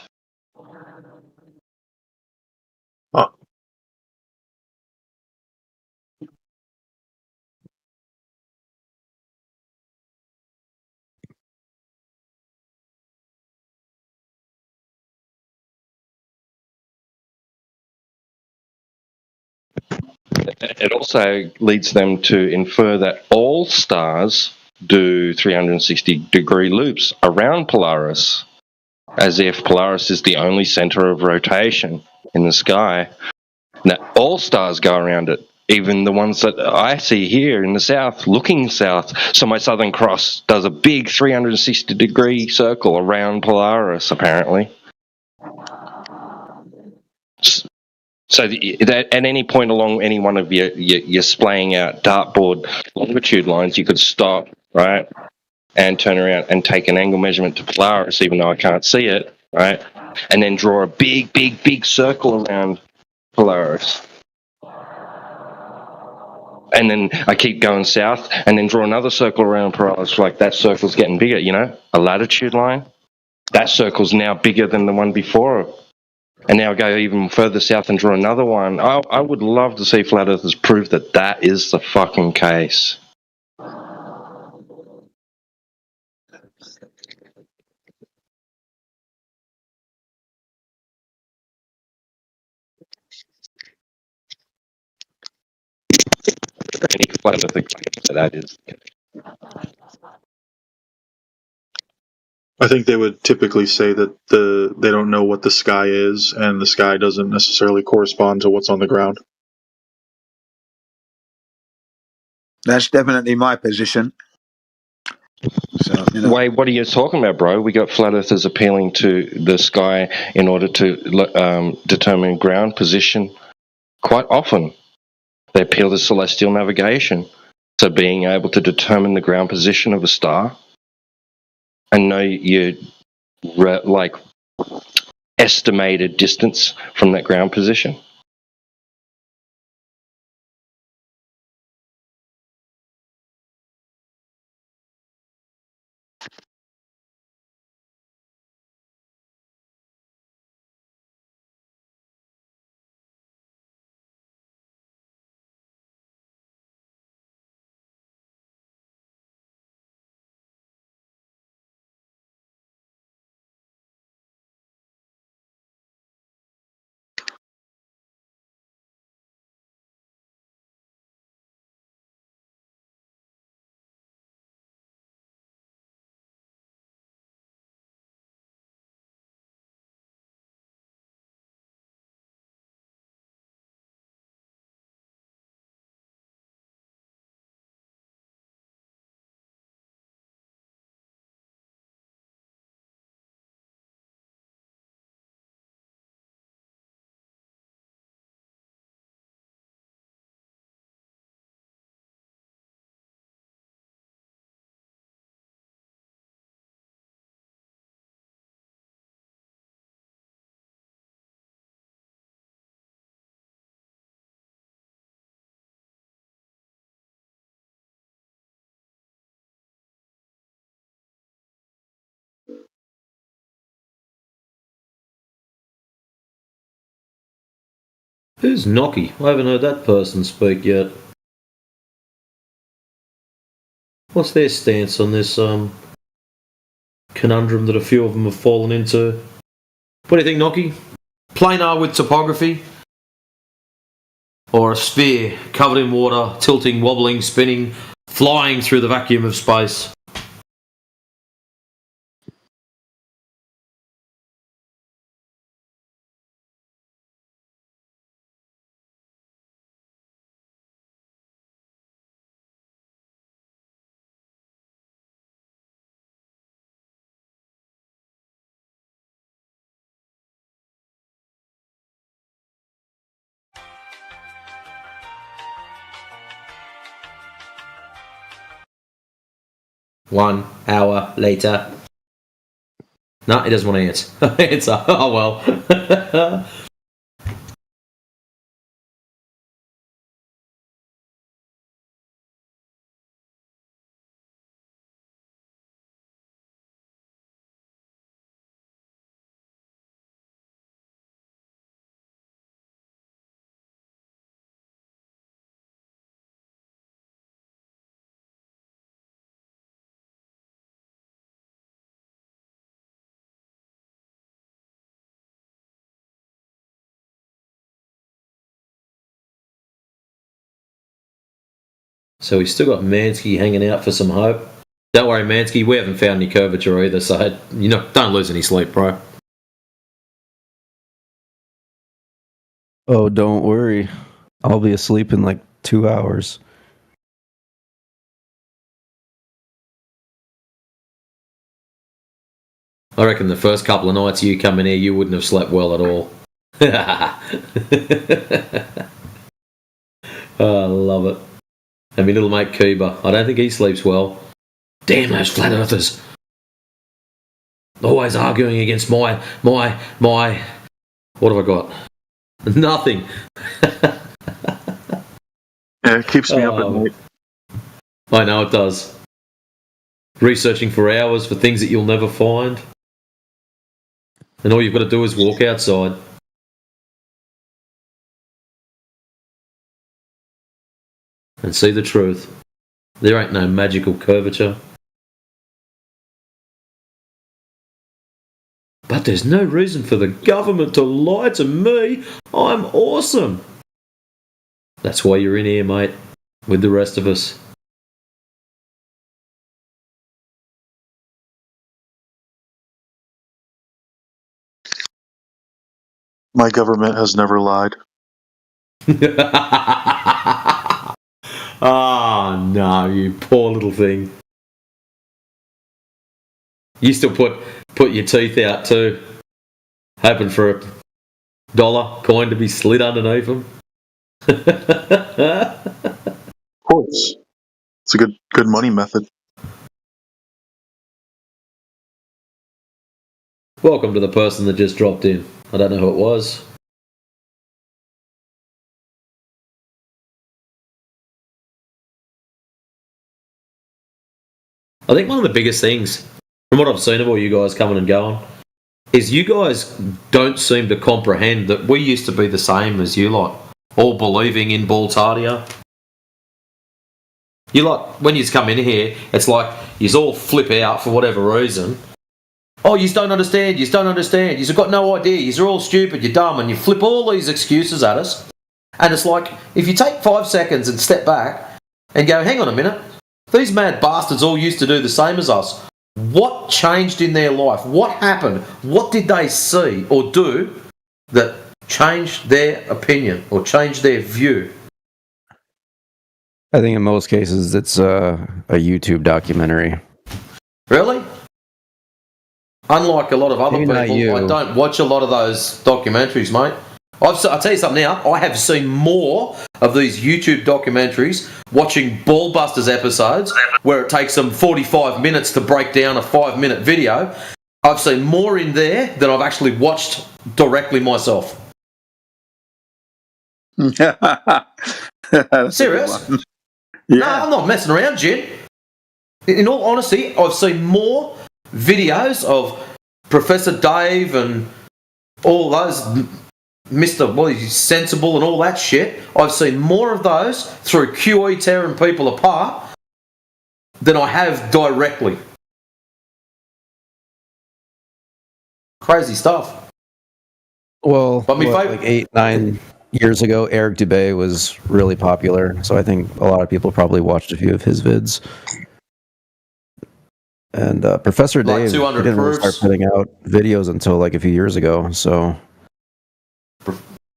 It also leads them to infer that all stars do 360-degree loops around Polaris, as if Polaris is the only center of rotation in the sky. Now, all stars go around it, even the ones that I see here in the south, looking south. So my Southern Cross does a big 360-degree circle around Polaris, apparently. So that at any point along any one of your splaying out dartboard longitude lines, you could stop, right, and turn around and take an angle measurement to Polaris, even though I can't see it, right, and then draw a big circle around Polaris. And then I keep going south and then draw another circle around Polaris, like that circle's getting bigger, a latitude line. That circle's now bigger than the one before. and now go even further south and draw another one. I would love to see flat earthers prove that that is the fucking case. Any flat earther claims that is. I think they would typically say that they don't know what the sky is, and the sky doesn't necessarily correspond to what's on the ground. That's definitely my position. So, Wait, what are you talking about, bro? We got flat earthers appealing to the sky in order to determine ground position quite often. They appeal to celestial navigation, so being able to determine the ground position of a star and know your estimated distance from that ground position. Who's Nocky? I haven't heard that person speak yet. What's their stance on this conundrum that a few of them have fallen into? What do you think, Nocky? Planar with topography? Or a sphere covered in water, tilting, wobbling, spinning, flying through the vacuum of space? One hour later. No, he doesn't want to answer. It's oh well. So he's still got Mansky hanging out for some hope. Don't worry, Mansky, we haven't found any curvature either, so don't lose any sleep, bro. Oh, don't worry. I'll be asleep in like 2 hours. I reckon the first couple of nights you come in here, you wouldn't have slept well at all. Oh, I love it. And my little mate Cuba, I don't think he sleeps well. Damn those flat earthers. Always arguing against my what have I got? Nothing. Yeah, it keeps me up at night. I know it does. Researching for hours for things that you'll never find. And all you've got to do is walk outside. and see the truth. There ain't no magical curvature. But there's no reason for the government to lie to me. I'm awesome. That's why you're in here, mate, with the rest of us. My government has never lied. Oh, no, you poor little thing. You still put your teeth out too, hoping for a dollar coin to be slid underneath them. Of course. It's a good money method. Welcome to the person that just dropped in. I don't know who it was. I think one of the biggest things, from what I've seen of all you guys coming and going, is you guys don't seem to comprehend that we used to be the same as you lot, all believing in Baltardia. You lot, when you come in here, it's like you all flip out for whatever reason. Oh, you don't understand, you've got no idea, you're all stupid, you're dumb, and you flip all these excuses at us. And it's like, if you take 5 seconds and step back and go, hang on a minute, these mad bastards all used to do the same as us. What changed in their life? What happened? What did they see or do that changed their opinion or changed their view? I think in most cases it's a YouTube documentary. Really? Unlike a lot of other Maybe not people, you. I don't watch a lot of those documentaries, mate. I'll tell you something now. I have seen more of these YouTube documentaries, watching Ballbusters episodes, where it takes them 45 minutes to break down a 5-minute video. I've seen more in there than I've actually watched directly myself. Serious? Yeah. No, I'm not messing around, Jin. In all honesty, I've seen more videos of Professor Dave and all those Mr. Well, he's sensible and all that shit. I've seen more of those through QE tearing people apart than I have directly. Crazy stuff. Well, But me favourite- like 8-9 years ago, Eric Dubay was really popular, so I think a lot of people probably watched a few of his vids. And Professor Like Dave 200 didn't really start proofs. putting out videos until like a few years ago. So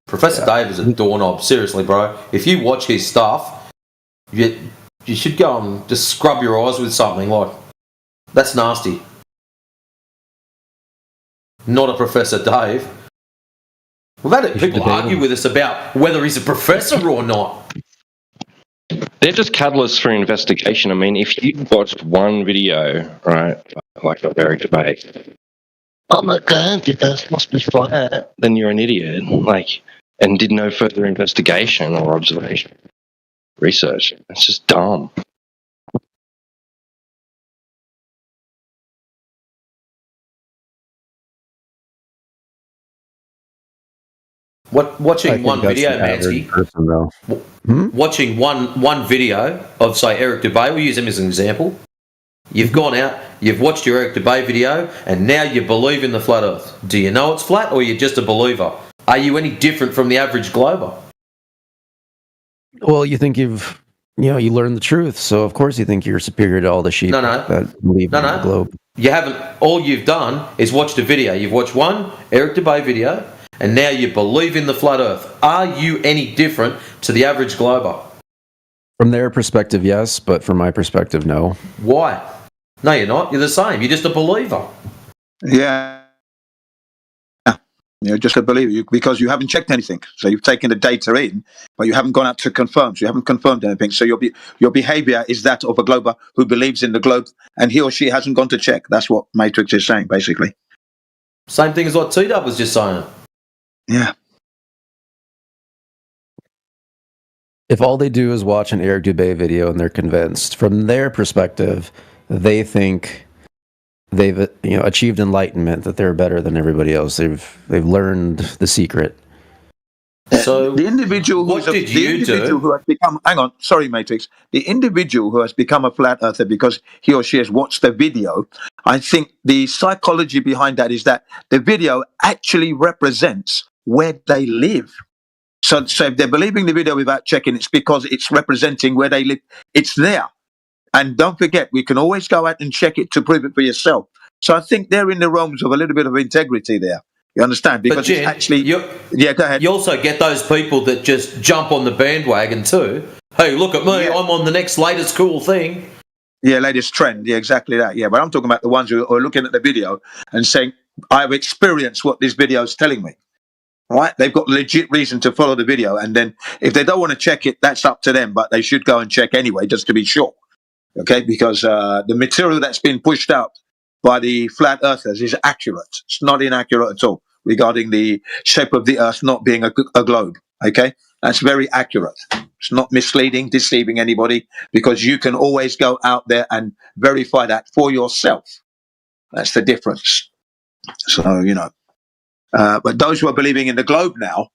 Professor Dave is a doorknob. Seriously, bro. If you watch his stuff, you should go and just scrub your eyes with something. Like, that's nasty. Not a Professor Dave. We've had people argue with us about whether he's a professor or not. They're just catalysts for investigation. I mean, if you watched one video, right, like a Eric debate, oh my god, the Earth must be flat, then you're an idiot, like, and did no further investigation or observation, research. It's just dumb. Watching one video, Mansky. Person, though. Watching one video of, say, Eric Dubay, we'll use him as an example. You've gone out, you've watched your Eric Dubay video, and now you believe in the flat Earth. Do you know it's flat, or you're just a believer? Are you any different from the average glober? Well, you think you learned the truth, so of course you think you're superior to all the sheep No. that believe in the globe. You haven't. All you've done is watched a video. You've watched one Eric Dubay video, and now you believe in the flat Earth. Are you any different to the average glober? From their perspective, yes, but from my perspective, no. Why? No, you're not. You're the same. You're just a believer. Yeah. You're just a believer because you haven't checked anything. So you've taken the data in, but you haven't gone out to confirm. So you haven't confirmed anything. So your behavior is that of a glober who believes in the globe, and he or she hasn't gone to check. That's what Matrix is saying, basically. Same thing as what T-Dub was just saying. Yeah. If all they do is watch an Eric Dubay video and they're convinced, from their perspective, they think they've achieved enlightenment, that they're better than everybody else. They've learned the secret. So the individual who has become, hang on, sorry, Matrix. The individual who has become a flat earther because he or she has watched the video, I think the psychology behind that is that the video actually represents where they live. So if they're believing the video without checking, it's because it's representing where they live. It's there. And don't forget, we can always go out and check it to prove it for yourself. So I think they're in the realms of a little bit of integrity there. You understand? Because but Jen, it's actually... yeah, go ahead. You also get those people that just jump on the bandwagon too. Hey, look at me. I'm on the next latest cool thing. Yeah, latest trend. Yeah, exactly that. Yeah, but I'm talking about the ones who are looking at the video and saying, I've experienced what this video is telling me. Right? They've got legit reason to follow the video. And then if they don't want to check it, that's up to them. But they should go and check anyway, just to be sure. Okay? Because the material that's been pushed out by the flat earthers is accurate. It's not inaccurate at all regarding the shape of the earth not being a globe. Okay? That's very accurate. It's not misleading, deceiving anybody, because you can always go out there and verify that for yourself. That's the difference. So, you know. But those who are believing in the globe now,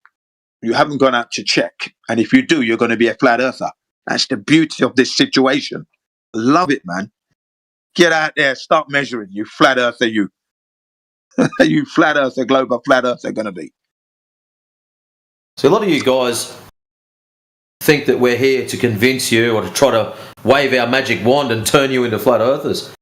you haven't gone out to check. And if you do, you're going to be a flat earther. That's the beauty of this situation. Love it, man. Get out there, start measuring, you flat earther, you. You flat earther, globe of flat earth are going to be. So a lot of you guys think that we're here to convince you or to try to wave our magic wand and turn you into flat earthers.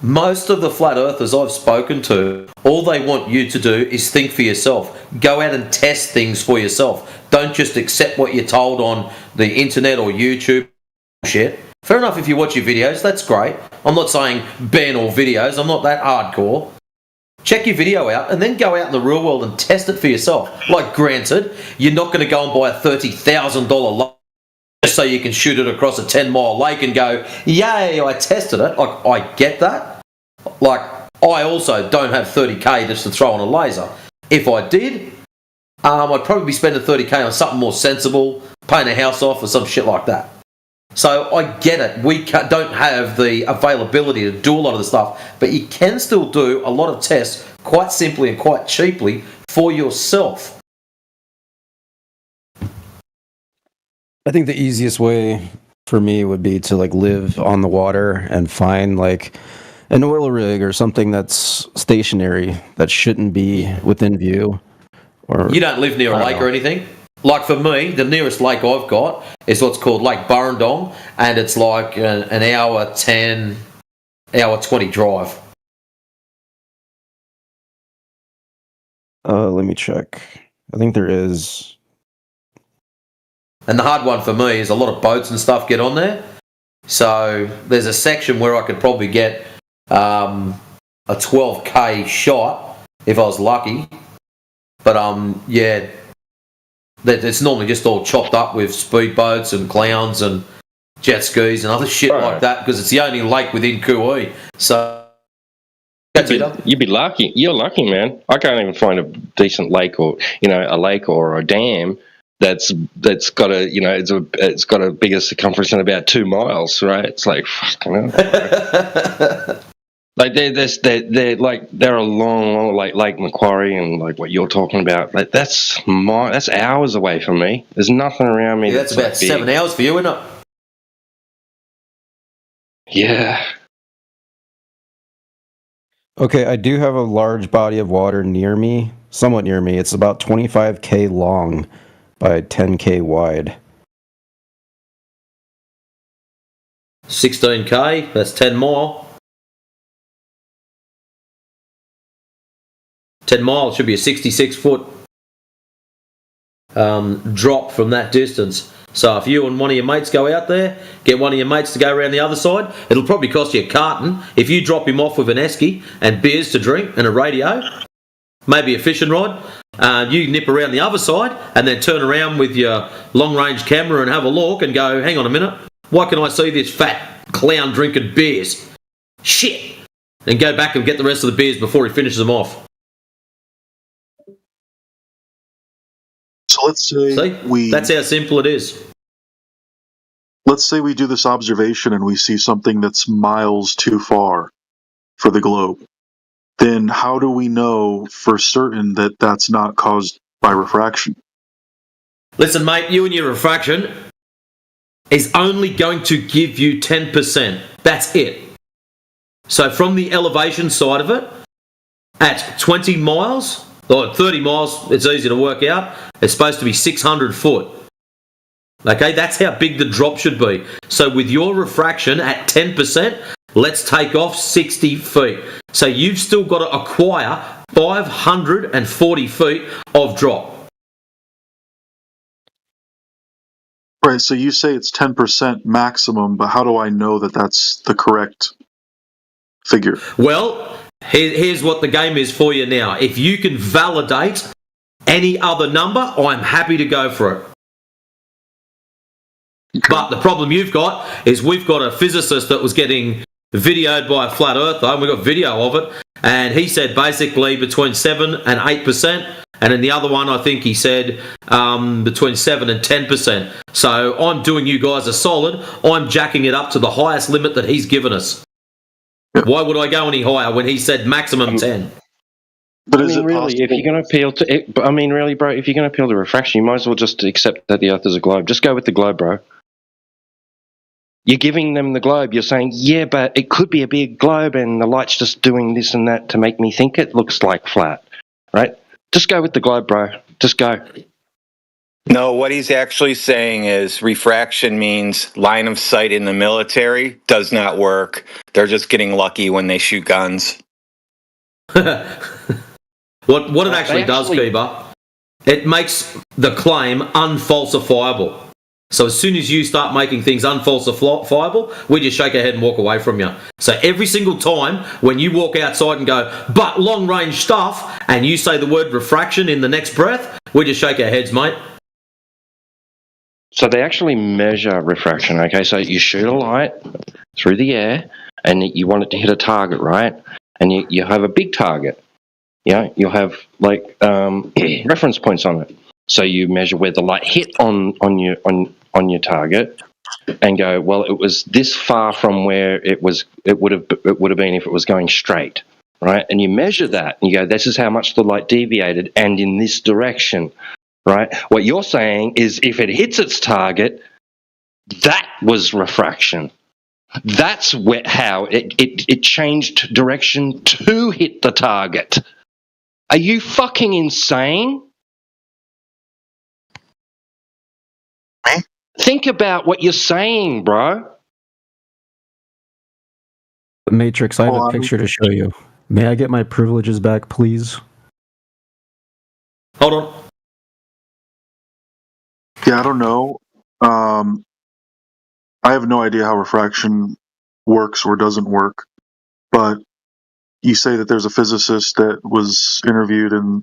Most of the flat earthers I've spoken to, all they want you to do is think for yourself. Go out and test things for yourself. Don't just accept what you're told on the internet or YouTube. Shit. Fair enough if you watch your videos, that's great. I'm not saying ban all videos, I'm not that hardcore. Check your video out and then go out in the real world and test it for yourself. Like, granted, you're not going to go and buy a $30,000 light just so you can shoot it across a 10-mile lake and go, yay, I tested it. Like, I get that. Like, I also don't have 30k just to throw on a laser. If I did, I'd probably be spending 30k on something more sensible, paying a house off or some shit like that. So I get it. We don't have the availability to do a lot of the stuff, but you can still do a lot of tests quite simply and quite cheaply for yourself. I think the easiest way for me would be to like live on the water and find like an oil rig or something that's stationary that shouldn't be within view. Or you don't live near a lake or anything? Like for me, the nearest lake I've got is what's called Lake Burrendong, and it's like an hour 10, hour 20 drive. Let me check. I think there is. And the hard one for me is a lot of boats and stuff get on there. So there's a section where I could probably get a 12k shot if I was lucky. But yeah, it's normally just all chopped up with speedboats and clowns and jet skis and other shit like that because it's the only lake within Kui. So you'd be lucky. You're lucky, man. I can't even find a decent lake or a lake or a dam that's got it's got a bigger circumference than about 2 miles, right? It's like fucking hell. Like they're a long like Lake Macquarie and like what you're talking about. Like that's hours away from me. There's nothing around me. Yeah, that's about 7 hours for you, isn't it? Yeah. Okay, I do have a large body of water near me, somewhat near me. It's about 25k long by 10k wide. 16k, that's 10 more. 10 miles should be a 66-foot drop from that distance. So if you and one of your mates go out there, get one of your mates to go around the other side, it'll probably cost you a carton. If you drop him off with an esky and beers to drink and a radio, maybe a fishing rod, you nip around the other side and then turn around with your long-range camera and have a look and go, hang on a minute, why can I see this fat clown drinking beers? Shit! And go back and get the rest of the beers before he finishes them off. So let's say that's how simple it is. Let's say we do this observation and we see something that's miles too far for the globe. Then how do we know for certain that that's not caused by refraction? Listen, mate, you and your refraction is only going to give you 10%. That's it. So from the elevation side of it, at 20 miles, or 30 miles, it's easy to work out, it's supposed to be 600 foot. Okay, that's how big the drop should be. So with your refraction at 10%, let's take off 60 feet. So you've still got to acquire 540 feet of drop. Right, so you say it's 10% maximum, but how do I know that that's the correct figure? Well, here's what the game is for you now. If you can validate any other number, I'm happy to go for it. But the problem you've got is we've got a physicist that was getting videoed by a flat earther, and we've got video of it, and he said basically between 7 and 8%, and in the other one I think he said between 7 and 10%. So I'm doing you guys a solid. I'm jacking it up to the highest limit that he's given us. Why would I go any higher when he said maximum 10? But if you're going to appeal to it, really, bro, if you're going to appeal to refraction, you might as well just accept that the Earth is a globe. Just go with the globe, bro. You're giving them the globe. You're saying, yeah, but it could be a big globe and the light's just doing this and that to make me think it looks like flat, right? Just go with the globe, bro. Just go. No, what he's actually saying is refraction means line of sight in the military does not work. They're just getting lucky when they shoot guns. What it actually does, Kiba, it makes the claim unfalsifiable. So as soon as you start making things unfalsifiable, we just shake our head and walk away from you. So every single time when you walk outside and go, but long range stuff, and you say the word refraction in the next breath, we just shake our heads, mate. So they actually measure refraction, okay? So you shoot a light through the air and you want it to hit a target, right? And you have a big target. Yeah, you'll have like reference points on it. So you measure where the light hit on your target, and go, well, it was this far from where it would have been if it was going straight, right? And you measure that, and you go, this is how much the light deviated, and in this direction, right? What you're saying is, if it hits its target, that was refraction. That's how it changed direction to hit the target. Are you fucking insane? Think about what you're saying, bro. Matrix, I have a picture to show you. May I get my privileges back, please? Hold on. Yeah, I don't know. I have no idea how refraction works or doesn't work, but you say that there's a physicist that was interviewed and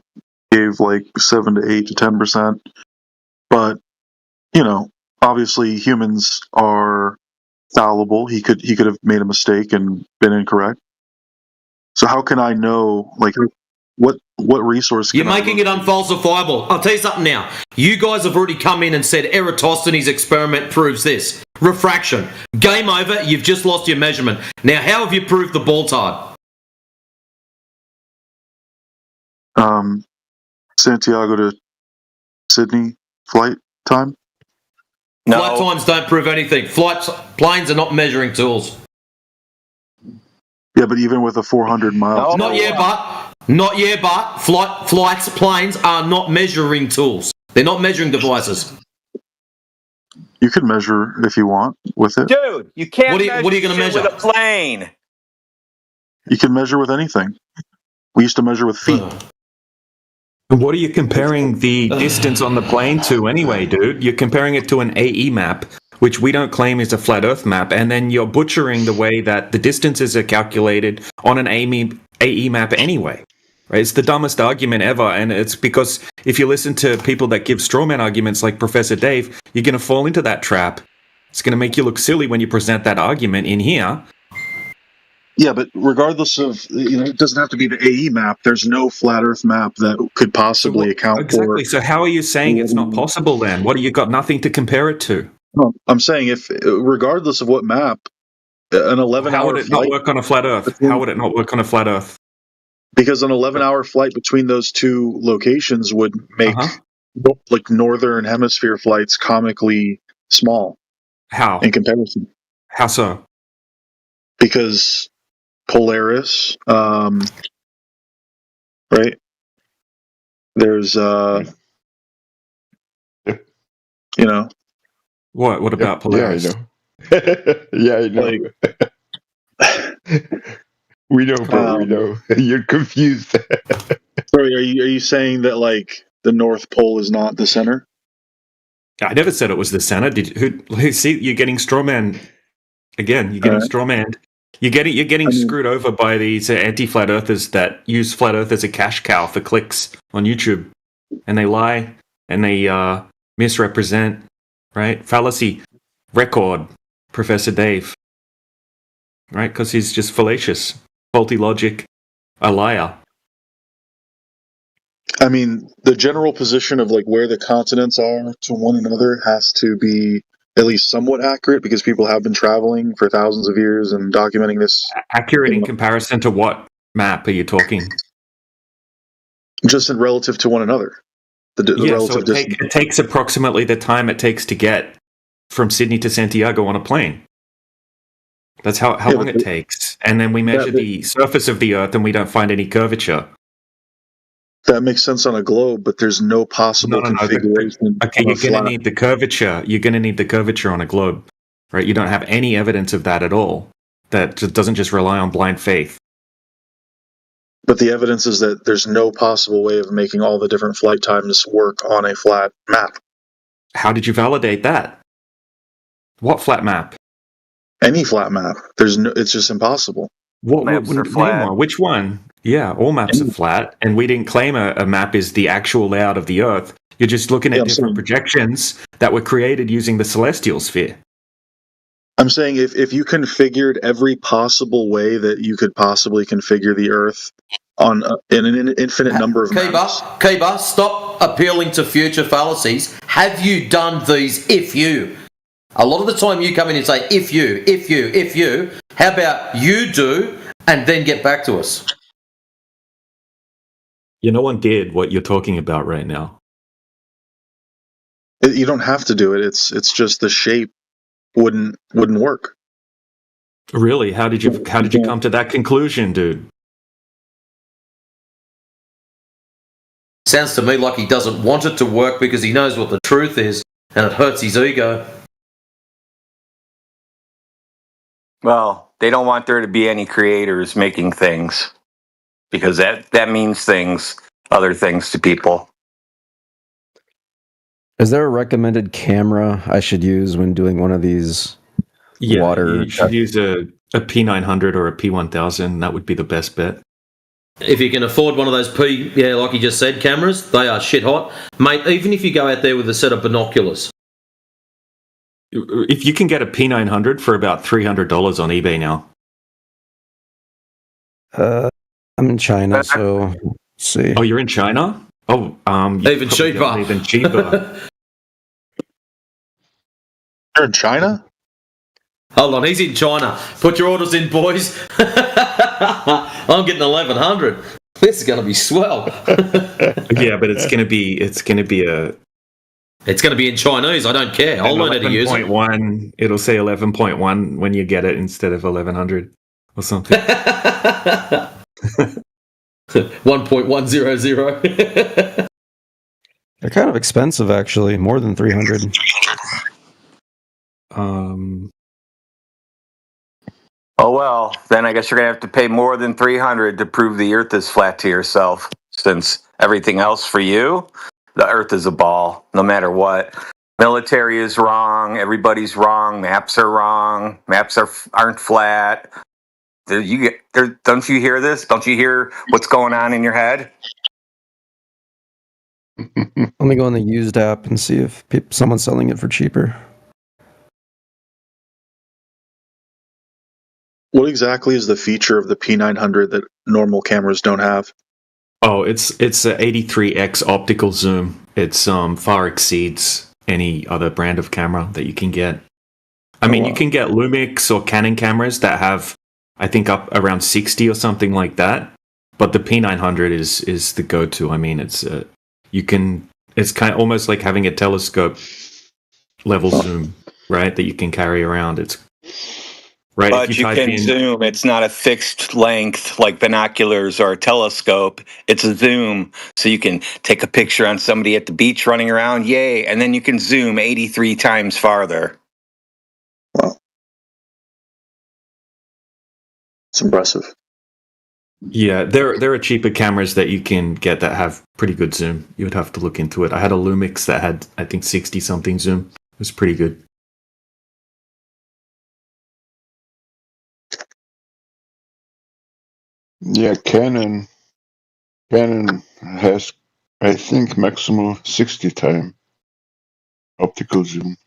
gave like 7 to 8 to 10%, but obviously humans are fallible. He could have made a mistake and been incorrect. So how can I know, like, what resource? You're making it unfalsifiable. I'll tell you something now. You guys have already come in and said Eratosthenes' experiment proves this. Refraction. Game over. You've just lost your measurement. Now, how have you proved the Baltard? Santiago to Sydney flight time. No. Flight times don't prove anything. Planes are not measuring tools. Yeah, but even with a 400 miles. Not yet, but planes are not measuring tools. They're not measuring devices. You can measure if you want with it. Dude, you can't what are you going to measure with a plane. You can measure with anything. We used to measure with feet. What are you comparing the distance on the plane to anyway, dude? You're comparing it to an AE map, which we don't claim is a flat Earth map, and then you're butchering the way that the distances are calculated on an AE map anyway. Right? It's the dumbest argument ever, and it's because if you listen to people that give strawman arguments like Professor Dave, you're going to fall into that trap. It's going to make you look silly when you present that argument in here. Yeah, but regardless of, it doesn't have to be the AE map. There's no flat Earth map that could possibly account for. Exactly. So how are you saying it's not possible then? What, you got nothing to compare it to? No, I'm saying regardless of what map, an 11-hour How would it not work on a flat Earth? How would it not work on a flat Earth? Because an 11-hour flight between those two locations would make like northern hemisphere flights comically small. How? In comparison? How so? Because Polaris, right? There's you know. What about Polaris? Yeah, I know. We know, bro. We know. You're confused. Sorry, are you saying that like the North Pole is not the center? I never said it was the center. Who see? You're getting strawman again. You're getting strawmanned. You're getting screwed over by these anti-flat earthers that use flat Earth as a cash cow for clicks on YouTube, and they lie and they misrepresent. Right? Fallacy record, Professor Dave. Right? Because he's just fallacious, faulty logic, a liar. I mean, the general position of like where the continents are to one another has to be at least somewhat accurate because people have been traveling for thousands of years and documenting this. Accurate in comparison to what map are you talking? Just in relative to one another. The relative distance. It takes approximately the time it takes to get from Sydney to Santiago on a plane. That's how long it takes. And then we measure the surface of the Earth and we don't find any curvature. That makes sense on a globe, but there's no possible configuration. Okay, you're going to need the curvature. You're going to need the curvature on a globe, right? You don't have any evidence of that at all. That doesn't just rely on blind faith. But the evidence is that there's no possible way of making all the different flight times work on a flat map. How did you validate that? What flat map? Any flat map. It's just impossible. What maps are flat? Which one? Yeah, all maps are flat, and we didn't claim a map is the actual layout of the Earth. You're just looking at different projections that were created using the celestial sphere. I'm saying if you configured every possible way that you could possibly configure the Earth on in an infinite number of maps. Kiba, stop appealing to future fallacies. Have you done these if you? A lot of the time you come in and say, if you. How about you do, and then get back to us? No one did what you're talking about right now. You don't have to do it. It's just the shape wouldn't work. Really? How did you come to that conclusion, dude? Sounds to me like he doesn't want it to work because he knows what the truth is, and it hurts his ego. Well, they don't want there to be any creators making things because that means other things to people. Is there a recommended camera I should use when doing one of these water? You should use a P900 or a P1000. That would be the best bet. If you can afford one of those like you just said, cameras, they are shit hot. Mate, even if you go out there with a set of binoculars. If you can get a P900 for about $300 on eBay now. I'm in China, so let's see. Oh, you're in China? Oh, even cheaper. Even cheaper. You're in China? Hold on, he's in China. Put your orders in, boys. I'm getting 1,100. This is going to be swell. Yeah, but it's going to be It's going to be in Chinese. I don't care. I'll learn how to use it. 11.1. It'll say 11.1 when you get it instead of 1,100 or something. 1.100. They're kind of expensive, actually. More than 300. Oh well, then I guess you're gonna have to pay more than 300 to prove the Earth is flat to yourself, since everything else for you, the Earth is a ball, no matter what. Military is wrong. Everybody's wrong. Maps are wrong. Maps aren't flat. Don't you hear this? Don't you hear what's going on in your head? Let me go on the used app and see if someone's selling it for cheaper. What exactly is the feature of the P900 that normal cameras don't have? Oh, it's a 83x optical zoom. It's far exceeds any other brand of camera that you can get. I mean, you can get Lumix or Canon cameras that have, I think, up around 60 or something like that. But the P900 is the go-to. I mean, it's you can it's kind of almost like having a telescope level zoom, right? That you can carry around. It's right. But if you type can in, zoom. It's not a fixed length like binoculars or a telescope. It's a zoom. So you can take a picture on somebody at the beach running around, yay, and then you can zoom 83 times farther. It's impressive. Yeah, there are cheaper cameras that you can get that have pretty good zoom. You would have to look into it. I had a Lumix that had, I think, 60 something zoom. It was pretty good. Yeah, Canon has, I think, maximum 60 time optical zoom.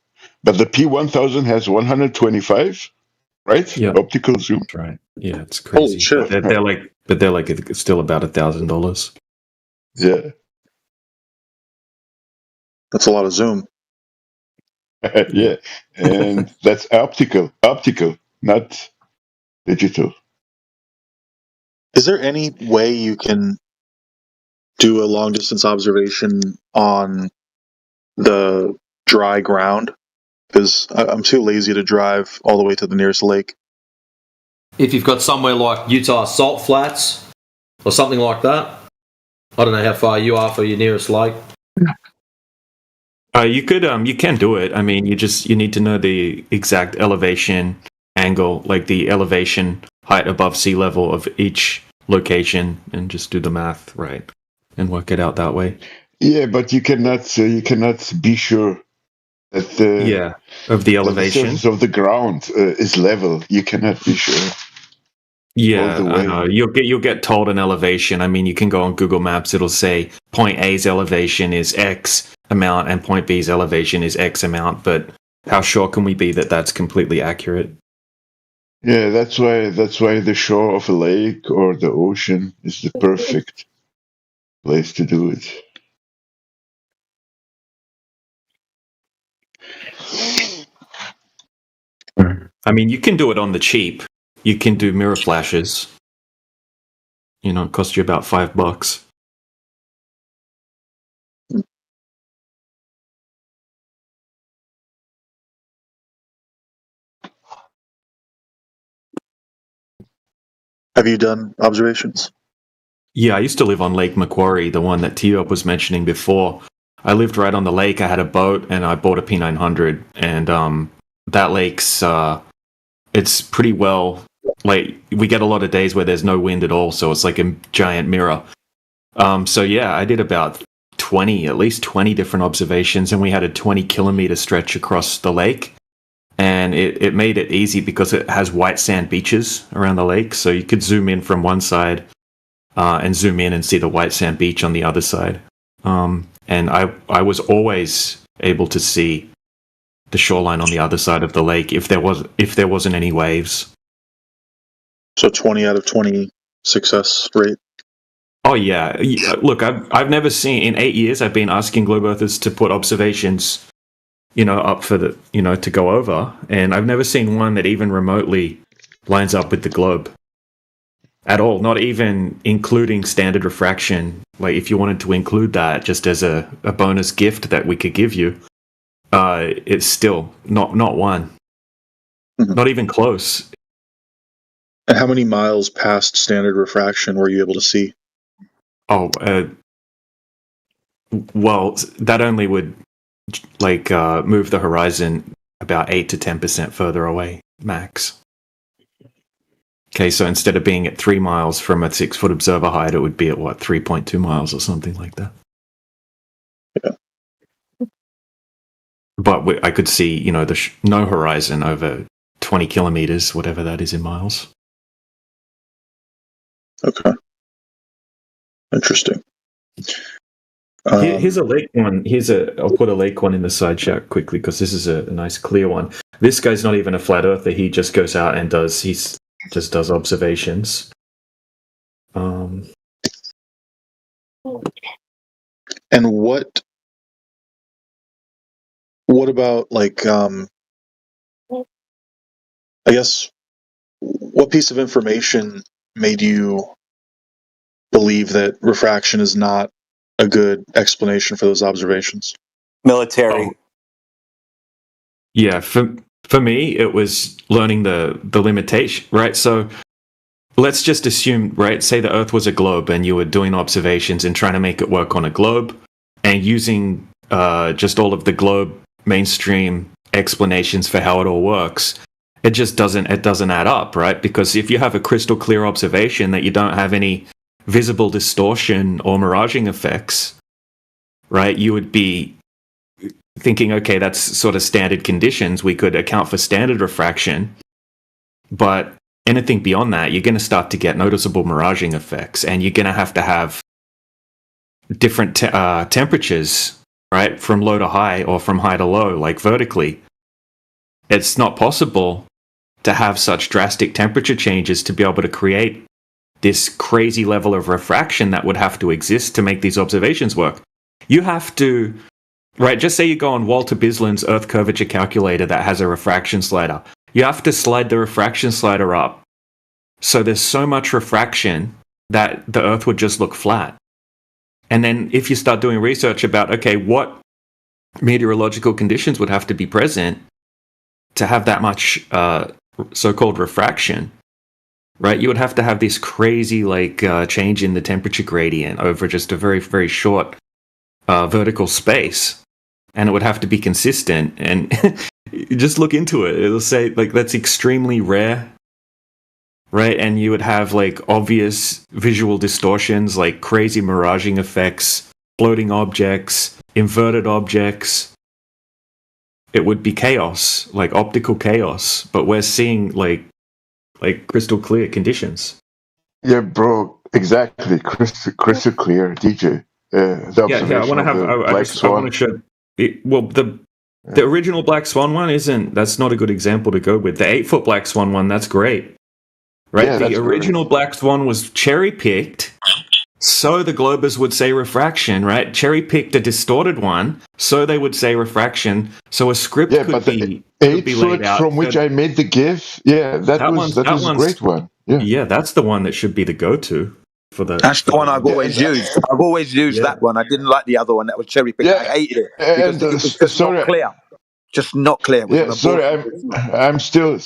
But the P1000 has 125, right? Yeah, optical zoom. That's right. Yeah, it's crazy. Holy shit. They're like still about $1,000. Yeah. That's a lot of zoom. Yeah. And that's optical, not digital. Is there any way you can do a long distance observation on the dry ground? Because I'm too lazy to drive all the way to the nearest lake. If you've got somewhere like Utah Salt Flats or something like that, I don't know how far you are for your nearest lake. You can do it. I mean, you need to know the exact elevation angle, like the elevation height above sea level of each location, and just do the math right and work it out that way. Yeah, but you cannot be sure that of the elevation, the surface of the ground is level. You cannot be sure. Yeah, I know. You'll get told an elevation. I mean, you can go on Google Maps. It'll say point A's elevation is X amount and point B's elevation is X amount. But how sure can we be that that's completely accurate? Yeah, that's why the shore of a lake or the ocean is the perfect place to do it. I mean, you can do it on the cheap. You can do mirror flashes. You know, it costs you about $5. Have you done observations? Yeah, I used to live on Lake Macquarie, the one that T-Up was mentioning before. I lived right on the lake. I had a boat, and I bought a P900. And that lake's it's pretty well. Like, we get a lot of days where there's no wind at all, so it's like a giant mirror. So yeah, I did about at least 20 different observations, and we had a 20-kilometer stretch across the lake. And it made it easy because it has white sand beaches around the lake, so you could zoom in from one side and zoom in and see the white sand beach on the other side. And I was always able to see the shoreline on the other side of the lake if there wasn't any waves. So 20 out of 20 success rate. Oh yeah, look, I've never seen in 8 years. I've been asking Globe Earthers to put observations, up for to go over, and I've never seen one that even remotely lines up with the globe at all. Not even including standard refraction. Like, if you wanted to include that just as a bonus gift that we could give you, it's still not one. Mm-hmm. Not even close. And how many miles past standard refraction were you able to see? Oh, well, that only would move the horizon about 8 to 10% further away, max. Okay, so instead of being at 3 miles from a 6-foot observer height, it would be at 3.2 miles or something like that. Yeah. But I could see, no horizon over 20 kilometers, whatever that is in miles. Okay. Interesting. Here's a lake one. I'll put a lake one in the side chat quickly because this is a nice clear one. This guy's not even a flat earther. He just goes out and does observations. And what about I guess, what piece of information made you believe that refraction is not a good explanation for those observations. Military. Yeah, for me, it was learning the limitation, right? So let's just assume, right, say the Earth was a globe and you were doing observations and trying to make it work on a globe and using just all of the globe mainstream explanations for how it all works. It just doesn't add up, right? Because if you have a crystal clear observation that you don't have any visible distortion or miraging effects, right, you would be thinking, okay, that's sort of standard conditions. We could account for standard refraction. But anything beyond that, you're going to start to get noticeable miraging effects, and you're going to have different temperatures, right, from low to high or from high to low, like vertically. It's not possible to have such drastic temperature changes to be able to create this crazy level of refraction that would have to exist to make these observations work. You have to, right, just say you go on Walter Bisland's Earth Curvature Calculator that has a refraction slider. You have to slide the refraction slider up. So there's so much refraction that the Earth would just look flat. And then if you start doing research about, okay, what meteorological conditions would have to be present to have that much so-called refraction, right? You would have to have this crazy change in the temperature gradient over just a very, very short vertical space. And it would have to be consistent. And you just look into it. It'll say that's extremely rare, right? And you would have obvious visual distortions, like crazy miraging effects, floating objects, inverted objects. It would be chaos, like optical chaos, but we're seeing like crystal clear conditions. Yeah, bro, exactly. Crystal clear, DJ. I want to have. I want to show. The original Black Swan one isn't. That's not a good example to go with. The 8-foot Black Swan one, that's great, right? Yeah, the original Black Swan was cherry picked. So the Globers would say refraction, right? Cherry-picked a distorted one, so they would say refraction. So a script could be 8-foot from which I made the GIF. Yeah, that was a great one. Yeah, that's the one that should be the go-to for the. That's the one I've always used. I've always used that one. I didn't like the other one that was cherry-picked. I hated it because it was just not clear. Just not clear. Yeah, sorry, I'm still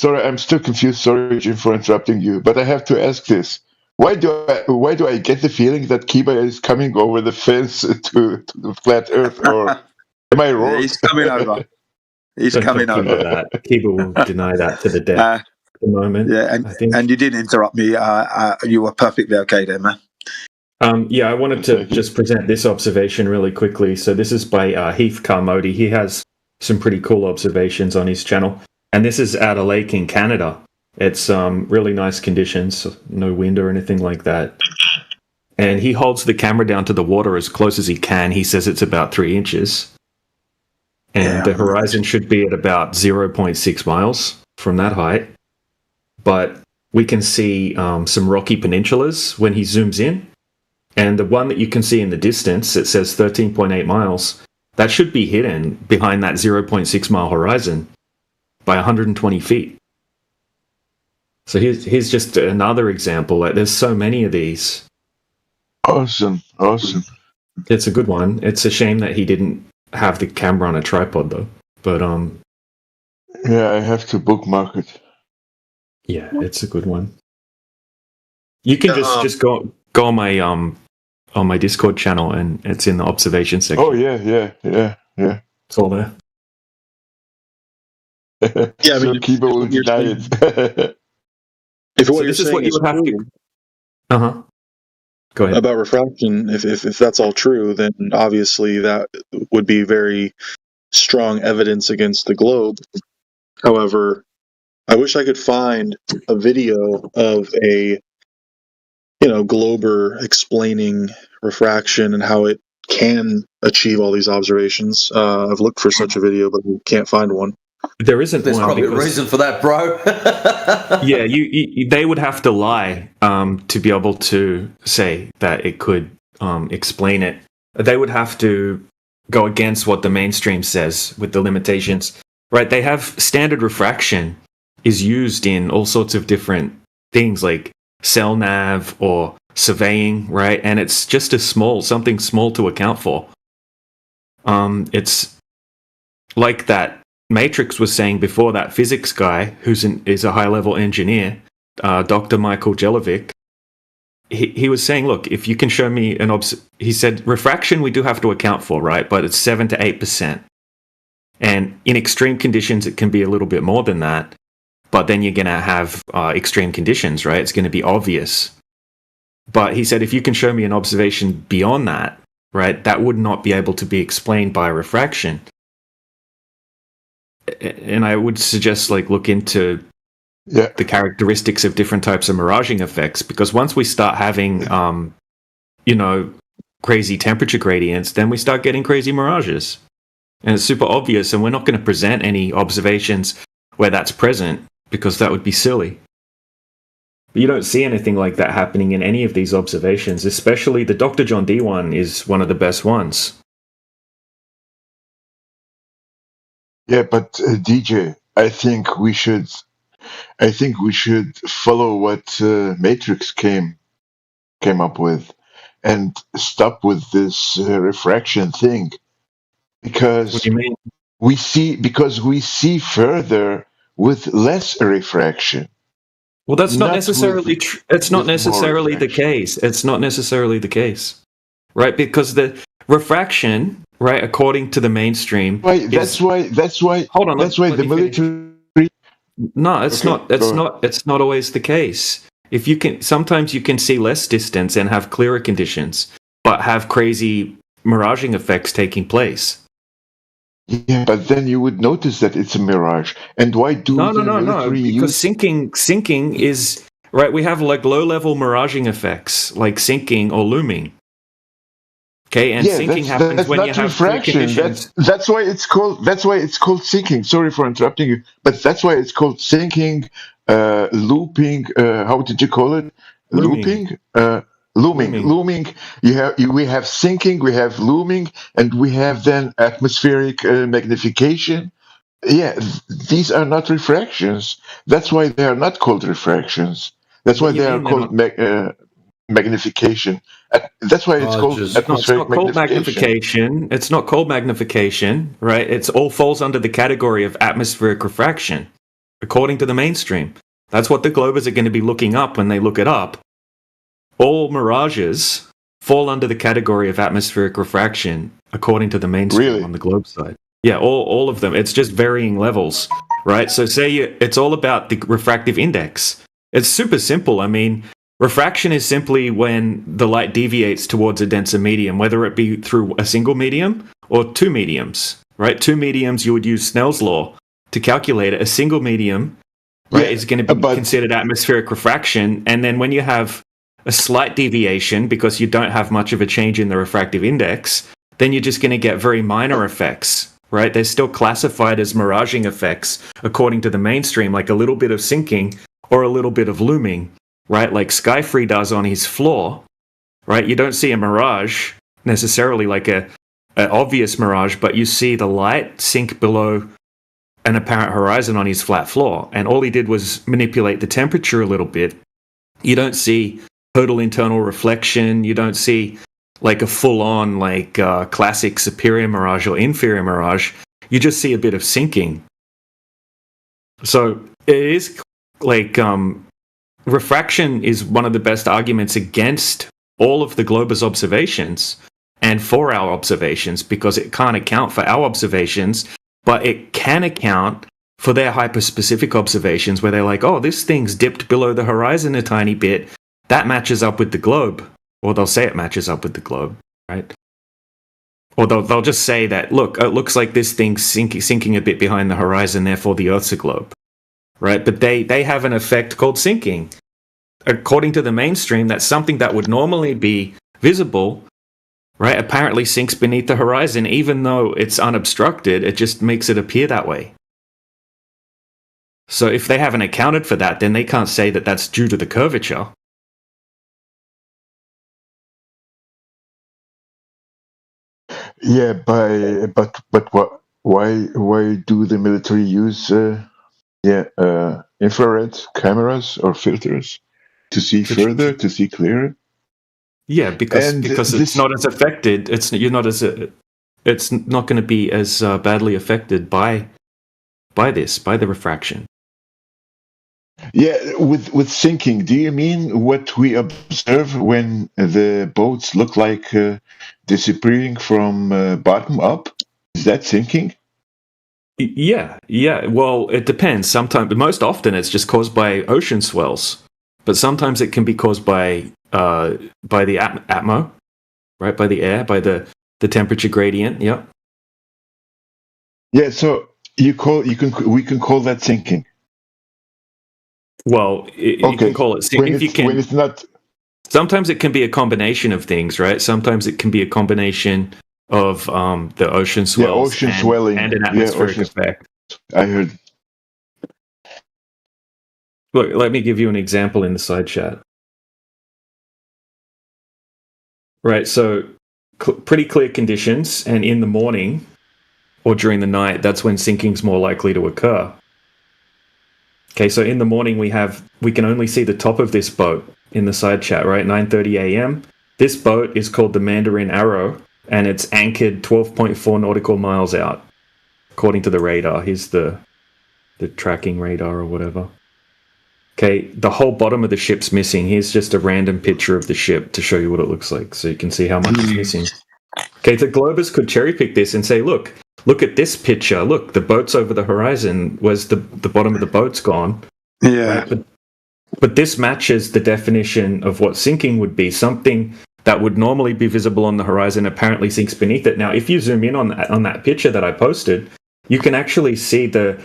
confused. Sorry, Jim, for interrupting you, but I have to ask this. Why do I get the feeling that Kiba is coming over the fence to the flat Earth, or am I wrong? He's coming over. He's coming over. Kiba will deny that to the death at the moment. Yeah, and you didn't interrupt me. You were perfectly okay there, man. I wanted to just present this observation really quickly. So this is by Heath Carmody. He has some pretty cool observations on his channel, and this is at a lake in Canada. It's really nice conditions, no wind or anything like that. And he holds the camera down to the water as close as he can. He says it's about 3 inches. And the horizon should be at about 0.6 miles from that height. But we can see some rocky peninsulas when he zooms in. And the one that you can see in the distance, it says 13.8 miles. That should be hidden behind that 0.6 mile horizon by 120 feet. So here's just another example. There's so many of these. Awesome. It's a good one. It's a shame that he didn't have the camera on a tripod, though. But yeah, I have to bookmark it. Yeah, it's a good one. You can just go on my Discord channel, and it's in the observation section. Oh yeah. It's all there. Yeah, so Kiba will deny it. If what you're saying is true, Go ahead. About refraction, if that's all true, then obviously that would be very strong evidence against the globe. However, I wish I could find a video of a glober explaining refraction and how it can achieve all these observations. I've looked for such a video, but I can't find one. There isn't. There's probably a reason for that, bro. Yeah, they would have to lie to be able to say that it could explain it. They would have to go against what the mainstream says with the limitations, right? They have standard refraction is used in all sorts of different things like cell nav or surveying, right? And it's just something small to account for. It's like that Matrix was saying before, that physics guy is a high-level engineer, Dr. Michael Jelovic. He was saying, look, if you can show me he said refraction we do have to account for, right? But it's 7 to 8%. And in extreme conditions, it can be a little bit more than that. But then you're going to have extreme conditions, right? It's going to be obvious. But he said, if you can show me an observation beyond that, right, that would not be able to be explained by refraction. And I would suggest, look into the characteristics of different types of miraging effects, because once we start having, crazy temperature gradients, then we start getting crazy mirages. And it's super obvious, and we're not going to present any observations where that's present, because that would be silly. But you don't see anything like that happening in any of these observations, especially the Dr. John D one is one of the best ones. Yeah, but DJ, I think we should follow what Matrix came up with, and stop with this refraction thing, because what do you mean? we see further with less refraction. Well, that's not necessarily it's not necessarily the case. It's not necessarily the case, right? Because the refraction, right, according to the mainstream, that's why. Hold on, that's why the military. No, it's not. It's not always the case. If you can, sometimes you can see less distance and have clearer conditions, but have crazy miraging effects taking place. Yeah, but then you would notice that it's a mirage. And why do no? Because sinking is right. We have low-level miraging effects like sinking or looming. Okay, and sinking happens when you have refraction. That's why it's called sinking. Sorry for interrupting you, but that's why it's called sinking, looping. How did you call it? Looping. Looming. We have sinking, we have looming, and we have then atmospheric magnification. Yeah, these are not refractions. That's why they are not called refractions. That's why they are called magnification. That's why it's called atmospheric magnification. It's not called magnification, right? It's all falls under the category of atmospheric refraction, according to the mainstream. That's what the Globers are going to be looking up when they look it up. All mirages fall under the category of atmospheric refraction, according to the mainstream on the globe side. Yeah, all of them. It's just varying levels, right? So it's all about the refractive index. It's super simple. I mean, refraction is simply when the light deviates towards a denser medium, whether it be through a single medium or two mediums, right? Two mediums, you would use Snell's law to calculate it. A single medium, right, is going to be considered atmospheric refraction. And then when you have a slight deviation, because you don't have much of a change in the refractive index, then you're just going to get very minor effects, right? They're still classified as miraging effects according to the mainstream, like a little bit of sinking or a little bit of looming, right? Like Skyfree does on his floor, right? You don't see a mirage necessarily like an obvious mirage, but you see the light sink below an apparent horizon on his flat floor. And all he did was manipulate the temperature a little bit. You don't see total internal reflection. You don't see like a full-on classic superior mirage or inferior mirage. You just see a bit of sinking. So it is refraction is one of the best arguments against all of the Globers observations and for our observations, because it can't account for our observations, but it can account for their hyperspecific observations where they're like, oh, this thing's dipped below the horizon a tiny bit. That matches up with the globe. Or they'll say it matches up with the globe, right? Or they'll just say that, look, it looks like this thing's sinking a bit behind the horizon, therefore the Earth's a globe, right? But they have an effect called sinking. According to the mainstream, that's something that would normally be visible, right? Apparently sinks beneath the horizon, even though it's unobstructed, it just makes it appear that way. So if they haven't accounted for that, then they can't say that that's due to the curvature. Yeah, but what? Why do the military use infrared cameras or filters to see further, to see clearer? Yeah, because it's not as affected. It's not going to be as badly affected by the refraction. Yeah, with sinking, do you mean what we observe when the boats look like disappearing from bottom up? Is that sinking? Yeah. Well, it depends. Sometimes, most often, it's just caused by ocean swells, but sometimes it can be caused by the atmo, right? By the air, by the temperature gradient. Yeah. Yeah. So we can call that sinking. Well, you can call it sinking. When it's not. Sometimes it can be a combination of things, right? Sometimes it can be a combination of the ocean swells swelling and an atmospheric effect. I heard. Look, let me give you an example in the side chat. Right, so pretty clear conditions, and in the morning or during the night, that's when sinking's more likely to occur. Okay, so in the morning we can only see the top of this boat in the side chat, right? 9:30 a.m. This boat is called the Mandarin Arrow, and it's anchored 12.4 nautical miles out, according to the radar. Here's the tracking radar or whatever. Okay, the whole bottom of the ship's missing. Here's just a random picture of the ship to show you what it looks like, so you can see how much is missing. Okay, the Globers could cherry pick this and say, look at this picture. Look, the boat's over the horizon. Where's the bottom of the boat's gone? Yeah. Right? But this matches the definition of what sinking would be. Something that would normally be visible on the horizon apparently sinks beneath it. Now, if you zoom in on that picture that I posted, you can actually see the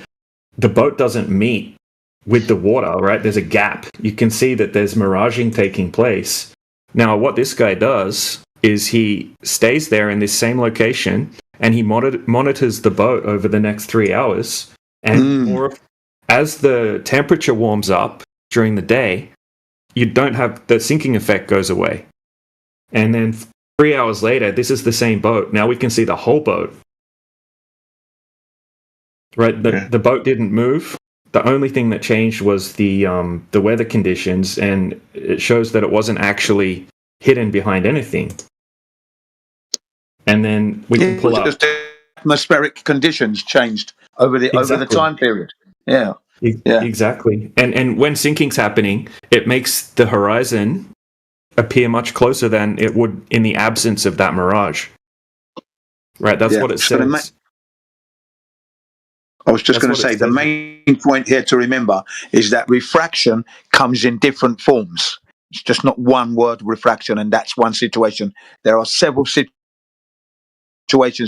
boat doesn't meet with the water, right? There's a gap. You can see that there's miraging taking place. Now, what this guy does is he stays there in this same location and he monitors the boat over the next 3 hours. And as the temperature warms up during the day, you don't have the sinking effect goes away. And then 3 hours later, this is the same boat. Now we can see the whole boat. Right? The boat didn't move. The only thing that changed was the weather conditions, and it shows that it wasn't actually hidden behind anything. And then we can pull up. Just atmospheric conditions changed over the time period. Yeah. Exactly. And when sinking's happening, it makes the horizon appear much closer than it would in the absence of that mirage. Right? That's what it says. I was just going to say, the main point here to remember is that refraction comes in different forms. It's just not one word, refraction, and that's one situation. There are several situations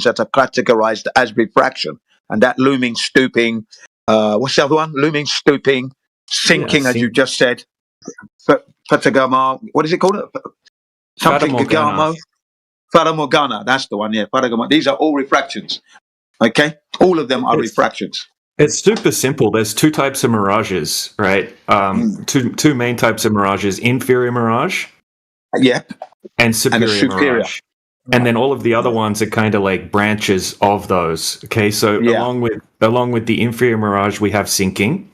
that are categorized as refraction, and that looming, stooping, what's the other one? Looming, stooping, sinking, as you just said. Fatagama, what is it called? Something Gagamo. Fata Morgana, that's the one, yeah. Fatagama. These are all refractions. Okay? All of them are refractions. It's super simple. There's two types of mirages, right? Two main types of mirages: inferior mirage, and superior mirage. And then all of the other ones are kind of like branches of those. Okay, so along with the inferior mirage, we have sinking,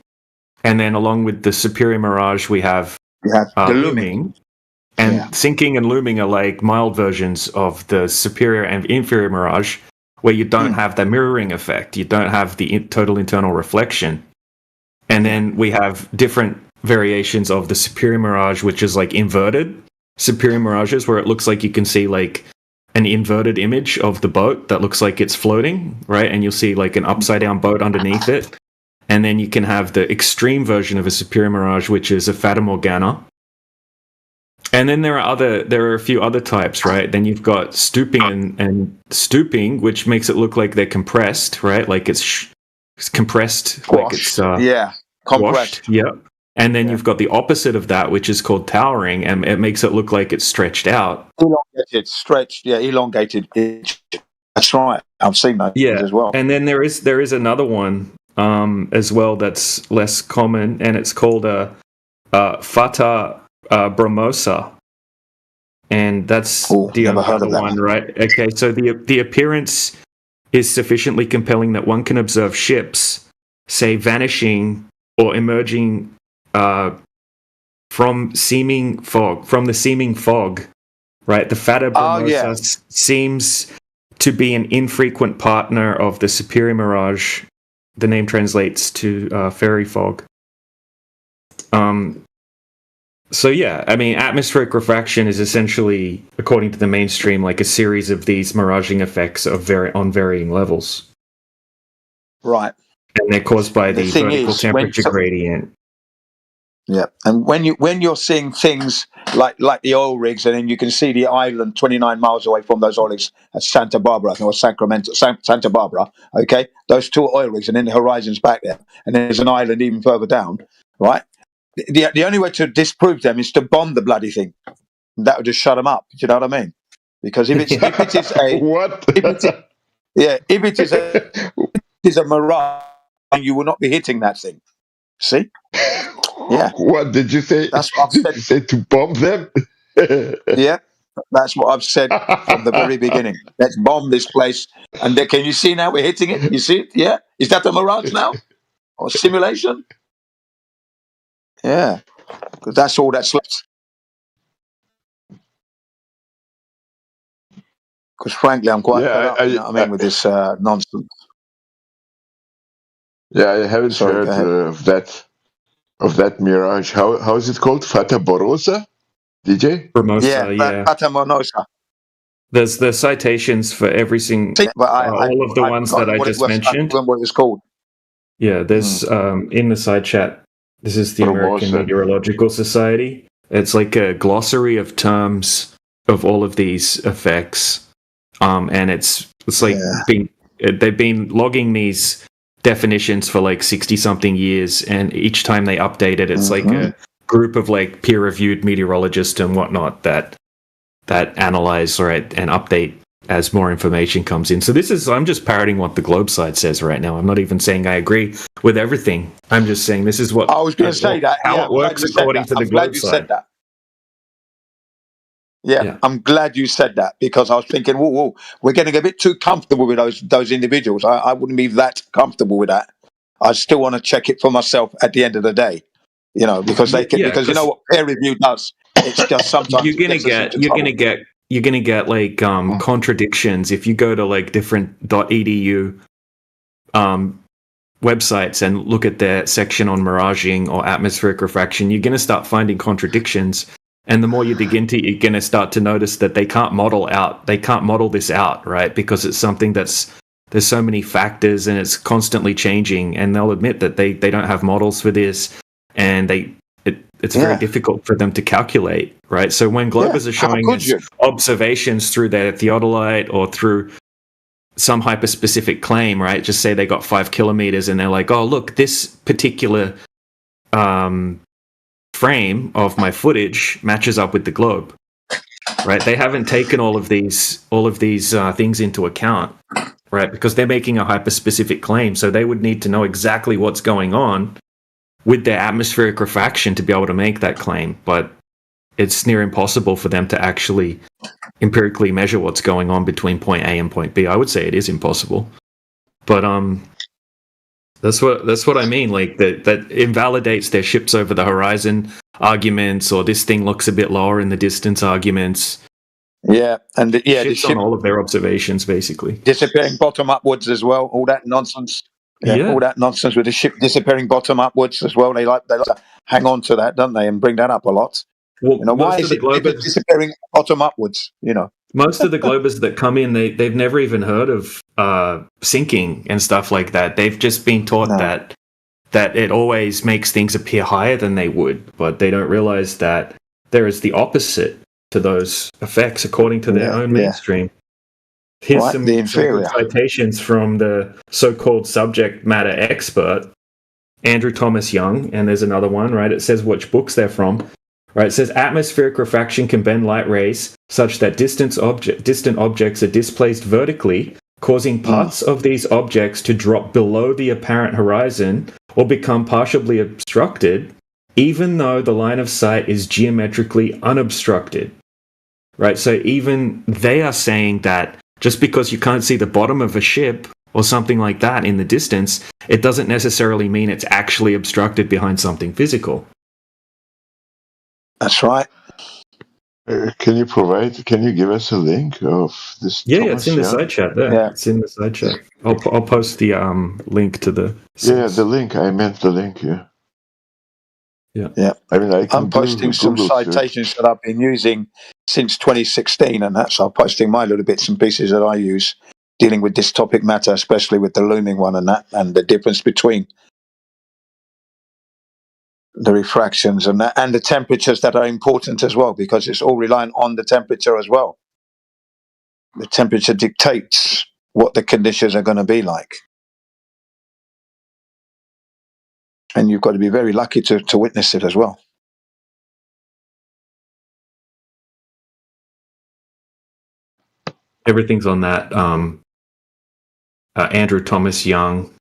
and then along with the superior mirage, we have the looming. And sinking and looming are like mild versions of the superior and inferior mirage, where you don't have the mirroring effect. You don't have the total internal reflection. And then we have different variations of the superior mirage, which is like inverted superior mirages, where it looks like you can see like an inverted image of the boat that looks like it's floating, right? And you'll see like an upside down boat underneath it. And then you can have the extreme version of a superior mirage, which is a Fata Morgana. And then there are a few other types, right? Then you've got stooping and stooping, which makes it look like they're compressed, right? Like it's compressed, squashed. Like it's compressed. Yep. And then you've got the opposite of that, which is called towering, and it makes it look like it's stretched out. Elongated, stretched, elongated. That's right. I've seen those as well. And then there is another one as well that's less common, and it's called a Fata Bromosa, and that's the other one, right? Okay, so the appearance is sufficiently compelling that one can observe ships, say, vanishing or emerging from the seeming fog right? The Fata Brumosa seems to be an infrequent partner of the Superior Mirage. The name translates to fairy fog. So yeah, I mean, atmospheric refraction is essentially, according to the mainstream, like a series of these miraging effects on varying levels. Right. And they're caused by the vertical temperature gradient. Yeah, and when you're seeing things like the oil rigs, and then you can see the island 29 miles away from those oil rigs at Santa Barbara, I think, or Santa Barbara. Okay, those two oil rigs, and then the horizon's back there, and then there's an island even further down. Right. The only way to disprove them is to bomb the bloody thing. That would just shut them up. Do you know what I mean? Because if it is a what? If it is a mirage, you will not be hitting that thing. See? Yeah. What did you say? That's what I've said. Did you say to bomb them? Yeah, that's what I've said from the very beginning. Let's bomb this place. And then, can you see now we're hitting it? You see it? Yeah. Is that a mirage now? Or simulation? Yeah. Because that's all that's left. Because frankly, I'm quite fed up, you know what I mean, with this nonsense. Yeah, I haven't heard of that mirage. How is it called? Fata Brumosa? DJ? Brumosa, yeah. Fata Brumosa. There's the citations for every single, all of the ones that I just mentioned. I what it's called. Yeah, there's in the side chat. This is the American Meteorological Society. It's like a glossary of terms of all of these effects, and it's like they've been logging these definitions for like 60-something years, and each time they update it, it's like a group of like peer-reviewed meteorologists and whatnot that analyze and update as more information comes in. So I'm just parroting what the Globe side says right now. I'm not even saying I agree with everything. I'm just saying this is what I was going to say how it works according to the Globe side. Yeah, I'm glad you said that, because I was thinking, whoa, we're getting a bit too comfortable with those individuals. I wouldn't be that comfortable with that. I still want to check it for myself at the end of the day, you know, because because you know what peer review does. It's just sometimes you're gonna get like contradictions if you go to like different .edu websites and look at their section on miraging or atmospheric refraction. You're gonna start finding contradictions. And the more you dig into it, you're going to start to notice that they can't model this out, right? Because it's something there's so many factors and it's constantly changing. And they'll admit that they don't have models for this, and it's very difficult for them to calculate, right? So when Globers are showing us observations through their theodolite or through some hyper-specific claim, right? Just say they got 5 kilometers and they're like, oh, look, this particular frame of my footage matches up with the globe, right? They haven't taken all of these things into account, right? Because they're making a hyper-specific claim, so they would need to know exactly what's going on with their atmospheric refraction to be able to make that claim. But it's near impossible for them to actually empirically measure what's going on between point A and point B. I would say it is impossible, but That's what I mean. Like that invalidates their ships over the horizon arguments, or this thing looks a bit lower in the distance arguments. Yeah, and the ship on all of their observations, basically disappearing bottom upwards as well. All that nonsense. Yeah, all that nonsense with the ship disappearing bottom upwards as well. They like to hang on to that, don't they, and bring that up a lot. Well, you know, why is it disappearing bottom upwards? You know. Most of the Globers that come in, they've never even heard of sinking and stuff like that. They've just been taught that it always makes things appear higher than they would, but they don't realize that there is the opposite to those effects according to their own mainstream. Here's some good citations from the so-called subject matter expert, Andrew Thomas Young, and there's another one, right? It says which books they're from. Right, it says atmospheric refraction can bend light rays such that distant objects are displaced vertically, causing parts of these objects to drop below the apparent horizon or become partially obstructed, even though the line of sight is geometrically unobstructed. Right, so even they are saying that just because you can't see the bottom of a ship or something like that in the distance, it doesn't necessarily mean it's actually obstructed behind something physical. That's right. Can you give us a link of this? Yeah, Thomas it's in the Young? side chat there. Yeah. It's in the side chat. I'll post the link to the. Yeah, the link. I meant the link. Yeah. Yeah. I mean, I can I'm posting do some Google search. citations that I've been using since 2016, and that's I'm posting my little bits and pieces that I use dealing with this topic matter, especially with the looming one and that, and the difference between the refractions and that, and the temperatures that are important as well, because it's all reliant on the temperature as well. The temperature dictates what the conditions are going to be like. And you've got to be very lucky to witness it as well. Everything's on that Andrew Thomas Young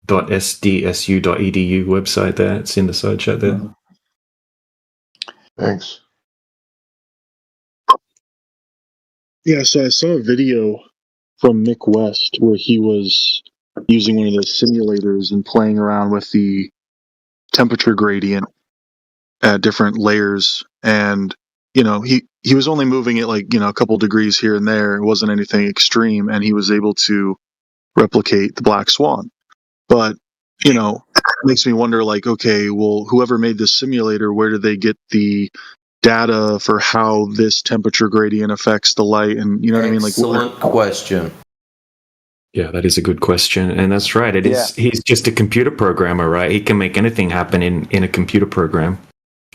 .sdsu.edu website there. It's in the side chat there. Thanks. Yeah, so I saw a video from Mick West where he was using one of the simulators and playing around with the temperature gradient at different layers, and he was only moving it like a couple degrees here and there. It wasn't anything extreme, and he was able to replicate the black swan. But it makes me wonder, like, okay, well, whoever made this simulator, where did they get the data for how this temperature gradient affects the light? And you know what I mean? Like, excellent question. Yeah, that is a good question, and that's right. It is. He's just a computer programmer, right? He can make anything happen in a computer program.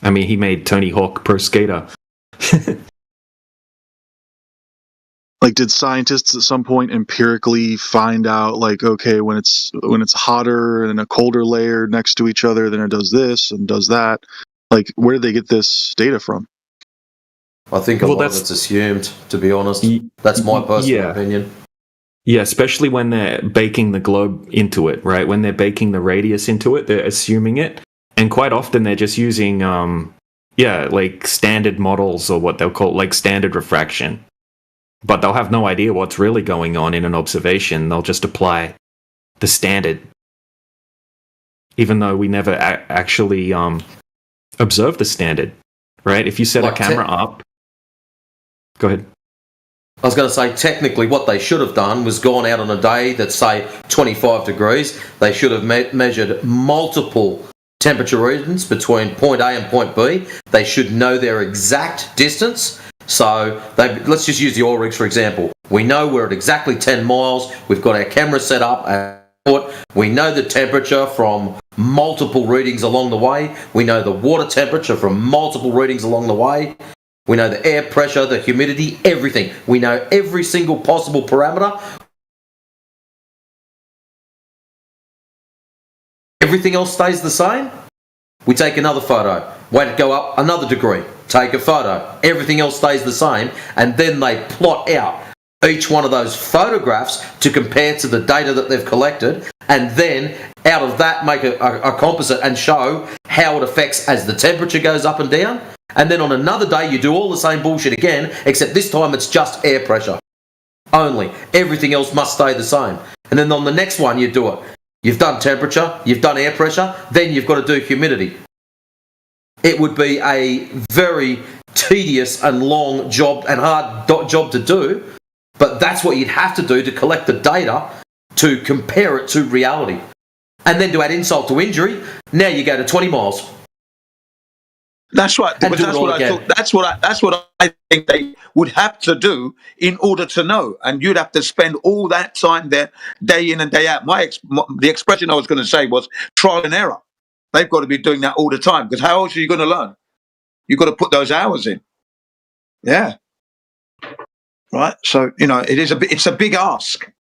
I mean, he made Tony Hawk Pro Skater. Like, did scientists at some point empirically find out, like, okay, when it's hotter and a colder layer next to each other, then it does this and does that? Like, where did they get this data from? I think a lot of it's assumed, to be honest. That's my personal opinion. Yeah, especially when they're baking the globe into it, right? When they're baking the radius into it, they're assuming it. And quite often they're just using, like standard models, or what they'll call like standard refraction. But they'll have no idea what's really going on in an observation. They'll just apply the standard. Even though we never actually observe the standard, right? If you set a camera up... Go ahead. I was going to say, technically, what they should have done was gone out on a day that's, say, 25 degrees. They should have measured multiple temperature readings between point A and point B. They should know their exact distance. So let's just use the oil rigs, for example. We know we're at exactly 10 miles. We've got our camera set up. We know the temperature from multiple readings along the way. We know the water temperature from multiple readings along the way. We know the air pressure, the humidity, everything. We know every single possible parameter. Everything else stays the same. We take another photo. Wait to go up another degree. Take a photo. Everything else stays the same. And then they plot out each one of those photographs to compare to the data that they've collected. And then out of that make a composite and show how it affects as the temperature goes up and down. And then on another day you do all the same bullshit again, except this time it's just air pressure only. Everything else must stay the same. And then on the next one you do it. You've done temperature, you've done air pressure, then you've got to do humidity. It would be a very tedious and long job and hard job to do, but that's what you'd have to do to collect the data to compare it to reality. And then to add insult to injury, now you go to 20 miles. That's right. But that's what I thought. That's what I think they would have to do in order to know. And you'd have to spend all that time there, day in and day out. The expression I was going to say was trial and error. They've got to be doing that all the time, because how else are you going to learn? You've got to put those hours in. Yeah. Right. So it's a big ask.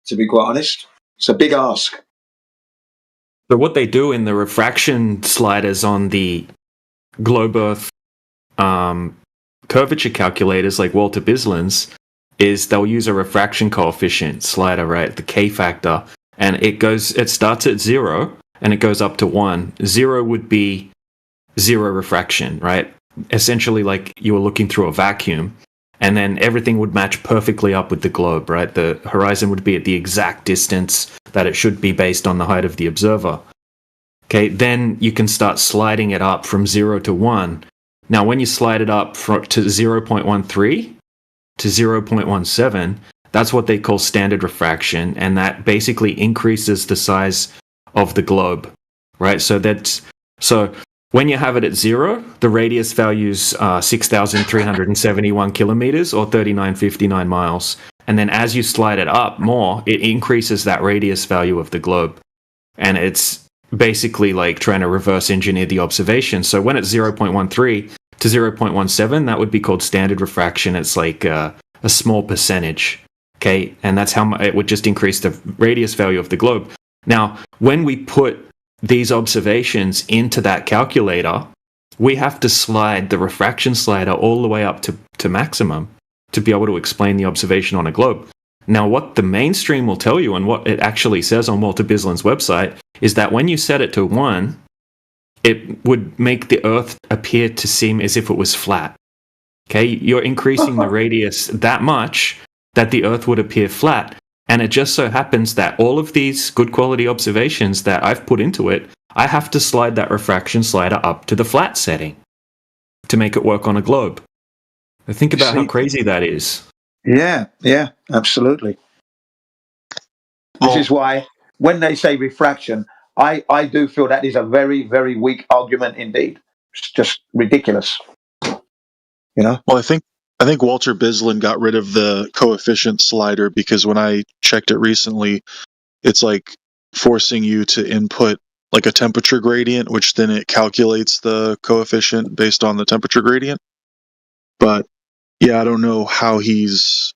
To be quite honest, it's a big ask. So what they do in the refraction sliders on the globe Earth curvature calculators like Walter Bislin's is they'll use a refraction coefficient slider, right? The K factor. And it starts at 0 and it goes up to 1. 0 would be 0 refraction, right? Essentially like you were looking through a vacuum. And then everything would match perfectly up with the globe, right? The horizon would be at the exact distance that it should be based on the height of the observer. okay, then you can start sliding it up from 0 to 1. Now, when you slide it up to 0.13 to 0.17, that's what they call standard refraction, and that basically increases the size of the globe, right? So when you have it at 0, the radius value's 6,371 kilometers or 3959 miles. And then as you slide it up more, it increases that radius value of the globe. And it's basically like trying to reverse engineer the observation. So when it's 0.13 to 0.17, that would be called standard refraction. It's like a small percentage, okay? And that's how it would just increase the radius value of the globe. Now, when we put these observations into that calculator, we have to slide the refraction slider all the way up to maximum to be able to explain the observation on a globe. Now, what the mainstream will tell you and what it actually says on Walter Bislin's website is that when you set it to 1, it would make the Earth appear to seem as if it was flat. Okay, you're increasing the radius that much that the Earth would appear flat. And it just so happens that all of these good quality observations that I've put into it, I have to slide that refraction slider up to the flat setting to make it work on a globe. Think about how crazy that is. Yeah, absolutely. This is why when they say refraction, I do feel that is a very, very weak argument indeed. It's just ridiculous. You know? Well, I think Walter Bislin got rid of the coefficient slider because when I checked it recently, it's like forcing you to input like a temperature gradient, which then it calculates the coefficient based on the temperature gradient. But yeah, I don't know how he's,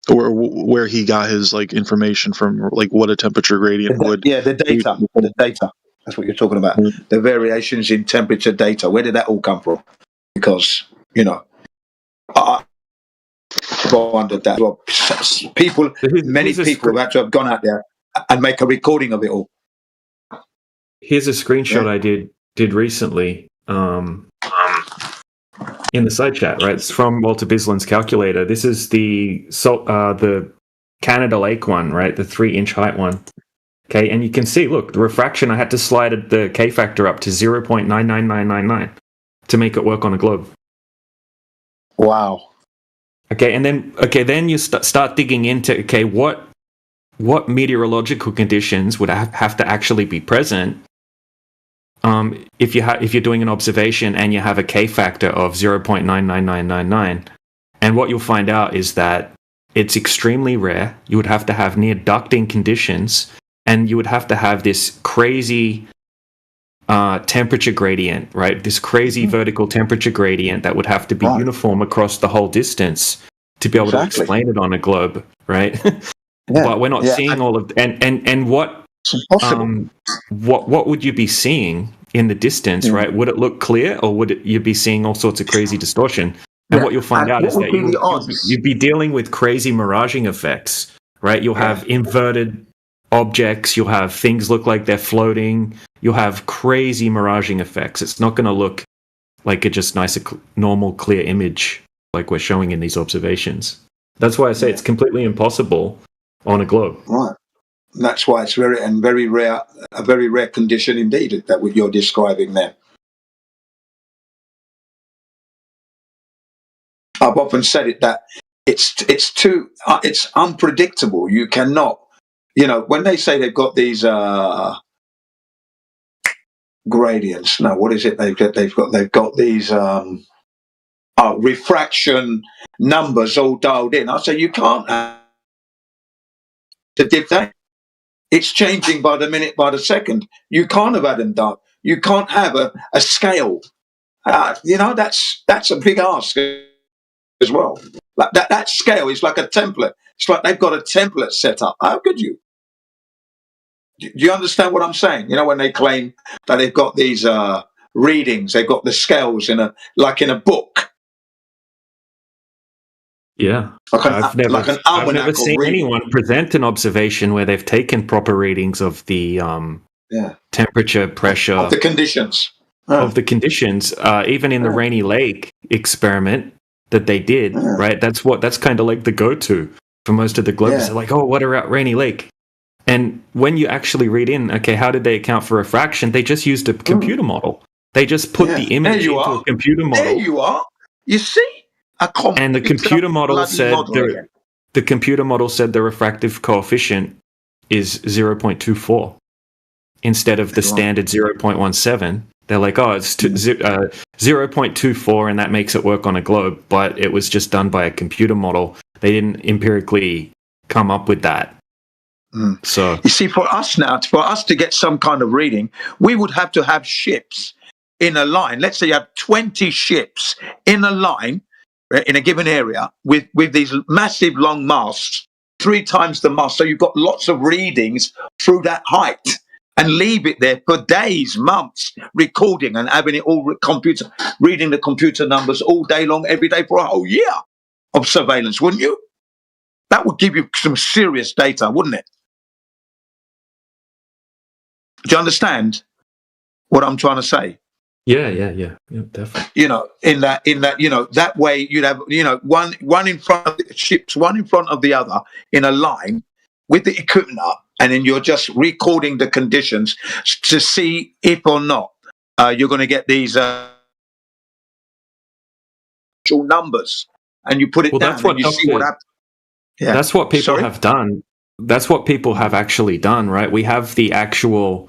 where he got his like information from, like what a temperature gradient would. Yeah, the data. That's what you're talking about. Mm-hmm. The variations in temperature data. Where did that all come from? Because I wondered that. Well, many people have had to have gone out there and make a recording of it all. Here's a screenshot I did recently in the side chat. Right, it's from Walter Bislin's calculator. This is the Canada Lake one, right? The 3-inch height one. Okay, and you can see, look, the refraction, I had to slide the K factor up to 0.99999 to make it work on a globe. Wow. Okay, and then you start digging into, what meteorological conditions would have to actually be present if you're doing an observation and you have a K factor of 0.99999. And what you'll find out is that it's extremely rare. You would have to have near ducting conditions, and you would have to have this crazy temperature gradient, right? This crazy vertical temperature gradient that would have to be uniform across the whole distance to be able to explain it on a globe, right? But we're not seeing all of and what would you be seeing in the distance, right? Would it look clear, or would you be seeing all sorts of crazy distortion? And what you'll find out is that you'd be dealing with crazy miraging effects, right? You'll have inverted objects, you'll have things look like they're floating, you'll have crazy miraging effects. It's not going to look like a just nice, normal, clear image like we're showing in these observations. That's why I say it's completely impossible on a globe. Right. That's why it's a very rare condition indeed that what you're describing there. I've often said it that it's unpredictable. You cannot, when they say they've got these gradients. No, what is it? They've got these refraction numbers all dialed in. I say you can't have the dictate. It's changing by the minute, by the second. You can't have had them done. You can't have a scale. That's a big ask as well. Like that scale is like a template. It's like they've got a template set up. How could you? Do you understand what I'm saying? When they claim that they've got these readings, they've got the scales in a book. Yeah, I've never seen anyone present an observation where they've taken proper readings of the temperature, pressure, of the conditions. Of the conditions, even in the Rainy Lake experiment that they did, right? That's kind of like the go-to for most of the globes. They're like, oh, what about Rainy Lake? And when you actually read in, okay, how did they account for refraction? They just used a computer model. They just put the image into a computer model. There you are. You see? And the computer model said the computer model said the refractive coefficient is 0.24 instead of the standard 0.17. They're like, oh, it's 0.24, and that makes it work on a globe. But it was just done by a computer model. They didn't empirically come up with that. So you see, for us to get some kind of reading, we would have to have ships in a line. Let's say you have 20 ships in a line in a given area with these massive long masts, 3 times the mast. So you've got lots of readings through that height, and leave it there for days, months, recording and having it all reading the computer numbers all day long, every day for a whole year of surveillance, wouldn't you? That would give you some serious data, wouldn't it? Do you understand what I'm trying to say? Yeah, definitely. You know, in that, you know, that way you'd have, you know, one in front of the ships, one in front of the other in a line with the equipment up, and then you're just recording the conditions to see if or not you're going to get these numbers, and you put it down and you see what happens. Yeah. That's what people have done. That's what people have actually done, right? We have the actual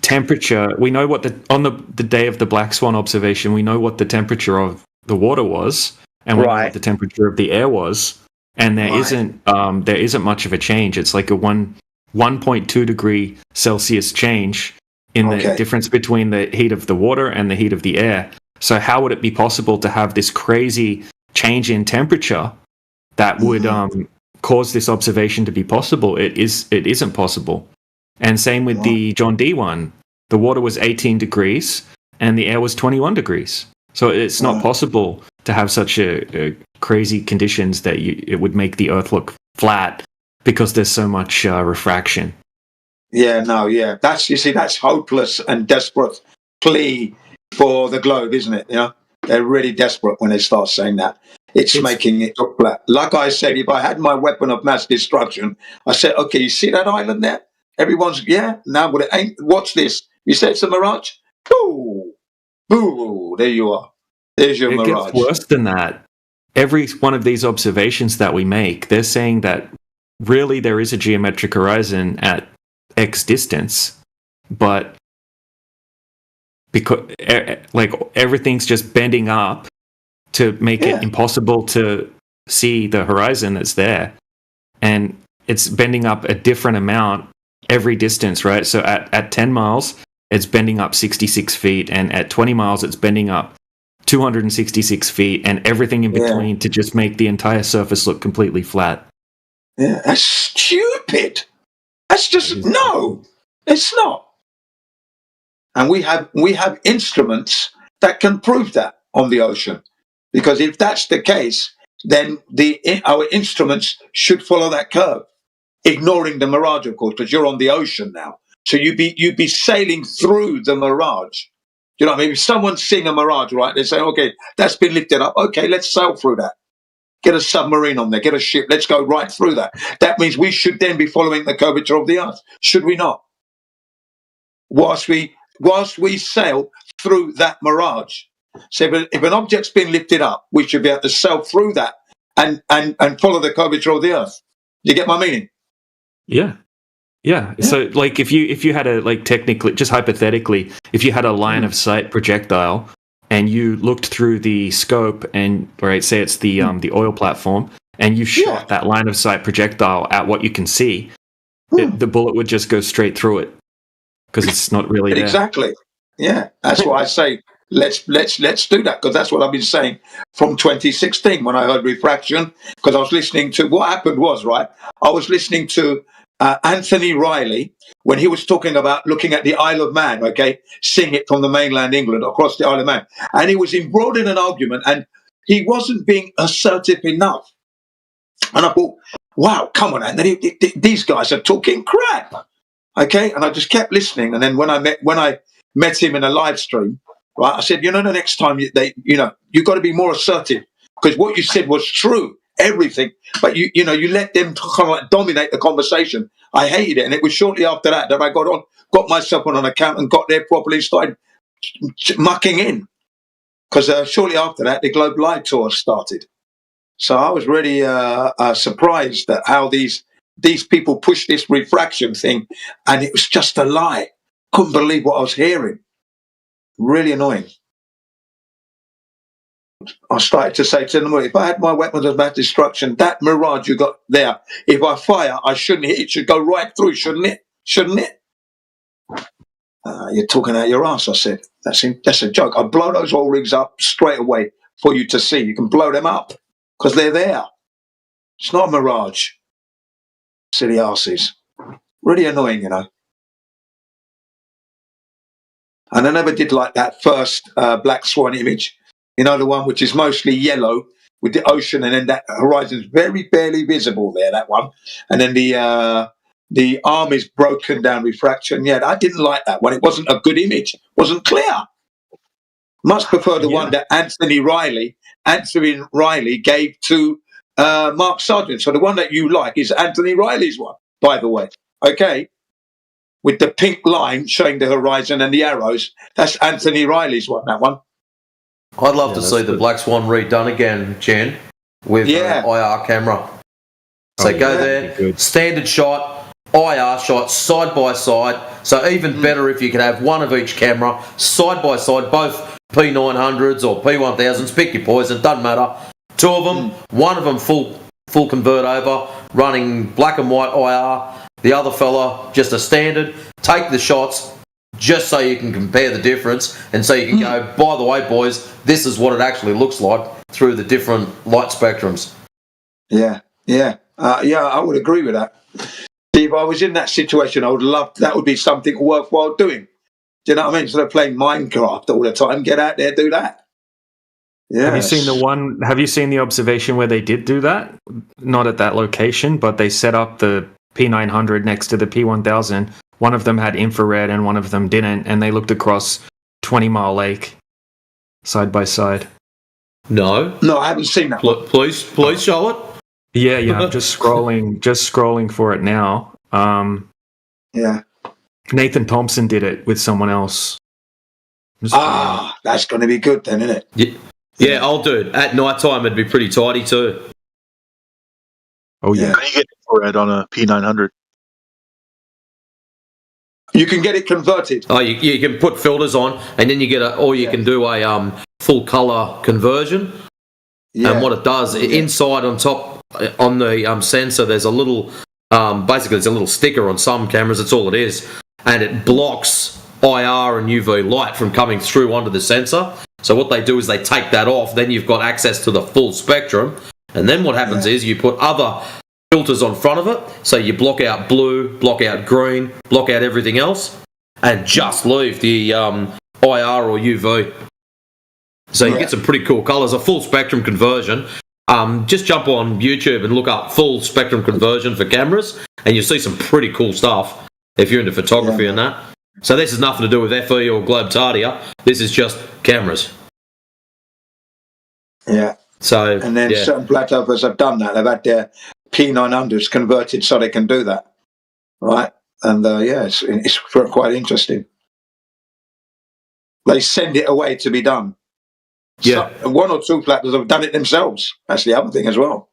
temperature. We know what on the day of the black swan observation, we know what the temperature of the water was, and we know what the temperature of the air was, and there isn't much of a change. It's like a 1.2 degree Celsius change in the difference between the heat of the water and the heat of the air. So how would it be possible to have this crazy change in temperature that would cause this observation to be possible? It isn't possible. And same with the John D one. The water was 18 degrees and the air was 21 degrees. So it's not possible to have such a crazy conditions that it would make the Earth look flat because there's so much refraction. That's hopeless and desperate plea for the globe, isn't it? You know, they're really desperate when they start saying that. It's making it look flat. Like I said, if I had my weapon of mass destruction, I said, okay, you see that island there? Everyone's, now, but it ain't. What's this? You said it's a mirage? Boo! Boo! There you are. There's your mirage. It gets worse than that. Every one of these observations that we make, they're saying that really there is a geometric horizon at X distance, but because everything's just bending up to make it impossible to see the horizon that's there, and it's bending up a different amount every distance, right? So at 10 miles, it's bending up 66 feet, and at 20 miles, it's bending up 266 feet, and everything in between to just make the entire surface look completely flat. Yeah, that's stupid. That's just no, it's not. And we have instruments that can prove that on the ocean, because if that's the case, then our instruments should follow that curve, ignoring the mirage, of course, because you're on the ocean now. So you'd be sailing through the mirage. You know what I mean? If someone's seeing a mirage, right? They say, okay, that's been lifted up. Okay, let's sail through that. Get a submarine on there. Get a ship. Let's go right through that. That means we should then be following the curvature of the Earth, should we not? Whilst we sail through that mirage. So if an object's been lifted up, we should be able to sail through that and follow the curvature of the Earth. You get my meaning? Yeah. So like if you had technically, just hypothetically, if you had a line of sight projectile and you looked through the scope and say it's the oil platform, and you shot that line of sight projectile at what you can see, the bullet would just go straight through it because it's not really there. Exactly. Yeah, that's why I say let's do that, because that's what I've been saying from 2016 when I heard refraction. Because I was listening to what happened was I was listening to Anthony Riley when he was talking about looking at the Isle of Man, seeing it from the mainland England across the Isle of Man, and he was embroiled in an argument, and he wasn't being assertive enough. And I thought, wow, come on, Anthony, these guys are talking crap, And I just kept listening, and then when I met him in a live stream, I said, the next time you've got to be more assertive, because what you said was true. Everything, but you let them kind of dominate the conversation, I hated it. And it was shortly after that I got myself on an account and got there properly and started mucking in. Because shortly after that, the Globe Live tour started. So I was really surprised at how these people pushed this refraction thing, and it was just a lie. Couldn't believe what I was hearing. Really annoying. I started to say to them, if I had my weapons of mass destruction, that mirage you got there, if I fire, I shouldn't hit. It should go right through, shouldn't it? Shouldn't it? You're talking out your ass, I said. That's a joke. I'll blow those oil rigs up straight away for you to see. You can blow them up because they're there. It's not a mirage. Silly asses. Really annoying, you know. And I never did like that first Black Swan image. You know, the one which is mostly yellow with the ocean, and then that horizon's very barely visible there, that one. And then the arm is broken down refraction. Yeah, I didn't like that one. It wasn't a good image. It wasn't clear. Much prefer the one that Anthony Riley gave to Mark Sargent. So the one that you like is Anthony Riley's one, by the way. Okay? With the pink line showing the horizon and the arrows. That's Anthony Riley's one, that one. I'd love to see the Black Swan redone again, Jen, with an IR camera. So go there, standard shot, IR shot, side by side. So even better if you could have one of each camera, side by side, both P900s or P1000s, pick your poison, doesn't matter. Two of them, one of them full convert over, running black and white IR, the other fella just a standard. Take the shots just so you can compare the difference, and so you can go, by the way, boys, this is what it actually looks like through the different light spectrums. Yeah, I would agree with that. If I was in that situation, I would love, that would be something worthwhile doing. Do you know what I mean? Instead of playing Minecraft all the time, get out there, do that. Yeah. Have you seen the observation where they did do that? Not at that location, but they set up the P900 next to the P1000. One of them had infrared and one of them didn't, and they looked across 20 Mile Lake side by side. No, I haven't seen that. Please show it. Yeah, I'm just scrolling for it now. Yeah. Nathan Thompson did it with someone else. That's going to be good then, isn't it? Yeah, I'll do it. At night time, it'd be pretty tidy too. Oh, yeah. How do you get infrared on a P900? You can get it converted. Oh, you can put filters on, and then you get you can do a full color conversion. Yeah. And what it does, inside on top, on the sensor, there's a little, basically it's a little sticker on some cameras, that's all it is. And it blocks IR and UV light from coming through onto the sensor. So what they do is they take that off, then you've got access to the full spectrum. And then what happens is you put other filters on front of it, so you block out blue, block out green, block out everything else, and just leave the IR or UV. So you get some pretty cool colours, a full spectrum conversion. Just jump on YouTube and look up full spectrum conversion for cameras, and you'll see some pretty cool stuff if you're into photography and that. So this has nothing to do with FE or Globe Tardia. This is just cameras. Yeah. So and then certain Black Earthers have done that. They've had their P900s converted so they can do that, right? And it's quite interesting. They send it away to be done. Yeah, so one or two Flatters have done it themselves. That's the other thing as well.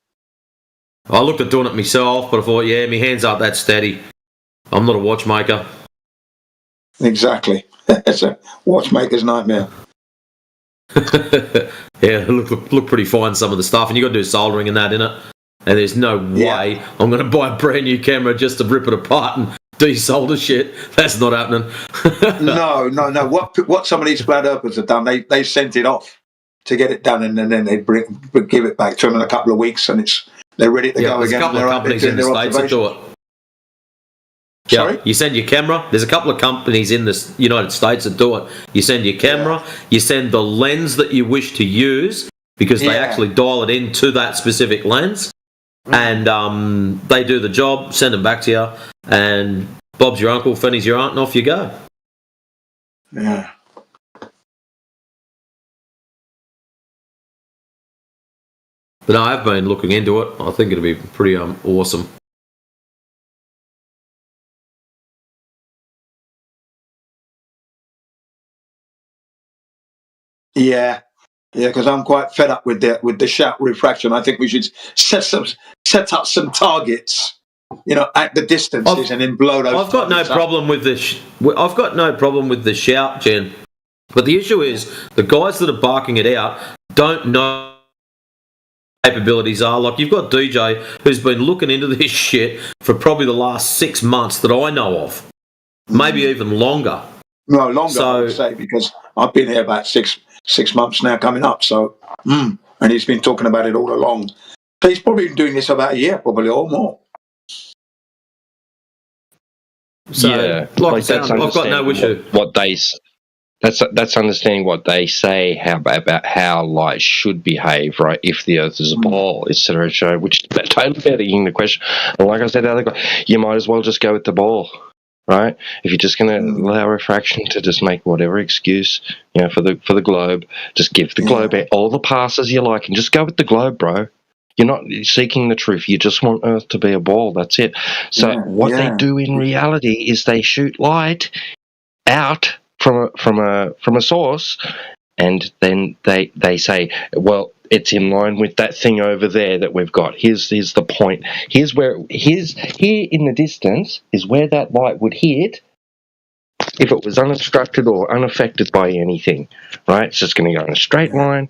I looked at doing it myself, but I thought, my hands aren't that steady. I'm not a watchmaker. Exactly. It's a watchmaker's nightmare. Look pretty fine, some of the stuff, and you got to do soldering and that in it. And there's no way I'm going to buy a brand new camera just to rip it apart and desolder shit. That's not happening. No. What some of these Flat Earthers have done, they sent it off to get it done, and then they give it back to them in a couple of weeks, and they're ready to go again. There's a couple of companies in the States that do it. Yeah, sorry? You send your camera. There's a couple of companies in the United States that do it. You send your camera, you send the lens that you wish to use, because they actually dial it into that specific lens, and they do the job, send them back to you, and Bob's your uncle, Fanny's your aunt, and off you go. Yeah. But no, I've been looking into it. I think it'll be pretty awesome. Yeah, because I'm quite fed up with the shout refraction. I think we should set up some targets, at the distances, and then blow those. I've got no problem with this. I've got no problem with the shout, Jen. But the issue is the guys that are barking it out don't know what capabilities are. Like, you've got DJ who's been looking into this shit for probably the last 6 months that I know of, maybe even longer. No, longer, I would say, because I've been here about six months now coming up. So, and he's been talking about it all along. So he's probably been doing this about a year, probably, or more. So, yeah, like I like said, that's I've got no understanding issue. what they. That's understanding what they say about how light should behave, right? If the Earth is a ball, etc. Which is totally begging the question. And like I said, you might as well just go with the ball, right? If you're just going to allow refraction to just make whatever excuse, for the globe, just give the globe all the passes you like, and just go with the globe, bro. You're not seeking the truth. You just want Earth to be a ball. That's it. So what they do in reality is they shoot light out from a source, and then they say, well, it's in line with that thing over there that we've got. Here's the point. Here in the distance is where that light would hit if it was unobstructed or unaffected by anything, right? It's just going to go in a straight line,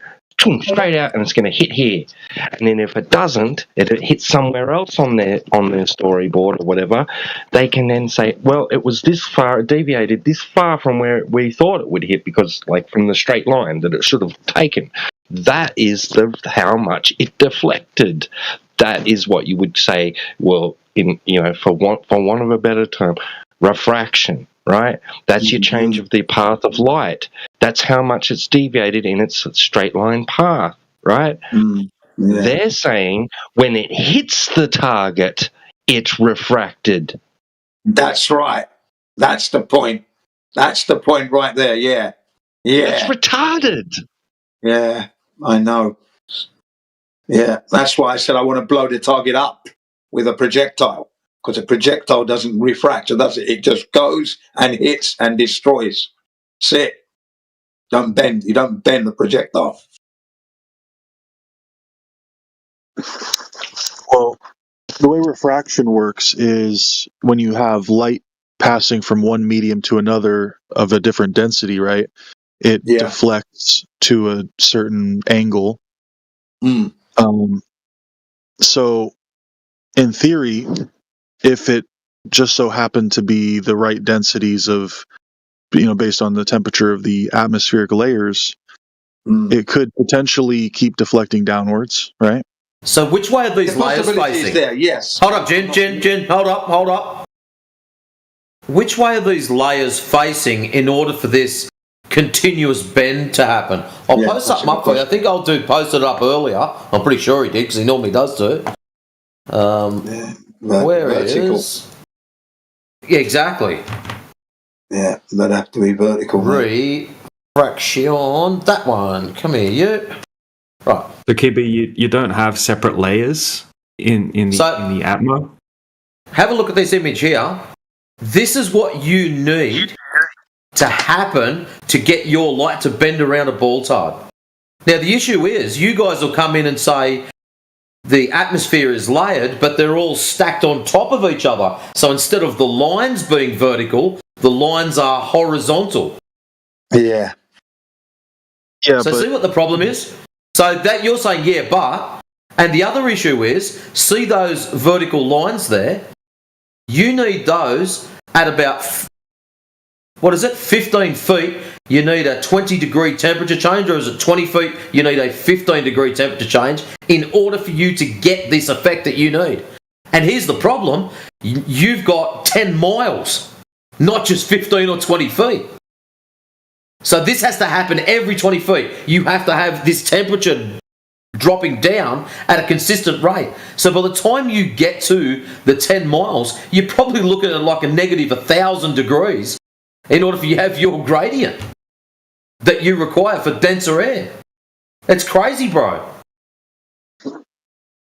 straight out, and it's going to hit here. And then if it doesn't, if it hits somewhere else on their storyboard or whatever, they can then say, well, it was this far, it deviated this far from where we thought it would hit, because, like, from the straight line that it should have taken. That is how much it deflected. That is what you would say, well, for want of a better term, refraction. Right? That's your change of the path of light. That's how much it's deviated in its straight line path, right? They're saying when it hits the target, it's refracted. That's right. That's the point. That's the point right there, yeah. It's retarded. Yeah, I know. Yeah, that's why I said I want to blow the target up with a projectile. Because a projectile doesn't refract, does it? It just goes and hits and destroys. That's it. Don't bend. You don't bend the projectile. Well, the way refraction works is when you have light passing from one medium to another of a different density, right? It deflects to a certain angle. So, in theory, if it just so happened to be the right densities of, based on the temperature of the atmospheric layers, it could potentially keep deflecting downwards, right? So which way are these layers facing? There, yes. Hold up, Jen, hold up. Which way are these layers facing in order for this continuous bend to happen? I'll post something up for you. I think old dude posted it up earlier. I'm pretty sure he did, because he normally does too. Where it is? Yeah, exactly. Yeah, they'd have to be vertical. Refraction. That one. Come here, you. Right. So, Kiba, you don't have separate layers in the Atmo? Have a look at this image here. This is what you need to happen to get your light to bend around a ball tard. Now, the issue is, you guys will come in and say, the atmosphere is layered, but they're all stacked on top of each other. So instead of the lines being vertical, the lines are horizontal. Yeah. So see what the problem is? So that you're saying, and the other issue is, see those vertical lines there? You need those at about, 15 feet, you need a 20-degree temperature change, or is it 20 feet, you need a 15-degree temperature change in order for you to get this effect that you need. And here's the problem, you've got 10 miles, not just 15 or 20 feet. So this has to happen every 20 feet. You have to have this temperature dropping down at a consistent rate. So by the time you get to the 10 miles, you're probably looking at like a negative 1,000 degrees in order for you to have your gradient that you require for denser air. It's crazy, bro.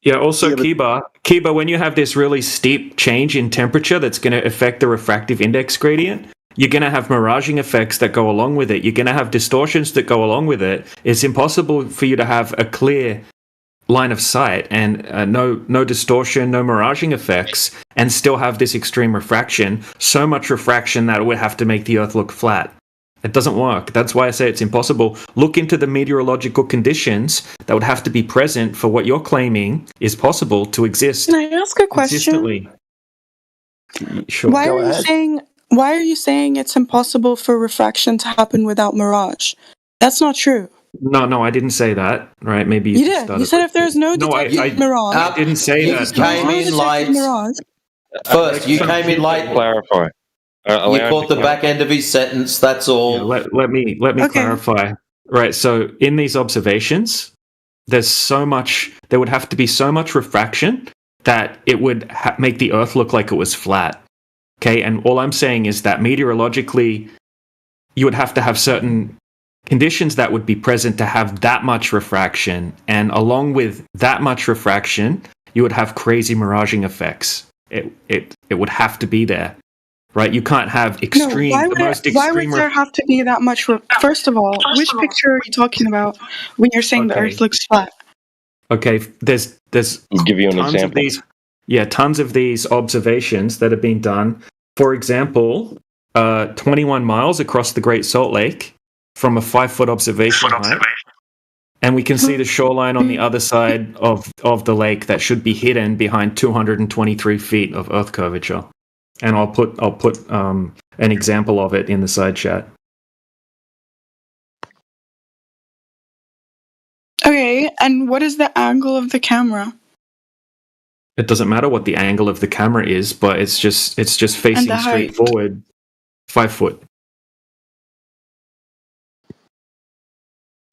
Yeah, also, Kiba, when you have this really steep change in temperature that's going to affect the refractive index gradient, You're going to have miraging effects that go along with it. You're going to have distortions that go along with it. It's impossible for you to have a clear line of sight and no distortion, no miraging effects, and still have this extreme refraction. So much refraction that it would have to make the Earth look flat. It doesn't work. That's why I say it's impossible. Look into the meteorological conditions that would have to be present for what you're claiming is possible to exist. Can I ask a question? Consistently. Sure. Why are you saying it's impossible for refraction to happen without mirage? That's not true. No, I didn't say that. Right? Maybe You did. You said if there's no detected mirage, I didn't say that. You came in late. First, you came in late. Clarify. You caught the back end of his sentence. That's all. Yeah, let me clarify. Right. So in these observations, there's so much. There would have to be so much refraction that it would make the Earth look like it was flat. Okay, and all I'm saying is that meteorologically, you would have to have certain conditions that would be present to have that much refraction, and along with that much refraction, you would have crazy miraging effects. It would have to be there, right? You can't have extreme. Why would there have to be that much? First of all, which picture are you talking about when you're saying the Earth looks flat? Okay, there's I'll give you an example. Tons of these observations that have been done. For example, 21 miles across the Great Salt Lake from a 5-foot observation height, and we can see the shoreline on the other side of the lake that should be hidden behind 223 feet of Earth curvature. And I'll put an example of it in the side chat. Okay, and what is the angle of the camera? It doesn't matter what the angle of the camera is, but it's just facing straight forward, 5 foot.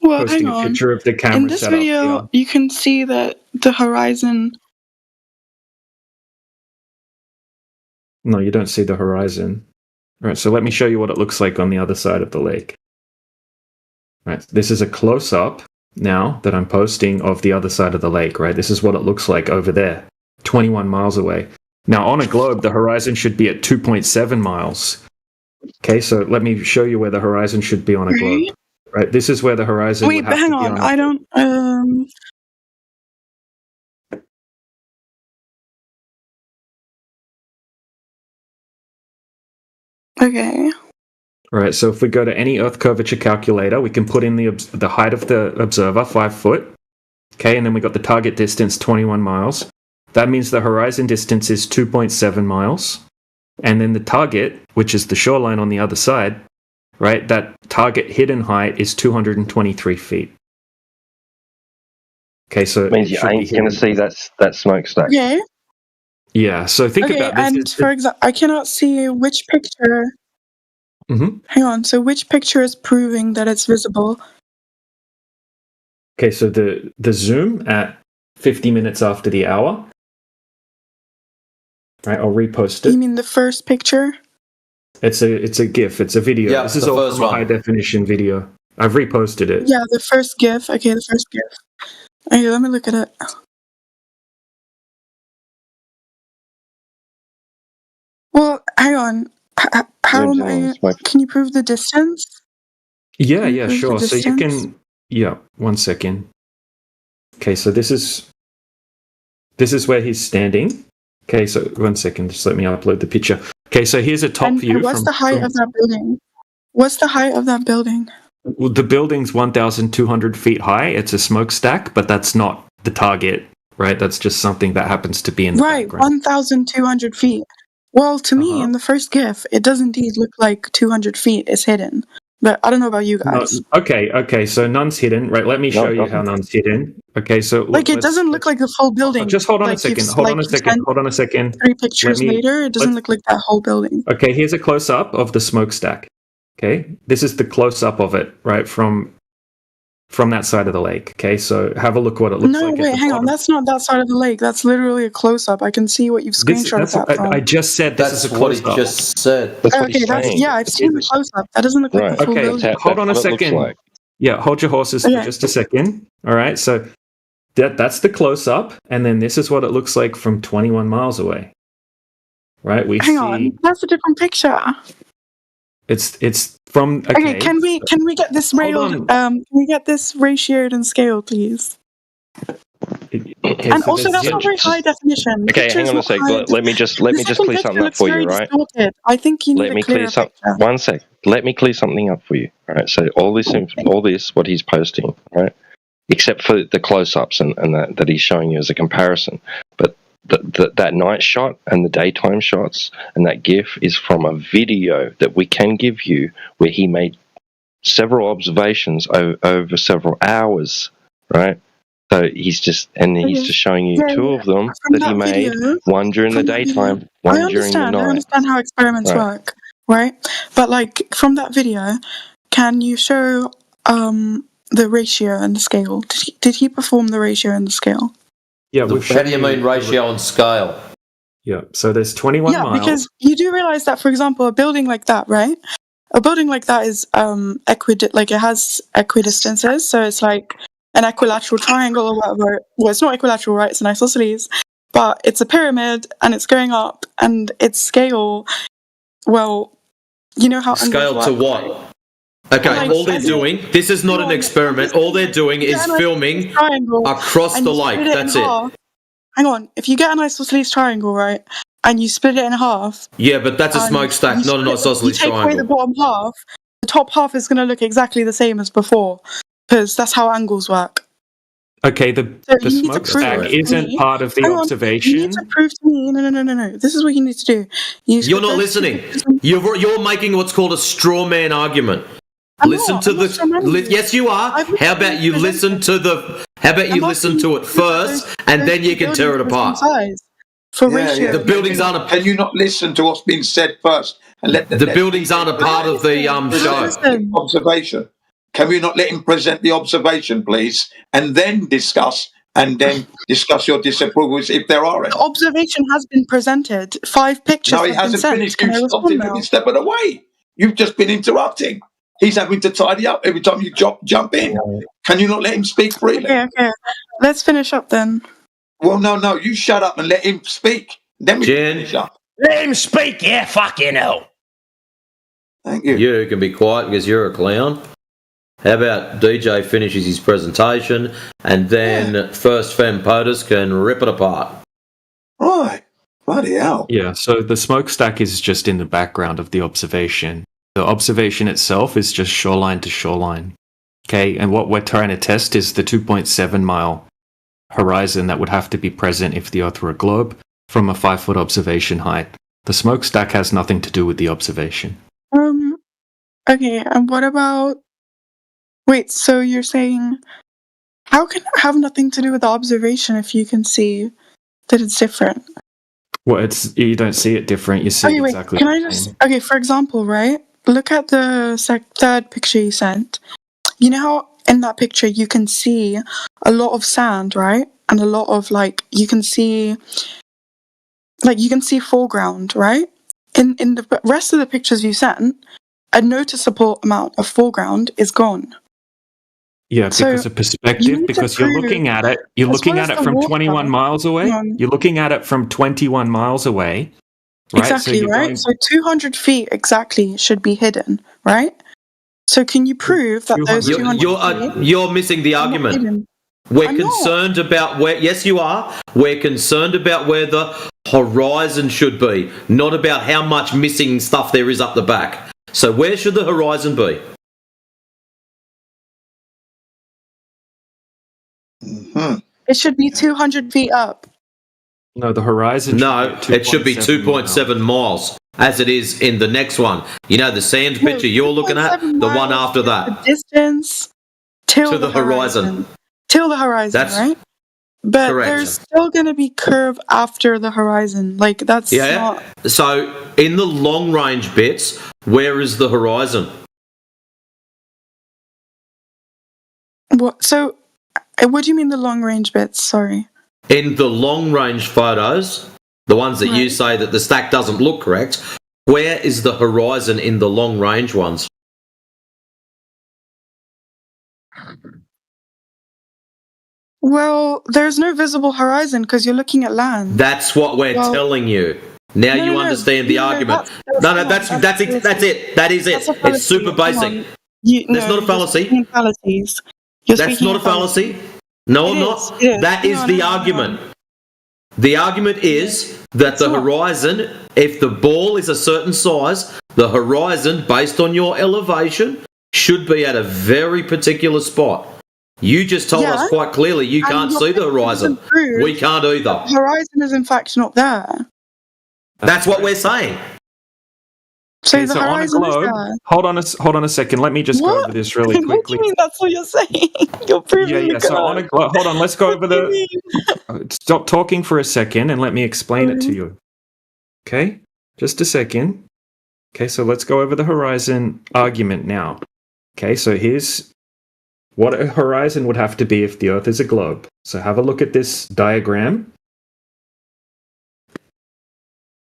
Well, Posting hang on. a picture of the camera in this setup, video, you can see that the horizon. No, you don't see the horizon. All right, so let me show you what it looks like on the other side of the lake. All right, this is a close-up now that I'm posting of the other side of the lake, right? This is what it looks like over there, 21 miles away. Now, on a globe, the horizon should be at 2.7 miles. Okay, so let me show you where the horizon should be on a globe. Right, this is where the horizon Wait, would but have hang to be on. on. I don't. Okay. All right, so if we go to any Earth curvature calculator, we can put in the height of the observer, 5 foot. Okay, and then we got the target distance, 21 miles. That means the horizon distance is 2.7 miles. And then the target, which is the shoreline on the other side, right, that target hidden height is 223 feet. Okay, so it means you ain't going to see that smokestack. Yeah. Yeah, so think about this. And for example, I cannot see which picture. Mm-hmm. Hang on. So which picture is proving that it's visible? Okay, so the zoom at 50 minutes after the hour. Right, I'll repost it. You mean the first picture? It's a GIF. It's a video. Yeah, this is all from a high definition video. I've reposted it. Yeah, the first GIF. Okay, the first GIF. Okay, let me look at it. Well, hang on. How am I? Can you prove the distance? Yeah, sure. So you can. Yeah, 1 second. Okay, so this is where he's standing. Okay, so 1 second. Just let me upload the picture. Okay, so here's a top view. And what's the height of that building? What's the height of that building? Well, the building's 1,200 feet high. It's a smokestack, but that's not the target, right? That's just something that happens to be in the background. 1,200 feet. Well, to me, in the first GIF, it does indeed look like 200 feet is hidden. But I don't know about you guys. No, okay, so none's hidden, right? Let me show you how none's hidden. Okay, so it doesn't look like the full building. Just hold on a second. Hold on a second. 3 pictures later, it doesn't look like that whole building. Okay, here's a close-up of the smokestack. Okay, this is the close-up of it, right, from that side of the lake. Okay, so have a look what it looks like. No, wait, hang on. That's not that side of the lake. That's literally a close-up. I can see what you've screenshotted that from. I just said this is a close-up. What he just said. I've seen the close-up. That doesn't look like the full building. Hold on a second. Yeah, hold your horses for just a second. All right, so that's the close-up, and then this is what it looks like from 21 miles away. Right? Hang on. That's a different picture. It's from. Okay, can we get this railed? Can we get this ratioed and scaled, please? And also, that's not very high definition. Okay, hang on a sec. Let me just clear something up for you, right? Distorted. I think you need Let me a clearer clear picture. one sec. Let me clear something up for you. All right. So all this, what he's posting, right? Except for the close-ups and that he's showing you as a comparison, but that night shot and the daytime shots and that GIF is from a video that we can give you where he made several observations over several hours, right? So he's just showing you two of them that he made, one during the daytime, one during the night. I understand how experiments work, right? But like from that video, can you show the ratio and the scale? Did he perform the ratio and the scale? Yeah. How do you mean ratio and scale? Yeah. So there's 21 miles. Yeah, because you do realize that, for example, a building like that, right? A building like that is it has equidistances, so it's like an equilateral triangle or whatever. Well, it's not equilateral, right? It's an isosceles, but it's a pyramid and it's going up, and its scale. Well, you know how scale to what? Okay, all they're doing. This is not an experiment. All they're doing is filming across the lake. That's it. Hang on. If you get an isosceles triangle, right, and you split it in half. Yeah, but that's a smokestack, not an isosceles triangle. You take away the bottom half. The top half is going to look exactly the same as before, because that's how angles work. Okay, the smokestack isn't part of the observation. You need to prove to me. No. This is what you need to do. You're not listening. You're making what's called a straw man argument. Yes, you are. How about you listen to it first, and then you can tear it apart. The buildings aren't. Can you not listen to what's being said first and let the buildings aren't a part of the show? Observation. Can we not let him present the observation, please, and then discuss your disapprovals if there are any? The observation has been presented. 5 pictures. No, he hasn't finished. You've stopped him every step of the way. You've just been interrupting. He's having to tidy up every time you jump in. Can you not let him speak freely? Okay. Let's finish up then. Well, no. You shut up and let him speak. Then we can finish up. Let him speak, yeah, fucking hell. Thank you. You can be quiet because you're a clown. How about DJ finishes his presentation and then First Fem POTUS can rip it apart? Right. Bloody hell. Yeah, so the smokestack is just in the background of the observation. The observation itself is just shoreline to shoreline. Okay, and what we're trying to test is the 2.7 mile horizon that would have to be present if the Earth were a globe from a 5-foot observation height. The smokestack has nothing to do with the observation. Okay, and what about... Wait, so you're saying... How can it have nothing to do with the observation if you can see that it's different? Well, you don't see it different, you see exactly the same. Okay, for example, right? Look at the third picture you sent. You know how in that picture you can see a lot of sand, right? And a lot of you can see foreground, right? In the rest of the pictures you sent, a noticeable amount of foreground is gone. Yeah, because of perspective, because you're looking at it from 21 miles away. You're looking at it from 21 miles away. Right? Exactly, right? So 200 feet exactly should be hidden, right? So can you prove that those 200 feet... You're missing the argument. We're concerned about where... Yes, you are. We're concerned about where the horizon should be, not about how much missing stuff there is up the back. So where should the horizon be? It should be 200 feet up. No, the horizon. No, it should be 2.7 miles, as it is in the next one. You know, the sand picture you're looking at, the one after that. The distance to the horizon. Till the horizon, right? But correct. There's still going to be curve after the horizon. That's not... So, in the long range bits, where is the horizon? What? So, what do you mean the long range bits? Sorry. In the long-range photos, the ones that you say that the stack doesn't look correct, where is the horizon in the long-range ones? Well, there's no visible horizon because you're looking at land. That's what we're telling you. Now you understand the argument. That's it. That is it. It's super basic. That's not a fallacy. Fallacies. That's not a fallacy. No, I'm not. That is the argument. The argument is that the horizon, if the ball is a certain size, the horizon, based on your elevation, should be at a very particular spot. You just told us quite clearly you can't see the horizon. We can't either. The horizon is in fact not there. That's what we're saying. So the horizon is there. Hold on a second. Let me just go over this really quickly. What do you mean that's what you're saying? You're proving Yeah. So hold on. Let's go over the. Stop talking for a second and let me explain it to you. Okay, just a second. Okay, so let's go over the horizon argument now. Okay, so here's what a horizon would have to be if the Earth is a globe. So have a look at this diagram.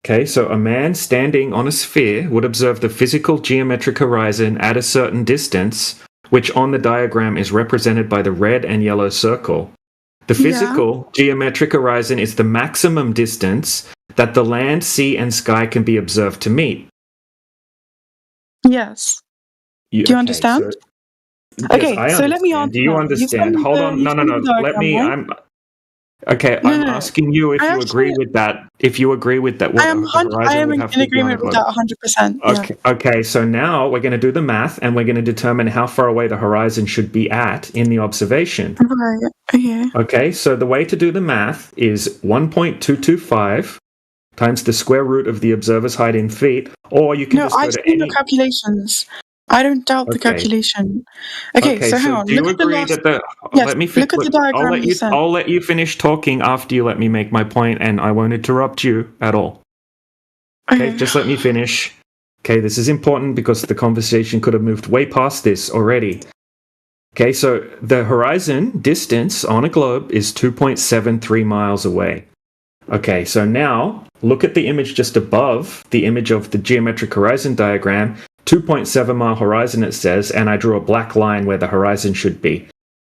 Okay, so a man standing on a sphere would observe the physical geometric horizon at a certain distance, which on the diagram is represented by the red and yellow circle. The physical geometric horizon is the maximum distance that the land, sea, and sky can be observed to meet. Yes. Do you understand? Yes, so let me answer. Do you understand? Hold on. No. Let me. I'm asking you if you agree with that. If you agree with that, I am in agreement with that 100%. Okay. So now we're going to do the math, and we're going to determine how far away the horizon should be at in the observation. Right. Okay. Okay. So the way to do the math is 1.225 times the square root of the observer's height in feet, or you can just go to any calculations. I don't doubt the calculation. Okay, so hang on. Do you agree that let me look at the diagram you sent. I'll let you finish talking after you let me make my point, and I won't interrupt you at all. Okay, just let me finish. Okay, this is important because the conversation could have moved way past this already. Okay, so the horizon distance on a globe is 2.73 miles away. Okay, so now look at the image just above the image of the geometric horizon diagram. 2.7 mile horizon, it says, and I drew a black line where the horizon should be.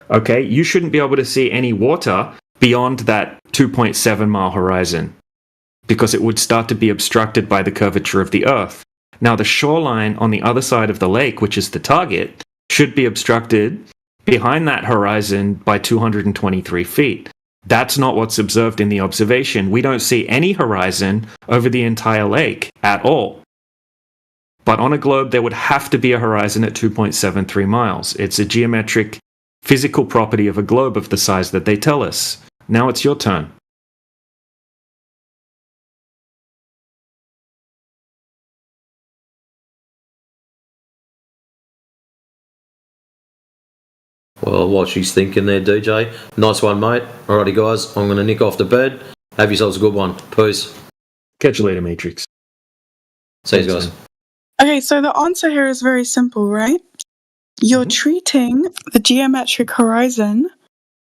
Okay, you shouldn't be able to see any water beyond that 2.7 mile horizon because it would start to be obstructed by the curvature of the Earth. Now, the shoreline on the other side of the lake, which is the target, should be obstructed behind that horizon by 223 feet. That's not what's observed in the observation. We don't see any horizon over the entire lake at all. But on a globe, there would have to be a horizon at 2.73 miles. It's a geometric, physical property of a globe of the size that they tell us. Now it's your turn. Well, what she's thinking there, DJ. Nice one, mate. Alrighty, guys. I'm going to nick off to bed. Have yourselves a good one. Peace. Catch you later, Matrix. See you guys. Okay, so the answer here is very simple, right? You're treating the geometric horizon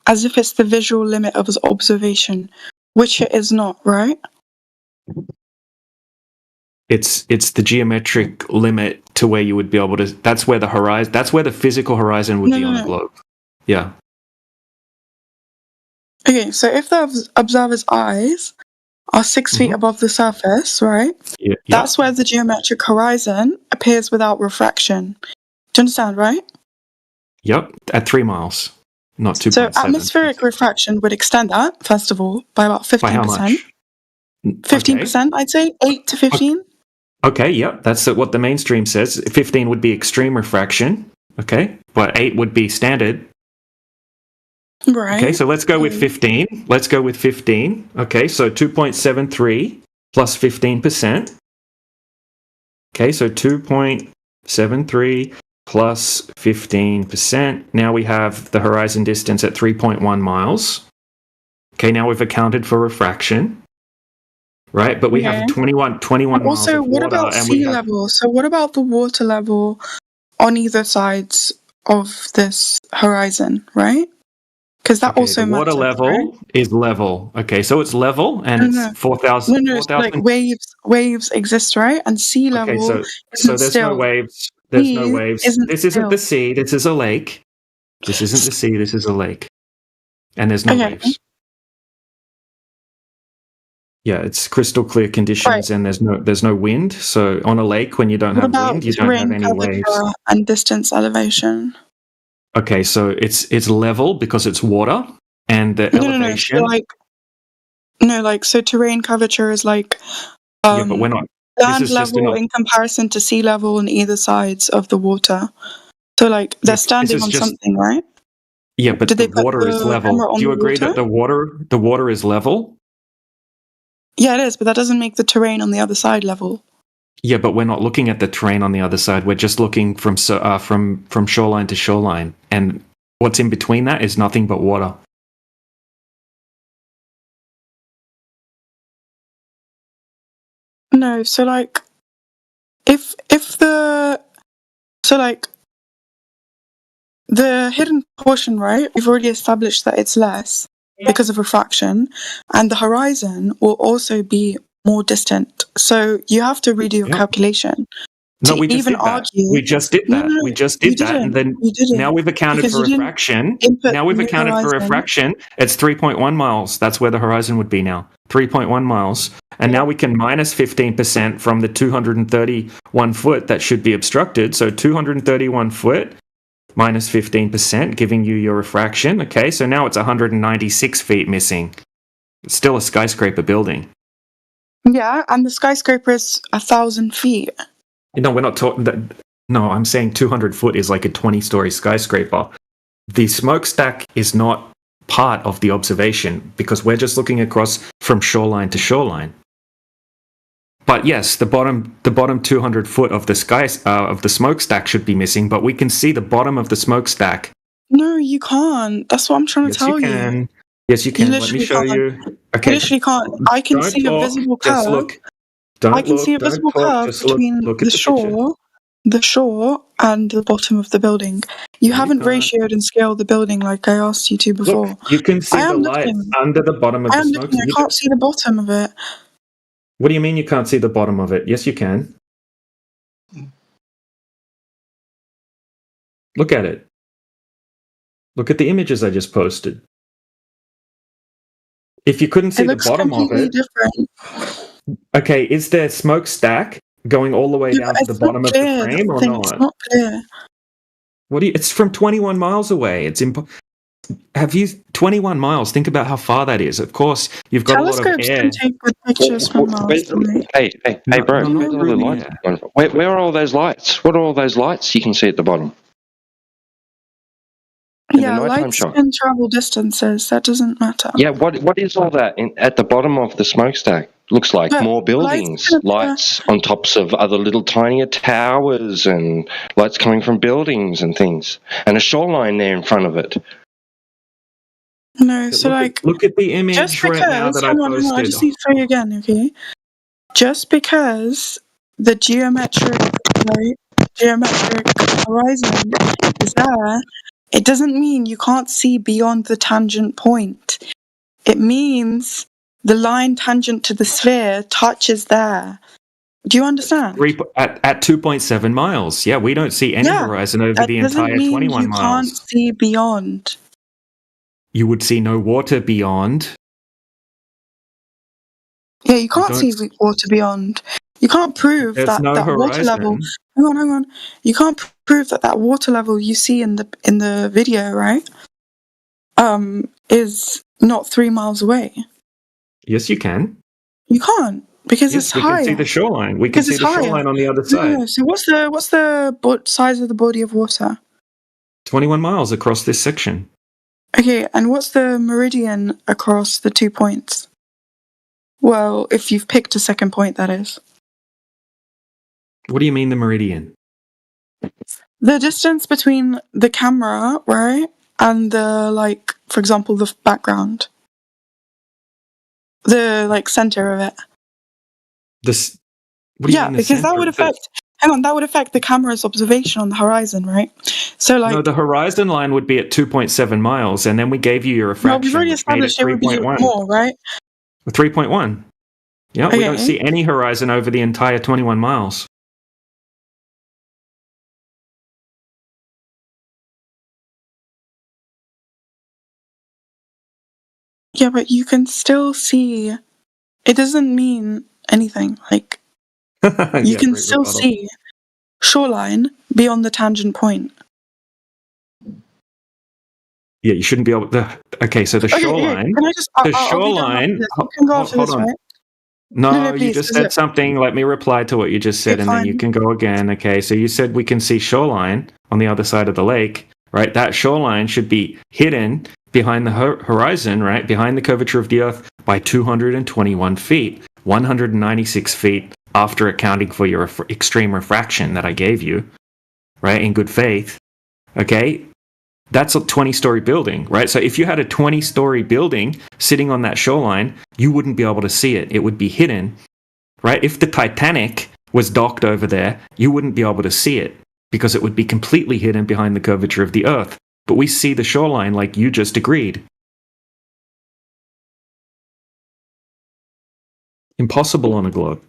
as if it's the visual limit of observation, which it is not, right? It's the geometric limit to where you would be able to. That's where the horizon. That's where the physical horizon would be on the globe. Yeah. Okay, so if the observer's eyes are 6 feet above the surface, right? Yeah. That's where the geometric horizon appears without refraction. Do you understand, right? Yep, at 3 miles, not 2.7. So atmospheric refraction would extend that, first of all, by about 15%. By how much? 15%, I'd say, 8 to 15. Okay, yep, that's what the mainstream says. 15 would be extreme refraction, okay? But 8 would be standard. Right. Okay, so let's go with 15. Let's go with 15. Okay, so 2.73 plus 15%. Okay, so 2.73 plus 15%. Now we have the horizon distance at 3.1 miles. Okay, now we've accounted for refraction. Right, but we have 21 miles also, of what water, about and sea level? So what about the water level on either sides of this horizon, right? Because that also the water matters, level right? is level. Okay, so it's level, and it's 4,000. No, it's like waves exist, right? And sea level so isn't there's still. no waves. There's no waves. This isn't still. the sea. This is a lake. This isn't the sea. This is a lake, and there's no waves. Yeah, it's crystal clear conditions, and there's no wind. So on a lake, when you don't What have about wind, you don't have terrain any waves. curvature and distance elevation? Okay, so it's level because it's water, and the elevation. So terrain curvature is like yeah, but we're not. land level in comparison to sea level on either sides of the water. So like they're standing on something, right? Yeah, but Did the they put water is the level. camera on Do you the agree water? that the water is level? Yeah, it is, but that doesn't make the terrain on the other side level. Yeah, but we're not looking at the terrain on the other side. We're just looking from shoreline to shoreline, and what's in between that is nothing but water. No, so like if the hidden portion, right? We've already established that it's less because of refraction, and the horizon will also be more distant. So you have to redo your calculation. No, we just did that. We just did that. No, we just did that, and then now we've accounted for refraction. Now we've accounted for refraction. It's 3.1 miles. That's where the horizon would be now. 3.1 miles, and now we can minus 15% from the 231 foot that should be obstructed. So 231 foot minus 15%, giving you your refraction. Okay, so now it's 196 feet missing. It's still a skyscraper building. Yeah, and the skyscraper is 1,000 feet. No, we're not talking that. No, I'm saying 200 foot is like a 20-story skyscraper. The smokestack is not part of the observation because we're just looking across from shoreline to shoreline. But yes, the bottom 200 foot of the smokestack should be missing, but we can see the bottom of the smokestack. No, you can't. That's what I'm trying to tell you. Yes, you can. Let me show you. Okay. You literally can't. I can see a visible curve. Just look. I can see a visible curve between the shore and the bottom of the building. You haven't ratioed and scaled the building like I asked you to before. Look, you can see the lights under the bottom of the smoke. I can't see the bottom of it. What do you mean you can't see the bottom of it? Yes, you can. Look at it. Look at the images I just posted. If you couldn't see the bottom of it, different. Okay, is there smokestack going all the way down to the bottom of the frame or not? It's not clear. It's from 21 miles away. Have you 21 miles? Think about how far that is. Of course, you've got a lot of air. Telescopes can take good pictures from Mars. Hey, bro. Where are all those lights? What are all those lights you can see at the bottom? Yeah, lights can travel distances. That doesn't matter. Yeah, what is all that at the bottom of the smokestack? Looks like more buildings, lights on tops of other little tinier towers, and lights coming from buildings and things, and a shoreline there in front of it. No, so look at the image just because, right now that I posted. I just need to show you again, okay? Just because the geometric horizon is there, it doesn't mean you can't see beyond the tangent point. It means the line tangent to the sphere touches there. Do you understand? At 2.7 miles. Yeah, we don't see any horizon over the entire 21 miles. You can't see beyond. You would see no water beyond. Yeah, you can't see water beyond. You can't prove that water level. Hang on. You can't prove that water level you see in the video, right? Is not 3 miles away. Yes, you can. You can't because it's higher. We can see the shoreline. We can see the shoreline on the other side. No, so what's the size of the body of water? 21 miles across this section. Okay, and what's the meridian across the 2 points? Well, if you've picked a second point, that is. What do you mean the meridian? The distance between the camera, right, and the, for example, the background. The, center of it. Because that would affect... Hang on, that would affect the camera's observation on the horizon, right? So, No, the horizon line would be at 2.7 miles, and then we gave you your refraction. No, we've already established it would be more, right? 3.1. Yeah, we don't see any horizon over the entire 21 miles. Yeah, but you can still see it doesn't mean anything. Like, you can still see shoreline beyond the tangent point. Yeah, you shouldn't be able to. Okay, so the shoreline. Can I just, the shoreline. You can go after this, right? No, please, you just said something. Let me reply to what you just said, and then you can go again. Okay, so you said we can see shoreline on the other side of the lake, right? That shoreline should be hidden behind the horizon, right? Behind the curvature of the Earth by 221 feet, 196 feet after accounting for your extreme refraction that I gave you, right? In good faith. Okay, that's a 20-story building, right? So if you had a 20-story building sitting on that shoreline, you wouldn't be able to see it. It would be hidden, right? If the Titanic was docked over there, you wouldn't be able to see it because it would be completely hidden behind the curvature of the Earth. But we see the shoreline like you just agreed. Impossible on a globe.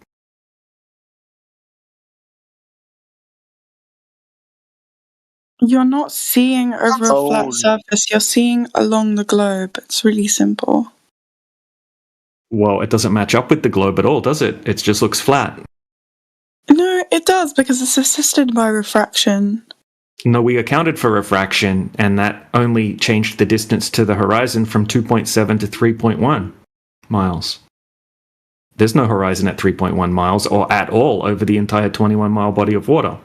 You're not seeing over a flat surface. You're seeing along the globe. It's really simple. Well, it doesn't match up with the globe at all, does it? It just looks flat. No, it does because it's assisted by refraction. No, we accounted for refraction, and that only changed the distance to the horizon from 2.7 to 3.1 miles. There's no horizon at 3.1 miles or at all over the entire 21-mile body of water.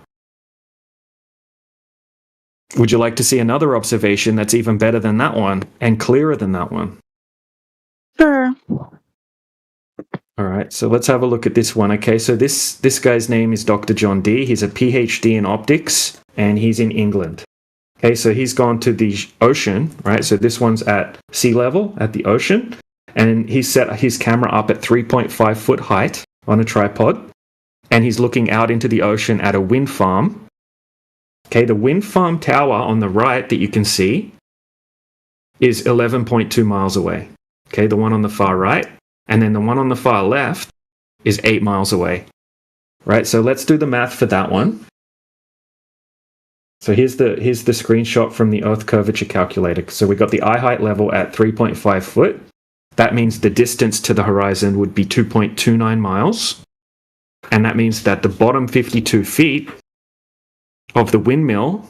Would you like to see another observation that's even better than that one and clearer than that one? Sure. All right, so let's have a look at this one. Okay, so this guy's name is Dr. John Dee. He's a PhD in optics, and he's in England. Okay, so he's gone to the ocean, right? So this one's at sea level, at the ocean, and he set his camera up at 3.5 foot height on a tripod, and he's looking out into the ocean at a wind farm. Okay, the wind farm tower on the right that you can see is 11.2 miles away. Okay, the one on the far right. And then the one on the far left is 8 miles away. Right, so let's do the math for that one. So here's the screenshot from the Earth curvature calculator. So we got the eye height level at 3.5 foot. That means the distance to the horizon would be 2.29 miles. And that means that the bottom 52 feet of the windmill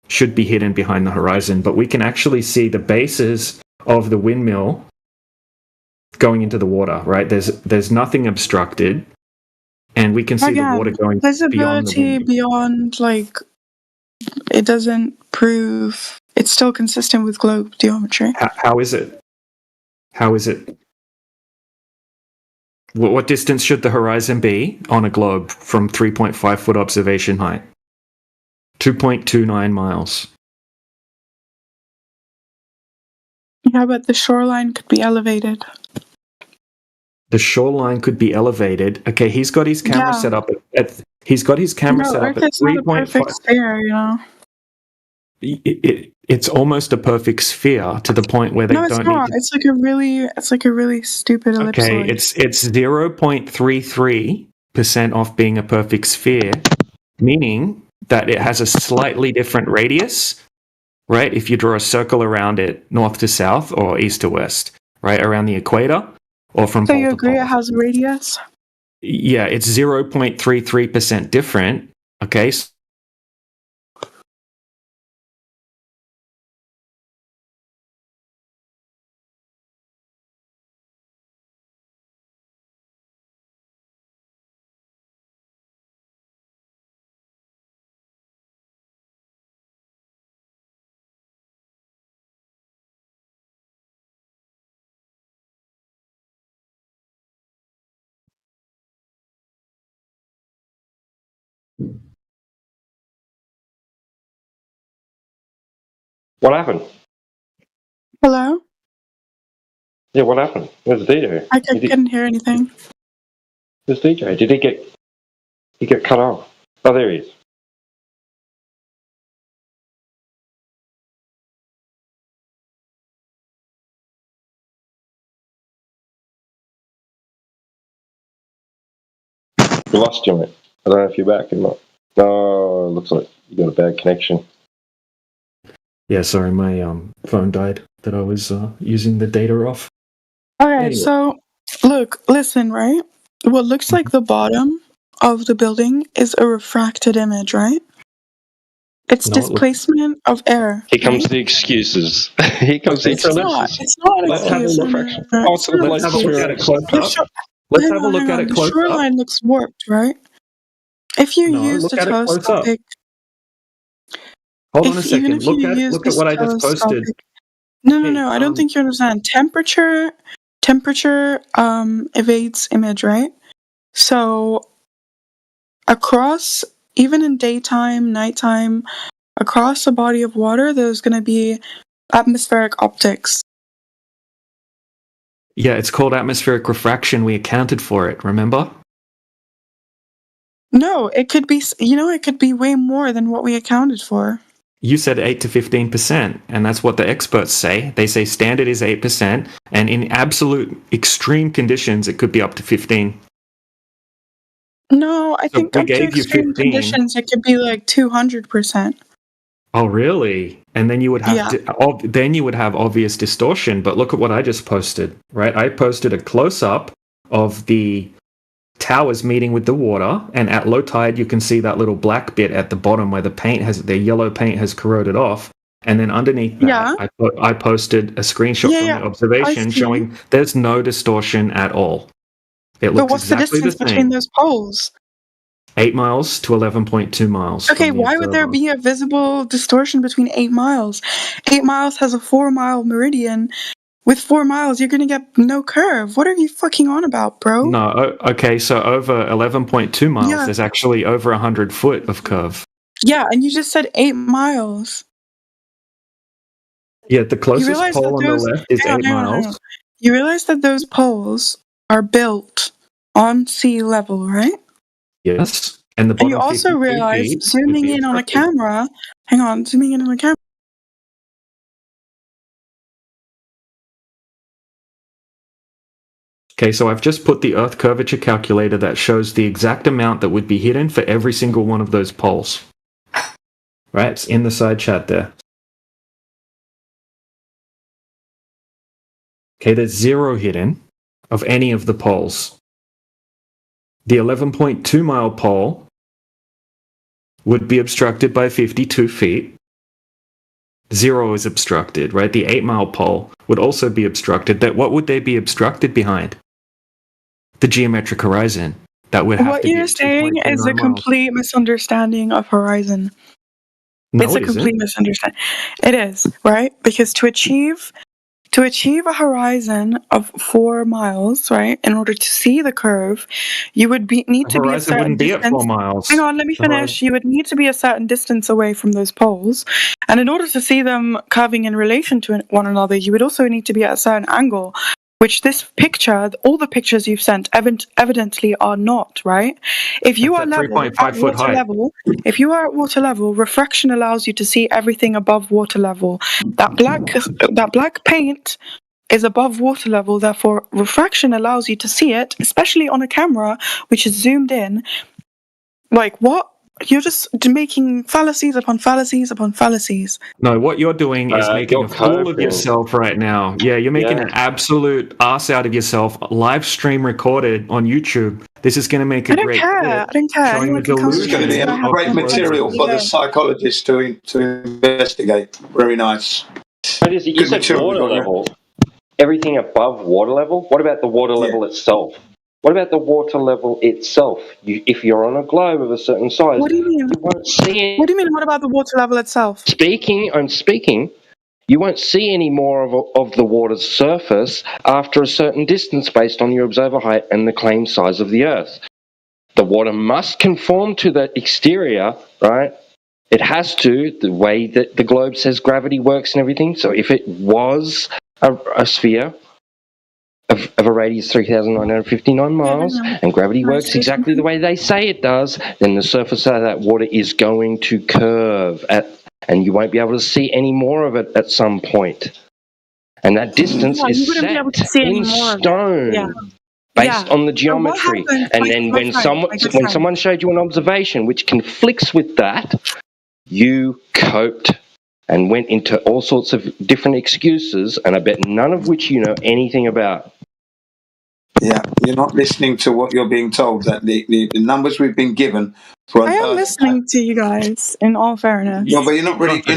should be hidden behind the horizon, but we can actually see the bases of the windmill going into the water, right? There's nothing obstructed, and we can see the water going beyond the windmill. Beyond, like, it doesn't prove it's still consistent with globe geometry. How is it? How is it? What distance should the horizon be on a globe from 3.5 foot observation height? 2.29 miles. Yeah, but the shoreline could be elevated. The shoreline could be elevated. Okay, he's got his camera set up at. He's got his camera set up at 3.5. Sphere, you know. It's almost a perfect sphere to the point where they don't need. It's like a really stupid ellipsoid. Okay, it's 0.33% off being a perfect sphere, meaning that it has a slightly different radius, right? If you draw a circle around it north to south or east to west, right? Around the equator or from pole to pole. So you agree it has a radius? Yeah, it's 0.33% different, okay? What happened? Hello? Yeah, what happened? Where's the DJ? I couldn't hear anything. Where's DJ? Did he get cut off? Oh, there he is. We lost you, mate. I don't know if you're back or not. No, looks like you got a bad connection. Yeah, sorry, my phone died that I was using the data off. Okay, so Look, listen, right? What looks like the bottom of the building is a refracted image, right? It's displacement of air. Here comes the excuses. Here comes the It's excuses. not. It's not an Let's have a excuse. look. Let's have a look at it close up. Let's have a look at it The close up. shoreline looks warped, right? If you No, use look the at it close up. telescopic, Hold on a even second. if you use Look at this what I just posted. telescopic, no, I don't think you understand. Temperature evades image, right? So across, even in daytime, nighttime, across a body of water, there's going to be atmospheric optics. Yeah, it's called atmospheric refraction. We accounted for it, remember? No, it could be, it could be way more than what we accounted for. You said 8 to 15%, and that's what the experts say. They say standard is 8%, and in absolute extreme conditions, it could be up to 15. No, I think we up to gave you extreme 15. conditions, it could be like 200%. Oh, really? And then you would have then you would have obvious distortion. But look at what I just posted, right? I posted a close-up of the towers meeting with the water, and at low tide, you can see that little black bit at the bottom where the yellow paint has corroded off. And then underneath that, I posted a screenshot from the observation showing there's no distortion at all. It looks But what's exactly the distance between those poles? 8 miles to 11.2 miles. Okay, why would there be a visible distortion between 8 miles? 8 miles has a 4-mile meridian. With 4 miles, you're going to get no curve. What are you fucking on about, bro? No, okay, so over 11.2 miles, there's actually over 100 foot of curve. Yeah, and you just said 8 miles. Yeah, the closest pole on the left is 8 miles. You realize that those poles are built on sea level, right? Yes. And the bottom you also realize, zooming in on a camera, zooming in on a camera. Okay, so I've just put the Earth curvature calculator that shows the exact amount that would be hidden for every single one of those poles. Right, it's in the side chat there. Okay, there's 0 hidden of any of the poles. The 11.2 mile pole would be obstructed by 52 feet. 0 is obstructed, right? The 8 mile pole would also be obstructed. What would they be obstructed behind? The geometric horizon. That would have what to be you're saying is a complete misunderstanding of horizon. No, it's a complete misunderstanding. It is, right? Because to achieve a horizon of 4 miles, right, in order to see the curve, you would need to be a certain distance. At 4 miles. Hang on, let me finish. You would need to be a certain distance away from those poles, and in order to see them curving in relation to one another, you would also need to be at a certain angle, which this picture, all the pictures you've sent, evidently are not, right? If you are at water level, refraction allows you to see everything above water level. That black paint is above water level, therefore refraction allows you to see it, especially on a camera which is zoomed in. Like, what? You're just making fallacies upon fallacies upon fallacies. No, what you're doing is making a fool of yourself right now. Yeah, you're making an absolute ass out of yourself. Live stream recorded on YouTube. This is going to make a great clip. I don't care. Showing the It's going to be a great material for the psychologists to investigate. Very nice. But you said water level. Everything above water level? What about the water level itself? What about the water level itself? If you're on a globe of a certain size, what do you mean? You won't see it. What do you mean? What about the water level itself? I'm speaking. You won't see any more of the water's surface after a certain distance based on your observer height and the claimed size of the Earth. The water must conform to the exterior, right? It has to, the way that the globe says gravity works and everything. So if it was a sphere of a radius 3,959 miles, and gravity works exactly the way they say it does, then the surface of that water is going to curve, and you won't be able to see any more of it at some point. And that distance is set in stone. Based on the geometry. And then when someone showed you an observation which conflicts with that, you coped and went into all sorts of different excuses, and I bet none of which you know anything about. Yeah, you're not listening to what you're being told. That the numbers we've been given for I an am Earth. listening to you guys. In all fairness, No, but you're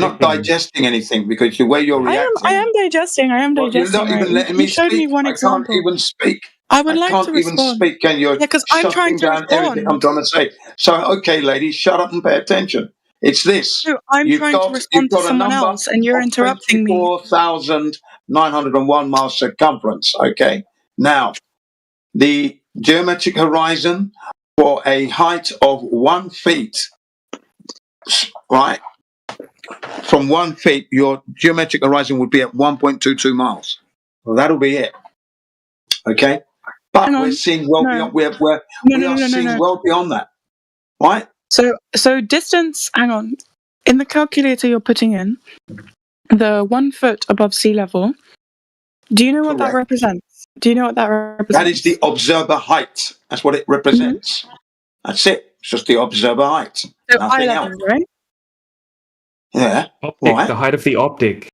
not digesting anything because the way you're reacting. I am digesting. I am Well, you're digesting. not even Right? letting You me showed me speak. one I can't example. even speak. I would like can't to even respond. speak, and you're Yeah, because I'm trying shutting to down everything I'm respond. trying to say. So, okay, ladies, shut up and pay attention. It's this. No, I'm trying to respond to You've got a someone number else, and you're of interrupting me. 24,901 miles circumference. Okay. Now, the geometric horizon for a height of 1 feet, right? From 1 feet, your geometric horizon would be at 1.22 miles. Well, that'll be it. Okay. But we're seeing well beyond. We are seeing well beyond that, right? So distance. Hang on. In the calculator you're putting in, the 1 foot above sea level. Do you know what that represents? Do you know what that represents? That is the observer height. That's what it represents. Mm-hmm. That's it. It's just the observer height. So nothing eye level, else. right? Yeah. Optic, the height of the optic.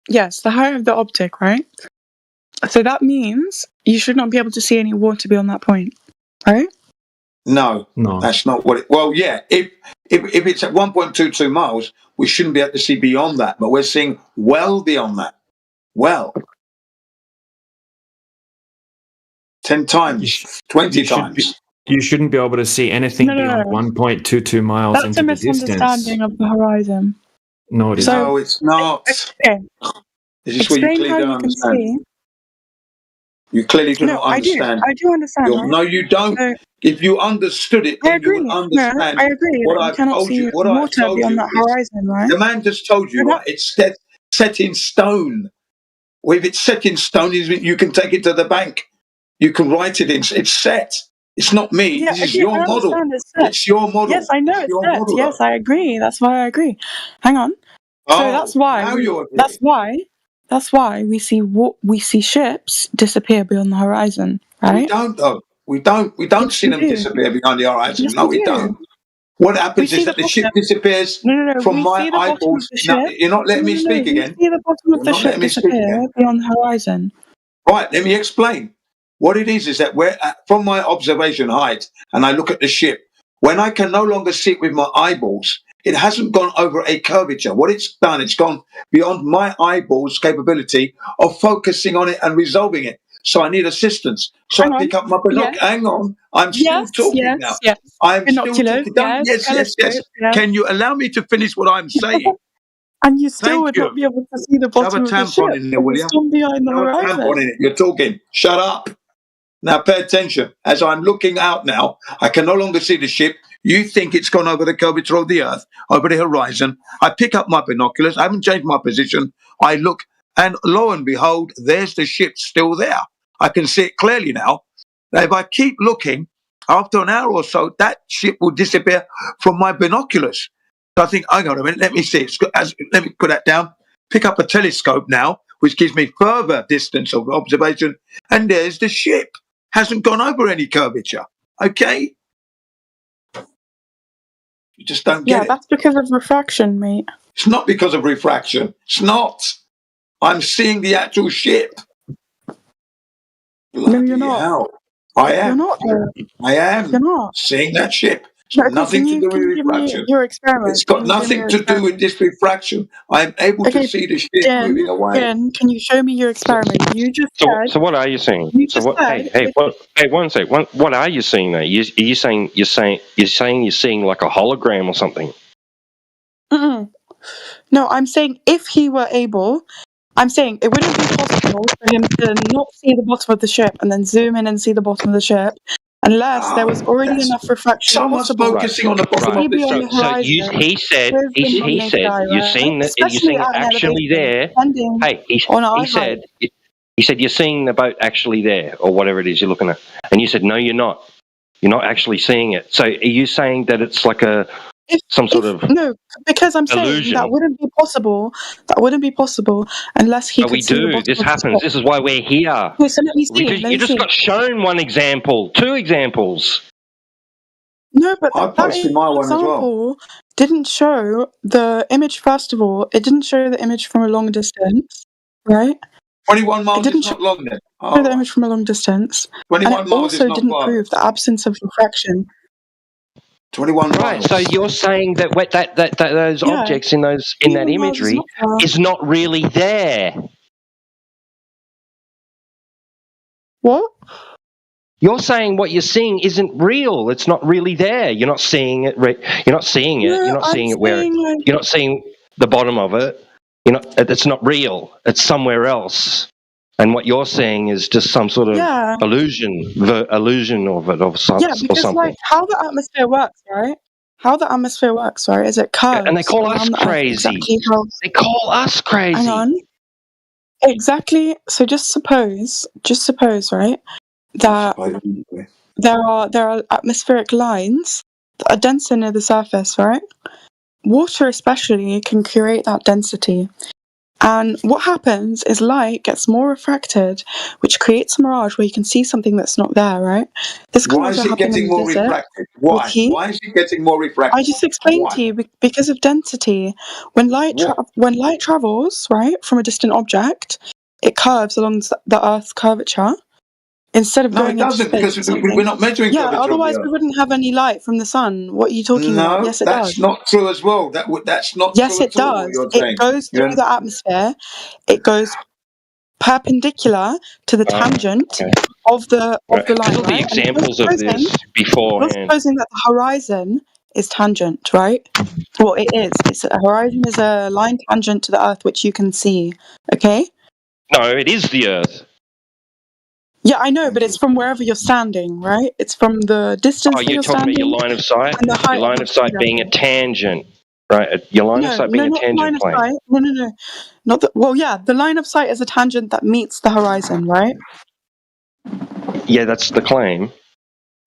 Yes, the height of the optic, right? So that means you should not be able to see any water beyond that point, right? No, that's not what it. Well, yeah, if it's at 1.22 miles, we shouldn't be able to see beyond that, but we're seeing well beyond that. Well, 10 times, 20 times. You shouldn't be able to see anything beyond 1.22 miles That's into a the distance. misunderstanding of the horizon. No, it isn't. No, it's not. Okay. This is what you clearly don't understand. You clearly do not understand. I do understand. Right? No, you don't. So, if you understood it, then you would understand. No, I agree. What I've told you. What I've told you. That horizon, right? The man just told you, right? It's set in stone. Well, if it's set in stone, you can take it to the bank. You can write it in. It's set. It's not me. Yeah, this is your model. It's your model. Yes, I know it's set. Model, yes, I agree. That's why I agree. Hang on. So that's why. That's why we see ships disappear beyond the horizon, right? We don't though. We don't see them disappear beyond the horizon. Yes, no, we don't. What happens is that the ship disappears from my eyeballs. No, you're not letting me speak again. We see the bottom of the ship disappear beyond the horizon. Right, let me explain. What it is that from my observation height, and I look at the ship, when I can no longer see it with my eyeballs, it hasn't gone over a curvature. What it's done, it's gone beyond my eyeballs' capability of focusing on it and resolving it. So I need assistance. So I pick up my binocular. Yes. Hang on, I'm still talking now. Yes. I'm still talking. Yes. Can you allow me to finish what I'm saying? And you still would not be able to see the bottom of the ship. Have a tampon in there, will you? Still behind the horizon. Tampon in it. You're talking. Shut up. Now pay attention. As I'm looking out now, I can no longer see the ship. You think it's gone over the curvature of the Earth, over the horizon. I pick up my binoculars. I haven't changed my position. I look, and lo and behold, there's the ship still there. I can see it clearly now. Now, if I keep looking, after an hour or so, that ship will disappear from my binoculars. So I think, hang on a minute, let me see. Let me put that down. Pick up a telescope now, which gives me further distance of observation. And there's the ship. Hasn't gone over any curvature. Okay? You just don't get it. Yeah, that's because of refraction, mate. It's not because of refraction. It's not. I'm seeing the actual ship. No, you're not. Hell. I am. You're not. I am. You're not. Seeing that ship. It's got nothing to do with refraction. Your experiment. It's got nothing to do with this refraction. I'm able to see the ship moving away. Jen, can you show me your experiment? You just said. So what are you seeing? One sec. What are you seeing there? You're saying you're seeing like a hologram or something. No, I'm saying if he were able. I'm saying it wouldn't be possible for him to not see the bottom of the ship and then zoom in and see the bottom of the ship unless there was already enough refraction. Someone's focusing on the bottom of the ship. So he said you're seeing that you're seeing it actually there. Hey, he said you're seeing the boat actually there or whatever it is you're looking at, and you said no, you're not. You're not actually seeing it. So are you saying that it's like no, because I'm illusion. Saying that wouldn't be possible. That wouldn't be possible unless he. But we do. This happens. This is why we're here. Okay, so let me see. You just got shown one example, 2 examples. No, but I posted my one as well. Didn't show the image. First of all, it didn't show the image from a long distance, right? 21 miles didn't is not long then. show the image from a long distance. 21 and it miles is also not didn't far. prove the absence of refraction. 21 Right, so you're saying that those Yeah, objects in that 21 miles is imagery not far. is not really there. What? You're saying what you're seeing isn't real. It's not really there. You're not seeing it. You're not seeing it. No, You're not I'm seeing it where. saying, like, You're not seeing the bottom of it. It's not real. It's somewhere else. And what you're seeing is just some sort of yeah, illusion of it, or yeah, something. because like how the atmosphere works, right? How the atmosphere works, right? Is it curves And they call us around the Earth crazy. exactly how? They call us crazy. Hang on. Exactly. So just suppose, right, that there are atmospheric lines that are denser near the surface, right? Water especially can create that density. And what happens is light gets more refracted, which creates a mirage where you can see something that's not there, right? This can Why also is it happen getting in the more desert refracted? with Why? heat. Why is it getting more refracted? I just explained Why? to you because of density. When light travels, right, from a distant object, it curves along the Earth's curvature instead of No, going it into doesn't, space because or something. we're not measuring Yeah, curvature of the otherwise we Earth. wouldn't have any light from the sun. What are you talking about? No, Yes, it that's does. not true as well. That's not Yes, true it at all, what does. you're It saying. goes through the atmosphere. It goes perpendicular to the tangent of the line, There'll be right? examples of this You're beforehand. supposing that the horizon is tangent, right? Well, it is. A horizon is a line tangent to the Earth, which you can see. Okay. No, it is the Earth. Yeah, I know, but it's from wherever you're standing, right? It's from the distance that You're you're talking standing. about your line of sight. And the height Your line of of sight your being a tangent, right? Your line of sight being a not the tangent line of plane. sight. No. Not the. Well, yeah, the line of sight is a tangent that meets the horizon, right? Yeah, that's the claim.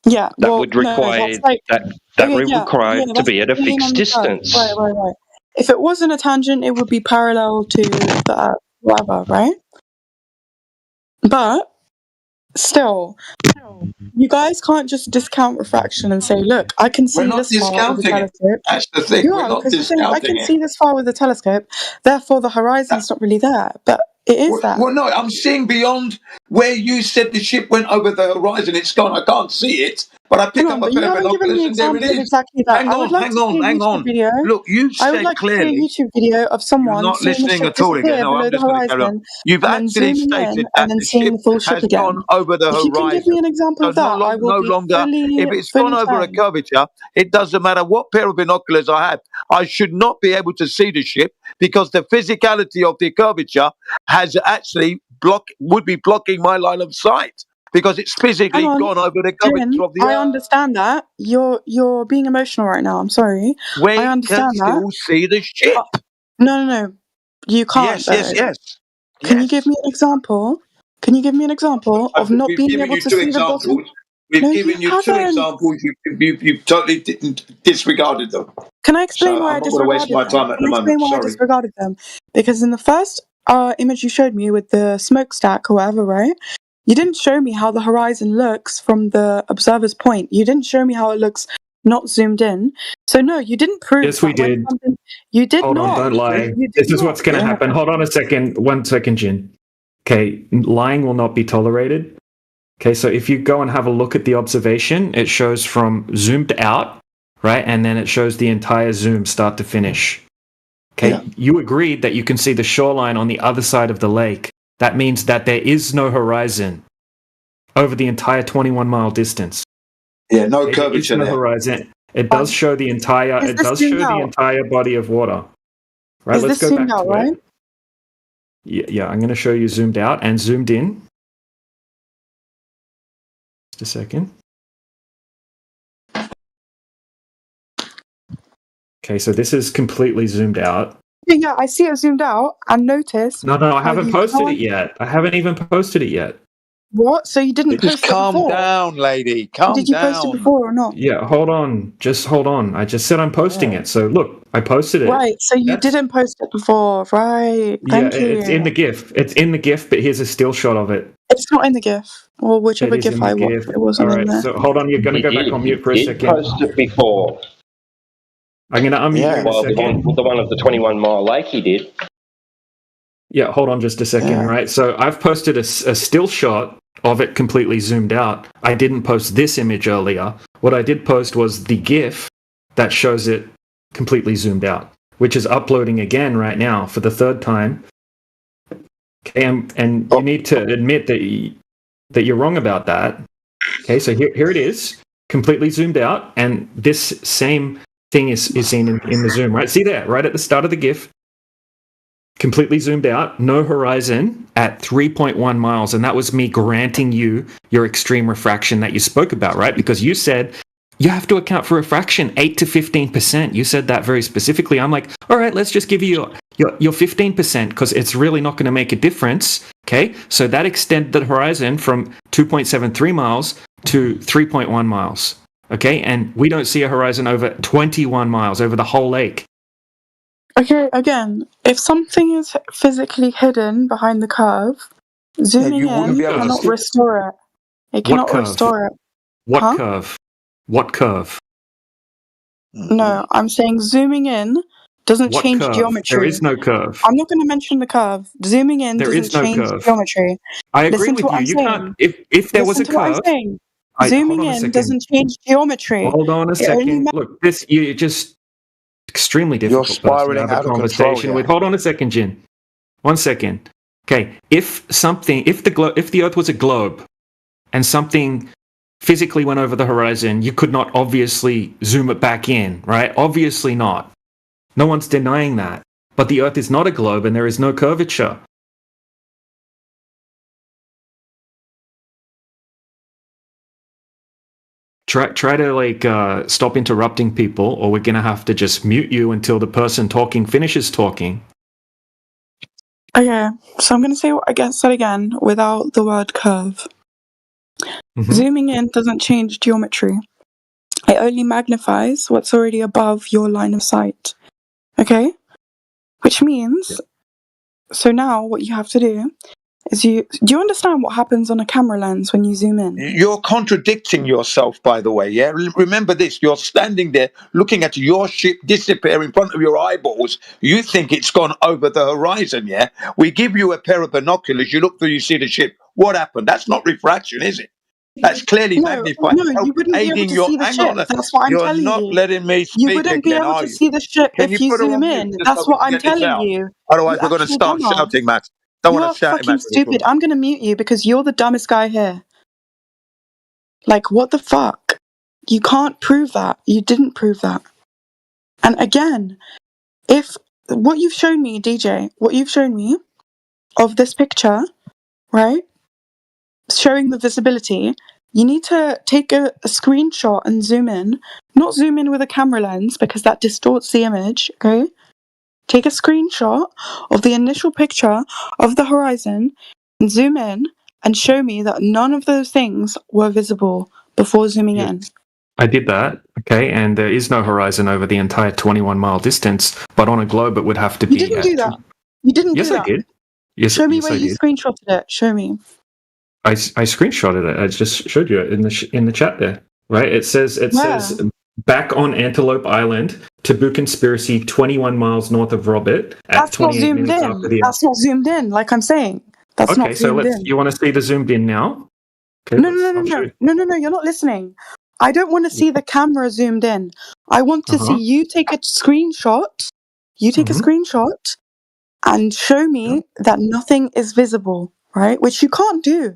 Yeah, That would require that's like, that okay, would require to that's be at the a plane on fixed the Earth. distance. Right. If it wasn't a tangent, it would be parallel to the Earth, whatever, right? But still, you guys can't just discount refraction and say, "Look, I can see We're not this far with a discounting it. telescope." That's the thing. You We're are, not because you're saying, "I discounting can it. see this far with a telescope, therefore the horizon's not really there." But it is there. Well, no, I'm seeing beyond where you said the ship went over the horizon. It's gone. I can't see it, but I pick Hang up on, a but you pair of haven't given me binoculars an and there it example of is. exactly that. Hang I would like to see a YouTube video. Look, you I would said like to see a clearly. YouTube video of You're someone not seeing the listening ship at all again. disappear No, below I'm the just going to carry on. horizon, You've and then actually zooming in, stated and that then the seeing ship the full ship has again. gone over the If you can give horizon. me an example So of that, I will no be longer, if it's gone over a fully curvature, it doesn't matter what pair of binoculars I have. I should not be able to see the ship because the physicality of the curvature has actually would be blocking my line of sight because it's physically Hang on, gone over the Jin, curvature of the I Earth. understand that. You're being emotional right now. I'm sorry. I We can understand that. still see the ship. No. You can't, Yes. though. Can you give me an example? Can you give me an example of not We've being given able you to two see the bottom? examples. We've No, given you you two haven't. examples. You've totally disregarded them. Can I explain So why I I'm not going to waste disregarded my them? time at Can the I explain moment. why I Sorry. disregarded them? Because in the first image you showed me with the smokestack or whatever, right? You didn't show me how the horizon looks from the observer's point. You didn't show me how it looks not zoomed in. So no, you didn't prove. Yes, we did. You did Hold not. on, don't lie. You did This is not. what's going to happen. Hold on a second. 1 second, Jin. Okay, lying will not be tolerated. Okay, so if you go and have a look at the observation, it shows from zoomed out, right? And then it shows the entire zoom start to finish. Okay, You agreed that you can see the shoreline on the other side of the lake. That means that there is no horizon over the entire 21-mile distance. Yeah, no curvature no there. horizon. It does show the entire. Is It this does show zoomed the out? entire body of water. Right. Is Let's this go zoomed back out, to right? it. Yeah. I'm going to show you zoomed out and zoomed in. Just a second. Okay, so this is completely zoomed out. Yeah, I see it zoomed out. And notice. No, I how haven't you posted can't- it yet. I haven't even posted it yet. What? So you didn't Just post it calm before? down, lady. Calm Did you post it down. before or not? Yeah, hold on. Just hold on. I just said I'm posting it. So look, I posted it. Right, so you didn't post it before, right? Thank you. It's in the GIF. It's in the GIF, but here's a still shot of it. It's not in the GIF, or whichever It is GIF in the I watched. GIF. It wasn't All in right, there. so hold on. You're going to go back on mute for a second. Post it before. I'm going to unmute you in a Well, second. the one of the 21-mile lake he did. Yeah, hold on just a second, right? So I've posted a still shot of it completely zoomed out. I didn't post this image earlier. What I did post was the GIF that shows it completely zoomed out, which is uploading again right now for the third time. Okay, and you need to admit that you're wrong about that. Okay, so here it is, completely zoomed out, and this same thing is seen in the zoom, right? See there, right at the start of the GIF, completely zoomed out, no horizon at 3.1 miles, and that was me granting you your extreme refraction that you spoke about, right? Because you said you have to account for refraction 8 to 15%. You said that very specifically. I'm like, all right, let's just give you your 15% because it's really not going to make a difference. Okay, so that extended the horizon from 2.73 miles to 3.1 miles. Okay, and we don't see a horizon over 21 miles over the whole lake. Okay, again, if something is physically hidden behind the curve, zooming in cannot restore it. It cannot restore it. What curve? What curve? No, I'm saying zooming in doesn't What change curve? geometry. There is no curve. I'm not going to mention the curve. Zooming in There doesn't is no change curve. geometry. I agree Listen with to what you. I'm You saying. can't. If there was a Listen to what I'm curve, saying. hold Zooming on a in second. doesn't change geometry. Hold on a It only second. Look, this you're just extremely difficult person to spiraling have a out of conversation control, with. yeah. Hold on a second, Jin. 1 second. Okay, if the Earth was a globe, and something physically went over the horizon, you could not obviously zoom it back in, right? Obviously not. No one's denying that. But the Earth is not a globe, and there is no curvature. Try to stop interrupting people, or we're gonna have to just mute you until the person talking finishes talking. Okay, so I'm going to say what I said again without the word curve. Zooming in doesn't change geometry. It only magnifies what's already above your line of sight. Okay? Which means, so now what you have to do is do you understand what happens on a camera lens when you zoom in? You're contradicting yourself, by the way, yeah? Remember this, you're standing there looking at your ship disappear in front of your eyeballs. You think it's gone over the horizon, yeah? We give you a pair of binoculars, you look through, you see the ship. What happened? That's not refraction, is it? That's clearly magnified. No, you wouldn't be able to see the ship. That's what I'm telling you. You're not letting me You speak wouldn't be again, able are to you? see the ship Can if you you put her zoom on in. mute just That's so we what can I'm get this telling out? you. Otherwise, You we're going to actual start dumbass. shouting, Matt. Don't You want are to shout him fucking at stupid. I'm going to mute you because you're the dumbest guy here. Like, what the fuck? You can't prove that. You didn't prove that. And again, if what you've shown me, DJ, what you've shown me of this picture, right, showing the visibility, you need to take a screenshot and zoom in. Not zoom in with a camera lens because that distorts the image, okay? Take a screenshot of the initial picture of the horizon and zoom in and show me that none of those things were visible before zooming in. I did that, okay, and there is no horizon over the entire 21-mile distance, but on a globe it would have to be. You didn't do that. You didn't do that. Yes, I did. Yes, show me yes, where I you did. screenshotted it. Show me. I screenshotted it. I just showed you it in the chat there, right? It says back on Antelope Island, Taboo Conspiracy, 21 miles north of Robert at That's not 28 zoomed minutes in. after the. That's not zoomed in. Like I'm saying, that's Okay, not so zoomed let's. in. You want to see the zoomed in now? Okay, No. You're not listening. I don't want to see the camera zoomed in. I want to see you take a screenshot. You take a screenshot and show me that nothing is visible, right? Which you can't do.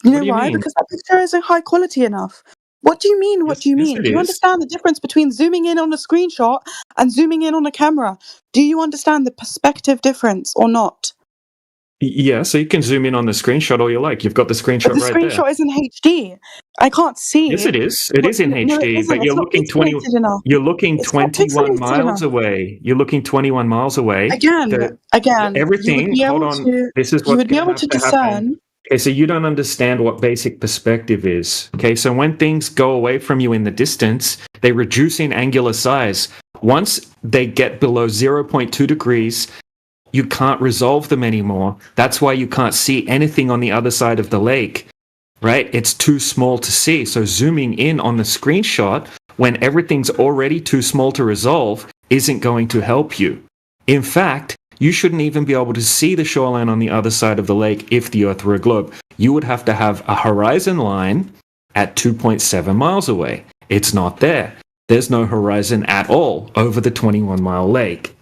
You know why? Because that picture isn't high quality enough. What do you mean? What do you mean? Do you understand the difference between zooming in on a screenshot and zooming in on a camera? Do you understand the perspective difference or not? Yeah, so you can zoom in on the screenshot all you like. You've got the screenshot But the right there. screenshot isn't HD. I can't see. Yes, it is. It is in HD, No, it isn't. but It's you're not looking pixelated enough. You're looking It's not 21 pixelated miles enough. away. You're looking 21 miles away. Again, Everything. Hold on. This is what's going to have to happen. Okay, so you don't understand what basic perspective is. Okay, so when things go away from you in the distance, they reduce in angular size. Once they get below 0.2 degrees, you can't resolve them anymore. That's why you can't see anything on the other side of the lake, right? It's too small to see. So zooming in on the screenshot when everything's already too small to resolve isn't going to help you. In fact, you shouldn't even be able to see the shoreline on the other side of the lake if the Earth were a globe. You would have to have a horizon line at 2.7 miles away. It's not there. There's no horizon at all over the 21-mile lake.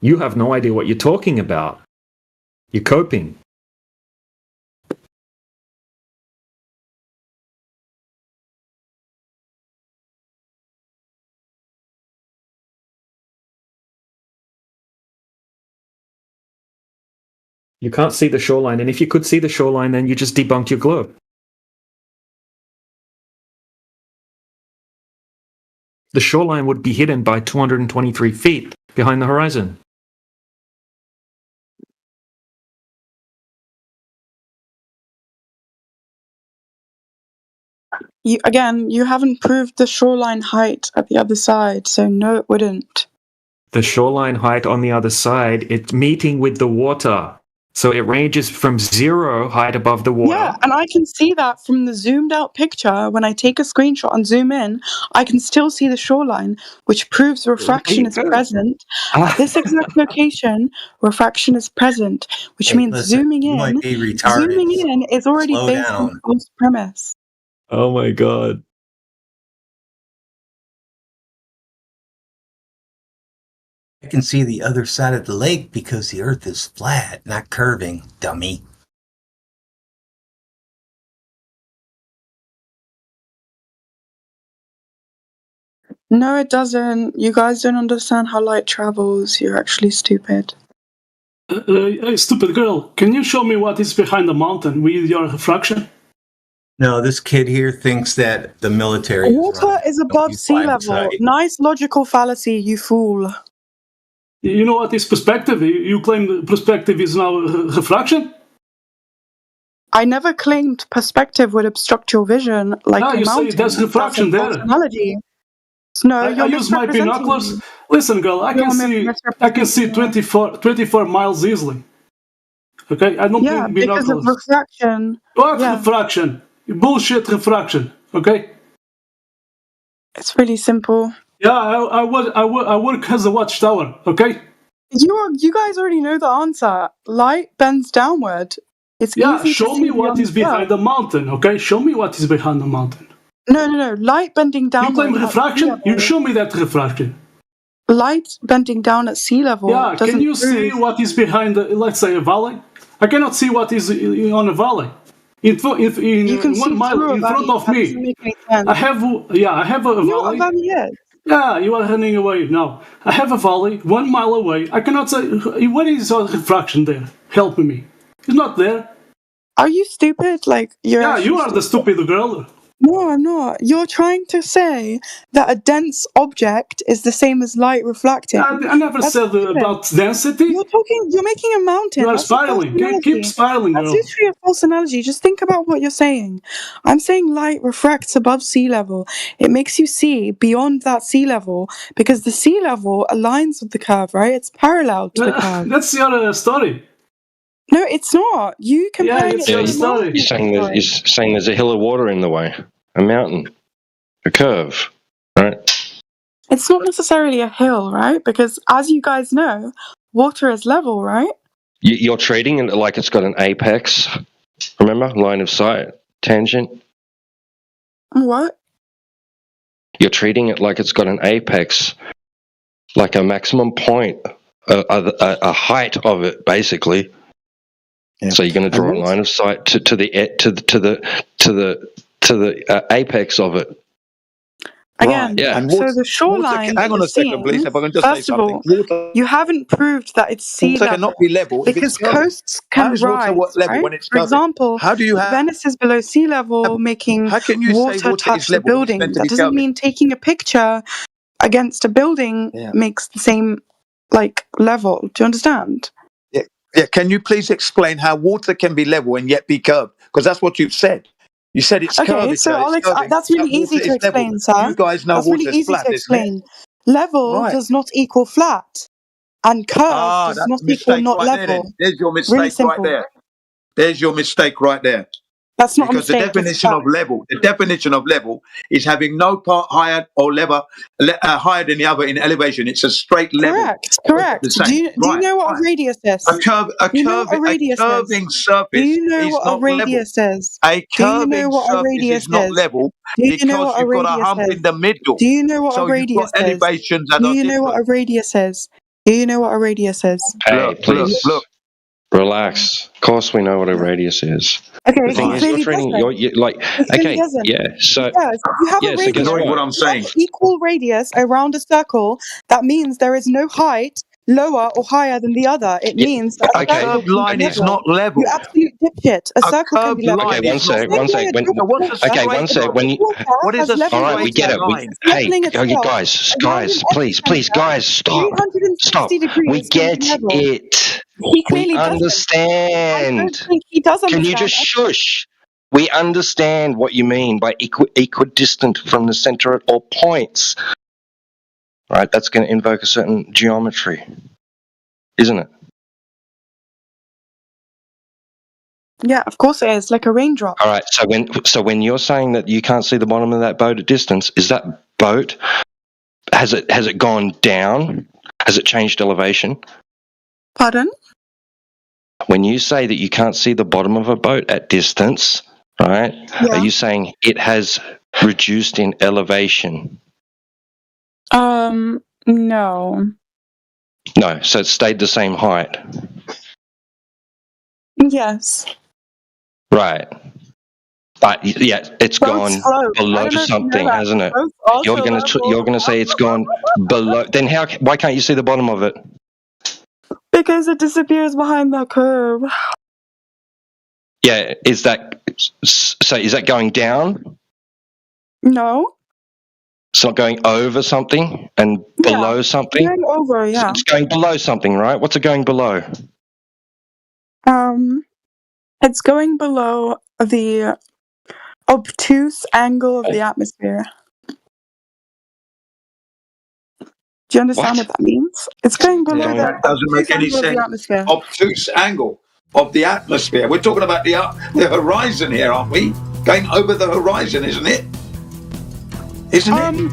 You have no idea what you're talking about. You're coping. You can't see the shoreline, and if you could see the shoreline, then you just debunked your globe. The shoreline would be hidden by 223 feet behind the horizon. You haven't proved the shoreline height at the other side, so no, it wouldn't. The shoreline height on the other side, it's meeting with the water. So it ranges from 0 height above the water. Yeah, and I can see that from the zoomed out picture. When I take a screenshot and zoom in, I can still see the shoreline, which proves refraction is present. At this exact location, refraction is present, which means listen, zooming in is already Slow based down. on false premise. Oh my god. I can see the other side of the lake because the Earth is flat, not curving, dummy. No, it doesn't. You guys don't understand how light travels. You're actually stupid. Hey, stupid girl, can you show me what is behind the mountain with your refraction? No, this kid here thinks that the military Water is above sea level. Nice logical fallacy, you fool. You know what is perspective? You claim the perspective is now refraction? I never claimed perspective would obstruct your vision like a you mountain. say there's refraction there. Analogy. No, I use my binoculars. Listen, girl, I can see 24 miles easily. Okay, I don't need binoculars. Because of refraction. What refraction? Bullshit refraction. Okay. It's really simple. Yeah, I work as a watchtower. Okay. You guys already know the answer. Light bends downward. It's easy show to see me what is behind the mountain. Okay, show me what is behind the mountain. No. Light bending downward. You claim refraction? You show me that refraction. Light bending down at sea level. Yeah, can you see what is behind, let's say, a valley? I cannot see what is on a valley. In 1 mile in front of me, I have a valley. Yeah, you are running away now. I have a valley 1 mile away. I cannot say what is the refraction there. Help me. It's not there. Are you stupid? Like you are the stupid girl. No, I'm not. You're trying to say that a dense object is the same as light reflecting. I never said about density. You're making a mountain. You are spiraling. Keep spiraling, girl. That's literally a false analogy. Just think about what you're saying. I'm saying light refracts above sea level. It makes you see beyond that sea level because the sea level aligns with the curve, right? It's parallel to the curve. That's your story. No, it's not. You comparing it to a mountain. You're saying there's a hill of water in the way, a mountain, a curve, right? It's not necessarily a hill, right? Because as you guys know, water is level, right? You're treating it like it's got an apex. Remember, line of sight, tangent. What? You're treating it like it's got an apex, like a maximum point, a height of it, basically. Yeah. So you're going to draw a line of sight to the apex of it. Again, right. Yeah. So the shoreline. Hang on a second, please. If I can just first say something. Of all, you haven't proved that it's sea level. Cannot be level because coasts can rise. Level when it's For example, how do you have Venice is below sea level, making water touch the building. That doesn't mean taking a picture against a building makes the same level. Do you understand? Yeah, can you please explain how water can be level and yet be curved? Because that's what you've said. You said it's curved. Okay, so that's really easy to explain, sir. You guys know that's water really is flat, to explain. Level does not equal flat, and curve does not equal not level. There's your mistake right there. There's your mistake right there. That's not because a mistake. the definition of level is having no part higher or higher than the other in elevation. It's a straight level. Correct. Do you know what a radius is? A curving surface. Do you know what a radius is? A curving surface is not level because you've got a hump in the middle. Do you know what a radius is? Elevations that Do you know what a radius is? Do you know what a radius is? Hey, please. Look. Relax. Of course, we know what a radius is. Okay, the thing is, you're treating, okay, yeah. So if you have a radius, what I'm saying. Equal radius around a circle. That means there is no height lower or higher than the other. It means that a curved line is not level. You absolute dipshit. A circle can be level. Okay, one sec. When you, what is a all right, we get it. Hey, guys, please, guys, stop. We get it. We understand. I don't think he does understand. Can you just shush? We understand what you mean by equidistant from the center at all points. Right, that's going to invoke a certain geometry, isn't it? Yeah, of course it is, like a raindrop. All right, so when you're saying that you can't see the bottom of that boat at distance, is that boat has it gone down? Has it changed elevation? Pardon? When you say that you can't see the bottom of a boat at distance, right? Yeah. Are you saying it has reduced in elevation? No. No, so it stayed the same height. Yes. Right. But yeah, it's gone below something, hasn't it? You're gonna say it's gone below. Then why can't you see the bottom of it? Because it disappears behind the curve. Yeah, is that going down? No. It's not going over something and below something? Going over, yeah. It's going below something, right? What's it going below? It's going below the obtuse angle of the atmosphere. Do you understand what that means? It's going below that doesn't make any sense. Obtuse angle of the atmosphere. We're talking about the horizon here, aren't we? Going over the horizon, isn't it? Isn't it?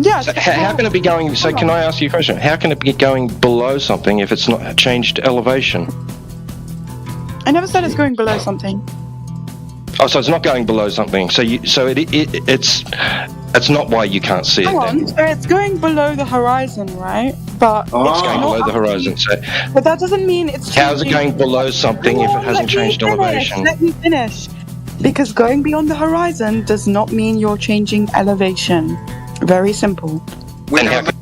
Yeah. So how can it be going? So can I ask you a question? How can it be going below something if it's not changed elevation? I never said it's going below something. Oh, so it's not going below something. So it's not why you can't see Hang it. on. So it's going below the horizon, right? But it's going below the horizon. So but that doesn't mean it's. How's it going below something if it hasn't changed elevation? Let me finish. Because going beyond the horizon does not mean you're changing elevation. Very simple. And how can